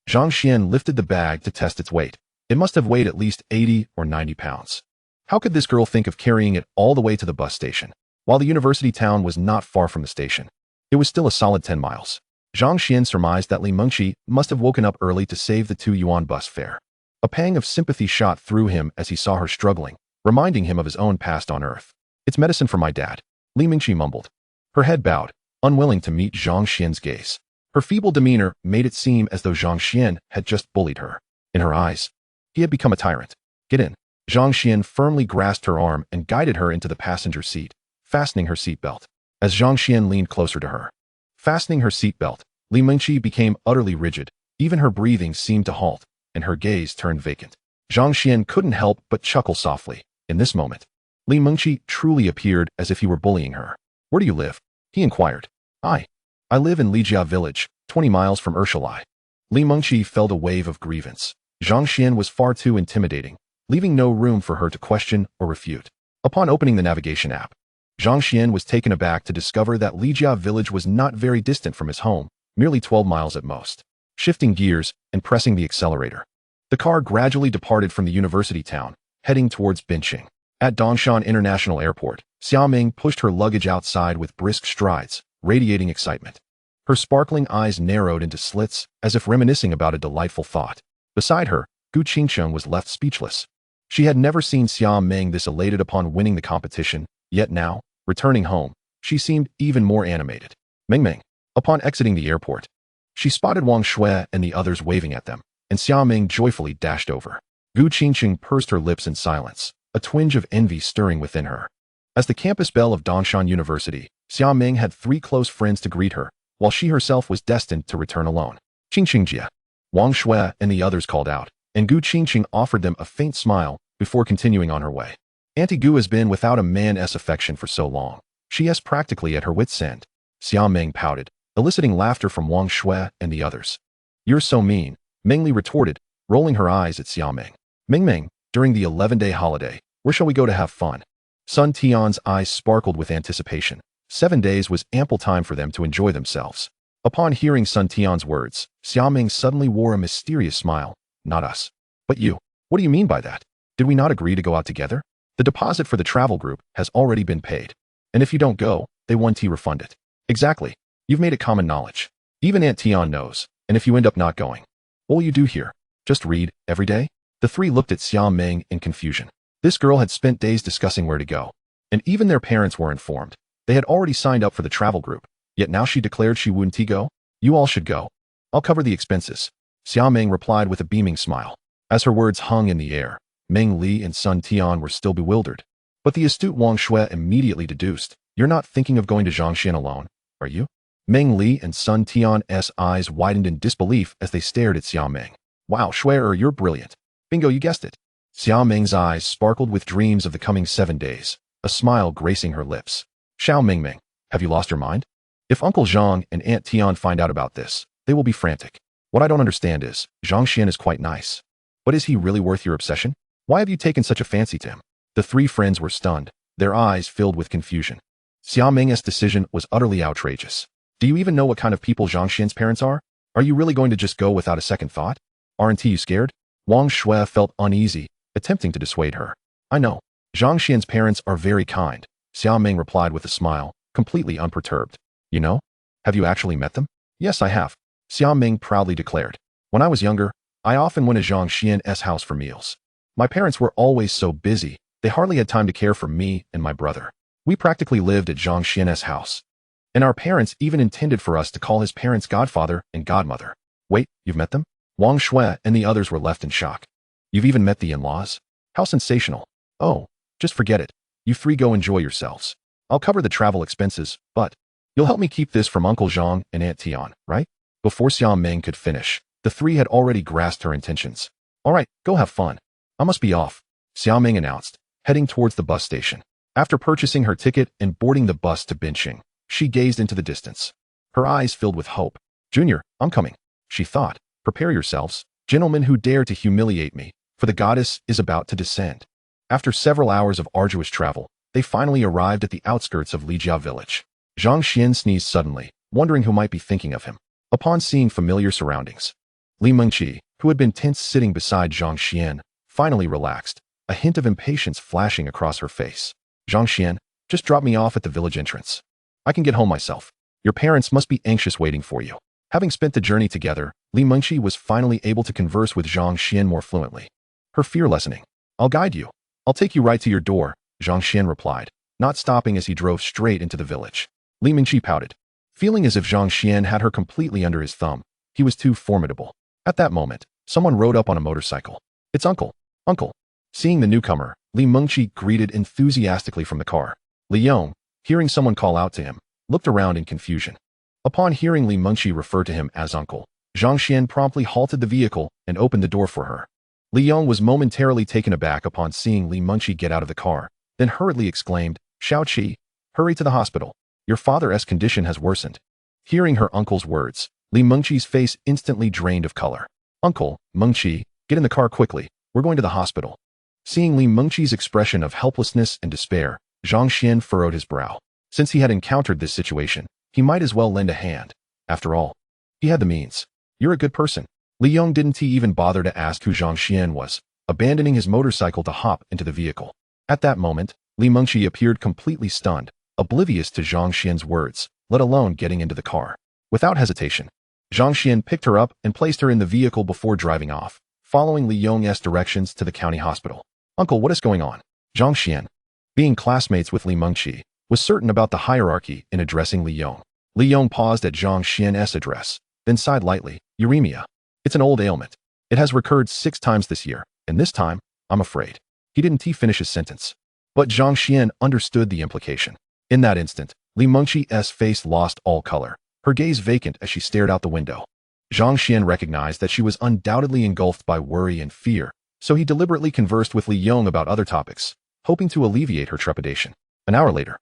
Zhang Xuan lifted the bag to test its weight. It must have weighed at least 80 or 90 pounds. How could this girl think of carrying it all the way to the bus station? While the university town was not far from the station, it was still a solid 10 miles. Zhang Xuan surmised that Li Mingqi must have woken up early to save the 2 yuan bus fare. A pang of sympathy shot through him as he saw her struggling, reminding him of his own past on Earth. It's medicine for my dad, Li Mingqi mumbled. Her head bowed, unwilling to meet Zhang Xuan's gaze. Her feeble demeanor made it seem as though Zhang Xuan had just bullied her. In her eyes, he had become a tyrant. Get in. Zhang Xuan firmly grasped her arm and guided her into the passenger seat, fastening her seatbelt. As Zhang Xuan leaned closer to her, fastening her seatbelt, Li Mingqi became utterly rigid. Even her breathing seemed to halt, and her gaze turned vacant. Zhang Xuan couldn't help but chuckle softly. In this moment, Li Mingqi truly appeared as if he were bullying her. Where do you live? He inquired. I live in Lijia village, 20 miles from Urshalai. Li Mingqi felt a wave of grievance. Zhang Xuan was far too intimidating, leaving no room for her to question or refute. Upon opening the navigation app, Zhang Xuan was taken aback to discover that Lijia village was not very distant from his home, merely 12 miles at most. Shifting gears and pressing the accelerator, the car gradually departed from the university town, heading towards Bincheng. At Dongshan International Airport, Xia Meng pushed her luggage outside with brisk strides, radiating excitement. Her sparkling eyes narrowed into slits, as if reminiscing about a delightful thought. Beside her, Gu Qingcheng was left speechless. She had never seen Xia Meng this elated upon winning the competition, yet now, returning home, she seemed even more animated. Meng. Upon exiting the airport, she spotted Wang Shui and the others waving at them, and Xia Meng joyfully dashed over. Gu Qingcheng pursed her lips in silence, a twinge of envy stirring within her. As the campus belle of Dongshan University, Xia Meng had 3 close friends to greet her, while she herself was destined to return alone. Qingqingjia. Wang Shui and the others called out, and Gu Qingqing offered them a faint smile before continuing on her way. Auntie Gu has been without a man's affection for so long. She is practically at her wit's end. Xia Meng pouted, eliciting laughter from Wang Shui and the others. You're so mean, Meng Li retorted, rolling her eyes at Xia Meng. Meng, during the 11-day holiday, where shall we go to have fun? Sun Tian's eyes sparkled with anticipation. 7 days was ample time for them to enjoy themselves. Upon hearing Sun Tian's words, Xia Meng suddenly wore a mysterious smile. Not us. But you. What do you mean by that? Did we not agree to go out together? The deposit for the travel group has already been paid. And if you don't go, they won't refund it. Exactly. You've made it common knowledge. Even Aunt Tian knows. And if you end up not going, what will you do here? Just read, every day? The three looked at Xia Meng in confusion. This girl had spent days discussing where to go. And even their parents were informed. They had already signed up for the travel group. Yet now she declared she wouldn't go? You all should go. I'll cover the expenses. Xia Meng replied with a beaming smile. As her words hung in the air, Meng Li and Sun Tian were still bewildered. But the astute Wang Shui immediately deduced, you're not thinking of going to Zhangxian alone, are you? Meng Li and Sun Tian's eyes widened in disbelief as they stared at Xia Meng. Wow, Shui, you're brilliant. Bingo, you guessed it. Xia Meng's eyes sparkled with dreams of the coming 7 days, a smile gracing her lips. Xiao Meng, have you lost your mind? If Uncle Zhang and Aunt Tian find out about this, they will be frantic. What I don't understand is, Zhangxian is quite nice. But is he really worth your obsession? Why have you taken such a fancy to him? The three friends were stunned, their eyes filled with confusion. Xia Meng's decision was utterly outrageous. Do you even know what kind of people Zhangxian's parents are? Are you really going to just go without a second thought? Aren't you scared? Wang Shui felt uneasy, attempting to dissuade her. I know. Zhangxian's parents are very kind, Xia Meng replied with a smile, completely unperturbed. You know? Have you actually met them? Yes, I have, Xia Meng proudly declared. When I was younger, I often went to Zhangxian's house for meals. My parents were always so busy, they hardly had time to care for me and my brother. We practically lived at Zhangxian's house. And our parents even intended for us to call his parents godfather and godmother. Wait, you've met them? Wang Shui and the others were left in shock. You've even met the in-laws? How sensational. Oh, just forget it. You three go enjoy yourselves. I'll cover the travel expenses, but you'll help me keep this from Uncle Zhang and Aunt Tian, right? Before Xia Meng could finish, the three had already grasped her intentions. All right, go have fun. I must be off, Xia Meng announced, heading towards the bus station. After purchasing her ticket and boarding the bus to Binqing, she gazed into the distance. Her eyes filled with hope. Junior, I'm coming, she thought. Prepare yourselves, gentlemen who dare to humiliate me, for the goddess is about to descend. After several hours of arduous travel, they finally arrived at the outskirts of Lijia village. Zhang Xuan sneezed suddenly, wondering who might be thinking of him. Upon seeing familiar surroundings, Li Mengqi, who had been tense sitting beside Zhang Xuan, finally relaxed, a hint of impatience flashing across her face. Zhang Xuan, just drop me off at the village entrance. I can get home myself. Your parents must be anxious waiting for you. Having spent the journey together, Li Mengqi was finally able to converse with Zhang Xuan more fluently. Her fear lessening. I'll guide you. I'll take you right to your door, Zhang Xuan replied, not stopping as he drove straight into the village. Li Mengqi pouted. Feeling as if Zhang Xuan had her completely under his thumb, he was too formidable. At that moment, someone rode up on a motorcycle. It's Uncle. Uncle. Seeing the newcomer, Li Mengqi greeted enthusiastically from the car. Li Yong, hearing someone call out to him, looked around in confusion. Upon hearing Li Mengqi refer to him as uncle, Zhang Xuan promptly halted the vehicle and opened the door for her. Li Yong was momentarily taken aback upon seeing Li Mengqi get out of the car, then hurriedly exclaimed, Xiao Qi, hurry to the hospital. Your father's condition has worsened. Hearing her uncle's words, Li Mengqi's face instantly drained of color. Uncle, Mengqi, get in the car quickly. We're going to the hospital. Seeing Li Mengqi's expression of helplessness and despair, Zhang Xuan furrowed his brow. Since he had encountered this situation, he might as well lend a hand. After all, he had the means. You're a good person. Li Yong didn't even bother to ask who Zhang Xuan was, abandoning his motorcycle to hop into the vehicle. At that moment, Li Mengqi appeared completely stunned, oblivious to Zhang Xuan's words, let alone getting into the car. Without hesitation, Zhang Xuan picked her up and placed her in the vehicle before driving off, following Li Yong's directions to the county hospital. Uncle, what is going on? Zhang Xuan, being classmates with Li Mengqi, was certain about the hierarchy in addressing Li Yong. Li Yong paused at Zhang Xuan's address, then sighed lightly. Uremia. It's an old ailment. It has recurred 6 times this year, and this time, I'm afraid. He didn't finish his sentence. But Zhang Xuan understood the implication. In that instant, Li Mengqi's face lost all color, her gaze vacant as she stared out the window. Zhang Xuan recognized that she was undoubtedly engulfed by worry and fear, so he deliberately conversed with Li Yong about other topics, hoping to alleviate her trepidation. An hour later,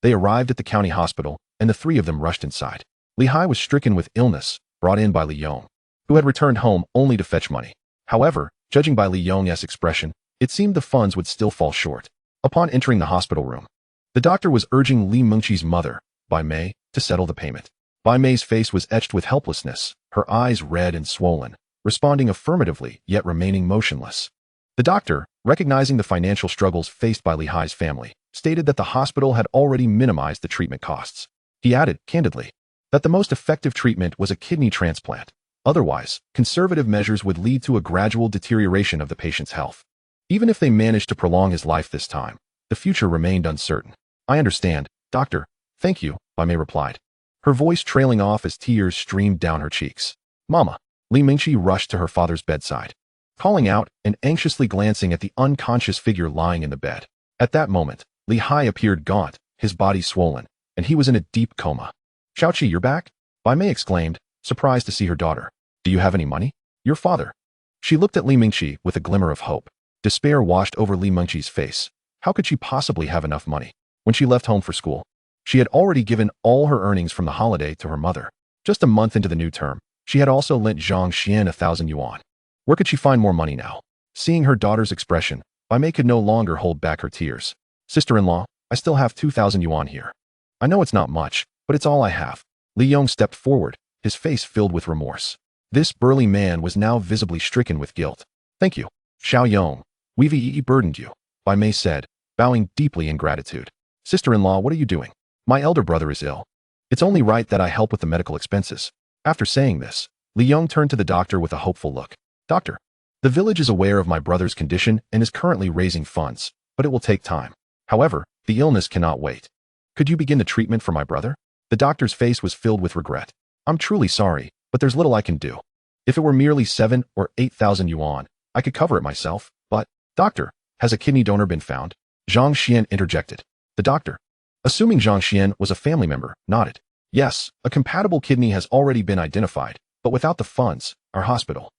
they arrived at the county hospital, and the three of them rushed inside. Li Hai was stricken with illness, brought in by Li Yong, who had returned home only to fetch money. However, judging by Li Yong's expression, it seemed the funds would still fall short. Upon entering the hospital room, the doctor was urging Li Mengqi's mother, Bai Mei, to settle the payment. Bai Mei's face was etched with helplessness, her eyes red and swollen, responding affirmatively yet remaining motionless. The doctor, recognizing the financial struggles faced by Li Hai's family, stated that the hospital had already minimized the treatment costs. He added, candidly, that the most effective treatment was a kidney transplant. Otherwise, conservative measures would lead to a gradual deterioration of the patient's health. Even if they managed to prolong his life this time, the future remained uncertain. I understand, doctor. Thank you, Bai Mei replied, her voice trailing off as tears streamed down her cheeks. Mama. Li Mengqi rushed to her father's bedside, calling out and anxiously glancing at the unconscious figure lying in the bed. At that moment, Li Hai appeared gaunt, his body swollen, and he was in a deep coma. Xiaoqi, you're back? Bai Mei exclaimed, surprised to see her daughter. Do you have any money? Your father. She looked at Li Mengqi with a glimmer of hope. Despair washed over Li Mengqi's face. How could she possibly have enough money? When she left home for school, she had already given all her earnings from the holiday to her mother. Just a month into the new term, she had also lent Zhang Xuan 1,000 yuan. Where could she find more money now? Seeing her daughter's expression, Bai Mei could no longer hold back her tears. Sister-in-law, I still have 2,000 yuan here. I know it's not much, but it's all I have. Li Yong stepped forward, his face filled with remorse. This burly man was now visibly stricken with guilt. Thank you, Xiao Yong. We've burdened you, Bai Mei said, bowing deeply in gratitude. Sister-in-law, what are you doing? My elder brother is ill. It's only right that I help with the medical expenses. After saying this, Li Yong turned to the doctor with a hopeful look. Doctor, the village is aware of my brother's condition and is currently raising funds, but it will take time. However, the illness cannot wait. Could you begin the treatment for my brother? The doctor's face was filled with regret. I'm truly sorry, but there's little I can do. If it were merely 7 or 8,000 yuan, I could cover it myself, but, doctor, has a kidney donor been found? Zhang Xuan interjected. The doctor, assuming Zhang Xuan was a family member, nodded. Yes, a compatible kidney has already been identified, but without the funds, our hospital.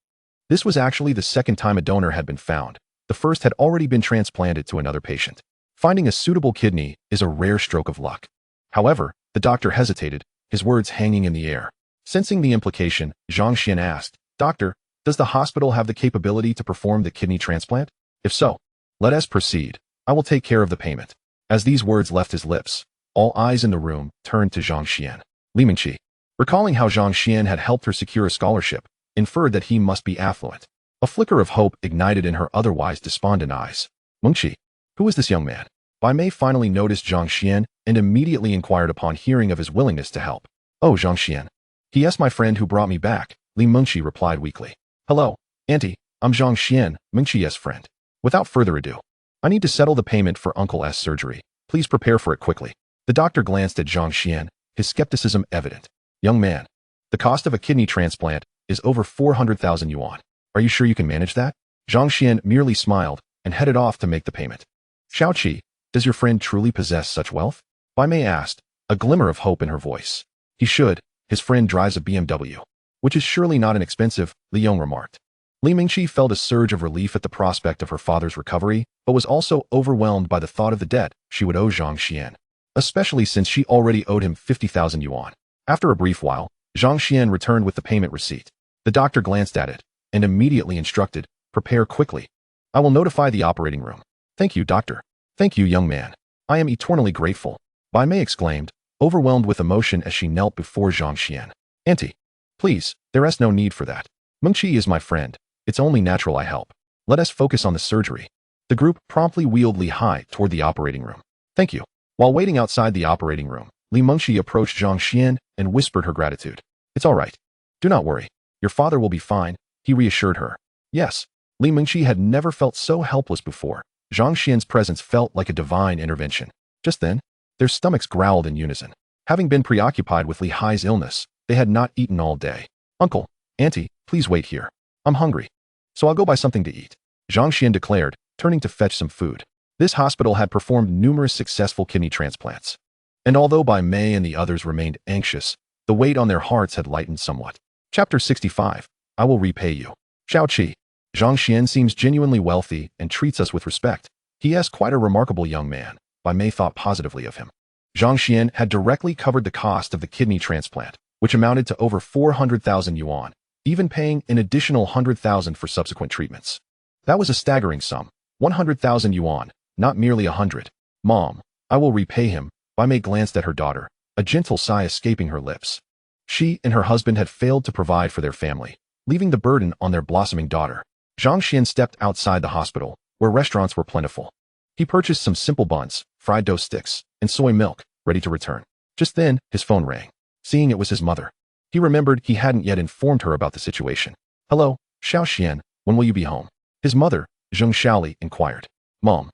This was actually the second time a donor had been found. The first had already been transplanted to another patient. Finding a suitable kidney is a rare stroke of luck. However, the doctor hesitated, his words hanging in the air. Sensing the implication, Zhang Xuan asked, Doctor, does the hospital have the capability to perform the kidney transplant? If so, let us proceed. I will take care of the payment. As these words left his lips, all eyes in the room turned to Zhang Xuan. Li Mengqi, recalling how Zhang Xuan had helped her secure a scholarship, inferred that he must be affluent. A flicker of hope ignited in her otherwise despondent eyes. Mengqi, who is this young man? Bai Mei finally noticed Zhang Xuan and immediately inquired upon hearing of his willingness to help. Oh, Zhang Xuan. He my friend who brought me back, Li Mengqi replied weakly. Hello, auntie, I'm Zhang Xuan, Mengqi's friend. Without further ado, I need to settle the payment for Uncle's surgery. Please prepare for it quickly. The doctor glanced at Zhang Xuan, his skepticism evident. Young man, the cost of a kidney transplant is over 400,000 yuan. Are you sure you can manage that? Zhang Xuan merely smiled and headed off to make the payment. Xiaoqi, does your friend truly possess such wealth? Bai Mei asked, a glimmer of hope in her voice. He should. His friend drives a BMW, which is surely not inexpensive, Li Yong remarked. Li Mengqi felt a surge of relief at the prospect of her father's recovery, but was also overwhelmed by the thought of the debt she would owe Zhang Xuan, especially since she already owed him 50,000 yuan. After a brief while, Zhang Xuan returned with the payment receipt. The doctor glanced at it and immediately instructed, prepare quickly. I will notify the operating room. Thank you, doctor. Thank you, young man. I am eternally grateful. Bai Mei exclaimed, overwhelmed with emotion as she knelt before Zhang Xuan. Auntie, please, there is no need for that. Mengqi is my friend. It's only natural I help. Let us focus on the surgery. The group promptly wheeled Li Hai toward the operating room. Thank you. While waiting outside the operating room, Li Mengqi approached Zhang Xuan and whispered her gratitude. It's all right. Do not worry. Your father will be fine, he reassured her. Yes, Li Mengqi had never felt so helpless before. Zhang Xuan's presence felt like a divine intervention. Just then, their stomachs growled in unison. Having been preoccupied with Li Hai's illness, they had not eaten all day. Uncle, auntie, please wait here. I'm hungry, so I'll go buy something to eat, Zhang Xuan declared, turning to fetch some food. This hospital had performed numerous successful kidney transplants, and although Bai Mei and the others remained anxious, the weight on their hearts had lightened somewhat. Chapter 65. I will repay you. Xiaoqi. Zhang Xuan seems genuinely wealthy and treats us with respect. He is quite a remarkable young man. Bai Mei thought positively of him. Zhang Xuan had directly covered the cost of the kidney transplant, which amounted to over 400,000 yuan, even paying an additional 100,000 for subsequent treatments. That was a staggering sum. 100,000 yuan, not merely 100. Mom, I will repay him. Bai Mei glanced at her daughter, a gentle sigh escaping her lips. She and her husband had failed to provide for their family, leaving the burden on their blossoming daughter. Zhang Xuan stepped outside the hospital, where restaurants were plentiful. He purchased some simple buns, fried dough sticks, and soy milk, ready to return. Just then, his phone rang. Seeing it was his mother, he remembered he hadn't yet informed her about the situation. Hello, Xiao Xian, when will you be home? His mother, Zheng Xiaoli, inquired. Mom,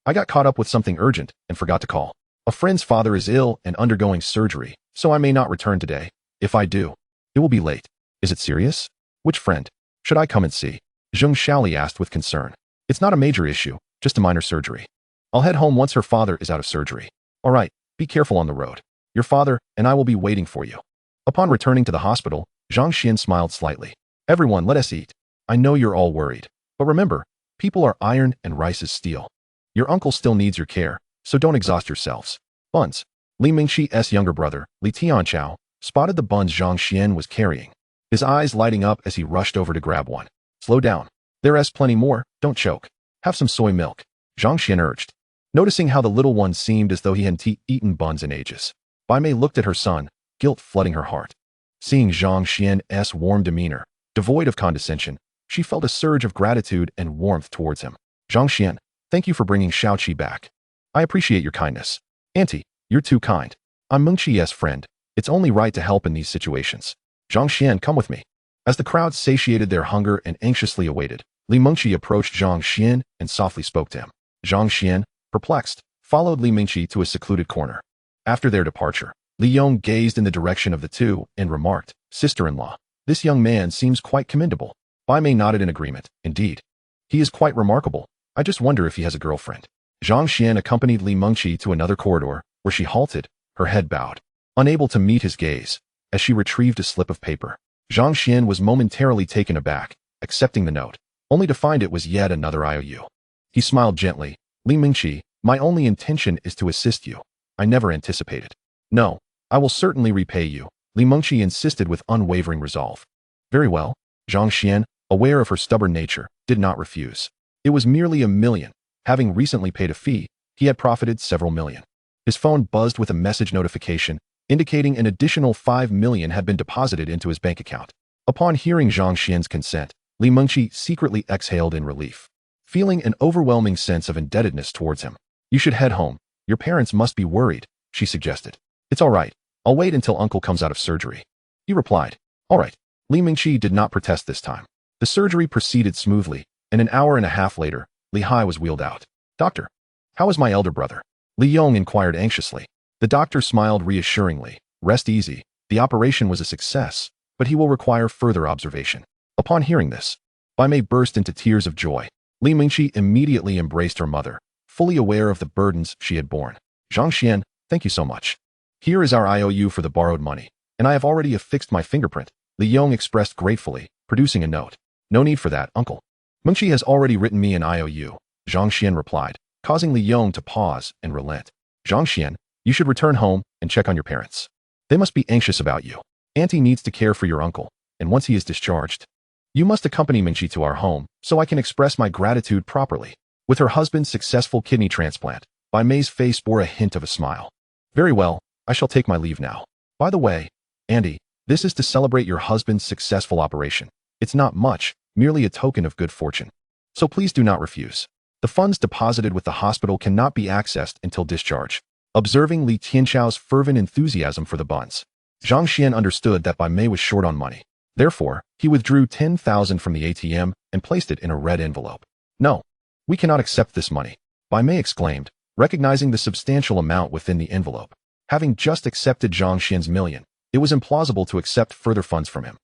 I got caught up with something urgent and forgot to call. A friend's father is ill and undergoing surgery, so I may not return today. If I do, it will be late. Is it serious? Which friend? Should I come and see? Zheng Xiaoli asked with concern. It's not a major issue, just a minor surgery. I'll head home once her father is out of surgery. All right, be careful on the road. Your father and I will be waiting for you. Upon returning to the hospital, Zhang Xuan smiled slightly. Everyone, let us eat. I know you're all worried, but remember, people are iron and rice is steel. Your uncle still needs your care, so don't exhaust yourselves. Buns. Li Mingqi's younger brother, Li Tianchao, spotted the buns Zhang Xuan was carrying, his eyes lighting up as he rushed over to grab one. Slow down. There's plenty more, don't choke. Have some soy milk, Zhang Xuan urged. Noticing how the little one seemed as though he hadn't eaten buns in ages, Bai Mei looked at her son, guilt flooding her heart. Seeing Zhang Xian's warm demeanor, devoid of condescension, she felt a surge of gratitude and warmth towards him. Zhang Xuan, thank you for bringing Xiaoqi back. I appreciate your kindness. Auntie, you're too kind. I'm Mengqi's friend. It's only right to help in these situations. Zhang Xuan, come with me. As the crowd satiated their hunger and anxiously awaited, Li Mengqi approached Zhang Xuan and softly spoke to him. Zhang Xuan, perplexed, followed Li Mengqi to a secluded corner. After their departure, Li Yong gazed in the direction of the two and remarked, Sister-in-law, this young man seems quite commendable. Bai Mei nodded in agreement. Indeed. He is quite remarkable. I just wonder if he has a girlfriend. Zhang Xuan accompanied Li Mengqi to another corridor, where she halted, her head bowed, unable to meet his gaze, as she retrieved a slip of paper. Zhang Xuan was momentarily taken aback, accepting the note, only to find it was yet another IOU. He smiled gently. Li Mengqi, my only intention is to assist you. I never anticipated. No, I will certainly repay you, Li Mengqi insisted with unwavering resolve. Very well. Zhang Xuan, aware of her stubborn nature, did not refuse. It was merely 1 million. Having recently paid a fee, he had profited several million. His phone buzzed with a message notification, indicating an additional 5 million had been deposited into his bank account. Upon hearing Zhang Xuan's consent, Li Mengqi secretly exhaled in relief, feeling an overwhelming sense of indebtedness towards him. You should head home. Your parents must be worried, she suggested. It's all right. I'll wait until uncle comes out of surgery. He replied. All right. Li Mengqi did not protest this time. The surgery proceeded smoothly, and an hour and a half later, Li Hai was wheeled out. Doctor, how is my elder brother? Li Yong inquired anxiously. The doctor smiled reassuringly. Rest easy. The operation was a success, but he will require further observation. Upon hearing this, Bai Mei burst into tears of joy. Li Mengqi immediately embraced her mother, fully aware of the burdens she had borne. Zhang Xuan, thank you so much. Here is our IOU for the borrowed money, and I have already affixed my fingerprint, Li Yong expressed gratefully, producing a note. No need for that, uncle. Mengqi has already written me an IOU, Zhang Xuan replied, causing Li Yong to pause and relent. Zhang Xuan, you should return home and check on your parents. They must be anxious about you. Auntie needs to care for your uncle, and once he is discharged, you must accompany Mengqi to our home so I can express my gratitude properly. With her husband's successful kidney transplant, Bai Mei's face bore a hint of a smile. Very well, I shall take my leave now. By the way, Andy, this is to celebrate your husband's successful operation. It's not much, merely a token of good fortune. So please do not refuse. The funds deposited with the hospital cannot be accessed until discharge. Observing Li Tianchao's fervent enthusiasm for the buns, Zhang Xuan understood that Bai Mei was short on money. Therefore, he withdrew 10,000 from the ATM and placed it in a red envelope. No, we cannot accept this money, Bai Mei exclaimed, recognizing the substantial amount within the envelope. Having just accepted Zhang Xuan's million, it was implausible to accept further funds from him.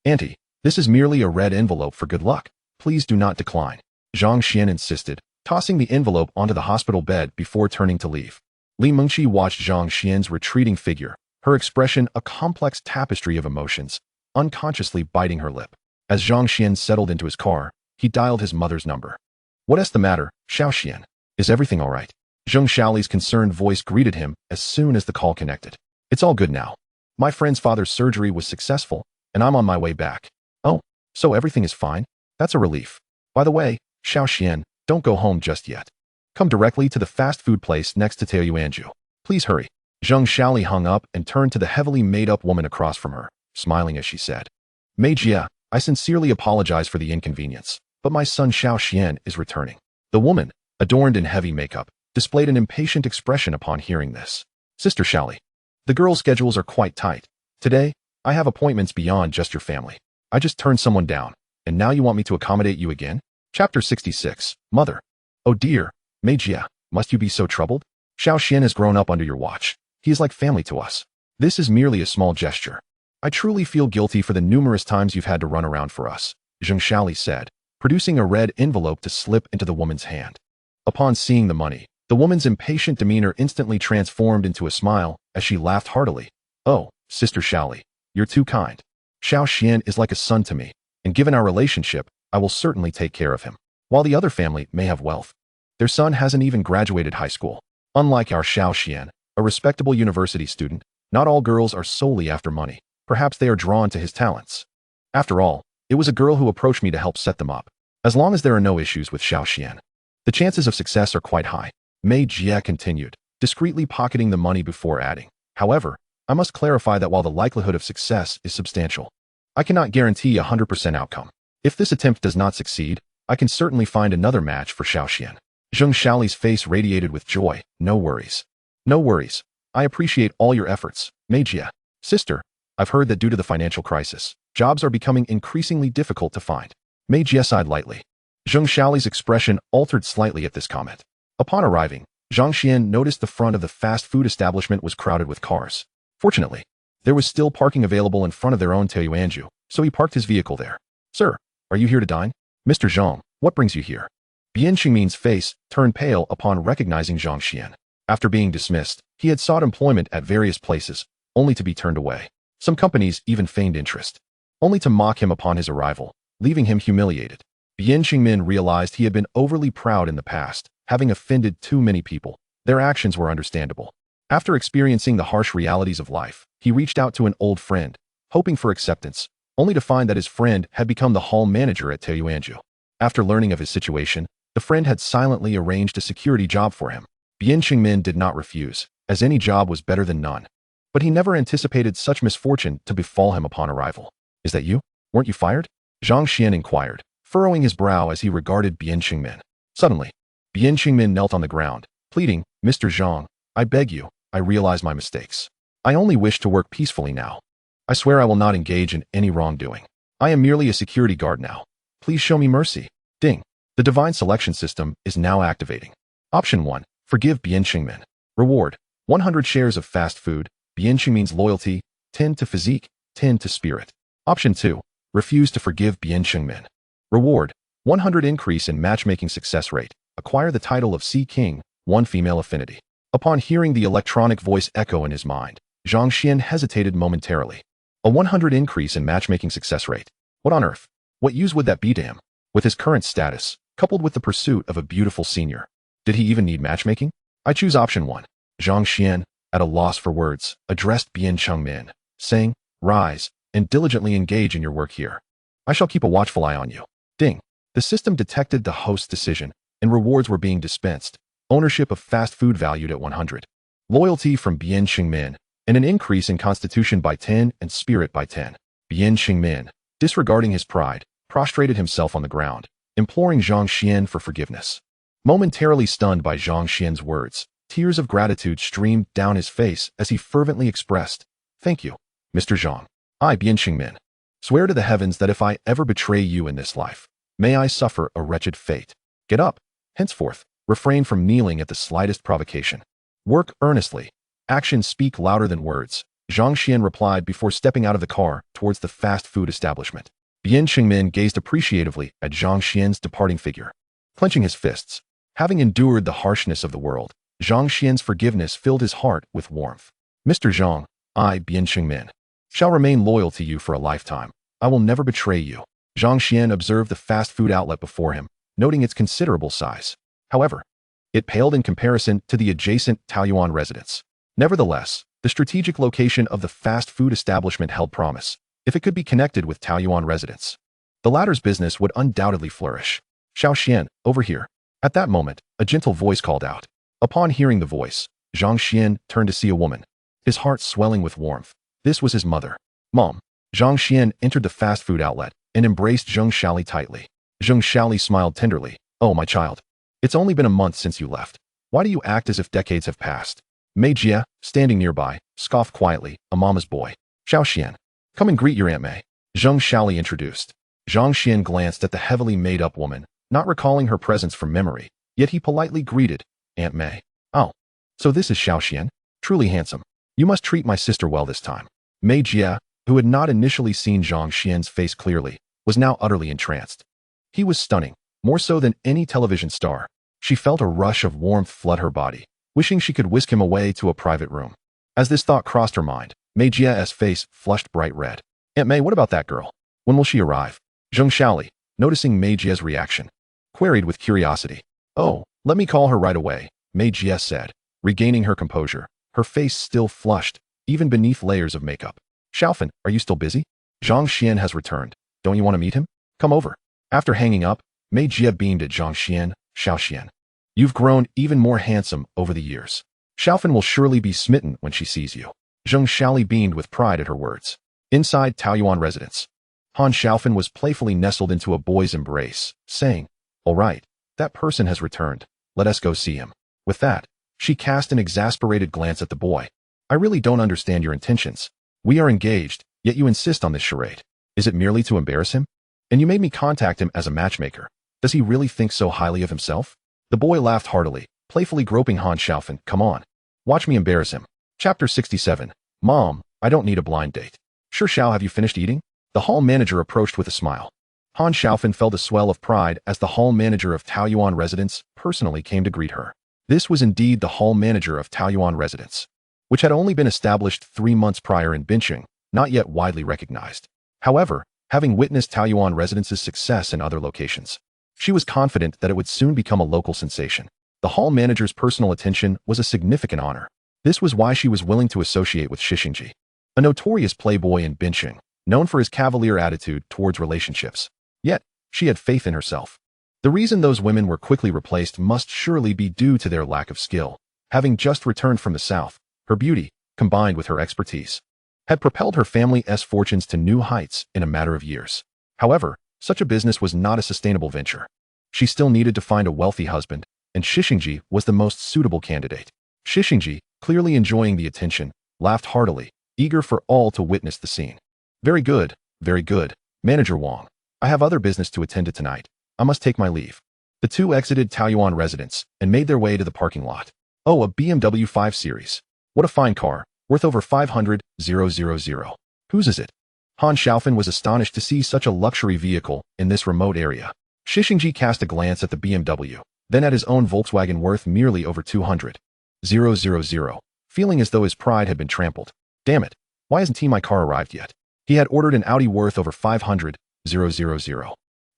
Auntie, this is merely a red envelope for good luck. Please do not decline, Zhang Xuan insisted, tossing the envelope onto the hospital bed before turning to leave. Li Mengqi watched Zhang Xuan's retreating figure, her expression a complex tapestry of emotions, unconsciously biting her lip. As Zhang Xuan settled into his car, he dialed his mother's number. "What's the matter, Xiaoxian? Is everything all right?" Zheng Xiaoli's concerned voice greeted him as soon as the call connected. "It's all good now. My friend's father's surgery was successful, and I'm on my way back." "Oh, so everything is fine? That's a relief. By the way, Xiaoxian, don't go home just yet. Come directly to the fast food place next to Taoyuanju. Please hurry." Zheng Xiaoli hung up and turned to the heavily made-up woman across from her, smiling as she said, "Mei Jia, I sincerely apologize for the inconvenience, but my son Xiaoxian is returning." The woman, adorned in heavy makeup, displayed an impatient expression upon hearing this. "Sister Xiaoli, the girls' schedules are quite tight. Today, I have appointments beyond just your family. I just turned someone down, and now you want me to accommodate you again?" Chapter 66, Mother. "Oh dear, Mei Jia, must you be so troubled? Xiaoxian has grown up under your watch. He is like family to us. This is merely a small gesture. I truly feel guilty for the numerous times you've had to run around for us," Zheng Xiaoli said, producing a red envelope to slip into the woman's hand. Upon seeing the money, the woman's impatient demeanor instantly transformed into a smile as she laughed heartily. "Oh, Sister Xiaoli, you're too kind. Xiaoxian is like a son to me, and given our relationship, I will certainly take care of him. While the other family may have wealth, their son hasn't even graduated high school. Unlike our Xiaoxian, a respectable university student, not all girls are solely after money. Perhaps they are drawn to his talents. After all, it was a girl who approached me to help set them up. As long as there are no issues with Xiaoxian, the chances of success are quite high." Mei Jia continued, discreetly pocketing the money before adding, "However, I must clarify that while the likelihood of success is substantial, I cannot guarantee a 100% outcome. If this attempt does not succeed, I can certainly find another match for Xiaoxian." Zheng Xiaoli's face radiated with joy. "No worries. No worries. I appreciate all your efforts, Mei Jia. Sister, I've heard that due to the financial crisis, jobs are becoming increasingly difficult to find." Mei Jia sighed lightly. Zheng Xiaoli's expression altered slightly at this comment. Upon arriving, Zhang Xuan noticed the front of the fast food establishment was crowded with cars. Fortunately, there was still parking available in front of their own Taoyuanju, so he parked his vehicle there. "Sir, are you here to dine?" "Mr. Zhang, what brings you here?" Bian Xingmin's face turned pale upon recognizing Zhang Xuan. After being dismissed, he had sought employment at various places, only to be turned away. Some companies even feigned interest, only to mock him upon his arrival, leaving him humiliated. Bian Xingmin realized he had been overly proud in the past, having offended too many people. Their actions were understandable. After experiencing the harsh realities of life, he reached out to an old friend, hoping for acceptance, only to find that his friend had become the hall manager at Taoyuanju. After learning of his situation, the friend had silently arranged a security job for him. Bian Xingmin did not refuse, as any job was better than none. But he never anticipated such misfortune to befall him upon arrival. "Is that you? Weren't you fired?" Zhang Xuan inquired, furrowing his brow as he regarded Bian Xingmin. Suddenly, Bian Xingmin knelt on the ground, pleading, "Mr. Zhang, I beg you, I realize my mistakes. I only wish to work peacefully now. I swear I will not engage in any wrongdoing. I am merely a security guard now. Please show me mercy." Ding. The divine selection system is now activating. Option 1. Forgive Bian Xingmin. Reward: 100 shares of fast food. Bian Xingmin's loyalty, 10 to physique, 10 to spirit. Option 2. Refuse to forgive Bian Xingmin. Reward: 100 increase in matchmaking success rate. Acquire the title of Sea King, 1 female affinity. Upon hearing the electronic voice echo in his mind, Zhang Xuan hesitated momentarily. A 100 increase in matchmaking success rate. What on earth? What use would that be to him? With his current status, coupled with the pursuit of a beautiful senior, did he even need matchmaking? "I choose option 1. Zhang Xuan, at a loss for words, addressed Bian Xingmin, saying, "Rise, and diligently engage in your work here. I shall keep a watchful eye on you." Ding. The system detected the host's decision, and rewards were being dispensed. Ownership of fast food valued at 100. Loyalty from Bian Xingmin, and an increase in constitution by 10 and spirit by 10. Bian Xingmin, disregarding his pride, prostrated himself on the ground, imploring Zhang Xuan for forgiveness. Momentarily stunned by Zhang Xuan's words, tears of gratitude streamed down his face as he fervently expressed, "Thank you, Mr. Zhang. I, Bian Xingmin, swear to the heavens that if I ever betray you in this life, may I suffer a wretched fate. Get up. Henceforth, refrain from kneeling at the slightest provocation. Work earnestly. Actions speak louder than words," Zhang Xuan replied before stepping out of the car towards the fast food establishment. Bian Xingmin gazed appreciatively at Zhang Xuan's departing figure. Clenching his fists, having endured the harshness of the world, Zhang Xuan's forgiveness filled his heart with warmth. "Mr. Zhang, I, Bian Xingmin, shall remain loyal to you for a lifetime. I will never betray you. Zhang Xuan observed the fast food outlet before him, noting its considerable size. However, it paled in comparison to the adjacent Taoyuan residence. Nevertheless, the strategic location of the fast food establishment held promise, if it could be connected with Taoyuan residents. The latter's business would undoubtedly flourish. Xiao Xian, over here. At that moment, a gentle voice called out. Upon hearing the voice, Zhang Xuan turned to see a woman, his heart swelling with warmth. This was his mother. Mom. Zhang Xuan entered the fast food outlet and embraced Zheng Xiaoli tightly. Zheng Xiaoli smiled tenderly. Oh, my child. It's only been a month since you left. Why do you act as if decades have passed? Mei Jia, standing nearby, scoffed quietly, a mama's boy. Xiao Xian. Come and greet your Aunt Mei. Zheng Xiaoli introduced. Zhang Xian glanced at the heavily made-up woman, not recalling her presence from memory, yet he politely greeted, Aunt Mei. Oh, so this is Xiao Xian? Truly handsome. You must treat my sister well this time. Mei Jia, who had not initially seen Zhang Xian's face clearly, was now utterly entranced. He was stunning, more so than any television star. She felt a rush of warmth flood her body, wishing she could whisk him away to a private room. As this thought crossed her mind, Mei Jia's face flushed bright red. Aunt Mei, what about that girl? When will she arrive? Zheng Xiaoli, noticing Mei Jia's reaction, queried with curiosity. Oh, let me call her right away, Mei Jia said, regaining her composure, her face still flushed, even beneath layers of makeup. Xiaofan, are you still busy? Zhang Xian has returned. Don't you want to meet him? Come over. After hanging up, Mei Jia beamed at Zhang Xian. Xiao Xian. You've grown even more handsome over the years. Xiaofan will surely be smitten when she sees you. Zheng Xiaoli beamed with pride at her words. Inside Taoyuan residence, Han Xiaofan was playfully nestled into a boy's embrace, saying, All right, that person has returned. Let us go see him. With that, she cast an exasperated glance at the boy. I really don't understand your intentions. We are engaged, yet you insist on this charade. Is it merely to embarrass him? And you made me contact him as a matchmaker. Does he really think so highly of himself? The boy laughed heartily, playfully groping Han Xiaofan. Come on. Watch me embarrass him. Chapter 67. Mom, I don't need a blind date. Sure, Xiao, have you finished eating? The hall manager approached with a smile. Han Xiaofan felt a swell of pride as the hall manager of Taoyuan residence personally came to greet her. This was indeed the hall manager of Taoyuan residence, which had only been established 3 months prior in Bincheng, not yet widely recognized. However, having witnessed Taoyuan residence's success in other locations, she was confident that it would soon become a local sensation. The hall manager's personal attention was a significant honor. This was why she was willing to associate with Shixingji, a notorious playboy in Bincheng, known for his cavalier attitude towards relationships. Yet, she had faith in herself. The reason those women were quickly replaced must surely be due to their lack of skill. Having just returned from the south, her beauty, combined with her expertise, had propelled her family's fortunes to new heights in a matter of years. However, such a business was not a sustainable venture. She still needed to find a wealthy husband, and Shixingji was the most suitable candidate. Shixingji, clearly enjoying the attention, laughed heartily, eager for all to witness the scene. Very good, Manager Wang. I have other business to attend to tonight. I must take my leave. The two exited Taoyuan residence and made their way to the parking lot. Oh, a BMW 5 Series. What a fine car, worth over 500,000. Whose is it? Han Xiaofan was astonished to see such a luxury vehicle in this remote area. Shixingji cast a glance at the BMW, then at his own Volkswagen worth merely over 200,000, feeling as though his pride had been trampled. Damn it, why hasn't my car arrived yet? He had ordered an Audi worth over 500,000.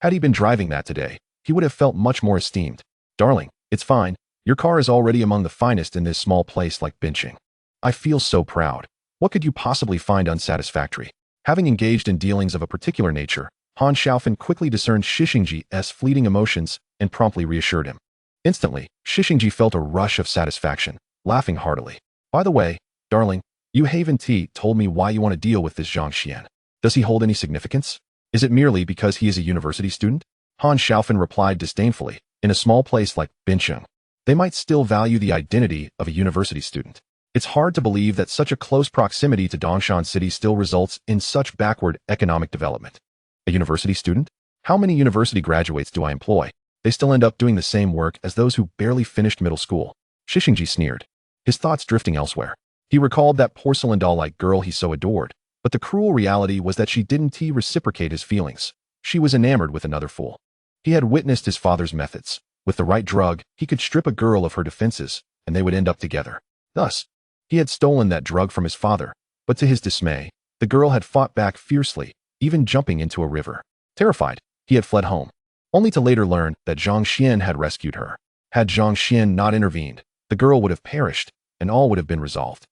Had he been driving that today, he would have felt much more esteemed. Darling, it's fine. Your car is already among the finest in this small place like Bincheng. I feel so proud. What could you possibly find unsatisfactory? Having engaged in dealings of a particular nature, Han Xiaofan quickly discerned Shixingji's fleeting emotions and promptly reassured him. Instantly, Shixingji felt a rush of satisfaction, laughing heartily. By the way, darling, Yu Haven T told me why you want to deal with this Zhang Xian. Does he hold any significance? Is it merely because he is a university student? Han Xiaofan replied disdainfully. In a small place like Bincheng, they might still value the identity of a university student. It's hard to believe that such a close proximity to Dongshan City still results in such backward economic development. A university student? How many university graduates do I employ? They still end up doing the same work as those who barely finished middle school. Shixingji sneered, his thoughts drifting elsewhere. He recalled that porcelain doll-like girl he so adored, but the cruel reality was that she didn't reciprocate his feelings. She was enamored with another fool. He had witnessed his father's methods. With the right drug, he could strip a girl of her defenses, and they would end up together. Thus, he had stolen that drug from his father, but to his dismay, The girl had fought back fiercely, even jumping into a river. Terrified, he had fled home, only to later learn that Zhang Xuan had rescued her. Had Zhang Xuan not intervened, the girl would have perished, and all would have been resolved.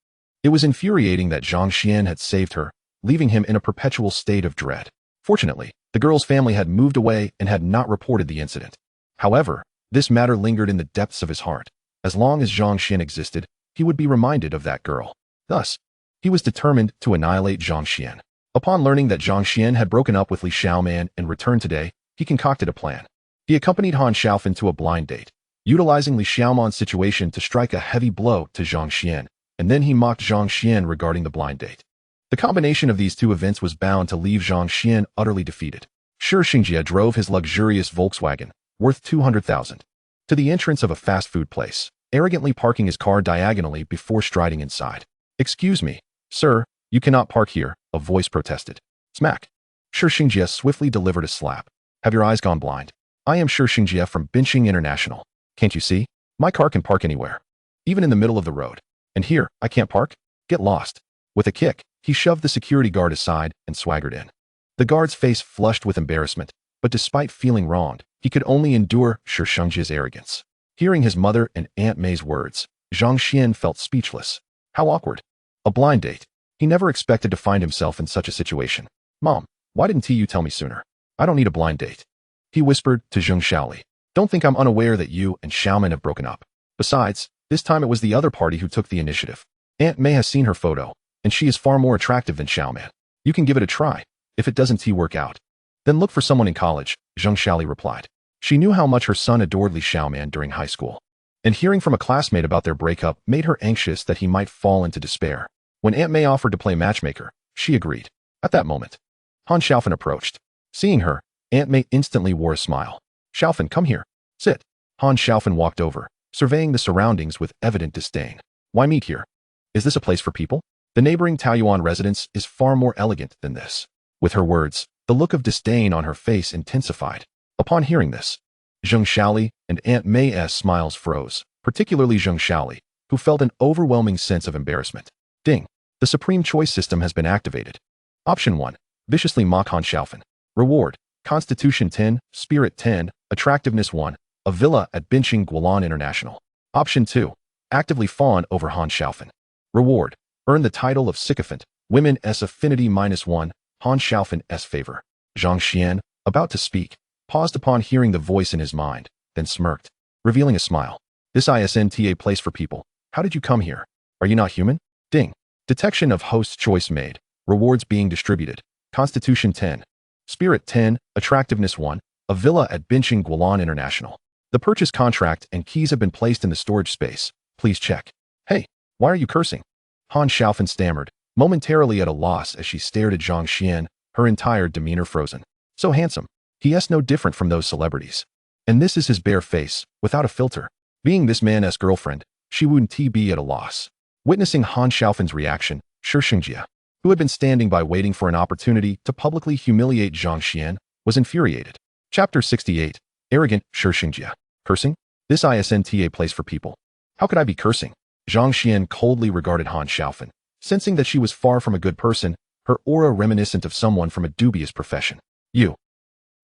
It was infuriating that Zhang Xuan had saved her, leaving him in a perpetual state of dread. Fortunately, the girl's family had moved away and had not reported the incident. However, this matter lingered in the depths of his heart. As long as Zhang Xuan existed, he would be reminded of that girl. Thus, he was determined to annihilate Zhang Xuan. Upon learning that Zhang Xuan had broken up with Xia Meng and returned today, he concocted a plan. He accompanied Han Xiaofan to a blind date, utilizing Xia Meng's situation to strike a heavy blow to Zhang Xuan, and then he mocked Zhang Xuan regarding the blind date. The combination of these two events was bound to leave Zhang Xuan utterly defeated. Shi Xingjie drove his luxurious Volkswagen, worth 200,000, to the entrance of a fast food place, arrogantly parking his car diagonally before striding inside. "Excuse me, sir, you cannot park here," a voice protested. Smack. Shi Xingjie swiftly delivered a slap. "Have your eyes gone blind? I am Shi Xingjie from Binqing International. Can't you see? My car can park anywhere, even in the middle of the road. And here, I can't park? Get lost." With a kick, he shoved the security guard aside and swaggered in. The guard's face flushed with embarrassment, but despite feeling wronged, he could only endure Shi Xingjie's arrogance. Hearing his mother and Aunt May's words, Zhang Xuan felt speechless. How awkward. A blind date. He never expected to find himself in such a situation. "Mom, why didn't you tell me sooner? I don't need a blind date," he whispered to Zheng Xiaoli. "Don't think I'm unaware that you and Xiaomen have broken up. Besides, this time it was the other party who took the initiative. Aunt May has seen her photo, and she is far more attractive than Xiaomen. You can give it a try. If it doesn't work out, then look for someone in college," Zheng Xiaoli replied. She knew how much her son adored Li Xiaoman during high school, and hearing from a classmate about their breakup made her anxious that he might fall into despair. When Aunt May offered to play matchmaker, she agreed. At that moment, Han Xiaofan approached. Seeing her, Aunt May instantly wore a smile. "Xiaofan, come here. Sit." Han Xiaofan walked over, surveying the surroundings with evident disdain. "Why meet here? Is this a place for people? The neighboring Taoyuan residence is far more elegant than this." With her words, the look of disdain on her face intensified. Upon hearing this, Zheng Xiaoli and Aunt May's smiles froze, particularly Zheng Xiaoli, who felt an overwhelming sense of embarrassment. Ding. The Supreme Choice System has been activated. Option 1. Viciously mock Han Xiaofan. Reward: Constitution 10, Spirit 10, Attractiveness 1, a villa at Binqing Guolan International. Option 2. Actively fawn over Han Xiaofan. Reward: Earn the title of sycophant, Women S affinity -1, Han Xiaofan S favor. Zhang Xuan, about to speak, paused upon hearing the voice in his mind, then smirked, revealing a smile. "This isn't a place for people. How did you come here? Are you not human?" Ding. Detection of host choice made. Rewards being distributed. Constitution 10. Spirit 10, Attractiveness 1, a villa at Binqing Guolan International. The purchase contract and keys have been placed in the storage space. Please check. "Hey, why are you cursing?" Han Xiaofan stammered, momentarily at a loss as she stared at Zhang Xuan, her entire demeanor frozen. So handsome. He is no different from those celebrities. And this is his bare face, without a filter. Being this man's girlfriend, she wouldn't be at a loss. Witnessing Han Xiaofan's reaction, Shi Xingjie, who had been standing by waiting for an opportunity to publicly humiliate Zhang Xuan, was infuriated. Chapter 68. Arrogant Shi Xingjie. Cursing? This isn't a place for people. How could I be cursing? Zhang Xuan coldly regarded Han Xiaofan, sensing that she was far from a good person, her aura reminiscent of someone from a dubious profession. "You.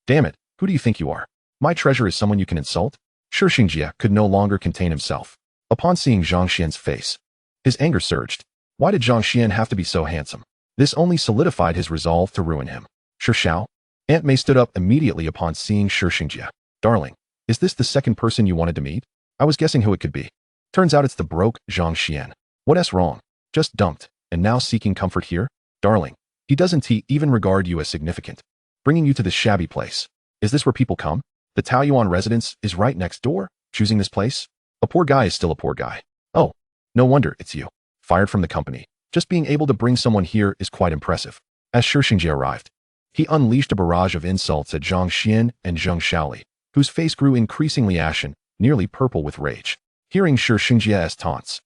Damn it, who do you think you are? My treasure is someone you can insult?" Shi Xingjie could no longer contain himself. Upon seeing Zhang Xuan's face, his anger surged. Why did Zhang Xuan have to be so handsome? This only solidified his resolve to ruin him. "Shi Xiao?" Aunt May stood up immediately upon seeing Shi Xingjie. "Darling, is this the second person you wanted to meet? I was guessing who it could be. Turns out it's the broke Zhang Xuan. What's wrong? Just dumped, and now seeking comfort here? Darling, he doesn't even regard you as significant. Bringing you to this shabby place. Is this where people come? The Taoyuan residence is right next door. Choosing this place? A poor guy is still a poor guy. Oh, no wonder it's you. Fired from the company. Just being able to bring someone here is quite impressive." As Shi Xingjie arrived, he unleashed a barrage of insults at Zhang Xuan and Zheng Xiaoli, whose face grew increasingly ashen, nearly purple with rage. Hearing Shi Xingjie's taunts,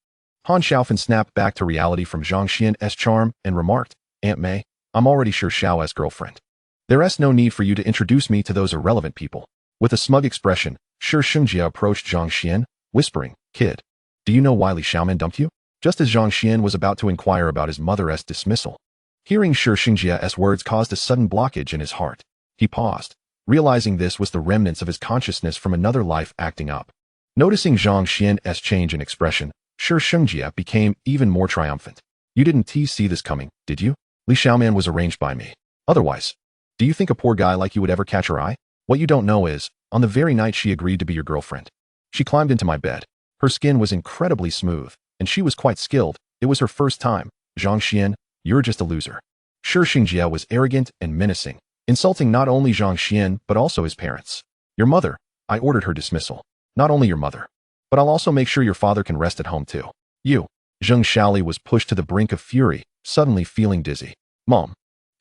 Han Xiaofan snapped back to reality from Zhang Xuan's charm and remarked, "Aunt May, I'm already Shi Xiao's girlfriend. There's no need for you to introduce me to those irrelevant people." With a smug expression, Shi Xingjie approached Zhang Xuan, whispering, "Kid, do you know why Li Xiaoman dumped you?" Just as Zhang Xuan was about to inquire about his mother's dismissal, Hearing Shi Xingjia's words caused a sudden blockage in his heart. He paused, realizing this was the remnants of his consciousness from another life acting up. Noticing Zhang Xuan's change in expression, Shi Xingjia became even more triumphant. You didn't see this coming, did you? Li Xiaoman was arranged by me. Otherwise, do you think a poor guy like you would ever catch her eye? What you don't know is, on the very night she agreed to be your girlfriend, she climbed into my bed. Her skin was incredibly smooth, and she was quite skilled. It was her first time. Zhang Xian, you're just a loser. Shi Xingjia was arrogant and menacing, insulting not only Zhang Xian but also his parents. Your mother, I ordered her dismissal. Not only your mother, but I'll also make sure your father can rest at home too. You. Zheng Xiaoli was pushed to the brink of fury, suddenly feeling dizzy. Mom.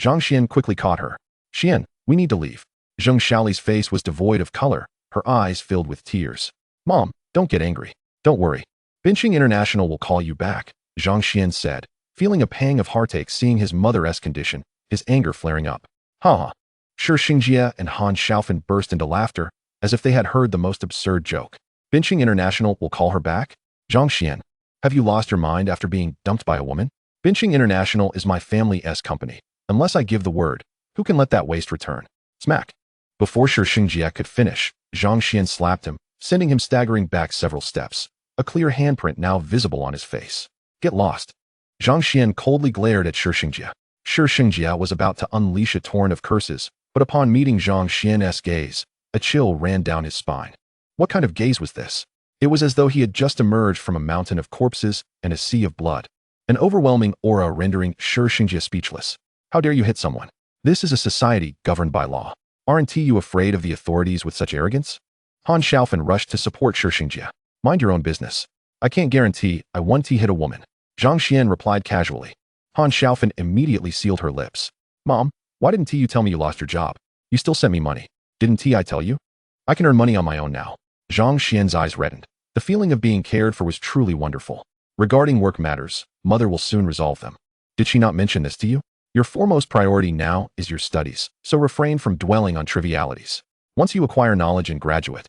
Zhang Xian quickly caught her. Xian, we need to leave. Zheng Xiaoli's face was devoid of color, her eyes filled with tears. Mom, don't get angry. Don't worry. Benching International will call you back, Zhang Xian said, feeling a pang of heartache seeing his mother's condition, his anger flaring up. Ha! Shi Xingjia and Han Xiaofan burst into laughter, as if they had heard the most absurd joke. Benching International will call her back? Zhang Xian, have you lost your mind after being dumped by a woman? Benching International is my family's company. Unless I give the word, who can let that waste return? Smack. Before Shi Xingjia could finish, Zhang Xian slapped him, sending him staggering back several steps, a clear handprint now visible on his face. Get lost. Zhang Xian coldly glared at Shi Xingjia. Shi Xingjia was about to unleash a torrent of curses, but upon meeting Zhang Xian's gaze, a chill ran down his spine. What kind of gaze was this? It was as though he had just emerged from a mountain of corpses and a sea of blood. An overwhelming aura rendering Shi Xingjia speechless. How dare you hit someone? This is a society governed by law. Aren't you afraid of the authorities with such arrogance? Han Xiaofan rushed to support Shi Xingjia. Mind your own business. I can't guarantee I won't hit a woman. Zhang Xian replied casually. Han Xiaofan immediately sealed her lips. Mom, why didn't you tell me you lost your job? You still sent me money. Didn't I tell you? I can earn money on my own now. Zhang Xian's eyes reddened. The feeling of being cared for was truly wonderful. Regarding work matters, mother will soon resolve them. Did she not mention this to you? Your foremost priority now is your studies, so refrain from dwelling on trivialities. Once you acquire knowledge and graduate,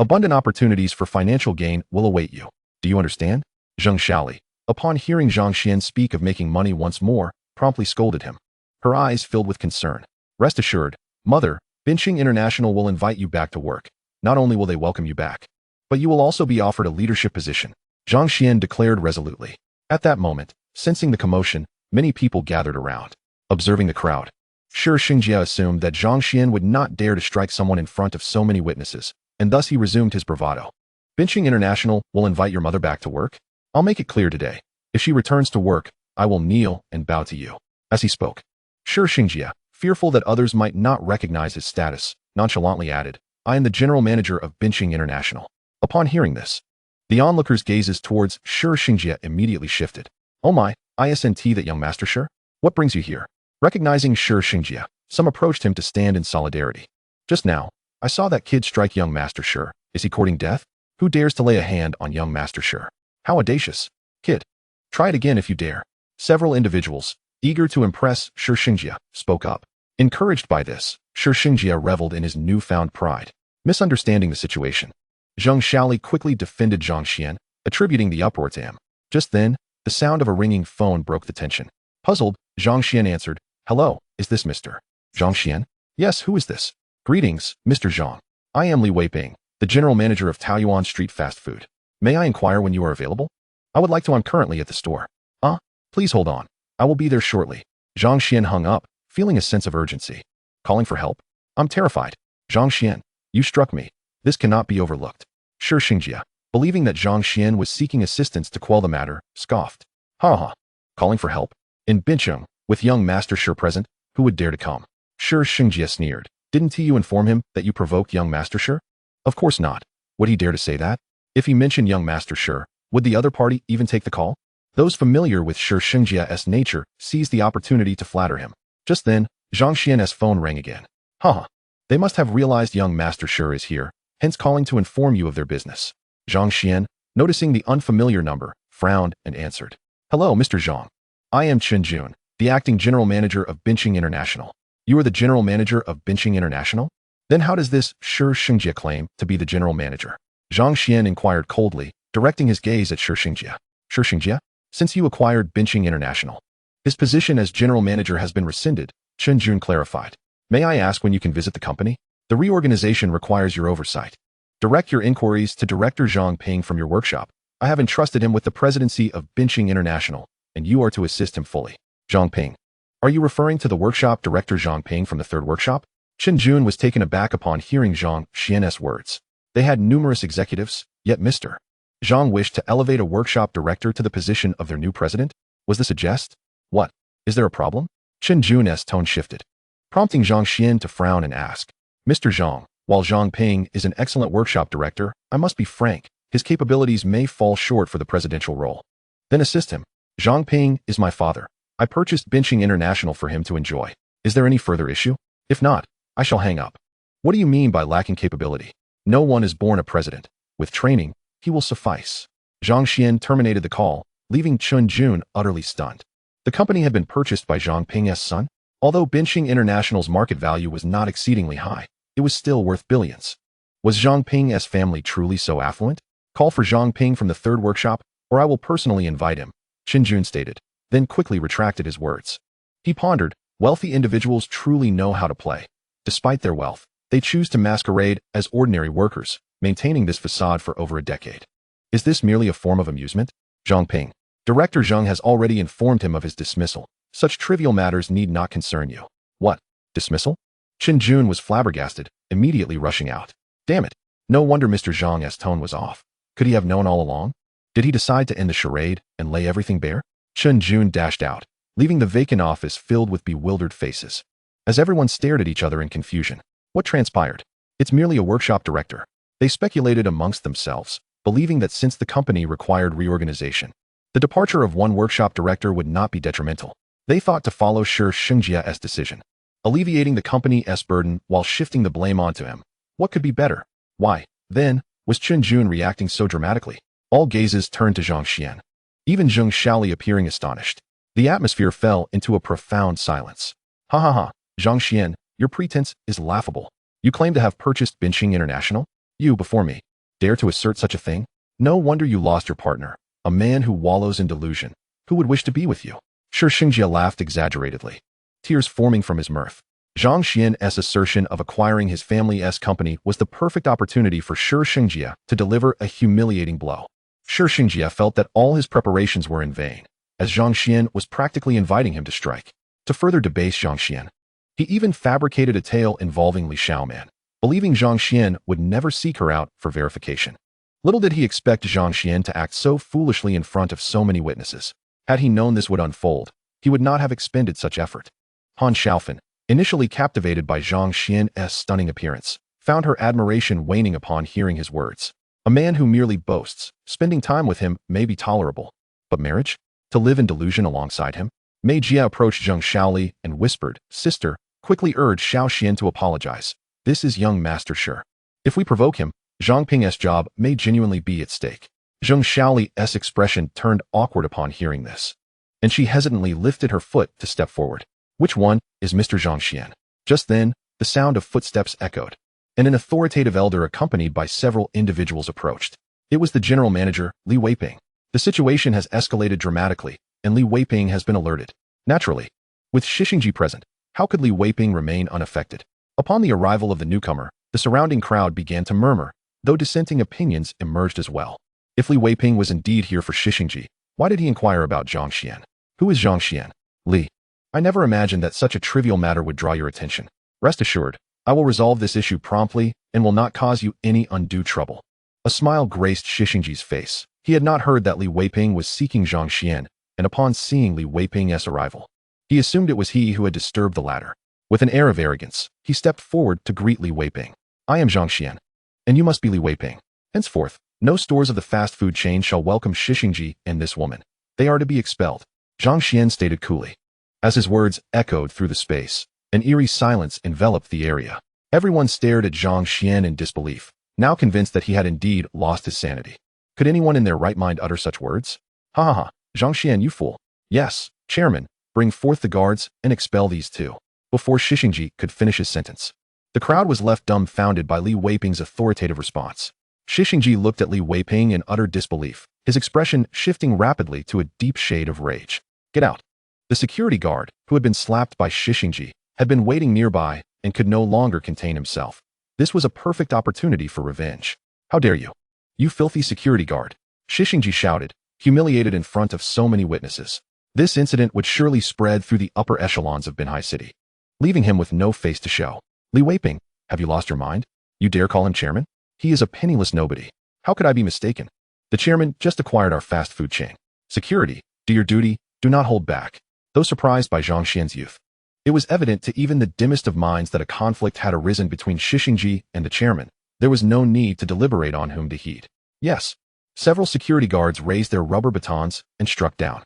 abundant opportunities for financial gain will await you. Do you understand? Zheng Xiaoli, upon hearing Zhang Xian speak of making money once more, promptly scolded him. Her eyes filled with concern. Rest assured, mother, Benching International will invite you back to work. Not only will they welcome you back, but you will also be offered a leadership position, Zhang Xian declared resolutely. At that moment, sensing the commotion, many people gathered around. Observing the crowd, Shi Xingjia assumed that Zhang Xian would not dare to strike someone in front of so many witnesses, and thus he resumed his bravado. Benching International will invite your mother back to work? I'll make it clear today. If she returns to work, I will kneel and bow to you. As he spoke, Shi Xingjia, fearful that others might not recognize his status, nonchalantly added, I am the general manager of Benching International. Upon hearing this, the onlookers' gazes towards Shi Xingjia immediately shifted. Oh my, isn't that young master Shi? What brings you here? Recognizing Shi Xingjia, some approached him to stand in solidarity. Just now, I saw that kid strike young master Shi. Is he courting death? Who dares to lay a hand on young master Shi? How audacious. Kid, try it again if you dare. Several individuals, eager to impress Shi Xingjia, spoke up. Encouraged by this, Shi Xingjia reveled in his newfound pride. Misunderstanding the situation, Zheng Xiaoli quickly defended Zhang Xian, attributing the uproar to him. Just then, the sound of a ringing phone broke the tension. Puzzled, Zhang Xian answered, Hello, is this Mr. Zhang Xian? Yes, who is this? Greetings, Mr. Zhang. I am Li Weiping, the general manager of Taoyuan Street Fast Food. May I inquire when you are available? I would like to. I'm currently at the store. Please hold on. I will be there shortly. Zhang Xian hung up, feeling a sense of urgency. Calling for help? I'm terrified. Zhang Xian, you struck me. This cannot be overlooked. Shi Xingjia, believing that Zhang Xian was seeking assistance to quell the matter, scoffed. Ha ha. Calling for help? In Bencheng, with young Master Shi present, who would dare to come? Shi Xingjia sneered. Didn't you inform him that you provoked young Master Shi? Of course not. Would he dare to say that? If he mentioned young Master Shi, would the other party even take the call? Those familiar with Shi Xingjia's nature seized the opportunity to flatter him. Just then, Zhang Xian's phone rang again. Haha. They must have realized young Master Shi is here, hence calling to inform you of their business. Zhang Xian, noticing the unfamiliar number, frowned and answered. Hello, Mr. Zhang. I am Chen Jun, the acting general manager of Benching International. You are the general manager of Benching International? Then how does this Shi Xingjia claim to be the general manager? Zhang Xian inquired coldly, directing his gaze at Shi Xingjia. Shi Xingjia, since you acquired Benching International, His position as general manager has been rescinded, Chen Jun clarified. May I ask when you can visit the company? The reorganization requires your oversight. Direct your inquiries to Director Zhang Ping from your workshop. I have entrusted him with the presidency of Benching International, and you are to assist him fully. Zhang Ping. Are you referring to the workshop Director Zhang Ping from the third workshop? Chen Jun was taken aback upon hearing Zhang Xuan's words. They had numerous executives, yet Mr. Zhang wished to elevate a workshop director to the position of their new president? Was this a jest? What? Is there a problem? Chen Jun's tone shifted, prompting Zhang Xuan to frown and ask. Mr. Zhang, while Zhang Ping is an excellent workshop director, I must be frank, his capabilities may fall short for the presidential role. Then assist him. Zhang Ping is my father. I purchased Benching International for him to enjoy. Is there any further issue? If not, I shall hang up. What do you mean by lacking capability? No one is born a president. With training, he will suffice. Zhang Xuan terminated the call, leaving Chen Jun utterly stunned. The company had been purchased by Zhang Ping's son. Although Benching International's market value was not exceedingly high, it was still worth billions. Was Zhang Ping's family truly so affluent? Call for Zhang Ping from the third workshop, or I will personally invite him, Chen Jun stated, then quickly retracted his words. He pondered, wealthy individuals truly know how to play. Despite their wealth, they choose to masquerade as ordinary workers, maintaining this facade for over a decade. Is this merely a form of amusement? Zhang Ping. Director Zhang has already informed him of his dismissal. Such trivial matters need not concern you. What? Dismissal? Chen Jun was flabbergasted, immediately rushing out. Damn it. No wonder Mr. Zhang's tone was off. Could he have known all along? Did he decide to end the charade and lay everything bare? Chen Jun dashed out, leaving the vacant office filled with bewildered faces. As everyone stared at each other in confusion, what transpired? It's merely a workshop director. They speculated amongst themselves, believing that since the company required reorganization, the departure of one workshop director would not be detrimental. They thought to follow Shi Xingjia's decision, alleviating the company's burden while shifting the blame onto him. What could be better? Why, then, was Chen Jun reacting so dramatically? All gazes turned to Zhang Xuan, even Zheng Shaoli appearing astonished. The atmosphere fell into a profound silence. Ha ha ha, Zhang Xuan, your pretense is laughable. You claim to have purchased Benching International? You, before me, dare to assert such a thing? No wonder you lost your partner, a man who wallows in delusion. Who would wish to be with you? Shi Xingjia laughed exaggeratedly, tears forming from his mirth. Zhang Xuan's assertion of acquiring his family's company was the perfect opportunity for Shi Xingjia to deliver a humiliating blow. Shi Xingjia felt that all his preparations were in vain, as Zhang Xuan was practically inviting him to strike. To further debase Zhang Xuan, he even fabricated a tale involving Li Xiaoman, believing Zhang Xuan would never seek her out for verification. Little did he expect Zhang Xuan to act so foolishly in front of so many witnesses. Had he known this would unfold, he would not have expended such effort. Han Xiaofan, initially captivated by Zhang Xuan's stunning appearance, found her admiration waning upon hearing his words. A man who merely boasts, spending time with him may be tolerable, but marriage? To live in delusion alongside him? Mei Jia approached Zheng Shaoli and whispered, Sister, quickly urged Xiao Xian to apologize. This is young Master Shi. If we provoke him, Zhang Ping's job may genuinely be at stake. Zheng Shaoli's expression turned awkward upon hearing this, and she hesitantly lifted her foot to step forward. Which one is Mr. Zhang Xian? Just then, the sound of footsteps echoed, and an authoritative elder accompanied by several individuals approached. It was the general manager, Li Weiping. The situation has escalated dramatically, and Li Weiping has been alerted. Naturally, with Shishingji present, how could Li Weiping remain unaffected? Upon the arrival of the newcomer, the surrounding crowd began to murmur, though dissenting opinions emerged as well. If Li Weiping was indeed here for Shishingji, why did he inquire about Zhang Xuan? Who is Zhang Xuan? Li. I never imagined that such a trivial matter would draw your attention. Rest assured, I will resolve this issue promptly and will not cause you any undue trouble. A smile graced Shishingji's face. He had not heard that Li Weiping was seeking Zhang Xuan, and upon seeing Li Weiping's arrival, he assumed it was he who had disturbed the latter. With an air of arrogance, he stepped forward to greet Li Weiping. I am Zhang Xuan, and you must be Li Weiping. Henceforth, no stores of the fast food chain shall welcome Shishingji and this woman. They are to be expelled, Zhang Xuan stated coolly. As his words echoed through the space, an eerie silence enveloped the area. Everyone stared at Zhang Xuan in disbelief, now convinced that he had indeed lost his sanity. Could anyone in their right mind utter such words? Ha ha ha, Zhang Xuan, you fool. Yes, chairman, bring forth the guards and expel these two. Before Shishingji could finish his sentence, the crowd was left dumbfounded by Li Weiping's authoritative response. Shishingji looked at Li Weiping in utter disbelief, his expression shifting rapidly to a deep shade of rage. Get out. The security guard, who had been slapped by Shishingji, had been waiting nearby and could no longer contain himself. This was a perfect opportunity for revenge. How dare you? You filthy security guard! Shishingji shouted, humiliated in front of so many witnesses. This incident would surely spread through the upper echelons of Binhai City, leaving him with no face to show. Li Weiping, have you lost your mind? You dare call him chairman? He is a penniless nobody. How could I be mistaken? The chairman just acquired our fast food chain. Security, do your duty, do not hold back. Though surprised by Zhang Xuan's youth, it was evident to even the dimmest of minds that a conflict had arisen between Shishingji and the chairman. There was no need to deliberate on whom to heed. Yes. Several security guards raised their rubber batons and struck down.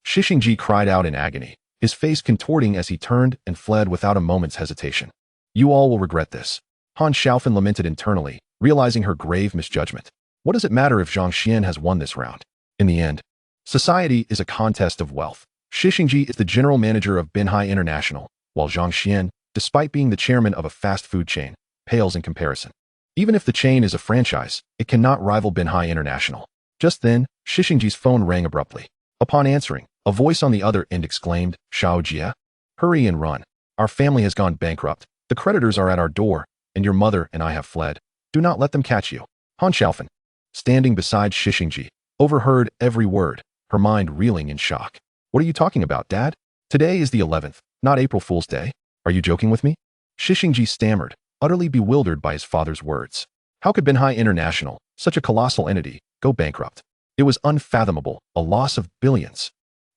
Shishingji cried out in agony, his face contorting as he turned and fled without a moment's hesitation. You all will regret this. Han Xiaofan lamented internally, realizing her grave misjudgment. What does it matter if Zhang Xian has won this round? In the end, society is a contest of wealth. Shishingji is the general manager of Binhai International, while Zhang Xian, despite being the chairman of a fast food chain, pales in comparison. Even if the chain is a franchise, it cannot rival Binhai International. Just then, Shishingji's phone rang abruptly. Upon answering, a voice on the other end exclaimed, Xiao Jia, hurry and run. Our family has gone bankrupt. The creditors are at our door, and your mother and I have fled. Do not let them catch you. Han Xiaofan, standing beside Shishingji, overheard every word, her mind reeling in shock. What are you talking about, Dad? Today is the 11th, not April Fool's Day. Are you joking with me? Shishingji stammered, utterly bewildered by his father's words. How could Binhai International, such a colossal entity, go bankrupt? It was unfathomable, a loss of billions.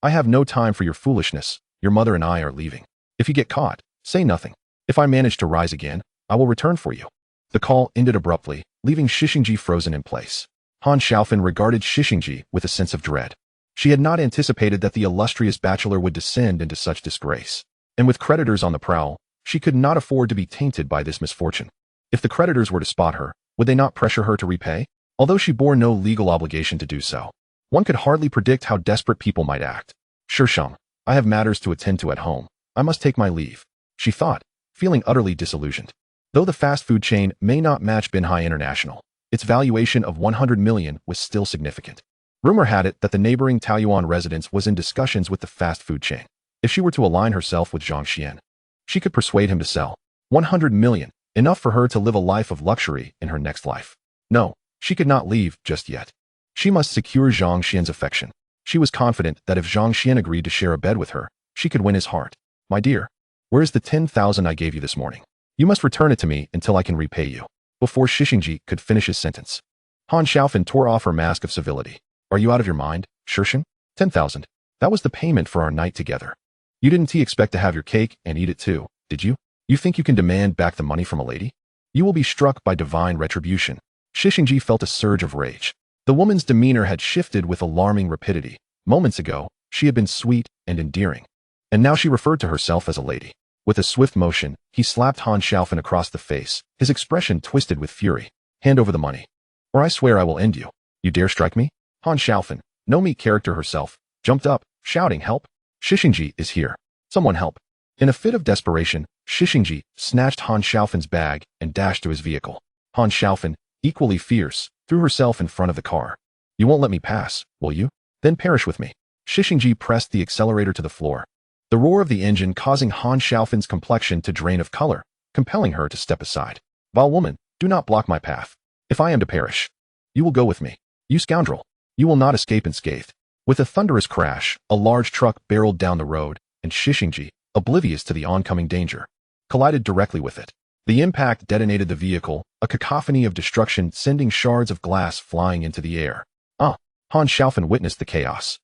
I have no time for your foolishness. Your mother and I are leaving. If you get caught, say nothing. If I manage to rise again, I will return for you. The call ended abruptly, leaving Shishingji frozen in place. Han Xiaofan regarded Shishingji with a sense of dread. She had not anticipated that the illustrious bachelor would descend into such disgrace. And with creditors on the prowl, she could not afford to be tainted by this misfortune. If the creditors were to spot her, would they not pressure her to repay? Although she bore no legal obligation to do so, one could hardly predict how desperate people might act. Shishang, I have matters to attend to at home. I must take my leave, she thought, feeling utterly disillusioned. Though the fast food chain may not match Binhai International, its valuation of 100 million was still significant. Rumor had it that the neighboring Taoyuan residence was in discussions with the fast food chain. If she were to align herself with Zhang Xian, she could persuade him to sell 100 million, enough for her to live a life of luxury in her next life. No, she could not leave just yet. She must secure Zhang Xian's affection. She was confident that if Zhang Xian agreed to share a bed with her, she could win his heart. My dear, where is the 10,000 I gave you this morning? You must return it to me until I can repay you. Before Shishingji could finish his sentence, Han Xiaofan tore off her mask of civility. Are you out of your mind, Shishing? 10,000. That was the payment for our night together. You didn't expect to have your cake and eat it too, did you? You think you can demand back the money from a lady? You will be struck by divine retribution. Shishingji felt a surge of rage. The woman's demeanor had shifted with alarming rapidity. Moments ago, she had been sweet and endearing. And now she referred to herself as a lady. With a swift motion, he slapped Han Xiaofan across the face, his expression twisted with fury. Hand over the money, or I swear I will end you. You dare strike me? Han Xiaofan, no meat character herself, jumped up, shouting, help! Shishingji is here. Someone help. In a fit of desperation, Shishingji snatched Han Xiaofan's bag and dashed to his vehicle. Han Xiaofan, equally fierce, threw herself in front of the car. You won't let me pass, will you? Then perish with me. Shishingji pressed the accelerator to the floor. The roar of the engine causing Han Xiaofan's complexion to drain of color, compelling her to step aside. Vile woman, do not block my path. If I am to perish, you will go with me. You scoundrel. You will not escape unscathed. With a thunderous crash, a large truck barreled down the road, and Shishingji, oblivious to the oncoming danger, collided directly with it. The impact detonated the vehicle, a cacophony of destruction sending shards of glass flying into the air. Han Xiaofan witnessed the chaos,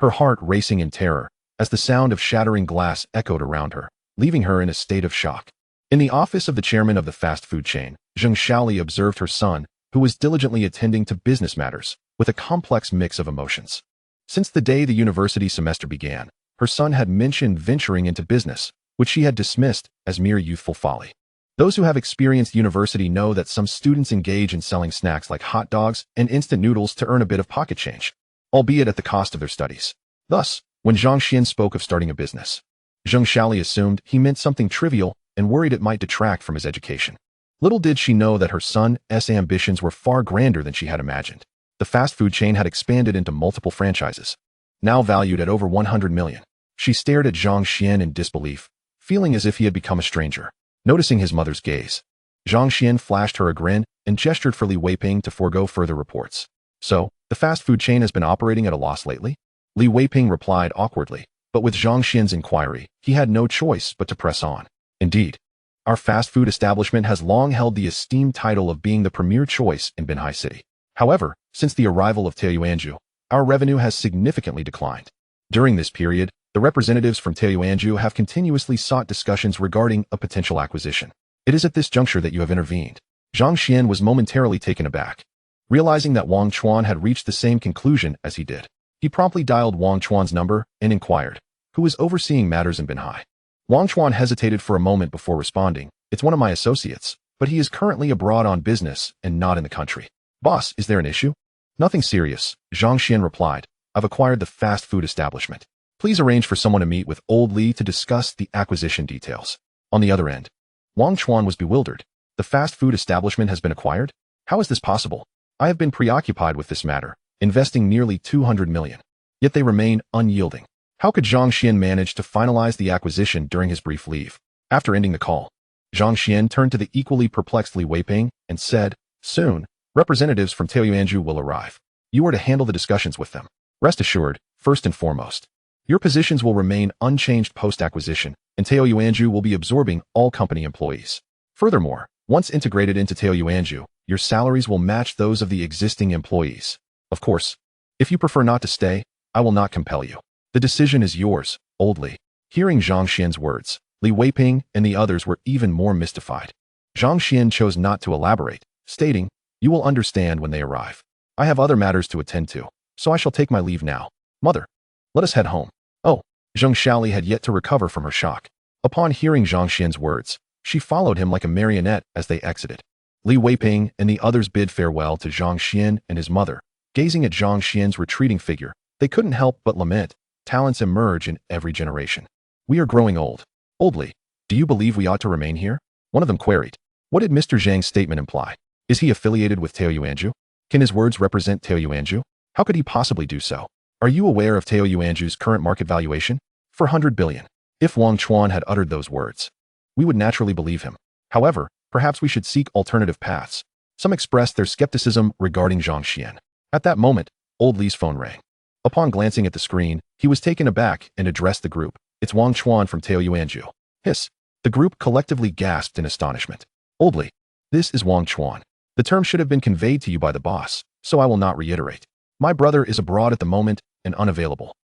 her heart racing in terror, as the sound of shattering glass echoed around her, leaving her in a state of shock. In the office of the chairman of the fast food chain, Zheng Xiaoli observed her son, who was diligently attending to business matters, with a complex mix of emotions. Since the day the university semester began, her son had mentioned venturing into business, which she had dismissed as mere youthful folly. Those who have experienced university know that some students engage in selling snacks like hot dogs and instant noodles to earn a bit of pocket change, albeit at the cost of their studies. Thus, when Zhang Xian spoke of starting a business, Zheng Xiaoli assumed he meant something trivial and worried it might detract from his education. Little did she know that her son's ambitions were far grander than she had imagined. The fast food chain had expanded into multiple franchises, now valued at over 100 million. She stared at Zhang Xuan in disbelief, feeling as if he had become a stranger. Noticing his mother's gaze, Zhang Xuan flashed her a grin and gestured for Li Weiping to forego further reports. So, the fast food chain has been operating at a loss lately? Li Weiping replied awkwardly, but with Zhang Xuan's inquiry, he had no choice but to press on. Indeed, our fast food establishment has long held the esteemed title of being the premier choice in Binhai City. However, since the arrival of Taoyuanju, our revenue has significantly declined. During this period, the representatives from Taoyuanju have continuously sought discussions regarding a potential acquisition. It is at this juncture that you have intervened. Zhang Xuan was momentarily taken aback. Realizing that Wang Chuan had reached the same conclusion as he did, he promptly dialed Wang Chuan's number and inquired, who was overseeing matters in Binhai. Wang Chuan hesitated for a moment before responding. It's one of my associates, but he is currently abroad on business and not in the country. Boss, is there an issue? Nothing serious, Zhang Xuan replied. I've acquired the fast food establishment. Please arrange for someone to meet with Old Li to discuss the acquisition details. On the other end, Wang Chuan was bewildered. The fast food establishment has been acquired? How is this possible? I have been preoccupied with this matter, investing nearly 200 million. Yet they remain unyielding. How could Zhang Xuan manage to finalize the acquisition during his brief leave? After ending the call, Zhang Xuan turned to the equally perplexed Li Weiping and said, soon, representatives from Taoyuanju will arrive. You are to handle the discussions with them. Rest assured, first and foremost, your positions will remain unchanged post-acquisition, and Taoyuanju will be absorbing all company employees. Furthermore, once integrated into Taoyuanju, your salaries will match those of the existing employees. Of course, if you prefer not to stay, I will not compel you. The decision is yours, Old Li. Hearing Zhang Xuan's words, Li Weiping and the others were even more mystified. Zhang Xuan chose not to elaborate, stating, you will understand when they arrive. I have other matters to attend to, so I shall take my leave now. Mother, let us head home. Oh, Zheng Xiaoli had yet to recover from her shock. Upon hearing Zhang Xuan's words, she followed him like a marionette as they exited. Li Weiping and the others bid farewell to Zhang Xuan and his mother. Gazing at Zhang Xuan's retreating figure, they couldn't help but lament. Talents emerge in every generation. We are growing old. Old Li, do you believe we ought to remain here? One of them queried. What did Mr. Zhang's statement imply? Is he affiliated with Taoyuanju? Can his words represent Taoyuanju? How could he possibly do so? Are you aware of Taoyuanju's current market valuation? 400 billion. If Wang Chuan had uttered those words, we would naturally believe him. However, perhaps we should seek alternative paths. Some expressed their skepticism regarding Zhang Xuan. At that moment, Old Li's phone rang. Upon glancing at the screen, he was taken aback and addressed the group. It's Wang Chuan from Taoyuanju. Hiss. The group collectively gasped in astonishment. Old Li, this is Wang Chuan. The term should have been conveyed to you by the boss, so I will not reiterate. My brother is abroad at the moment and unavailable.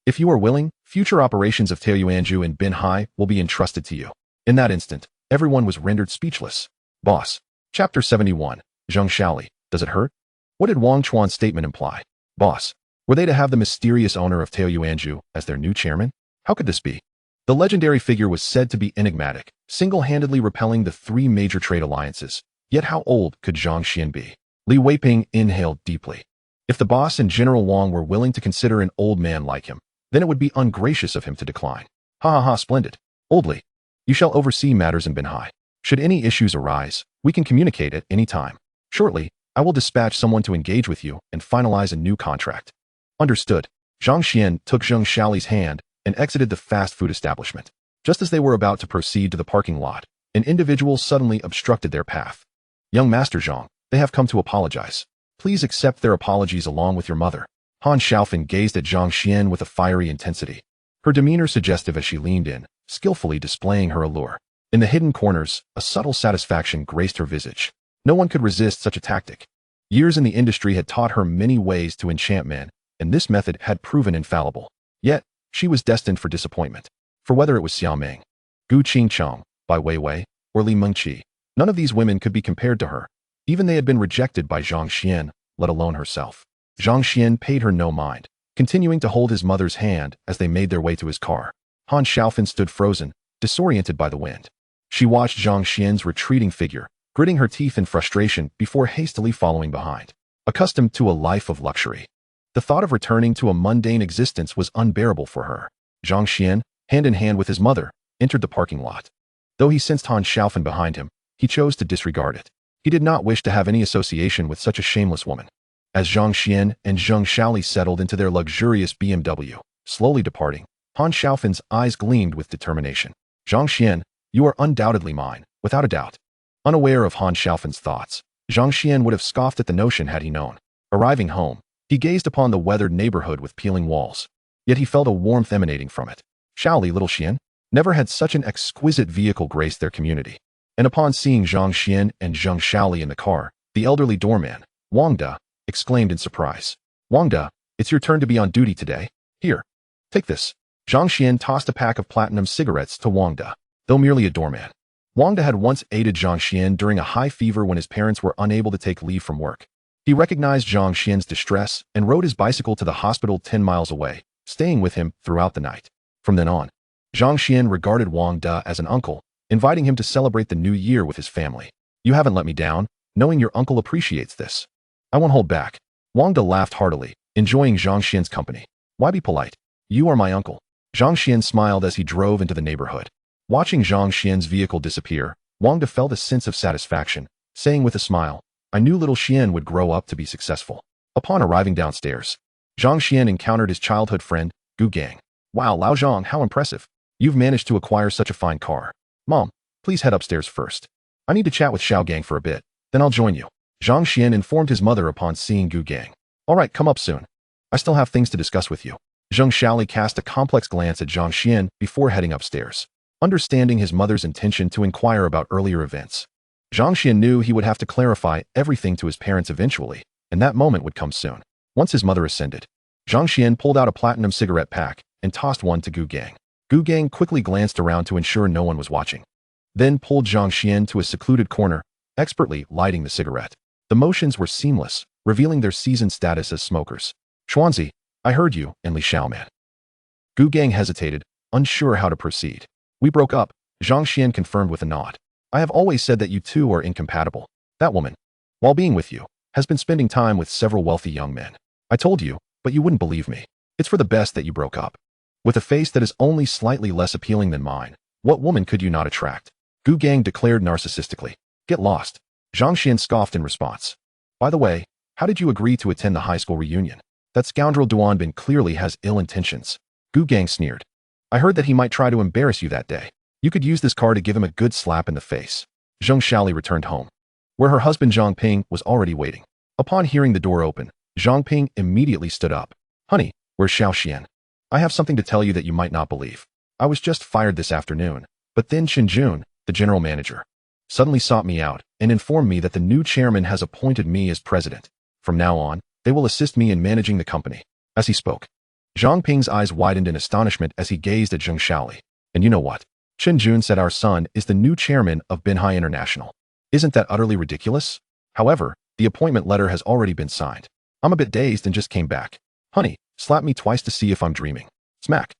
If you are willing, future operations of Taoyuanju and Binhai will be entrusted to you. In that instant, everyone was rendered speechless. Boss. Chapter 71. Zheng Xiaoli. Does it hurt? What did Wang Chuan's statement imply? Boss. Were they to have the mysterious owner of Taoyuanju as their new chairman? How could this be? The legendary figure was said to be enigmatic, single-handedly repelling the three major trade alliances. Yet how old could Zhang Xuan be? Li Weiping inhaled deeply. If the boss and General Wang were willing to consider an old man like him, then it would be ungracious of him to decline. Ha ha ha, splendid. Old Li, you shall oversee matters in Binhai. Should any issues arise, we can communicate at any time. Shortly, I will dispatch someone to engage with you and finalize a new contract. Understood. Zhang Xuan took Zheng Xiaoli's hand and exited the fast food establishment. Just as they were about to proceed to the parking lot, an individual suddenly obstructed their path. Young Master Zhang, they have come to apologize. Please accept their apologies along with your mother. Han Xiaofan gazed at Zhang Xuan with a fiery intensity. Her demeanor suggestive as she leaned in, skillfully displaying her allure. In the hidden corners, a subtle satisfaction graced her visage. No one could resist such a tactic. Years in the industry had taught her many ways to enchant men, and this method had proven infallible. Yet, she was destined for disappointment. For whether it was Xia Meng, Gu Qingchang, Bai Weiwei, or Li Mengqi, none of these women could be compared to her. Even they had been rejected by Zhang Xuan, let alone herself. Zhang Xuan paid her no mind, continuing to hold his mother's hand as they made their way to his car. Han Xiaofan stood frozen, disoriented by the wind. She watched Zhang Xuan's retreating figure, gritting her teeth in frustration before hastily following behind. Accustomed to a life of luxury, the thought of returning to a mundane existence was unbearable for her. Zhang Xuan, hand in hand with his mother, entered the parking lot. Though he sensed Han Xiaofan behind him, he chose to disregard it. He did not wish to have any association with such a shameless woman. As Zhang Xuan and Zheng Xiaoli settled into their luxurious BMW, slowly departing, Han Xiaofan's eyes gleamed with determination. Zhang Xuan, you are undoubtedly mine, without a doubt. Unaware of Han Xiaofan's thoughts, Zhang Xuan would have scoffed at the notion had he known. Arriving home, he gazed upon the weathered neighborhood with peeling walls. Yet he felt a warmth emanating from it. Shaoli little Xian never had such an exquisite vehicle grace their community. And upon seeing Zhang Xuan and Zhang Shaoli in the car, the elderly doorman, Wang De, exclaimed in surprise. Wang De, it's your turn to be on duty today. Here, take this. Zhang Xuan tossed a pack of platinum cigarettes to Wang De. Though merely a doorman, Wang De had once aided Zhang Xuan during a high fever when his parents were unable to take leave from work. He recognized Zhang Xuan's distress and rode his bicycle to the hospital 10 miles away, staying with him throughout the night. From then on, Zhang Xuan regarded Wang De as an uncle, inviting him to celebrate the new year with his family. You haven't let me down, knowing your uncle appreciates this. I won't hold back. Wang De laughed heartily, enjoying Zhang Xuan's company. Why be polite? You are my uncle. Zhang Xuan smiled as he drove into the neighborhood. Watching Zhang Xuan's vehicle disappear, Wang De felt a sense of satisfaction, saying with a smile, I knew little Xuan would grow up to be successful. Upon arriving downstairs, Zhang Xuan encountered his childhood friend, Gu Gang. Wow, Lao Zhang, how impressive. You've managed to acquire such a fine car. Mom, please head upstairs first. I need to chat with Xiao Gang for a bit, then I'll join you. Zhang Xuan informed his mother upon seeing Gu Gang. All right, come up soon. I still have things to discuss with you. Zhang Shaoli cast a complex glance at Zhang Xuan before heading upstairs, understanding his mother's intention to inquire about earlier events. Zhang Xuan knew he would have to clarify everything to his parents eventually, and that moment would come soon. Once his mother ascended, Zhang Xuan pulled out a platinum cigarette pack and tossed one to Gu Gang. Gu Gang quickly glanced around to ensure no one was watching, then pulled Zhang Xuan to a secluded corner, expertly lighting the cigarette. The motions were seamless, revealing their seasoned status as smokers. Xuanzi, I heard you, and Li Xiaoman. Gu Gang hesitated, unsure how to proceed. We broke up, Zhang Xuan confirmed with a nod. I have always said that you two are incompatible. That woman, while being with you, has been spending time with several wealthy young men. I told you, but you wouldn't believe me. It's for the best that you broke up. With a face that is only slightly less appealing than mine, what woman could you not attract? Gu Gang declared narcissistically. Get lost. Zhang Xuan scoffed in response. By the way, how did you agree to attend the high school reunion? That scoundrel Duanbin clearly has ill intentions. Gu Gang sneered. I heard that he might try to embarrass you that day. You could use this car to give him a good slap in the face. Zhang Shaoli returned home, where her husband Zhang Ping was already waiting. Upon hearing the door open, Zhang Ping immediately stood up. Honey, where's Xiao Xian? I have something to tell you that you might not believe. I was just fired this afternoon, but then Chen Jun, the general manager, suddenly sought me out and informed me that the new chairman has appointed me as president. From now on, they will assist me in managing the company. As he spoke, Zhang Ping's eyes widened in astonishment as he gazed at Zhang Shaoli. And you know what? Chen Jun said our son is the new chairman of Binhai International. Isn't that utterly ridiculous? However, the appointment letter has already been signed. I'm a bit dazed and just came back. Honey, slap me twice to see if I'm dreaming. Smack.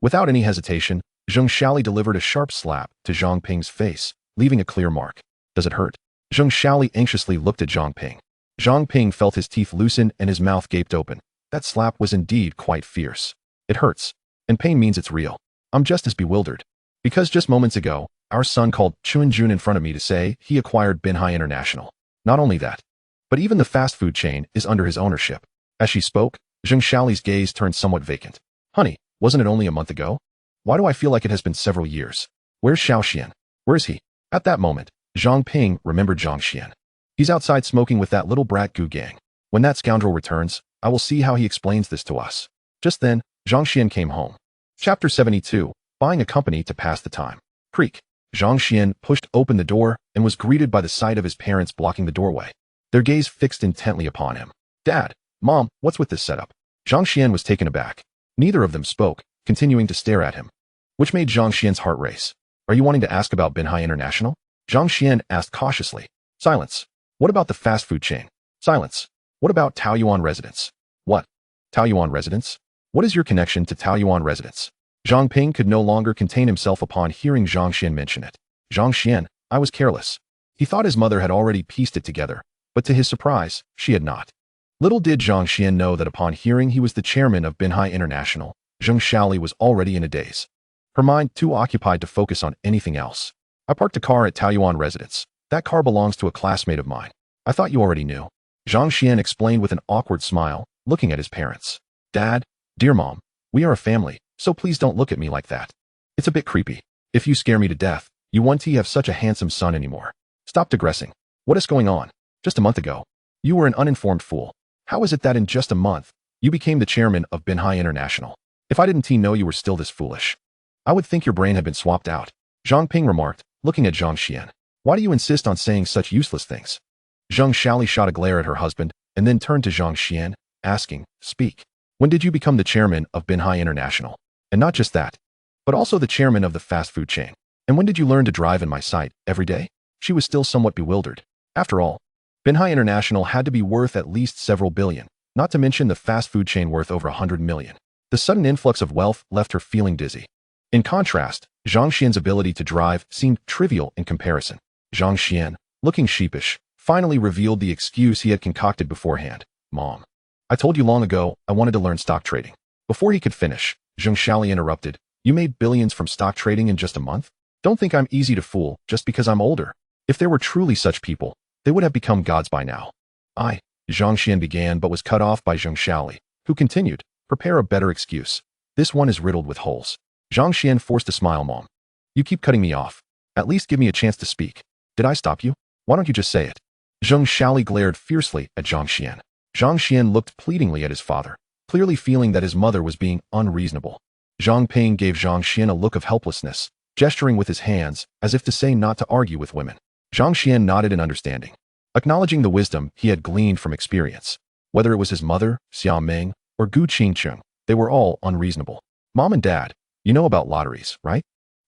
Without any hesitation, Zhang Shaoli delivered a sharp slap to Zhang Ping's face, leaving a clear mark. Does it hurt? Zhang Shaoli anxiously looked at Zhang Ping. Zhang Ping felt his teeth loosen and his mouth gaped open. That slap was indeed quite fierce. It hurts. And pain means it's real. I'm just as bewildered. Because just moments ago, our son called Chen Jun in front of me to say he acquired Binhai International. Not only that, but even the fast food chain is under his ownership. As she spoke, Zhang Shaoli's gaze turned somewhat vacant. Honey, wasn't it only a month ago? Why do I feel like it has been several years? Where's Xiao Xian? Where is he? At that moment, Zhang Ping remembered Zhang Xian. He's outside smoking with that little brat Gu Gang. When that scoundrel returns, I will see how he explains this to us. Just then, Zhang Xian came home. Chapter 72, Buying a Company to Pass the Time. Creak. Zhang Xian pushed open the door and was greeted by the sight of his parents blocking the doorway. Their gaze fixed intently upon him. Dad, Mom, what's with this setup? Zhang Xian was taken aback. Neither of them spoke, continuing to stare at him, which made Zhang Xian's heart race. Are you wanting to ask about Binhai International? Zhang Xian asked cautiously. Silence. What about the fast food chain? Silence. What about Taoyuan residents? What? Taoyuan residents? What is your connection to Taoyuan residents? Zhang Ping could no longer contain himself upon hearing Zhang Xian mention it. Zhang Xian, I was careless. He thought his mother had already pieced it together, but to his surprise, she had not. Little did Zhang Xian know that upon hearing he was the chairman of Binhai International, Zhang Shaoli was already in a daze. Her mind too occupied to focus on anything else. I parked a car at Taoyuan residence. That car belongs to a classmate of mine. I thought you already knew. Zhang Xian explained with an awkward smile, looking at his parents. Dad, dear Mom, we are a family. so please don't look at me like that. It's a bit creepy. If you scare me to death, you won't have such a handsome son anymore. Stop digressing. What is going on? Just a month ago, you were an uninformed fool. How is it that in just a month, you became the chairman of Binhai International? If I didn't know you were still this foolish, I would think your brain had been swapped out. Zhang Ping remarked, looking at Zhang Xuan. Why do you insist on saying such useless things? Zhang Xiaoli shot a glare at her husband and then turned to Zhang Xuan, asking, speak. When did you become the chairman of Binhai International? And not just that, but also the chairman of the fast food chain. And when did you learn to drive in my sight every day? She was still somewhat bewildered. After all, Binhai International had to be worth at least several billion, not to mention the fast food chain worth over 100 million. The sudden influx of wealth left her feeling dizzy. In contrast, Zhang Xian's ability to drive seemed trivial in comparison. Zhang Xian, looking sheepish, finally revealed the excuse he had concocted beforehand. Mom, I told you long ago I wanted to learn stock trading. Before he could finish, Zhang Xiaoli interrupted. You made billions from stock trading in just a month? Don't think I'm easy to fool just because I'm older. If there were truly such people, they would have become gods by now. Zhang Xian began but was cut off by Zhang Xiaoli, who continued, prepare a better excuse. This one is riddled with holes. Zhang Xian forced a smile. Mom, you keep cutting me off. At least give me a chance to speak. Did I stop you? Why don't you just say it? Zhang Xiaoli glared fiercely at Zhang Xian. Zhang Xian looked pleadingly at his father, clearly feeling that his mother was being unreasonable. Zhang Ping gave Zhang Xian a look of helplessness, gesturing with his hands as if to say not to argue with women. Zhang Xian nodded in understanding, acknowledging the wisdom he had gleaned from experience. Whether it was his mother, Xia Meng, or Gu Qingcheng, they were all unreasonable. Mom and Dad, you know about lotteries, right?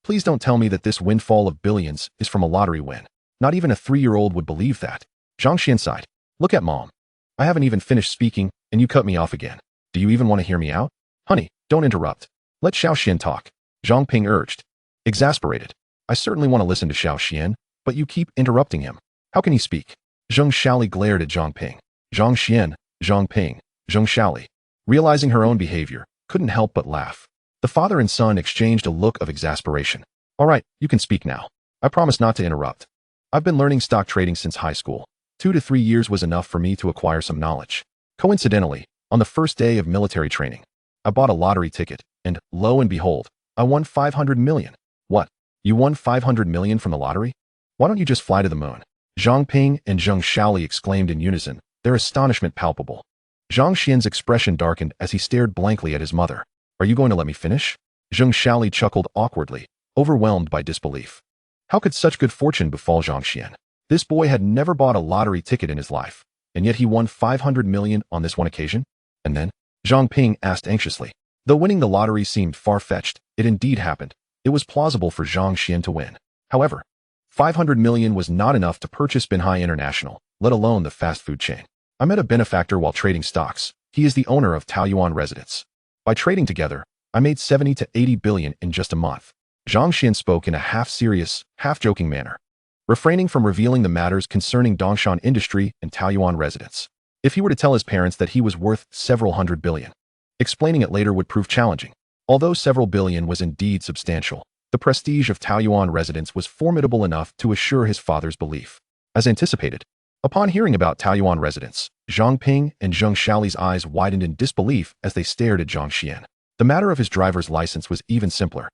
Please don't tell me that this windfall of billions is from a lottery win. Not even a 3-year-old would believe that. Zhang Xian sighed. Look at Mom. I haven't even finished speaking, and you cut me off again. Do you even want to hear me out? Honey, don't interrupt. Let Xiao Xian talk. Zhang Ping urged. Exasperated. I certainly want to listen to Xiao Xian, but you keep interrupting him. How can he speak? Zhang Xiaoli glared at Zhang Ping. Zhang Xian, Zhang Ping, Zhang Xiaoli, realizing her own behavior, couldn't help but laugh. The father and son exchanged a look of exasperation. All right, you can speak now. I promise not to interrupt. I've been learning stock trading since high school. 2 to 3 years was enough for me to acquire some knowledge. Coincidentally, on the first day of military training, I bought a lottery ticket, and lo and behold, I won 500 million. What? You won 500 million from the lottery? Why don't you just fly to the moon? Zhang Ping and Zhang Xiaoli exclaimed in unison, their astonishment palpable. Zhang Xian's expression darkened as he stared blankly at his mother. Are you going to let me finish? Zhang Xiaoli chuckled awkwardly, overwhelmed by disbelief. How could such good fortune befall Zhang Xian? This boy had never bought a lottery ticket in his life, and yet he won 500 million on this one occasion? And then? Zhang Ping asked anxiously. Though winning the lottery seemed far-fetched, it indeed happened. It was plausible for Zhang Xian to win. However, 500 million was not enough to purchase Binhai International, let alone the fast food chain. I met a benefactor while trading stocks. He is the owner of Taoyuan Residence. By trading together, I made 70 to 80 billion in just a month. Zhang Xian spoke in a half-serious, half-joking manner, refraining from revealing the matters concerning Dongshan Industry and Taoyuan Residence. If he were to tell his parents that he was worth several hundred billion, explaining it later would prove challenging. Although several billion was indeed substantial, the prestige of Taoyuan Residence was formidable enough to assure his father's belief. As anticipated, upon hearing about Taoyuan Residence, Zhang Ping and Zhang Xiaoli's eyes widened in disbelief as they stared at Zhang Xian. The matter of his driver's license was even simpler.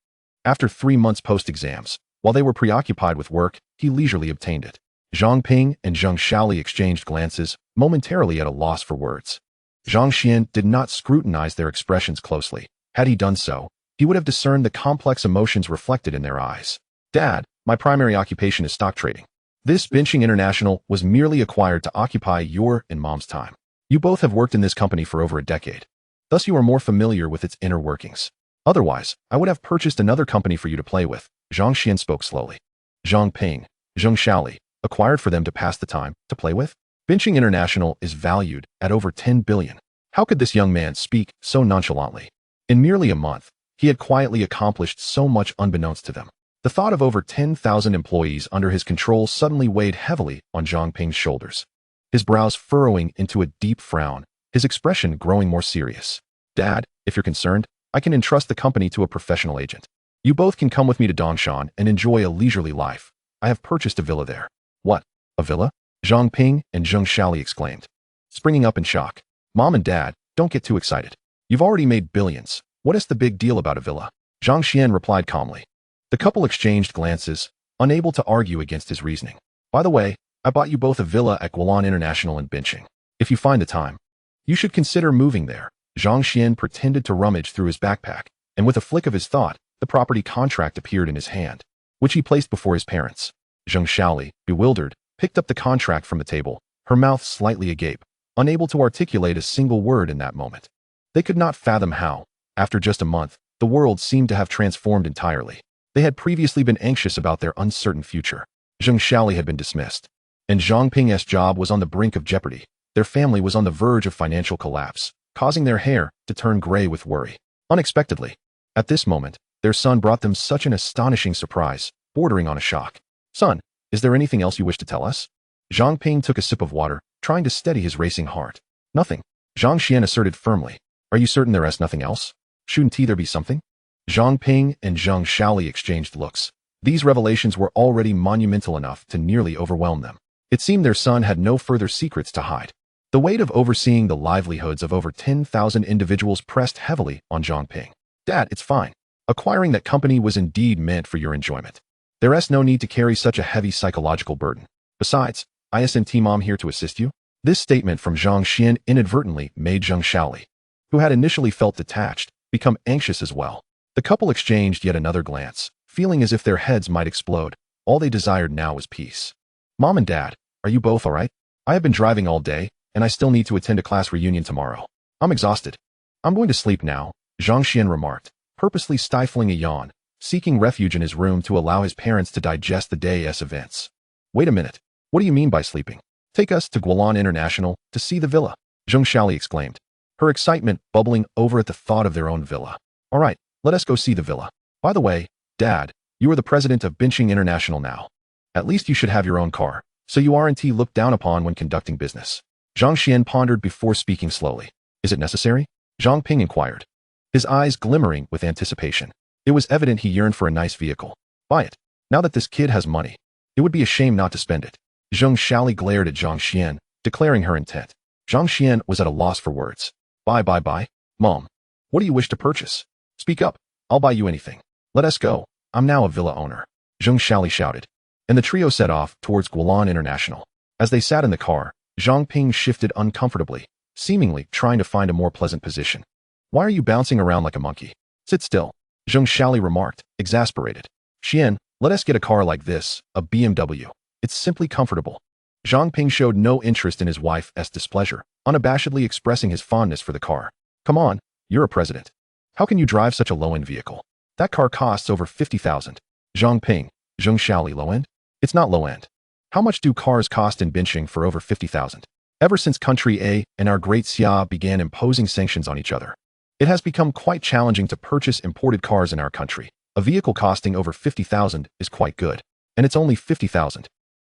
After 3 months post-exams, while they were preoccupied with work, he leisurely obtained it. Zhang Ping and Zhang Xiaoli exchanged glances, momentarily at a loss for words. Zhang Xian did not scrutinize their expressions closely. Had he done so, he would have discerned the complex emotions reflected in their eyes. Dad, my primary occupation is stock trading. This Binhai International was merely acquired to occupy your and Mom's time. You both have worked in this company for over a decade. Thus you are more familiar with its inner workings. Otherwise, I would have purchased another company for you to play with. Zhang Xian spoke slowly. Zhang Ping, Zhang Xiaoli, acquired for them to pass the time, to play with? Binhai International is valued at over 10 billion. How could this young man speak so nonchalantly? In merely a month, he had quietly accomplished so much unbeknownst to them. The thought of over 10,000 employees under his control suddenly weighed heavily on Zhang Ping's shoulders. His brows furrowing into a deep frown, his expression growing more serious. Dad, if you're concerned, I can entrust the company to a professional agent. You both can come with me to Dongshan and enjoy a leisurely life. I have purchased a villa there. What? A villa? Zhang Ping and Zhang Xiaoli exclaimed, springing up in shock. Mom and Dad, don't get too excited. You've already made billions. What is the big deal about a villa? Zhang Xuan replied calmly. The couple exchanged glances, unable to argue against his reasoning. By the way, I bought you both a villa at Guolan International in Bincheng. If you find the time, you should consider moving there. Zhang Xuan pretended to rummage through his backpack, and with a flick of his thought, the property contract appeared in his hand, which he placed before his parents. Zheng Shaoli, bewildered, picked up the contract from the table, her mouth slightly agape, unable to articulate a single word in that moment. They could not fathom how, after just a month, the world seemed to have transformed entirely. They had previously been anxious about their uncertain future. Zheng Shaoli had been dismissed, and Zhang Ping's job was on the brink of jeopardy. Their family was on the verge of financial collapse, causing their hair to turn gray with worry. Unexpectedly, at this moment, their son brought them such an astonishing surprise, bordering on a shock. Son, is there anything else you wish to tell us? Zhang Ping took a sip of water, trying to steady his racing heart. Nothing. Zhang Xuan asserted firmly. Are you certain there is nothing else? Shouldn't there be something? Zhang Ping and Zheng Shaoli exchanged looks. These revelations were already monumental enough to nearly overwhelm them. It seemed their son had no further secrets to hide. The weight of overseeing the livelihoods of over 10,000 individuals pressed heavily on Zhang Ping. Dad, it's fine. Acquiring that company was indeed meant for your enjoyment. There is no need to carry such a heavy psychological burden. Besides, isn't Mom here to assist you? This statement from Zhang Xuan inadvertently made Zheng Shaoli, who had initially felt detached, become anxious as well. The couple exchanged yet another glance, feeling as if their heads might explode. All they desired now was peace. Mom and Dad, are you both all right? I have been driving all day, and I still need to attend a class reunion tomorrow. I'm exhausted. I'm going to sleep now, Zhang Xuan remarked, purposely stifling a yawn, seeking refuge in his room to allow his parents to digest the day's events. Wait a minute. What do you mean by sleeping? Take us to Guolan International to see the villa, Zheng Shaoli exclaimed, her excitement bubbling over at the thought of their own villa. All right, let us go see the villa. By the way, Dad, you are the president of Bincheng International now. At least you should have your own car, so you aren't looked down upon when conducting business. Zhang Xuan pondered before speaking slowly. Is it necessary? Zhang Ping inquired, his eyes glimmering with anticipation. It was evident he yearned for a nice vehicle. Buy it. Now that this kid has money, it would be a shame not to spend it. Zheng Shaoli glared at Zhang Xuan, declaring her intent. Zhang Xuan was at a loss for words. Buy. Mom, what do you wish to purchase? Speak up. I'll buy you anything. Let us go. I'm now a villa owner, Zheng Shaoli shouted. And the trio set off towards Guolan International. As they sat in the car, Zhang Ping shifted uncomfortably, seemingly trying to find a more pleasant position. Why are you bouncing around like a monkey? Sit still, Zheng Shaoli remarked, exasperated. Xian, let us get a car like this, a BMW. It's simply comfortable. Zhang Ping showed no interest in his wife's displeasure, unabashedly expressing his fondness for the car. Come on, you're a president. How can you drive such a low-end vehicle? That car costs over 50,000. Zhang Ping, Zheng Shaoli, low-end? It's not low-end. How much do cars cost in Bincheng for over 50,000? Ever since country A and our great Xia began imposing sanctions on each other, it has become quite challenging to purchase imported cars in our country. A vehicle costing over 50,000 is quite good, and it's only 50,000.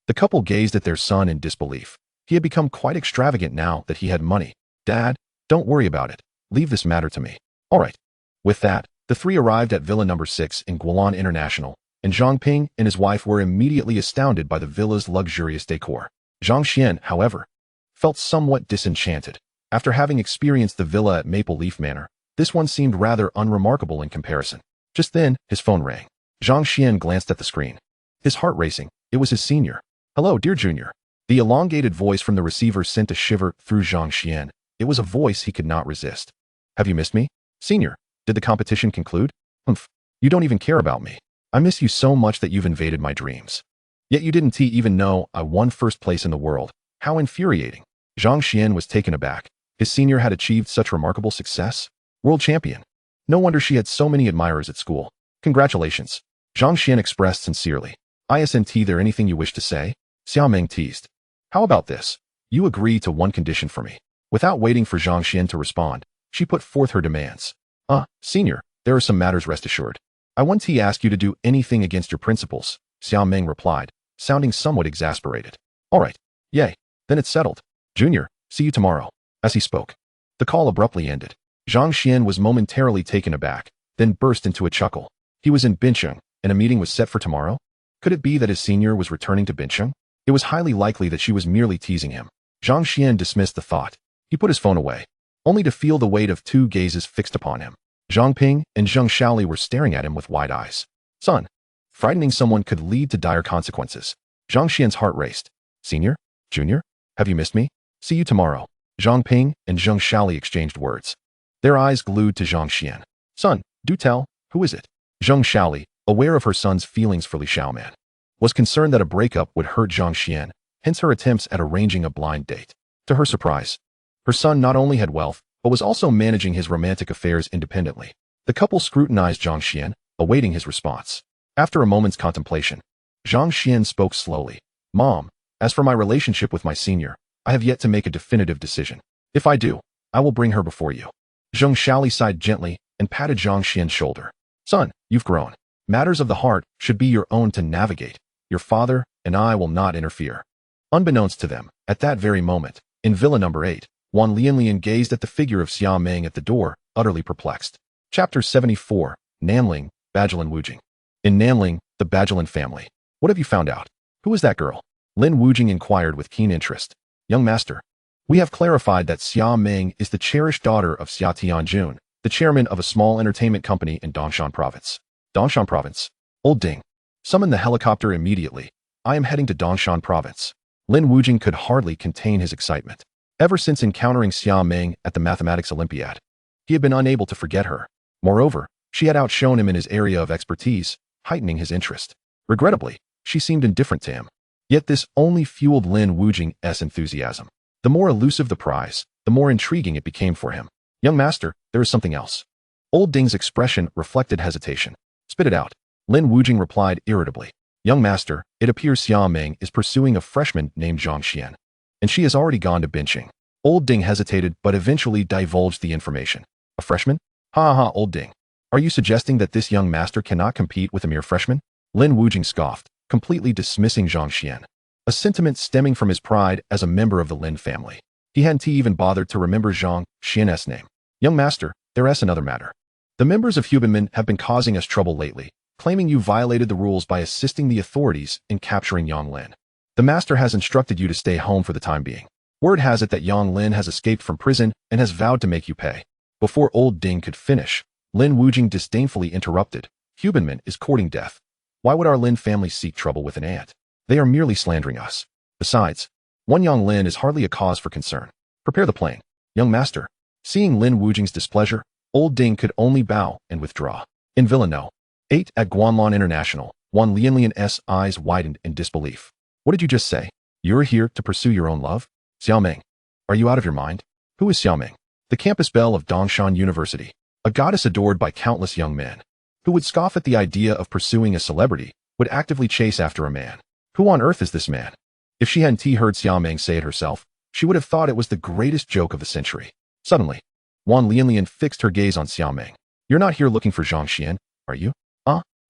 The couple gazed at their son in disbelief. He had become quite extravagant now that he had money. Dad, don't worry about it. Leave this matter to me. All right. With that, the three arrived at Villa number 6 in Guolan International, and Zhang Ping and his wife were immediately astounded by the villa's luxurious decor. Zhang Xuan, however, felt somewhat disenchanted. After having experienced the villa at Maple Leaf Manor, this one seemed rather unremarkable in comparison. Just then, his phone rang. Zhang Xuan glanced at the screen, his heart racing. It was his senior. Hello, dear Junior. The elongated voice from the receiver sent a shiver through Zhang Xuan. It was a voice he could not resist. Have you missed me? Senior, did the competition conclude? Humph, you don't even care about me. I miss you so much that you've invaded my dreams. Yet you didn't even know I won first place in the world. How infuriating. Zhang Xuan was taken aback. His senior had achieved such remarkable success. World champion. No wonder she had so many admirers at school. Congratulations. Zhang Xuan expressed sincerely. Isn't there anything you wish to say? Xia Meng teased. How about this? You agree to one condition for me. Without waiting for Zhang Xuan to respond, she put forth her demands. Senior, there are some matters, rest assured. I won't ask you to do anything against your principles, Xia Meng replied, sounding somewhat exasperated. All right. Yay. Then it's settled. Junior, see you tomorrow. As he spoke, the call abruptly ended. Zhang Xuan was momentarily taken aback, then burst into a chuckle. He was in Bincheng, and a meeting was set for tomorrow? Could it be that his senior was returning to Bincheng? It was highly likely that she was merely teasing him. Zhang Xuan dismissed the thought. He put his phone away, only to feel the weight of two gazes fixed upon him. Zhang Ping and Zheng Shaoli were staring at him with wide eyes. Son, frightening someone could lead to dire consequences. Zhang Xian's heart raced. Senior? Junior? Have you missed me? See you tomorrow. Zhang Ping and Zheng Shaoli exchanged words. Their eyes glued to Zhang Xian. Son, do tell, who is it? Zheng Shaoli, aware of her son's feelings for Li Xiaoman, was concerned that a breakup would hurt Zhang Xian, hence her attempts at arranging a blind date. To her surprise, her son not only had wealth, but was also managing his romantic affairs independently. The couple scrutinized Zhang Xian, awaiting his response. After a moment's contemplation, Zhang Xian spoke slowly. Mom, as for my relationship with my senior, I have yet to make a definitive decision. If I do, I will bring her before you. Zheng Shaoli sighed gently and patted Zhang Xian's shoulder. Son, you've grown. Matters of the heart should be your own to navigate. Your father and I will not interfere. Unbeknownst to them, at that very moment, in Villa number 8, Wan Lianlian gazed at the figure of Xia Meng at the door, utterly perplexed. Chapter 74, Nanling, Bajilin Wujing. In Nanling, the Bajilin family. What have you found out? Who is that girl? Lin Wujing inquired with keen interest. Young master, we have clarified that Xia Meng is the cherished daughter of Xia Tianjun, the chairman of a small entertainment company in Dongshan province. Dongshan province. Old Ding. Summon the helicopter immediately. I am heading to Dongshan province. Lin Wujing could hardly contain his excitement. Ever since encountering Xia Meng at the Mathematics Olympiad, he had been unable to forget her. Moreover, she had outshone him in his area of expertise, heightening his interest. Regrettably, she seemed indifferent to him. Yet this only fueled Lin Wujing's enthusiasm. The more elusive the prize, the more intriguing it became for him. Young master, there is something else. Old Ding's expression reflected hesitation. Spit it out. Lin Wujing replied irritably. Young master, it appears Xia Meng is pursuing a freshman named Zhang Xian, and she has already gone to benching. Old Ding hesitated but eventually divulged the information. A freshman? Ha ha, Old Ding. Are you suggesting that this young master cannot compete with a mere freshman? Lin Wujing scoffed, completely dismissing Zhang Xian, a sentiment stemming from his pride as a member of the Lin family. He hadn't even bothered to remember Zhang Xian's name. Young master, there's another matter. The members of Hubanman have been causing us trouble lately, claiming you violated the rules by assisting the authorities in capturing Yang Lin. The master has instructed you to stay home for the time being. Word has it that Yang Lin has escaped from prison and has vowed to make you pay. Before Old Ding could finish, Lin Wujing disdainfully interrupted. Hubanman is courting death. Why would our Lin family seek trouble with an ant? They are merely slandering us. Besides, one Yang Lin is hardly a cause for concern. Prepare the plane. Young master. Seeing Lin Wujing's displeasure, Old Ding could only bow and withdraw. In Villa No. 8 at Guanlan International, Wan Lianlian's eyes widened in disbelief. What did you just say? You're here to pursue your own love? Xia Meng. Are you out of your mind? Who is Xia Meng? The campus belle of Dongshan University, a goddess adored by countless young men. Who would scoff at the idea of pursuing a celebrity, would actively chase after a man. Who on earth is this man? If she hadn't heard Xia Meng say it herself, she would have thought it was the greatest joke of the century. Suddenly, Wan Lianlian fixed her gaze on Xia Meng. You're not here looking for Zhang Xian, are you?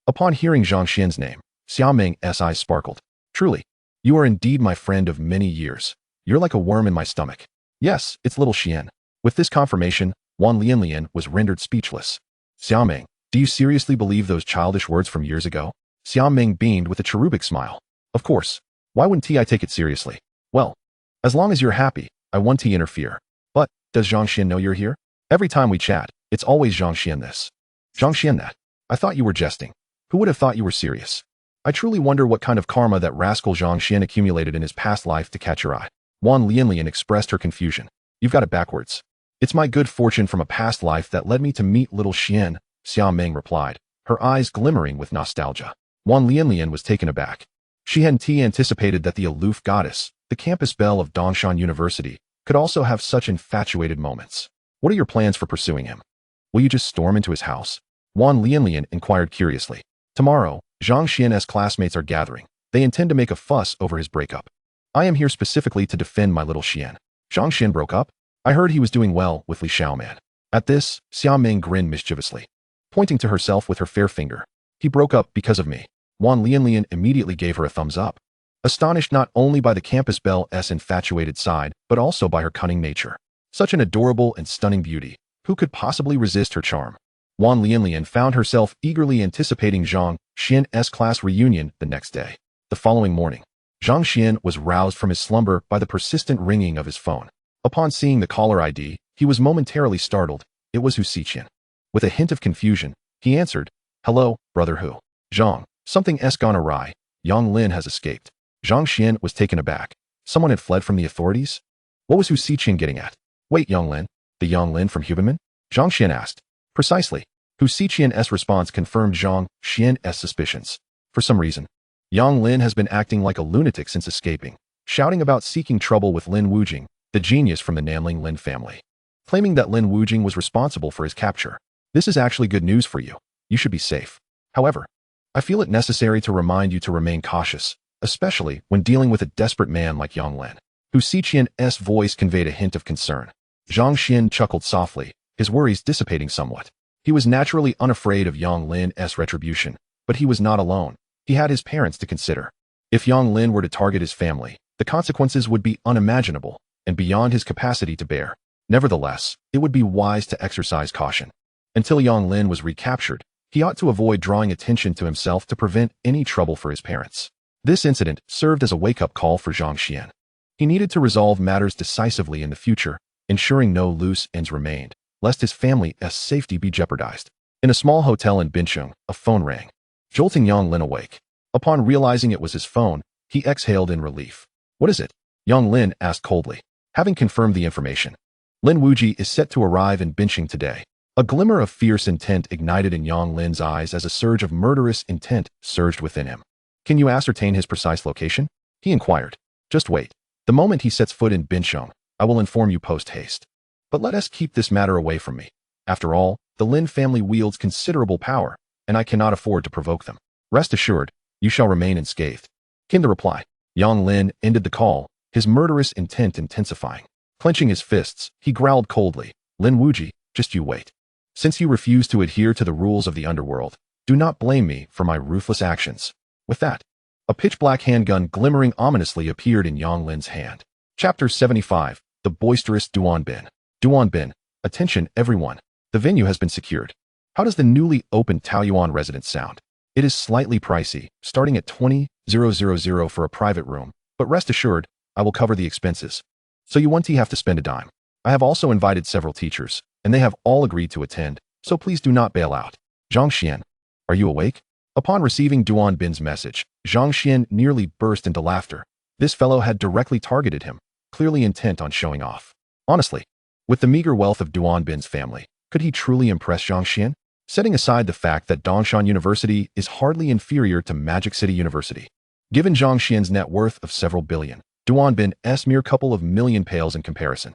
Upon hearing Zhang Xian's name, Xia Meng's eyes sparkled. Truly, you are indeed my friend of many years. You're like a worm in my stomach. Yes, it's little Xian. With this confirmation, Wan Lianlian was rendered speechless. Xia Meng, do you seriously believe those childish words from years ago? Xia Meng beamed with a cherubic smile. Of course. Why wouldn't I take it seriously? Well, as long as you're happy, I won't interfere. But, does Zhang Xian know you're here? Every time we chat, it's always Zhang Xian this. Zhang Xian that. I thought you were jesting. Who would have thought you were serious? I truly wonder what kind of karma that rascal Zhang Xian accumulated in his past life to catch your eye. Wan Lianlian expressed her confusion. You've got it backwards. It's my good fortune from a past life that led me to meet little Xian, Xia Meng replied, her eyes glimmering with nostalgia. Wan Lianlian was taken aback. She hadn't anticipated that the aloof goddess, the campus belle of Dongshan University, could also have such infatuated moments. What are your plans for pursuing him? Will you just storm into his house? Wan Lianlian inquired curiously. Tomorrow, Zhang Xian's classmates are gathering. They intend to make a fuss over his breakup. I am here specifically to defend my little Xian. Zhang Xian broke up? I heard he was doing well with Li Xiaoman. At this, Xia Meng grinned mischievously, pointing to herself with her fair finger. He broke up because of me. Wan Lianlian immediately gave her a thumbs up, astonished not only by the campus belle's infatuated side, but also by her cunning nature. Such an adorable and stunning beauty. Who could possibly resist her charm? Wan Lianlian found herself eagerly anticipating Zhang Xian's class reunion the next day. The following morning, Zhang Xian was roused from his slumber by the persistent ringing of his phone. Upon seeing the caller ID, he was momentarily startled. It was Hu Xiqian. With a hint of confusion, he answered, "Hello, brother Hu. Zhang, something's gone awry. Yang Lin has escaped." Zhang Xuan was taken aback. Someone had fled from the authorities? What was Hu Xiqian getting at? Wait, Yang Lin? The Yang Lin from Huberman? Zhang Xuan asked. Precisely. Hu Xiqian's response confirmed Zhang Xuan's suspicions. For some reason, Yang Lin has been acting like a lunatic since escaping, shouting about seeking trouble with Lin Wujing, the genius from the Nanling Lin family, claiming that Lin Wujing was responsible for his capture. This is actually good news for you. You should be safe. However, I feel it necessary to remind you to remain cautious, especially when dealing with a desperate man like Yang Lin. Hu Xiqian's voice conveyed a hint of concern. Zhang Xuan chuckled softly, his worries dissipating somewhat. He was naturally unafraid of Yang Lin's retribution, but he was not alone. He had his parents to consider. If Yang Lin were to target his family, the consequences would be unimaginable and beyond his capacity to bear. Nevertheless, it would be wise to exercise caution. Until Yang Lin was recaptured, he ought to avoid drawing attention to himself to prevent any trouble for his parents. This incident served as a wake-up call for Zhang Xuan. He needed to resolve matters decisively in the future, ensuring no loose ends remained, lest his family's safety be jeopardized. In a small hotel in Bincheng, a phone rang, jolting Yang Lin awake. Upon realizing it was his phone, he exhaled in relief. What is it? Yang Lin asked coldly, having confirmed the information. Lin Wuji is set to arrive in Bincheng today. A glimmer of fierce intent ignited in Yang Lin's eyes as a surge of murderous intent surged within him. Can you ascertain his precise location? He inquired. Just wait. The moment he sets foot in Bincheng, I will inform you post-haste. But let us keep this matter away from me. After all, the Lin family wields considerable power, and I cannot afford to provoke them. Rest assured, you shall remain unscathed, came the reply. Yang Lin ended the call, his murderous intent intensifying. Clenching his fists, he growled coldly, Lin Wuji, just you wait. Since you refuse to adhere to the rules of the underworld, do not blame me for my ruthless actions. With that, a pitch-black handgun glimmering ominously appeared in Yang Lin's hand. Chapter 75, The Boisterous Duanbin. Duanbin, attention everyone. The venue has been secured. How does the newly opened Taoyuan residence sound? It is slightly pricey, starting at 20,000 for a private room, but rest assured, I will cover the expenses. So you won't have to spend a dime. I have also invited several teachers, and they have all agreed to attend, so please do not bail out. Zhang Xuan, are you awake? Upon receiving Duanbin's message, Zhang Xuan nearly burst into laughter. This fellow had directly targeted him, clearly intent on showing off. Honestly, with the meager wealth of Duanbin's family, could he truly impress Zhang Xuan? Setting aside the fact that Dongshan University is hardly inferior to Magic City University. Given Zhang Xuan's net worth of several billion, Duanbin's mere couple of million pales in comparison.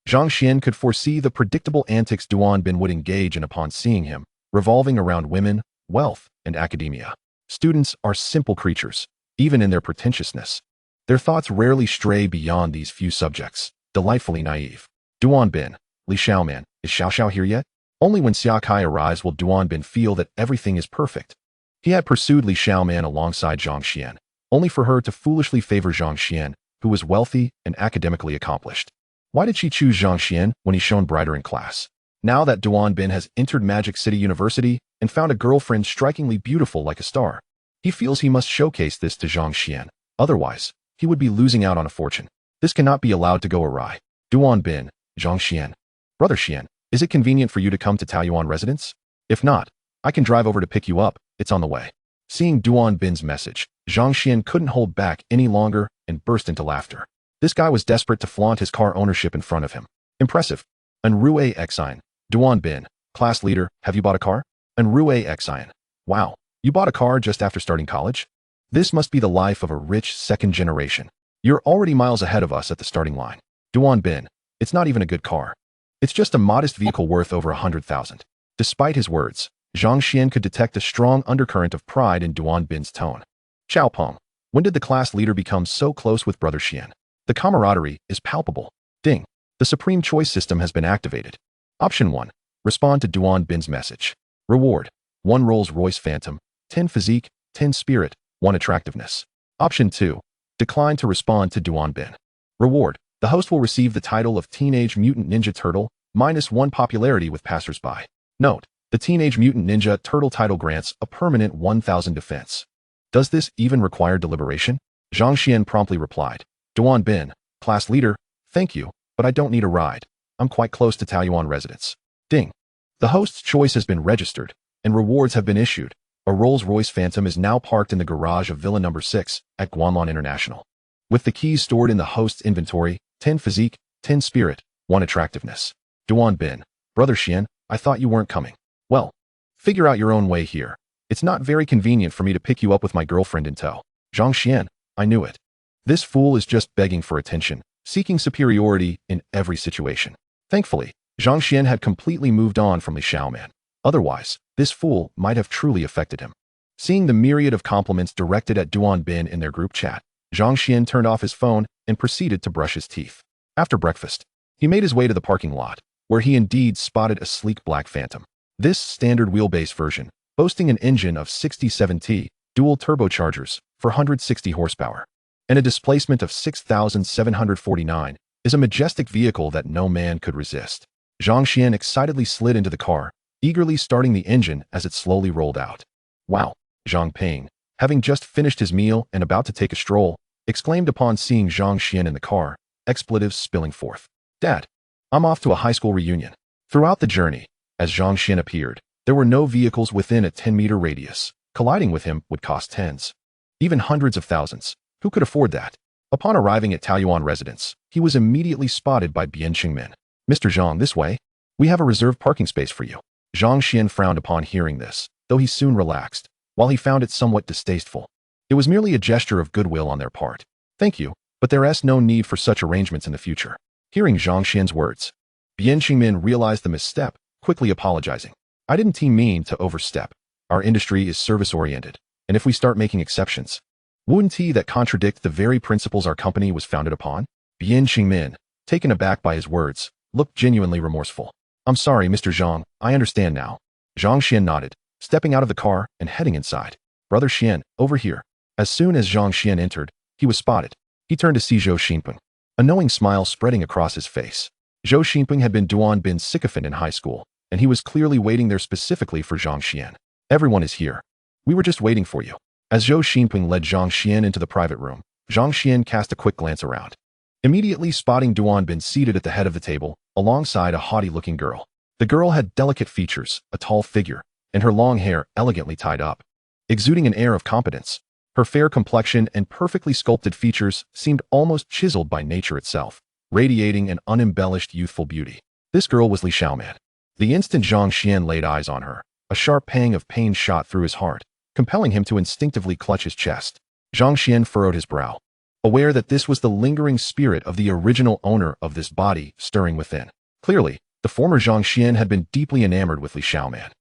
Zhang Xuan could foresee the predictable antics Duanbin would engage in upon seeing him, revolving around women, wealth, and academia. Students are simple creatures, even in their pretentiousness. Their thoughts rarely stray beyond these few subjects, delightfully naive. Duanbin, Li Xiaoman, is Xiao Xiao here yet? Only when Xia Kai arrives will Duanbin feel that everything is perfect. He had pursued Li Xiaoman alongside Zhang Xuan, only for her to foolishly favor Zhang Xuan, who was wealthy and academically accomplished. Why did she choose Zhang Xuan when he shone brighter in class? Now that Duanbin has entered Magic City University and found a girlfriend strikingly beautiful like a star, he feels he must showcase this to Zhang Xuan. Otherwise, he would be losing out on a fortune. This cannot be allowed to go awry. Duanbin, Zhang Xuan. Brother Xuan, is it convenient for you to come to Taoyuan residence? If not, I can drive over to pick you up, it's on the way. Seeing Duanbin's message, Zhang Xuan couldn't hold back any longer and burst into laughter. This guy was desperate to flaunt his car ownership in front of him. Impressive. Enrue Exine. Duanbin, class leader, have you bought a car? Enrue Exine. Wow, you bought a car just after starting college? This must be the life of a rich second generation. You're already miles ahead of us at the starting line. Duanbin, it's not even a good car. It's just a modest vehicle worth over 100,000. Despite his words, Zhang Xuan could detect a strong undercurrent of pride in Duanbin's tone. Xiaopeng, when did the class leader become so close with Brother Xuan? The camaraderie is palpable. Ding. The Supreme Choice system has been activated. Option 1. Respond to Duanbin's message. Reward. 1 Rolls-Royce Phantom, 10 Physique, 10 Spirit, 1 Attractiveness. Option 2. Decline to respond to Duanbin. Reward. The host will receive the title of Teenage Mutant Ninja Turtle, -1 popularity with passersby. Note, the Teenage Mutant Ninja Turtle title grants a permanent 1,000 defense. Does this even require deliberation? Zhang Xuan promptly replied. Duanbin, class leader, thank you, but I don't need a ride. I'm quite close to Taoyuan residence. Ding. The host's choice has been registered, and rewards have been issued. A Rolls-Royce Phantom is now parked in the garage of Villa Number 6 at Guanlon International. With the keys stored in the host's inventory, 10 physique, 10 spirit, 1 attractiveness. Duan Bin, Brother Xian, I thought you weren't coming. Well, figure out your own way here. It's not very convenient for me to pick you up with my girlfriend in tow. Zhang Xuan, I knew it. This fool is just begging for attention, seeking superiority in every situation. Thankfully, Zhang Xuan had completely moved on from Li Xiaoman. Otherwise, this fool might have truly affected him. Seeing the myriad of compliments directed at Duan Bin in their group chat, Zhang Xuan turned off his phone and proceeded to brush his teeth. After breakfast, he made his way to the parking lot, where he indeed spotted a sleek black Phantom. This standard wheelbase version, boasting an engine of 67T, dual turbochargers for 160 horsepower, and a displacement of 6,749, is a majestic vehicle that no man could resist. Zhang Xuan excitedly slid into the car, eagerly starting the engine as it slowly rolled out. Wow, Zhang Ping, having just finished his meal and about to take a stroll, exclaimed upon seeing Zhang Xuan in the car, expletives spilling forth. Dad, I'm off to a high school reunion. Throughout the journey, as Zhang Xuan appeared, there were no vehicles within a 10-meter radius. Colliding with him would cost tens, even hundreds of thousands. Who could afford that? Upon arriving at Taoyuan residence, he was immediately spotted by Bian Qingmin. Mr. Zhang, this way. We have a reserved parking space for you. Zhang Xuan frowned upon hearing this, though he soon relaxed, while he found it somewhat distasteful. It was merely a gesture of goodwill on their part. Thank you, but there is no need for such arrangements in the future. Hearing Zhang Xuan's words, Bian Qingmin realized the misstep, quickly apologizing. I didn't mean to overstep. Our industry is service-oriented, and if we start making exceptions, wouldn't that contradict the very principles our company was founded upon? Bian Qingmin, taken aback by his words, looked genuinely remorseful. I'm sorry, Mr. Zhang, I understand now. Zhang Xuan nodded, stepping out of the car and heading inside. Brother Xian, over here. As soon as Zhang Xuan entered, he was spotted. He turned to see Zhou Xinpeng, a knowing smile spreading across his face. Zhou Xinpeng had been Duan Bin's sycophant in high school, and he was clearly waiting there specifically for Zhang Xuan. Everyone is here. We were just waiting for you. As Zhou Xinpeng led Zhang Xuan into the private room, Zhang Xuan cast a quick glance around, immediately spotting Duan Bin seated at the head of the table, alongside a haughty-looking girl. The girl had delicate features, a tall figure, and her long hair elegantly tied up, exuding an air of competence. Her fair complexion and perfectly sculpted features seemed almost chiseled by nature itself, radiating an unembellished youthful beauty. This girl was Li Xiaoman. The instant Zhang Xuan laid eyes on her, a sharp pang of pain shot through his heart, compelling him to instinctively clutch his chest. Zhang Xuan furrowed his brow, aware that this was the lingering spirit of the original owner of this body stirring within. Clearly, the former Zhang Xuan had been deeply enamored with Li Xiaoman.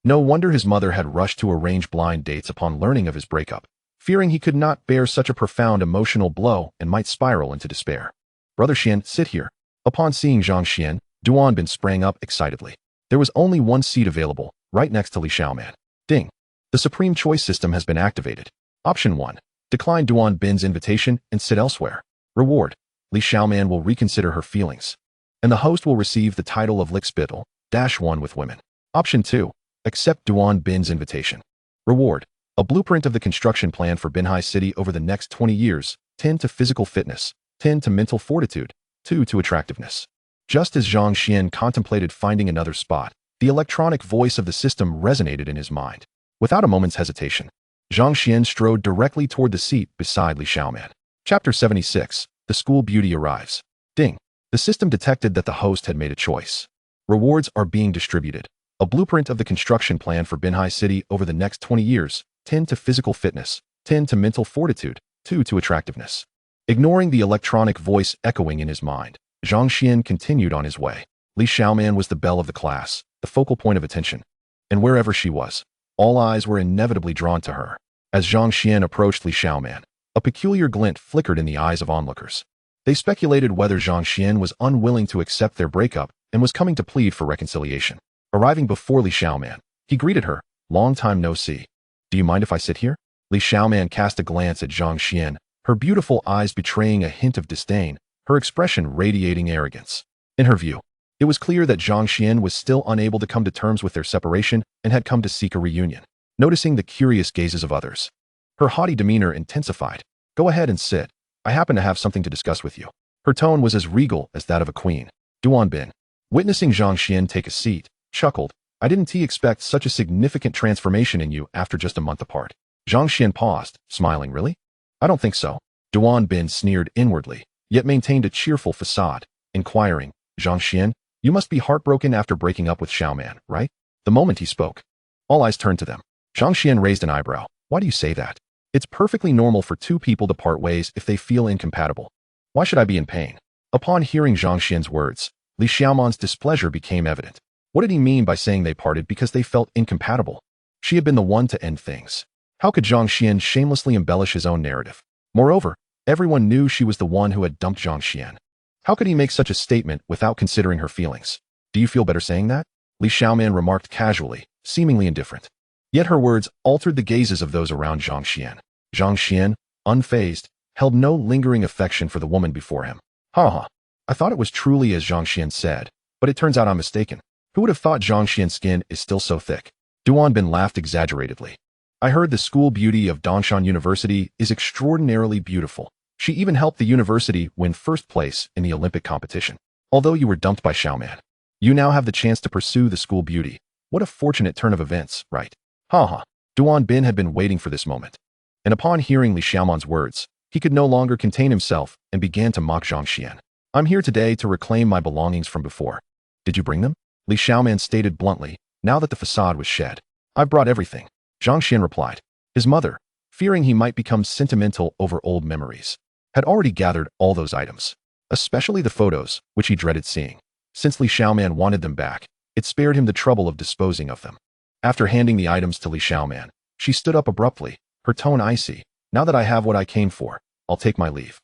No wonder his mother had rushed to arrange blind dates upon learning of his breakup, fearing he could not bear such a profound emotional blow and might spiral into despair. Brother Xian, sit here. Upon seeing Zhang Xuan, Duan Bin sprang up excitedly. There was only one seat available, right next to Li Xiaoman. Ding. The Supreme Choice system has been activated. Option 1. Decline Duan Bin's invitation and sit elsewhere. Reward. Li Xiaoman will reconsider her feelings, and the host will receive the title of Lickspittle-1 with women. Option 2. Accept Duan Bin's invitation. Reward. A blueprint of the construction plan for Binhai City over the next 20 years, 10 to physical fitness, 10 to mental fortitude, 2 to attractiveness. Just as Zhang Xuan contemplated finding another spot, the electronic voice of the system resonated in his mind. Without a moment's hesitation, Zhang Xuan strode directly toward the seat beside Li Xiaoman. Chapter 76. The School Beauty Arrives. Ding. The system detected that the host had made a choice. Rewards are being distributed. A blueprint of the construction plan for Binhai City over the next 20 years, 10 to physical fitness, 10 to mental fortitude, 2 to attractiveness. Ignoring the electronic voice echoing in his mind, Zhang Xuan continued on his way. Li Xiaoman was the belle of the class, the focal point of attention, and wherever she was, all eyes were inevitably drawn to her. As Zhang Xuan approached Li Xiaoman, a peculiar glint flickered in the eyes of onlookers. They speculated whether Zhang Xuan was unwilling to accept their breakup and was coming to plead for reconciliation. Arriving before Li Xiaoman, he greeted her, "Long time no see. Do you mind if I sit here?" Li Xiaoman cast a glance at Zhang Xuan, her beautiful eyes betraying a hint of disdain, her expression radiating arrogance. In her view, it was clear that Zhang Xuan was still unable to come to terms with their separation and had come to seek a reunion. Noticing the curious gazes of others, her haughty demeanor intensified. "Go ahead and sit. I happen to have something to discuss with you." Her tone was as regal as that of a queen. Duan Bin, witnessing Zhang Xuan take a seat, chuckled, I didn't expect such a significant transformation in you after just a month apart. Zhang Xuan paused, smiling. Really? I don't think so. Duan Bin sneered inwardly, yet maintained a cheerful facade, inquiring, Zhang Xuan, you must be heartbroken after breaking up with Xia Meng, right? The moment he spoke, all eyes turned to them. Zhang Xuan raised an eyebrow. Why do you say that? It's perfectly normal for two people to part ways if they feel incompatible. Why should I be in pain? Upon hearing Zhang Xuan's words, Li Xiaoman's displeasure became evident. What did he mean by saying they parted because they felt incompatible? She had been the one to end things. How could Zhang Xuan shamelessly embellish his own narrative? Moreover, everyone knew she was the one who had dumped Zhang Xuan. How could he make such a statement without considering her feelings? Do you feel better saying that? Li Xiaoman remarked casually, seemingly indifferent. Yet her words altered the gazes of those around Zhang Xuan. Zhang Xuan, unfazed, held no lingering affection for the woman before him. Ha. I thought it was truly as Zhang Xuan said, but it turns out I'm mistaken. Who would have thought Zhang Xuan's skin is still so thick? Duan Bin laughed exaggeratedly. I heard the school beauty of Dongshan University is extraordinarily beautiful. She even helped the university win first place in the Olympic competition. Although you were dumped by Xiaoman, you now have the chance to pursue the school beauty. What a fortunate turn of events, right? Ha. Duan Bin had been waiting for this moment. And upon hearing Li Xiaoman's words, he could no longer contain himself and began to mock Zhang Xuan. I'm here today to reclaim my belongings from before. Did you bring them? Li Xiaoman stated bluntly, now that the facade was shed. I brought everything. Zhang Xuan replied. His mother, fearing he might become sentimental over old memories, had already gathered all those items, especially the photos, which he dreaded seeing. Since Li Xiaoman wanted them back, it spared him the trouble of disposing of them. After handing the items to Li Xiaoman, she stood up abruptly, her tone icy. Now that I have what I came for, I'll take my leave.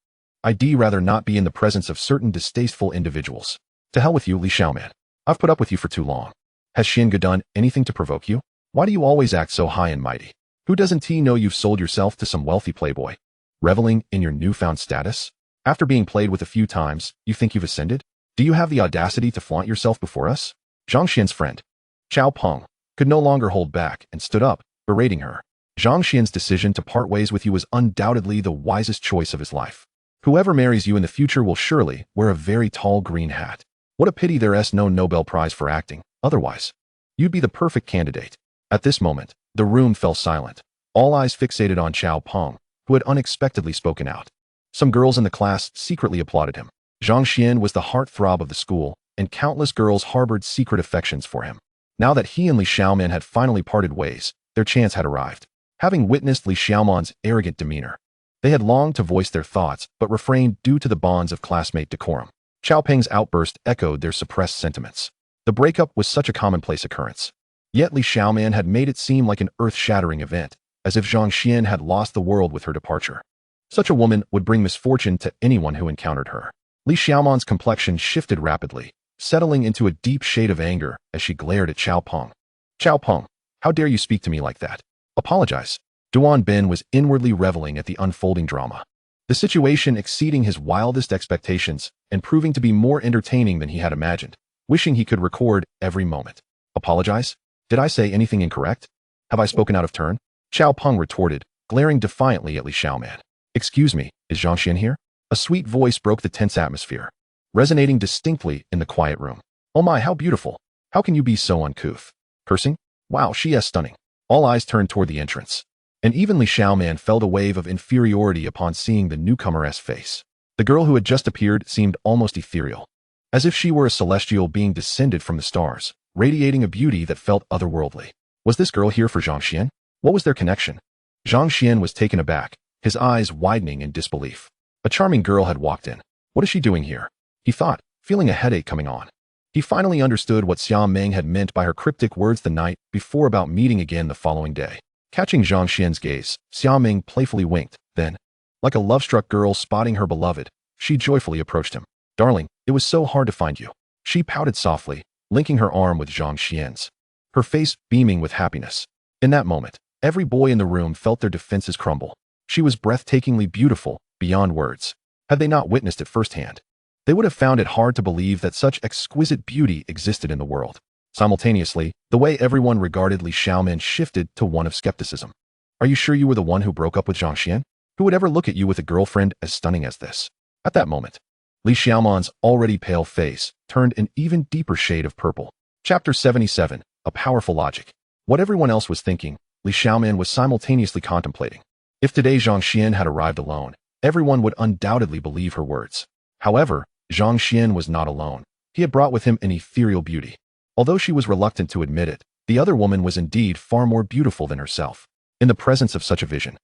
I'd rather not be in the presence of certain distasteful individuals. To hell with you, Li Xiaoman. I've put up with you for too long. Has Xinge done anything to provoke you? Why do you always act so high and mighty? Who doesn't know you've sold yourself to some wealthy playboy? Reveling in your newfound status? After being played with a few times, you think you've ascended? Do you have the audacity to flaunt yourself before us? Zhang Xuan's friend, Qiao Peng, could no longer hold back and stood up, berating her. Zhang Xuan's decision to part ways with you was undoubtedly the wisest choice of his life. Whoever marries you in the future will surely wear a very tall green hat. What a pity there's no Nobel Prize for acting, otherwise. You'd be the perfect candidate. At this moment, the room fell silent, all eyes fixated on Qiao Peng, who had unexpectedly spoken out. Some girls in the class secretly applauded him. Zhang Xuan was the heartthrob of the school, and countless girls harbored secret affections for him. Now that he and Li Xiaoman had finally parted ways, their chance had arrived. Having witnessed Li Xiaoman's arrogant demeanor, they had longed to voice their thoughts but refrained due to the bonds of classmate decorum. Qiao Peng's outburst echoed their suppressed sentiments. The breakup was such a commonplace occurrence. Yet Li Xiaoman had made it seem like an earth-shattering event, as if Zhang Xuan had lost the world with her departure. Such a woman would bring misfortune to anyone who encountered her. Li Xiaoman's complexion shifted rapidly, settling into a deep shade of anger as she glared at Qiao Peng. Qiao Peng, how dare you speak to me like that? Apologize. Duan Bin was inwardly reveling at the unfolding drama. The situation exceeding his wildest expectations and proving to be more entertaining than he had imagined, wishing he could record every moment. Apologize? Did I say anything incorrect? Have I spoken out of turn? Qiao Peng retorted, glaring defiantly at Li Xiaoman. Excuse me, is Zhang Xuan here? A sweet voice broke the tense atmosphere, resonating distinctly in the quiet room. Oh my, how beautiful. How can you be so uncouth? Cursing? Wow, she is stunning. All eyes turned toward the entrance, and even Li Xiaoman felt a wave of inferiority upon seeing the newcomer's face. The girl who had just appeared seemed almost ethereal, as if she were a celestial being descended from the stars, radiating a beauty that felt otherworldly. Was this girl here for Zhang Xuan? What was their connection? Zhang Xuan was taken aback, his eyes widening in disbelief. A charming girl had walked in. What is she doing here? He thought, feeling a headache coming on. He finally understood what Xia Meng had meant by her cryptic words the night before about meeting again the following day. Catching Zhang Xuan's gaze, Xia Meng playfully winked. Then, like a love-struck girl spotting her beloved, she joyfully approached him. Darling, it was so hard to find you. She pouted softly, linking her arm with Zhang Xuan's, her face beaming with happiness. In that moment, every boy in the room felt their defenses crumble. She was breathtakingly beautiful, beyond words. Had they not witnessed it firsthand, they would have found it hard to believe that such exquisite beauty existed in the world. Simultaneously, the way everyone regarded Li Xiaoman shifted to one of skepticism. Are you sure you were the one who broke up with Zhang Xuan? Who would ever look at you with a girlfriend as stunning as this? At that moment, Li Xiaoman's already pale face turned an even deeper shade of purple. Chapter 77, a powerful logic. What everyone else was thinking, Li Xiaoman was simultaneously contemplating. If today Zhang Xuan had arrived alone, everyone would undoubtedly believe her words. However, Zhang Xuan was not alone. He had brought with him an ethereal beauty. Although she was reluctant to admit it, the other woman was indeed far more beautiful than herself. In the presence of such a vision,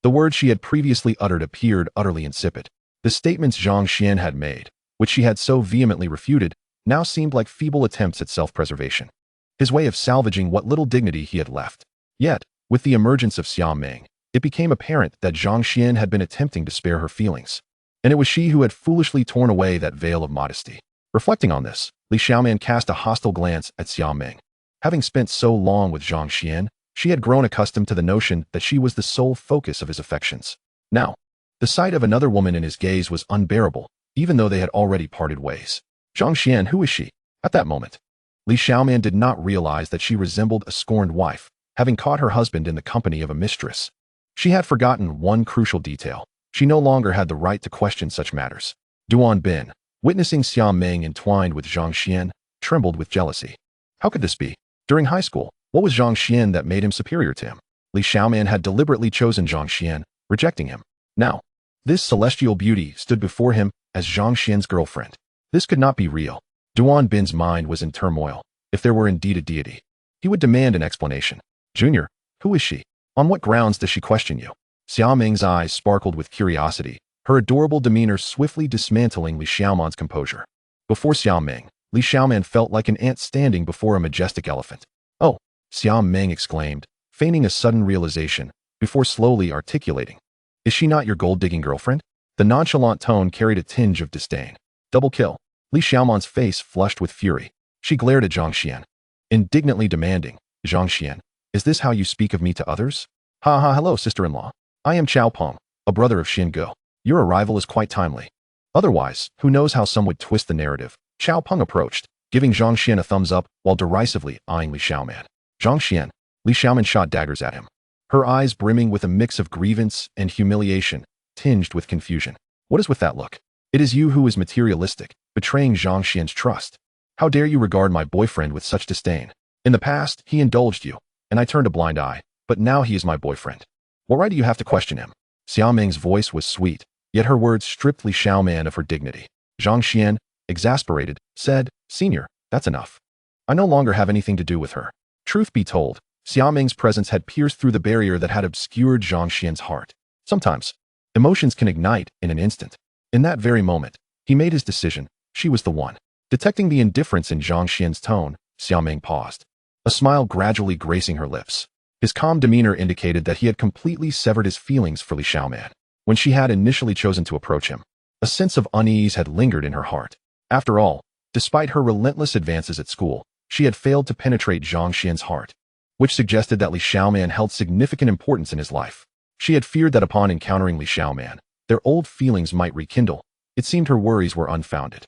the words she had previously uttered appeared utterly insipid. The statements Zhang Xuan had made, which she had so vehemently refuted, now seemed like feeble attempts at self-preservation. His way of salvaging what little dignity he had left. Yet, with the emergence of Xia Meng, it became apparent that Zhang Xuan had been attempting to spare her feelings. And it was she who had foolishly torn away that veil of modesty. Reflecting on this, Li Xiaoman cast a hostile glance at Xia Meng. Having spent so long with Zhang Xuan, she had grown accustomed to the notion that she was the sole focus of his affections. Now, the sight of another woman in his gaze was unbearable, even though they had already parted ways. Zhang Xuan, who is she? At that moment, Li Xiaoman did not realize that she resembled a scorned wife, having caught her husband in the company of a mistress. She had forgotten one crucial detail. She no longer had the right to question such matters. Duan Bin, witnessing Xia Meng entwined with Zhang Xuan, trembled with jealousy. How could this be? During high school, what was Zhang Xuan that made him superior to him? Li Xiaoman had deliberately chosen Zhang Xuan, rejecting him. Now, this celestial beauty stood before him as Zhang Xuan's girlfriend. This could not be real. Duan Bin's mind was in turmoil. If there were indeed a deity, he would demand an explanation. Junior, who is she? On what grounds does she question you? Xia Meng's eyes sparkled with curiosity, her adorable demeanor swiftly dismantling Li Xiaoman's composure. Before Xia Meng, Li Xiaoman felt like an ant standing before a majestic elephant. Oh, Xia Meng exclaimed, feigning a sudden realization, before slowly articulating. Is she not your gold-digging girlfriend? The nonchalant tone carried a tinge of disdain. Double kill. Li Xiaoman's face flushed with fury. She glared at Zhang Xuan, indignantly demanding, Zhang Xuan, is this how you speak of me to others? Ha ha, hello, sister-in-law. I am Chao Peng, a brother of Xin Ge. Your arrival is quite timely. Otherwise, who knows how some would twist the narrative? Chao Peng approached, giving Zhang Xuan a thumbs up while derisively eyeing Li Xiaoman. Zhang Xuan, Li Xiaoman shot daggers at him, her eyes brimming with a mix of grievance and humiliation, tinged with confusion. What is with that look? It is you who is materialistic, betraying Zhang Xuan's trust. How dare you regard my boyfriend with such disdain? In the past, he indulged you, and I turned a blind eye, but now he is my boyfriend. What right do you have to question him? Xia Meng's voice was sweet, yet her words stripped Li Xiaoman of her dignity. Zhang Xuan, exasperated, said, Senior, that's enough. I no longer have anything to do with her. Truth be told, Xia Meng's presence had pierced through the barrier that had obscured Zhang Xuan's heart. Sometimes, emotions can ignite in an instant. In that very moment, he made his decision. She was the one. Detecting the indifference in Zhang Xuan's tone, Xia Meng paused, a smile gradually gracing her lips. His calm demeanor indicated that he had completely severed his feelings for Li Xiaoman. When she had initially chosen to approach him, a sense of unease had lingered in her heart. After all, despite her relentless advances at school, she had failed to penetrate Zhang Xuan's heart, which suggested that Li Xiaoman held significant importance in his life. She had feared that upon encountering Li Xiaoman, their old feelings might rekindle. It seemed her worries were unfounded.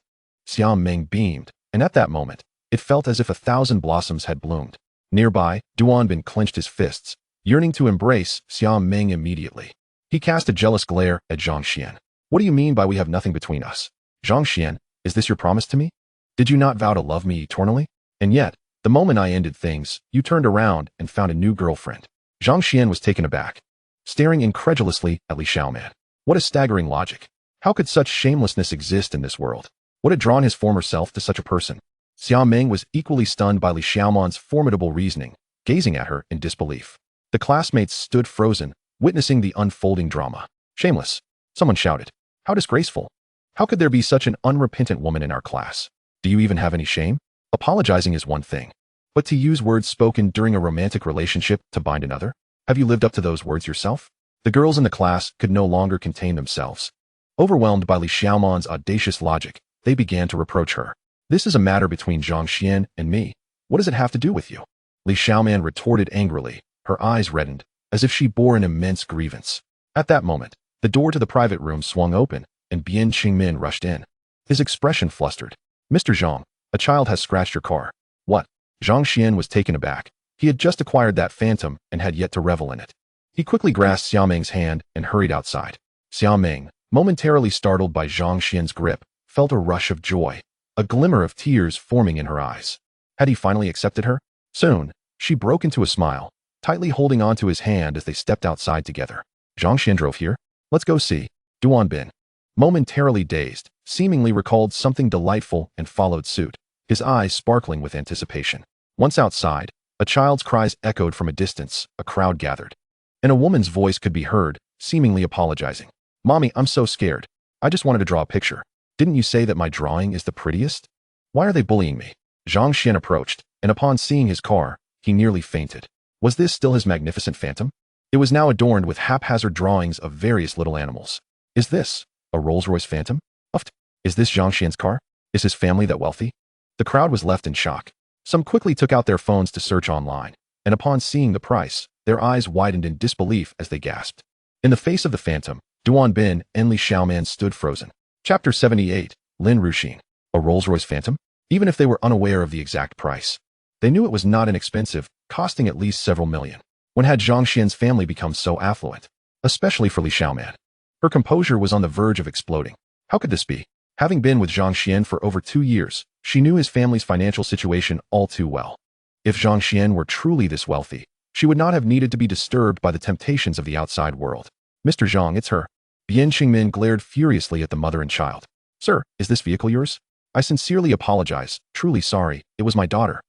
Xia Meng beamed, and at that moment, it felt as if 1,000 blossoms had bloomed. Nearby, Duan Bin clenched his fists, yearning to embrace Xia Meng immediately. He cast a jealous glare at Zhang Xuan. What do you mean by we have nothing between us? Zhang Xuan, is this your promise to me? Did you not vow to love me eternally? And yet, the moment I ended things, you turned around and found a new girlfriend. Zhang Xuan was taken aback, staring incredulously at Li Xiaoman. What a staggering logic. How could such shamelessness exist in this world? What had drawn his former self to such a person? Xia Meng was equally stunned by Li Xiaoman's formidable reasoning, gazing at her in disbelief. The classmates stood frozen, witnessing the unfolding drama. Shameless, someone shouted. How disgraceful. How could there be such an unrepentant woman in our class? Do you even have any shame? Apologizing is one thing, but to use words spoken during a romantic relationship to bind another? Have you lived up to those words yourself? The girls in the class could no longer contain themselves. Overwhelmed by Li Xiaoman's audacious logic, they began to reproach her. This is a matter between Zhang Xuan and me. What does it have to do with you? Li Xiaoman retorted angrily, her eyes reddened, as if she bore an immense grievance. At that moment, the door to the private room swung open, and Bian Qingmin rushed in. His expression flustered. Mr. Zhang, a child has scratched your car. What? Zhang Xuan was taken aback. He had just acquired that phantom and had yet to revel in it. He quickly grasped Xia Meng's hand and hurried outside. Xia Meng, momentarily startled by Zhang Xuan's grip, felt a rush of joy, a glimmer of tears forming in her eyes. Had he finally accepted her? Soon, she broke into a smile, tightly holding onto his hand as they stepped outside together. Zhang Xuan drove here? Let's go see. Duan Bin, momentarily dazed, seemingly recalled something delightful and followed suit, his eyes sparkling with anticipation. Once outside, a child's cries echoed from a distance, a crowd gathered. And a woman's voice could be heard, seemingly apologizing. Mommy, I'm so scared. I just wanted to draw a picture. Didn't you say that my drawing is the prettiest? Why are they bullying me? Zhang Xuan approached, and upon seeing his car, he nearly fainted. Was this still his magnificent phantom? It was now adorned with haphazard drawings of various little animals. Is this a Rolls-Royce Phantom? Is this Zhang Xuan's car? Is his family that wealthy? The crowd was left in shock. Some quickly took out their phones to search online, and upon seeing the price, their eyes widened in disbelief as they gasped. In the face of the phantom, Duan Bin and Li Xiaoman stood frozen. Chapter 78, Lin Ruxin. A Rolls-Royce Phantom? Even if they were unaware of the exact price, they knew it was not inexpensive, costing at least several million. When had Zhang Xuan's family become so affluent? Especially for Li Xiaoman. Her composure was on the verge of exploding. How could this be? Having been with Zhang Xuan for over 2 years, she knew his family's financial situation all too well. If Zhang Xuan were truly this wealthy, she would not have needed to be disturbed by the temptations of the outside world. Mr. Zhang, it's her. Bian Qingmin glared furiously at the mother and child. Sir, is this vehicle yours? I sincerely apologize, truly sorry, it was my daughter.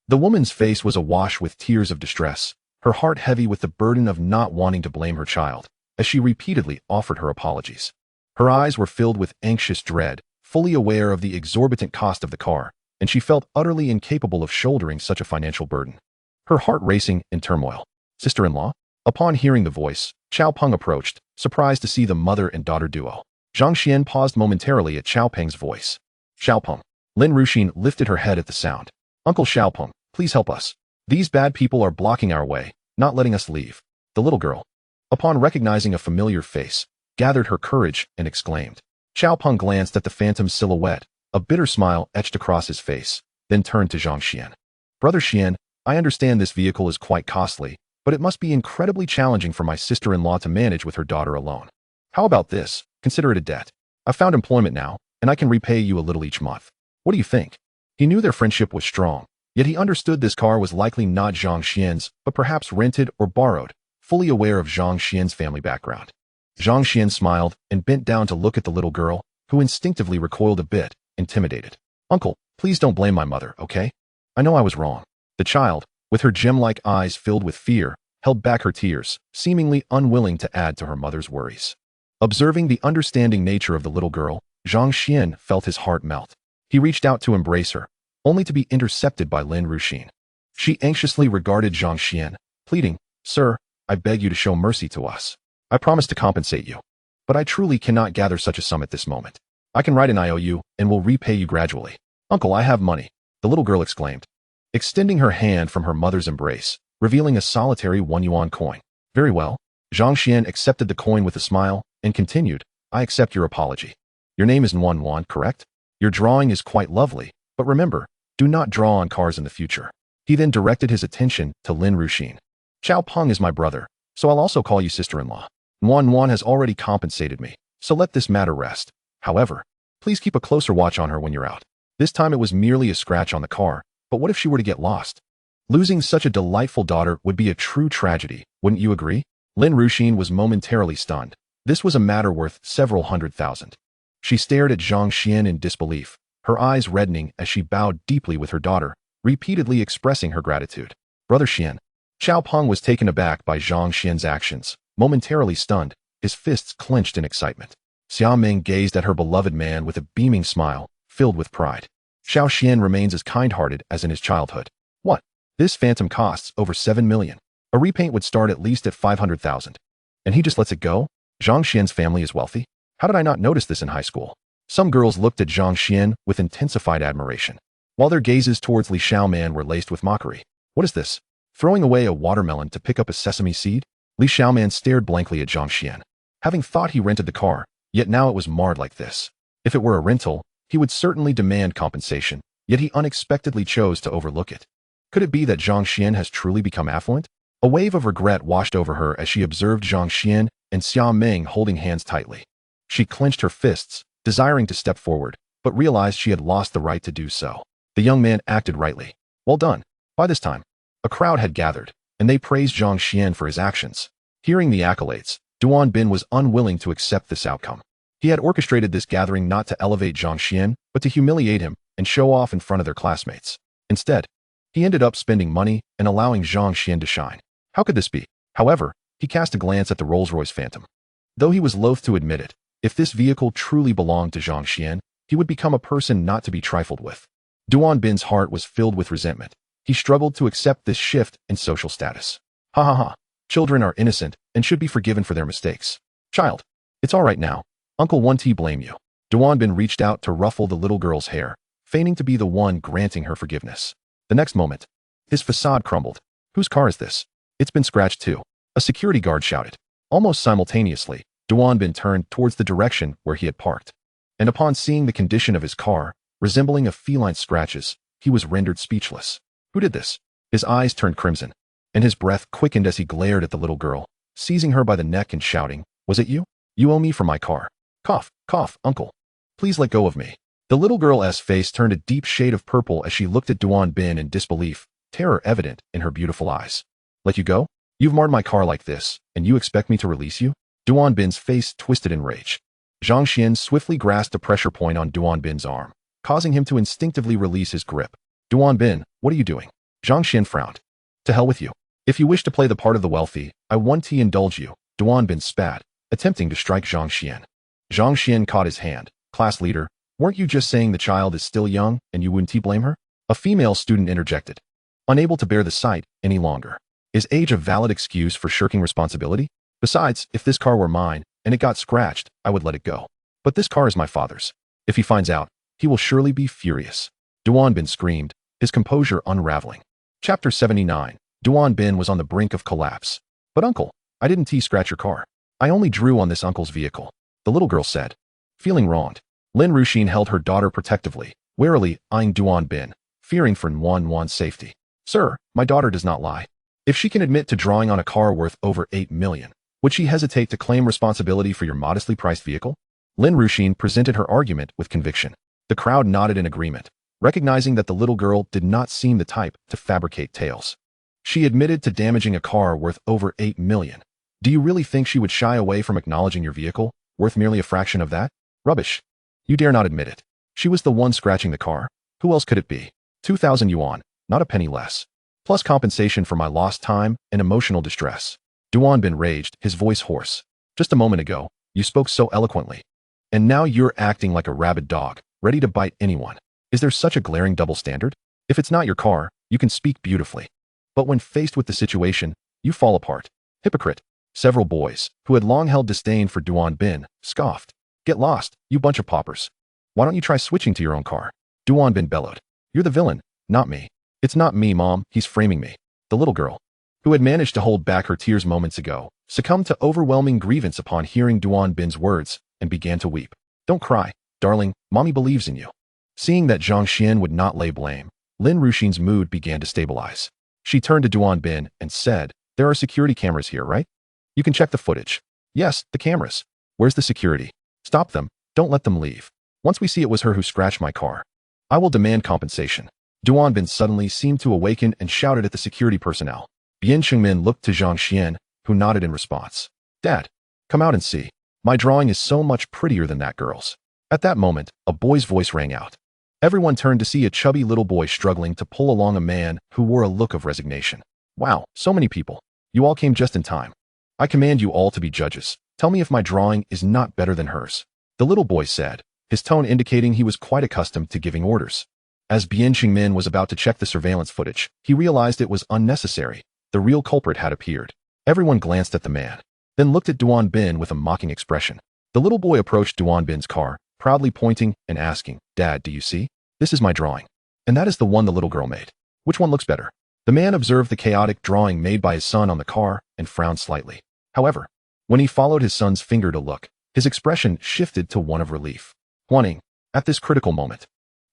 The woman's face was awash with tears of distress, her heart heavy with the burden of not wanting to blame her child, as she repeatedly offered her apologies. Her eyes were filled with anxious dread, fully aware of the exorbitant cost of the car, and she felt utterly incapable of shouldering such a financial burden. Her heart racing in turmoil. Sister-in-law? Upon hearing the voice, Xiao Peng approached, surprised to see the mother and daughter duo. Zhang Xuan paused momentarily at Xiao Peng's voice. Xiao Peng. Lin Ruxin lifted her head at the sound. Uncle Xiao Peng, please help us. These bad people are blocking our way, not letting us leave. The little girl, upon recognizing a familiar face, gathered her courage and exclaimed. Xiao Peng glanced at the phantom's silhouette, a bitter smile etched across his face, then turned to Zhang Xuan. Brother Xuan, I understand this vehicle is quite costly, but it must be incredibly challenging for my sister-in-law to manage with her daughter alone. How about this? Consider it a debt. I've found employment now, and I can repay you a little each month. What do you think? He knew their friendship was strong, yet he understood this car was likely not Zhang Xuan's, but perhaps rented or borrowed, fully aware of Zhang Xuan's family background. Zhang Xuan smiled and bent down to look at the little girl, who instinctively recoiled a bit, intimidated. Uncle, please don't blame my mother, okay? I know I was wrong. The child, with her gem-like eyes filled with fear, held back her tears, seemingly unwilling to add to her mother's worries. Observing the understanding nature of the little girl, Zhang Xuan felt his heart melt. He reached out to embrace her, only to be intercepted by Lin Ruxin. She anxiously regarded Zhang Xuan, pleading, Sir, I beg you to show mercy to us. I promise to compensate you. But I truly cannot gather such a sum at this moment. I can write an IOU and will repay you gradually. Uncle, I have money, the little girl exclaimed, extending her hand from her mother's embrace, revealing a solitary 1 yuan coin. Very well. Zhang Xuan accepted the coin with a smile and continued, I accept your apology. Your name is Nguan Wan, correct? Your drawing is quite lovely, but remember, do not draw on cars in the future. He then directed his attention to Lin Ruxin. Xiao Peng is my brother, so I'll also call you sister-in-law. Nguan Wan has already compensated me, so let this matter rest. However, please keep a closer watch on her when you're out. This time it was merely a scratch on the car, but what if she were to get lost? Losing such a delightful daughter would be a true tragedy, wouldn't you agree? Lin Ruxin was momentarily stunned. This was a matter worth several $100,000. She stared at Zhang Xuan in disbelief, her eyes reddening as she bowed deeply with her daughter, repeatedly expressing her gratitude. Brother Xuan. Xiao Peng was taken aback by Zhang Xuan's actions, momentarily stunned, his fists clenched in excitement. Xia Meng gazed at her beloved man with a beaming smile, filled with pride. Xiao Xuan remains as kind-hearted as in his childhood. What? This phantom costs over 7 million. A repaint would start at least at 500,000. And he just lets it go? Zhang Xuan's family is wealthy? How did I not notice this in high school? Some girls looked at Zhang Xuan with intensified admiration, while their gazes towards Li Xiaoman were laced with mockery. What is this? Throwing away a watermelon to pick up a sesame seed? Li Xiaoman stared blankly at Zhang Xuan, having thought he rented the car, yet now it was marred like this. If it were a rental, he would certainly demand compensation, yet he unexpectedly chose to overlook it. Could it be that Zhang Xuan has truly become affluent? A wave of regret washed over her as she observed Zhang Xuan and Xia Meng holding hands tightly. She clenched her fists, desiring to step forward, but realized she had lost the right to do so. The young man acted rightly. Well done. By this time, A crowd had gathered, and they praised Zhang Xuan for his actions. Hearing the accolades, Duan Bin was unwilling to accept this outcome. He had orchestrated this gathering not to elevate Zhang Xuan, but to humiliate him and show off in front of their classmates. Instead, he ended up spending money and allowing Zhang Xuan to shine. How could this be? However, he cast a glance at the Rolls-Royce Phantom. Though he was loath to admit it, if this vehicle truly belonged to Zhang Xuan, he would become a person not to be trifled with. Duan Bin's heart was filled with resentment. He struggled to accept this shift in social status. Ha ha ha. Children are innocent and should be forgiven for their mistakes. Child, it's all right now. Uncle won't blame you. Duan Bin reached out to ruffle the little girl's hair, feigning to be the one granting her forgiveness. The next moment, his facade crumbled. Whose car is this? It's been scratched too. A security guard shouted. Almost simultaneously, Duan Bin turned towards the direction where he had parked. And upon seeing the condition of his car, resembling a feline's scratches, he was rendered speechless. Who did this? His eyes turned crimson, and his breath quickened as he glared at the little girl, seizing her by the neck and shouting, "Was it you? You owe me for my car. Cough, cough, uncle. Please let go of me." The little girl's face turned a deep shade of purple as she looked at Duan Bin in disbelief, terror evident in her beautiful eyes. Let you go? You've marred my car like this, and you expect me to release you? Duan Bin's face twisted in rage. Zhang Xuan swiftly grasped a pressure point on Duan Bin's arm, causing him to instinctively release his grip. Duan Bin, what are you doing? Zhang Xuan frowned. To hell with you. If you wish to play the part of the wealthy, I want to indulge you. Duan Bin spat, attempting to strike Zhang Xuan. Zhang Xuan caught his hand. Class leader, weren't you just saying the child is still young and you wouldn't blame her? A female student interjected. Unable to bear the sight any longer. Is age a valid excuse for shirking responsibility? Besides, if this car were mine and it got scratched, I would let it go. But this car is my father's. If he finds out, he will surely be furious. Duan Bin screamed, his composure unraveling. Chapter 79. Duan Bin was on the brink of collapse. But uncle, I didn't scratch your car. I only drew on this uncle's vehicle. The little girl said. Feeling wronged, Lin Ruxin held her daughter protectively, warily eyeing Duan Bin, fearing for Wan's safety. Sir, my daughter does not lie. If she can admit to drawing on a car worth over 8 million, would she hesitate to claim responsibility for your modestly priced vehicle? Lin Ruxin presented her argument with conviction. The crowd nodded in agreement, recognizing that the little girl did not seem the type to fabricate tales. She admitted to damaging a car worth over 8 million. Do you really think she would shy away from acknowledging your vehicle, worth merely a fraction of that? Rubbish. You dare not admit it. She was the one scratching the car. Who else could it be? 2,000 yuan, not a penny less. Plus compensation for my lost time and emotional distress. Duan Bin raged, his voice hoarse. Just a moment ago, you spoke so eloquently. And now you're acting like a rabid dog, ready to bite anyone. Is there such a glaring double standard? If it's not your car, you can speak beautifully. But when faced with the situation, you fall apart. Hypocrite. Several boys, who had long held disdain for Duan Bin, scoffed. Get lost, you bunch of paupers. Why don't you try switching to your own car? Duan Bin bellowed. You're the villain, not me. It's not me, Mom, he's framing me. The little girl, who had managed to hold back her tears moments ago, succumbed to overwhelming grievance upon hearing Duan Bin's words and began to weep. Don't cry, darling, Mommy believes in you. Seeing that Zhang Xuan would not lay blame, Lin Ruxin's mood began to stabilize. She turned to Duan Bin and said, there are security cameras here, right? You can check the footage. Yes, the cameras. Where's the security? Stop them. Don't let them leave. Once we see it was her who scratched my car, I will demand compensation. Duan Bin suddenly seemed to awaken and shouted at the security personnel. Bian Chengmin looked to Zhang Xuan, who nodded in response. Dad, come out and see. My drawing is so much prettier than that girl's. At that moment, a boy's voice rang out. Everyone turned to see a chubby little boy struggling to pull along a man who wore a look of resignation. Wow, so many people. You all came just in time. I command you all to be judges. Tell me if my drawing is not better than hers. The little boy said, his tone indicating he was quite accustomed to giving orders. As Bian Qingmin was about to check the surveillance footage, he realized it was unnecessary. The real culprit had appeared. Everyone glanced at the man, then looked at Duan Bin with a mocking expression. The little boy approached Duan Bin's car, proudly pointing and asking, Dad, do you see? This is my drawing. And that is the one the little girl made. Which one looks better? The man observed the chaotic drawing made by his son on the car and frowned slightly. However, when he followed his son's finger to look, his expression shifted to one of relief. Huaning, at this critical moment,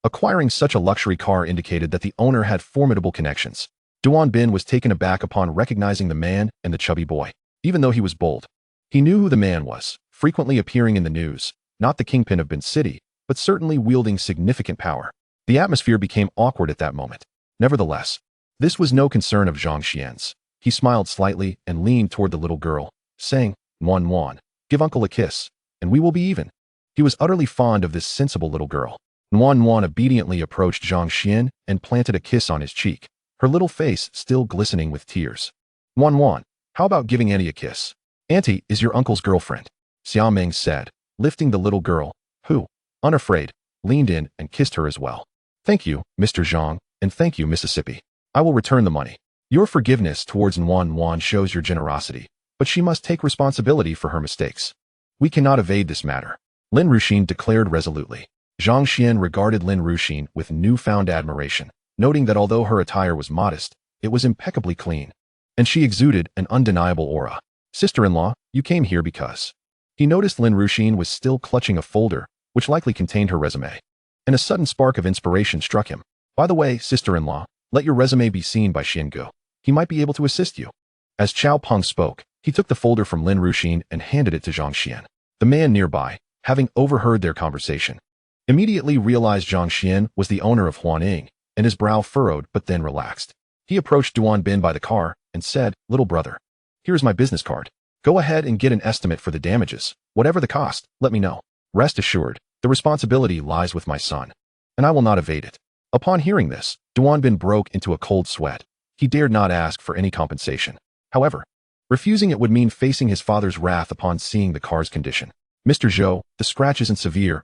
acquiring such a luxury car indicated that the owner had formidable connections. Duan Bin was taken aback upon recognizing the man and the chubby boy. Even though he was bold, he knew who the man was, frequently appearing in the news, not the kingpin of Bin City, but certainly wielding significant power. The atmosphere became awkward at that moment. Nevertheless, This was no concern of Zhang Xuan's. He smiled slightly and leaned toward the little girl, saying, Nuan, give uncle a kiss, and we will be even. He was utterly fond of this sensible little girl. Nuan obediently approached Zhang Xuan and planted a kiss on his cheek, her little face still glistening with tears. Nuan, how about giving Auntie a kiss? Auntie is your uncle's girlfriend, Xia Meng said, lifting the little girl, who, unafraid, leaned in and kissed her as well. Thank you, Mr. Zhang, and thank you, Mississippi. I will return the money. Your forgiveness towards Nuan shows your generosity, but she must take responsibility for her mistakes. We cannot evade this matter, Lin Ruxin declared resolutely. Zhang Xuan regarded Lin Ruxin with newfound admiration, noting that although her attire was modest, it was impeccably clean, and she exuded an undeniable aura. Sister-in-law, you came here because... He noticed Lin Ruxin was still clutching a folder, which likely contained her resume, and a sudden spark of inspiration struck him. By the way, sister-in-law, let your resume be seen by Xiangu. He might be able to assist you. As Chao Peng spoke, he took the folder from Lin Ruxin and handed it to Zhang Xuan. The man nearby, having overheard their conversation, immediately realized Zhang Xuan was the owner of Huaning, and his brow furrowed but then relaxed. He approached Duan Bin by the car and said, Little brother, here is my business card. Go ahead and get an estimate for the damages. Whatever the cost, let me know. Rest assured, the responsibility lies with my son, and I will not evade it. Upon hearing this, Duan Bin broke into a cold sweat. He dared not ask for any compensation. However, refusing it would mean facing his father's wrath upon seeing the car's condition. Mr. Zhou, the scratch isn't severe,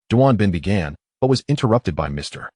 Duan Bin began, but was interrupted by Mr.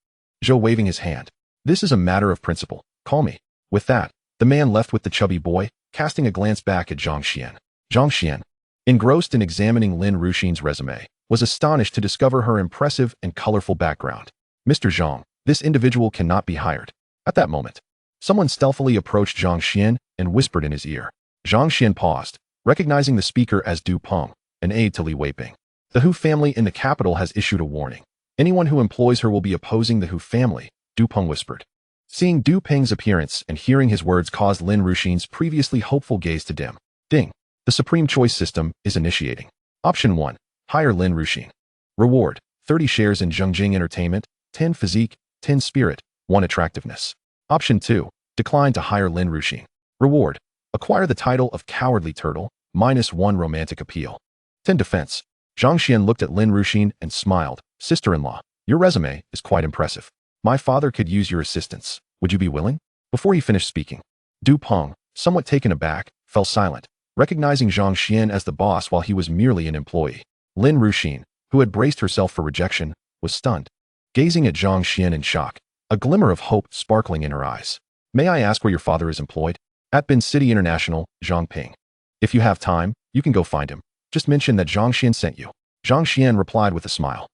Zhou waving his hand. This is a matter of principle. Call me. With that, the man left with the chubby boy, casting a glance back at Zhang Xuan. Zhang Xuan, engrossed in examining Lin Ruxin's resume, was astonished to discover her impressive and colorful background. Mr. Zhang, this individual cannot be hired. At that moment, someone stealthily approached Zhang Xuan and whispered in his ear. Zhang Xuan paused, recognizing the speaker as Du Peng, an aide to Li Weiping. The Hu family in the capital has issued a warning. Anyone who employs her will be opposing the Hu family, Du Peng whispered. Seeing Du Peng's appearance and hearing his words caused Lin Ruxin's previously hopeful gaze to dim. Ding. The Supreme Choice System is initiating. Option 1. Hire Lin Ruxin. Reward, 30 shares in Zhengjing Entertainment, 10 physique, 10 spirit, 1 attractiveness. Option 2. Decline to hire Lin Ruxin. Reward, acquire the title of Cowardly Turtle, -1 romantic appeal. 10 defense. Zhang Xuan looked at Lin Ruxin and smiled. Sister-in-law, your resume is quite impressive. My father could use your assistance. Would you be willing? Before he finished speaking, Du Peng, somewhat taken aback, fell silent, recognizing Zhang Xuan as the boss while he was merely an employee. Lin Ruxin, who had braced herself for rejection, was stunned, gazing at Zhang Xuan in shock, a glimmer of hope sparkling in her eyes. May I ask where your father is employed? At Bin City International, Zhangping. If you have time, you can go find him. Just mention that Zhang Xuan sent you. Zhang Xuan replied with a smile.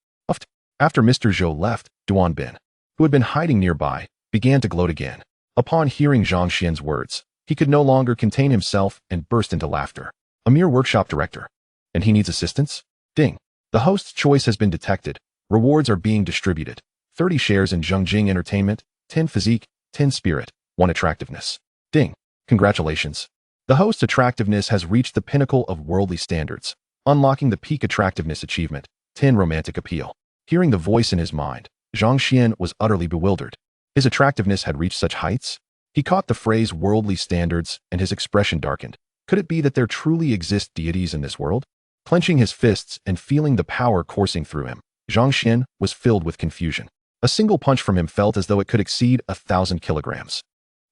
After Mr. Zhou left, Duan Bin, who had been hiding nearby, began to gloat again. Upon hearing Zhang Xuan's words, he could no longer contain himself and burst into laughter. A mere workshop director. And he needs assistance? Ding. The host's choice has been detected. Rewards are being distributed. 30 shares in Zhengjing Entertainment, 10 physique, 10 spirit, 1 attractiveness. Ding. Congratulations. The host's attractiveness has reached the pinnacle of worldly standards, unlocking the peak attractiveness achievement, 10 romantic appeal. Hearing the voice in his mind, Zhang Xuan was utterly bewildered. His attractiveness had reached such heights? He caught the phrase worldly standards and his expression darkened. Could it be that there truly exist deities in this world? Clenching his fists and feeling the power coursing through him, Zhang Xuan was filled with confusion. A single punch from him felt as though it could exceed 1,000 kilograms.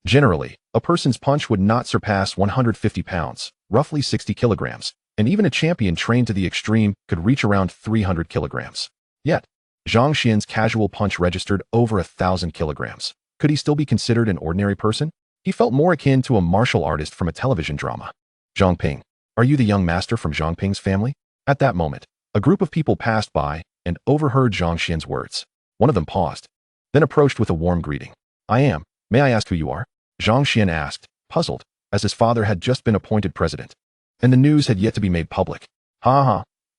Generally, a person's punch would not surpass 150 pounds, roughly 60 kilograms, and even a champion trained to the extreme could reach around 300 kilograms. Yet, Zhang Xuan's casual punch registered over 1,000 kilograms. Could he still be considered an ordinary person? He felt more akin to a martial artist from a television drama. Zhangping, are you the young master from Zhangping's family? At that moment, a group of people passed by and overheard Zhang Xuan's words. One of them paused, then approached with a warm greeting. I am. May I ask who you are? Zhang Xuan asked, puzzled, as his father had just been appointed president, and the news had yet to be made public.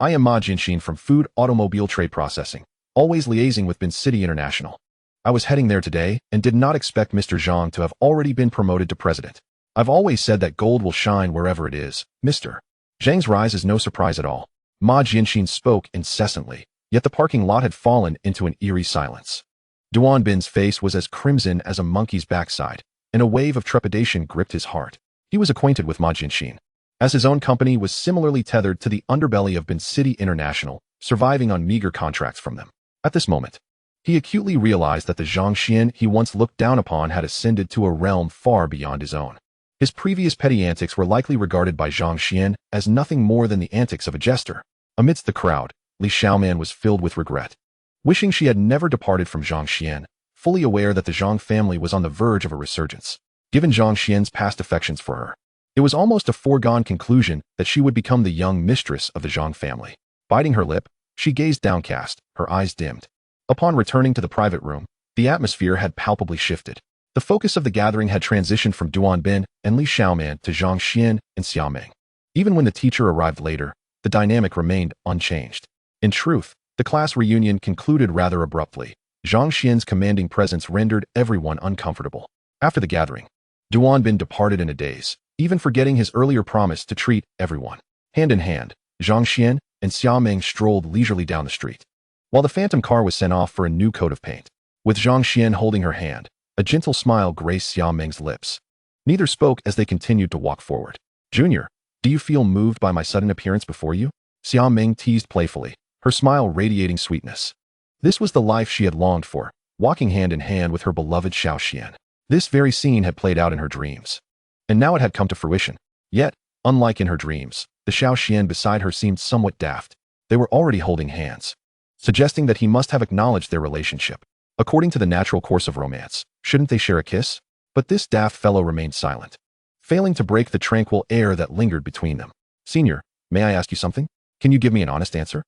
I am Ma Jinxin from Food Automobile Trade Processing, always liaising with Bin City International. I was heading there today and did not expect Mr. Zhang to have already been promoted to president. I've always said that gold will shine wherever it is, Mr. Zhang's rise is no surprise at all. Ma Jinxin spoke incessantly, yet the parking lot had fallen into an eerie silence. Bin's face was as crimson as a monkey's backside, and a wave of trepidation gripped his heart. He was acquainted with Ma Jianxin, as his own company was similarly tethered to the underbelly of Bin City International, surviving on meager contracts from them. At this moment, he acutely realized that the Zhang Xuan he once looked down upon had ascended to a realm far beyond his own. His previous petty antics were likely regarded by Zhang Xuan as nothing more than the antics of a jester. Amidst the crowd, Li Xiaoman was filled with regret, wishing she had never departed from Zhang Xuan, fully aware that the Zhang family was on the verge of a resurgence. Given Zhang Xuan's past affections for her, it was almost a foregone conclusion that she would become the young mistress of the Zhang family. Biting her lip, she gazed downcast, her eyes dimmed. Upon returning to the private room, the atmosphere had palpably shifted. The focus of the gathering had transitioned from Bin and Li Xiaoman to Zhang Xuan and Xia Meng. Even when the teacher arrived later, the dynamic remained unchanged. In truth, the class reunion concluded rather abruptly. Zhang Xuan's commanding presence rendered everyone uncomfortable. After the gathering, Bin departed in a daze, even forgetting his earlier promise to treat everyone. Hand in hand, Zhang Xuan and Xia Meng strolled leisurely down the street, while the phantom car was sent off for a new coat of paint. With Zhang Xuan holding her hand, a gentle smile graced Xia Meng's lips. Neither spoke as they continued to walk forward. "Junior, do you feel moved by my sudden appearance before you?" Xia Meng teased playfully, her smile radiating sweetness. This was the life she had longed for, walking hand in hand with her beloved Xiao Xian. This very scene had played out in her dreams, and now it had come to fruition. Yet, unlike in her dreams, the Xiao Xian beside her seemed somewhat daft. They were already holding hands, suggesting that he must have acknowledged their relationship. According to the natural course of romance, shouldn't they share a kiss? But this daft fellow remained silent, failing to break the tranquil air that lingered between them. "Senior, may I ask you something? Can you give me an honest answer?"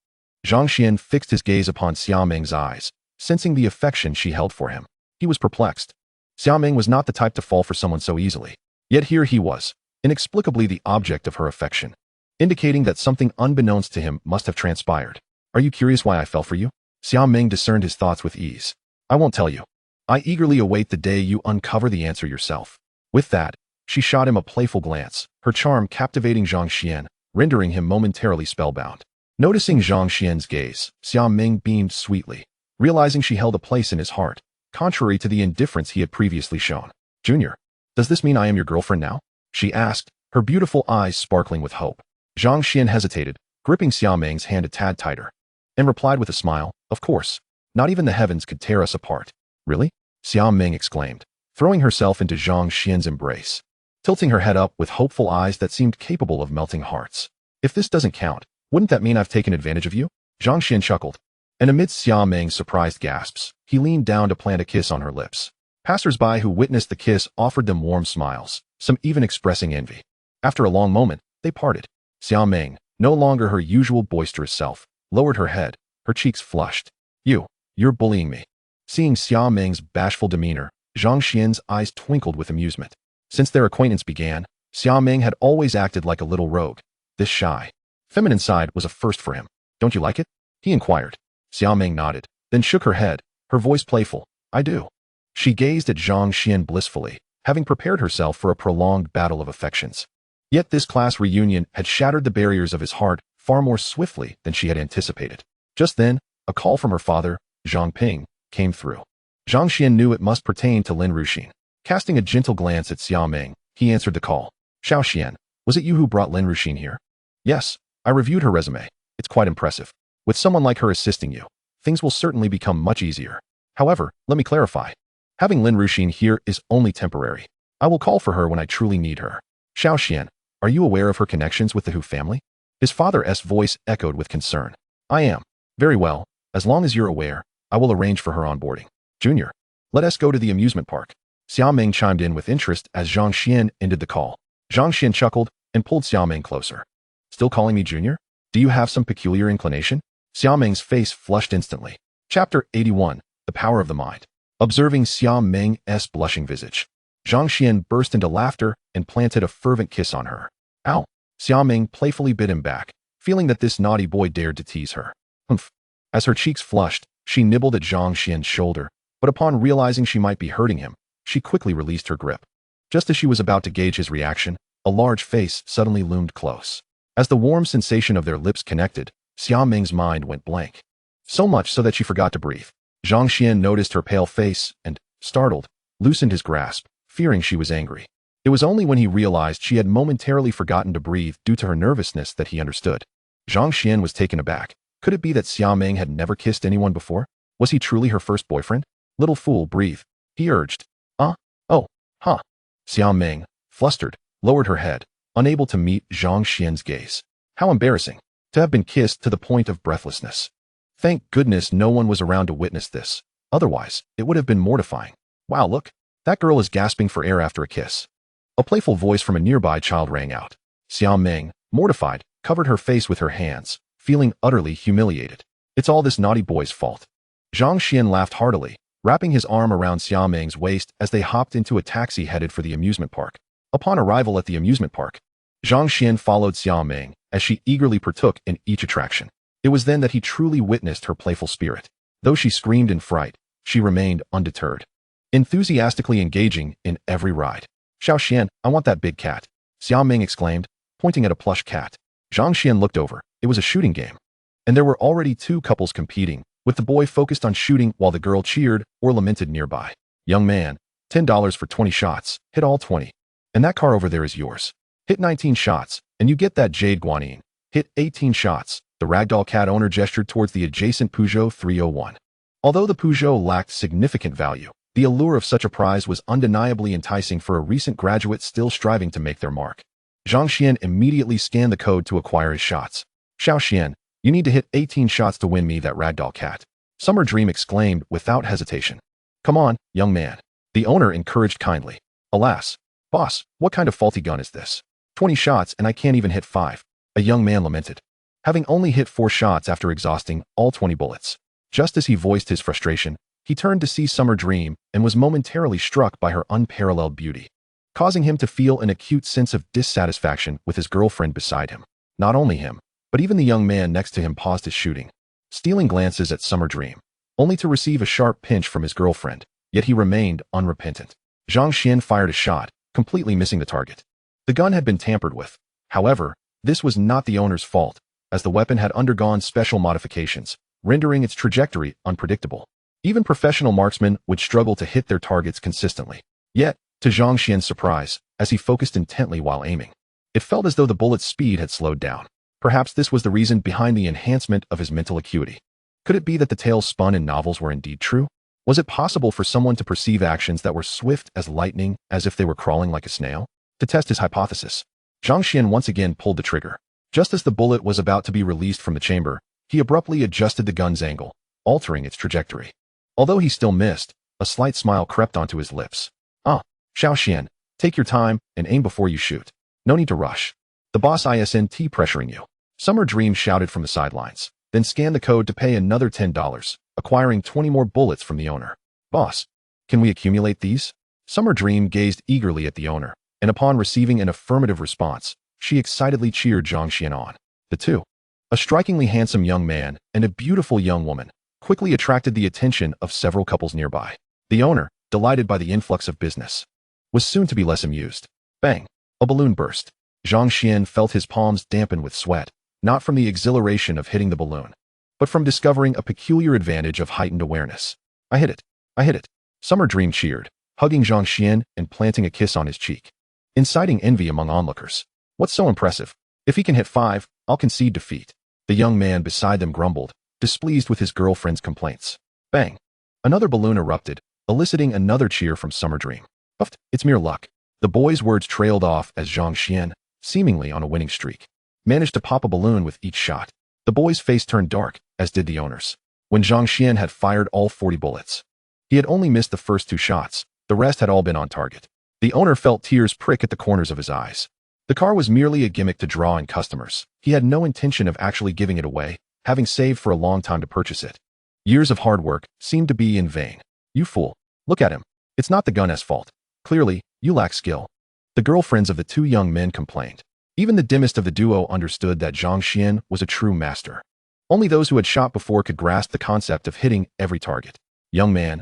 Zhang Xuan fixed his gaze upon Xia Meng's eyes, sensing the affection she held for him. He was perplexed. Xia Meng was not the type to fall for someone so easily. Yet here he was, inexplicably the object of her affection, indicating that something unbeknownst to him must have transpired. "Are you curious why I fell for you?" Xia Meng discerned his thoughts with ease. "I won't tell you. I eagerly await the day you uncover the answer yourself." With that, she shot him a playful glance, her charm captivating Zhang Xuan, rendering him momentarily spellbound. Noticing Zhang Xuan's gaze, Xia Meng beamed sweetly, realizing she held a place in his heart, contrary to the indifference he had previously shown. "Junior, does this mean I am your girlfriend now?" she asked, her beautiful eyes sparkling with hope. Zhang Xuan hesitated, gripping Xia Meng's hand a tad tighter, and replied with a smile, "Of course. Not even the heavens could tear us apart." "Really?" Xia Meng exclaimed, throwing herself into Zhang Xuan's embrace, tilting her head up with hopeful eyes that seemed capable of melting hearts. "If this doesn't count, wouldn't that mean I've taken advantage of you?" Zhang Xuan chuckled, and amidst Xia Meng's surprised gasps, he leaned down to plant a kiss on her lips. Passers-by who witnessed the kiss offered them warm smiles, some even expressing envy. After a long moment, they parted. Xia Meng, no longer her usual boisterous self, lowered her head, her cheeks flushed. You're bullying me." Seeing Xia Meng's bashful demeanor, Zhang Xuan's eyes twinkled with amusement. Since their acquaintance began, Xia Meng had always acted like a little rogue. This shy, feminine side was a first for him. "Don't you like it?" he inquired. Xia Meng nodded, then shook her head, her voice playful. "I do." She gazed at Zhang Xuan blissfully, having prepared herself for a prolonged battle of affections. Yet this class reunion had shattered the barriers of his heart far more swiftly than she had anticipated. Just then, a call from her father, Zhang Ping, came through. Zhang Xuan knew it must pertain to Lin Ruxin. Casting a gentle glance at Xia Meng, he answered the call. "Xiao Xian, was it you who brought Lin Ruxin here?" "Yes, I reviewed her resume. It's quite impressive. With someone like her assisting you, things will certainly become much easier. However, let me clarify. Having Lin Ruxin here is only temporary. I will call for her when I truly need her." "Xiao Xian, are you aware of her connections with the Hu family?" His father's voice echoed with concern. "I am. Very well. As long as you're aware, I will arrange for her onboarding." "Junior, let us go to the amusement park." Xia Meng chimed in with interest as Zhang Xuan ended the call. Zhang Xuan chuckled and pulled Xia Meng closer. "Still calling me Junior? Do you have some peculiar inclination?" Xia Meng's face flushed instantly. Chapter 81, The Power of the Mind. Observing Xia Meng's blushing visage, Zhang Xuan burst into laughter and planted a fervent kiss on her. "Ow!" Xia Meng playfully bit him back, feeling that this naughty boy dared to tease her. "Humph." As her cheeks flushed, she nibbled at Zhang Xuan's shoulder, but upon realizing she might be hurting him, she quickly released her grip. Just as she was about to gauge his reaction, a large face suddenly loomed close. As the warm sensation of their lips connected, Xia Meng's mind went blank. So much so that she forgot to breathe. Zhang Xuan noticed her pale face and, startled, loosened his grasp, fearing she was angry. It was only when he realized she had momentarily forgotten to breathe due to her nervousness that he understood. Zhang Xuan was taken aback. Could it be that Xia Meng had never kissed anyone before? Was he truly her first boyfriend? Little fool, breathe, he urged. Oh, huh. Xia Meng, flustered, lowered her head, unable to meet Zhang Xuan's gaze. How embarrassing, to have been kissed to the point of breathlessness. Thank goodness no one was around to witness this. Otherwise, it would have been mortifying. Wow, look, that girl is gasping for air after a kiss. A playful voice from a nearby child rang out. Xia Meng, mortified, covered her face with her hands, feeling utterly humiliated. It's all this naughty boy's fault. Zhang Xuan laughed heartily, wrapping his arm around Xia Meng's waist as they hopped into a taxi headed for the amusement park. Upon arrival at the amusement park, Zhang Xuan followed Xia Meng as she eagerly partook in each attraction. It was then that he truly witnessed her playful spirit. Though she screamed in fright, she remained undeterred, enthusiastically engaging in every ride. Xiao Xian, I want that big cat, Xia Meng exclaimed, pointing at a plush cat. Zhang Xuan looked over. It was a shooting game. And there were already two couples competing, with the boy focused on shooting while the girl cheered or lamented nearby. Young man, $10 for 20 shots, hit all 20. And that car over there is yours. Hit 19 shots, and you get that Jade Guanyin. Hit 18 shots, the ragdoll cat owner gestured towards the adjacent Peugeot 301. Although the Peugeot lacked significant value, the allure of such a prize was undeniably enticing for a recent graduate still striving to make their mark. Zhang Xuan immediately scanned the code to acquire his shots. Xiao Xian, you need to hit 18 shots to win me that ragdoll cat, Summer Dream exclaimed without hesitation. Come on, young man, the owner encouraged kindly. Alas, boss, what kind of faulty gun is this? 20 shots and I can't even hit 5, a young man lamented, having only hit 4 shots after exhausting all 20 bullets. Just as he voiced his frustration, he turned to see Summer Dream and was momentarily struck by her unparalleled beauty, causing him to feel an acute sense of dissatisfaction with his girlfriend beside him. Not only him, but even the young man next to him paused his shooting, stealing glances at Summer Dream, only to receive a sharp pinch from his girlfriend, yet he remained unrepentant. Zhang Xuan fired a shot, completely missing the target. The gun had been tampered with. However, this was not the owner's fault, as the weapon had undergone special modifications, rendering its trajectory unpredictable. Even professional marksmen would struggle to hit their targets consistently. Yet, to Zhang Xuan's surprise, as he focused intently while aiming, it felt as though the bullet's speed had slowed down. Perhaps this was the reason behind the enhancement of his mental acuity. Could it be that the tales spun in novels were indeed true? Was it possible for someone to perceive actions that were swift as lightning as if they were crawling like a snail? To test his hypothesis, Zhang Xuan once again pulled the trigger. Just as the bullet was about to be released from the chamber, he abruptly adjusted the gun's angle, altering its trajectory. Although he still missed, a slight smile crept onto his lips. Xiao Xian, take your time and aim before you shoot. No need to rush. The boss isn't pressuring you. Summer Dream shouted from the sidelines, then scanned the code to pay another $10, acquiring 20 more bullets from the owner. Boss, can we accumulate these? Summer Dream gazed eagerly at the owner, and upon receiving an affirmative response, she excitedly cheered Zhang Xuan on. The two, a strikingly handsome young man and a beautiful young woman, quickly attracted the attention of several couples nearby. The owner, delighted by the influx of business, was soon to be less amused. Bang! A balloon burst. Zhang Xuan felt his palms dampen with sweat, not from the exhilaration of hitting the balloon, but from discovering a peculiar advantage of heightened awareness. I hit it. I hit it. Summer Dream cheered, hugging Zhang Xuan and planting a kiss on his cheek, inciting envy among onlookers. What's so impressive? If he can hit 5, I'll concede defeat. The young man beside them grumbled, displeased with his girlfriend's complaints. Bang! Another balloon erupted, eliciting another cheer from Summer Dream. Buffed, it's mere luck. The boy's words trailed off as Zhang Xuan, seemingly on a winning streak, managed to pop a balloon with each shot. The boy's face turned dark, as did the owner's, when Zhang Xuan had fired all 40 bullets. He had only missed the first 2 shots, the rest had all been on target. The owner felt tears prick at the corners of his eyes. The car was merely a gimmick to draw in customers. He had no intention of actually giving it away, having saved for a long time to purchase it. Years of hard work seemed to be in vain. You fool. Look at him. It's not the gun's fault. Clearly, you lack skill. The girlfriends of the 2 young men complained. Even the dimmest of the duo understood that Zhang Xuan was a true master. Only those who had shot before could grasp the concept of hitting every target. Young man,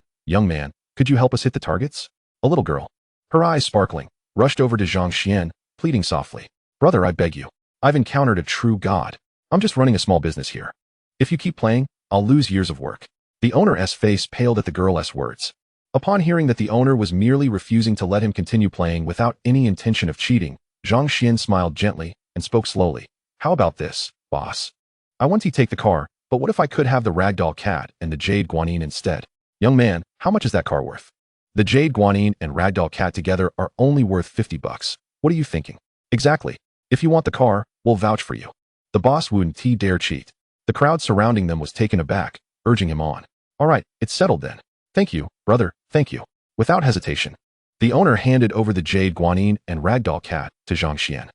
could you help us hit the targets? A little girl, her eyes sparkling, rushed over to Zhang Xuan, pleading softly. Brother, I beg you. I've encountered a true god. I'm just running a small business here. If you keep playing, I'll lose years of work. The owner's face paled at the girl's words. Upon hearing that the owner was merely refusing to let him continue playing without any intention of cheating, Zhang Xuan smiled gently and spoke slowly. How about this, boss? I want to take the car, but what if I could have the ragdoll cat and the jade guanine instead? Young man, how much is that car worth? The jade guanine and ragdoll cat together are only worth 50 bucks. What are you thinking? Exactly. If you want the car, we'll vouch for you. The boss wouldn't dare cheat. The crowd surrounding them was taken aback, urging him on. All right, it's settled then. Thank you, brother, thank you. Without hesitation, the owner handed over the jade guanine and ragdoll cat to Zhang Xuan.